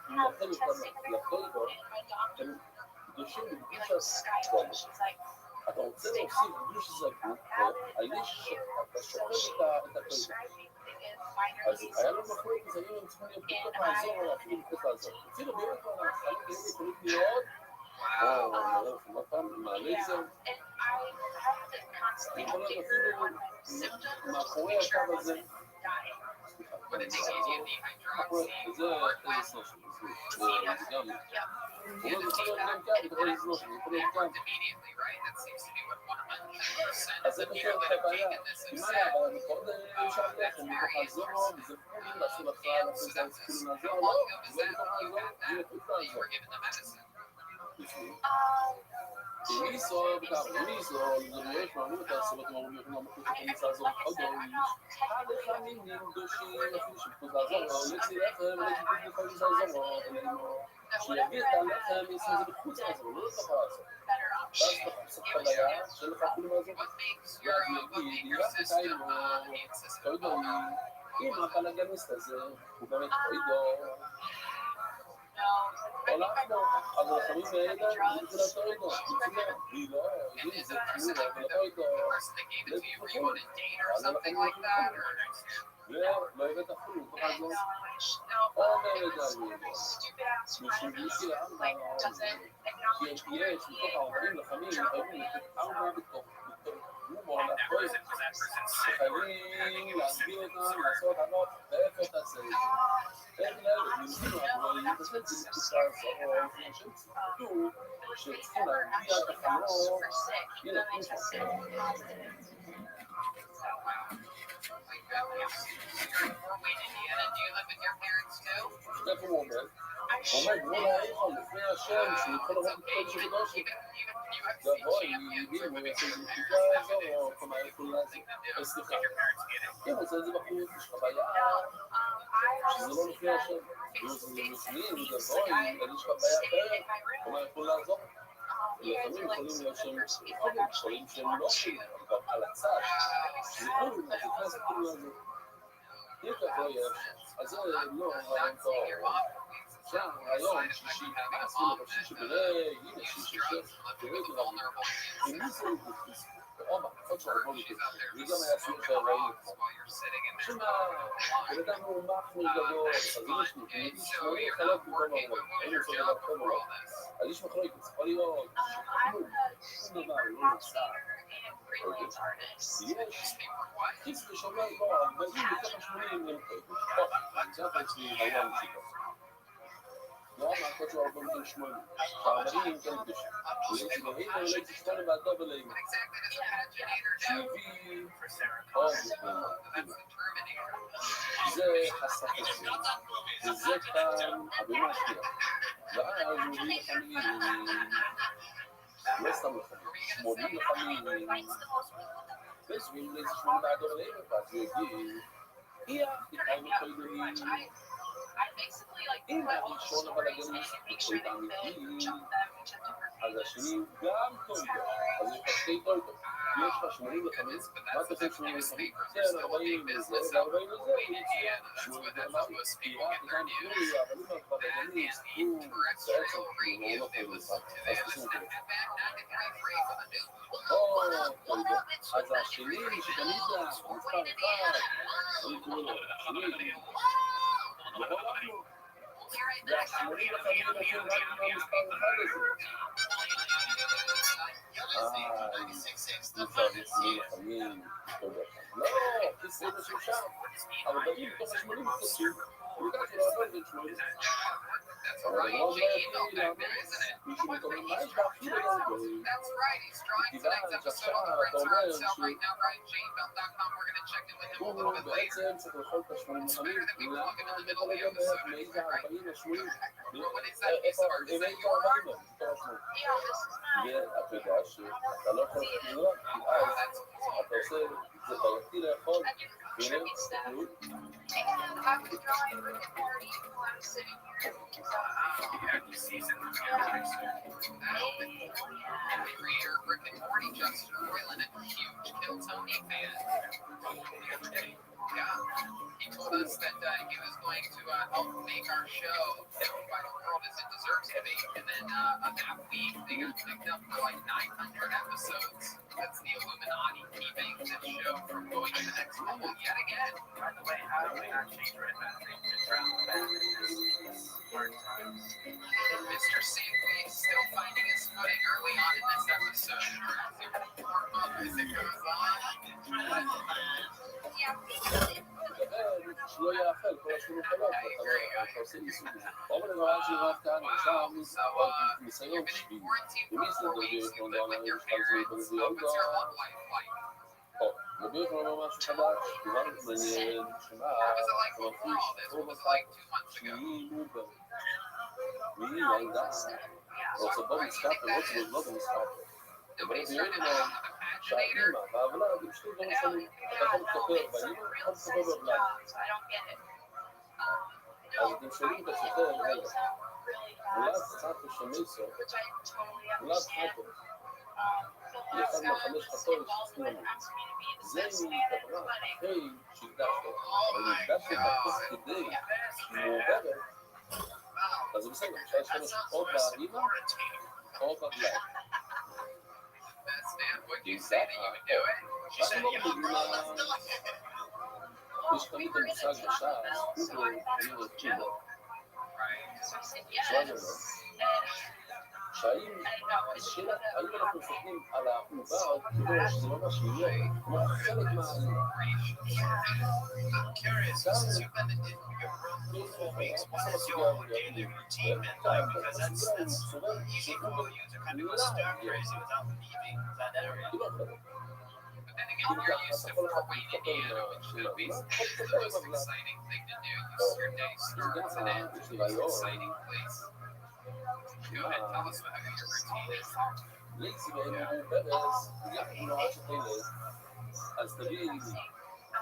מייחד אותם לטוידו, הם קדושים בקדוש הזכות. אתה רוצה להוסיף קדוש הזכות, על ידי שאתה שוחט את הטוידו. אז היה לו מחלוקת, אז היום הם צריכים להיות בתוך האזור, או אפילו בתוך האזור. אפילו באמת החלק האלה יכולים להיות, או נראה לכם עוד פעם, מהלייזר. יכול להיות אפילו מאחורי הקו הזה. זה איזה סלושן, זה גם, זה יכול להיות גם כאן, זה יכול להיות סלושן, זה יכול להיות כאן. אז זה פשוט את הבעיה, כי מה היה, אבל מקודם אפשר לכם מתוך האזור, וזה פשוט לעשו לך, לעשו את כאילו מהאזור, לא, זה לא מתוך האזור, זה מחוץ לאזור. מיסו, מיסו, זה מורך מעלים את הסיבות אמורים יכולים למחוץ לכניסה הזאת חודו, הלחמים נמדושים, אפילו שמחוץ לעזור, ולצי לחם, ולצי לכניסה לעזור, שיביא את הלחם, ישים את זה בחוץ לעזור, לא לתוך לעזור. ואז תחוץ את הבעיה של לך אפילו לעזור. ואז יגיד, ירק איתנו, תוידו, אם הפלגניסט הזה, הוא באמת תוידו, הולכנו, אז הלחמים האלה, זה לטוידו, היא לא, היא זה תמורה, ולטוידו, לפחות, אז הלחמים הולכים, ולא הבאת אפילו, תוכל זאת, אומר לדעתי, משמבישי לארבע, כי יש מתוך 40 לחמים, חייבים לתת 4 בתוך גומור לטוידו, חייבים להסביר אותם, לעשות ענות, ואיפה תעשה את זה. איך להגיד, נמצאים אבל להתעסק בתקופה הזו, שהם ציטטו, שצריכים להגיע את החלום, הנה, איפה הוא עומד? עומד מול האיכון לפני השם, שהוא יכול לראות את כל שבדושי. גבוי, יהודים, הוא יעשה את זה בתקופה הזו, או כמה איכון לזה. סליחה. אם הוא עושה את זה בחוץ, יש לך בעיה. שזה לא לפני השם, זה לפנים, גבוי, אין לך בעיה אחרת, כלומר יכול לעזור. לפעמים יכולים להיות שהם יכולים שהם לא יכולים, אבל על הצד, שזה יכולים, אז נכנס יכולים לעזור. אם ככה יש, אז זה לא רעיון טוב. שם רעיון שישי, עשינו בשישי שברי, הנה שישי שברי רבי. אם מי זה לבוטיס, ועומר, עוד שער בוא לבוטיס, זה גם היה סביב שהרעיון. שמה, ולדם הוא מחמיר גדול, אז יש לי, שמוני חלק במקום הרעיון, היינו עושה דבר טוב או לא. אז יש מחלוקת, יכול להיות שום דבר לא נעשה. יש חיס ושומר בו, אבל אם בתוך ה-80 הם טוב. זה היה אצלי רעיון משיקות. לא אמר כל שער בו בגיל 8. שהרבנים כן קדושים. ויש שבאים עולה את 8 והדובל אימא. שהביא עוד זה הספק וזה כאן הבמה השנייה. ואז הוא מביא לחמים, לא סתם לחמים, 80 לחמים, ושבים לאיזה 8 והדובל אימא, ואז הוא יגיד, איתנו חיידונים, אם הראשון אבל הגניסט, בצוית האמיתי, אז השני גם טוב, אז יש לך שתי טויטות. יש לך 85, מה אתה עושה 85? כן, 40 וזה, ו-40 וזה, Indiana. That's what that was speaking in their news. אבל אם That is the terrestrial radio they listen to. They listen to FM 93.3 for the news. אז השני שקנית, מספר 1, אני קורא לו, שני, והשמונים החיים אנשים רק עם המספר 1 הזה. לא, תסעים לשם שם, אבל באים מתוך ה-80 מתעסקים, אני יודע שלא עובד את 80. That's a right email back there, isn't it? מישהו מקודם מה יש באפילו לא גוי. That's right, he's drawing tonight's episode on the Reds are on sale right now, RyanJaneBelt.com. We're going to check in with him a little bit later. בעצם צריך לאכול את ה-80 חמים, Lama what is that piece of art? Is that your art? ואתה יודע שאתה לא יכול לראות, כי אז אתה עושה, זה בעייתי לאכול, והנה, Creator Rick and Morty Justin Roiland, a huge Kill Tony fan. Yeah, he told us that he was going to help make our show known by the world as it deserves to be. And then that week, they got picked up for like 900 episodes. That's the Illuminati keeping this show from going to the next level yet again. By the way, how do we not change our message to travel back in this hard times? Mr. Safely is still finding his footing early on in this episode. As it goes on. שלא יאכל כל השנים חלות, אתה עושה ניסויים. רוב הדבר שנראה כאן, עכשיו ניסיון שביעי. ומי יסתדר כמו דרמה, יש כאן זה בגזיון דו. נדבר כמו משהו חדש, דבר מעניין, שמע, שביעי מובר. מי ילדה, רוצה בוא משחק, רוצה לבוא במשחק. Nobody started out on the שהאימא והאבלה זה שתי דברים שונים. אתה יכול לספר, והאימא יכול לספר בבלד. אז אתם שואלים את הסופר, רגע, אולד חטו שמיסו, אולד חטו, אחד מהחמש חטות שצריכים לנו. זה מתברר אחרי שהקדשת, אבל הקדשת תוך כדי שהיא מעוברת, אז זה בסדר, אפשר להשתמש או באימא או בבלד. Would you say that you would do it? She said, yeah, bro, let's do it. יש תמיד המושג בש"ס, הוא כאילו, Right. שהאם אנחנו מסתכלים על העובר כאילו שזה לא מה שיהיה, כמו חלק מהאימא. I'm curious, since you've been in your room for 4 weeks, what has your daily routine been like? Because that's easy for you to kind of go stir crazy without leaving that area. But then again, you're used to Fort Wayne, Indiana, which could be the most exciting thing to do. Your day starts and ends in the most exciting place. Go ahead, tell us what your routine is. ליצי ואימא ברז, גם אם לא רק שתלד, אז תביא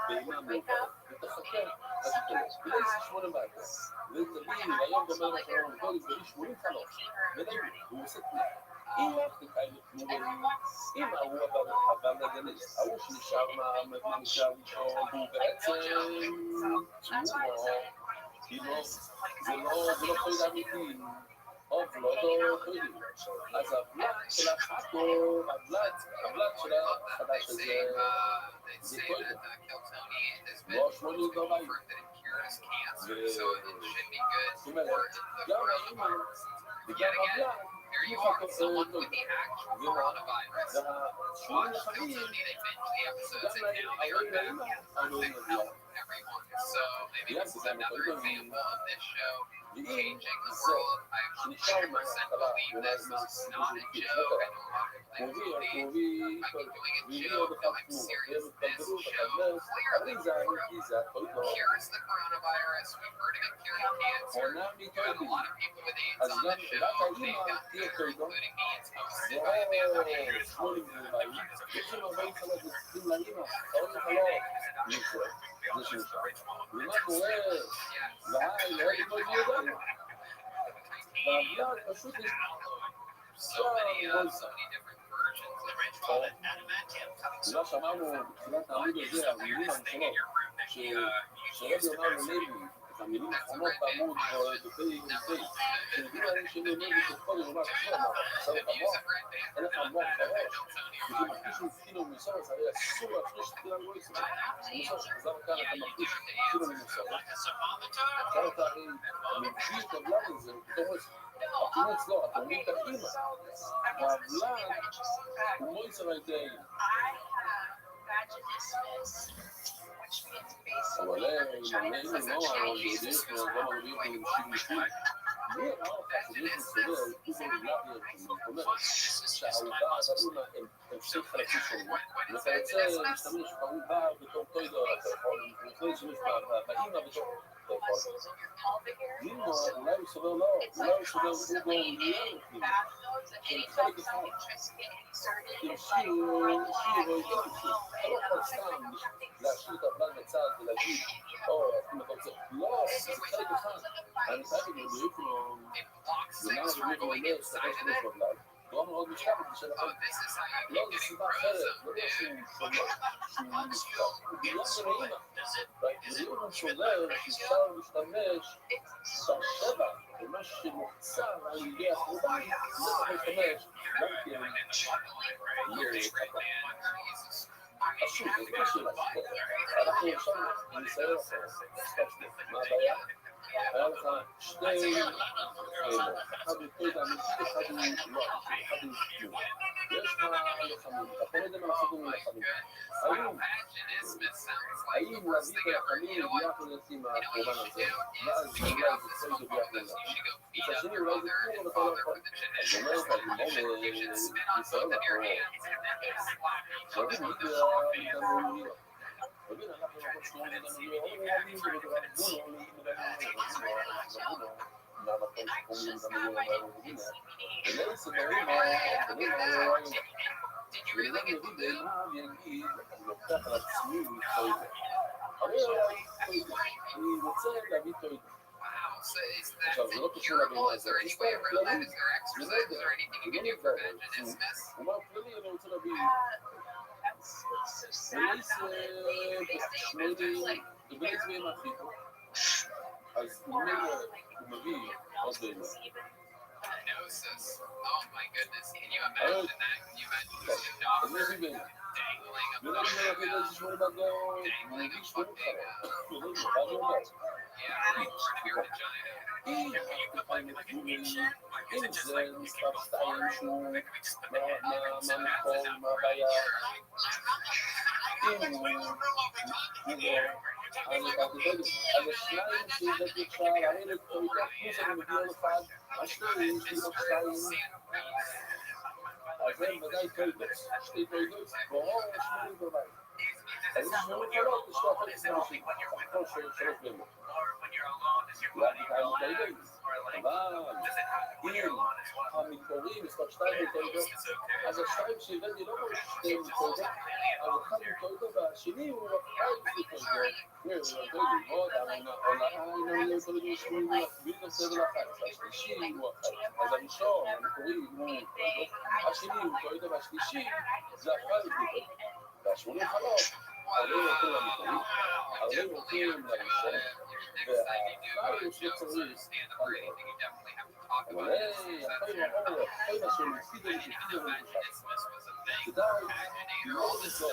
באימא מעוברת, ותחכה, אז היא תלד. ליצי 8 בעיה, ותביא, והיום גמר לכם גול, תביא 83, ונגיד, הוא עושה תנאי. אם תקיים את מובנים, אם ההוא הבא לגנס, ההוא שנשאר מהמקרה הראשון, הוא בעצם כאילו, זה לא חייל אמיתי, לא חיילים. אז הבלט של החטו, הבלט של החדש הזה, זה חייל. לא 80 בבית. זאת אומרת, גם האמא, וגם הבלט, Here you are, someone with the actual coronavirus. Watch Phil Tony, they binge the episodes and now they are back. They help everyone. So maybe this is another example of this show changing the world. I 100% believe this. This is not a joke. I know a lot of people think it's funny. I'm doing a joke. No, I'm serious. This show clearly cures the coronavirus. We've heard of it curing cancer. We've got a lot of people with AIDS on the show. They've got cancer, including me. It's hosted by Amanda Hayes. ומה קורה? והי, לא יכול להיות. והבלד פשוט so many different versions of Rich Wallet, Adamantium coming soon. מה שאמרנו בתחילת העמוד הזה, המילים הראשונות, שרבי אמר ללוי, את המילים האחרונות בעמוד בפי, שנגיד להם שלי לוי ככל ירומה ששום, עשה לך מוח, אין לך מוח בראש, וזה מרגיש שהסכינו ממסורת, הרי אסור להפריש תחילה לא ישראל. למשל שחזר כאן אתה מרגיש כאילו ממסורת, עכשיו אתה הרי מביא את הבלד הזה, ופתאום התינץ לא, אתה אומרים את האימא, והבלד הוא לא יצר הידי. אבל אם לא, יש לו גם הרבה עם שימושים. מי אמר לך שיש מסודר, הוא בלאגר, זאת אומרת, שהעובה והאימא הם שתי חלקים שונים. ואתה יוצא להשתמש בעובה בתור טוידו, אתה יכול להשתמש באימא בתור גימו, אולי הוא סובר לא, אולי הוא סובר הוא בו מיליון גימו, של חלק אחד. עם שיר או איזה שיר, אתה לא יכול סתם להשאיר את הבלד בצד ולהגיד, או, אם אתה רוצה, לא, זה חלק אחד. אני חייב לדבר כמו, ומה הדבר אומר, שאתה שתמש בבלד, לא מאוד משקע בשביל לכם. לא, זו סיבה אחרת, לא יודע שהוא משקע, הוא בגלל מראימה. ואם הוא שובר, שאפשר להשתמש בשבע, במה שמוחצר על ידי הקורבן, זה צריך להשתמש גם כן אז שוב, זה קשור לסיפור. אנחנו עכשיו ניסיון אחר, מה הבעיה? היה לך שתי אחד בטוידה אמיתי, אחד הוא לא, אחד הוא כלום. יש לך לחמים, אתה לא יודע מה לעשות עם לחמים. האם להביא את הלחמים ביחד עם הקורבן הזה, ואז אולי זה צוידו ביחד עם מצד שני אולי זה כלום, אבל אתה לא יכול. אז אומר לך, אני אומר ניסיון אחר. נגיד, אנחנו מגיע. Rabbi, אנחנו לא חושבים את זה, אז הוא מביא עוד דברים. Oh my goodness, can you imagine that? Can you imagine this dog dangling above your אז הם ודאי טוידוס, שתי טוידוס, ברור שמונים בבית. אז יש שמונים קלות, יש לו אחת אנשים, הכל שלוש באמת. להגיד על טוידוס, אבל אם המתקורים, מספר שתיים מטוידוס, אז השתיים שהבאתי לא ממש שתי מטוידוס, אז אחד מטוידוס והשני הוא אחד מטוידוס. הוא טוידוס, עוד, אני לא טוידוס שמונים, בלתי סבל אחת, השלישי הוא אחת, אז הראשון, המקורי הוא טוידוס, השני הוא טוידוס והשלישי זה אחד מטוידוס. והשמונים חלות, הרבה הולכים למקורי, הרבה הולכים לראשון, והאחד הוא שצריך חלות. אבל אחרי משהו מצידה לשתידה ולשת. כדאי לא לזור,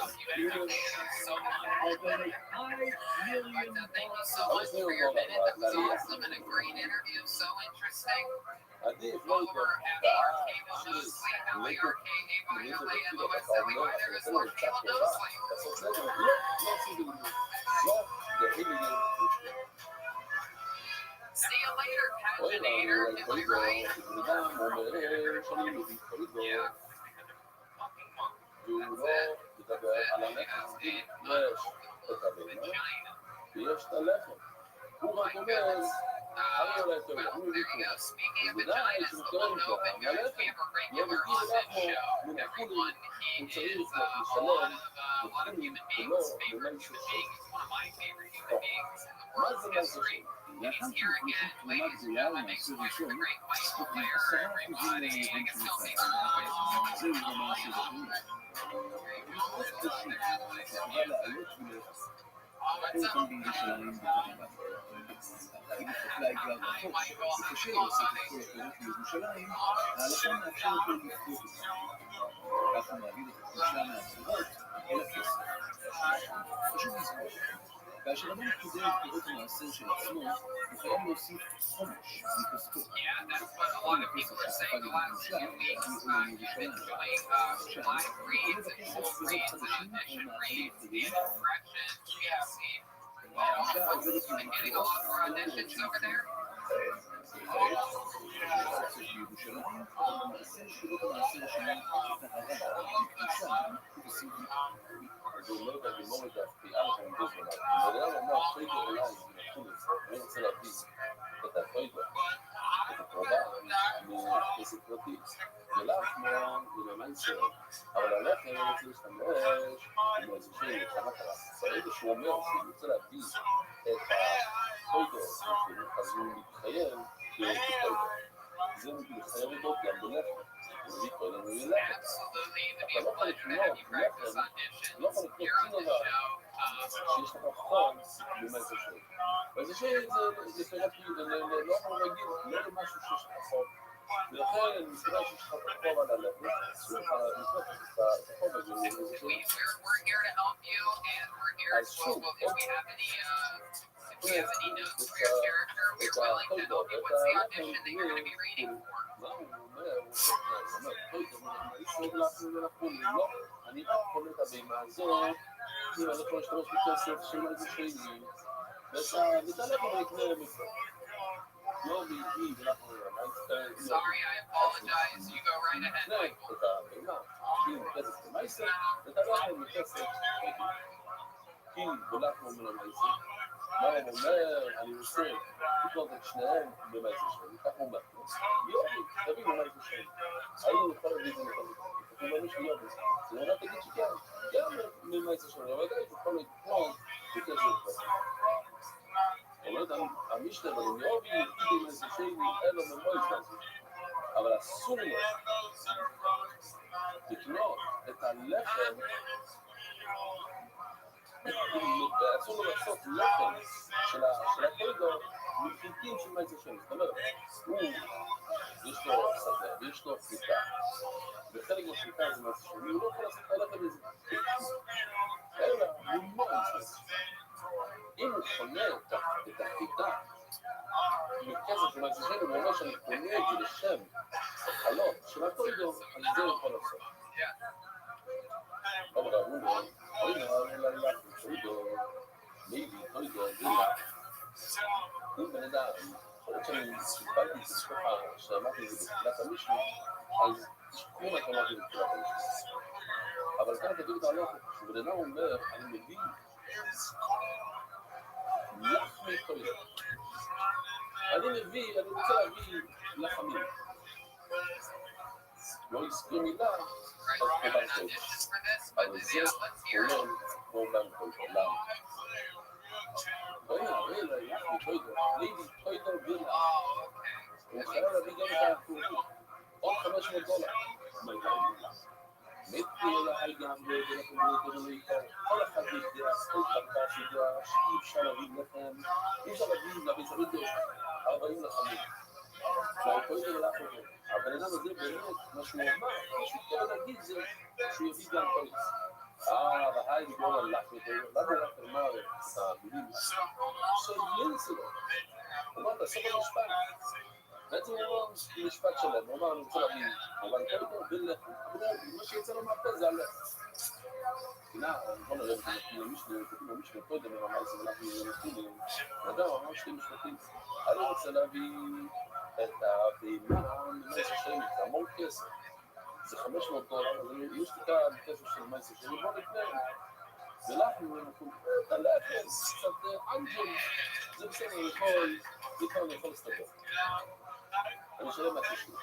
עדיף לא יותר, See you later, Paginator. Am I right? ויש את הלחם. הוא רק אומר, There you go. Speaking of vaginas, the one open goes. We have a regular on this show. Everyone, he is one of a lot of human beings' favorite human being. He's one of my favorite human beings in the world's history. And he's here again, ladies and gentlemen. Makes way for the great baseball player for everybody. I guess they'll make some noise. כאשר אדם קיבל את פירות המעשר של עצמו, הוא חייב להוסיף חומש מכספו. האישה עובדת במחלות, בירושלים, למעשה פירות המעשר השני טהרה, מקדושה, ושמחה. אני לא יודע ללמוד את דעתי, אני בן אדם אומר, פיידו אליי, אני רוצה להביא את הפיידו, את הקרובה, מכסף פרטי, ולא כמו למעשה, אבל הלחם רוצה להשתמש עם איזושהי כמה קרה. ברגע שהוא אומר שהוא רוצה להביא את הפיידו, אז הוא מתחייב בפיידו. זה מתחייב אותו גם בלחם. Absolutely, to be a pleasure to have you practice auditions here on the show. שיש לך חום במעשה שלי. וזה שזה לפי, לא רגיל, לא למשהו שיש לך חום. ולכן אני מסתכל שיש לך חום על הלב, אסור לך לבדוק את החום הזה. We're here to help you, and we're here as well. If we have any notes for your character, we're willing to help you. What's the audition that you're going to be reading for? אני רק קונה את הבימה הזאת, אם אני יכול להשתמש בכסף של איזה שני, ותעלה פה ונקנה למפה. לא בידי, ואנחנו Sorry, I apologize. You go right ahead, Michael. את הבימה, אם כסף למייסה, ותעלה פה מכסף, כי בולחנו מלמייסה. מה הוא אומר, אני רוצה לקנות את שניהם במייסה שלי, כך הוא אומר. יופי, תביא במייסה שלי. היינו יכול להביא את זה נכון. הוא אומר שהוא יובס. זה אומר, תגיד שכן, גם במייסה שלי, אבל די, הוא יכול לקנות בכסף כזה. אומרת, המשנה, אבל אם יובי יגיד במייסה שלי, אין לו ממויסה הזה. אבל אסור לו לקנות את הלחם, אסור לו לעשות לחם של הפיידו מפליטים של מייסה שלי. זאת אומרת, יש לו שדה ויש לו פליטה, וחלק מהפליטה זה מייסה שלי, הוא לא יכול לעשות את הלחם הזה. אלא, הוא מייסה. אם הוא קונה את הפליטה מכסף של מייסה שלי, הוא אומר שאני קונה את זה לשם חלות של הפיידו, אז זה הוא יכול לעשות. אבל הוא אומר, maybe אם בן אדם, יכול להיות שאני סיפרתי את זה ככה, שאמרתי את זה בתחילת המשנה, אז תשכחו מה שאמרתי בתחילת המשנה. אבל כאן תביאו את ההלוך, שבן אדם אומר, אני מביא לחמי חולים. אני רוצה להביא לחמים. לא יזכיר מילה, אז קורבן חול. אבל זה כולל קורבן חול. למה? רגע, יחמי חוידו, לידי חוידו וילה. הוא חייב להביא גם את החורים. עוד $500. מה הייתה לי? מתי אליי גם כל אחד ידע, כל חלקה שידע, שאי אפשר להביא לכם, אי אפשר להביא זרידו 40 לחמים. והחוידו ולך אותו. הבן אדם הזה באמת, מה שהוא אמר, מה שהוא התכוון להגיד זה שהוא יביא גם חוידו. והי דיבור על לך אותו, למה לך אמר את המילים? שהבליל זה לו. הוא אמר, תעשה במשפט. בעצם הוא אמר משפט שלם, הוא אמר, אני רוצה להביא, אבל חוידו ולחם. אבל מה שיצא לו מהפה זה הלך. בוא נראה את המשנה קודם, הוא אמר, זה הלך מלכים. אדם אמר שתי משפטים. אני רוצה להביא את הבימה ממייסה שלי, זה המון כסף. זה $500, אז יש לי כאן כסף של מייסה שלי, בוא נקנה. ולחם, את הלחם, קצת אנג'ל, זה בסדר, יכול בעיקר אני יכול להסתכל. אני אשלם מהכיס שלי.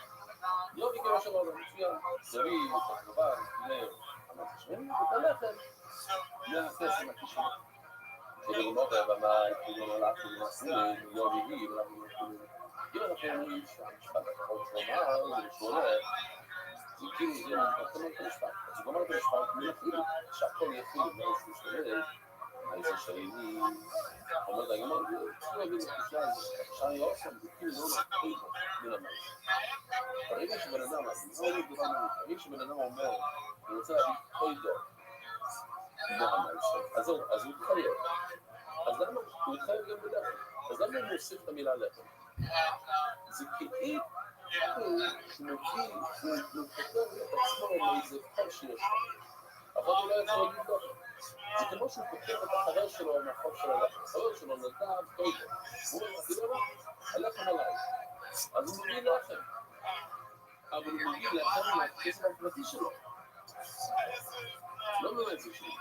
יובי כמו שאמרת, מצוין. תביא את הקרבה, נר, אמרתי שלי, את הלחם, מהכסף מהכיס שלי. כדי לומר במה, כאילו נולד, כאילו נעשו, יובי בי, ולכן כאילו אנחנו אומרים שהמשפט האחרון שאומר, זה משונה, זה כאילו זה מתקדם את המשפט. אז הוא גמר את המשפט, מלכיל, שהכל יחיל, לא שהוא שונה, האיזה שני, אומר לה, גמר, צריכים להבין את השעה הזאת, שאני לא עושה, זה כאילו לא נתחיל בו, מלמד. ברגע שבן אדם, ברגע שבן אדם אומר, אני רוצה להביא כל דור, אז הוא התחייב. אז למה הוא התחייב גם בלחם? אז למה הוא מוסיף את המילה לחם? זה כאילו שהוא כותב את עצמו מאיזה חור שיש לו. אחת אולי יכול להגיד ככה. זה כמו שהוא כותב את החבר שלו מהחור של הלחם. החבר שלו נדב, טויטו. הוא אומר, תראה מה? הלחם עליי. אז הוא מביא לחם. אבל הוא מביא לחם מהכסף הפרטי שלו. לא באמת זה שלי.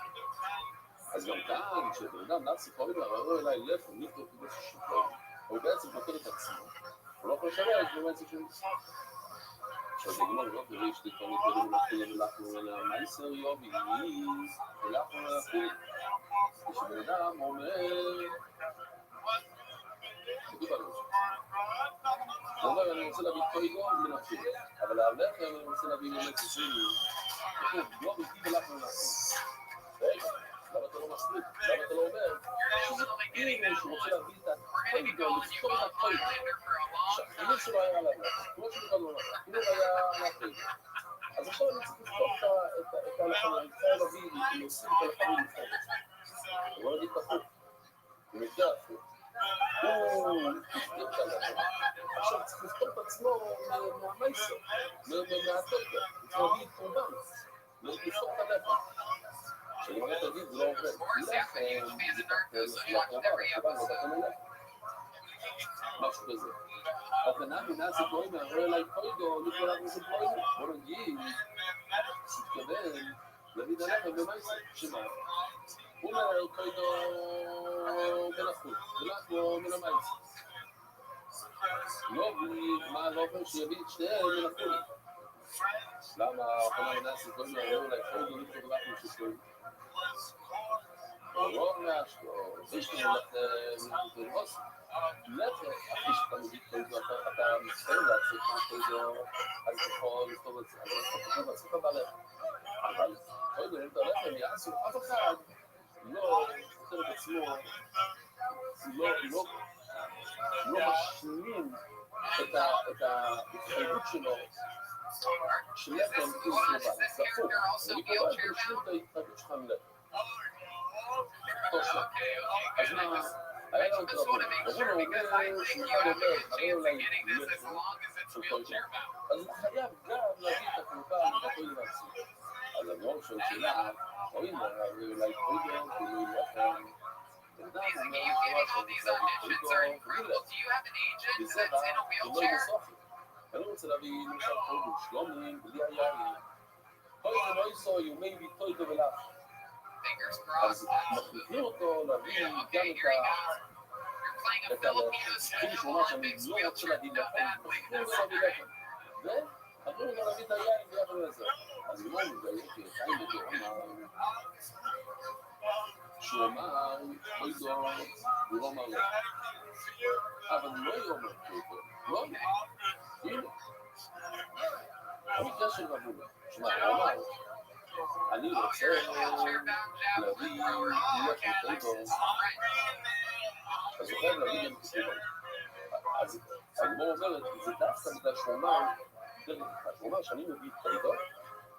אז גם כאן, כשבן אדם נאצי קוראים לה, ראו אליי לחם, נפתור כדי ששוקר. הוא בעצם כותב את עצמו. הוא לא יכול לשמש, באמת זה שלי. עכשיו, בגמר לא תראי יש לי תורית בדום להכיל ולחנו אלה מייסר יובי, ולחנו להכיל. כשבן אדם אומר, כתוב עליו. הוא אומר, אני רוצה להביא קויגו מנפשי, אבל הלחם אני רוצה להביא באמת זיני. כתוב, לא ביתי ולחנו להכיל. רגע, למה אתה לא מספיק? למה אתה לא אומר? שזה כאילו שהוא רוצה להביא את הקויגו, לפתור את הקויגו. שהחינוך שלו היה עליו, כמו שבכלל לא נראה, החינוך היה להכיל. אז עכשיו אני צריך לפתור את הלחם, אני צריך להביא, להוסיף את הלחמים לפתור את זה. הוא לא נגיד פחות, הוא נפגע הפוך. הוא נפגע את הלחם. עכשיו צריך לפתור את עצמו מהמייסר, מהטויגה. הוא צריך להביא את קורבן, לפתור את הלחם. כשאני אומר תגיד, זה לא עובד. לחם, זה תחתל לקורבן, לא תחתל ללחם. משהו כזה. הכנעה מנהל סיפורים מהראה אליי קוידו, לא קולת מסיפורים. בוא נגיד, שתכוון להביא את הלחם במייסר. שמה? הוא אומר קוידו בן החוץ, ולחמו מן המייסר. לא, מה לא אומר שיביא את שניהם מן החוץ? למה הכנעה מנהל סיפורים מהראה אליי קוידו, לא קולת מסיפורים? לא ממש, יש לי לחם רוסי. לחם, אחרי שאתה מביא קוידו, אתה מסתכל לעצמך קוידו, אז אתה יכול לכתוב את זה. אז אתה כותב לעצמך בלחם. אבל קוידו, אם אתה לחם יעשו, אף אחד לא כותב את עצמו, לא משלים את ההתחייבות שלו שלחם עם קורבן. זה הפוך. אני קורא את משלים את ההתחייבות שלך מלחם. אז מה, היה לנו קרבות, רבון אומר שמחד אומר, חבר אולי לחם של קוידו, אז הוא חייב גם להביא את הקורבן לקוידו לעצמו. אז אני אומר שהוא שאלה, רואים אולי קוידו, כאילו לחם, בן אדם אומר קוידו, וזה בא, הוא לא מסופי. אני רוצה להביא למשל קוידו, שלומים, בלי היין. קוידו לא יסו, יומי ביטוידו ולחם. אז מחליטים אותו להביא גם את הלחם שאומר שאני לא רוצה להביא לחם, מחליטים אותו להביא לחם. ואמרו לו להביא את היין ביחד לזה. אז הוא אומר, כי חיים בגרמה, שהוא אמר, קוידו, הוא לא אמר לחם. אבל לא יאמר קוידו, לא אמר. הנה. המקרה של רבי, שמע, הוא אמר, אני רוצה להביא לחם קוידו, אז הוא חייב להביא גם קוידו. אז הגמרא אומרת, זה דווקא בגלל שהוא אמר, הוא אומר שאני מביא את קוידו,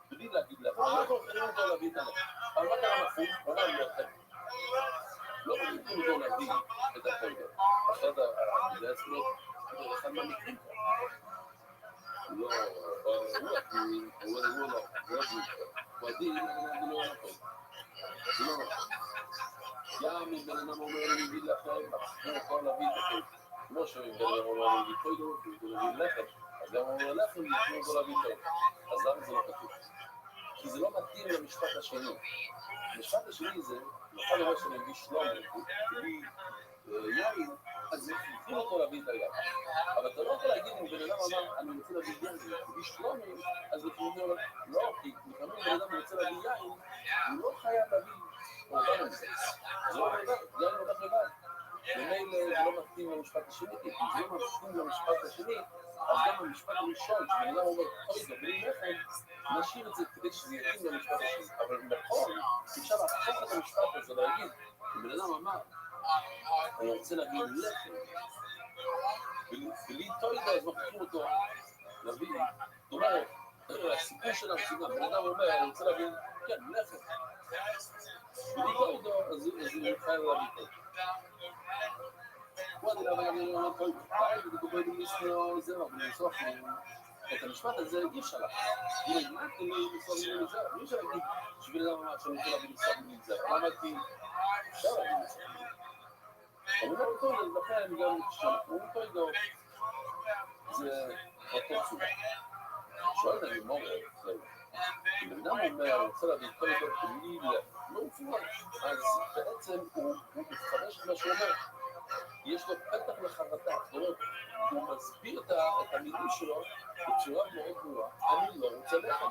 בלי להגיד לחם, אני לא יכול להביא את הלחם. אבל מה קרה מפוך? הוא אמר לחם. לא מחליטים אותו להביא את הקוידו. אחרת זה עצמו, זה אחד מהמקרים פה. לא, הוא לא עדין, אני לא נכון. זה לא נכון. גם אם בן אדם אומר לי להביא לכם, הוא יכול להביא את הקוידו. כמו שבן אדם אומר לי להביא קוידו, הוא יכול להביא לחם. אז גם הוא אומר לכם, הוא יכול להביא קוידו. אז למה זה לא כתוב? כי זה לא מתאים למשפט השני. המשפט השני זה, נכון למה שאני מביא שלום, מביא יין, אז מכריחים אותו להביא את היין. אבל אתה לא יכול להגיד אם בן אדם אמר, אני רוצה להביא יין, תביא שלומי, אז לפעמים הוא אומר, לא, כי לפעמים בן אדם רוצה להביא יין, הוא לא חייב להביא קורבן הזה. זה לא לבד, יין הולך לבד. ומילא זה לא מתאים למשפט השני, כי אם זה לא מתאים למשפט השני, אז גם המשפט הראשון, שבן אדם אומר, אוי, דברי לחם, נשאיר את זה כדי שזה יתאים למשפט השני. אבל נכון, אפשר להפוך את המשפט הזה להגיד, אם בן אדם אמר, אני רוצה להביא לחם, בלי תוידו, אז מחכים אותו להביא. זאת אומרת, הסיפור של המסיבה, בן אדם אומר, אני רוצה להביא, כן, לחם. בלי תוידו, אז הוא יוכל להביא תוידו. קודם אבל אני אומר תוידו, ואני מדבר במיסטר זרע, בניסוח, את המשפט הזה אי אפשר לך. אם הגמעתי לי ניסוח בלי זרע, אי אפשר להגיד שבן אדם אמר שאני רוצה להביא ניסוח בלי זרע. לא אמרתי, אפשר להביא ניסוח בלי זרע. אני אומר תוידו, לכן גם כשאנחנו אומרים תוידו, זה אותו צורה. שואל אני מורה, אם בן אדם אומר, אני רוצה להביא תוידו בלי לא מפורש, אז בעצם הוא מפרש את מה שהוא אומר. יש לו פתח לחרטה, זאת אומרת, הוא מסביר את המילים שלו בצורה מאוד ברורה. אני לא רוצה לחם.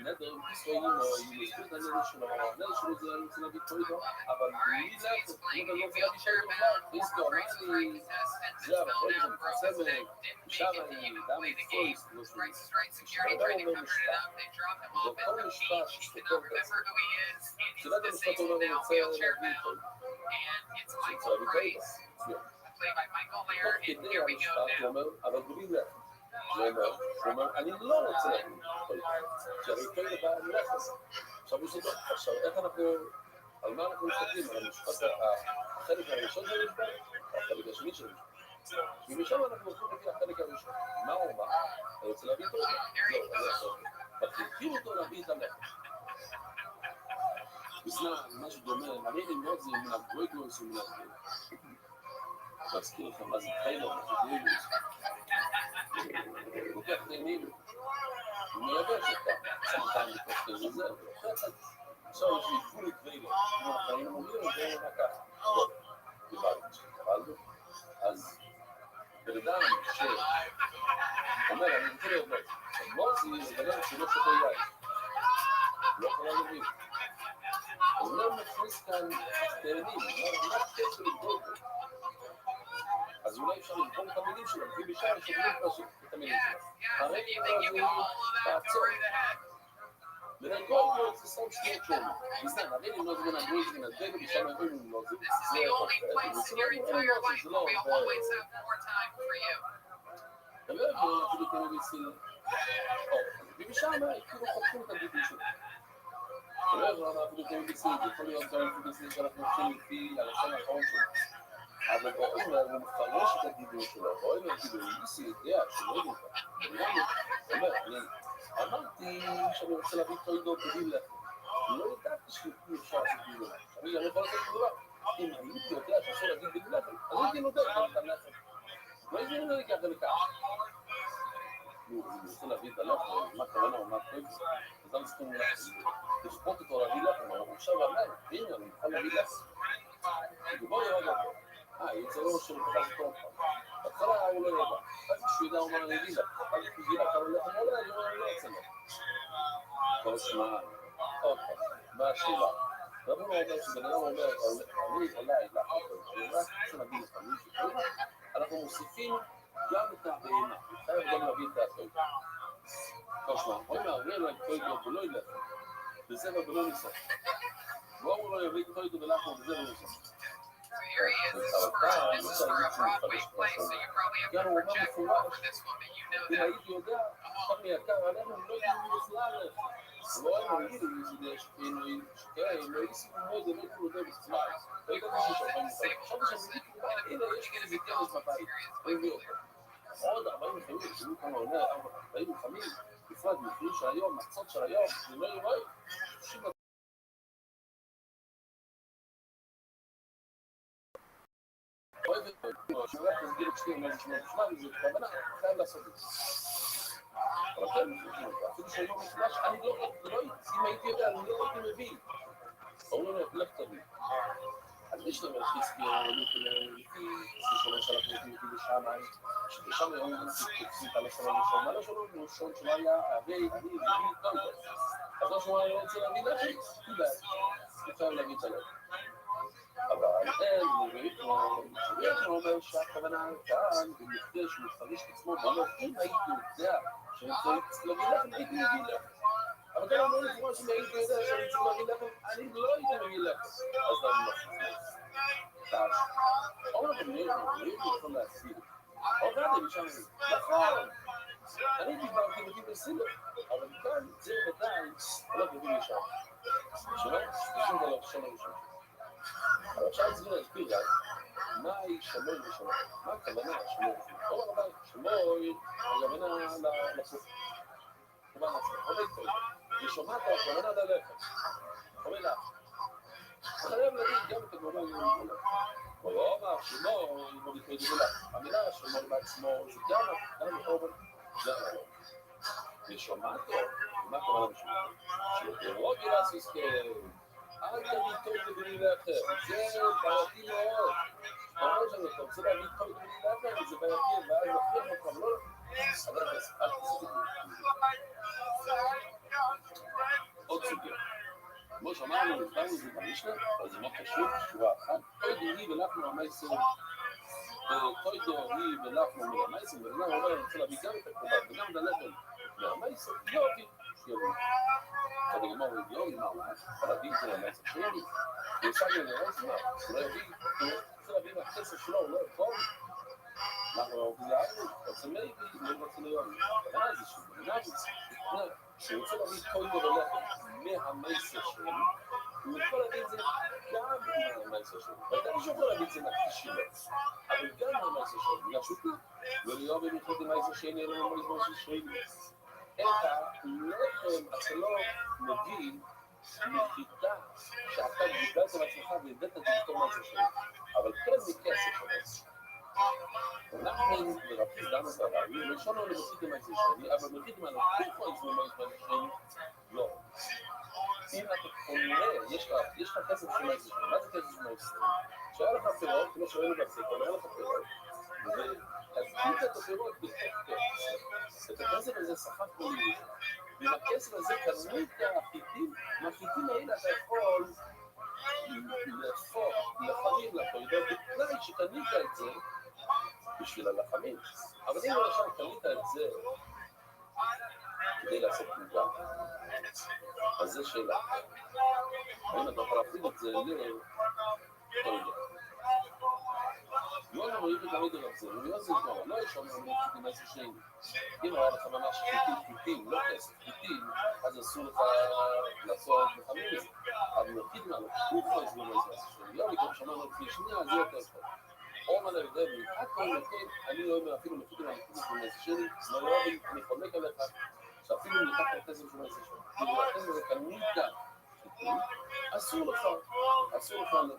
נדר ישראלים או אני מסביר את הנדר שלו, הנדר שלו זה אני רוצה להביא תוידו, אבל בלי לחם, אני לא רוצה להביא תוידו בכלל. ריסקו, אמר לי, זה הכל זה מפרסמת, שם אני, דם פויסט, לא שום. אדם אומר משפט, וכל משפט שסתכל בזה. תחילת המשפט אומר, אני רוצה להביא תוידו. רוצה להביא תוידו. תוך כדי המשפט הוא אומר, אבל בלי לחם. הוא אומר, אני לא רוצה להביא תוידו. שהרי תוידו בא עם לחם. עכשיו, איך אנחנו, על מה אנחנו מסתכלים? על המשפט, החלק הראשון של המשפט, החלק השני של המשפט. ומשם אנחנו הולכים לפי החלק הראשון. מה הוא אומר? אני רוצה להביא תוידו. זהו, מכריחים אותו להביא את הלחם. בסדר, משהו דומה, אני ללמוד זה מן הברוידלוס ומן הברוידלוס. להזכיר לכם מה זה חיילון, הוא לוקח נהנים, הוא מייבש אותם, סמכן לתוך כזה זה, ולוחצת, עכשיו יש לי פולי קווילות, כמו החיים המובילים, זה ככה. קיבלנו, אז בן אדם שאומר, אני רוצה לראות, מוזי מגלה שלא שותה יין, לא יכולה להבין. הוא לא מכניס כאן תאנים, מה קשר לבדוק? אז אולי אפשר לבדוק את המילים שלו, כי בשם שבדוק פשוט את המילים שלו. הרגע הזה תעצור. ולגוד לא זה סתם שנייה שלנו. בסדר, הרגע לא זה בין הגויז מן הדגל, בשם הרגעים לא זה. זה לא ולא אפילו כמו בישראל. ובשם כאילו חותכים את הדיבור שלו. ולא אפילו כמו בישראל, זה יכול להיות גם אפילו בישראל שאנחנו הולכים לפי הלשון האחרון שלו. אבל בעצם הוא מפרש את הדיבור שלו, ואוי לו כאילו, איסי יודע שלא יודע אותה. אני אמרתי שאני רוצה להביא תוידו בלי לחם. אני לא ידעתי שאי אפשר לעשות בלי לחם. אני גם יכול לעשות דבר. אם הייתי יודע שאפשר להגיד בלי לחם, אז הייתי נודע את הלחם. לא הייתי נודע לכך ולכך. אני רוצה להביא את הלחם, מה כוונה או מה תוידו. אז אני צריכים לשפוט אותו להביא לחם, אבל עכשיו אמר, הנה, אני יכול להביא לחם. בואו יראה גם. יצא לו שהוא פתח את אותך. בהתחלה הוא לא ידע. אז כשהוא ידע הוא אומר, אני אגיד לה. אז כשהוא גילה כמה לחם עולה, אני אומר, אני לא יצא לו. כל שמע, אוקיי, מה השאלה? רבו לא אומר שבן אדם אומר, אני אולי, אני רק רוצה להגיד לך מישהו. אנחנו מוסיפים גם את הבהמה. חייב גם להביא את התוידו. כל שמע, הוא מערער להם תוידו ולא ילך. וזה ולא ניסה. והוא לא יביא תוידו ולחם וזה ולא ניסה. Areas for this is for a Broadway play, so you probably have to project more for this one, but you know that. אם הייתי יודע, עכשיו יקר עלינו, לא יהיו בכלל. לא היינו רגילים לזה שכן, לא ישימו מאוד, לא יקרו יותר בכלל. לא יקרו ששווים אותם. עכשיו שאני אגיד, הנה, יש כאלה ויתרס בבית. עוד 40 חיים, שיהיו כמה עונה, 40 חמים, בפרט מחירים של היום, מצות של היום, זה לא יראה, שאולי תסגיר את שנייה מהשמונה בשמונה, זה כוונה, חייב לעשות את זה. אבל כן, אפילו שהיום מחדש, אני לא, אם הייתי יודע, אני לא הייתי מבין. אמרו לנו, לך תביא. אז יש לנו חזקיה, לפי שנה שאנחנו יודעים בשמיים, שבשם היום אנחנו תוצאים את הלשון הראשון, הלשון הראשון שלא היה הרי, אני, טוב. אז לא שהוא היה רוצה להביא לכם, תודה, אפשר להגיד עליו. אבל אין, שבעצם אומר שהכוונה כאן, במקרה שהוא מפרש את עצמו, ואומר, אם הייתי יודע שאני צריך להביא לכם, הייתי מביא לכם. אבל כאן אומר לפרוע שאם הייתי יודע שאני צריך להביא לכם, אני לא הייתי מביא לכם. אז אני לא חושב. אומר לכם, אני יכול להסביר. עובדתם שם, נכון. אני דיברתי בתי בסילר, אבל כאן זה ודאי הולך בתי לשם. שמה? תשום דבר שם הראשון. אבל עכשיו צריכים להסביר לך מה היא שמור ושמור. מה הכוונה שמור ושמור? כל הרבה שמור, הכוונה לפוך. כמובן עצמך, עובד טוב. ושומעת הכוונה ללכת. עובד לך. חייב להגיד גם את הגורם למולה. הוא לא אמר שמור, אם הוא מתמודד לך. המילה שמור בעצמו זה גם עובד. זה לא. ושומעתו, מה הכוונה בשמור? שרוב ילאסיס אל תביא טוב לבני לאחר, זה בעייתי מאוד. אמרו שאני אתה רוצה להביא טוב לבני לאחר, זה בעייתי, ואז נפריח אותם, לא? אבל אל תעשו. עוד סוגיה. כמו שאמרנו, נפתרנו את זה במשנה, אבל זה מאוד חשוב, שורה אחת. תוי דורי ולחנו המייסר, תוי דורי ולחנו מלמייסר, ולמה אומר, אני רוצה להביא גם את הקרובה, וגם את הלחם מהמייסר, יופי, יופי. אני אומר, יום, מה, אתה להביא את זה למייסר שלי? וישאר לי לראות מה, הוא לא יביא, הוא רוצה להביא מהכסף שלו, הוא לא יכול. אנחנו רוצים להביא, רוצה להביא, לא רוצה להביא. אבל זה שהוא מנהל, שהוא רוצה להביא תוי ולחם מהמייסר שלי, הוא יכול להביא את זה גם מהמייסר שלי. ואתה לא יכול להביא את זה מהכיס שלו, אבל גם מהמייסר שלי, בגלל שהוא פה. ולא במחלט עם המייסר שלי, אלא במייסר שלי. את הלחם אתה לא מבין מחידה שאתה גידלת לעצמך והבאת את זה בתור מייסר שלי. אבל כן מכסף שלו. אנחנו לרבי דנו ברבי, ראשון לא למחית עם מייסר שלי, אבל מחית עם הלחם איזה מייסר שלי, לא. אם אתה קונה, יש לך כסף של מייסר שלי. מה זה כסף של מייסר שלי? שהיה לך פירות, כמו שראינו בספר, היה לך פירות, והזכית את הפירות בכסף. את הכסף הזה שכב פוליטי, ועם הכסף הזה קנית החיטים, מהחיטים האלה אתה יכול להפוך לחמים לפרידות, בתנאי שקנית את זה בשביל הלחמים. אבל אם למשל קנית את זה כדי לעשות פלוגה, אז זה שאלה. האם אתה יכול להפריד את זה לפרידות? לא נמריך את תמיד על זה, ולא זה כבר, לא יש לנו נמריך את מייסר שלי. אם היה לך ממש חיטים, לא כסף, חיטים, אז אסור לך לעשות לחמים לזה. אבל נרחיד מה, הוא כבר יש במייסר שלי. לא, אני כבר שמענו לפני שנייה, זה יותר טוב. אומר לרבי, אני לא אומר אפילו נרחיד על החיטים במייסר שלי, אני חולק עליך, שאפילו נרחיד על הכסף של מייסר שלי. כאילו, הכסף הזה קנית חיטים, אסור לך לאכול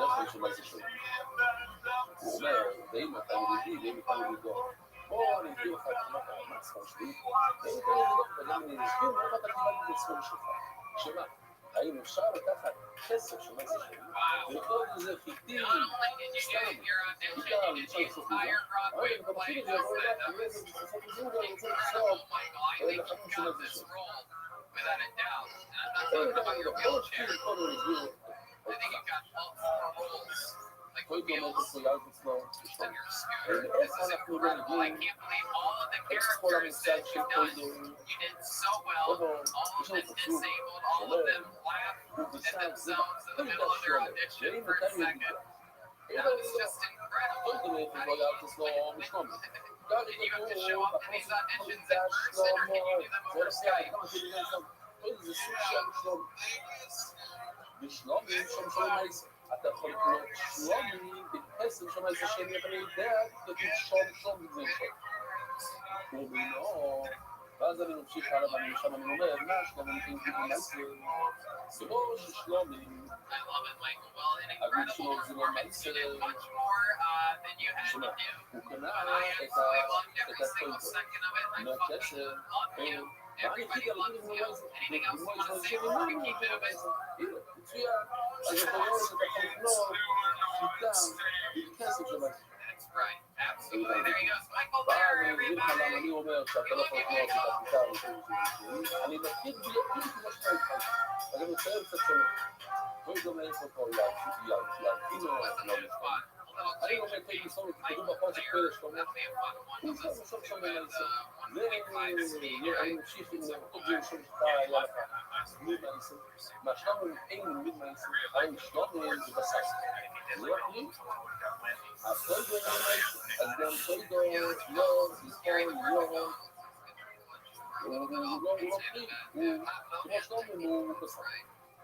לחם של מייסר שלי. הוא אומר, ואם אתה ידידי, ואם אתה ידידו, בוא אני אביא לך את תמות המעצפר שלי, ואם אתה ידידו, וגם אני אסביר מה אתה קיבלת את הספר שלך. שמה? האם אפשר לקחת כסף של מייסר שלי, ולכתוב לזה חיטים, סתם, חיטה, למשל לסוף לזה, אבל אם אתה מתחיל את זה, יכול לדעת, אם איזה בסופות לזה, הוא גם רוצה לחשוב לחמים של מייסר שלי. בוא נתחיל קודם לסביר I think you've got 4 rules. Like Poi wheels, come altro extend your scoot. This is incredible. I can't believe all of the characters that you've done. You did so well. All of them disabled. All of them laughed at themselves in the middle of their audition for a second. That was just incredible. And you have to show up to these auditions in person, or can you do them over Skype? ושלומי שם של מייסר. אתה יכול לקנות שלומי בכסף של מייסר שלי, אבל אני יודע, תגיד שום זה שם. ובינו, ואז אני ממשיך הלאה, ואני שם אני אומר, מה שלומי נתן גיבור מייסר? זה לא ששלומי, אגיד שלו זה לא מייסר, שמה, הוא קנה את הטוידו, מהכסף, Everybody loves you. Anything else you want to say before we keep moving? That's right. Absolutely. There he goes. Michael Bear, everybody. אני אומר שאתה לא יכול לקנות את הכיכר אני מכיר בדיוק כמו שאתה איתך. אז אני מסיים קצת שונה. בואי דומה איפה פה יאלפינו לא משפט. אני אומר תגיד מסור את כדור בחור של פלש כלומר. הוא שם בסוף שונה לנסות. ואני ממשיך עם עוד דיון של שכה היה לך. מיד מהניסים. מהשלנו אין מיד מהניסים. אני שלנו זה בסס. זה לא כלי. אז כל זה אז גם כל זה לא לזכור לא הוא לא כלי. כמו שלנו הוא בסס.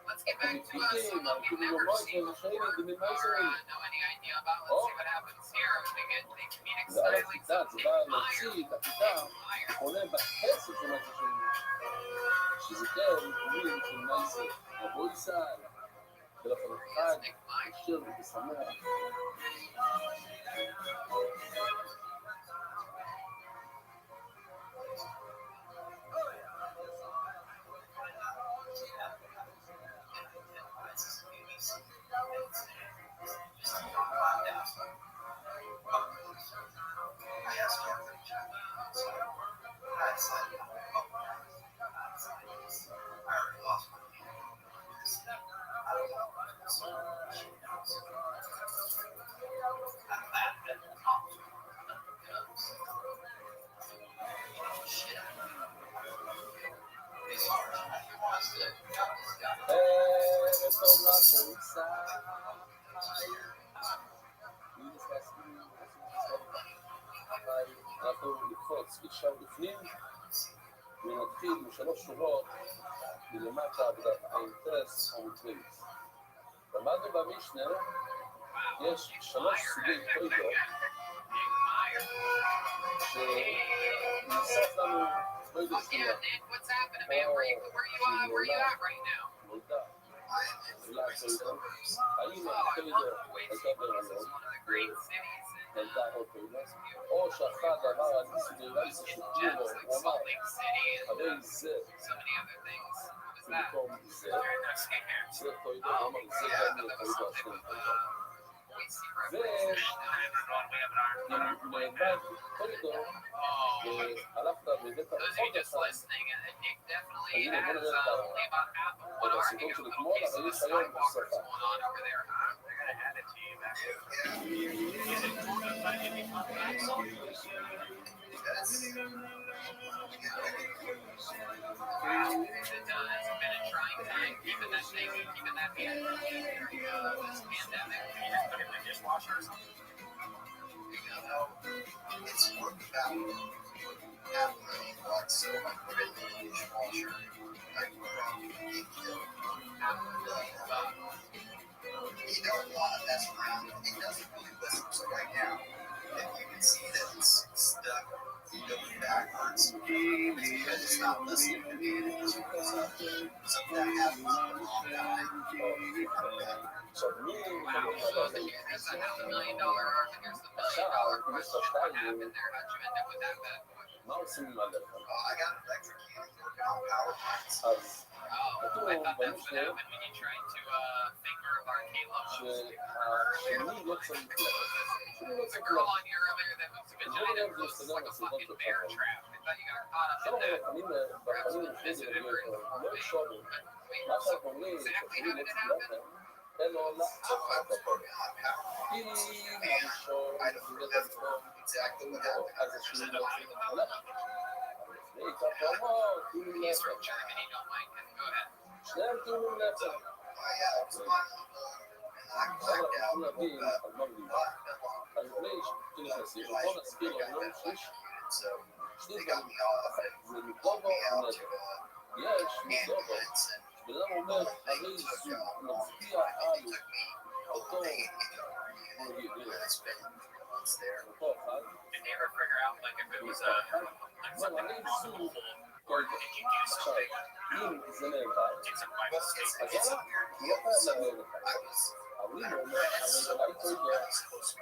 Let's get back to someone we've never seen before or know any idea about. Let's see what happens here as we get the comedic stylings of Nick Meyer. Nick Meyer. עולה בחסד של מה שזה כן, תמיד של מייסר, רבו ישראל, ולכן אחד, אשר ובשמח. אנחנו נקפוץ עכשיו בפנים ונתחיל משלוש שורות מלמטה עבודת האינטרס המוטריס. למדנו במשנה יש שלוש סוגי תוידות שנוסף לנו תוידות שנייה נולדה מילה תוידות האם התוידות הייתה ברעיון נולדה עוד תוידות או שאחד אמר אני סוגרייס שתגידו הוא אמר הרי זה במקום זה זה תוידות הוא אמר זה גם תוידות שני תוידות ונאבד תוידות והלכת בבית הרחוב אחד הנה בוא נראה את הסיפור של אתמול אבל יש היום בשפה It's worked about half a million bucks, so I put it in the dishwasher. I put it on the half a million bucks. You don't want to mess around. It doesn't really listen. So right now, if you can see that it's stuck going backwards, it's because it's not listening to me. So that happens all the time. So me, There's a $500,000 arc and there's the $1 million question. What happened there? How'd you end up with that bad boy? מה עושים עם הלחם? I got an electric can working on power plants. אז Oh, I thought that's what happened when you tried to finger arcade logos. שהשני לא צריך There's a girl on here earlier that was a vagina that looks like a fucking bear trap. I thought you got caught up שם in that. הלחמים לפני זה לא שורים מה שאנחנו אומרים Exactly ששני how did it לא happen? אין לו So I was working on power אם plants. הראשון I don't remember exactly what happened. אז השני לא צריך הלחם לפני כמה אמרות He's from Germany, don't mind him. Go ahead. שניהם תאומים לחם It was my uncle, and I עכשיו blacked אנחנו out. נבין על מה מדובר אז לפני שנכנסים בוא נזכיר לנו שיש So שני they got דברים me off and זה pulled מדובו me out ונטו to יש מדובו ambulance, and בן אדם אומר, הרי זו מצביע על it took me a אותו, whole day to get over בוא נגיד, here. I spent months there. אותו אחד, Did they ever figure out like if it was like זהו, something הרי זו, or did you do עכשיו, something? אם זה נאבד, Did some by Well, mistake? it's a weird deal. לא So חייב להגיד לך. I was אבל אם הוא אומר, הרי ראית אותו, supposed to be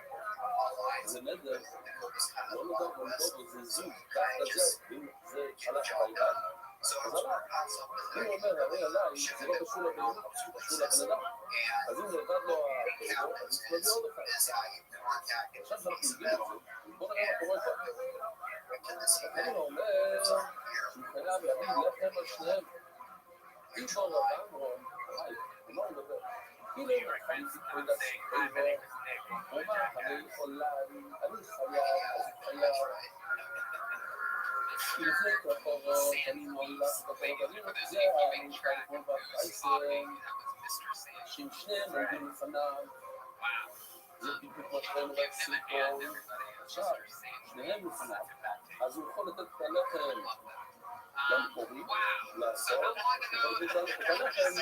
online. זה נדר, It was kind לא of נדר, Wild לא West. נדר, זה זוג, דווקא זה, אם זה הלך הביתה, So הוא אומר, הרי עליי, זה לא קשור לבן, קשור לבן אדם. אז אם לבד לו הטרור, אז הוא מביא עוד אחד. עכשיו שאנחנו יודעים את זה, בוא נראה מה קורה פה. אני אומר שהוא חייב להביא לחם על שניהם. אם בוא רבן, הוא לא מדבר. הנה, אני זיכוי לסביבה, הוא אמר, אני עולה, אני חייב, לפני כפרות, אני מועילה כפרות, אני רוצה, אני חייב כמו בפייסר, שעם שניהם עומדים לפניו, זה בדיוק מה שקוראים בסרטון, עכשיו, שניהם לפניו, אז הוא יכול לתת את הלחם למקורים, לעשות, ולהגיד את הלחם,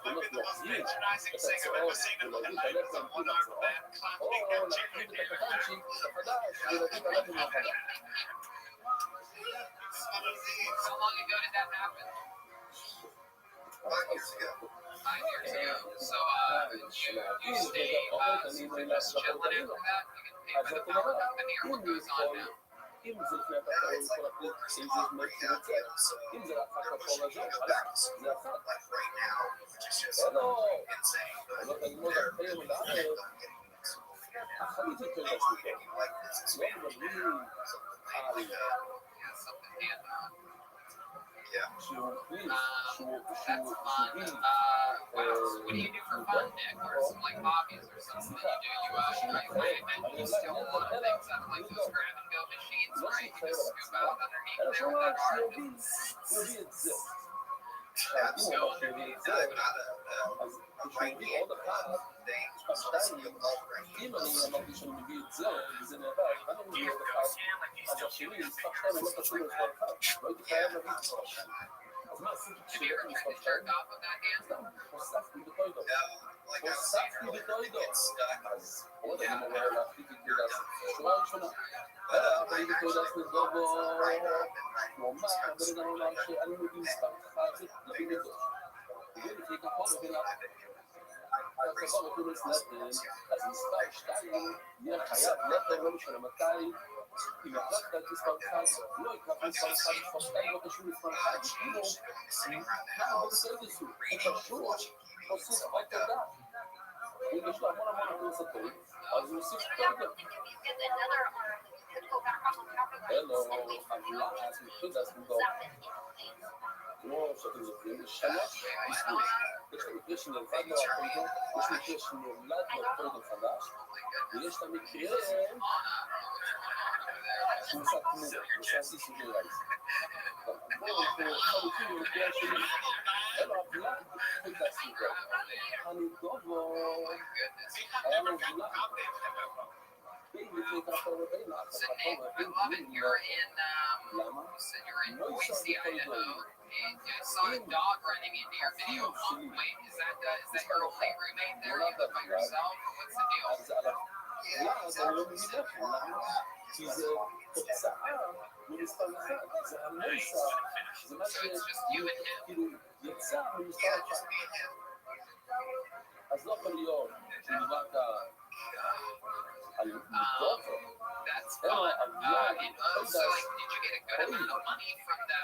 ולהגיד להחזיר את הצעות, ולהגיד את הלחם עם הצעות, או להחזיר את הקטנצ'יק החדש, ולהגיד את הלחם החדש. How long ago did that happen? 5 years ago. 5 years ago. So, you stay just chilling after that? You get paid by the power company, or what goes on now? אם זה לפני התחרות, הוא יכול להחליט אם זה זמן שרוצה, אם זה אחר כך כל הזה, זה אחר. לא, לא תלמוד אחרי ולארץ, החליט יותר לסליחה. לא מדברים על שהוא כלי, That's fun. What do you do for fun, Nick? Or some like hobbies or something that you do? You still a lot of things out of like those grab and go machines where you can just scoop out underneath there with that arm. אז כשהביא עוד אחד, אם אני אמרתי שאני מביא את זה, וזה נהדר, ואני מביא עוד אחד, אז השני, מספר 2 הוא לא קשור לספר אחד, לא הייתי חייב להביא את מספר 2. אז מה עשיתי כשהבאתי מספר 2? הוספתי בטוידו. אז עוד אני אומר להחליט את תודס. שורה ראשונה. אבל אם תודס נדובו, הוא אמר, בן אדם אמר שאני מביא מספר 1, להביא נדוש. ולפני כחול ובין הכחול וכאילו סלטן, אז מספר 2 יהיה חייב לחם, לא משנה מתי, אם החלטת את מספר 1, לא יקרב מספר 1, מספר 2 לא קשור מספר 1, כאילו, כמה בסדר עשו, הוא קשור, הוסיף עוד תודה. אם יש לו המון הכנסתות, אז הוא הוסיף תודה. אלו, עבלה, אז מתחיל להסביר. כמו שאתם זוכרים, יש 3 מסלול. יש את המקרה שנלבד לו הפוידו, יש מקרה שנולד לו הפוידו חדש, ויש את המקרה שהוא עושה תמורה, הוא עושה סיסוגי רייס. בואו, אנחנו חלוקים במקרה השני. אלו הבלה, התחיל להסביר. הנדובו, היה לו בלה. So Nick, I love it. You're in Boise, Idaho. I saw a dog running into your video. Wait, is that your only roommate there? You live by yourself, or what's the deal? אז אני לא מבין למה, כי זה תוצאה ממספר אחד, זה המסע, זה מה שכאילו יצא ממספר אחד. אז לא יכול להיות שדיברת על נדובו. That's fun. So, like, did you get a good amount of money from the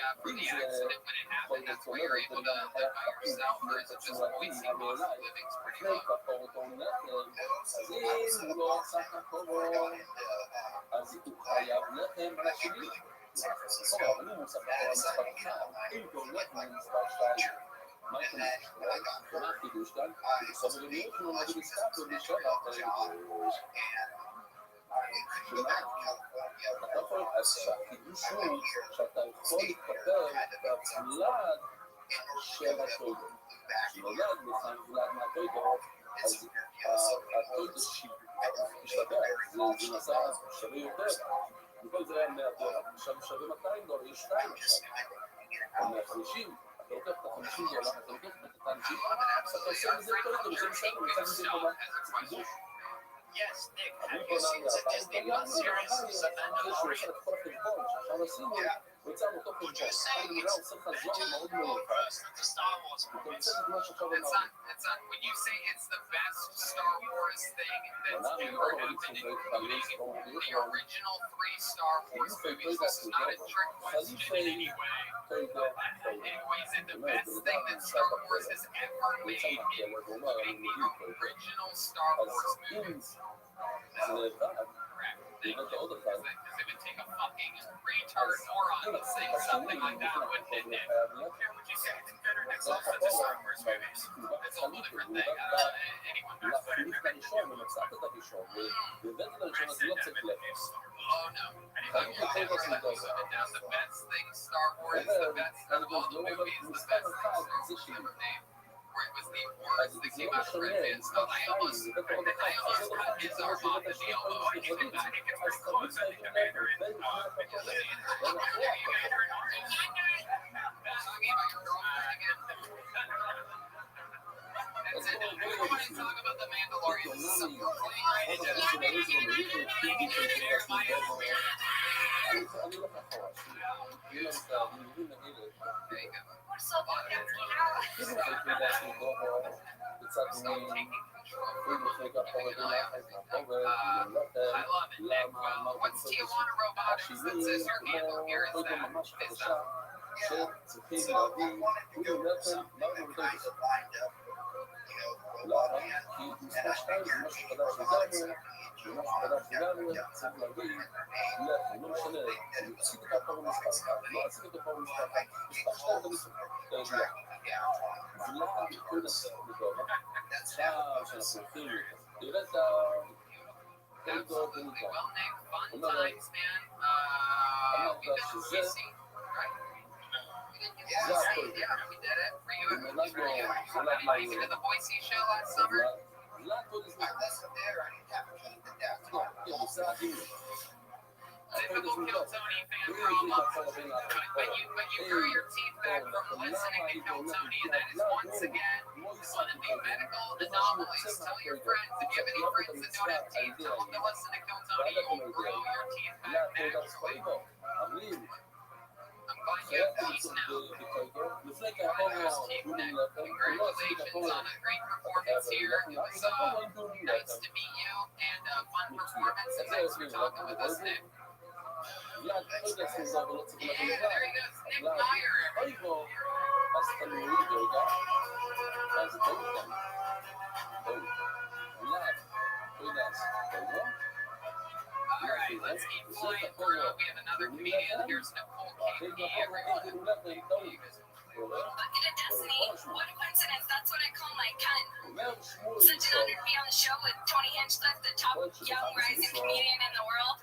accident when it happened? That's why you're able to live by yourself, or is it just Boise? Cost of living's pretty low. אז אם הוא לא עשה כחורו, אז הוא חייב לחם לשני. אבל אם הוא עושה כחורו מספר 1, אם הוא הולך ממספר 2, מה החידוש כאן? סוברניות שלו נגיד הסתכלו בשבע חידוש. שמה? אתה יכול, אז שהחידוש הוא שאתה יכול להתפטר בוולד של הטוידו. כשנולד לך וולד מהטוידו, אז הטוידו משתבח, זה נעשה שווה יותר. בכל זה היה $100, עכשיו שווה $200, יש 2 עכשיו. או 150. אתה לוקח את $50, אתה לוקח את הקטנצ'יק, אתה עושה מזה טוידו, וזה בסדר, מצד מזה טובה. חידוש. Yes, Nick, אני have פה you seen נעלה, the Disney Plus series? זה שהוא עושה את כל החשבון, שעכשיו עשינו, ויצרנו אותו Would you say כמובן, it's עושה חזון better מאוד or מיוחד. worse than the Star Wars אתה movies? רוצה את מה שאתה אומר. It's not, when you say it's the best Star Wars thing that's ever happened, including the original 3 Star Wars movies, this is not a trick question in any way. Is it the best thing that Star Wars has ever made, including the original Star Wars movies? זה לבד. Because it would take a fucking retard moron to say something like that, wouldn't it, Nick? Would you say it's better than some of the Star Wars movies? It's a whole different thing. Anyone. להחליף את הראשון ומצאת את הראשון והבאת את הראשון הזה לא צריך לב. Oh no. Now the best thing Star Wars, the best of all the movies, the best thing Star Wars ever made. Where it was the words that came out of Corinthians. I almost cut his arm off in the elbow. I think it's pretty close. I think I made her in. Talking about your girlfriend again. That's it. We want to talk about the Mandalorian. So we're playing right into There you go. We're so fucking now. I love it, Nick. Well, what's Tijuana Robotics that says your handle here is that? Is that? שצריכים להבין, הוא בעצם למה הוא נותן את למה? כי מספר 2 זה משהו חדש לגמרי, זה משהו חדש לגמרי, צריך להבין, לא משנה, אני אציג את הפעם מספר 1, לא אציג את הפעם מספר 1, מספר 2 זה מספר 1, זה למה בכל הספר בגובה, עכשיו שאנחנו הולכים, תראה את Absolutely. Well, Nick, fun times, man. We've been releasing, right? Yeah, we did it for you. Maybe to the Boise show last summer. Typical Kill Tony fan promo. But you grew your teeth back from listening to Kill Tony, and that is once again one of the medical anomalies. Tell your friends, if you have any friends that don't have teeth, tell them to listen to Kill Tony. You will grow your teeth back naturally. I'm going to have peace now. Congratulations on a great performance here. It was nice to meet you and a fun performance. And thanks for talking with us, Nick. Yeah, there he goes, Nick Meyer. All right, let's keep flying through. We have another comedian. Here's Nicole Kiki, everyone. Bucket of Destiny. What a coincidence. That's what I call my cunt. Such an honor to be on the show with Tony Hinchcliffe, the top young rising comedian in the world.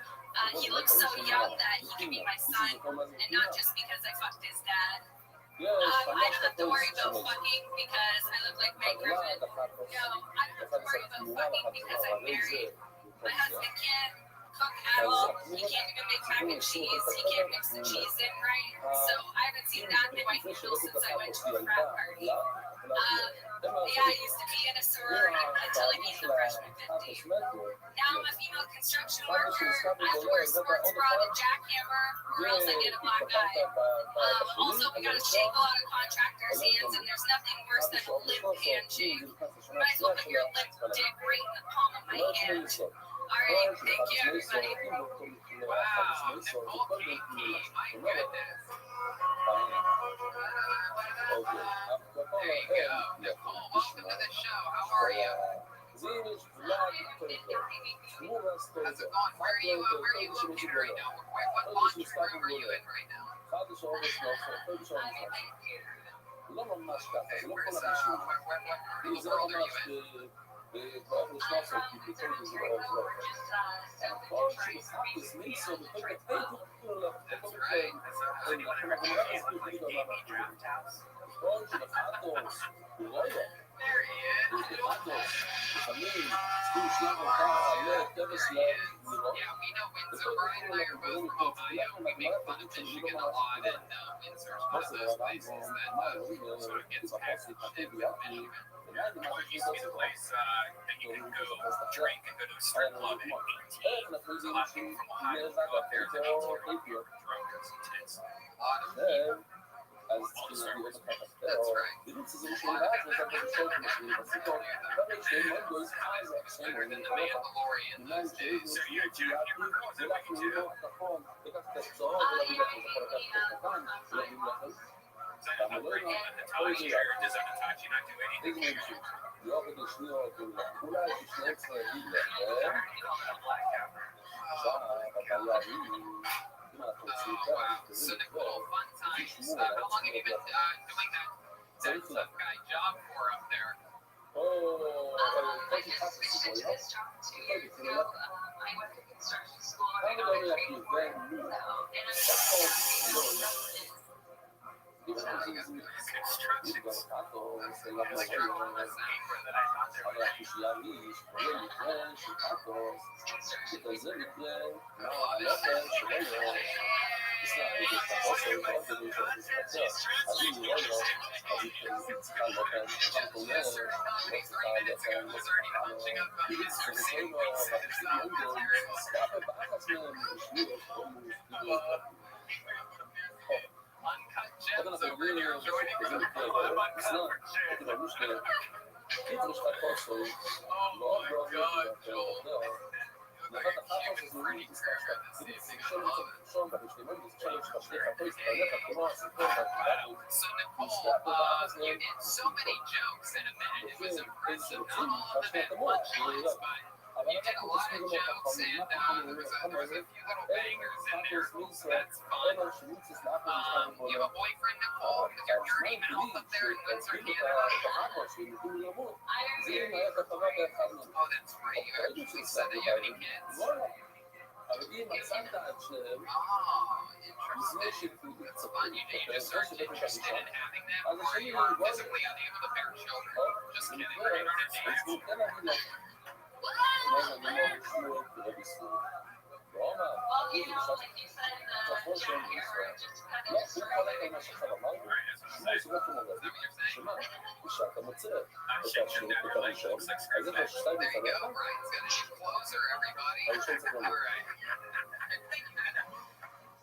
He looks so young that he can be my son, and not just because I fucked his dad. I don't have to worry about fucking because I look like Meg Griffin. No, I don't have to worry about fucking because I'm married. My husband can't cook at all. He can't even make mac and cheese. He can't mix the cheese in right. So I haven't seen that in my noodles since I went to a frat party. I used to be in a sorority until I became a freshman 15. Now I'm a female construction worker. I have to wear a sports bra to jackhammer, or else I get a black eye. Also, we got to shake a lot of contractors' hands, and there's nothing worse than a limp handshake. Might as well put your limp dick right in the palm of my hand. All right, thank you, everybody. Wow, Nicole Kiki, my goodness. There you go, Nicole. Welcome to the show. How are you? How's it going? Where are you located right now? What laundry room are you in right now? לא ממש ככה, זה לא כל What הראשון. world are you in? כבר נשמע אותי בכל זה ברור. כל שמחפש מישהו בכל כתבו, That's right. כל שמחפש, הוא רואה. There he is. לפעמים, צריכים לשלוח אותך לכתב שלהם, לראות. Yeah, we know Windsor. Brian and I are both from Ohio. We make fun of Michigan a lot, and Windsor's one of those places that sort of gets taxed shit from Michigan. Well, it used to be the place that you could go drink and go to a strip club at 18. So a lot of people from Ohio would go up there at 18 drunk and tits. A lot of people. All the Star Wars fans. That's right. A lot of them never knew that they were in The Mandalorian those days. So you were girls at like too. So I have a break on Hitachi or does Hitachi not do anything anymore? Wow. So Nicole, fun times. How long have you been doing that tough guy job for up there? I just switched into this job 2 years ago. I went to construction school. I got my training for it. And I'm just Construction school. It's true. On the paper that I thought they were like, Yes, sir. Calling me 3 minutes ago. I was already punching up Mr. Sandwich's Uncut Gems over here joining me. Uncovered Gems. Oh my God, Joel. I can't pretty prayer for this evening. I love it. So Nicole, you did so many jokes in a minute. It was impressive. Not all of them had punchlines, but you did a lot of jokes, and there was a few little bangers in there. That's fun. You have a boyfriend, Nicole? Is your dirty mouth up there in Windsor, Canada? Oh, that's right. You actually said that you have any kids. Oh, interesting. That's fun. You just aren't interested in having them, or you are physically unable to bear children. Just kidding. You're on a date. Well, you know, like you said, John, you're just kind of destroying Right, that's what I'm saying. I'm shaking down your leg. Looks like screw match. There you go. Brian's got a new closer, everybody. All right.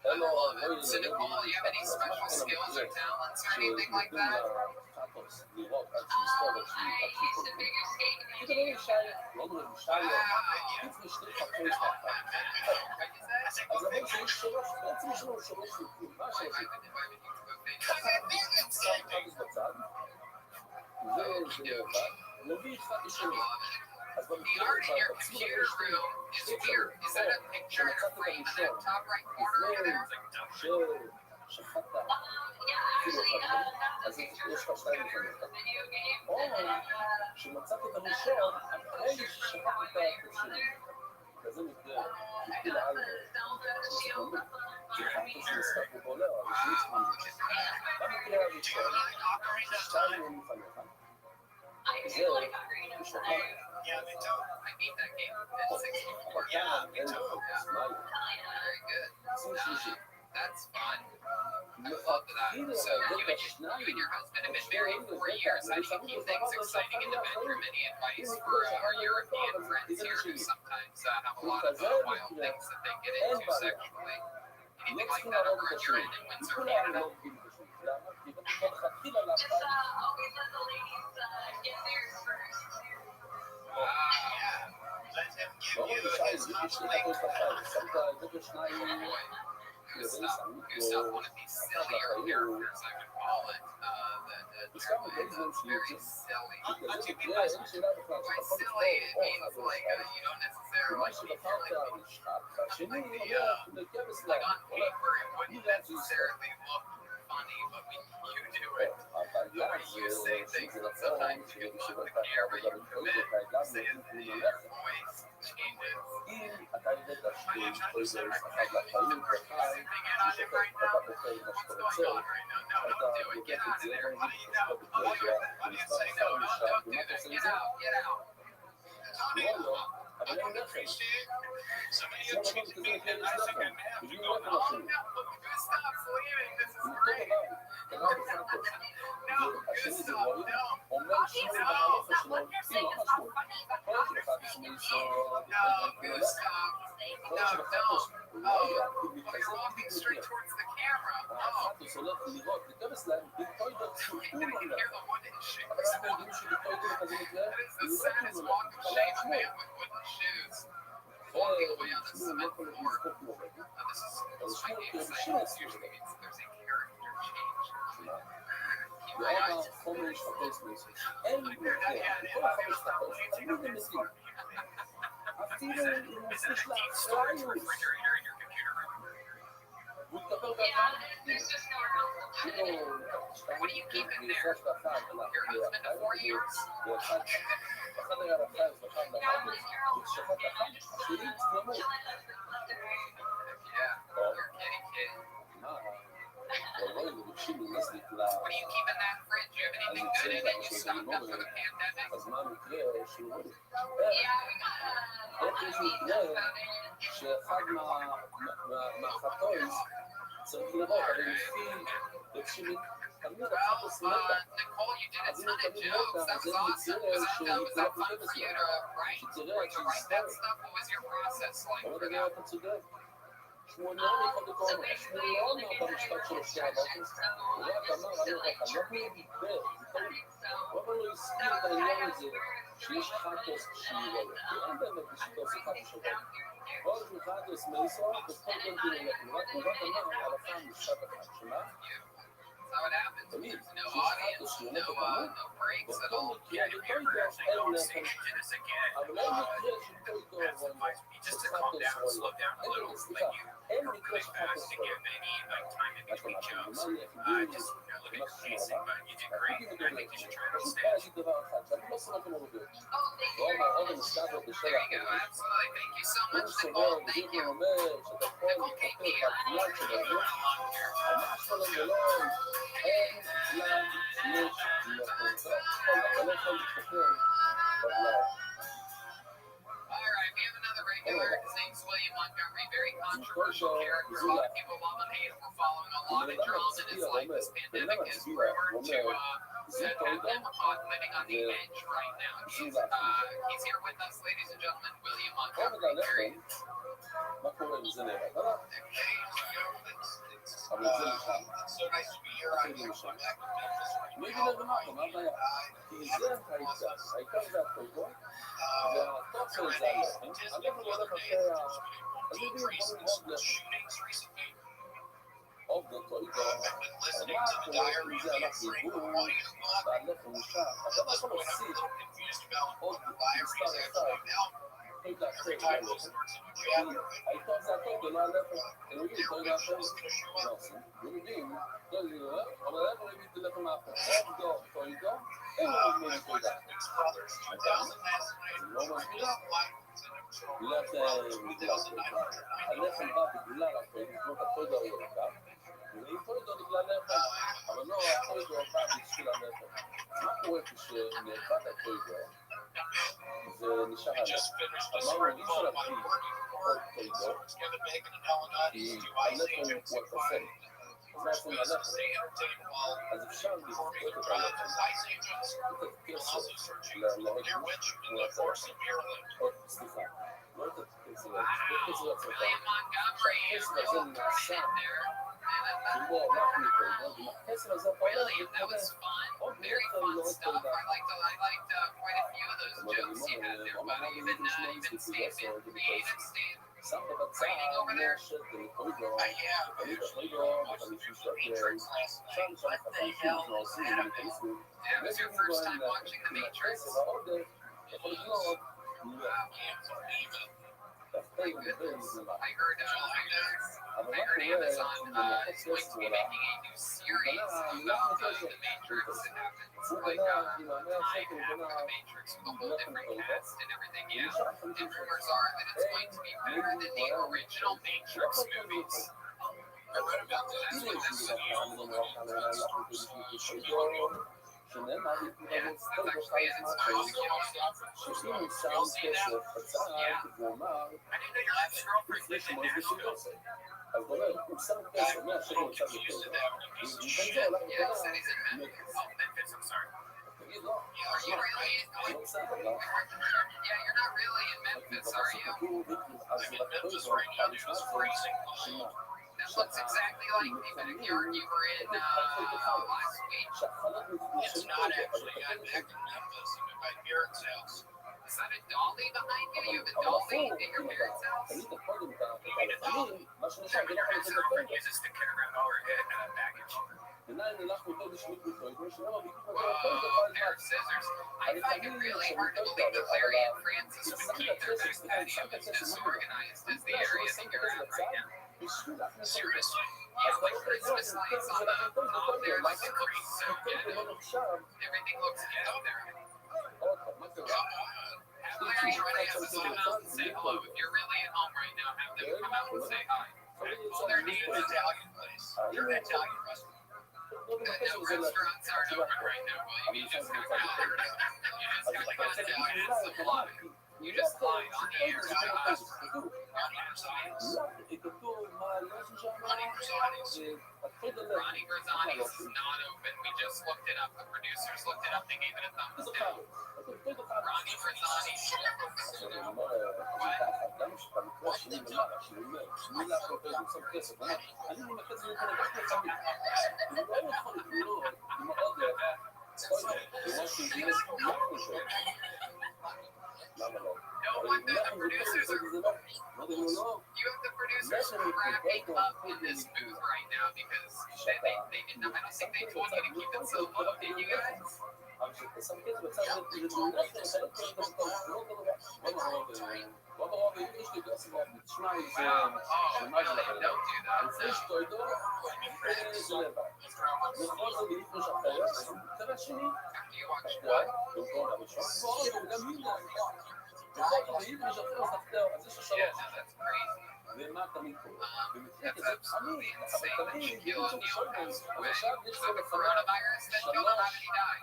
I love it. So, Nicole, do you have any special skills or talents or anything like that? I used to figure skating. The art in your computer room is weird. Is that a picture in a frame in the top right corner over there? Yeah, actually, that's a picture from a video game. שמצאתי את That המישור, poster from How I Met Your Mother. כזה מתגאה. I got the Zelda shield up on me. נזכרתי בו, לא, אנשים צריכים במקרה הראשון, שתיים מפניך, I do like Ocarina of Time. Yeah, me too. I beat that game at 64. Yeah, me too. Very good. ציר שלישי. That's fun. I love that. So you and your husband have been married 4 years. How do you keep things exciting in the bedroom? Any advice for our European friends here who sometimes have a lot of wild things that they get into sexually? Anything like that over at your end in Windsor, Canada? Just always let the ladies get theirs first. Wow. Let him לא give you נשאר his לי שני compliment. דקות אחת, שמת את זה בשניים, Gustav, one of these sillier characters, I would call it. That's very silly. Not too זה, many אין שאלה בכלל, By שאתה silly, it יכול means לבחור like you don't necessarily מה feel שבחרת like, נשאר, והשני אומר, נגיע בסלאם, like on paper, it wouldn't necessarily look funny, but when you do it, the way you say things, and sometimes you can look at the camera, you commit, you say it, and your voice changes. אם אתה הבאת Are you trying to say שני right אחד now? לחיים Are you zipping in on him right now? What's going on right now? No, don't do it. Get out of there. What do you know? What do you say? No, don't do that. Get out. Get out. Tony, I don't appreciate somebody who treats me and I think I'm have to go. Oh, no, Gustav's leaving. This is great. No, Gustav, no. אומר No. what they're saying is not funny, but conversation No, you're walking straight towards the camera. Oh, you can hear the wooden shoes. That is the saddest walk of shame a man with wooden shoes. Walking away on the cement floor. This might be exciting. This usually means that there's a character change. Keep my eyes חומש הפייסבוק. אין לי אפילו אם Is it a יש לה deep storage אחריות. refrigerator in your computer room? הוא התקפל Yeah, באחד. there's just no real. What do you keep in there? Your husband of 4 years? ואחד היה רחב ואחד למד. ושחט אחת. שלי צלמות. Yeah, your kitty kid. מה? אבל לא מבקשים להיכנס נפלא. What do you keep in that fridge? You have anything good in it? You stocked up for the pandemic? אז מה המקרה שהוא איך יש מקרה שאחד מהחטויז צריך לראות, אבל לפי תמיד אחת הסמטה, Nicole, you did a אז אם ton of תמיד jokes. נקרא, That אז was אין awesome. מקרה Was that fun שיקרה for you פתאום to write? שתראה To write that stuff? What was your process like אבל for נראה that? אתה צודק. שמואליון יכול לקרוא, שמואליון אמר במשפט שלו שתי הבוקר, הוא רק אמר, אנחנו נדיבר, הוא אבל לא הזכיר את העניין הזה שיש חטוס כשהיא רואה, כי אין באמת בשיטות זה חטוס שלו. כל זה חטוס מייסור, וכל גם דיון לכם, הוא רק אמר על הפעם משפט אחד, שמה? That's how it happens. תמיד, There's no שיש audience, חטוס שהוא no, הולך לתמות, no breaks at בכל all. מקרה, בכל דרך אין לכם, אבל אין מקרה שבכל דרך רואים, Just to calm down and slow down a little, סליחה, אין מקרה really fast שחטוס to רואה. give any time in between jokes. מה Just look at your pacing, but you did great. I think you should try to stay. פשוט דבר אחד, שאני לא סומך על עובדות. Oh, thank you. רוב העוד המשקעת בשל There you go. Absolutely. Thank you so הוא much, סובר, Nicole. Thank הוא you. אומר שאתה יכול להתקפל בגלל של עובדות, ממש לא ולא, אין להם יש לחוצה, אתה לא יכול להתקפל בגלל. All right, we have another regular. His name's William Montgomery. Very controversial character. A lot of people love him, hate him. We're following a lot of drama in his life. This pandemic is rumored to have him living on the edge right now. He's here with us, ladies and gentlemen. William Montgomery. מה קורה עם זה נראה? אבל זה משם. It's so nice to be here. I'm back to Memphis. לא יודעים למה, מה הבעיה? כי זה העיקר זה הפויגו, והתוכן זה הלחם, הלחם הולך אחרי אז יודעים בוא נמרוד לחם. עובדות פויגו, מה קורה עם זה הלך בעיגור, והלחם נשאר, אתה לא יכול להוסיף עוד מספר אחד. Every time those words in the chapter, העיקר זה הטוב ולא הלחם, אתם יודעים, כל דבר אחר, לא יודעים, אבל הלחם הביא את הלחם האחר, עובדות פויגו, אין לו עוד מי פויגו. His brothers, 2,000 last night, הלחם בא בגלל הפויגו, הפויגו הירוקה, ואם פויגו בגלל לחם, אבל לא הפויגו בא בשביל הלחם. מה קורה כשנאבד הפויגו? זה נשאר הלחם. אמרנו, אי אפשר להביא עוד פויגו, כי הלחם הוא הקפה. אז מה עושים ללחם? אז אפשר לבדוק את הלחם, את הכסף להגיד הוא הצלחה. סליחה, לא את הכסף, הכסף הצלחה. הכסף הזה נעשה כמו אנחנו מפויגו, ועם הכסף הזה William, that was fun. Very fun stuff. I liked quite a few of those jokes you had there, buddy. Even Stacey, creative Stacey. שמת בצד 100 שקל לפויגו, וקנית פויגו, וקנית שקל, שם שם חפשים שעושים בפייסבוק, That was your first time watching The Matrix. הכסף העודף יכול לקנות דווקא עם בייס לבד. I heard Amazon is going to be making a new series about The Matrix. It happens הוא like קנה עם 100 שקל, הוא after קנה The Matrix with a whole different cast and everything. Yeah, and rumors are that it's going to be better than the original Matrix movies. I read about that. הנה יש לי שנאמר להתמודד כל בחי זמן שאם שם כסף בצד והוא אמר לפני שמונה בשידור אז הוא אומר, הוא שם כסף 100 שקל בצד לפויגו ומכן זה הולך Yeah, he said he's in Memphis. Oh, Memphis, I'm sorry. you really? Yeah, you're not really in Memphis, are you? Memphis right now, dude, it's freezing cold. That looks exactly like me, but if you were in last week. It's not actually. I'm back in Memphis. I'm at my parents' house. Is that a dolly behind you? You have a dolly at your parents' house? You mean a dolly? Uses to carry around all her baggage. Whoa, pair of scissors. I find it really hard to believe that Larry and Francis would keep their back patio as disorganized as the area that you're at right now. Seriously. Yeah, like Christmas lights on the top there, like it looks so ghetto. Everything looks ghetto there. Larry, joining us as well out and say hello. If you're really at home right now, have them come out and say hi. Well, their name is Italian place. They're an Italian restaurant. No restaurants aren't open right now, William. You just got caught. You just got caught down in some lie. You just lied on the air. Ronnie Grisani's is not open. We just looked it up. The producers looked it up. They gave it a thumbs down. Ronnie Grisani. No wonder the producers are. You have the producers wrapping up in this booth right now because they didn't. I don't think they told you to keep it so low, did you guys? That's absolutely insane that Shaquille O'Neal passed away. Was it the coronavirus that killed him? How did he die?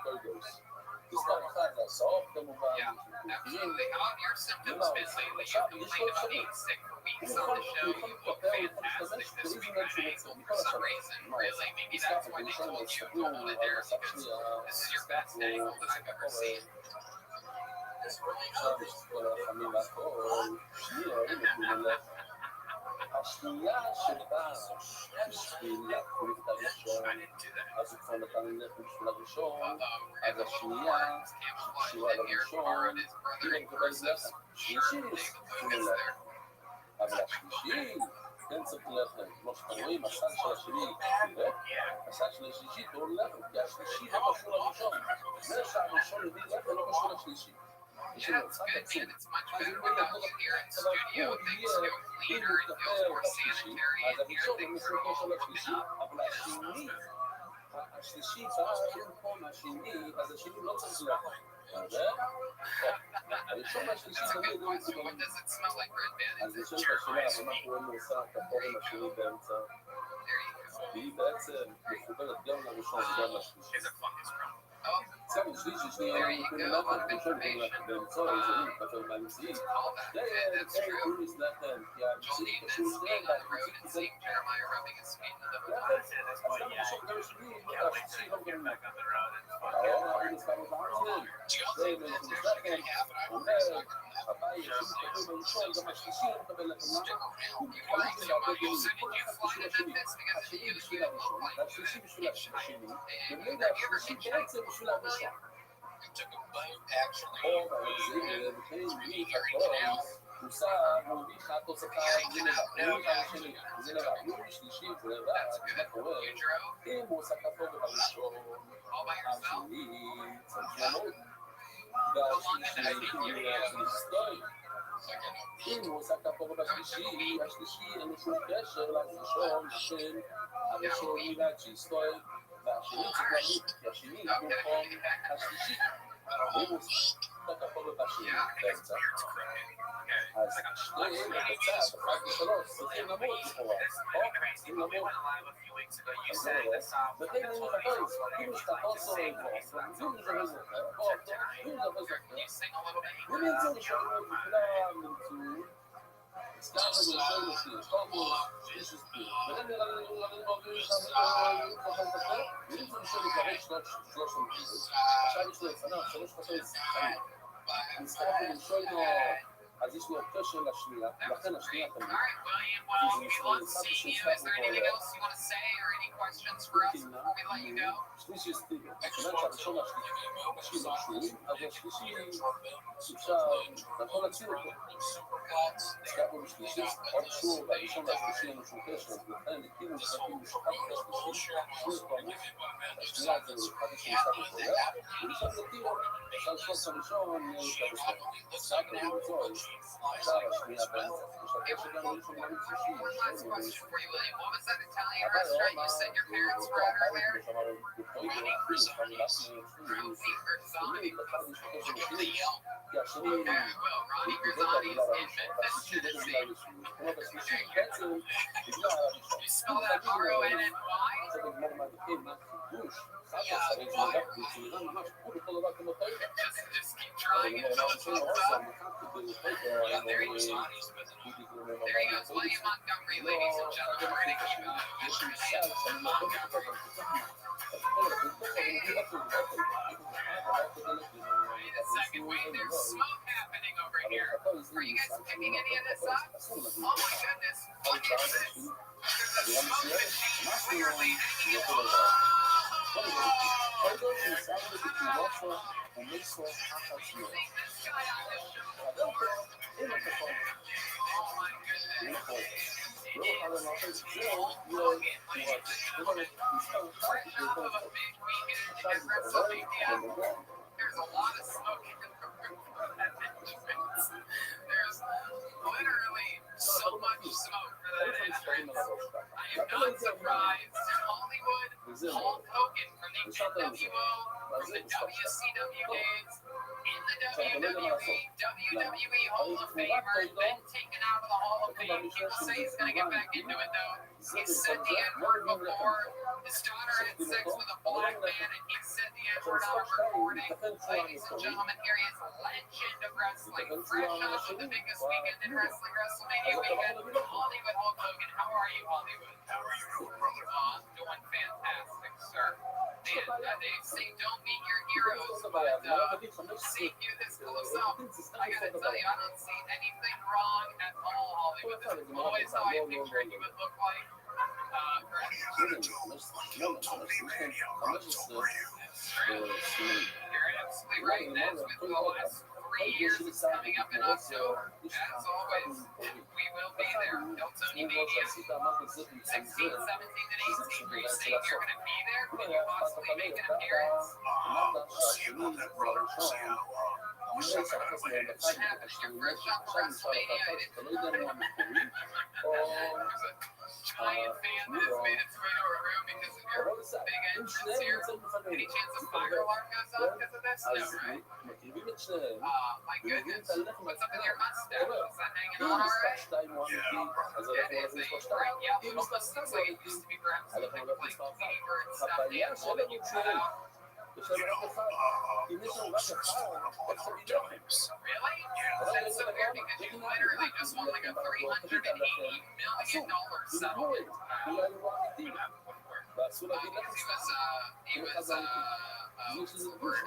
Yeah, absolutely. How have your symptoms been lately? You complained about being sick for weeks on the show. You look fantastic this week on Angle for some reason. Really, maybe that's why they told you don't want to dare because this is your best angle that I've ever seen. השנייה שבאה בשביל להחליף את הראשון, אז הוא כבר נתן ללכת בשביל הראשון, אז השנייה שקשורה לראשון, היא לא מקבלת לחם. שלישי, אבל השלישי, כן צריך לחם. כמו שאתם רואים, הסל של השני פירק, הסל של השלישי לא לחם, כי השלישי לא קשור לראשון. זה שהראשון הביא לחם לא קשור לשלישי. Yeah, it's good, man. It's much better without you here in studio. Things go cleaner. It feels more sanitary in here. Things are all opened up. השלישי בא במקום השני, אז השני לא צריך לחם. הראשון והשלישי תמיד לא יצאו. What does it smell like, Red Band? אז יש את השאלה, ומה קורה לעושה הכפור עם השני באמצע. והיא בעצם מחוברת גם לראשון וגם לשלישי. עכשיו השלישי שנייה הוא נותן לחם, ראשון וגם לחם באמצע, זה הוא כפר באמצעי. זה גוריס לחם, כי האמצעי קשור שניהם, והאמצעי זה... אז גם ראשון גם השני, השלישי לא גם לחם. היום אנחנו נזכרנו בארצים, זה גוריס לחם, אומר, הבאי השני כתוב בראשון, גם השלישי לא מקבל לחם. הוא מתחלק להרבה גאים, כל אחד בשביל השני. השני בשביל הראשון, והשלישי בשביל השני, ובמידה השלישי בעצם בשביל הראשון. מוסר מרוויחה תוספה זה לבד, יורי שלישי זה לבד, מה קורה? אם הוא עושה כפור בראשון, השני צריך לעמוד, והשלישי היסטורי. אם הוא עושה כפור בשלישי, השלישי אין לו שום קשר לראשון, לכן הראשון נראה שהיסטורי, והשני צריך לעמוד, כי השני במקום השלישי. אם הוא עושה כפור בשני באמצע. אז שניהם בצד, אחת ושלוש, צריכים לעמוד לכאורה, או צריכים לעמוד. אז זה לא, וכן אני מחפש, כאילו שאתה עושה לבוא, ואם זה לא זוכר, או אם זה לא זוכר, אם ימצאו לשאול את כולם, ימצאו, סתם זה שואל אותי, איש הסביר. ואין נראה לי מרגיש ואם זה משל לגבי שנות 300, עכשיו יש לו לפניו 3 חצי חיים. נזכר ולשאול לו, אז יש לו קשר לשנייה, לכן השנייה תמיד. All right, William. Well, we love seeing you. Is there anything else you want to say or any questions for us before we let you go? שלישי הסטיגה. כיוון שהראשון השלישי משלים, אז השלישי אפשר, אתה יכול להציל אותו. נזכר בו בשלישי, עוד שוב, והראשון והשלישי אין לו שום קשר, לכן הקימו משחקים משחק השלישי, שוב פעם, השנייה זה אחד שמשחק בפועל, ומשם זה טירו, אפשר לשלוש הראשון, משחק למצוא, עכשיו השנייה באמצע, משחק שגם ראשון גם שלישי, One last question for you, William. What was that Italian restaurant you said your parents were at earlier? Rooney or Zombie? Okay, well, Ronnie Grizzani is in Memphis, Tennessee. You spell that R-O-N-N-Y? Just keep trying until it pops up. Yeah, there he goes. There he goes, William Montgomery, ladies and gentlemen. We're going to keep William Montgomery. Wait a second, wait, there's smoke happening over here. Are you guys picking any of this up? Oh my goodness, what is this? There's a smoke machine clearly hanging in the We've seen this guy on this show before. Oh my goodness. It's Logan. What do you think? Fresh off of a big weekend at WrestleMania. There's a lot of smoke in the room. There's literally so much smoke for that entrance. I am not surprised. Hollywood, Hulk Hogan from the NWO, from the WCW days, in the WWE, WWE Hall of Famer, then taken out of the Hall of Fame. People say he's going to get back into it though. He said the N-word before. His daughter had sex with a black man and he said the N-word on a recording. Ladies and gentlemen, here he is, legend of wrestling. Fresh off of the biggest weekend in wrestling, WrestleMania weekend. Hollywood Hulk Hogan. How are you, Hollywood? How are you doing, brother? I'm doing fantastic, sir. And they say don't meet your heroes, but seeing you this close up, I gotta tell you, I don't see anything wrong at all, Hollywood. This is always how I pictured you would look like. You're absolutely right. That's with the last 3 years coming up in October. As always, we will be there. Don't Tony Mania. 16, 17, and 18. Are you saying you're going to be there? Can you possibly make an appearance? See about that, brother. See how we're sucking on my head. What's happening? You're fresh off of WrestleMania. I didn't know. There's a giant fan that has made its way to our room because of your big entrance here. Any chance a fire alarm goes off because of this? No, right? My goodness. What's up with your mustache? Is that hanging on alright? It is a bright yellow. Almost looks like it used to be perhaps a big like fever and stuffed animal that you cut out. You know, officers pulling up on our dimes. Really? That's so weird because you literally just won like a $380 million settlement. He was what's the word?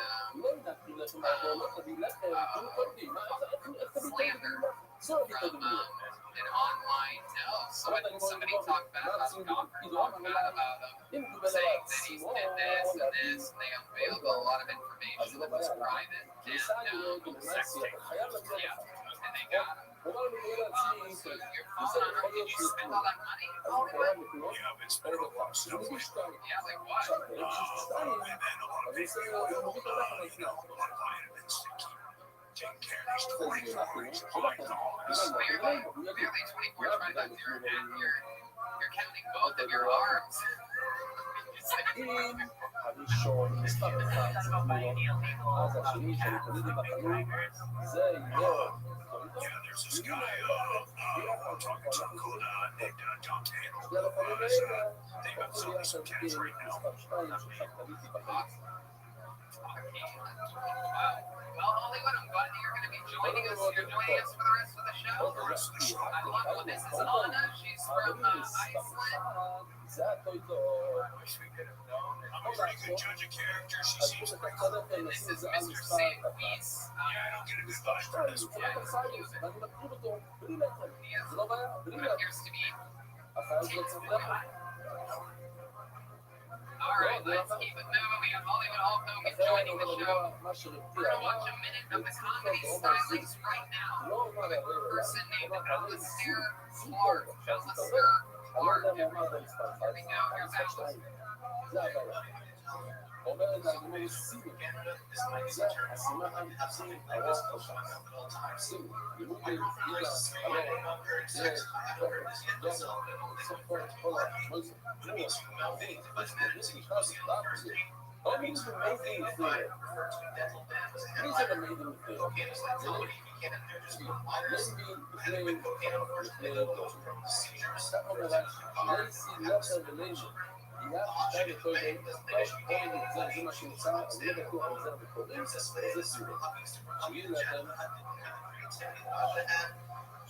Slander from an online somebody talked bad about him, talked bad about him, saying that he's did this and this, and they unveiled a lot of information that was private and sexy. Yeah, and they got him. So you're falling on, did you spend all that money, Hollywood? Yeah, I've been spending a lot of stuff. Yeah, like what? And then a lot of things, vitamins to keep taking care of these 24 rings of high dollars. Clearly 24 tripods, you're counting both of your arms. הראשון, מספר אחד, אז השני שהתמודד עם החנות, זה יהיה... Yeah, there's this guy, I'm talking to a good named Dante Handel. They got some cats right now. Wow. Well, Hollywood, I'm glad that you're going to be joining us. You're joining us for the rest of the show. I love it. This is Anna. She's from Iceland. Exato, então. I wish we could have known. I'm a pretty good judge of character. She seems pretty cool. And this is Mr. St. Luis. Yeah, I don't get a good vibe from this one. He appears to be. All right, let's keep it moving. We got Hollywood Holcomb is joining the show. We're going to watch a minute of the comedy stylings right now. With a person named Alistair Clark. Alistair Clark. Here we go. Here's Alistair. Canada is my teacher. I was at all times. My girlfriend likes to say my name. I'm very sexy. I have heard this yet myself. And only my friends will let me to Melvin. But then it's inclusive on the first date. That means for Melvin, if I refer to dental dam as a headliner. Cocaine is like nobody. You can't have just for minors. I had been cocaine on the first day of those from seizures.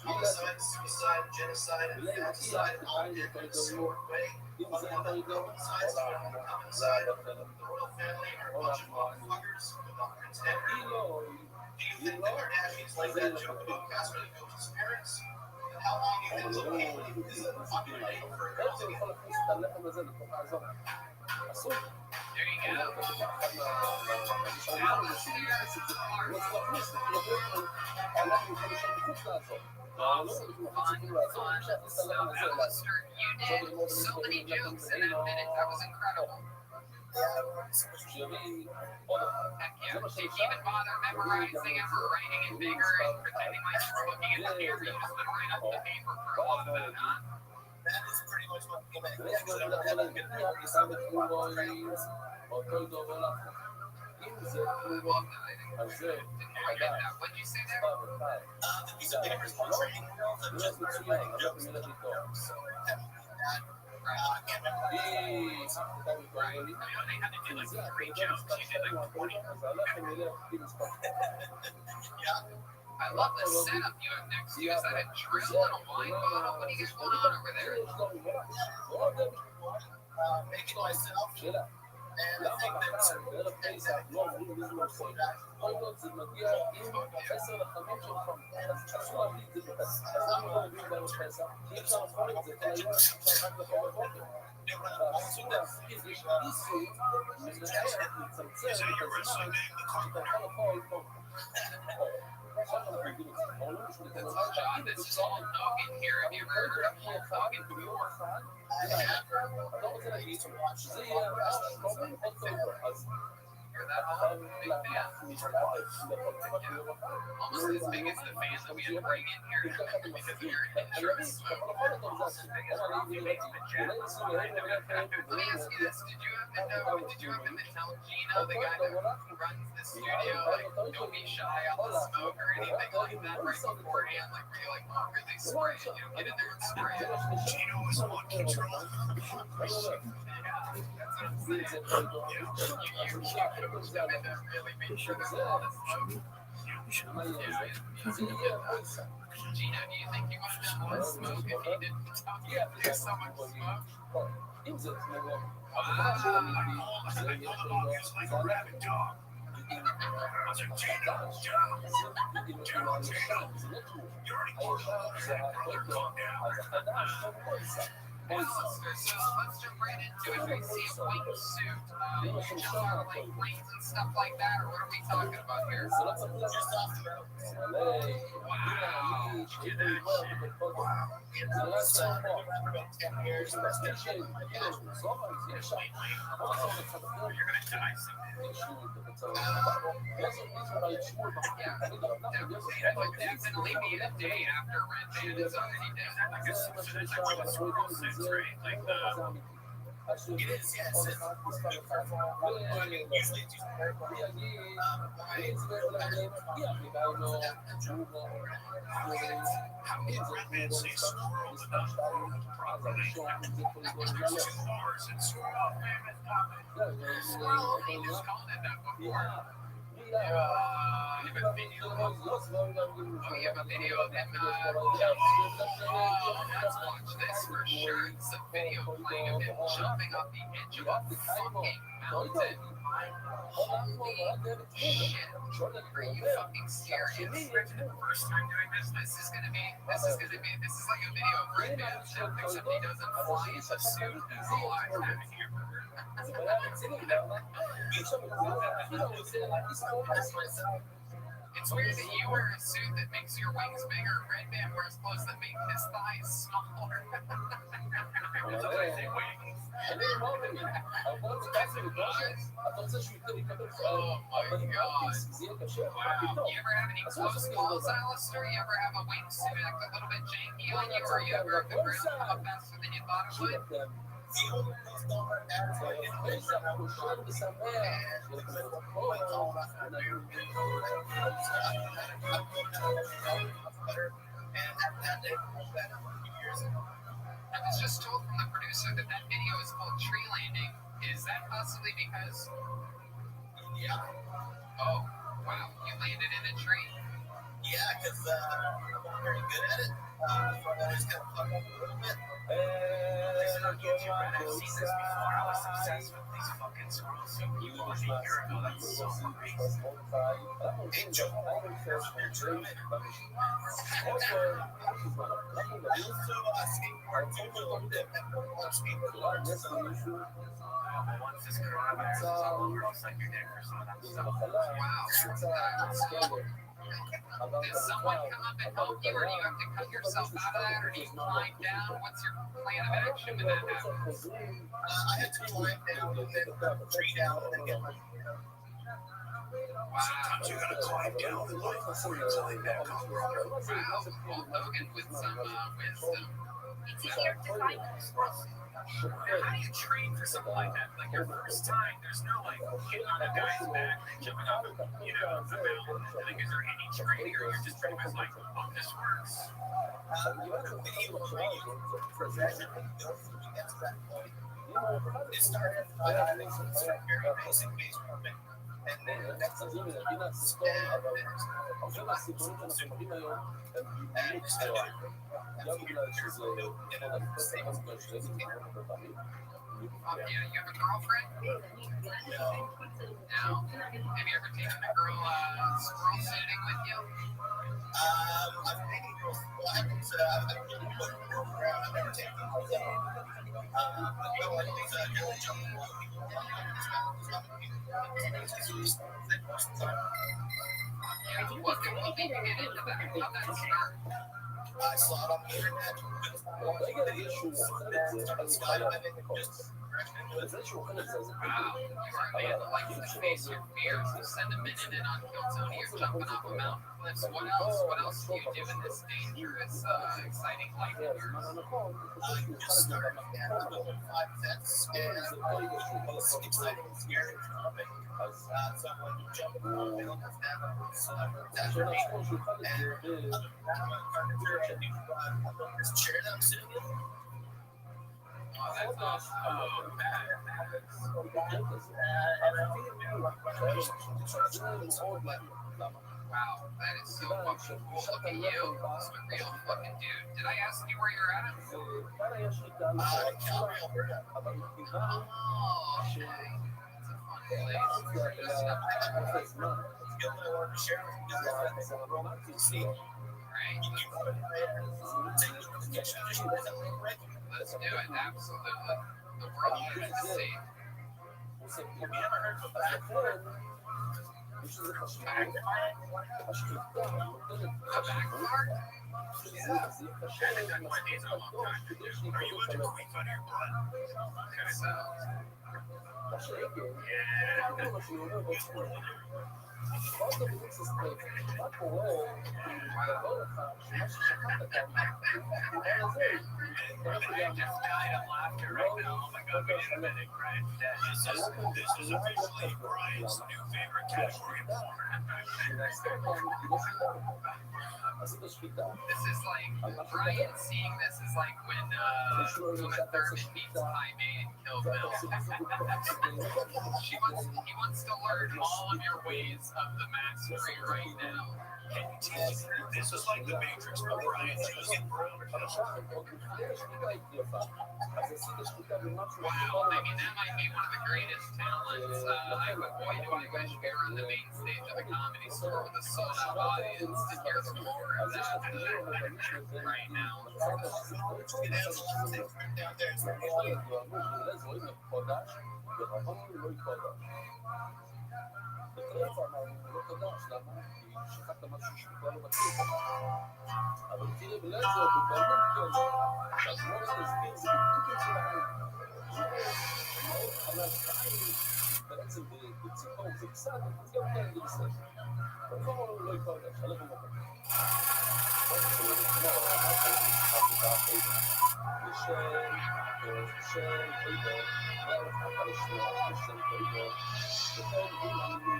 Homicide, suicide, genocide, and infanticide all did in a similar way. Fundamental homicides are on the common side. The royal family are a bunch of motherfuckers with doctrines and evil. Do you think the Kardashians like that joke about Casper the Ghost's parents? And how long you think cocaine is a popular name for a girl to get? There you go. Alistair, you did so many jokes in a minute. That was incredible. Heck yeah. Did you even bother memorizing it or writing it bigger and pretending like you were looking at the mirror? You just went right up the paper for a lot of that, huh? That is pretty much what came out. I'm not going to get What'd you say there? the piece of paper is one training girl that just started writing jokes in the window. So, I can't remember. Right. I know they had to do like 3 jokes. You did like 20. I love the setup you have next to you. Is that a drill and a wine bottle? What do you got going on over there? Making myself. And I think that's exactly what I'm doing. John, this is all Hogan here. Have you ever heard of Hulk Hogan before? You're that big fan. Almost as big as the fan that we had to bring in here because of your insurance. Almost as big as Rocky makes the jet. Let me ask you this. Did you happen to tell Gino, the guy that runs the studio, like, don't be shy on the smoke or anything like that right beforehand? Like, were you like, oh, really spray it? Get in there and spray it. Gino is on control. Yeah, that's what I'm saying. You coached him into really make sure there's a lot of smoke. Gino, do you think you would have done more smoke if he didn't tell you there's so much smoke? Like a rabid dog. I was like, Gino, you already calm down. Alistair, so let's jump right into it. I see a white suit. You just are like rings and stuff like that, or what are we talking about here? Just off the road. Wow. Do that shit. Wow. It's about 10 years. You're gonna die someday. That would definitely be the day after Red Band is already dead. I guess it's like what the circle says, right? Like it is, yes. Usually it's used how can Red Band say squirrel without properly? There's 2 R's in squirrel. He just called it that before. You have a video of him? Oh, you have a video of him jumping? Oh, let's watch this for sure. It's a video playing of him jumping off the edge of a fucking mountain. Holy shit. Are you fucking serious? First time doing this? This is like a video of Red Man, except he doesn't fly in the suit at all. I have a hamburger. It's weird that you wear a suit that makes your wings bigger. Red Man wears clothes that make his thighs smaller. It's always a wings. Oh my god. Wow. You ever have any close calls, Alistair? You ever have a wingsuit act a little bit janky on you, or you ever have the grill come up faster than you thought it would? I was just told from the producer that video is called Tree Landing. Is that possibly because... Yeah. Oh, wow. You landed in a tree? Yeah, because I'm very good at it. I just kind of fuck up a little bit. On YouTube, and I've seen this before. I was obsessed with these fucking squirrels. So people a year ago, that's so crazy. Hey, Joe, Once this coronavirus is all over, I'll suck your dick for some of that stuff. Wow. Does someone come up and help you, or do you have to cut yourself out of that, or do you climb down? What's your plan of action when that happens? I had to climb down and then tree down and then get my... Sometimes you gotta climb down the line before you climb back up. Wow, Hulk Hogan with some wisdom. It's easier to find those. How do you train for something like that? Like your first time, there's no like getting on a guy's back and jumping up, the mountain. Like, is there any training, or you're just pretty much like, oh, this works? You have a video of me professionally building to get to that point. It started by having some very basic base movement. And then the next thing you know, and just kind of Yeah, you have a girlfriend? No. Have you ever taken a girl squirrel shooting with you? I've taken girls. Well, I haven't put girls around. I've never taken girls out. But no, I think really jumping a lot of people. What made you get into that? How'd that start? I saw it on the internet. Wow, you are a man that likes to face your fears. You send a minute in on Kiltony, you're jumping off a mountain cliffs. What else? What else do you do in this dangerous, exciting life of yours? I just started with 5 sets, and the most exciting and scary topic was someone jumping on a hill that's down after me, and this chair that I'm sitting in. Oh, that's awesome. Oh, man. Wow, that is so fucking cool. Look at you. You're a real fucking dude. Did I ask you where you're at? Calgary, Alberta. Oh, okay. That's a fun place. Let's do it, absolutely. The world needs to see. Have you ever heard of a backboard? A backboard? Yeah. I haven't done one of these in a long time. Are you into queen out of your blood? Okay, so. I just died of laughter right now. Oh my god, we did a minute, right? This is officially Brian's new favorite category of porn. This is like, Brian seeing this is like when Uma Thurman meets Jaime and Kill Bill. He wants to learn all of your ways of the mastery right now. This is like the Matrix for Brian choosing Brown or Kessel. Wow, I mean, that might be one of the greatest talents. I would, boy, do I wish we were on the main stage of a comedy store with a sold-out audience to hear more of that right now. שחקת משהו שבכלל לא מכיר אבל תראה בלייזר בבלמון כן שהשמונה הסביר זה בדיוק של העין מאוד חלש בעין בעצם בציפור זה בסדר אז גם כן זה בסדר אבל לא ייפגש, הלך ומקום של איבר והלכה לשמוע של איבר וכן אם אני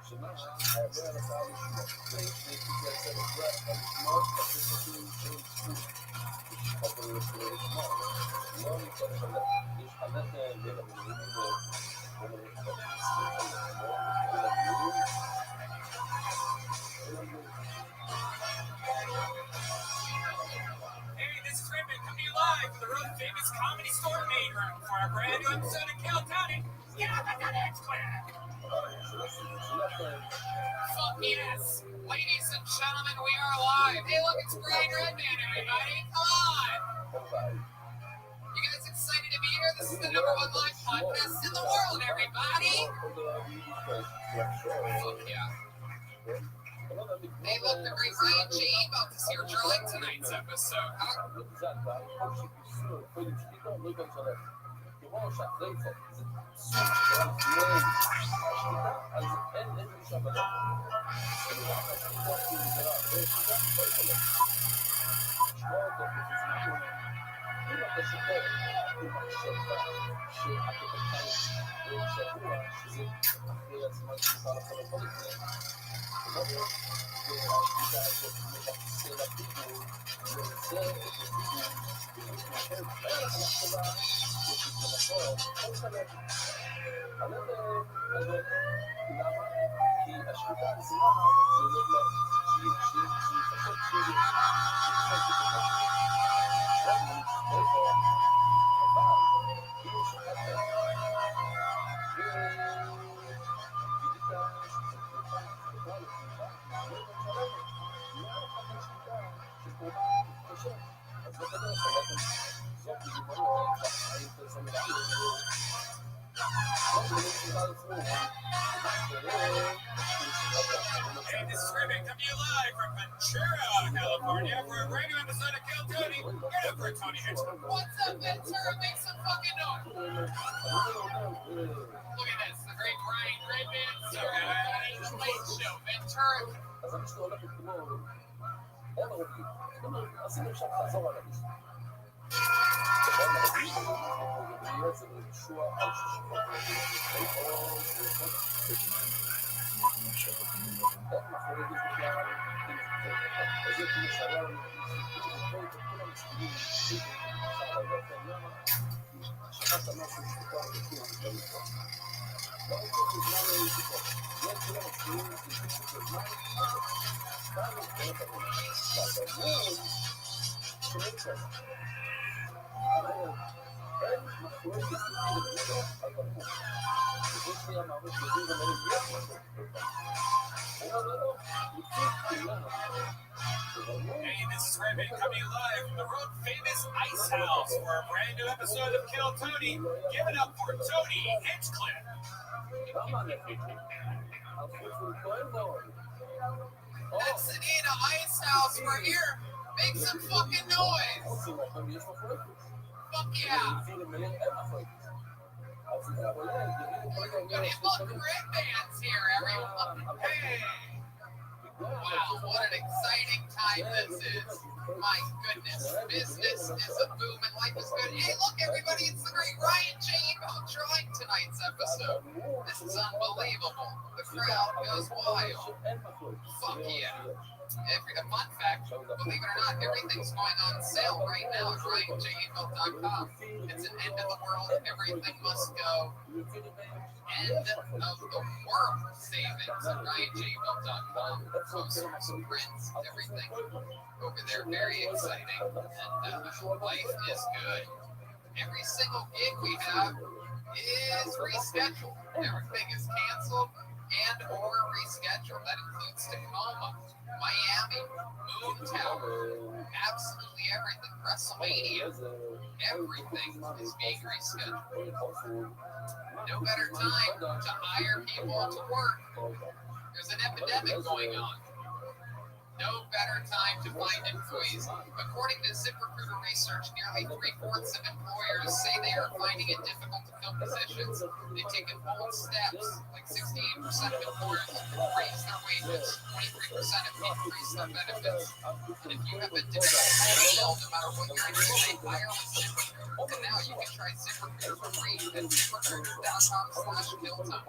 שמה היה לך לשמוע זה הסדר זה היה לשמוע כספים של שפות אבל לשמוע לא ניתן חלק יש חלק בין המדינים Hey, this is Rabbi coming to you live from the Road Famous Comedy Store main room for our brand new episode of Kill Tony. Get up and dance quick! Fuck yes! Ladies and gentlemen, we are live. Hey, look, it's Brian Redman, everybody. Come on! You guys excited to be here? This is the #1 live podcast in the world, everybody! Fuck yeah. Hey, look, the great Ryan J. about to see your drawing tonight's episode, huh? Hey, this is Rabbi coming to you live from Ventura, California for a brand new episode of Kill Tony. Get up for Tony Hitchcock. What's up, Ventura? Make some fucking noise! Look at this, the great Brian Redman here at the Late Show, Ventura. אז המשטרה הולכת כמו אין הרוגים, אז אם אפשר לחזור על המשטרה אין הרוגים, ובריאה זה בישוע על ששפות אין מאחורי גוף בכלל אז זה כאילו שהיה לנו וכל כולם מסכימים שחת משהו שפוקר וכולם במקום לא רוצה בזמן להיזיקות לא כולם מסכימים להיזיקות בזמן כאן מבחינת הכל והדמות שומעים שם אין מאחורי גוף בכלל על בלמות וזה שנייה מעמוד מבין ומרים יש משהו Hey, this is Rabbi coming live from the Road Famous Ice House for a brand new episode of Kill Tony. Give it up for Tony Hinchcliffe. Pasadena Ice House, we're here. Make some fucking noise. Fuck yeah. Hey, look, Redman's here, everyone. Hey. Wow, what an exciting time this is. My goodness, business is a booming, life is good. Hey, look, everybody, it's the great Ryan J. about drawing tonight's episode. This is unbelievable. The crowd goes wild. Fuck yeah. A fun fact, believe it or not, everything's going on sale right now at RyanJEvil.com. It's an end of the world, everything must go. End of the world savings at RyanJEvil.com. Posters, prints, everything over there. Very exciting. And life is good. Every single gig we have is rescheduled. Everything is canceled and or rescheduled. That includes Tacoma, Miami, Moon Tower, absolutely everything. WrestleMania, everything is being rescheduled. No better time to hire people to work. There's an epidemic going on. No better time to find employees. According to ZipRecruiter research, nearly 3/4 of employers say they are finding it difficult to fill positions. They've taken bold steps, like 68% of employers raise their wages, 23% have increased their benefits. And if you have a difficult skill, no matter what you're doing, they hire with ZipRecruiter. And now you can try ZipRecruiter for free at ZipRecruiter.com/KillTony.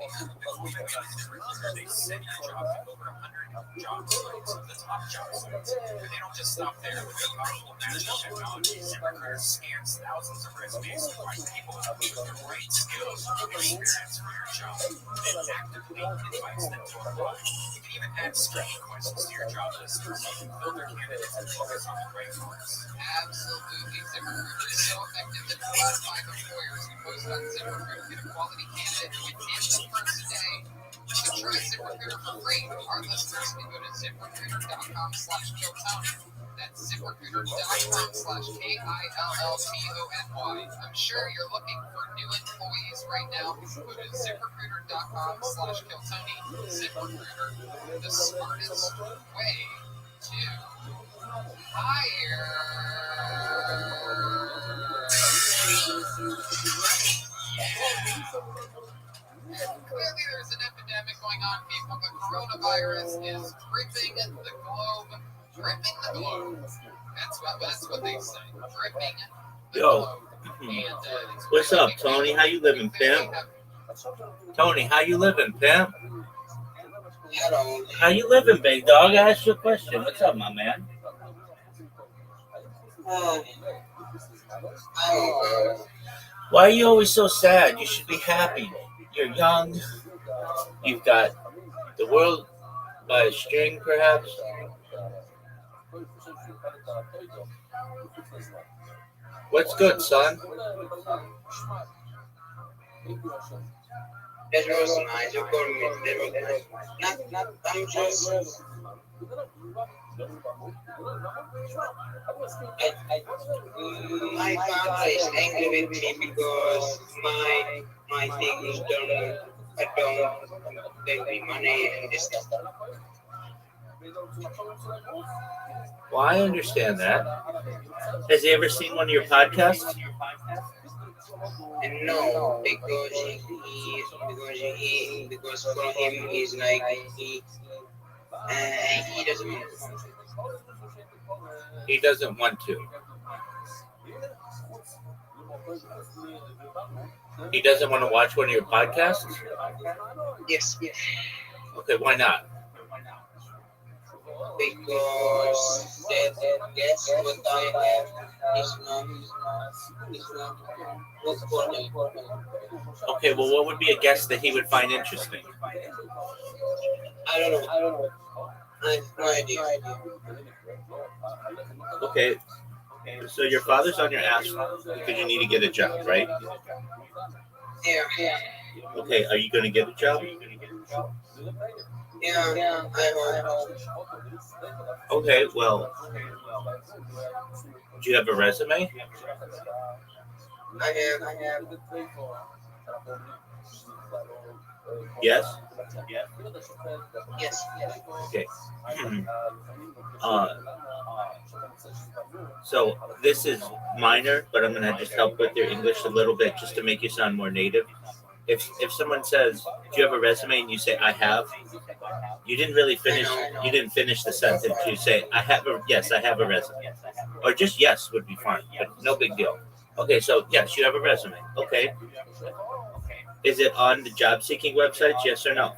They send your job to over 100 job sites, the top job sites. But they don't just stop there. With their powerful matching technology, ZipRecruiter scans thousands of resumes to find people with the right skills and experience for your job. Then actively invites them to apply. You can even add screening questions to your job list so you can filter candidates and focus on the right ones. Absolutely. ZipRecruiter is so effective that 4 out of 5 employers who post on ZipRecruiter get a quality candidate within the first day. You can try ZipRecruiter for free. Our listeners can go to ZipRecruiter.com/KillTony. That's ZipRecruiter.com/KILLTONY. I'm sure you're looking for new employees right now. Go to ZipRecruiter.com/KillTony. ZipRecruiter, the smartest way to hire. Clearly, there's an epidemic going on, people. The coronavirus is gripping the globe. Gripping the globe. That's what they say. Gripping the globe. And, What's up, Tony? How you living, pimp? Tony, how you living, pimp? Hello. How you living, big dog? I asked you a question. What's up, my man? Why are you always so sad? You should be happy. You're young. You've got the world by a string, perhaps. What's good, son? That was nice. You called me. That was nice. Not, I'm just. My father is angry with me because my things don't take me money and this stuff. Well, I understand that. Has he ever seen one of your podcasts? And no, because for him he's like he doesn't want to. He doesn't want to. He doesn't want to watch one of your podcasts? Yes. Okay, why not? Because that's what I have is not good for me. Okay, well, what would be a guest that he would find interesting? I don't know. I have no idea. Okay, so your father's on your ass because you need to get a job, right? Yeah. Okay, are you going to get a job? Yeah, I hope. Okay, well, do you have a resume? I have. Yes? Yes. Okay. So this is minor, but I'm going to just help with your English a little bit just to make you sound more native. If someone says, do you have a resume? And you say, I have, you didn't finish the sentence. You say, yes, I have a resume. Or just yes would be fine, but no big deal. Okay, so yes, you have a resume. Okay. Is it on the job seeking websites? Yes or no?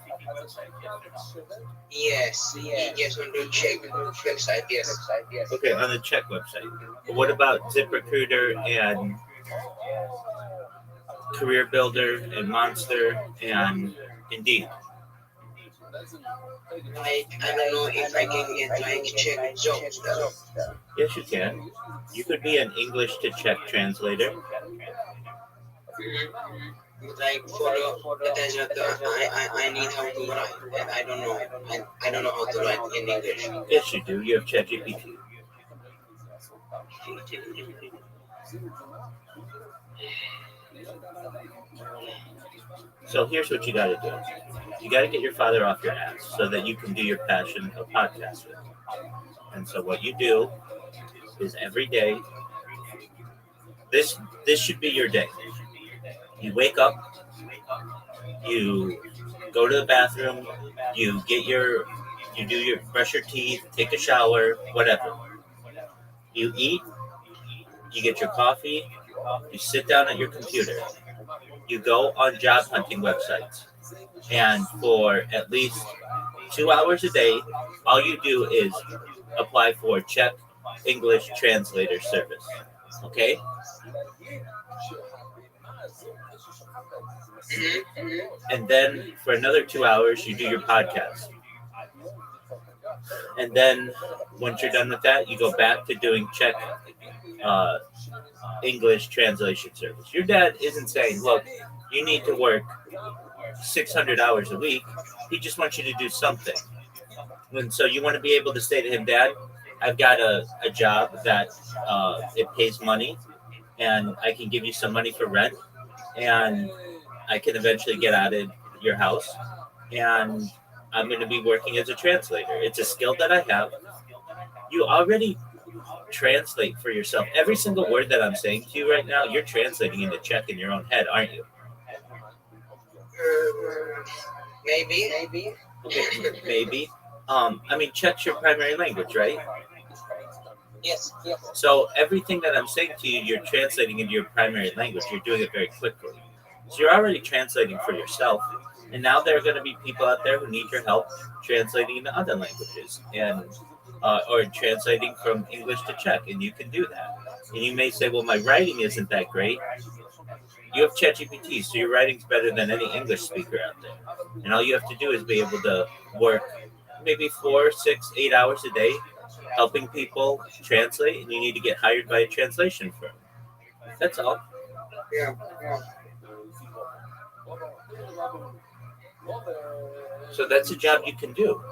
Yes, yes, on the Czech website, yes. Okay, on the Czech website. But what about ZipRecruiter and Career Builder and Monster and Indeed? I don't know if I can get like Czech jobs there. Yes, you can. You could be an English to Czech translator. Like for the I need how to write, and I don't know. I don't know how to write in English. Yes, you do. You have ChatGPT. So here's what you got to do. You got to get your father off your ass so that you can do your passion of podcasting. And so what you do is every day, this should be your day. You wake up, you go to the bathroom, you brush your teeth, take a shower, whatever. You eat, you get your coffee, you sit down at your computer, you go on job hunting websites, and for at least 2 hours a day, all you do is apply for Czech English translator service. Okay? And then for another 2 hours, you do your podcast. And then once you're done with that, you go back to doing Czech English translation service. Your dad isn't saying, look, you need to work 600 hours a week. He just wants you to do something. And so you want to be able to say to him, Dad, I've got a job that it pays money, and I can give you some money for rent, and I can eventually get out of your house, and I'm going to be working as a translator. It's a skill that I have. You already translate for yourself. Every single word that I'm saying to you right now, you're translating into Czech in your own head, aren't you? Maybe. Maybe. I mean, Czech's your primary language, right? Yes. So everything that I'm saying to you, you're translating into your primary language. You're doing it very quickly. So you're already translating for yourself. And now there are going to be people out there who need your help translating into other languages and or translating from English to Czech, and you can do that. And you may say, well, my writing isn't that great. You have ChatGPT, so your writing's better than any English speaker out there. And all you have to do is be able to work maybe 4, 6, 8 hours a day helping people translate, and you need to get hired by a translation firm. That's all. Yeah. So that's a job you can do.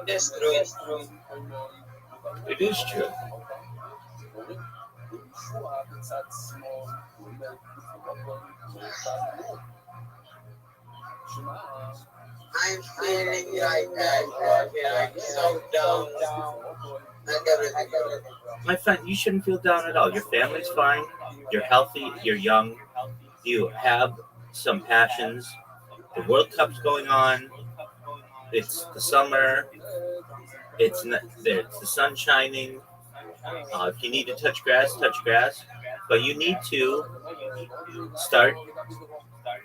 That's true. It is true. I'm feeling like that. I'm so down. And everything. My friend, you shouldn't feel down at all. Your family's fine. You're healthy. You're young. You have some passions. The World Cup's going on. It's the summer. It's the sun shining. If you need to touch grass, touch grass. But you need to start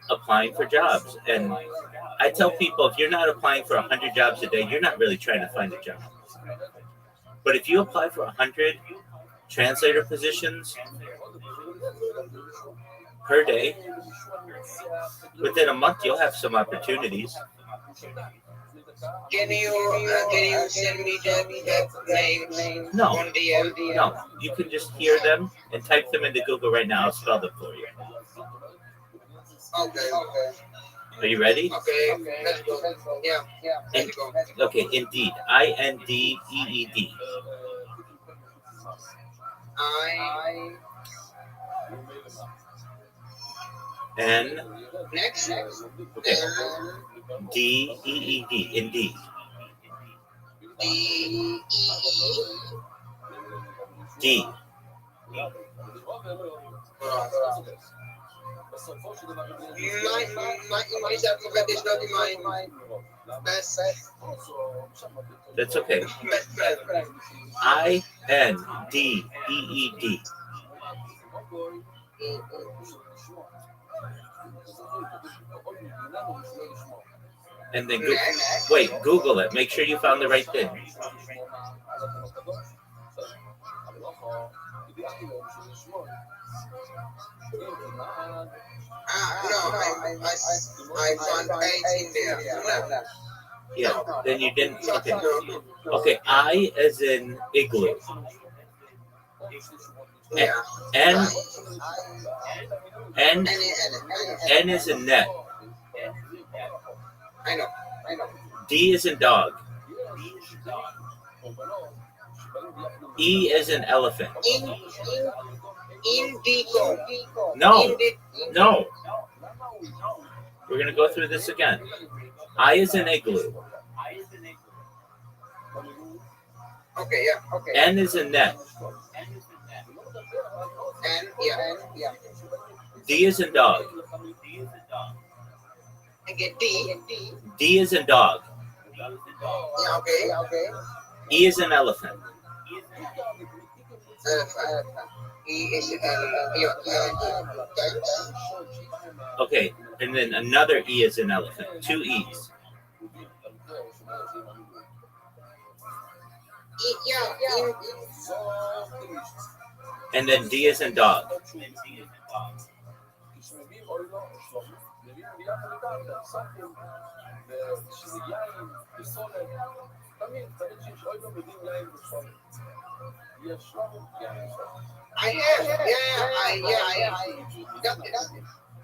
applying for jobs. And I tell people, if you're not applying for 100 jobs a day, you're not really trying to find a job. But if you apply for 100 translator positions per day, within a month you'll have some opportunities. Can you send me that name? No. You can just hear them and type them into Google right now. I'll spell them for you. Okay. Are you ready? Okay, let's go. Yeah, let's go. Okay, Indeed. INDEED. N. Next. Okay. DEED. Indeed. D. My English alphabet is not my best. That's okay. Best friend. INDEED. And then wait, Google it. Make sure you found the right thing. I found 8 in there. Yeah, then you didn't. Okay. Okay, I as in igloo. Yeah. N N is in net. I know. D is in dog. E is in elephant. Indigo. No. We're gonna go through this again. I is in igloo. Okay, yeah. Okay. N is in net. And yeah. D is in dog. Again, D. D is in dog. Yeah, okay. E is in elephant. E is Okay, and then another E is in elephant. 2 E's. And then D is in dog. I have. Yeah.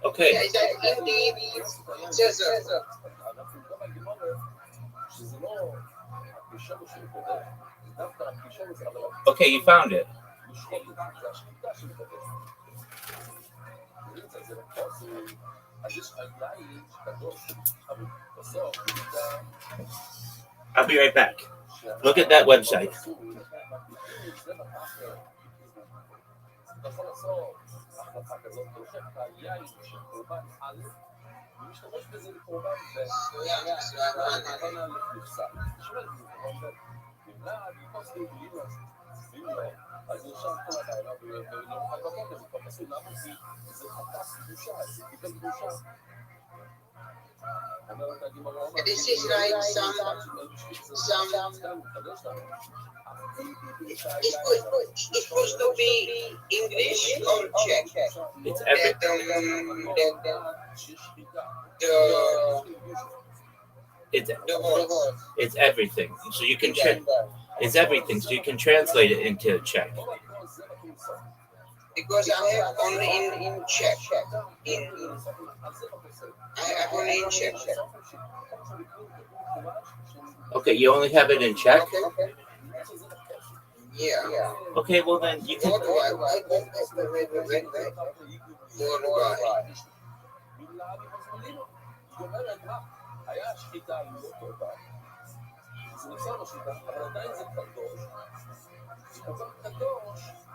Okay. Yeah, that indeed. Scissor. Okay, you found it. I'll be right back. Look at that website. This is like some. It's supposed to be English or Czech. It's every. It's everything. So you can it's everything. So you can translate it into Czech. Because I have only in Czech. I have only in Czech. Okay, you only have it in Czech? Okay. Yeah. Okay, well then you can.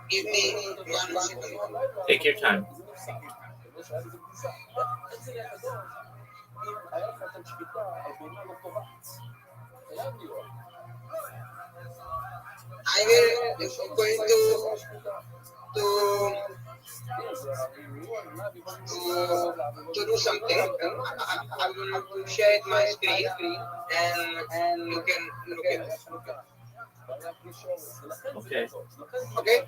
Give me 1 second. Take your time. I will going to do something. I will share my screen and you can look at it. Okay. Good.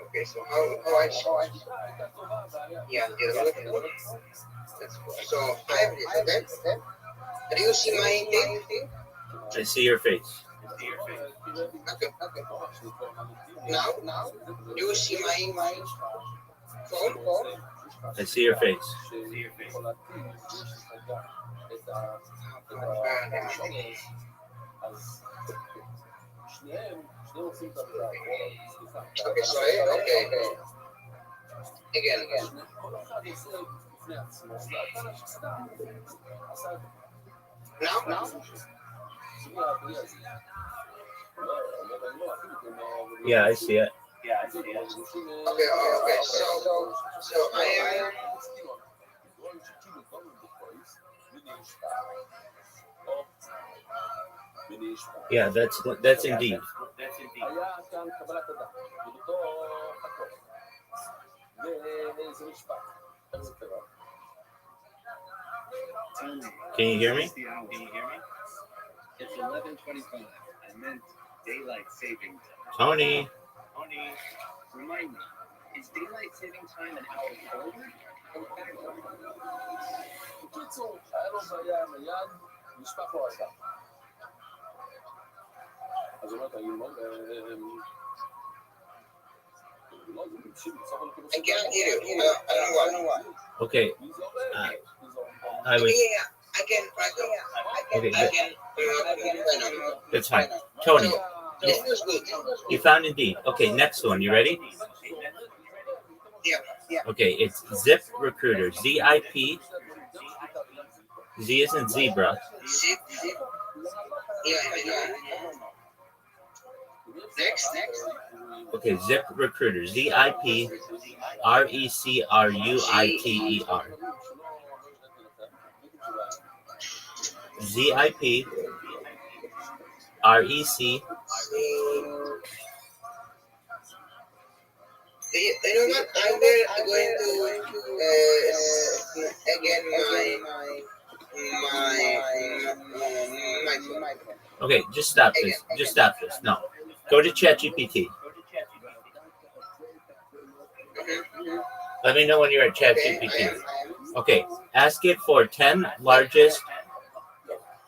Okay, so how I yeah. So I have this, okay? Do you see my thing? I see your face. Okay. Now, do you see my phone? I see your face. Okay, sorry. Okay. Again. Now. Yeah, I see it. Okay. So I am. Yeah, that's indeed. Can you hear me? It's 11:25. I meant daylight saving time. Tony. Remind me, is daylight saving time an hour forward or backward? בקיצור, היה לו בעיה עם היד, נשפך לו השם. אז הוא אומר, אתה ילמוד, I can't hear you. I don't know why. Okay. I was. I can. Okay. I That's fine. Tony. This was good. You found Indeed. Okay, next one. You ready? Yeah. Okay, it's Zip Recruiter. ZIP. Z is in zebra. Zip. Yeah, I know. Next. Okay, Zip Recruiter. ZIP RECRUITER. ZIP REC. You know what? I'm going to again my phone. Okay, just stop this. Just stop this. No. Go to ChatGPT. Let me know when you're at ChatGPT. Okay, ask it for 10 largest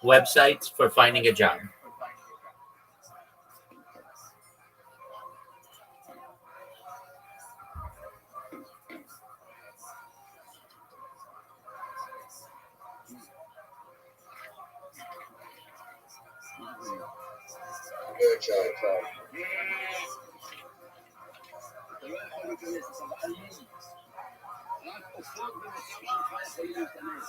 websites for finding a job. Good job. אתה לא יכול להיכנס, אבל בחיים. רק עופות במצב שלך יכולים להיכנס.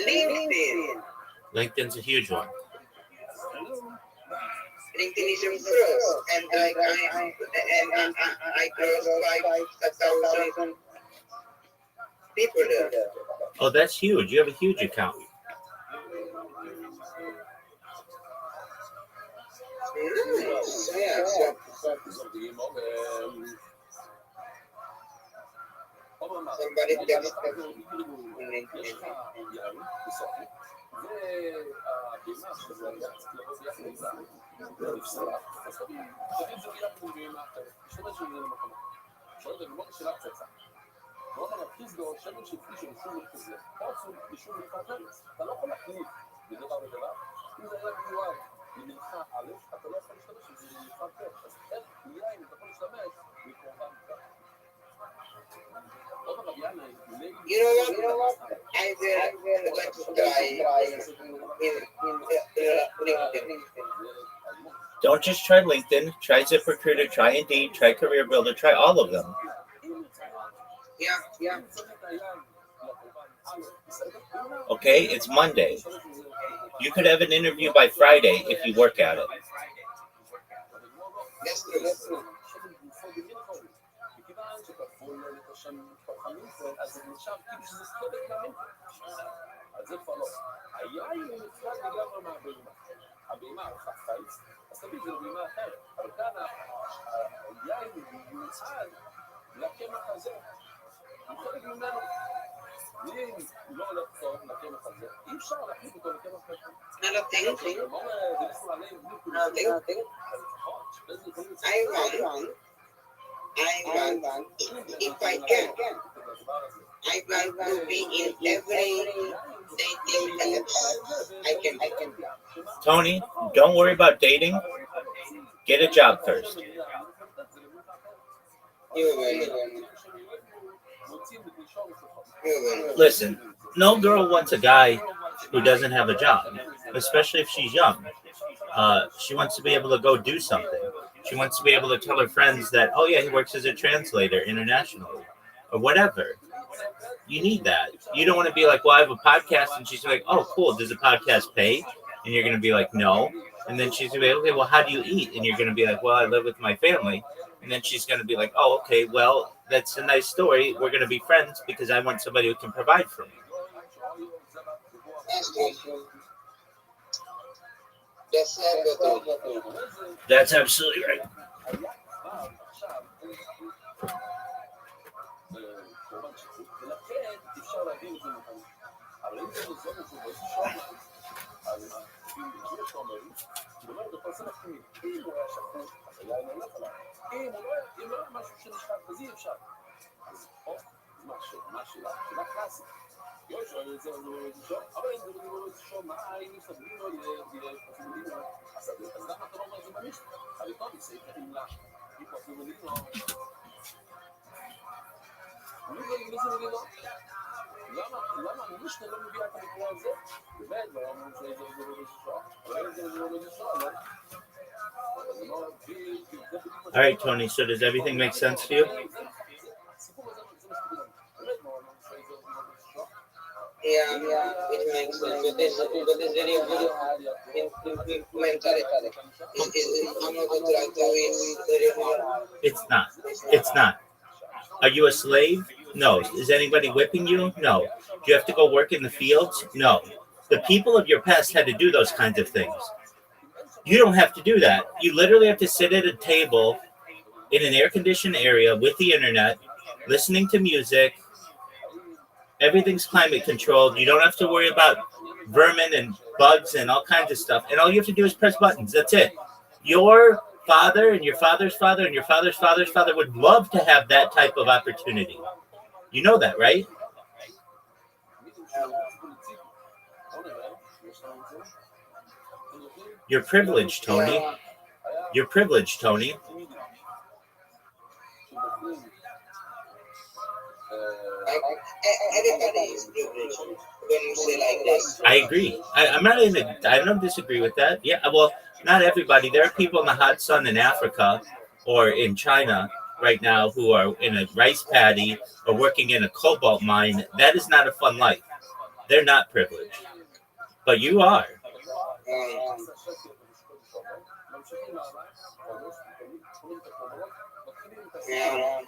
LinkedIn. LinkedIn's a huge one. LinkedIn is improved, and I crossed 5,000 people there. Oh, that's huge. You have a huge account. Somebody text הוא אמר, הפריסגו, שמן שהפרישו לשום כזה, אתה עשו לשום אחרת, אתה לא יכול להחליף בדבר ודבר, אם זה היה מיועד למנחה א', אתה לא יכול להשתמש בזה למנחה ב', אז איך מילה אם אתה יכול להשתמש מקורבן כך. עוד הרב יאנה, You know what? I will let you try in LinkedIn. Don't just try LinkedIn. Try ZipRecruiter. Try Indeed. Try Career Builder. Try all of them. Yeah. Okay, it's Monday. You could have an interview by Friday if you work at it. Let's do. אז זה כבר לא. היין הוא נפרד לגמרי מהבהמה. הבהמה ערכה חיץ, אז תמיד זה בהמה אחרת. אבל כאן היין הוא נצעד לקמח הזה. הוא חלק ממנו. אם לא הולך טוב לקמח הזה, אי אפשר להחליף אותו לקמח אחר. Nothing. I want, if I can, I want to be in every dating apps I can. Tony, don't worry about dating. Get a job first. You will. Listen, no girl wants a guy who doesn't have a job, especially if she's young. She wants to be able to go do something. She wants to be able to tell her friends that, oh yeah, he works as a translator internationally or whatever. You need that. You don't want to be like, well, I have a podcast, and she's like, oh, cool. Does the podcast pay? And you're going to be like, no. And then she's going to be like, okay, well, how do you eat? And you're going to be like, well, I live with my family. And then she's going to be like, oh, okay, well, that's a nice story. We're going to be friends because I want somebody who can provide for me. That's absolutely. That's absolutely right. ולכן אפשר להבין את זה נכון. אבל אם זה מזון את זה באיזשהו שומן, אז לפי השומרים, זאת אומרת, בכל סנך תמיד, אם הוא היה שפוט, אז היה אין הולך עליו. אם לא היה משהו שנשחק, אז אי אפשר. אז מה שאלה קלאסית. Io c'ho il show, aber ich will show mal in Sabrina die Possibilità a sapere che sta fatto una cosa mista. Alle cose sei in là. I possibilità. Non mi sono vedo. Lama مش لما بيها كان كوازه. بعد ما مش زي show. All right, Tony. So does everything make sense to you? Yeah, it makes sense. But this very hard mentally. I'm not going to try to it's very hard. It's not. It's not. Are you a slave? No. Is anybody whipping you? No. Do you have to go work in the fields? No. The people of your past had to do those kinds of things. You don't have to do that. You literally have to sit at a table in an air-conditioned area with the internet, listening to music. Everything's climate controlled. You don't have to worry about vermin and bugs and all kinds of stuff. And all you have to do is press buttons. That's it. Your father and your father's father and your father's father's father would love to have that type of opportunity. You know that, right? You're privileged, Tony. You're privileged, Tony. Everybody is privileged when you say like this. I agree. I don't disagree with that. Yeah, well, not everybody. There are people in the hot sun in Africa or in China right now who are in a rice paddy or working in a cobalt mine. That is not a fun life. They're not privileged. But you are. Yeah.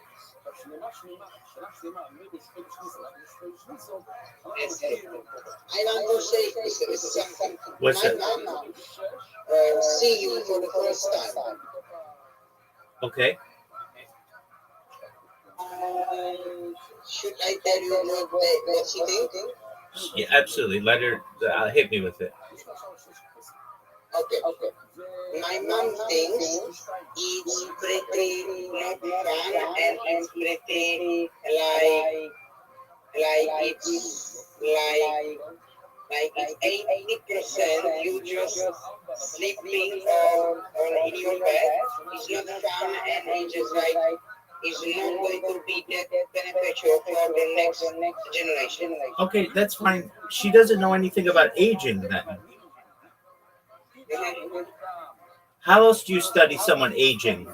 I want to say something. What's My it? mama see you for the first time. Okay. Should I tell you what she think? Yeah, absolutely. Let her hit me with it. Okay. My mom thinks it's pretty not fun and it's pretty like it's 80% you just sleeping on in your bed. It's not fun and it's just like it's not going to be that beneficial for the next generation. Okay, that's fine. She doesn't know anything about aging then. How else do you study someone aging?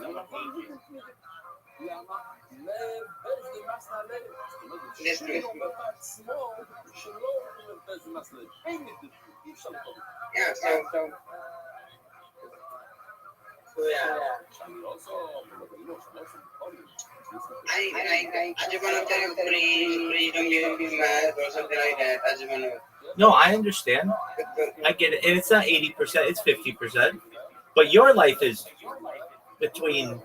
Yeah, so yeah. I just want to tell you, please don't get mad or something like that. I just want to. No, I understand. I get it. And it's not 80%, it's 50%. But your life is between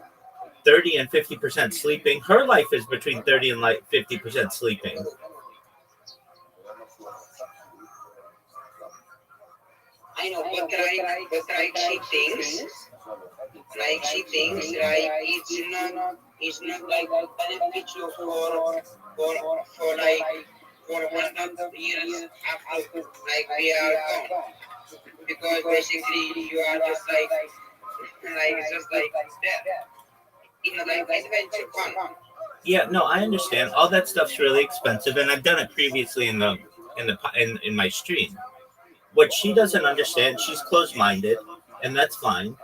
30 and 50% sleeping. Her life is between 30 and 50% sleeping. I know, but she thinks it's not like beneficial for 100 years after like we are gone. Because basically you are just like that. You know, like adventure fun. Yeah, no, I understand. All that stuff's really expensive, and I've done it previously in my stream. What she doesn't understand, she's closed-minded, and that's fine,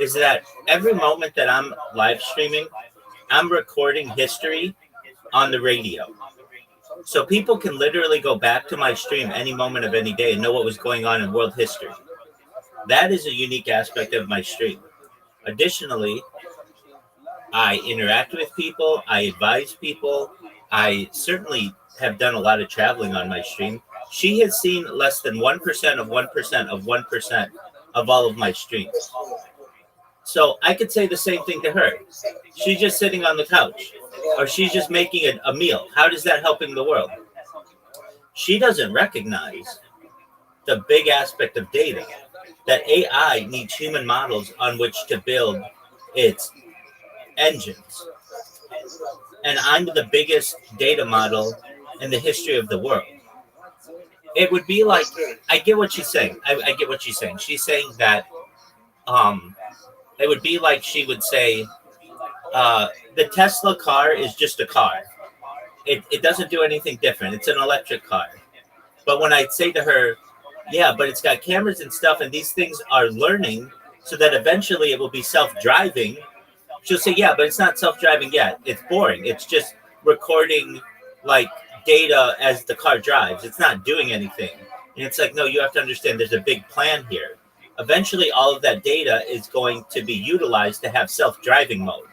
is that every moment that I'm live streaming, I'm recording history on the radio. So people can literally go back to my stream any moment of any day and know what was going on in world history. That is a unique aspect of my stream. Additionally, I interact with people, I advise people, I certainly have done a lot of traveling on my stream. She has seen less than 1% of 1% of 1% of all of my streams. So I could say the same thing to her. She's just sitting on the couch, or she's just making a meal. How does that helping the world? She doesn't recognize the big aspect of data, that AI needs human models on which to build its engines. And I'm the biggest data model in the history of the world. It would be like, I get what she's saying. I get what she's saying. She's saying that it would be like she would say, the Tesla car is just a car. It doesn't do anything different. It's an electric car. But when I'd say to her, yeah, but it's got cameras and stuff, and these things are learning so that eventually it will be self-driving, she'll say, yeah, but it's not self-driving yet. It's boring. It's just recording like data as the car drives. It's not doing anything. And it's like, no, you have to understand there's a big plan here. Eventually, all of that data is going to be utilized to have self-driving mode.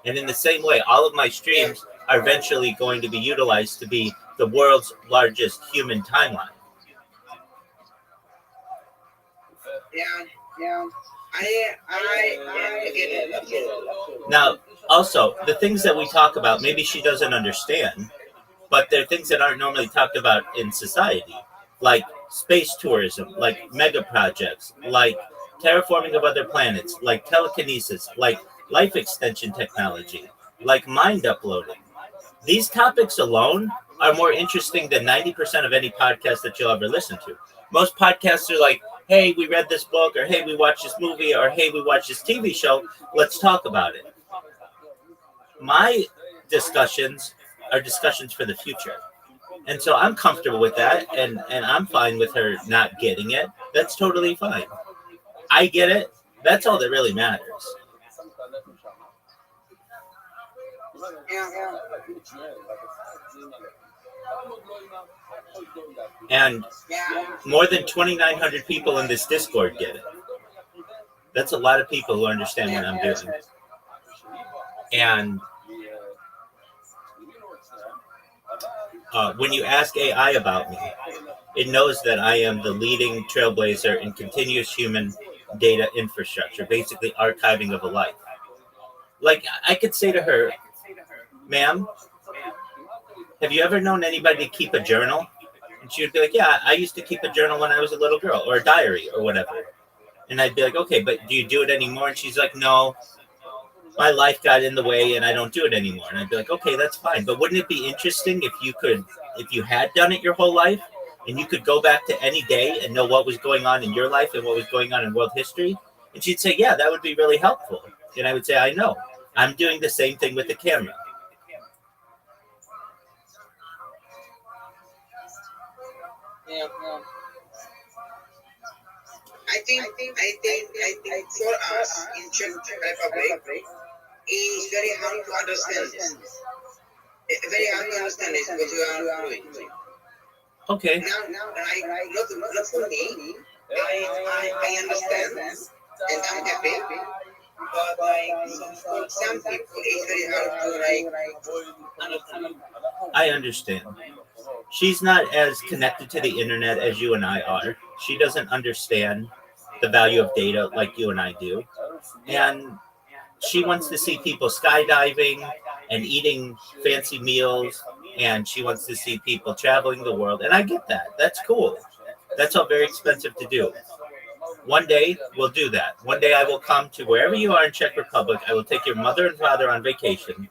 And in the same way, all of my streams are eventually going to be utilized to be the world's largest human timeline. Yeah. I get it. Now, also, the things that we talk about, maybe she doesn't understand, but they're things that aren't normally talked about in society, like space tourism, like mega projects, like terraforming of other planets, like telekinesis, like life extension technology, like mind uploading. These topics alone are more interesting than 90% of any podcast that you'll ever listen to. Most podcasts are like, hey, we read this book, or hey, we watched this movie, or hey, we watched this TV show. Let's talk about it. My discussions are discussions for the future. And so I'm comfortable with that, and I'm fine with her not getting it. That's totally fine. I get it. That's all that really matters. And more than 2,900 people in this Discord get it. That's a lot of people who understand what I'm doing. And when you ask AI about me, it knows that I am the leading trailblazer in continuous human data infrastructure, basically archiving of a life. Like, I could say to her, ma'am, have you ever known anybody to keep a journal? And she would be like, yeah, I used to keep a journal when I was a little girl, or a diary, or whatever. And I'd be like, okay, but do you do it anymore? And she's like, no, my life got in the way and I don't do it anymore. And I'd be like, okay, that's fine. But wouldn't it be interesting if you had done it your whole life, and you could go back to any day and know what was going on in your life and what was going on in world history? And she'd say, yeah, that would be really helpful. And I would say, I know. I'm doing the same thing with the camera. Yeah. I think for us in Czech Republic, it's very hard to understand this. Very hard to understand this, what you are doing. Okay. Now, not for me. I understand, and I'm happy. But for some people, it's very hard to understand. I understand. She's not as connected to the internet as you and I are. She doesn't understand the value of data like you and I do. And she wants to see people skydiving and eating fancy meals, and she wants to see people traveling the world. And I get that. That's cool. That's all very expensive to do. One day we'll do that. One day I will come to wherever you are in Czech Republic. I will take your mother and father on vacation.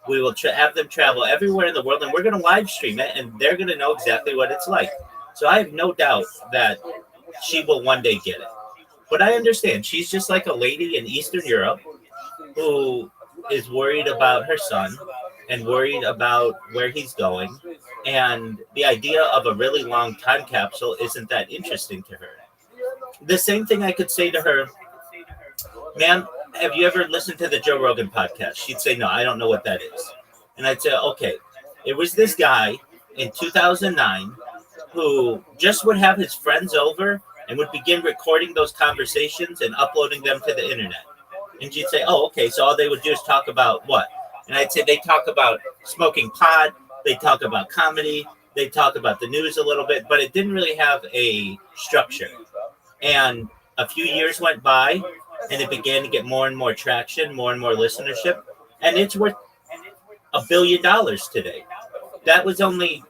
We will have them travel everywhere in the world, and we're going to live stream it, and they're going to know exactly what it's like. So I have no doubt that she will one day get it. But I understand. She's just like a lady in Eastern Europe who is worried about her son and worried about where he's going. And the idea of a really long time capsule isn't that interesting to her. The same thing I could say to her, ma'am, have you ever listened to the Joe Rogan podcast? She'd say, no, I don't know what that is. And I'd say, okay, it was this guy in 2009 who just would have his friends over and would begin recording those conversations and uploading them to the internet. And she'd say, oh, okay, so all they would do is talk about what? And I'd say they talk about smoking pot, they talk about comedy, they talk about the news a little bit, but it didn't really have a structure. And a few years went by, and it began to get more and more traction, more and more listenership, and it's worth $1 billion today. That was only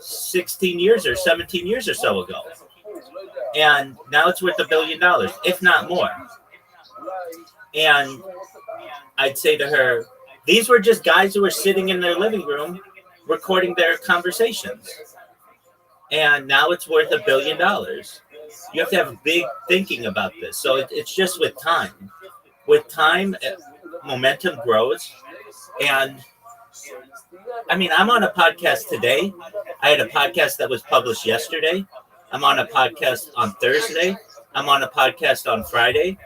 16 years or 17 years or so ago. And now it's worth $1 billion, if not more. And I'd say to her, these were just guys who were sitting in their living room recording their conversations. And now it's worth $1 billion. You have to have big thinking about this. So it's just with time. With time, momentum grows. And I mean, I'm on a podcast today. I had a podcast that was published yesterday. I'm on a podcast on Thursday. I'm on a podcast on Friday.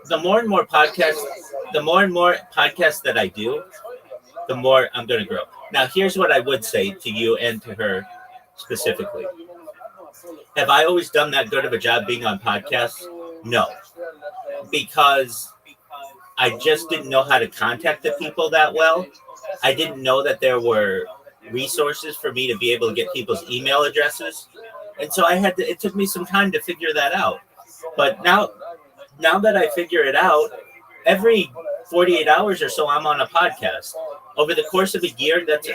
The more and more podcasts that I do, the more I'm going to grow. Now, here's what I would say to you and to her specifically. Have I always done that good of a job being on podcasts? No, because I just didn't know how to contact the people that well. I didn't know that there were resources for me to be able to get people's email addresses. And so it took me some time to figure that out. But now that I figure it out, every 48 hours or so, I'm on a podcast. Over the course of a year, that's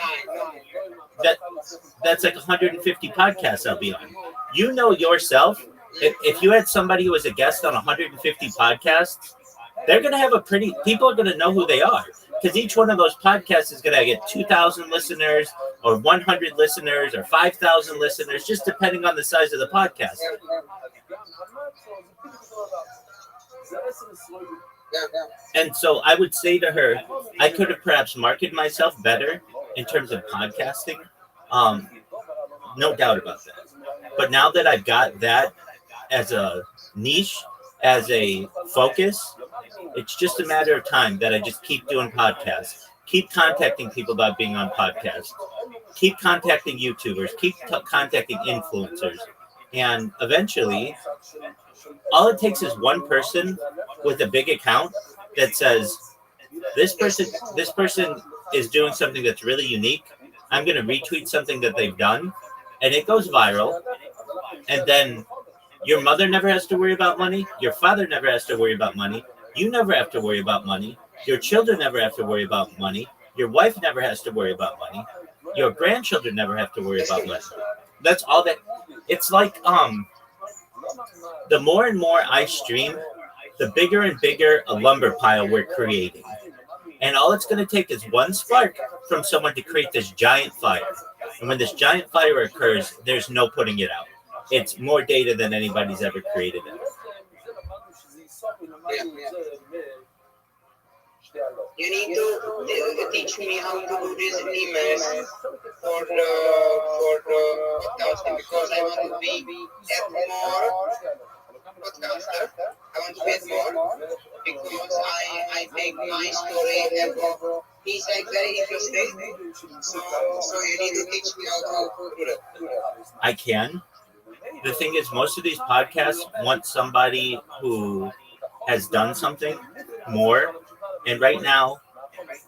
like 150 podcasts I'll be on. You know yourself, if you had somebody who was a guest on 150 podcasts, they're going to have people are going to know who they are. Because each one of those podcasts is going to get 2,000 listeners or 100 listeners or 5,000 listeners, just depending on the size of the podcast. And so I would say to her, I could have perhaps marketed myself better in terms of podcasting. No doubt about that. But now that I've got that as a niche, as a focus, it's just a matter of time that I just keep doing podcasts, keep contacting people about being on podcasts, keep contacting YouTubers, keep contacting influencers. And eventually, all it takes is one person with a big account that says, this person is doing something that's really unique. I'm going to retweet something that they've done, and it goes viral. And then your mother never has to worry about money. Your father never has to worry about money. You never have to worry about money. Your children never have to worry about money. Your wife never has to worry about money. Your grandchildren never have to worry about money. That's all that. It's like the more and more I stream, the bigger and bigger a lumber pile we're creating. And all it's going to take is one spark from someone to create this giant fire. And when this giant fire occurs, there's no putting it out. It's more data than anybody's ever created ever. You need to teach me how to do these emails for the podcasting, because I want to be more podcaster. I want to get more because I take my story and he's like very interesting. So you need to teach me how to do that. I can. The thing is, most of these podcasts want somebody who has done something more. And right now,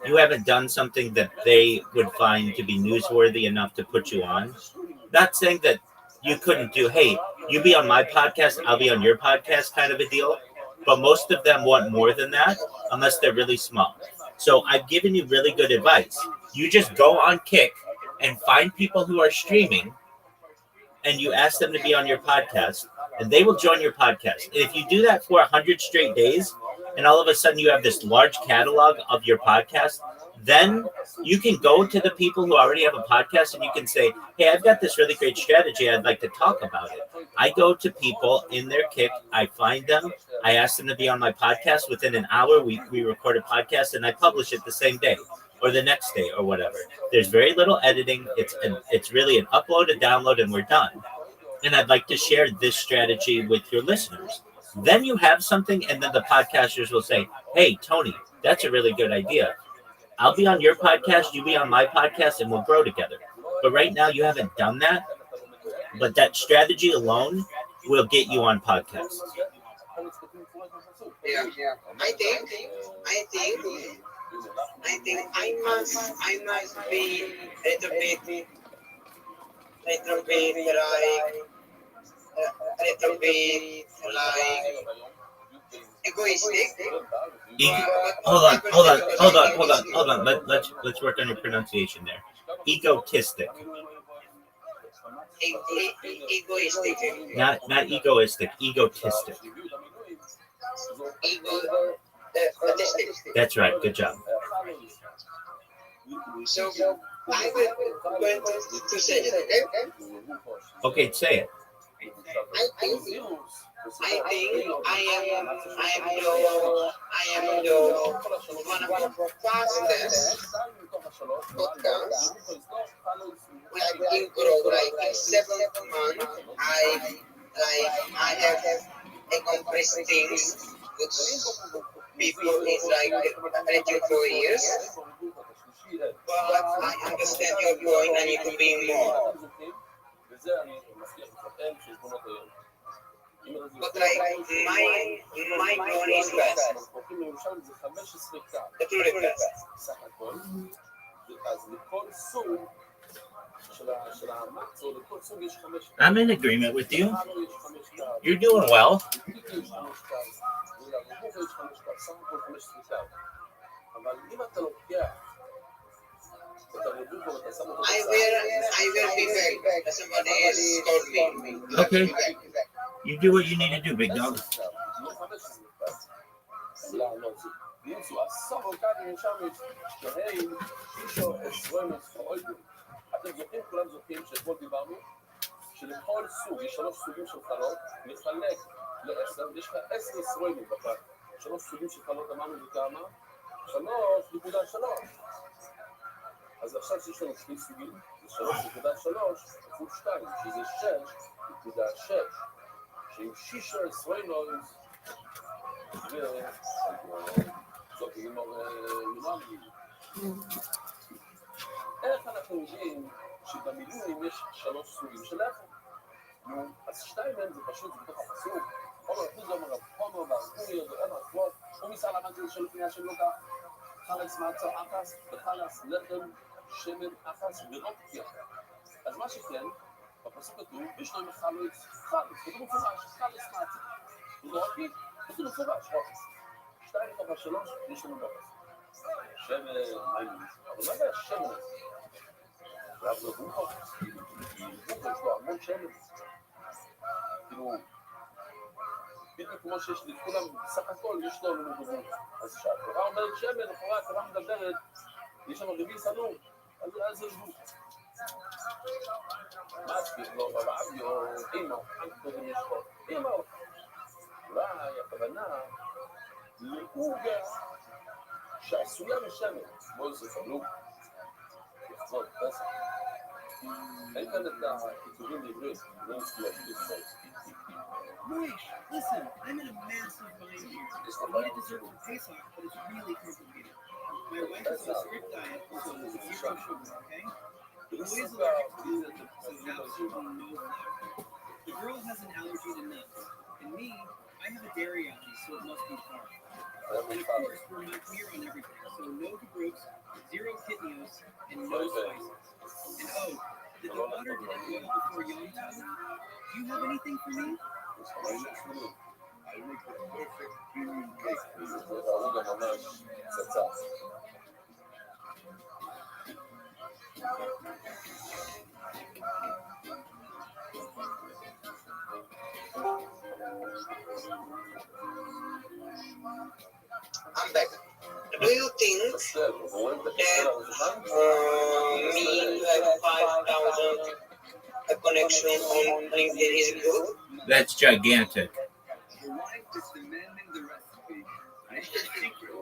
you haven't done something that they would find to be newsworthy enough to put you on. Not saying that you couldn't do, hey, you be on my podcast, I'll be on your podcast kind of a deal. But most of them want more than that, unless they're really small. So I've given you really good advice. You just go on Kick and find people who are streaming, and you ask them to be on your podcast, and they will join your podcast. And if you do that for 100 straight days, and all of a sudden you have this large catalog of your podcast, then you can go to the people who already have a podcast and you can say, hey, I've got this really great strategy. I'd like to talk about it. I go to people in their Kick. I find them. I ask them to be on my podcast. Within an hour, we record a podcast and I publish it the same day or the next day or whatever. There's very little editing. It's really an upload, a download, and we're done. And I'd like to share this strategy with your listeners. Then you have something, and then the podcasters will say, hey, Tony, that's a really good idea. I'll be on your podcast, you be on my podcast, and we'll grow together. But right now, you haven't done that. But that strategy alone will get you on podcasts. Yeah. I think I must be a little bit like little bit like egoistic. Hold on. Let's work on your pronunciation there. Egotistic, Egoistic. not egoistic. Egotistic. Egoistic. That's right. Good job. So I will going to say it, okay? Okay, say it. I think I am the one of the fastest podcasts. Like in grow, like in 7 months, I have accomplished things which people is like 4 years. But I understand your point and you could be more. But like my goal is best. The truly best. I'm in agreement with you. You're doing well. I will be back. Somebody else called me. Okay. You do what you need to do, big dog. אתם זוכרים, כולם זוכרים שאתמול דיברנו שלכל סוג יש 3 סוגים של חלות, נחלק ל10, יש לך 10 סרוימים בכלל, 3 סוגים של חלות אמרנו וכמה? 3.3. אז עכשיו שיש לנו 2 סוגים, זה 3.3 כפול 2, שזה 6.6, שעם 6 סרוימים זאת יומרים. איך אנחנו יודעים שבמילואים יש 3 סוגים של לחם? אז 2 מהם זה פשוט בתוך הפסוק. חומר אחוז אומר, חומר והאחורי, הוא ניסה למד של פנייה של לוקה, חלץ מעצר אחס, וחלץ לחם, שמן אחס ורוקי אחר. אז מה שכן, בפסוק כתוב, יש להם חלץ, כתוב מפורש, חלץ מעצר. ורוקי, כתוב מפורש, רוקס. 2 מתוך 3, יש לנו רוקס. שמן, מים, אבל מה זה השמן הזה? ואז רבוכו, רבוכו יש לו המון שמן. כאילו, בדיוק כמו שיש לכולם, בסך הכל יש לו רבוכו. אז כשהתורה אומרת שמן, לכאורה התורה מדברת, יש שם רבי סנור, אז זה רבוכו. מה אספיק לו, רבי או אימו, קודם יש פה, אימו. אולי הכוונה לעוגה שעשויה משמן, כמו זה חלוק, יחזור פסק. אין כאן את הכיתובים בעברית, לא נסתכל להגיד את זה. Moish, listen, I'm in a massive bind here. I need a dessert for Pesach, but it's really complicated. My wife is on a strict diet, so zero sugar, okay? The boy is allergic to gluten, so absolutely no flour. The girl has an allergy to nuts, and me, I have a dairy allergy, so it must be farm. And of course, we're not clear on everything, so no groups, 0 kidneys, and no spices. And oh, did the water get boil before Yom Tov? Do you have anything for me? I make the perfect cream cake for you. העוגה ממש פצצה. I'm back. Do you think that me have 5,000 a connection on LinkedIn is good? That's gigantic. Your wife is demanding the recipe. I should secret.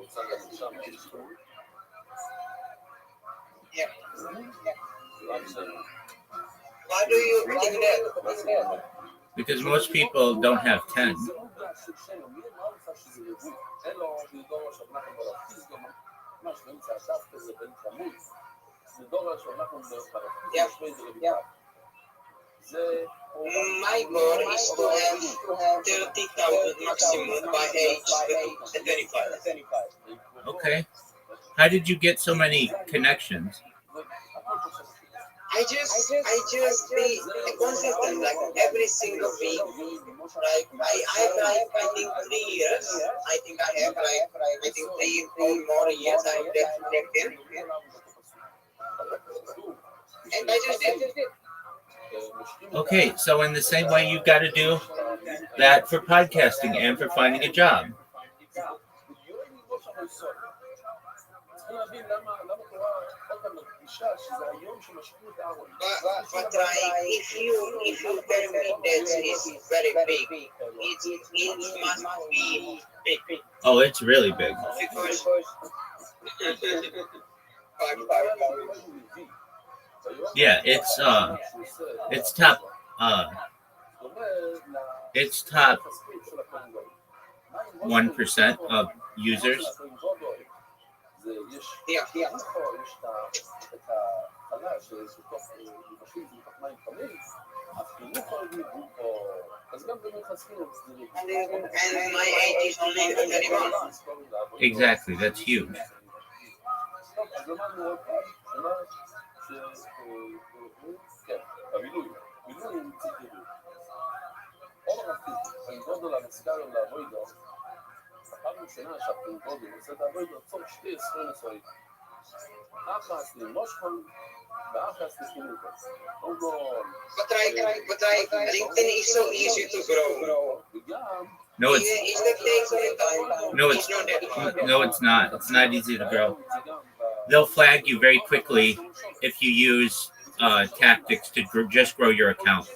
Yeah. Why do you think that? Because most people don't have 10. My goal is to have 30,000 maximum by age 25. Okay. How did you get so many connections? I just be consistent like every single week. Like I have like I think 3 years. I think I have like I think 3 or more years I have left LinkedIn. And I just did. Okay, so in the same way, you've got to do that for podcasting and for finding a job. But like if you tell me that it's very big, it must be big Oh, it's really big. because Yeah, it's top it's top 1% of users. yeah. And my age is only 31. Exactly, that's huge. But LinkedIn is so easy to grow. No, it's It's that takes some time. no, It's not that hard. no, it's not. It's not easy to grow. They'll flag you very quickly if you use tactics to just grow your account.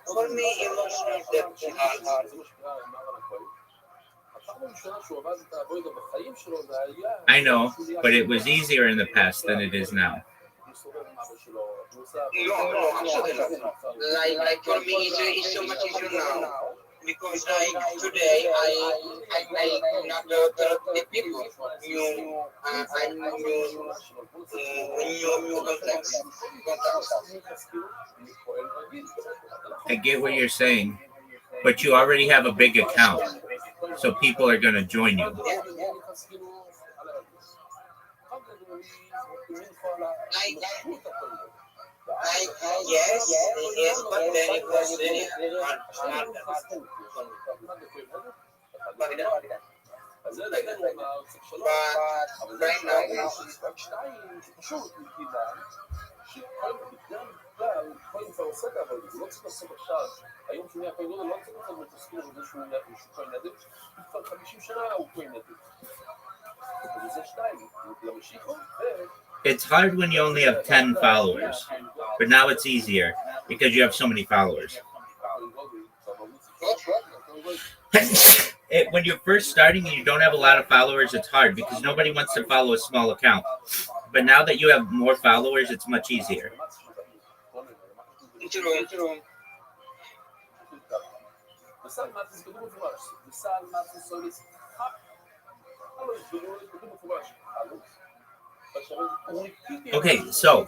For me, it was not that hard. I know, but it was easier in the past than it is now. No, absolutely not. Like for me, it's so much easier now. Because like today, I not the people new contacts. I get what you're saying, but you already have a big account, so people are going to join you. Yes, but then it was really hard. But right now, It's hard when you only have 10 followers, but now it's easier because you have so many followers. When you're first starting and you don't have a lot of followers, it's hard because nobody wants to follow a small account. But now that you have more followers, it's much easier. Okay, so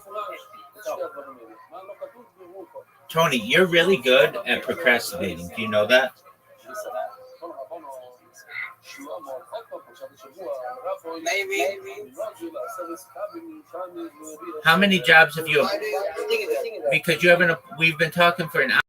Tony, you're really good at procrastinating. Do you know that? maybe. How many jobs have you? Because you haven't. We've been talking for an hour.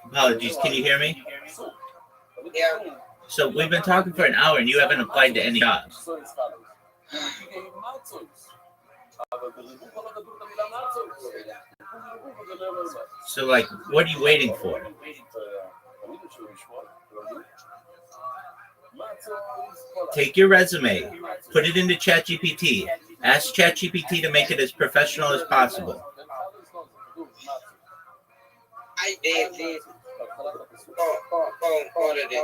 Apologies. Can you hear me? Yeah. So we've been talking for an hour and you haven't applied to any jobs. So like, what are you waiting for? Take your resume, put it into ChatGPT, Ask ChatGPT to make it as professional as possible. I did. Already.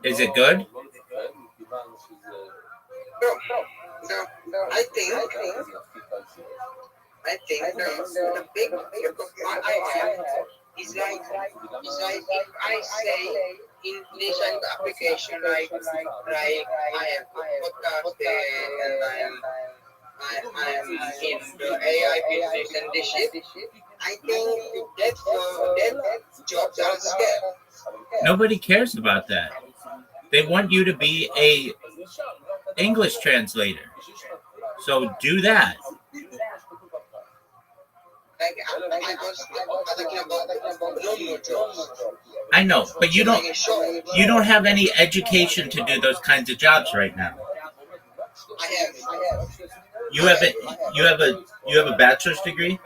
Is it good? No. I think the big what I have is like if I say in this application like I have podcast and I'm in the AI business and this shit. I think that jobs are scared. Nobody cares about that. They want you to be a English translator. So do that. Like I was talking about normal jobs. I know, but you don't have any education to do those kinds of jobs right now. I have. You have a bachelor's degree?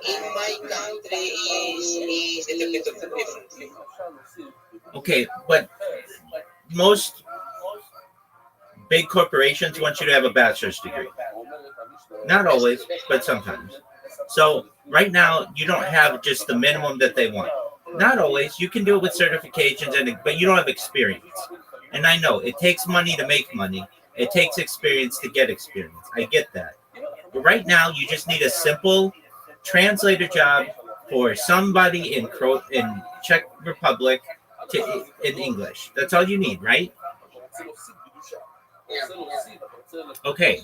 In my country is a little bit of different. Okay, but most big corporations want you to have a bachelor's degree. Not always, but sometimes. So right now, you don't have just the minimum that they want. Not always. You can do it with certifications, but you don't have experience. And I know it takes money to make money. It takes experience to get experience. I get that. But right now, you just need a simple translator job for somebody in Czech Republic in English. That's all you need, right? Okay.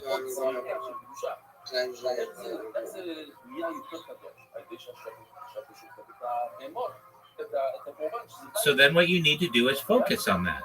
So then what you need to do is focus on that.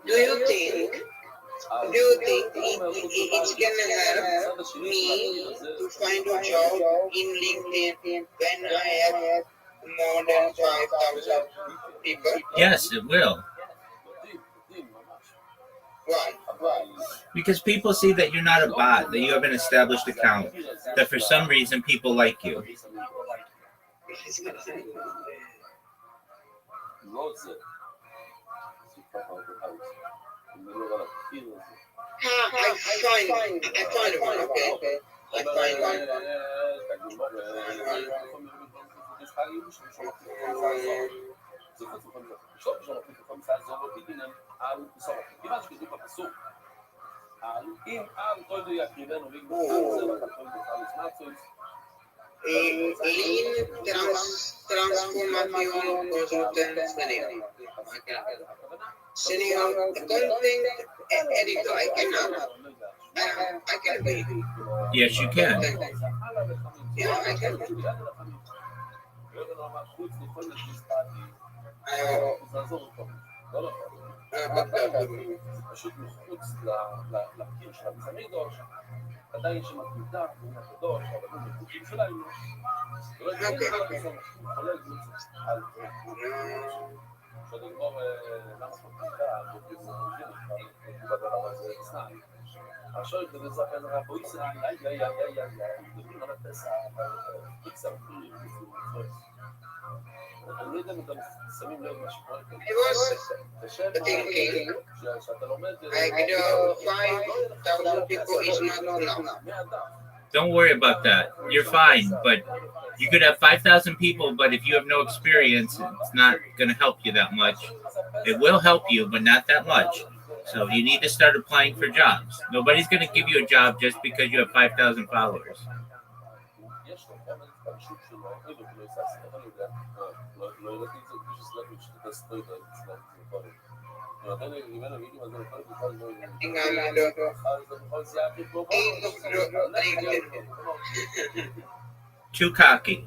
Do you think it's gonna help me to find a job in LinkedIn when I have more than 5,000 people? Yes, it will. Why? Because people see that you're not a bot, that you have an established account, that for some reason people like you. I find one, okay? I find one. Lean transformation consultant senior content editor. I can be. Yes, you can. Yeah, I can. עכשיו כדי לספר רבוי ישראל, מדברים על הפסח, פיקסר פורים, אני לא יודע אם אתם שמים לב מה שקורה כאן. I was thinking, שאתה לומד... like, 5,000 people is not enough. Don't worry about that. You're fine, but you could have 5,000 people, but if you have no experience, it's not going to help you that much. It will help you, but not that much. So you need to start applying for jobs. Nobody's going to give you a job just because you have 5,000 followers. Too cocky.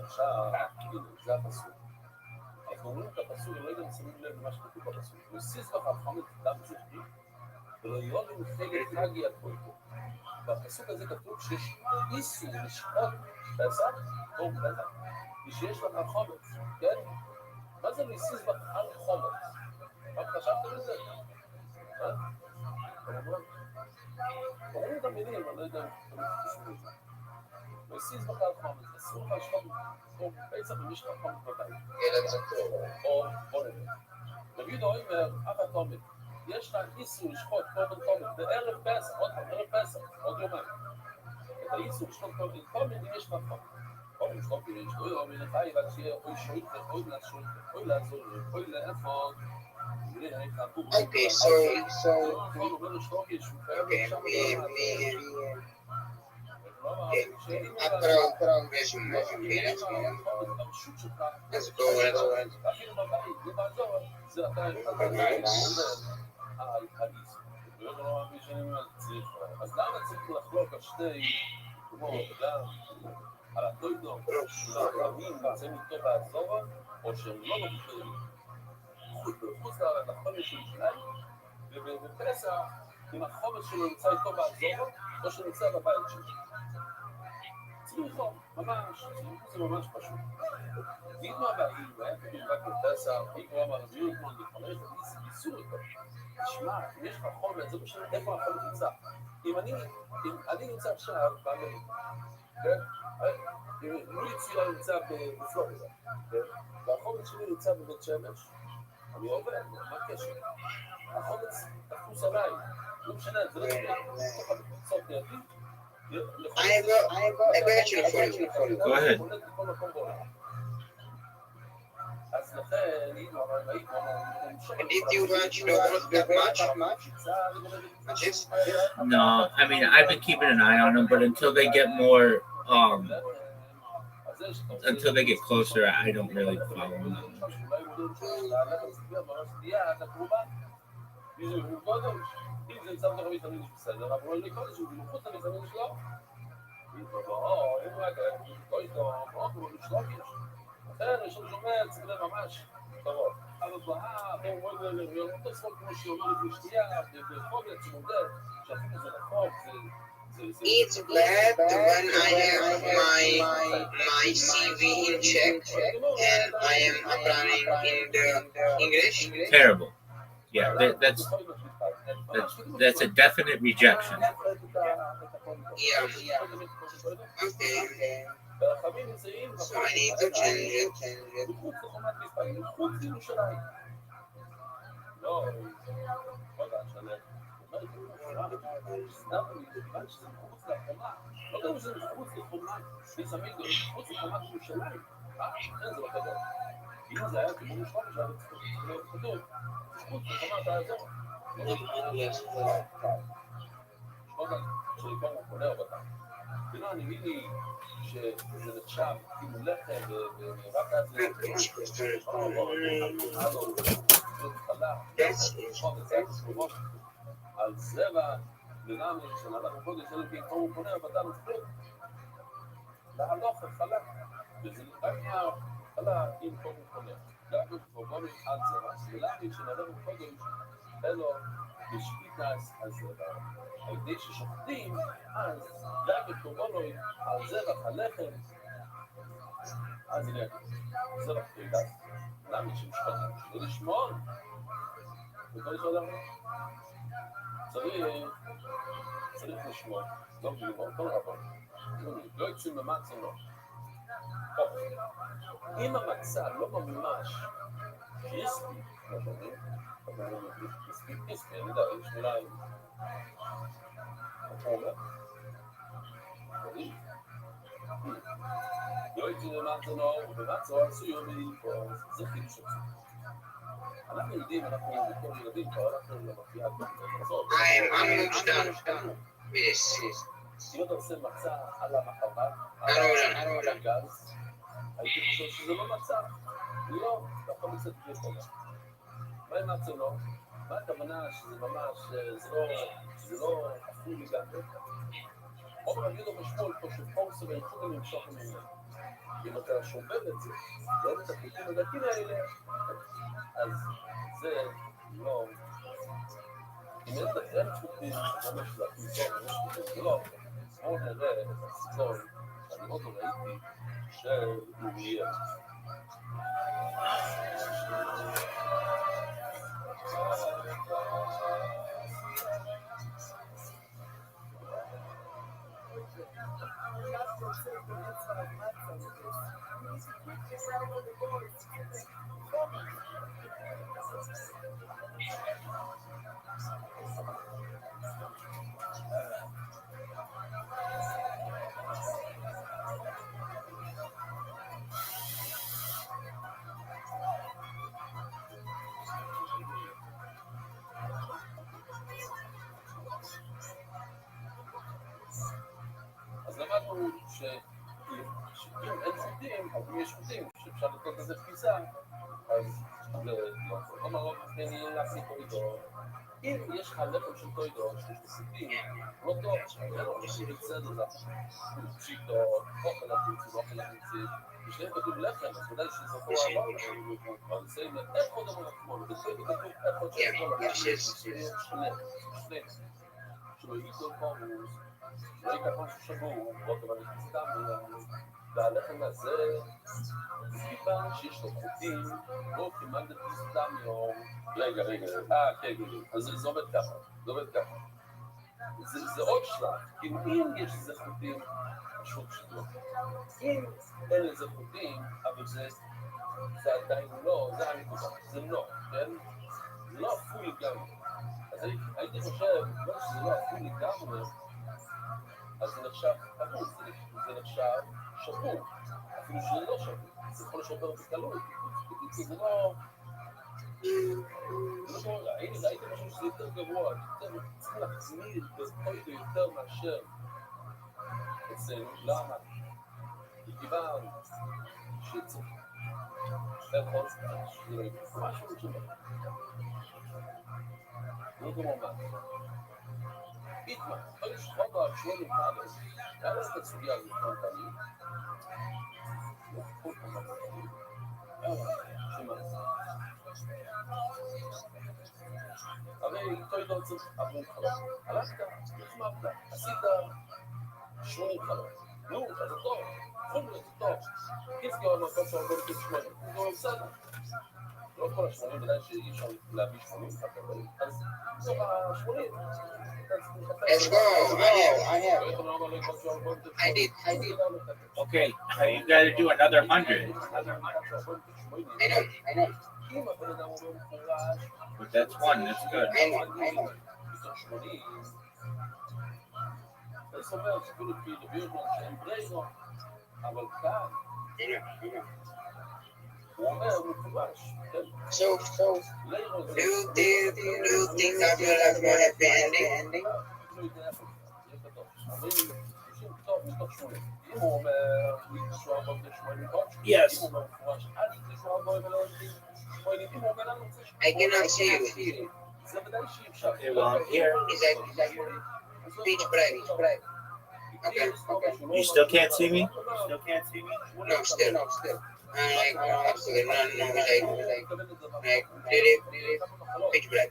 בפסוק הזה כתוב שיש איסור לשחוט פסח או פסח ושיש לך חומץ, כן? מה זה להסיס בך על חומץ? מה חשבתם על זה? אומרים את המילים, אני לא יודע אם תשמעו את זה. להסיס בך על חומץ, אסור לך לשחוט או פסח ומיש לך חומץ בבית. או בוא נראה. דוד אומר, אף התומד, יש לך איסור לשחוט קורבן תומד בערב פסח, עוד פעם, ערב פסח, עוד יומיים. את האיסור לשחוט קורבן תומד אם יש לך חומץ. או לשחוט יש לו, או מלחי, ועד שיהיה אוי שויטה, אוי לעשות, אוי לעזור, אוי לאפות. Okay, so after let's go. אז למה צריך לחלוק על שתי כמו אדם, על הדוידו, שהרבים נמצאים איתו באזור, או שהם לא נוחים חוץ לחומש של ירושלים, ובפסח, אם החומש שלו נמצא איתו באזור, או שנמצא בבית שלו. צריכים לחלוק, ממש, זה ממש פשוט. אם הבאים, והיה כתוב רק בפסח, אם הוא אמר, רביעו אתמול, לחמש, ניסו אותו. תשמע, אם יש לך חומש, זה משנה איפה החומש נמצא. אם אני נמצא עכשיו, כן? אם יצויה נמצא בפלורידה, והחומץ שלי נמצא בבית שמש, אני עובד, מה הקשר? החומץ תחוס עליי, לא משנה, זה לא משנה, תוכל לקבוצות לידי, I have a question for you. Go ahead. אז לכן, Did you watch the World Cup match? No, I mean, I've been keeping an eye on them, but until they get more, until they get closer, I don't really follow them. אחר, יש לנו שומע, צריך ממש קרוב. אבל באה, הוא אותו ספוק כמו שאומר את משתייה, בחוגת שמודה, שאפילו זה רחוק, It's bad when I have my CV in Czech and I am applying in the English. Terrible. Yeah, that's a definite rejection. Yeah. Okay. So I need to change it. שזה נחשב, כאילו לחם ורק אז על זרע לנמי שנהלך בקודש אלא כי כמו הוא פונה בדם וצריך להלוך חלק וזה רק חלק אם כמו הוא פונה גם בפרוגומים על זרע לנמי שנהלך בקודש אלו בשפיטס הזרע על ידי ששוחטים אז גם בפרוגומים על זרע הלחם אז הנה זרע פרידס לנמי שמשחטים שלא לשמור וכל אחד צריך לשמור, לא בלימור, כל רבון. לא יצאו ממצה לא. אם המצה לא ממש קריספי, אבל מספיק קריספי, אני יודע, יש מילה עם החומר. לא יצאו ממצה לא, ומצה עשוי מלפור, זה חידוש עצמי. אנחנו יודעים, אנחנו בתור ילדים, כבר אנחנו למפייה הזאת. I'm almost done with this. אם אתה עושה מצה על המחבה, על הגז, הייתי חושב שזה לא מצה. לא, אתה יכול לצאת בלי חולה. מה עם מצה לא? מה הכוונה שזה ממש, זה לא אפוי לגמרי? או נגיד לו בשמאל, פה שפורסה ואיכות למשוך ממנו. אם אתה שובר את זה, ואין את החוקים הדקים האלה, אז זה לא... אם אין את החוקים, זה ממש להקים זה לא... בואו נראה את הסרטון שאני עוד לא ראיתי של אוריה. אז למדנו שאם אין חוטים, אבל אם יש חוטים שאפשר לתת לזה תפיסה, אז אמרו, תני להפסיק טוידו. אם יש לך לחם של טוידו, שיש בסיפים, לא טוב, זה לא משאיר את זה לזה. פשיטו, אוכל הביצים, אוכל הביצים. ושניהם כתוב לחם, אז ודאי שזה פה עבר. אבל זה איך עוד אמרו לכמון, וטוידו כתוב איך עוד שניהם. שלא יגידו פרוס. לא ייקח משהו שבור, אבל סתם, והלחם הזה, מכיוון שיש לו חוטים, לא כמעט סתם יום. רגע, כן, אז זה עובד ככה, זה עוד שלב, כי אם יש לזה חוטים, פשוט שלא. אם אין לזה חוטים, אבל זה עדיין לא, זה הנקודה, זה לא, כן? זה לא אפוי לגמרי. אז הייתי חושב, שזה לא אפוי לגמרי, אז זה נחשב חמוד, זה נחשב שבור, אפילו שזה לא שבור, זה יכול לשבר בקלות, זה לא... הייתי חושב שזה יותר גרוע, צריך להחזמיר בטוידו יותר מאשר אצלנו, למה? כי כיוון שצריך לאכול משהו שבור, לא כמו מה. איתמה, יש חובה על שואלים חדש, היה לך את הסוגיה הזאת כמה פעמים? לא, כל כמה פעמים. שמה? הרי טוידו צריך עבור חלום. הלכת, נחמדת, עשית 80 חלום. נו, אז זה טוב, בכל מיני זה טוב. כיסגר המקום של 80, זה בסדר. לא כל ה-80, ודאי שאי אפשר להביא 80 חלום, אז זו ה-80. Let's go. I did. Okay, you got to do another 100. I know. But that's one, that's good. I know. So, do you think that will have a happy ending? Yes. I cannot see you. Okay, well, I'm here. Is that speech break? Okay. You still can't see me? No, still. Really, pitch black.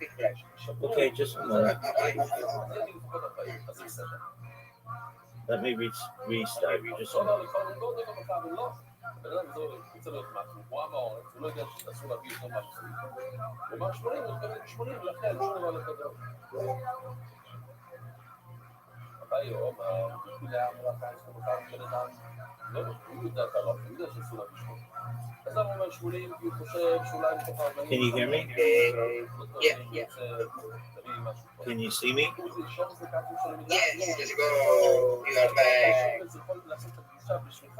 Okay, just a moment. Let me restart. Just a moment. היום, כולי המלאכה יש לנו כאן בן אדם, לא, הוא יודע את הרב, הוא יודע שסולם לשמור. אז הוא אומר 80, כי הוא חושב שאולי מתוך 40... Can you hear me? Yeah. Can you see me? Yes, let's go. You are back. Sometimes I feel unsubscripted.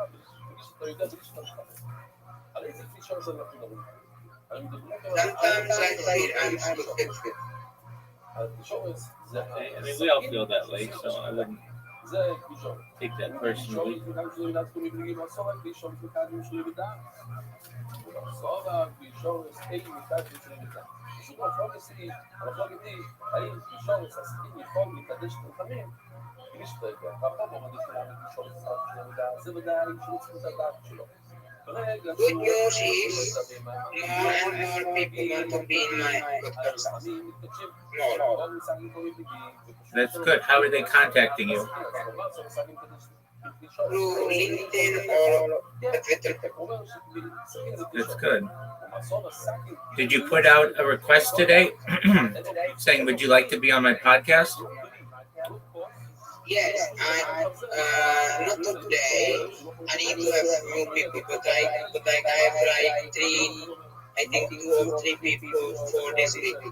Okay, I mean, we all feel that way, so I wouldn't take that personally. Good news is more and more people want to be in my podcast. More. That's good. How are they contacting you? Through LinkedIn or Twitter. That's good. Did you put out a request today saying, would you like to be on my podcast? Yes, not today. I need to have few people, but I have like I think 2 or 3 people for this week.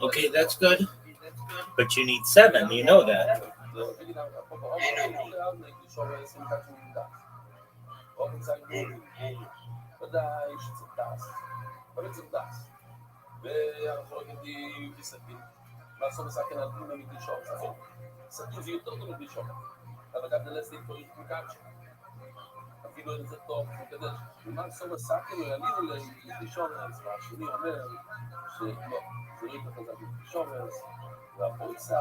Okay, that's good. But you need 7, you know that. I know. סכין זה יותר טוב מבלישון, אבל גם דלסתי פה יש בוקאצ'ה. אפילו אין זה טוב, מקדש. למען סום הסכין הוא יעלינו לבלישון, אז השני אומר שלא, זה לא יתחזק לבלישון, והפויצה,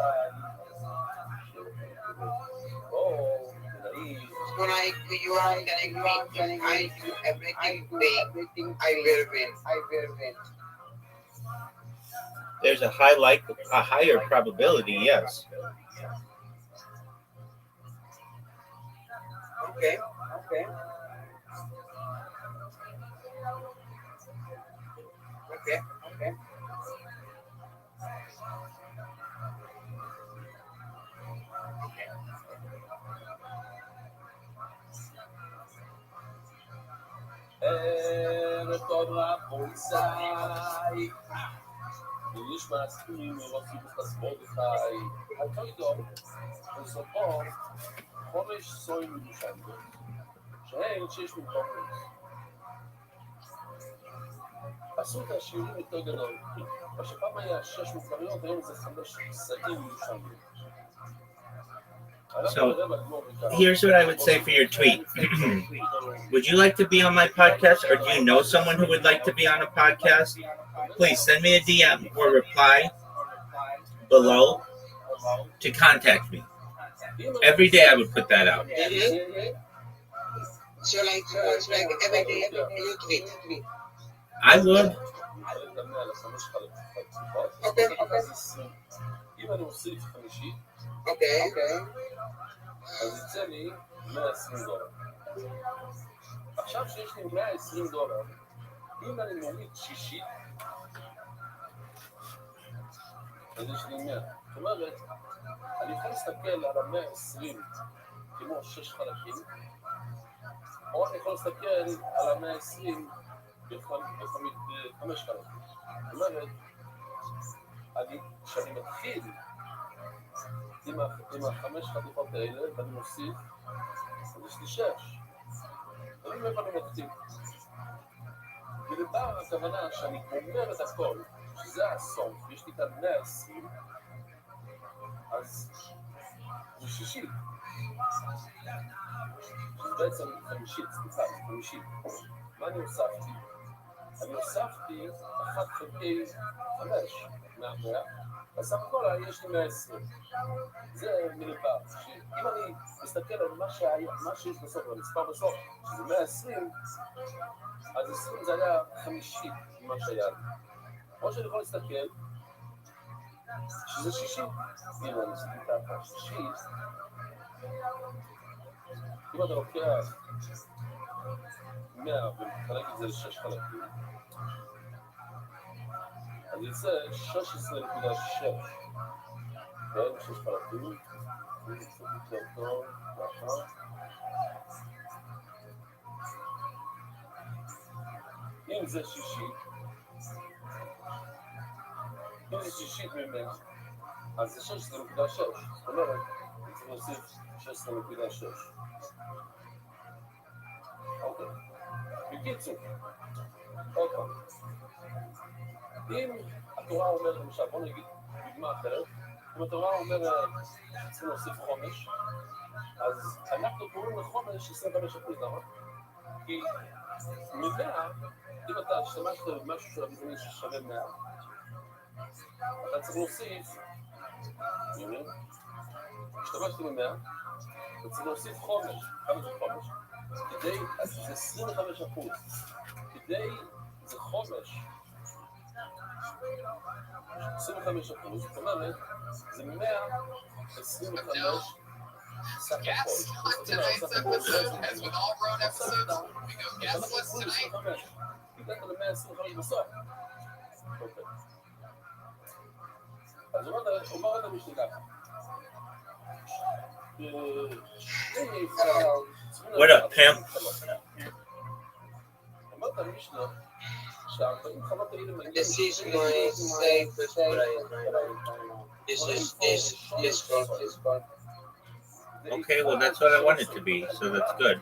You are getting me. I do everything big. I will win. There's a higher probability, yes. Okay. Retorna a Bonsai. יש מעצבים מרוצים בחסבות חי. אתה יודע, בסופו, חומש סוי מבושנדו, שהן 6 מקומות. עשו את השיעורים יותר גדול. בשפעם היה 6 מקומיות, היום זה 5 סעים מבושנדו. So, here's what I would say for your tweet. Would you like to be on my podcast, or do you know someone who would like to be on a podcast? Please send me a DM or reply below to contact me. Every day I would put that out. So like every day you tweet. I would. Okay. אז יצא לי $120. עכשיו שיש לי $120, אם אני מוריד 60, אז יש לי 100. זאת אומרת, אני יכול להסתכל על $120 כמו 6 חלקים, או אני יכול להסתכל על $120 ב5 חלקים. זאת אומרת, כשאני מתחיל עם 5 חתיכות האלה, ואני מוסיף, אז יש לי 6. אני מבין איפה אני מתחיל. ולפעם הכוונה שאני אומר את הכל, שזה הסוף, ויש לי כאן 120, אז זה 60. שזה בעצם 50, סליחה, 50. מה אני הוספתי? אני הוספתי 1 חלקי 5 מה-100, בסך הכל יש לי 120. זה מלבד, שאם אני מסתכל על מה שיש בסוף, המספר בסוף, שזה 120, אז 20 זה היה 50 ממה שהיה לי. או שאני יכול להסתכל, שזה 60. הנה, אני מסתכל ככה, 60. אם אתה לוקח 100 ומחלק את זה ל6 חלקים, אז יצא 16.6. כן, 6 חלקים. אם זה שישית, ממנו, אז זה 16.6. זאת אומרת, צריך להוסיף 16.6. אוקיי. בקיצור, עוד פעם. אם התורה אומרת, למשל, בוא נגיד דוגמה אחרת, אם התורה אומרת, צריכים להוסיף חומש, אז אנחנו קוראים לחומש 25%, למה? כי מ-100, אם אתה השתמשת במשהו של הביטמין ששווה 100, אתה צריך להוסיף, השתמשת ב-100, אתה צריך להוסיף חומש. כמה זה חומש? כדי, אז זה 25%. כדי, זה חומש. 25%, זאת אומרת, זה 125 סך הכל. Guess on tonight's episode, as with all Road episodes, we go guessless tonight. הגעת ל-125 בסוף. אוקיי. אז אומר עוד המשנה ככה. What up, pimp? אמרת המשנה שה-40 חלות האלה מגיעים... This is my safest place. This one. Okay, well, that's what I want it to be, so that's good.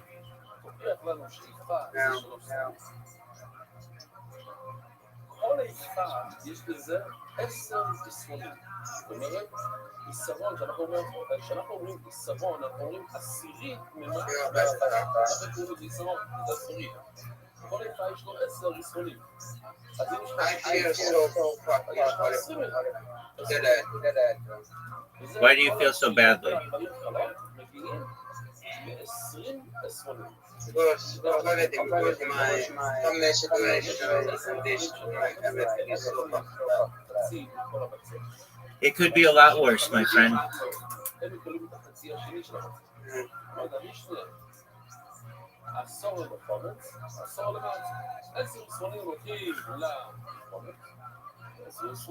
כל איפה יש לזה 10 עשרונים. זאת אומרת, עשרון, כשאנחנו אומרים עשרון, אנחנו אומרים עשירית ממה אנחנו קוראים את עשרון, זה עשירית. כל איפה יש לו 10 עשרונים. אז אם יש לך 20, Why do you feel so badly? מגיעים ל-20 עשרונים. Because my situation and condition, everything is so bad. It could be a lot worse, my friend.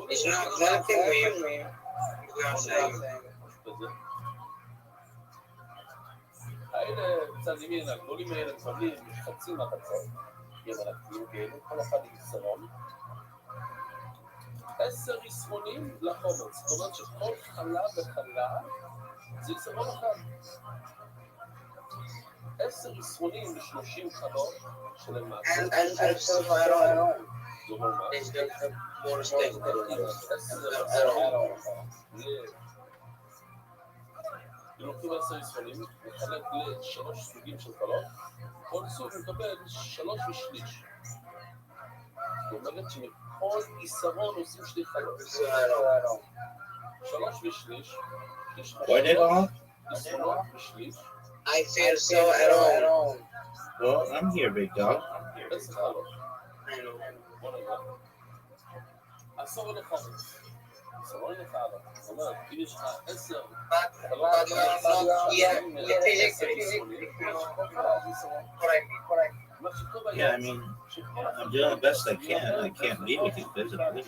It's not helping me. We are saying. האלה בצד ימין, הגדולים האלה מקבלים חצי מהחצי. יש ענקים כאלה, כל אחד עם עשרון. 10 עשרונים לחומץ. זאת אומרת שכל חלה וחלה זה עשרון אחד. 10 עשרונים ל-30 חלות שלמטה. And so far on. זאת אומרת, It's the worst thing. לוקחים 10 עשרונים, נחלק ל3 סוגים של חלות, כל סוג מקבל 3 ושליש. זאת אומרת שמכל עשרון עושים 2 חלות. 3 ושליש, עשרון ושליש. I feel so alone. Well, I'm here, big dog. 10 חלות. I know. בוא נראה. עשור לחומץ. עשרון לחלות. זאת אומרת, אם יש לך 10 But you are not yet physically. Correct. Yeah, I mean, I'm doing the best I can. I can't be with you physically.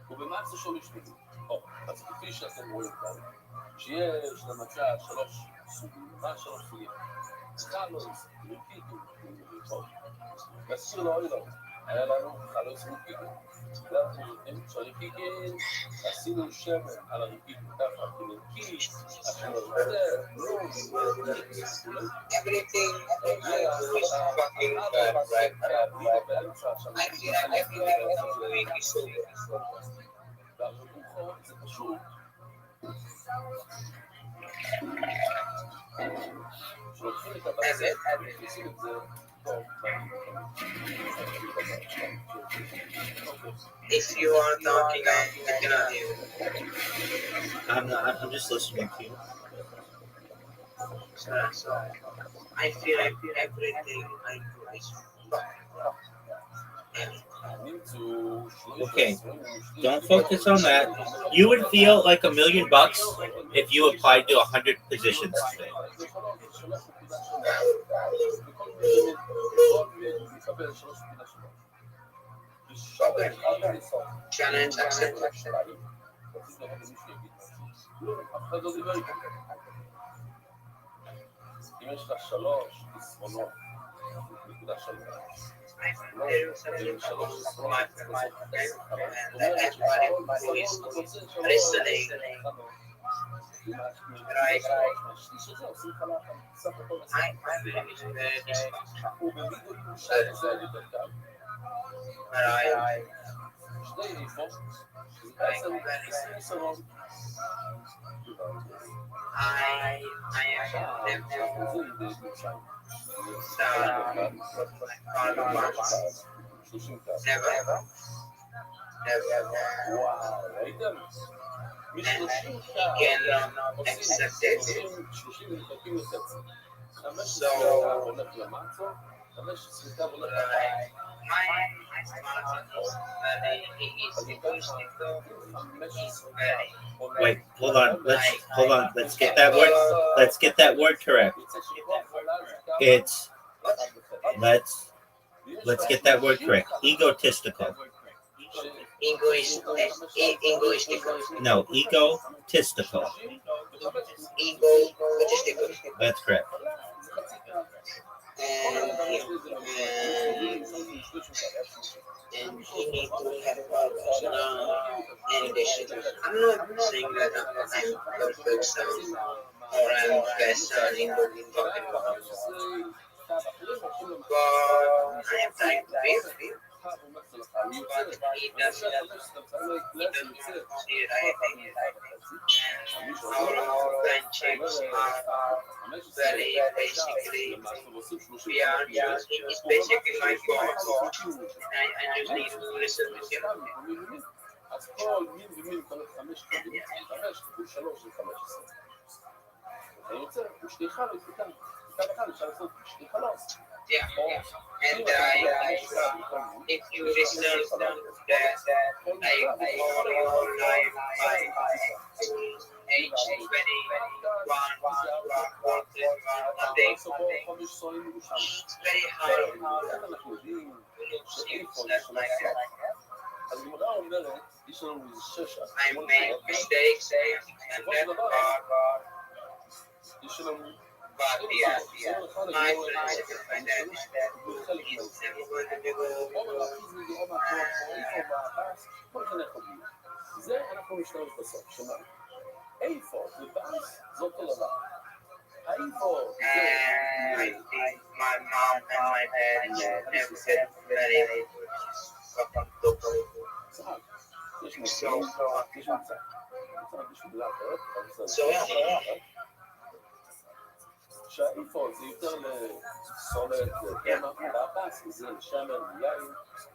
ובמעשה שומש בדיוק. אז כפי שאתם רואים כאן, שיש למשל 3 סוגים. מה 3 סוגים? חלוס, ריפיטים, נזכיר לו אוי לו, היה לנו חלוס ריפיטים. שהריפיטים, עשינו שמן על הריפיטים ככה, כנקי, עשינו זה, Everything is fucking bad right now. I feel every week is so good. והרבוכות זה פשוט. שלוקחים את הבצק, ומכניסים את זה טוב. If you are talking, I cannot hear you. I'm just listening to you. Sorry. I feel everything I do is Okay, don't focus on that. You would feel like $1 million if you applied to 100 positions today. challenge accepted. אם יש לך 3 חסרונות, 15 הולך Wait, hold on. Let's get that word. Let's get that word correct. It's let's get that word correct. Egotistical. Egoistical. No, egotistical. Egotistical. That's correct. And he needs to have initiative. I'm not saying that I'm perfect son or I'm best son in the talking about, but I am trying to be with but he doesn't see it. I think our friendships are very basically, we are just, it's basically my boss, and I just need to listen to him. אז כל מין ומין כולל 5 כפול 5 כפול 3 זה 15. אתה יוצא, ושתיכה לא יתקן. קו אחד אפשר לעשות שתיכה לא. Yeah, and if you listen that I all your life by age 21, it's very hard to see that like that. אז הגמרא אומרת, יש לנו איזה 6 I make mistakes and that's hard. יש לנו But yeah, my philosophy by that is that it's never going to be זה אנחנו נשתמש בסוף, שמה? איפה ובאס זה אותו דבר. האיפה I think my mom and my dad never said very יש מצב, יש מצב. יש מילה אחרת, so שהאיפה זה יותר לסולת, והבאס זה לשמן, יין,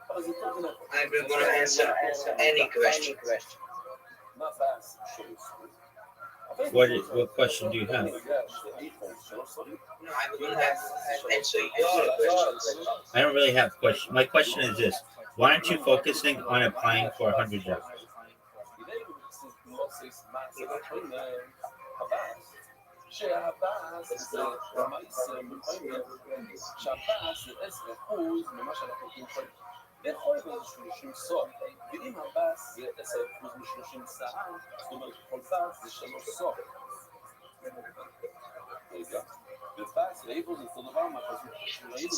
אבל זה יותר גנב. I'm going to answer any question. מה הבאס של סולת? What question do you have? No, I'm going to answer your questions. I don't really have a question. My question is this: why aren't you focusing on applying for 100 jobs? שהבאס זה למעשה מוכנים שהבאס זה 10% ממה שאנחנו יכולים לאכול באיזשהו 30 סוף, ואם הבאס זה 10% מ-30 סף, זאת אומרת כל באס זה 3 סוף. רגע, ובאס ואיפה זה אותו דבר מה פשוט שראינו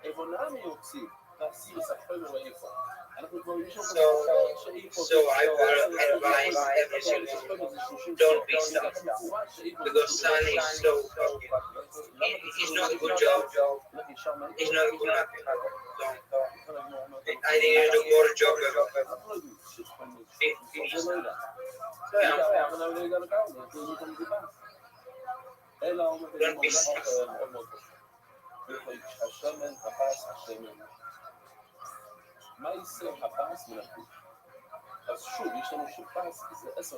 איפה נעמי יוציא להסיר ספר ואיפה So I will advise everyone, don't be stuck, because son is so, he's not a good job, he's not a good market. I think you do more job don't be stuck. מה יישא הפס מלכות? אז שוב, יש לנו שפס, זה 10%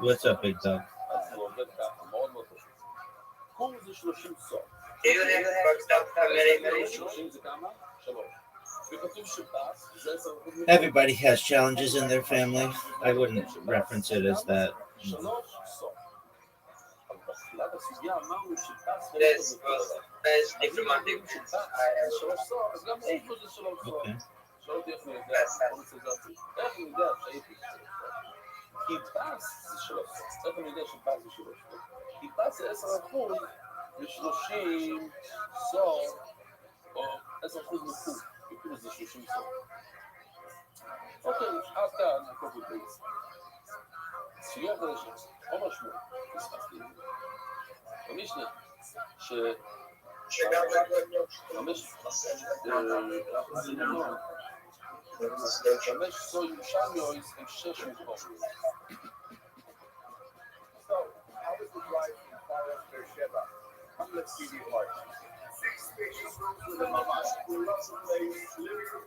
What's up, big dog? אז זה עובד ככה, מאוד מאוד פשוט. קום זה 30 סוף. 30 זה כמה? 3. וכתוב שפס, זה 10% Everybody has challenges in their family. I wouldn't reference it as that. 3 סוף. אבל בתחילת הסוגיה אמרנו שפס That's diplomatic. זה 3 סוף, אז גם איפה זה 3 סוף. שאלות איך אני יודע, בוא נעשה את זה הפוך. איך אני יודע שהייתי זה 3 סוף? כי פס זה 3 סוף. איך אני יודע שפס זה 3 סוף? כי פס זה 10% ל-30 סוף, או 10% מחוב. וכאילו זה 30 סוף. אוקיי, עד כאן הכל בבייס. סוגיה חדשה, עומר שמואל, נספחתי את זה. במשנה, חמש סו ירושלמיוס הם 6 מקומות. So, how was the drive from Paris to Beersheba? Let's see the part. 6 spacious rooms with a mamash, with lots of place, living,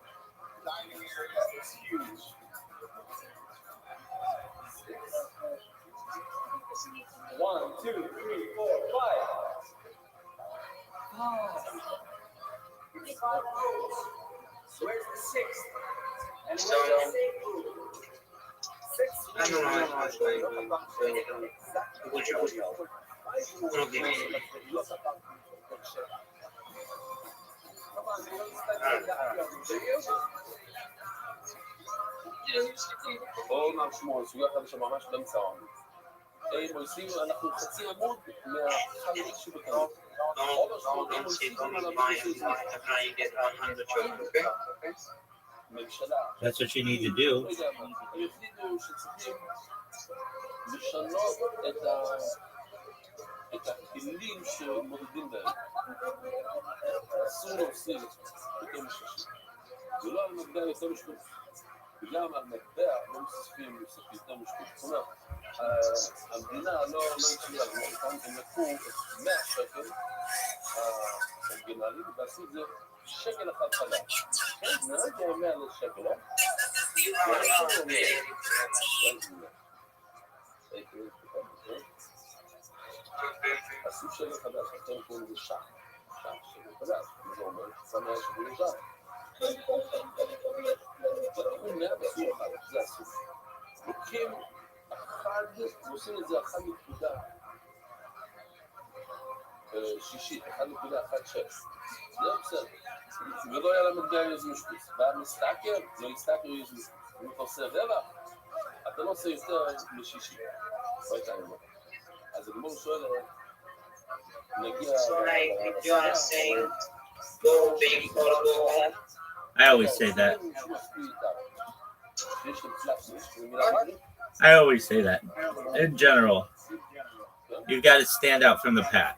dining area, it's huge. 1, 2, 3, 4, 5. 5 rows. So where's the 6th? And So, where's the 6th room? 6 I don't know how much I which was עומר שמואל, סוגיה חדשה ממש באמצע העמוד. מויסים, אנחנו חצי עמוד מהחמישי שבקרוב. don't skip on his mind after you get 100 children, okay? That's what you need to do. הם החליטו שצריכים לשנות את הכלים שמודדים בהם. אסור להוסיף יותר מ-60. זה לא על מטבע יותר משקוף. וגם על מטבע לא מוסיפים יותר משקוף. זאת אומרת, המדינה לא הצליחה לגמור אותם, הם לקחו 100 שקל אורגינליים ועשו את זה שקל אחד חדש. זה לא יודע 100 שקל, לא? עשו שקל חדש, אתם קוראים לזה שח. שח, שקל חדש. זה אומר, שמה שקל שח. לקחו 100 ועשו אחד, זה עשו. לוקחים אחד, ועושים את זה 1.6, 1.16. זה בסדר. ולא היה להם מטבע יוז משפוס. והמסתכל, לא יסתכל יוז משפוס. אם אתה עושה רווח, אתה לא עושה יותר מ-60. לא הייתה לי מה. אז הגמור שואל, נגיע... You are saying go big or go home. I always say that. I always say that. In general, you've got to stand out from the pack.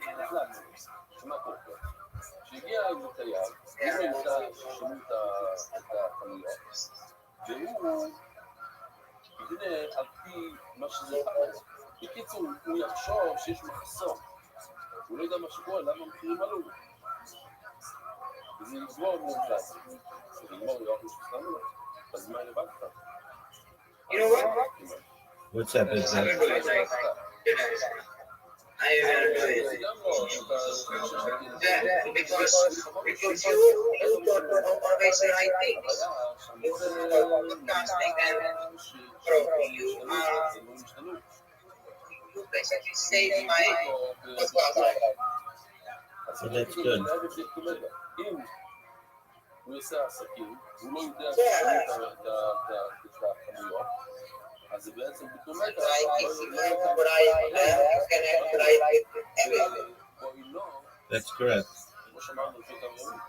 שהגיע עם התייר, הוא ידע ששמעו את החנויות, והוא יבנה על פי מה שזה חלק. בקיצור, הוא יחשוב שיש מחסום. הוא לא יודע מה שקורה, למה המחירים עלו. וזה יגמור מאינפלציה. זה יגמור להיות משפטנו לו. אז מה לבד לך? You know what? What's that big I will do it like I will do it. Because you don't always say right things. You can't make them properly. You basically say my So that's good. אם הוא יעשה עסקים, הוא לא יודע ששמעו את החנויות, אז זה בעצם פתאומטר, That's correct. כמו שאמרנו לפני כמה ימים,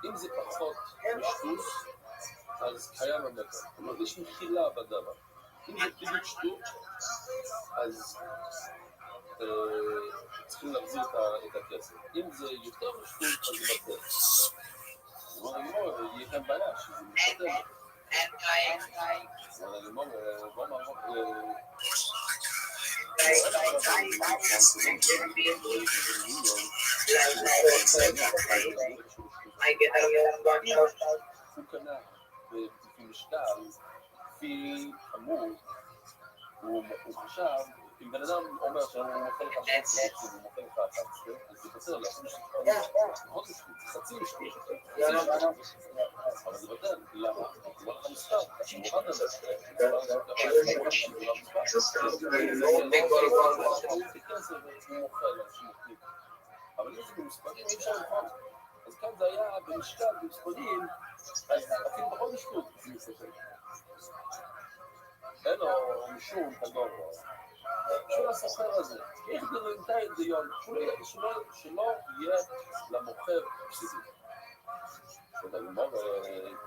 אם זה פחות משטוס, אז קיים המטר. זאת אומרת, יש מחילה בדבר. אם זה בדיוק שטות, אז צריכים להחזיר את הכסף. אם זה יותר משטות, אז זה בטל. זאת אומרת, יהיה כאן בעיה שזה משתתף. זאת אומרת, בוא הוא קנה לפי משקל, לפי כמות, הוא חשב, אם בן אדם אומר שהוא מוכר לך 11, הוא מוכר לך 11, אז זה בסדר, לעשות פחות משקול, חצי משקול, אבל זה בטל, למה? הוא אומר לך מספר, הוא מוכר לזה, כסף והוא מוכר לאנשים מוכרים. אבל אם זה במספרים אי אפשר לבחון. אז כאן זה היה במשקל, במספרים, אז אפילו בכל משקול זה מספר. אין לו משום כדור. בשביל הסוחר הזה, איך דלנטאי דיון, שלא יהיה למוכר פסידי. ולגמור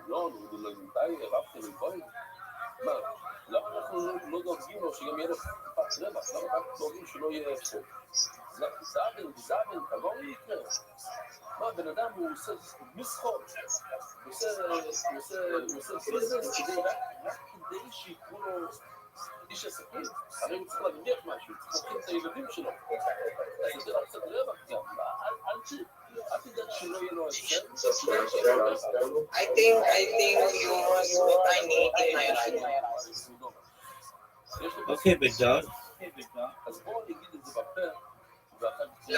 דיון, ודלנטאי, רבתי לבוי. מה? למה אנחנו לא דורגים לו שגם יהיה לו טיפת רווח? למה רק דורגים שלא יהיה הפסוק? זאבן, כלום יקרה. מה, בן אדם הוא עושה מסחור, הוא עושה ביזנס רק כדי שיקרו לו איש עסקים, הרי הוא צריך להרוויח משהו, הוא צריך להכין את הילדים שלו. אז זה רק קצת רווח גם, אל תדאג שלא יהיה לו הפסד. I think you was what I need in my life. Okay, big dog. אז בואו נגיד את זה בפה, ואחר כך...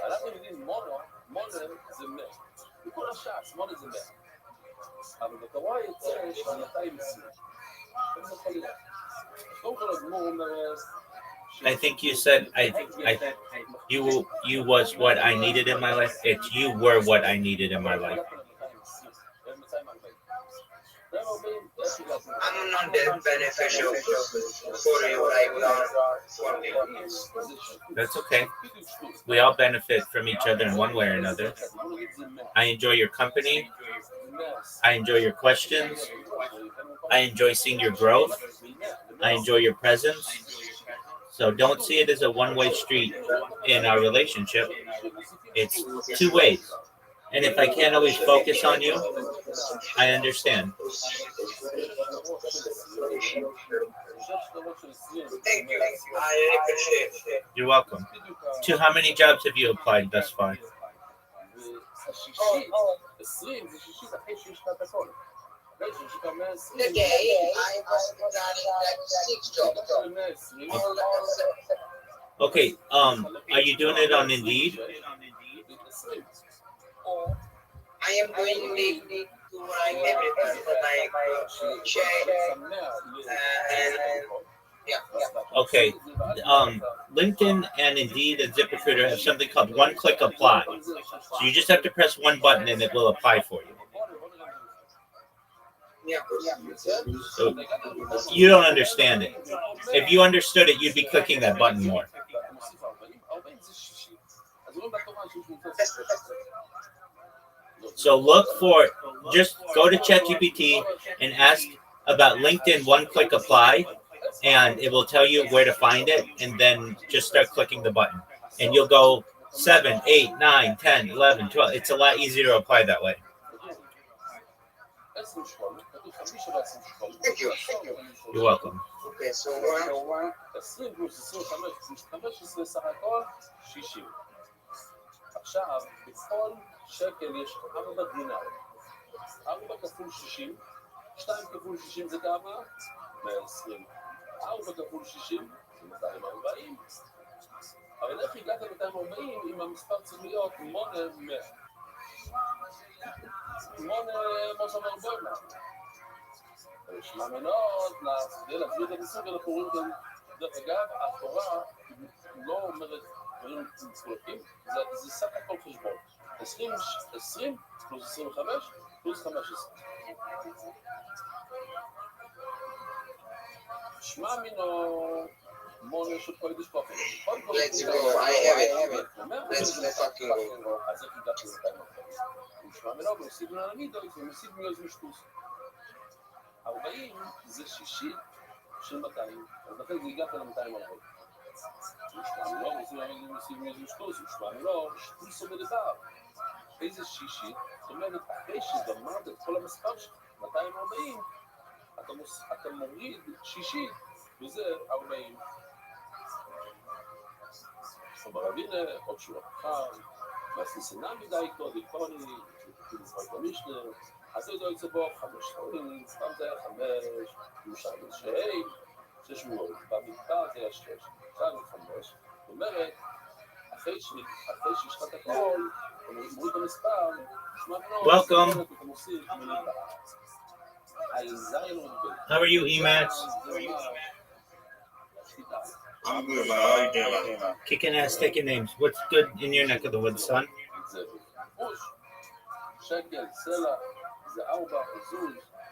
אנחנו יודעים מונה זה 100. בכל הש"ס, מונה זה 100. אבל בתורה יוצא של 220. איך זה יכול להיות? קודם כל הגמור אומר... I think you said you was what I needed in my life. It's you were what I needed in my life. I'm not that beneficial for you like for me. That's okay. We all benefit from each other in one way or another. I enjoy your company. I enjoy your questions. I enjoy seeing your growth. I enjoy your presence. So don't see it as a one-way street in our relationship. It's two ways. And if I can't always focus on you, I understand. Thank you. I really appreciate it. You're welcome. To how many jobs have you applied thus far? Today, I was regarding like 6 jobs. Okay, are you doing it on Indeed? I am doing the to write everything for my check and yeah. Okay, LinkedIn and Indeed and ZipRecruiter have something called one-click apply. So you just have to press one button and it will apply for you. So you don't understand it. If you understood it, you'd be clicking that button more. So look for, just go to ChatGPT and ask about LinkedIn one-click apply, and it will tell you where to find it, and then just start clicking the button. And you'll go 7, 8, 9, 10, 11, 12. It's a lot easier to apply that way. Thank you. You're welcome. Okay, so 20 פלוס 25 סך הכל 60. עכשיו, בכל שקל יש 4 דינר. 4 כפול 60, 2 כפול 60 זה כמה? 120. 4 כפול 60 זה 240. אבל איך הגעת ל-240 אם המספר צריך להיות 8 100? 8 מוסר מרבונה. שמע מנות, כדי להסביר את הניסוג, אנחנו רואים כאן, דרך אגב, התורה לא אומרת דברים מסולקים, זה סך הכל חשבון. 20 פלוס 25 פלוס 15. שמע מנו מונה של קודש כופר. let's go. I have it. Let's fucking go. אז איך הגעת ל-240? שמע מנו, ומוסיף לנו למידות, ומוסיף מיוז משטוס. 40 זה שישית של 200, אז לכן זה הגעת ל-240. ושמע מנו, ומוסיף מיוז משטוס, ושמע מנו, שטוס עומד דבר. איזה שישית, זאת אומרת, אחרי שגמרת את כל המספר שלך, 240, אתה מוריד שישית, וזה 40. אבל הנה, עוד שורה אחר, והסיסנה מדי קודם, קוני, כתוב במשנה, אז זה יוצא בו 5 שנים, סתם זה היה 5, למשל בשעי, 6 שבועות, במדבר זה היה 6, עכשיו זה 5, זאת אומרת, אחרי שהשחת הכל, אתה מוריד במספר, Welcome. How are you, Emacs? I'm good, man. How you doing, man? Kicking ass, taking names. What's good in your neck of the woods, son?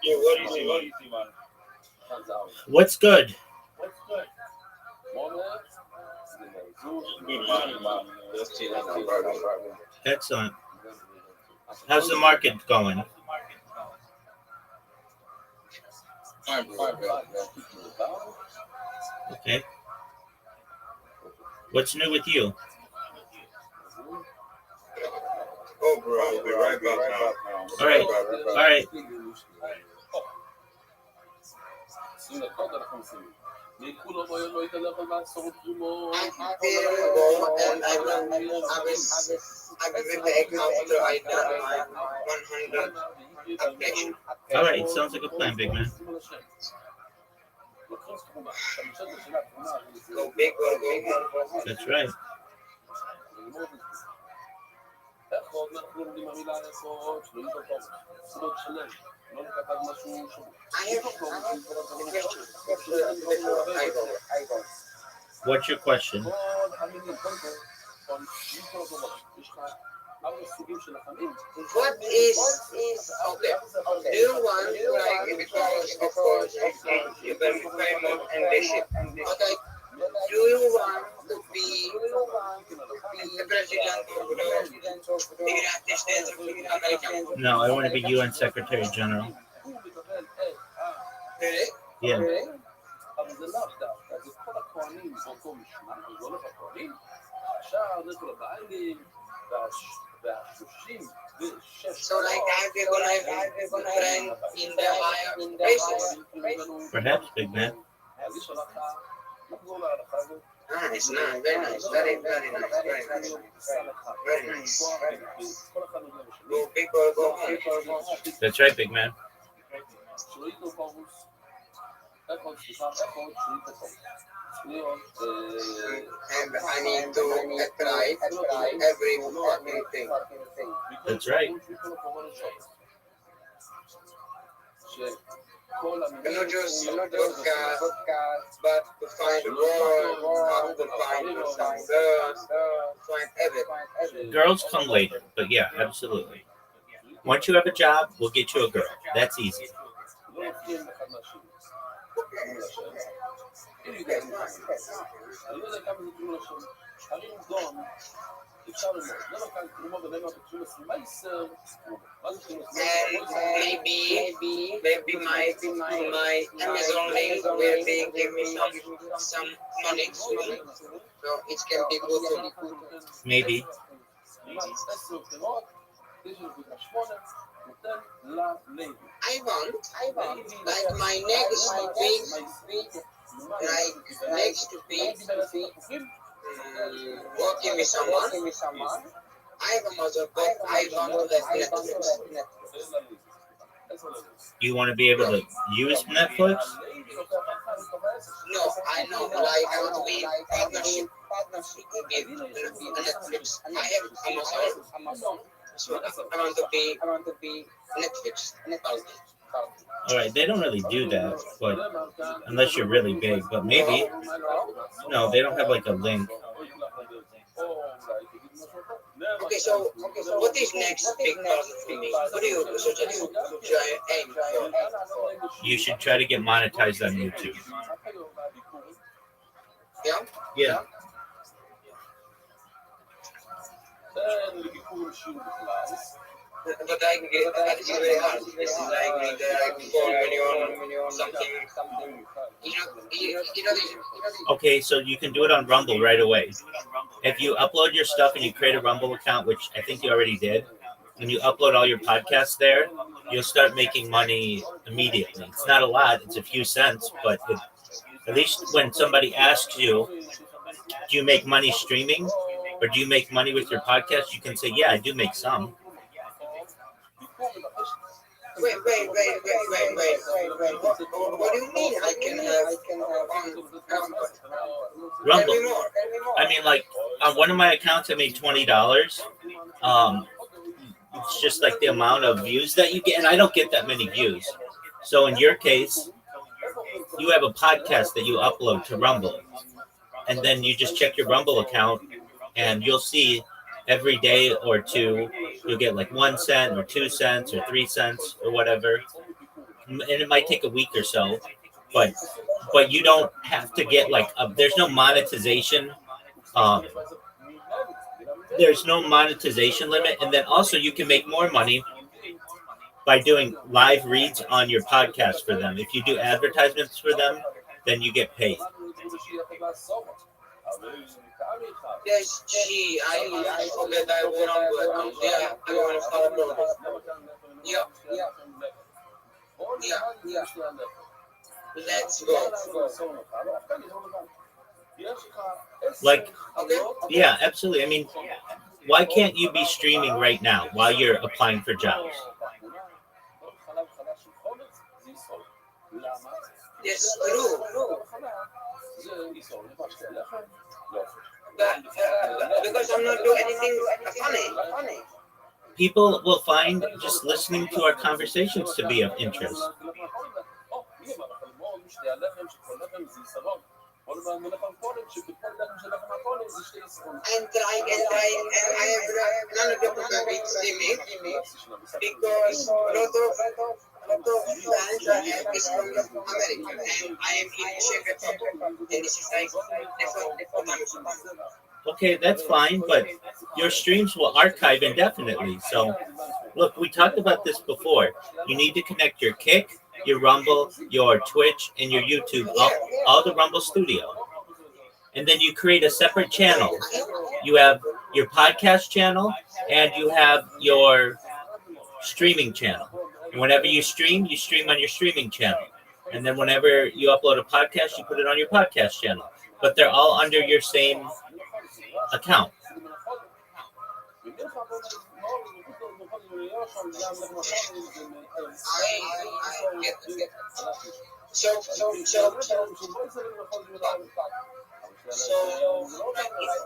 Yeah, what do you see, man? What's good? Good, man. Let's see that, man. Excellent. How's the market going? Fine, bro. Okay. What's new with you? Oh, bro, I'll be right back now. All right. All right. I've been the account after I done my 100 application. All right. Sounds like a plan, big man. Go big or go home. That's right. I have a question before I go. What's your question? What is okay? Do you want like because of course you will be famous and this shit. Okay. Do you want to be the president of the United States of America? No, I want to be UN Secretary General. Really? Yeah. So like I've been gonna friend in the higher races. Perhaps, big man. Nice, very nice, very nice, very nice. Go big or go home. That's right, big man. And I need to try every fucking thing. That's right. Not just podcast, but to find the world, to find girls, find everything. Girls come later, but yeah, absolutely. Once you have a job, we'll get you a girl. That's easy. Maybe my Amazon link will be give me some money, so it can be good too. Maybe. I want like my next week, like next week, working with someone. I have a mother, but I want to have Netflix. You want to be able to use Netflix? No, I know, like I want to be partnership with Netflix. I have Amazon, so I want to be Netflix. All right, they don't really do that, but unless you're really big, but maybe. No, they don't have like a link. Okay, so what is next big project for me? What do you suggest? Should I aim for? You should try to get monetized on YouTube. Yeah? Yeah. But I can get that is very hard. This is like 4 million something. You know this. Okay, so you can do it on Rumble right away. If you upload your stuff and you create a Rumble account, which I think you already did, and you upload all your podcasts there, you'll start making money immediately. It's not a lot, it's a few cents, but at least when somebody asks you, do you make money streaming or do you make money with your podcast, you can say, yeah, I do make some. Wait. What do you mean I can have Rumble. Tell me more. I mean, like, on one of my accounts, I made $20. It's just like the amount of views that you get, and I don't get that many views. So in your case, you have a podcast that you upload to Rumble. and then you just check your Rumble account, and you'll see every day or two you'll get like 1 cent or 2 cents or 3 cents or whatever, and it might take a week or so, but you don't have to get like there's no monetization. Um, there's no monetization limit, and then also you can make more money by doing live reads on your podcast for them. If you do advertisements for them, then you get paid. Yes, gee, I forget I went on to account. Yeah, I want to follow more. Yeah. Let's go. Like, Okay. yeah, absolutely. I mean, why can't you be streaming right now while you're applying for jobs? Yes, true. But, because I'm not doing anything funny. People will find just listening to our conversations to be of interest. And I have none of the people streaming because a lot of fans I have is from America, and I am in Czech Republic, and this is like different. Okay, that's fine, but your streams will archive indefinitely. So, look, we talked about this before. You need to connect your Kick, your Rumble, your Twitch, and your YouTube, all the Rumble Studio. And then you create a separate channel. You have your podcast channel, and you have your streaming channel. And whenever you stream on your streaming channel. And then whenever you upload a podcast, you put it on your podcast channel. But they're all under your same account. I get it. So if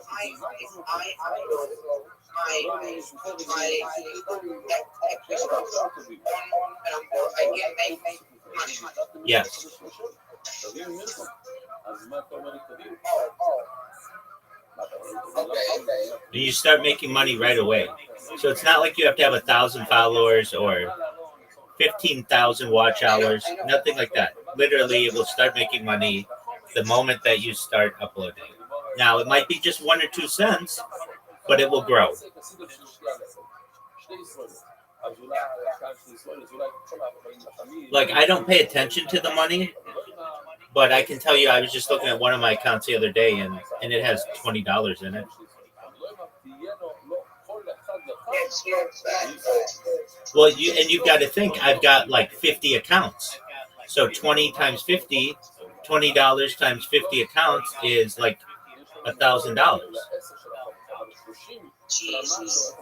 I upload my episodes on Rumble, I can make money. Yes. Okay. You start making money right away. So it's not like you have to have 1,000 followers or 15,000 watch hours, nothing like that. Literally, it will start making money the moment that you start uploading. Now, it might be just 1 or 2 cents, but it will grow. Like, I don't pay attention to the money, but I can tell you, I was just looking at one of my accounts the other day, and it has $20 in it. Well, you've got to think, I've got like 50 accounts. So 20 times 50, $20 times 50 accounts is like $1,000. Jesus.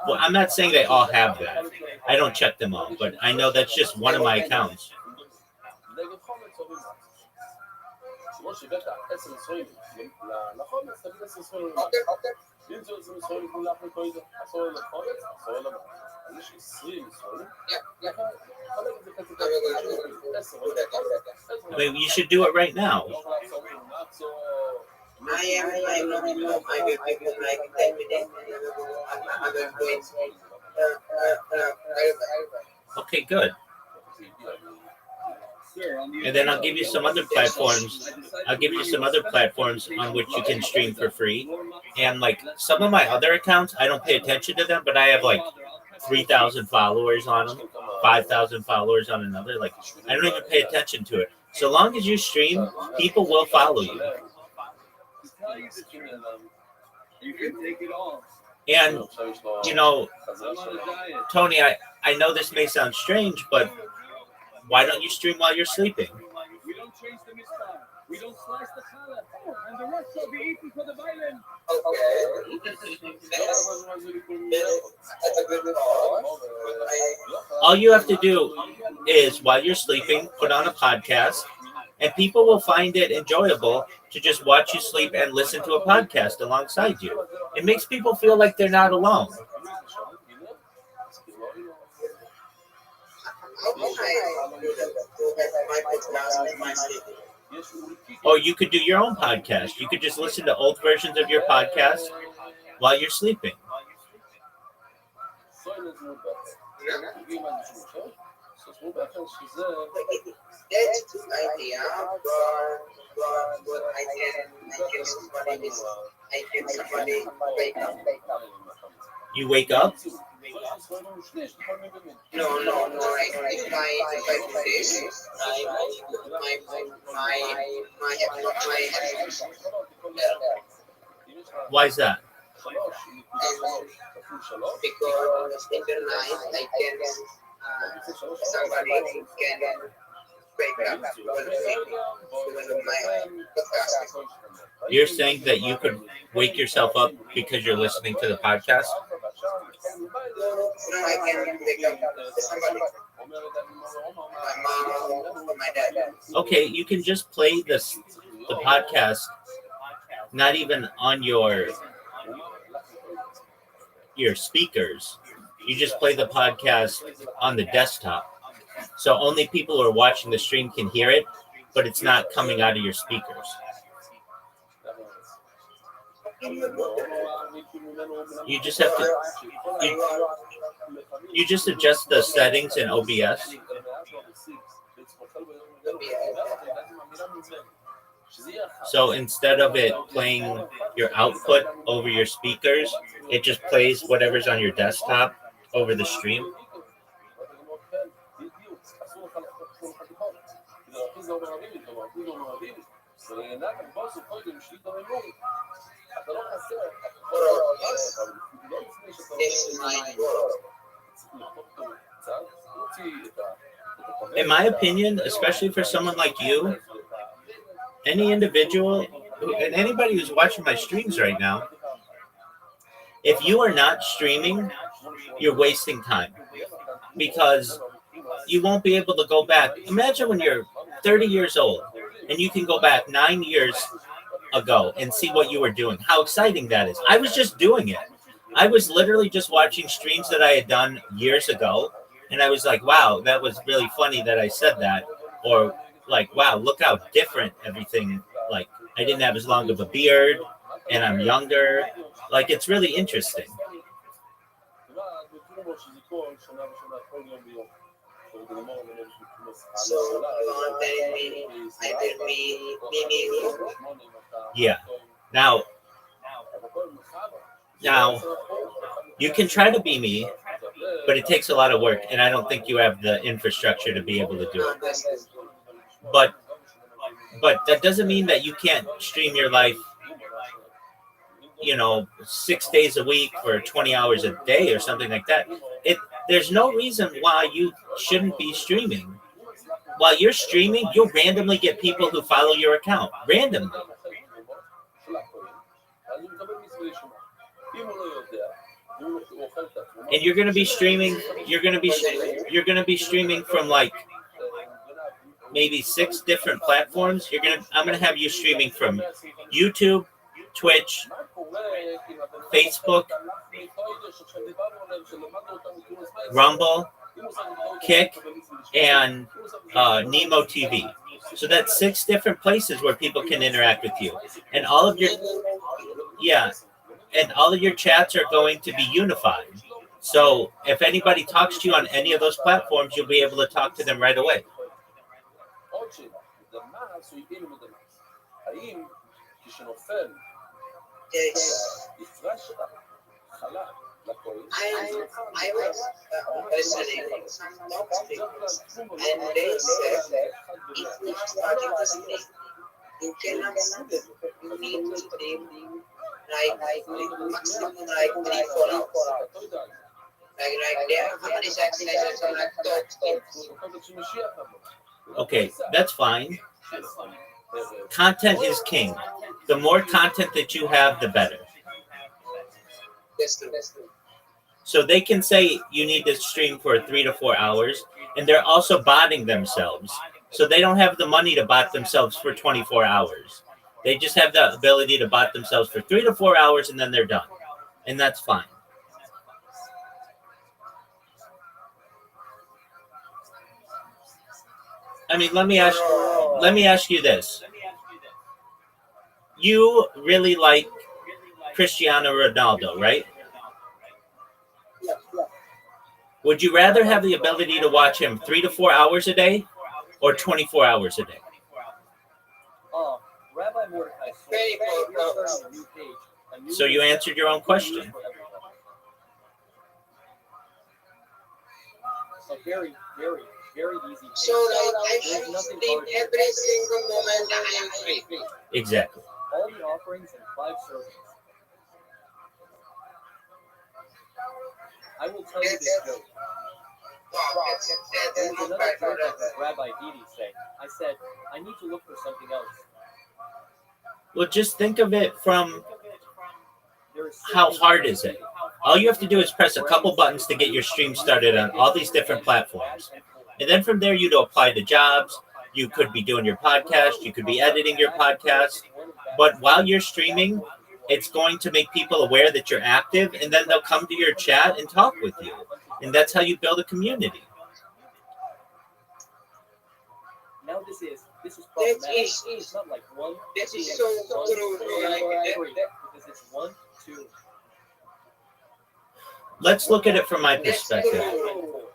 Well, I'm not saying they all have that. I don't check them all, but I know that's just one of my accounts. I mean, you should do it right now. I am not know my people like 10 minutes. I will do it. Okay, good. And then I'll give you some other platforms. I'll give you some other platforms on which you can stream for free. And like some of my other accounts, I don't pay attention to them, but I have like 3,000 followers on them, 5,000 followers on another. Like I don't even pay attention to it. So long as you stream, people will follow you. You can take it all. And you know, Tony, I know this may sound strange, but why don't you stream while you're sleeping? We don't change the mistar. We don't slice the challah. And the rest will be eaten for the violin. Okay. That's a good call. All you have to do is, while you're sleeping, put on a podcast, and people will find it enjoyable to just watch you sleep and listen to a podcast alongside you. It makes people feel like they're not alone. How can I do that? To have my podcast in my city? Or you could do your own podcast. You could just listen to old versions of your podcast while you're sleeping. That's a good idea, but I can somebody wake up. You wake up? No. If I do this, my Why is that? because in the night I can somebody can wake up because of my podcast. You're saying that you could wake yourself up because you're listening to the podcast? No, I can wake up somebody, my mom or my dad. Okay, you can just play the podcast, not even on your speakers. You just play the podcast on the desktop. So only people who are watching the stream can hear it, but it's not coming out of your speakers. You just have to you just adjust the settings in OBS. So instead of it playing your output over your speakers, it just plays whatever's on your desktop over the stream. In my opinion, especially for someone like you, any individual, and anybody who's watching my streams right now, if you are not streaming, you're wasting time because you won't be able to go back. Imagine when you're 30 years old and you can go back 9 years ago and see what you were doing. How exciting that is. I was just doing it. I was literally just watching streams that I had done years ago, and I was like, wow, that was really funny that I said that. Or like, wow, look how different everything, like I didn't have as long of a beard and I'm younger. Like, it's really interesting. So you are telling me I will be me. Yeah. Now, you can try to be me, but it takes a lot of work, and I don't think you have the infrastructure to be able to do it. But that doesn't mean that you can't stream your life, 6 days a week for 20 hours a day or something like that. There's no reason why you shouldn't be streaming. While you're streaming, you'll randomly get people who follow your account. Randomly. And you're going to be streaming from like maybe 6 different platforms. I'm going to have you streaming from YouTube, Twitch, Facebook, Rumble, Kick, and Nemo TV. So that's 6 different places where people can interact with you. And all of your chats are going to be unified. So if anybody talks to you on any of those platforms, you'll be able to talk to them right away. I was listening to some talks, and they said if you started to sleep, you cannot sleep. You need to sleep like maximum like 3-4 hours. Like there, how many exercises are like talks? Okay, that's fine. Content is king. The more content that you have, the better. So they can say you need to stream for 3 to 4 hours, and they're also botting themselves. So they don't have the money to bot themselves for 24 hours. They just have the ability to bot themselves for 3 to 4 hours, and then they're done. And that's fine. I mean, let me ask you this. You really like Cristiano Ronaldo, right? Would you rather have the ability to watch him 3 to 4 hours a day or 24 hours a day? Rabbi Mordecai, a new page. So you answered your own question. A very, very, very easy page. So like I should sleep every single moment I am free. Exactly. All the offerings and 5 servings. I will tell you this joke. Wow, There was that's another joke I heard Rabbi Didi say. I said, I need to look for something else. Well, just think of it from There is how hard is it? All you have to do is press a couple buttons to get your stream started on all these different platforms. And then from there, you'd apply to jobs. You could be doing your podcast. You could be editing your podcast. But while you're streaming, it's going to make people aware that you're active, and then they'll come to your chat and talk with you. And that's how you build a community. Now this is problematic. It's not like one. This is so true, bro. Like, because it's 1, 2. Let's look at it from my perspective.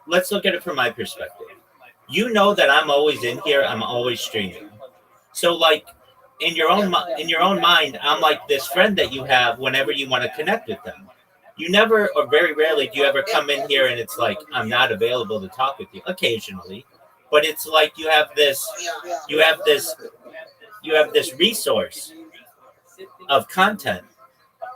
Let's look at it from my perspective. You know that I'm always in here. I'm always streaming. So, like, in your own mind, I'm like this friend that you have whenever you want to connect with them. You never, or very rarely, do you ever come in here and it's like, I'm not available to talk with you. Occasionally, but it's like you have this resource of content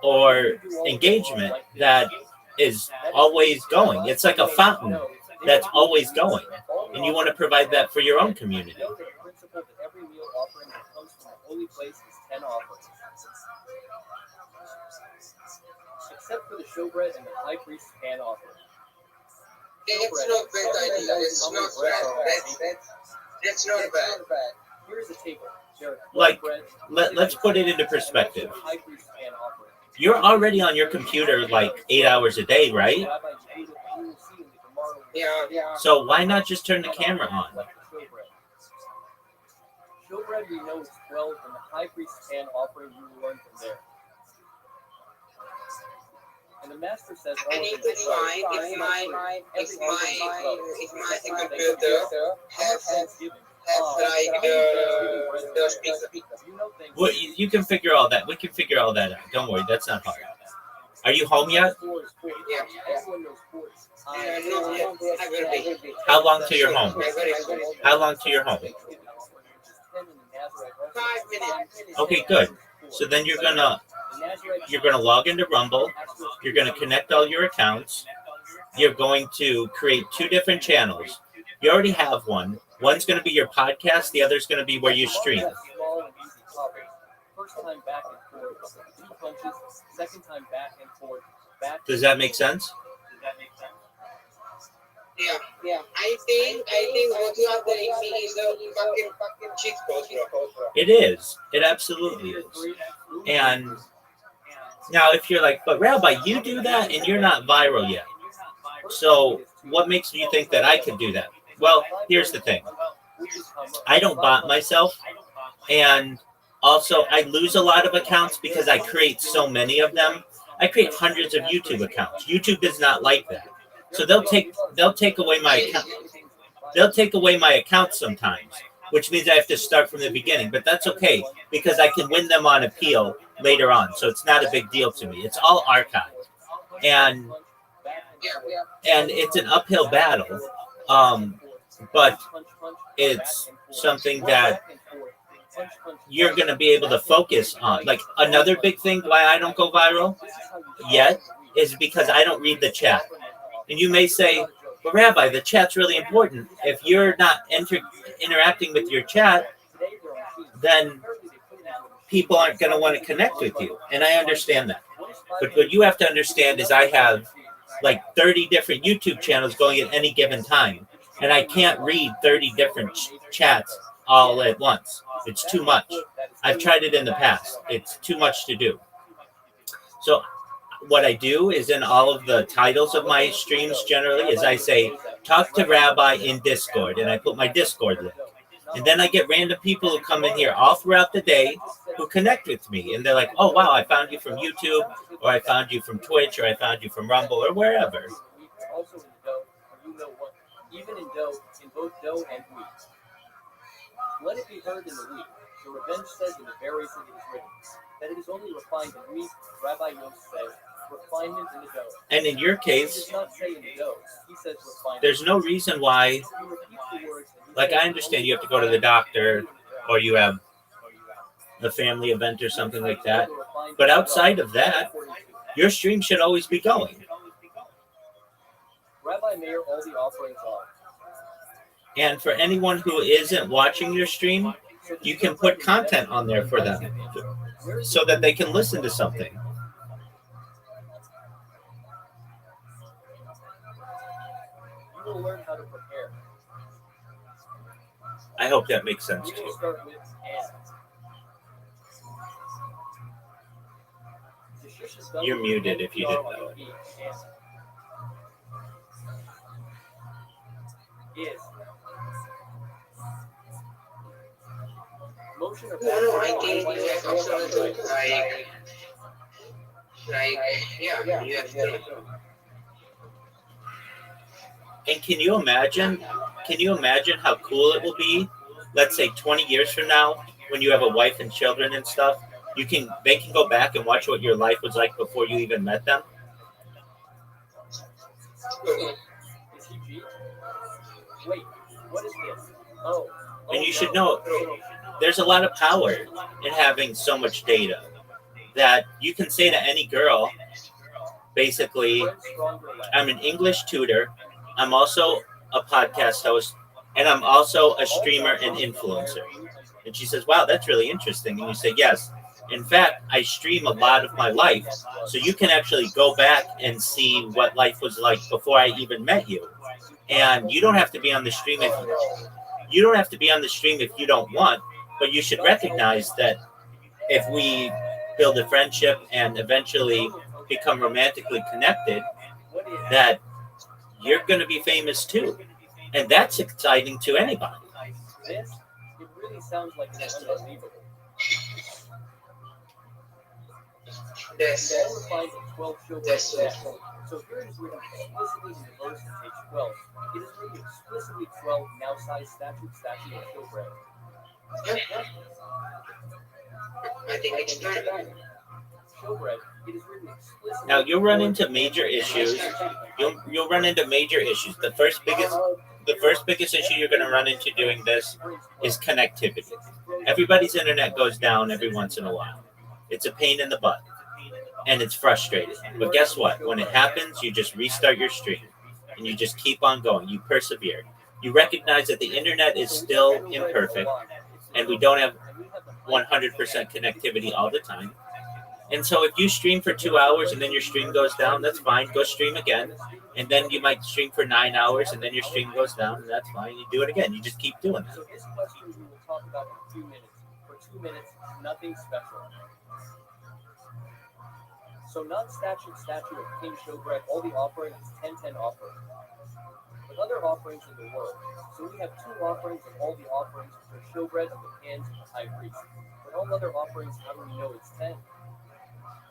or engagement that is always going. It's like a fountain that's always going, and you want to provide that for your own community. Know the principle that every meal offering that comes from the holy place is 10 offerings. Except for the showbread and the high priest's pan offering. it's not bad idea. It's not bad. That's not bad. Here's a table. Like, let's put it into perspective. You're already on your computer like 8 hours a day, right? Yeah. So why not just turn the camera on? Showbread we know is 12, and the high priest's pan offering you will learn from there. And the master says, I need to find if my computer has like the speaker. Well, you can figure all that. We can figure all that out. Don't worry, that's not hard. Are you home yet? Yeah. How long till you're home? How long till you're home? 5 minutes. Okay, good. So then you're gonna log into Rumble. You're gonna connect all your accounts. You're going to create 2 different channels. You already have one. One's going to be your podcast. The other's going to be where you stream. First time back and forth, 2 punches. Second time back and forth. Does that make sense? Yeah. I think what you are telling me is a fucking cheat code, bro. It is. It absolutely is. And now if you're like, but Rabbi, you do that and you're not viral yet. So what makes you think that I could do that? Well, here's the thing. I don't bot myself. And also I lose a lot of accounts because I create so many of them. I create hundreds of YouTube accounts. YouTube does not like that. So they'll take away my account. They'll take away my account sometimes, which means I have to start from the beginning. But that's okay because I can win them on appeal later on. So it's not a big deal to me. It's all archived. And it's an uphill battle. But it's something that you're going to be able to focus on. Like another big thing why I don't go viral yet is because I don't read the chat. And you may say, but Rabbi, the chat's really important. If you're not interacting with your chat, then people aren't going to want to connect with you. And I understand that. But what you have to understand is I have like 30 different YouTube channels going at any given time. And I can't read 30 different chats all at once. It's too much. I've tried it in the past. It's too much to do. So what I do is in all of the titles of my streams generally is I say, talk to Rabbi in Discord. And I put my Discord link. And then I get random people who come in here all throughout the day who connect with me. And they're like, oh, wow, I found you from YouTube, or I found you from Twitch, or I found you from Rumble, or wherever. Also in dough, or you know what, even in dough, in both dough and wheat. Let it be heard in the wheat. The revenge says in the berries that it is written, that it is only refined in wheat. Rabbi Yosef says, refinement in the dough. And in your He case, does not say in the dough, he says refinement. there's no reason why, He repeats the words, and he like, says I understand you have to go to the doctor, or you have a family event or something like that. But outside of that, your stream should always be going. Rabbi Meir, all the offerings are. And for anyone who isn't watching your stream, you can put content on there for them so that they can listen to something. You will learn how to prepare. I hope that makes sense We to will you. start with and. The shish is done You're with muted the if you jar didn't on know your it. feet, and is motion or No, I think it's absolutely yeah, you have to. And can you imagine how cool it will be, let's say 20 years from now, when you have a wife and children and stuff, they can go back and watch what your life was like before you even met them? is he G? Wait, what is this? Oh. And you should know, there's a lot of power in having so much data that you can say to any girl, basically, I'm an English tutor, I'm also a podcast host, and I'm also a streamer and influencer. And she says, wow, that's really interesting. And you say, yes. In fact, I stream a lot of my life, so you can actually go back and see what life was like before I even met you. And you don't have to be on the stream if you don't want, but you should recognize that if we build a friendship and eventually become romantically connected, that you're going to be famous too. And that's exciting to anybody. This, it really sounds like it's unbelievable. This. All refined in 12 showbread. So here it is written explicitly in the verse in page 12. It is written explicitly 12, now size, statute, of showbread. I think it's done. Showbread, it is written explicitly. Now you'll run into major issues. You'll run into major issues. The first biggest issue you're going to run into doing this is connectivity. Everybody's internet goes down every once in a while. It's a pain in the butt. And it's frustrating. But guess what? When it happens, you just restart your stream. And you just keep on going. You persevere. You recognize that the internet is still imperfect. And we don't have 100% connectivity all the time. And so if you stream for 2 hours and then your stream goes down, that's fine. Go stream again. And then you might stream for 9 hours and then your stream goes down, and that's fine. You do it again. You just keep doing that. So this question we will talk about in a few minutes. For 2 minutes, nothing special. So non-statute of king showbread, all the offerings is 10-10 offering. With other offerings in the world, so we have 2 offerings of all the offerings for showbread of the hands of the high priest. But all other offerings, how do we know it's 10?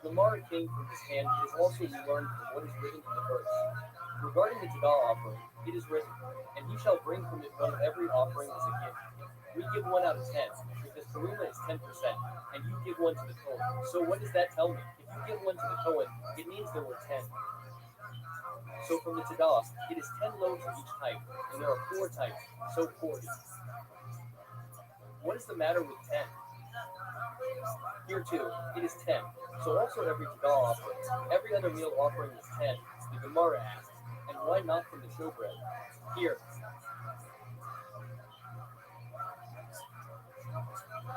The Mara king from his hand is also we learn from what is written in the verse. Regarding the Tagal offering, it is written, and he shall bring from it one of every offering as a gift. We give 1 out of 10, because Karima is 10%, and you give 1 to the Kohen. So what does that tell me? If you give 1 to the Kohen, it means there were 10. So from the Tagal, it is 10 loaves of each type, and there are 4 types, so 40. What is the matter with 10? Here too, it is 10. So also every Tagal offering, every other meal offering is 10. The Gemara asks, and why not from the showbread? Here.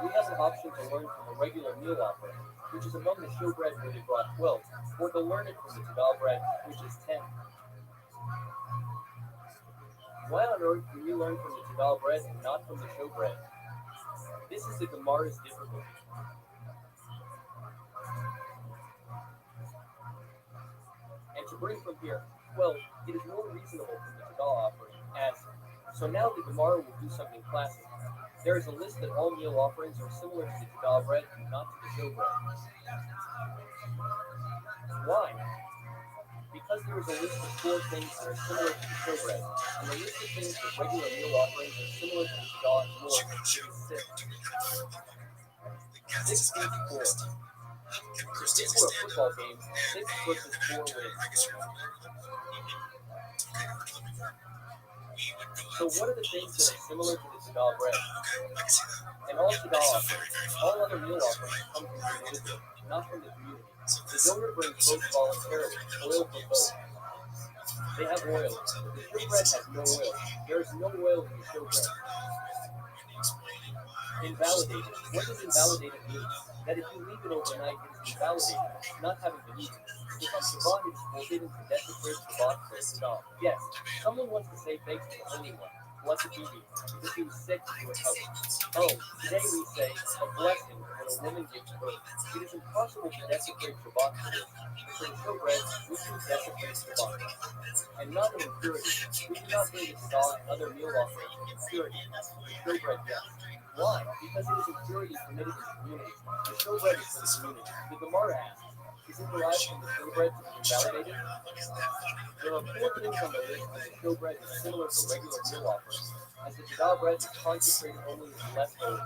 We have an option to learn from the regular meal offering, which is among the showbread where they brought 12, or to learn it from the Tagal bread, which is 10. Why on earth do we learn from the Tagal bread and not from the showbread? This is the Gemara's difficulty. And to bring from here, 12, it is more reasonable from the Tagal offering, as, so now the Gemara will do something classic. There is a list that all meal offerings are similar to the Jagah bread and not to the showbread. Why? Because there is a list of 4 things that are similar to the showbread, and the list of things that regular meal offerings are similar to the Jagah is more than 6. 6 beats 4. If for a football game, 6 versus 4 wins. So what are the things that are similar to the Jagah bread? And all Jagah offerings, all other meal offerings come from the individual, not from the community. The donor brings both voluntarily, oil for both. They have oil, but the showbread has no oil. There is no oil in the showbread. Invalidated. What does invalidated mean? That if you leave it overnight, it is invalidated, not having been eaten. If on Shabbat it is forbidden to desecrate Shabbat for a Shabbat. Yes, someone wants to say thanks to the Holy One, blessed be he, because he was sick and he recovered. Oh, today we say a blessing when a woman gives birth. It is impossible to desecrate Shabbat for this, but for the showbread, we can desecrate Shabbat. And not an impurity. We do not bring the Shabbat and other meal offerings in impurity. The showbread, yes. Why? Because it is impurity permitted in the community. The showbread is for the community. The Gemara asks, is it derived from the showbread to be invalidated? There are 4 things on the list that the showbread is similar to regular meal offerings, as the Jagah bread is consecrated only as less holy.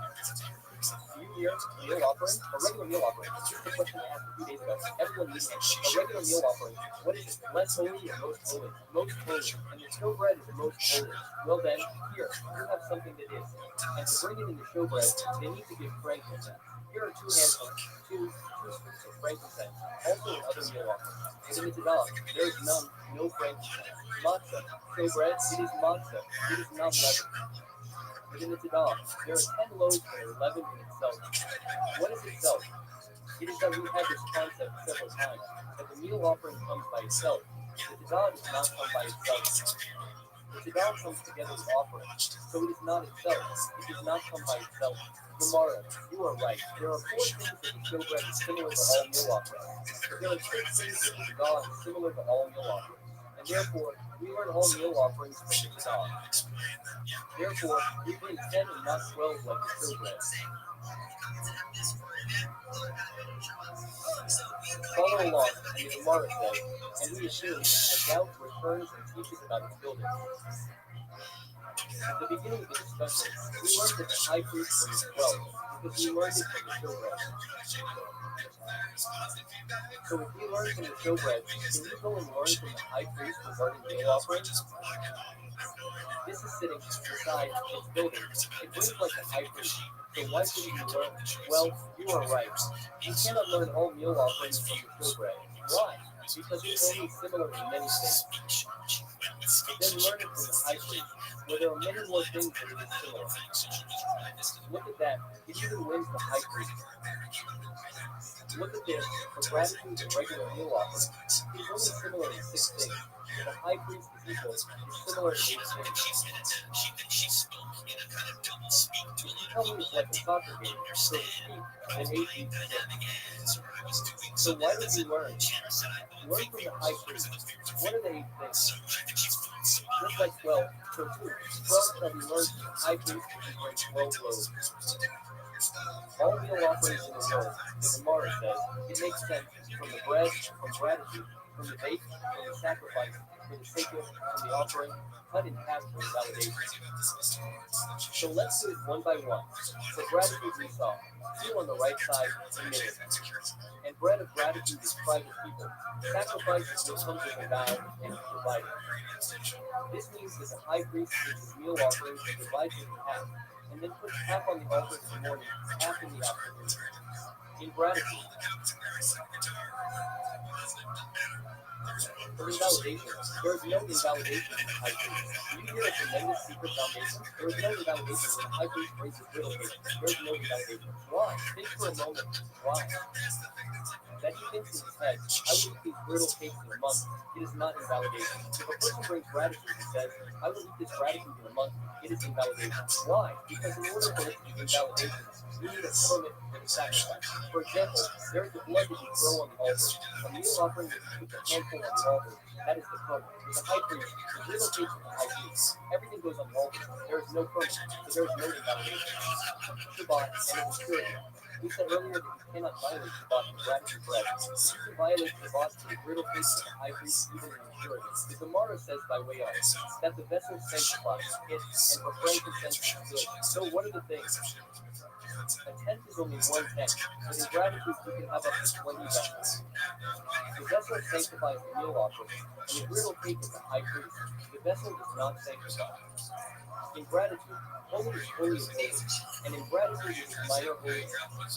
Do you hear? A meal offering? A regular meal offering. This is the question I asked a few days ago. Everyone needs it. A regular meal offering. What is it? Less holy or most holy? Most holy. And the showbread is most holy. Well then, here, you have something that is. And to bring it in the showbread, they need to give frankincense. Here are 2 handfuls, 2 scoops of frankincense, also in other meal offerings. But in the Jagah, there is none, no frankincense. Matzah, showbread, it is matzah. It is not leavened. But in the Jagah, there are 10 loaves that are leavened in itself. What is itself? It is that we had this concept several times, that the meal offering comes by itself. The Jagah does not come by itself. The Jagah comes together with offerings, so it is not itself. It does not come by itself. Gemara, you are right. There are 4 things that the showbread is similar to all meal offerings. But there are 6 things that the Jagah is similar to all meal offerings. And therefore, we learn all meal offerings from the Jagah. Therefore, we bring 10 and not 12 like the showbread. Follow along, and the Gemara says, and we assume that doubt returns and teaches about its building. At the beginning of the discussion, we learned that the high priest brings 12, because we learned it from the showbread. So if we learn from the showbread, can we go and learn from the high priest regarding meal offerings? This is sitting beside its building. It brings like the high priest. So why shouldn't we learn? Well, you are right. You cannot learn all meal offerings from the showbread. Why? Because it is only similar in many things. But then learn it from the high priest, where there are many more things that it is similar. Look at that. It even wins the high priest. Look at this. For gratitude and regular meal offerings, it is only similar in 6 things. But the high priest is equal, is similar in 8 things. If you tell me it's like a soccer game, so to speak, then 8 beats 6. So why did we learn? Learn from the high priest. What are the 8 things? Just like 12, so too, 12 shall be learned from the high priest which brings 12 loaves. All meal offerings in the world, the Gemara says, it makes sense from the bread, from gratitude, from the bake, from the sacrifice, from the sacred, from the offering, cut in half for invalidation. So let's do it one by one. For gratitude we saw, 2 on the right side, committed. And bread of gratitude is private people. Sacrifice is what comes with a vow and is provided. This means that the high priest gives his meal offerings and divides it in half, and then puts half on the altar in the morning, half in the afternoon. In gratitude. For invalidation, there is no invalidation in the high priest. Do you hear a tremendous secret foundation? There is no invalidation when the high priest brings his griddle cake. There is no invalidation. Why? Think for a moment. Why? That he thinks in his head, I will eat these griddle cakes in a month. It is not invalidation. If a person brings gratitude and says, I will eat this gratitude in a month, it is invalidation. Why? Because in order for it to be invalidation, you need a permit for the sacrifice. For example, there is the blood that you throw on the altar. A meal offering that you put a handful on the altar That is the crumb. With the high priest, the relocation to the high priest, everything goes on the altar. There is no crumb, so there is no invalidation. Shabbat and its purity. We said earlier that you cannot violate Shabbat in gratitude bread. If you can violate Shabbat to the brittle face of the high priest, even in impurity. The Gemara says by way of that the vessel is sanctified, it, and for frankincense is good. So what are the things? A tenth is only one tenth, but in gratitude you can have up to 20 vessels. The vessel sanctifies the meal offering, and the brittle cake is the high priest. The vessel does not sanctify. In gratitude, holy is holy of holies, and in gratitude it is minor holiness,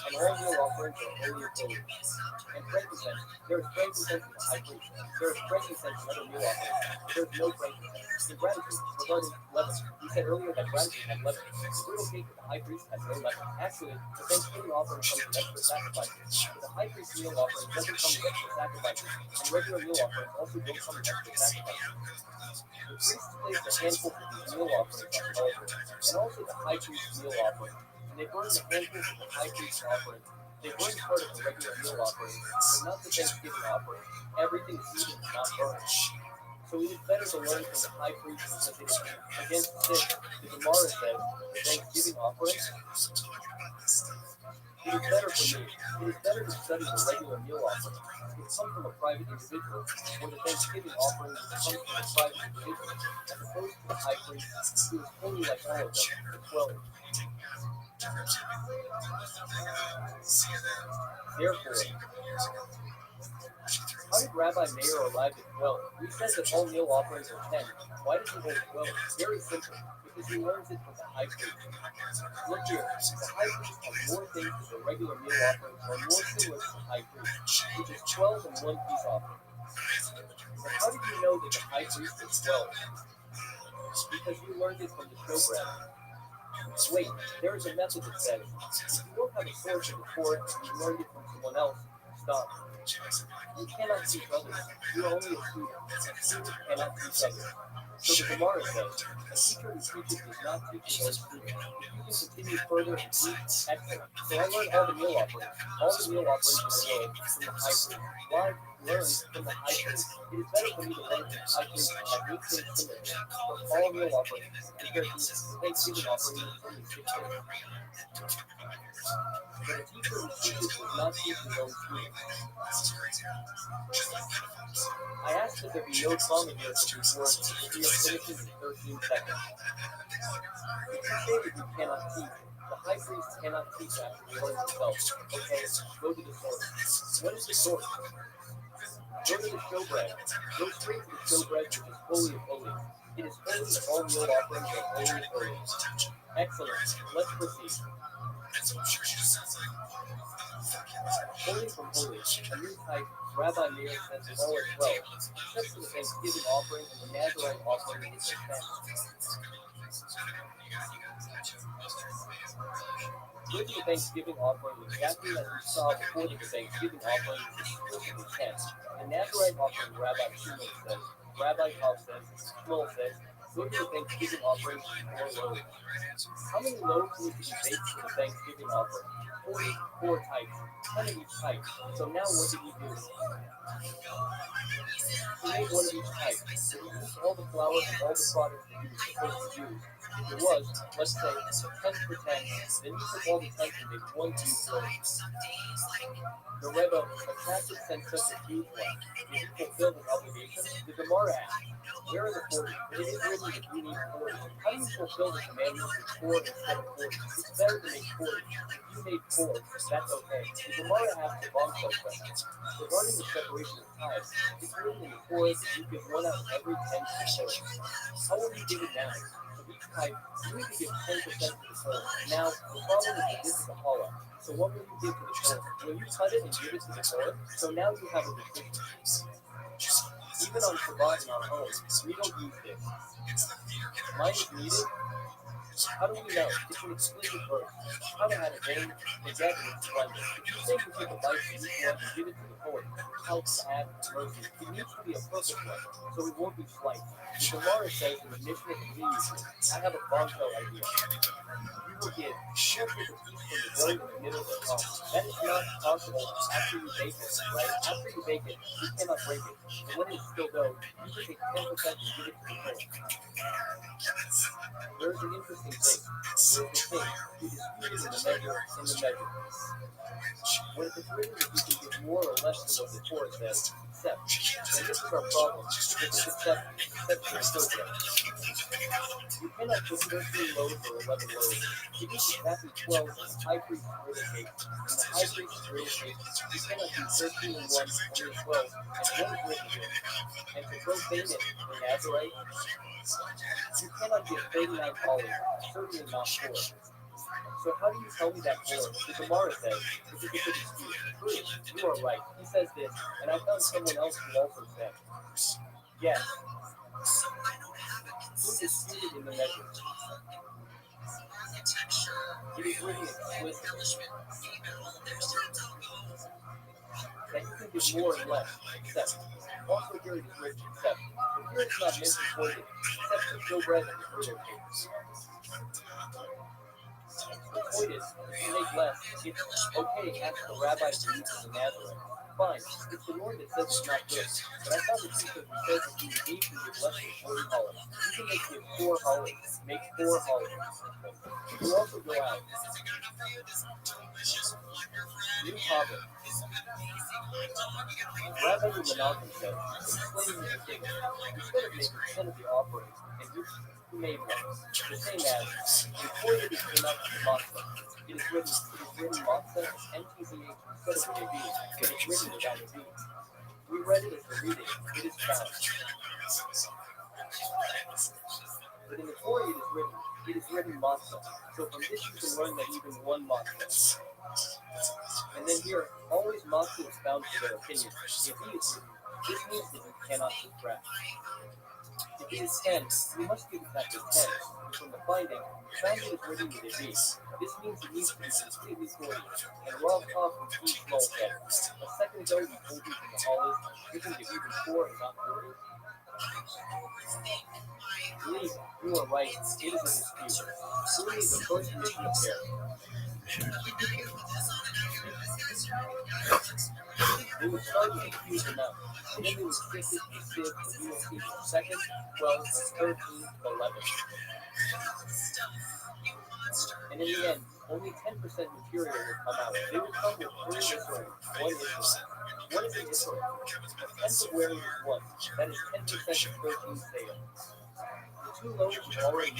and all meal offerings are holy of holies. And frankincense, there is frankincense in the high priest. There is frankincense in other meal offerings. There is no frankincense. In gratitude, regarding leaven, we said earlier that gratitude had leaven. The brittle cake of the high priest has no leaven. Actually, the Thanksgiving offering comes with extra sacrifices. But the high priest meal offering doesn't come with extra sacrifices, and regular meal offerings also don't come with extra sacrifices. The priest placed a handful of these meal offerings on the altar, and also the high priest's meal offering. And they burned the handfuls of the high priest's offering. They burned part of the regular meal offering, but not the Thanksgiving offering. Everything eaten is not burned. So it is better to learn from the high priest because it is against sin. The Gemara says the Thanksgiving offering. It is better for me. It is better to study the regular meal offering. It comes from a private individual, or the Thanksgiving offering comes from a private individual, as opposed to the high priest, who is holy like all of them, the 12. Therefore, how did Rabbi Meir arrive at 12? We said that all meal offerings are 10. Why does he hold 12? Very simple. Because he learns it from the high priest. Look here, the high priest has more things than the regular meal offerings are more similar to the high priest, which is 12 and one peace offering. But how did you know that the high priest is 12? Because you learned it from the showbread. Wait, there is a method that says, if you don't have a source of the Torah and you learned it from someone else, stop. You cannot teach others. You are only a student. A student cannot teach others. So the Gemara says, a teacher who teaches does not teach his own student. If you can continue further and teach, excellent. So I learned all the meal offerings in the world from the high priest. Why learn from the high priest? It is better for me to learn from the high priest and have 8 things similar from all meal offerings compared to the Thanksgiving offering with only 6 things. But a teacher who teaches does not teach his own student. I asked that there be no trauma here for these words because we are finishing in 13 seconds. If you say that you cannot teach, the high priest cannot teach after he learns himself. Okay, go to the source. What is the source? Go to the showbread. Go straight to the showbread, which is holy of holies. It is holy of all meal offerings and holy of holies. Excellent. Let's proceed. Holy from holy, a new type, Rabbi Meir says all as well, except for the Thanksgiving offering and the Nazarite offering which is 10. With the Thanksgiving offering exactly as we saw before the Thanksgiving offering is explicitly 10. The Nazarite offering, Rabbi Shmuel says, Rabbi Paul says, Shmuel says, go to the Thanksgiving offering 4 loaves. How many loaves need to be baked for the Thanksgiving offering? 4 types, 10 of each type. So now what did he do? He made one of each type. So he used all the flour and all the products that he was supposed to use. If it was, let's say, 10 for 10, then he took all the 10 and made 1 huge loaf. The Rebbe, a Catholic sent such a huge one. Did he fulfill his obligation? The Gemara asked, where are the 40? It is written that you need 40. How do you fulfill the commandment with 4 instead of 40? It's better to make 40. If you made 4, that's okay. The Gemara asked the bombshell question. Regarding the separation of tithes, it's written in the Torah that you give 1 out of every 10 to the Torah. How will you give it now? Of each type, you need to give 10% to the Torah. Now, the problem is that this is a hollow. So what will you give to the Torah? Will you cut it and give it to the Torah? So now you have a decision. Even on Shabbat in our home, we don't use this. Mine is needed. How do we know? It's an explicit verse. How to add a vein, the dead in its splendor. If you say we take a bite from each one and give it to the poet, how to add mercy. It needs to be a perfect one, so it won't be slight. The Gemara says in the Mishnah immediately, I have a bombshell idea. You will give a piece from the dough in the middle of the palm. That is not possible after you bake it, right? After you bake it, you cannot break it. And when it's still dough, you can take 10% and give it to the poet. There is an interesting thing. Here's the thing. It is written in the measure. When it's written that you can give more or less than what the Torah says, accept. And this is our problem. If it's accept your children. You cannot put 13 loaves or 11 loaves. You need exactly 12 in the high priest's griddle cake. In the high priest's griddle cake, you cannot do 13 in one, only 12, and one written here. And to profane it in Nazarite, you cannot give 39 olives, certainly not 4. So how do you tell me that 4? The Gemara says, this is a good excuse. True, you are right. He says this, and I found someone else who also said, yes, who disputed in the measure. It is written explicitly that you can give more and less, except. Also here it is written except. But here it's not meant to quote it, except for showbread and the griddle cake. The point is, if you make less, it's okay to ask the rabbi to use it in Nazareth. Fine, it's the Lord that says it's not good. But I found a piece that says that you need to give less than 40 olives. You can make it 4 olives. Make 4 olives. You also go out. New topic. Rabbi Menachem said, explaining the thing, instead of making 10 of the offerings, and you made one, the same as, before you came out to the matzah, it is written matzah, MTZH instead of AV, it is written without a V. We read it as a reading, it is found. But in the Torah it is written matzah, so from this you can learn that even one matzah. And then here, always matzah is found for their opinion. If he is written, this means that you cannot subtract. If it is 10, you must give exactly 10. And from the finding, found it is written with a V. This means it needs to be completely 40. And Rav Kof from each small said, a second ago we told you from the holidays, you can give even 4 and not 40. Believe, you are right, it is a dispute. Truly is the first mission of care. They would start with a huge amount, and then they would shift it to sieve the you will see from 2nd, 12, 13, 11. And in the end, only 10% material would come out. They would come with 3 Israel, 1 Israel. What is an Israel? A tenth of wearing is 1. That is 10% of 13 sale. The 2 loaves is already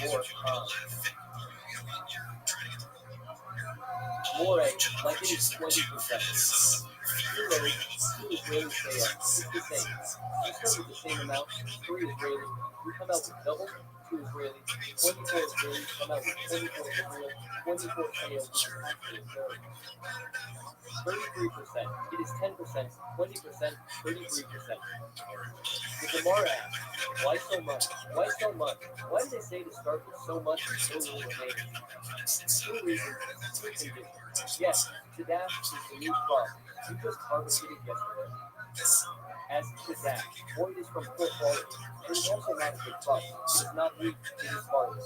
more eggs, like it is 20%. 2 loaves, 2 Israeli sale. It's the same. You start with the same amount, 3 Israeli. You come out with double, 2 Israeli. 24 Israeli come out with 24 Israel. 24 sale, which is actually a third. 33%. It is 10%, 20%, 33%. The Gemara asks, why so much? Why so much? Why did they say to start with so much and so little remaining? 2 reasons, 2 conditions. Yes, Tadash is the new crop. You just harvested it yesterday. As Tadash, void is from poor quality. It is also not a good crop. It is not wheat, it is barley.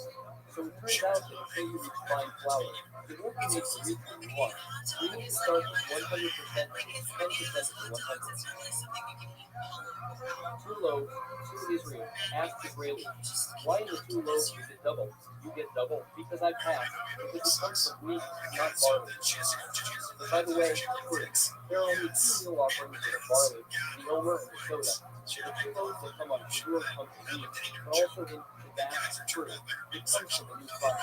So it turns out that until you reach fine flour, it won't be made to reach what you want. You need to start with 100% and 10% of the 100. 2 loaves, 2 Israel. Ask Israeli. Why in the 2 loaves is it double? You get double because I passed. Because it comes from wheat, not barley. But by the way, fruit. There are only 2 meal offerings that are barley, the omer and the soda. The 2 loaves that come on pure come from wheat, but also in that fruit. It comes from the new crop.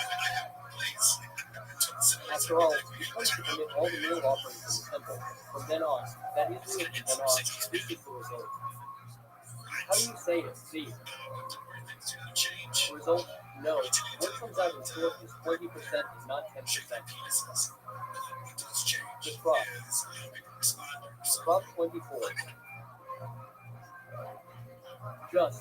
After all, it comes to commit all the meal offerings in the temple. From then on, that Israel from then on, this is the result. How do you say it? See. Result? No. What comes out in short is 20% and not 10%. The crop. Crop 24. Just.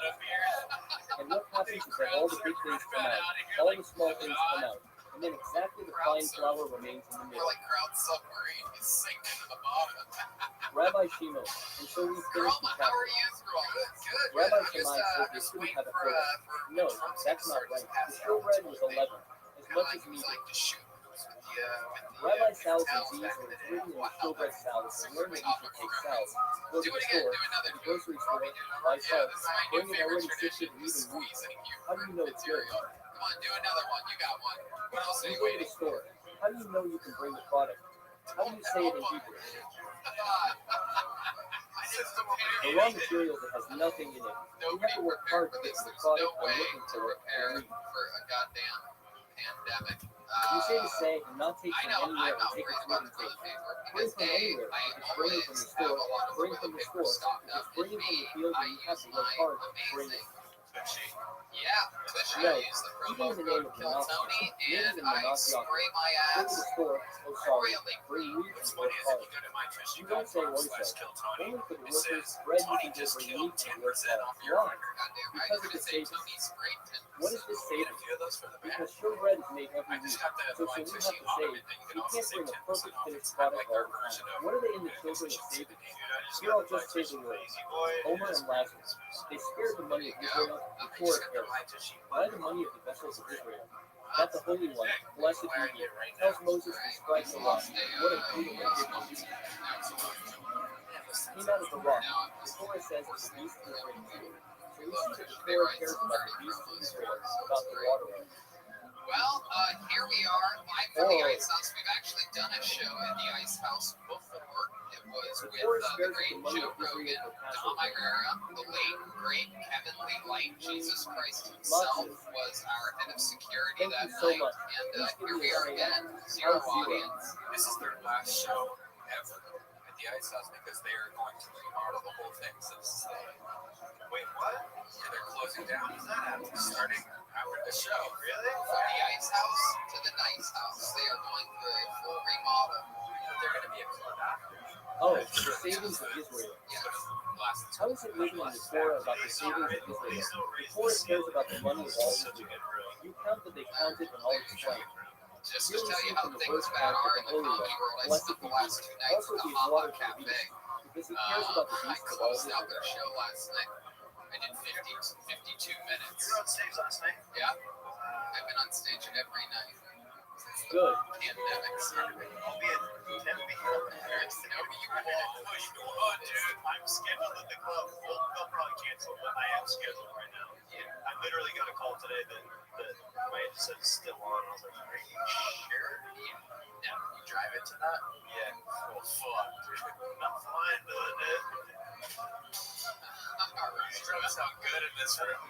lot of beers. And what happens is that all the big things come out, all the small things come out, and then exactly the fine flour remains in the We're middle. like crowd submarine. He's sinking to the bottom. Rabbi Shimon, and so we finished the How are chapter. you through all this? Good. Rabbi I'm just, Shammai said I'm they just couldn't waiting have a for photo. for No, Trump's that's not start right. to pass The out showbread this was whole thing. 11, as much as He was needed. like, just shoot. Rabbi salads and cheese are written in showbread salads and learn that you should take salads. Go to the store, to the grocery store, buy salt, bring it already sifted and even wheat. How do you know it's good? Come on, do another one. You got one. What else are You you go to waiting the store. How do you know you can bring the product? How do you say it in Hebrew? The raw material that has nothing in it. You have to work hard to get to the product I'm looking for and eat. for a goddamn pandemic. You say to say and not take I from know, anywhere I'm and not take worried it about with the you. toilet paper Bring because from anywhere. I If it's bringing from the always store, have a lot of bring toilet from the paper store. stocked If up. it's bringing from the field I and you have use to work my hard, bring it. amazing. Yeah, Tushy, No, I use the even promo in the name code of the Nazi, KILLTONY even and in the I Nazi spray office, my go to ass the store, oh sorry, royally bring clean. meat What's and funny work is if hard. you go to my Tushy You don't say what you say. .com/KillTony, Only for the it workers, says bread you Tony can just bring killed meat and work 10% hard. off your Why? order. Goddamn right, Because you're of the gonna say savings. Tony's great. What is this Get a savings? few of those for the band. Because showbread is made every I week. just have to have So my when you Tushy have to save, automate that you can you also can't save bring a 10% perfect off. finished It's kind of product like all their the time. version of What are they in the good children of efficiency. savings? Dude, I just Here got I'll the just say the Tushy words. Lazy Boy. Homer It's and Lazarus. They spared the money of Israel before it failed. Buy the money of the vessels of Israel. That the Holy One, blessed be He, tells Moses to strike the rock. What a beautiful gift. Came out of the rock. The Torah says that the beast was raised. So we see that the Torah cares about the beast of Israel, about the water. Well, here we are, live from the Ice House. We've actually done a show at the Ice House before. It was with the great Joe Rogan, Dom Irera, the late, great Kevin Lee Light. Jesus Christ himself was our head of security that night. And here we are again, zero audience. This is their last show ever at the Ice House because they are going to remodel the whole thing. So this is wait, what? Yeah, they're closing down. Is that starting after the show? Really? From the Ice House to the Nice House, they are going through a full remodel. But they're going to be a club after. Oh, the savings of Israel. How is it written in the Torah about the savings of Israel? The Torah cares about the money of all Israel. You count that they counted and all explained. Just to tell you how things bad are in the comedy world, I spent the last 2 nights at the Hot Lot Cafe. Because he cares about the I beast of all closed out Israel. their show last night. I did 52 minutes. You were on stage last night? Yeah, I've been on stage every night. Good. Pandemic started. I'll be at 10 p.m. Dude, I'm scheduled at the club. Well, they'll probably cancel, but I am scheduled right now. Yeah. I literally got a call today that my agent said it's still on. I was like, are you sure? Yeah. You drive into that? Yeah. Well, fuck, dude. I'm flying to it. Alright. It's gonna sound good in this room.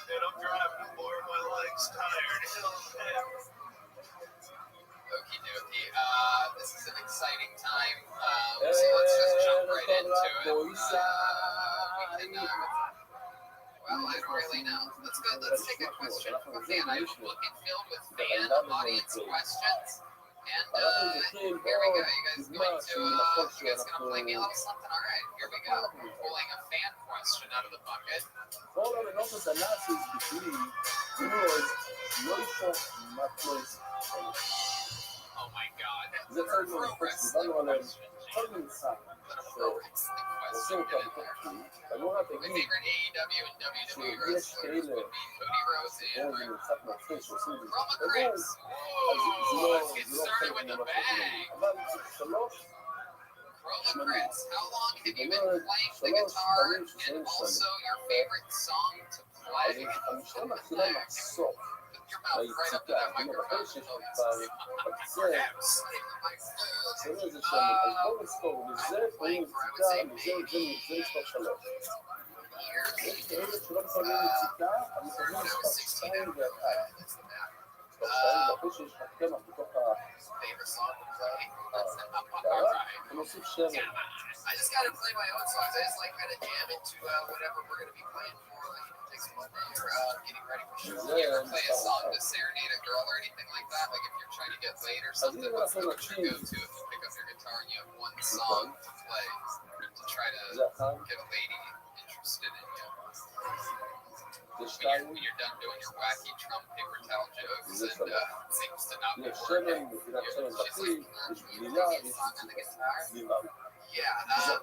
Dude, I'm driving to Lord, my leg's tired. Okie dokie. This is an exciting time. So let's just jump right into it. We can, well, I don't really know. Let's take a question from a fan. I have a book filled with fan audience questions. And here we go. You guys gonna play me a little something? All right, here we go. We're pulling a fan question out of the bucket. Ahora venimos a Nazis between yours, Loico Matos. Oh my God. זה צריך להיות דיברנו עליהם כל מיני שרים שעושים אותם תקציב, היו רק My תגיד favorite AEW and WWE שיש wrestlers כאלה would be Cody Rhodes and זה משחק מצחיק שעושים את זה, Roman אז Reigns. זה Whoa, לא let's get started חלק with the ממה bang. שקוראים, אבל שלוש Roman Reigns, how long have you been זאת playing the אומרת guitar שלוש דברים and שונים, also your favorite song to אז play? המשנה מתחילה מהסוף, Put your mouth right up to ביציאה, that הנה microphone. בחלק שיש בקצה, בסדר איזה שם, אז בואו נזכור, לזה קוראים יציאה, לזה מספר שלוש. יש כאלה שלא מקבלים יציאה, אבל מקבלים מספר 2 ו-1. מספר 2 ואחרי שיש לך קמח בתוך Favorite song to play? הקערה, ונוסיף שמן. I just gotta play my own songs. I just like kind of jam into whatever we're gonna be playing for, like take some or getting ready for shows. You ever play a song to serenade a girl or anything like that? Like if you're trying to get laid or something, what's your go-to if you pick up your guitar and you have one song to play to try to get a lady interested in you? When you're done doing your wacky Trump paper towel jokes and seems to not be יש working. שמן, נפילה שמן בכי, יש גלילה, יש גלילה. Yeah,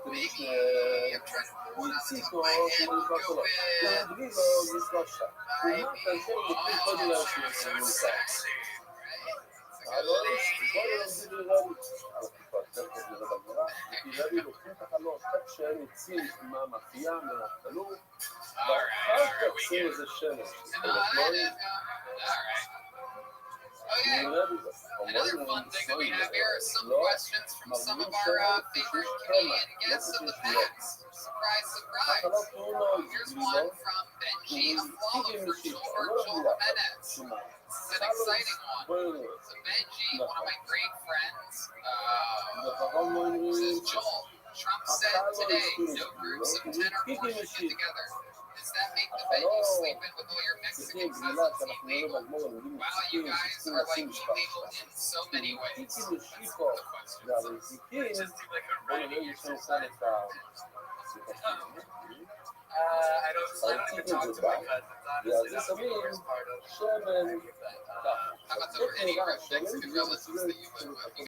maybe I'm trying to pull it out of ניציקו, my head. We'll go גלילות, with גלילות, יש שלושה. לעומת כאשר נקריא קודם להם So שיש לנו sexy. רבי לוקחים תחנות עד שהם יוצאים מהמאפייה, מהתנור, All right, ואחר כך we עושים get it. איזה שמש. No, I did. All right. Okay. Another fun thing that we have here are some questions from some of our favorite Canadian guests of the past. Surprise, surprise. Here's one from Benji Aflalo for Joel Jimenez. This is an exciting one. So Benji, one of my great friends, says, Joel, Trump said today, no groups of 10 or more should get together. Does that make the venue sleeping with all your Mexican cousins illegal? Wow, you guys are like illegal in so many ways. That's the question. It just seemed like a writing exercise. I don't even talk to my cousins, honestly. That's the worst part of it. שמן, How about the any relatives that you live with?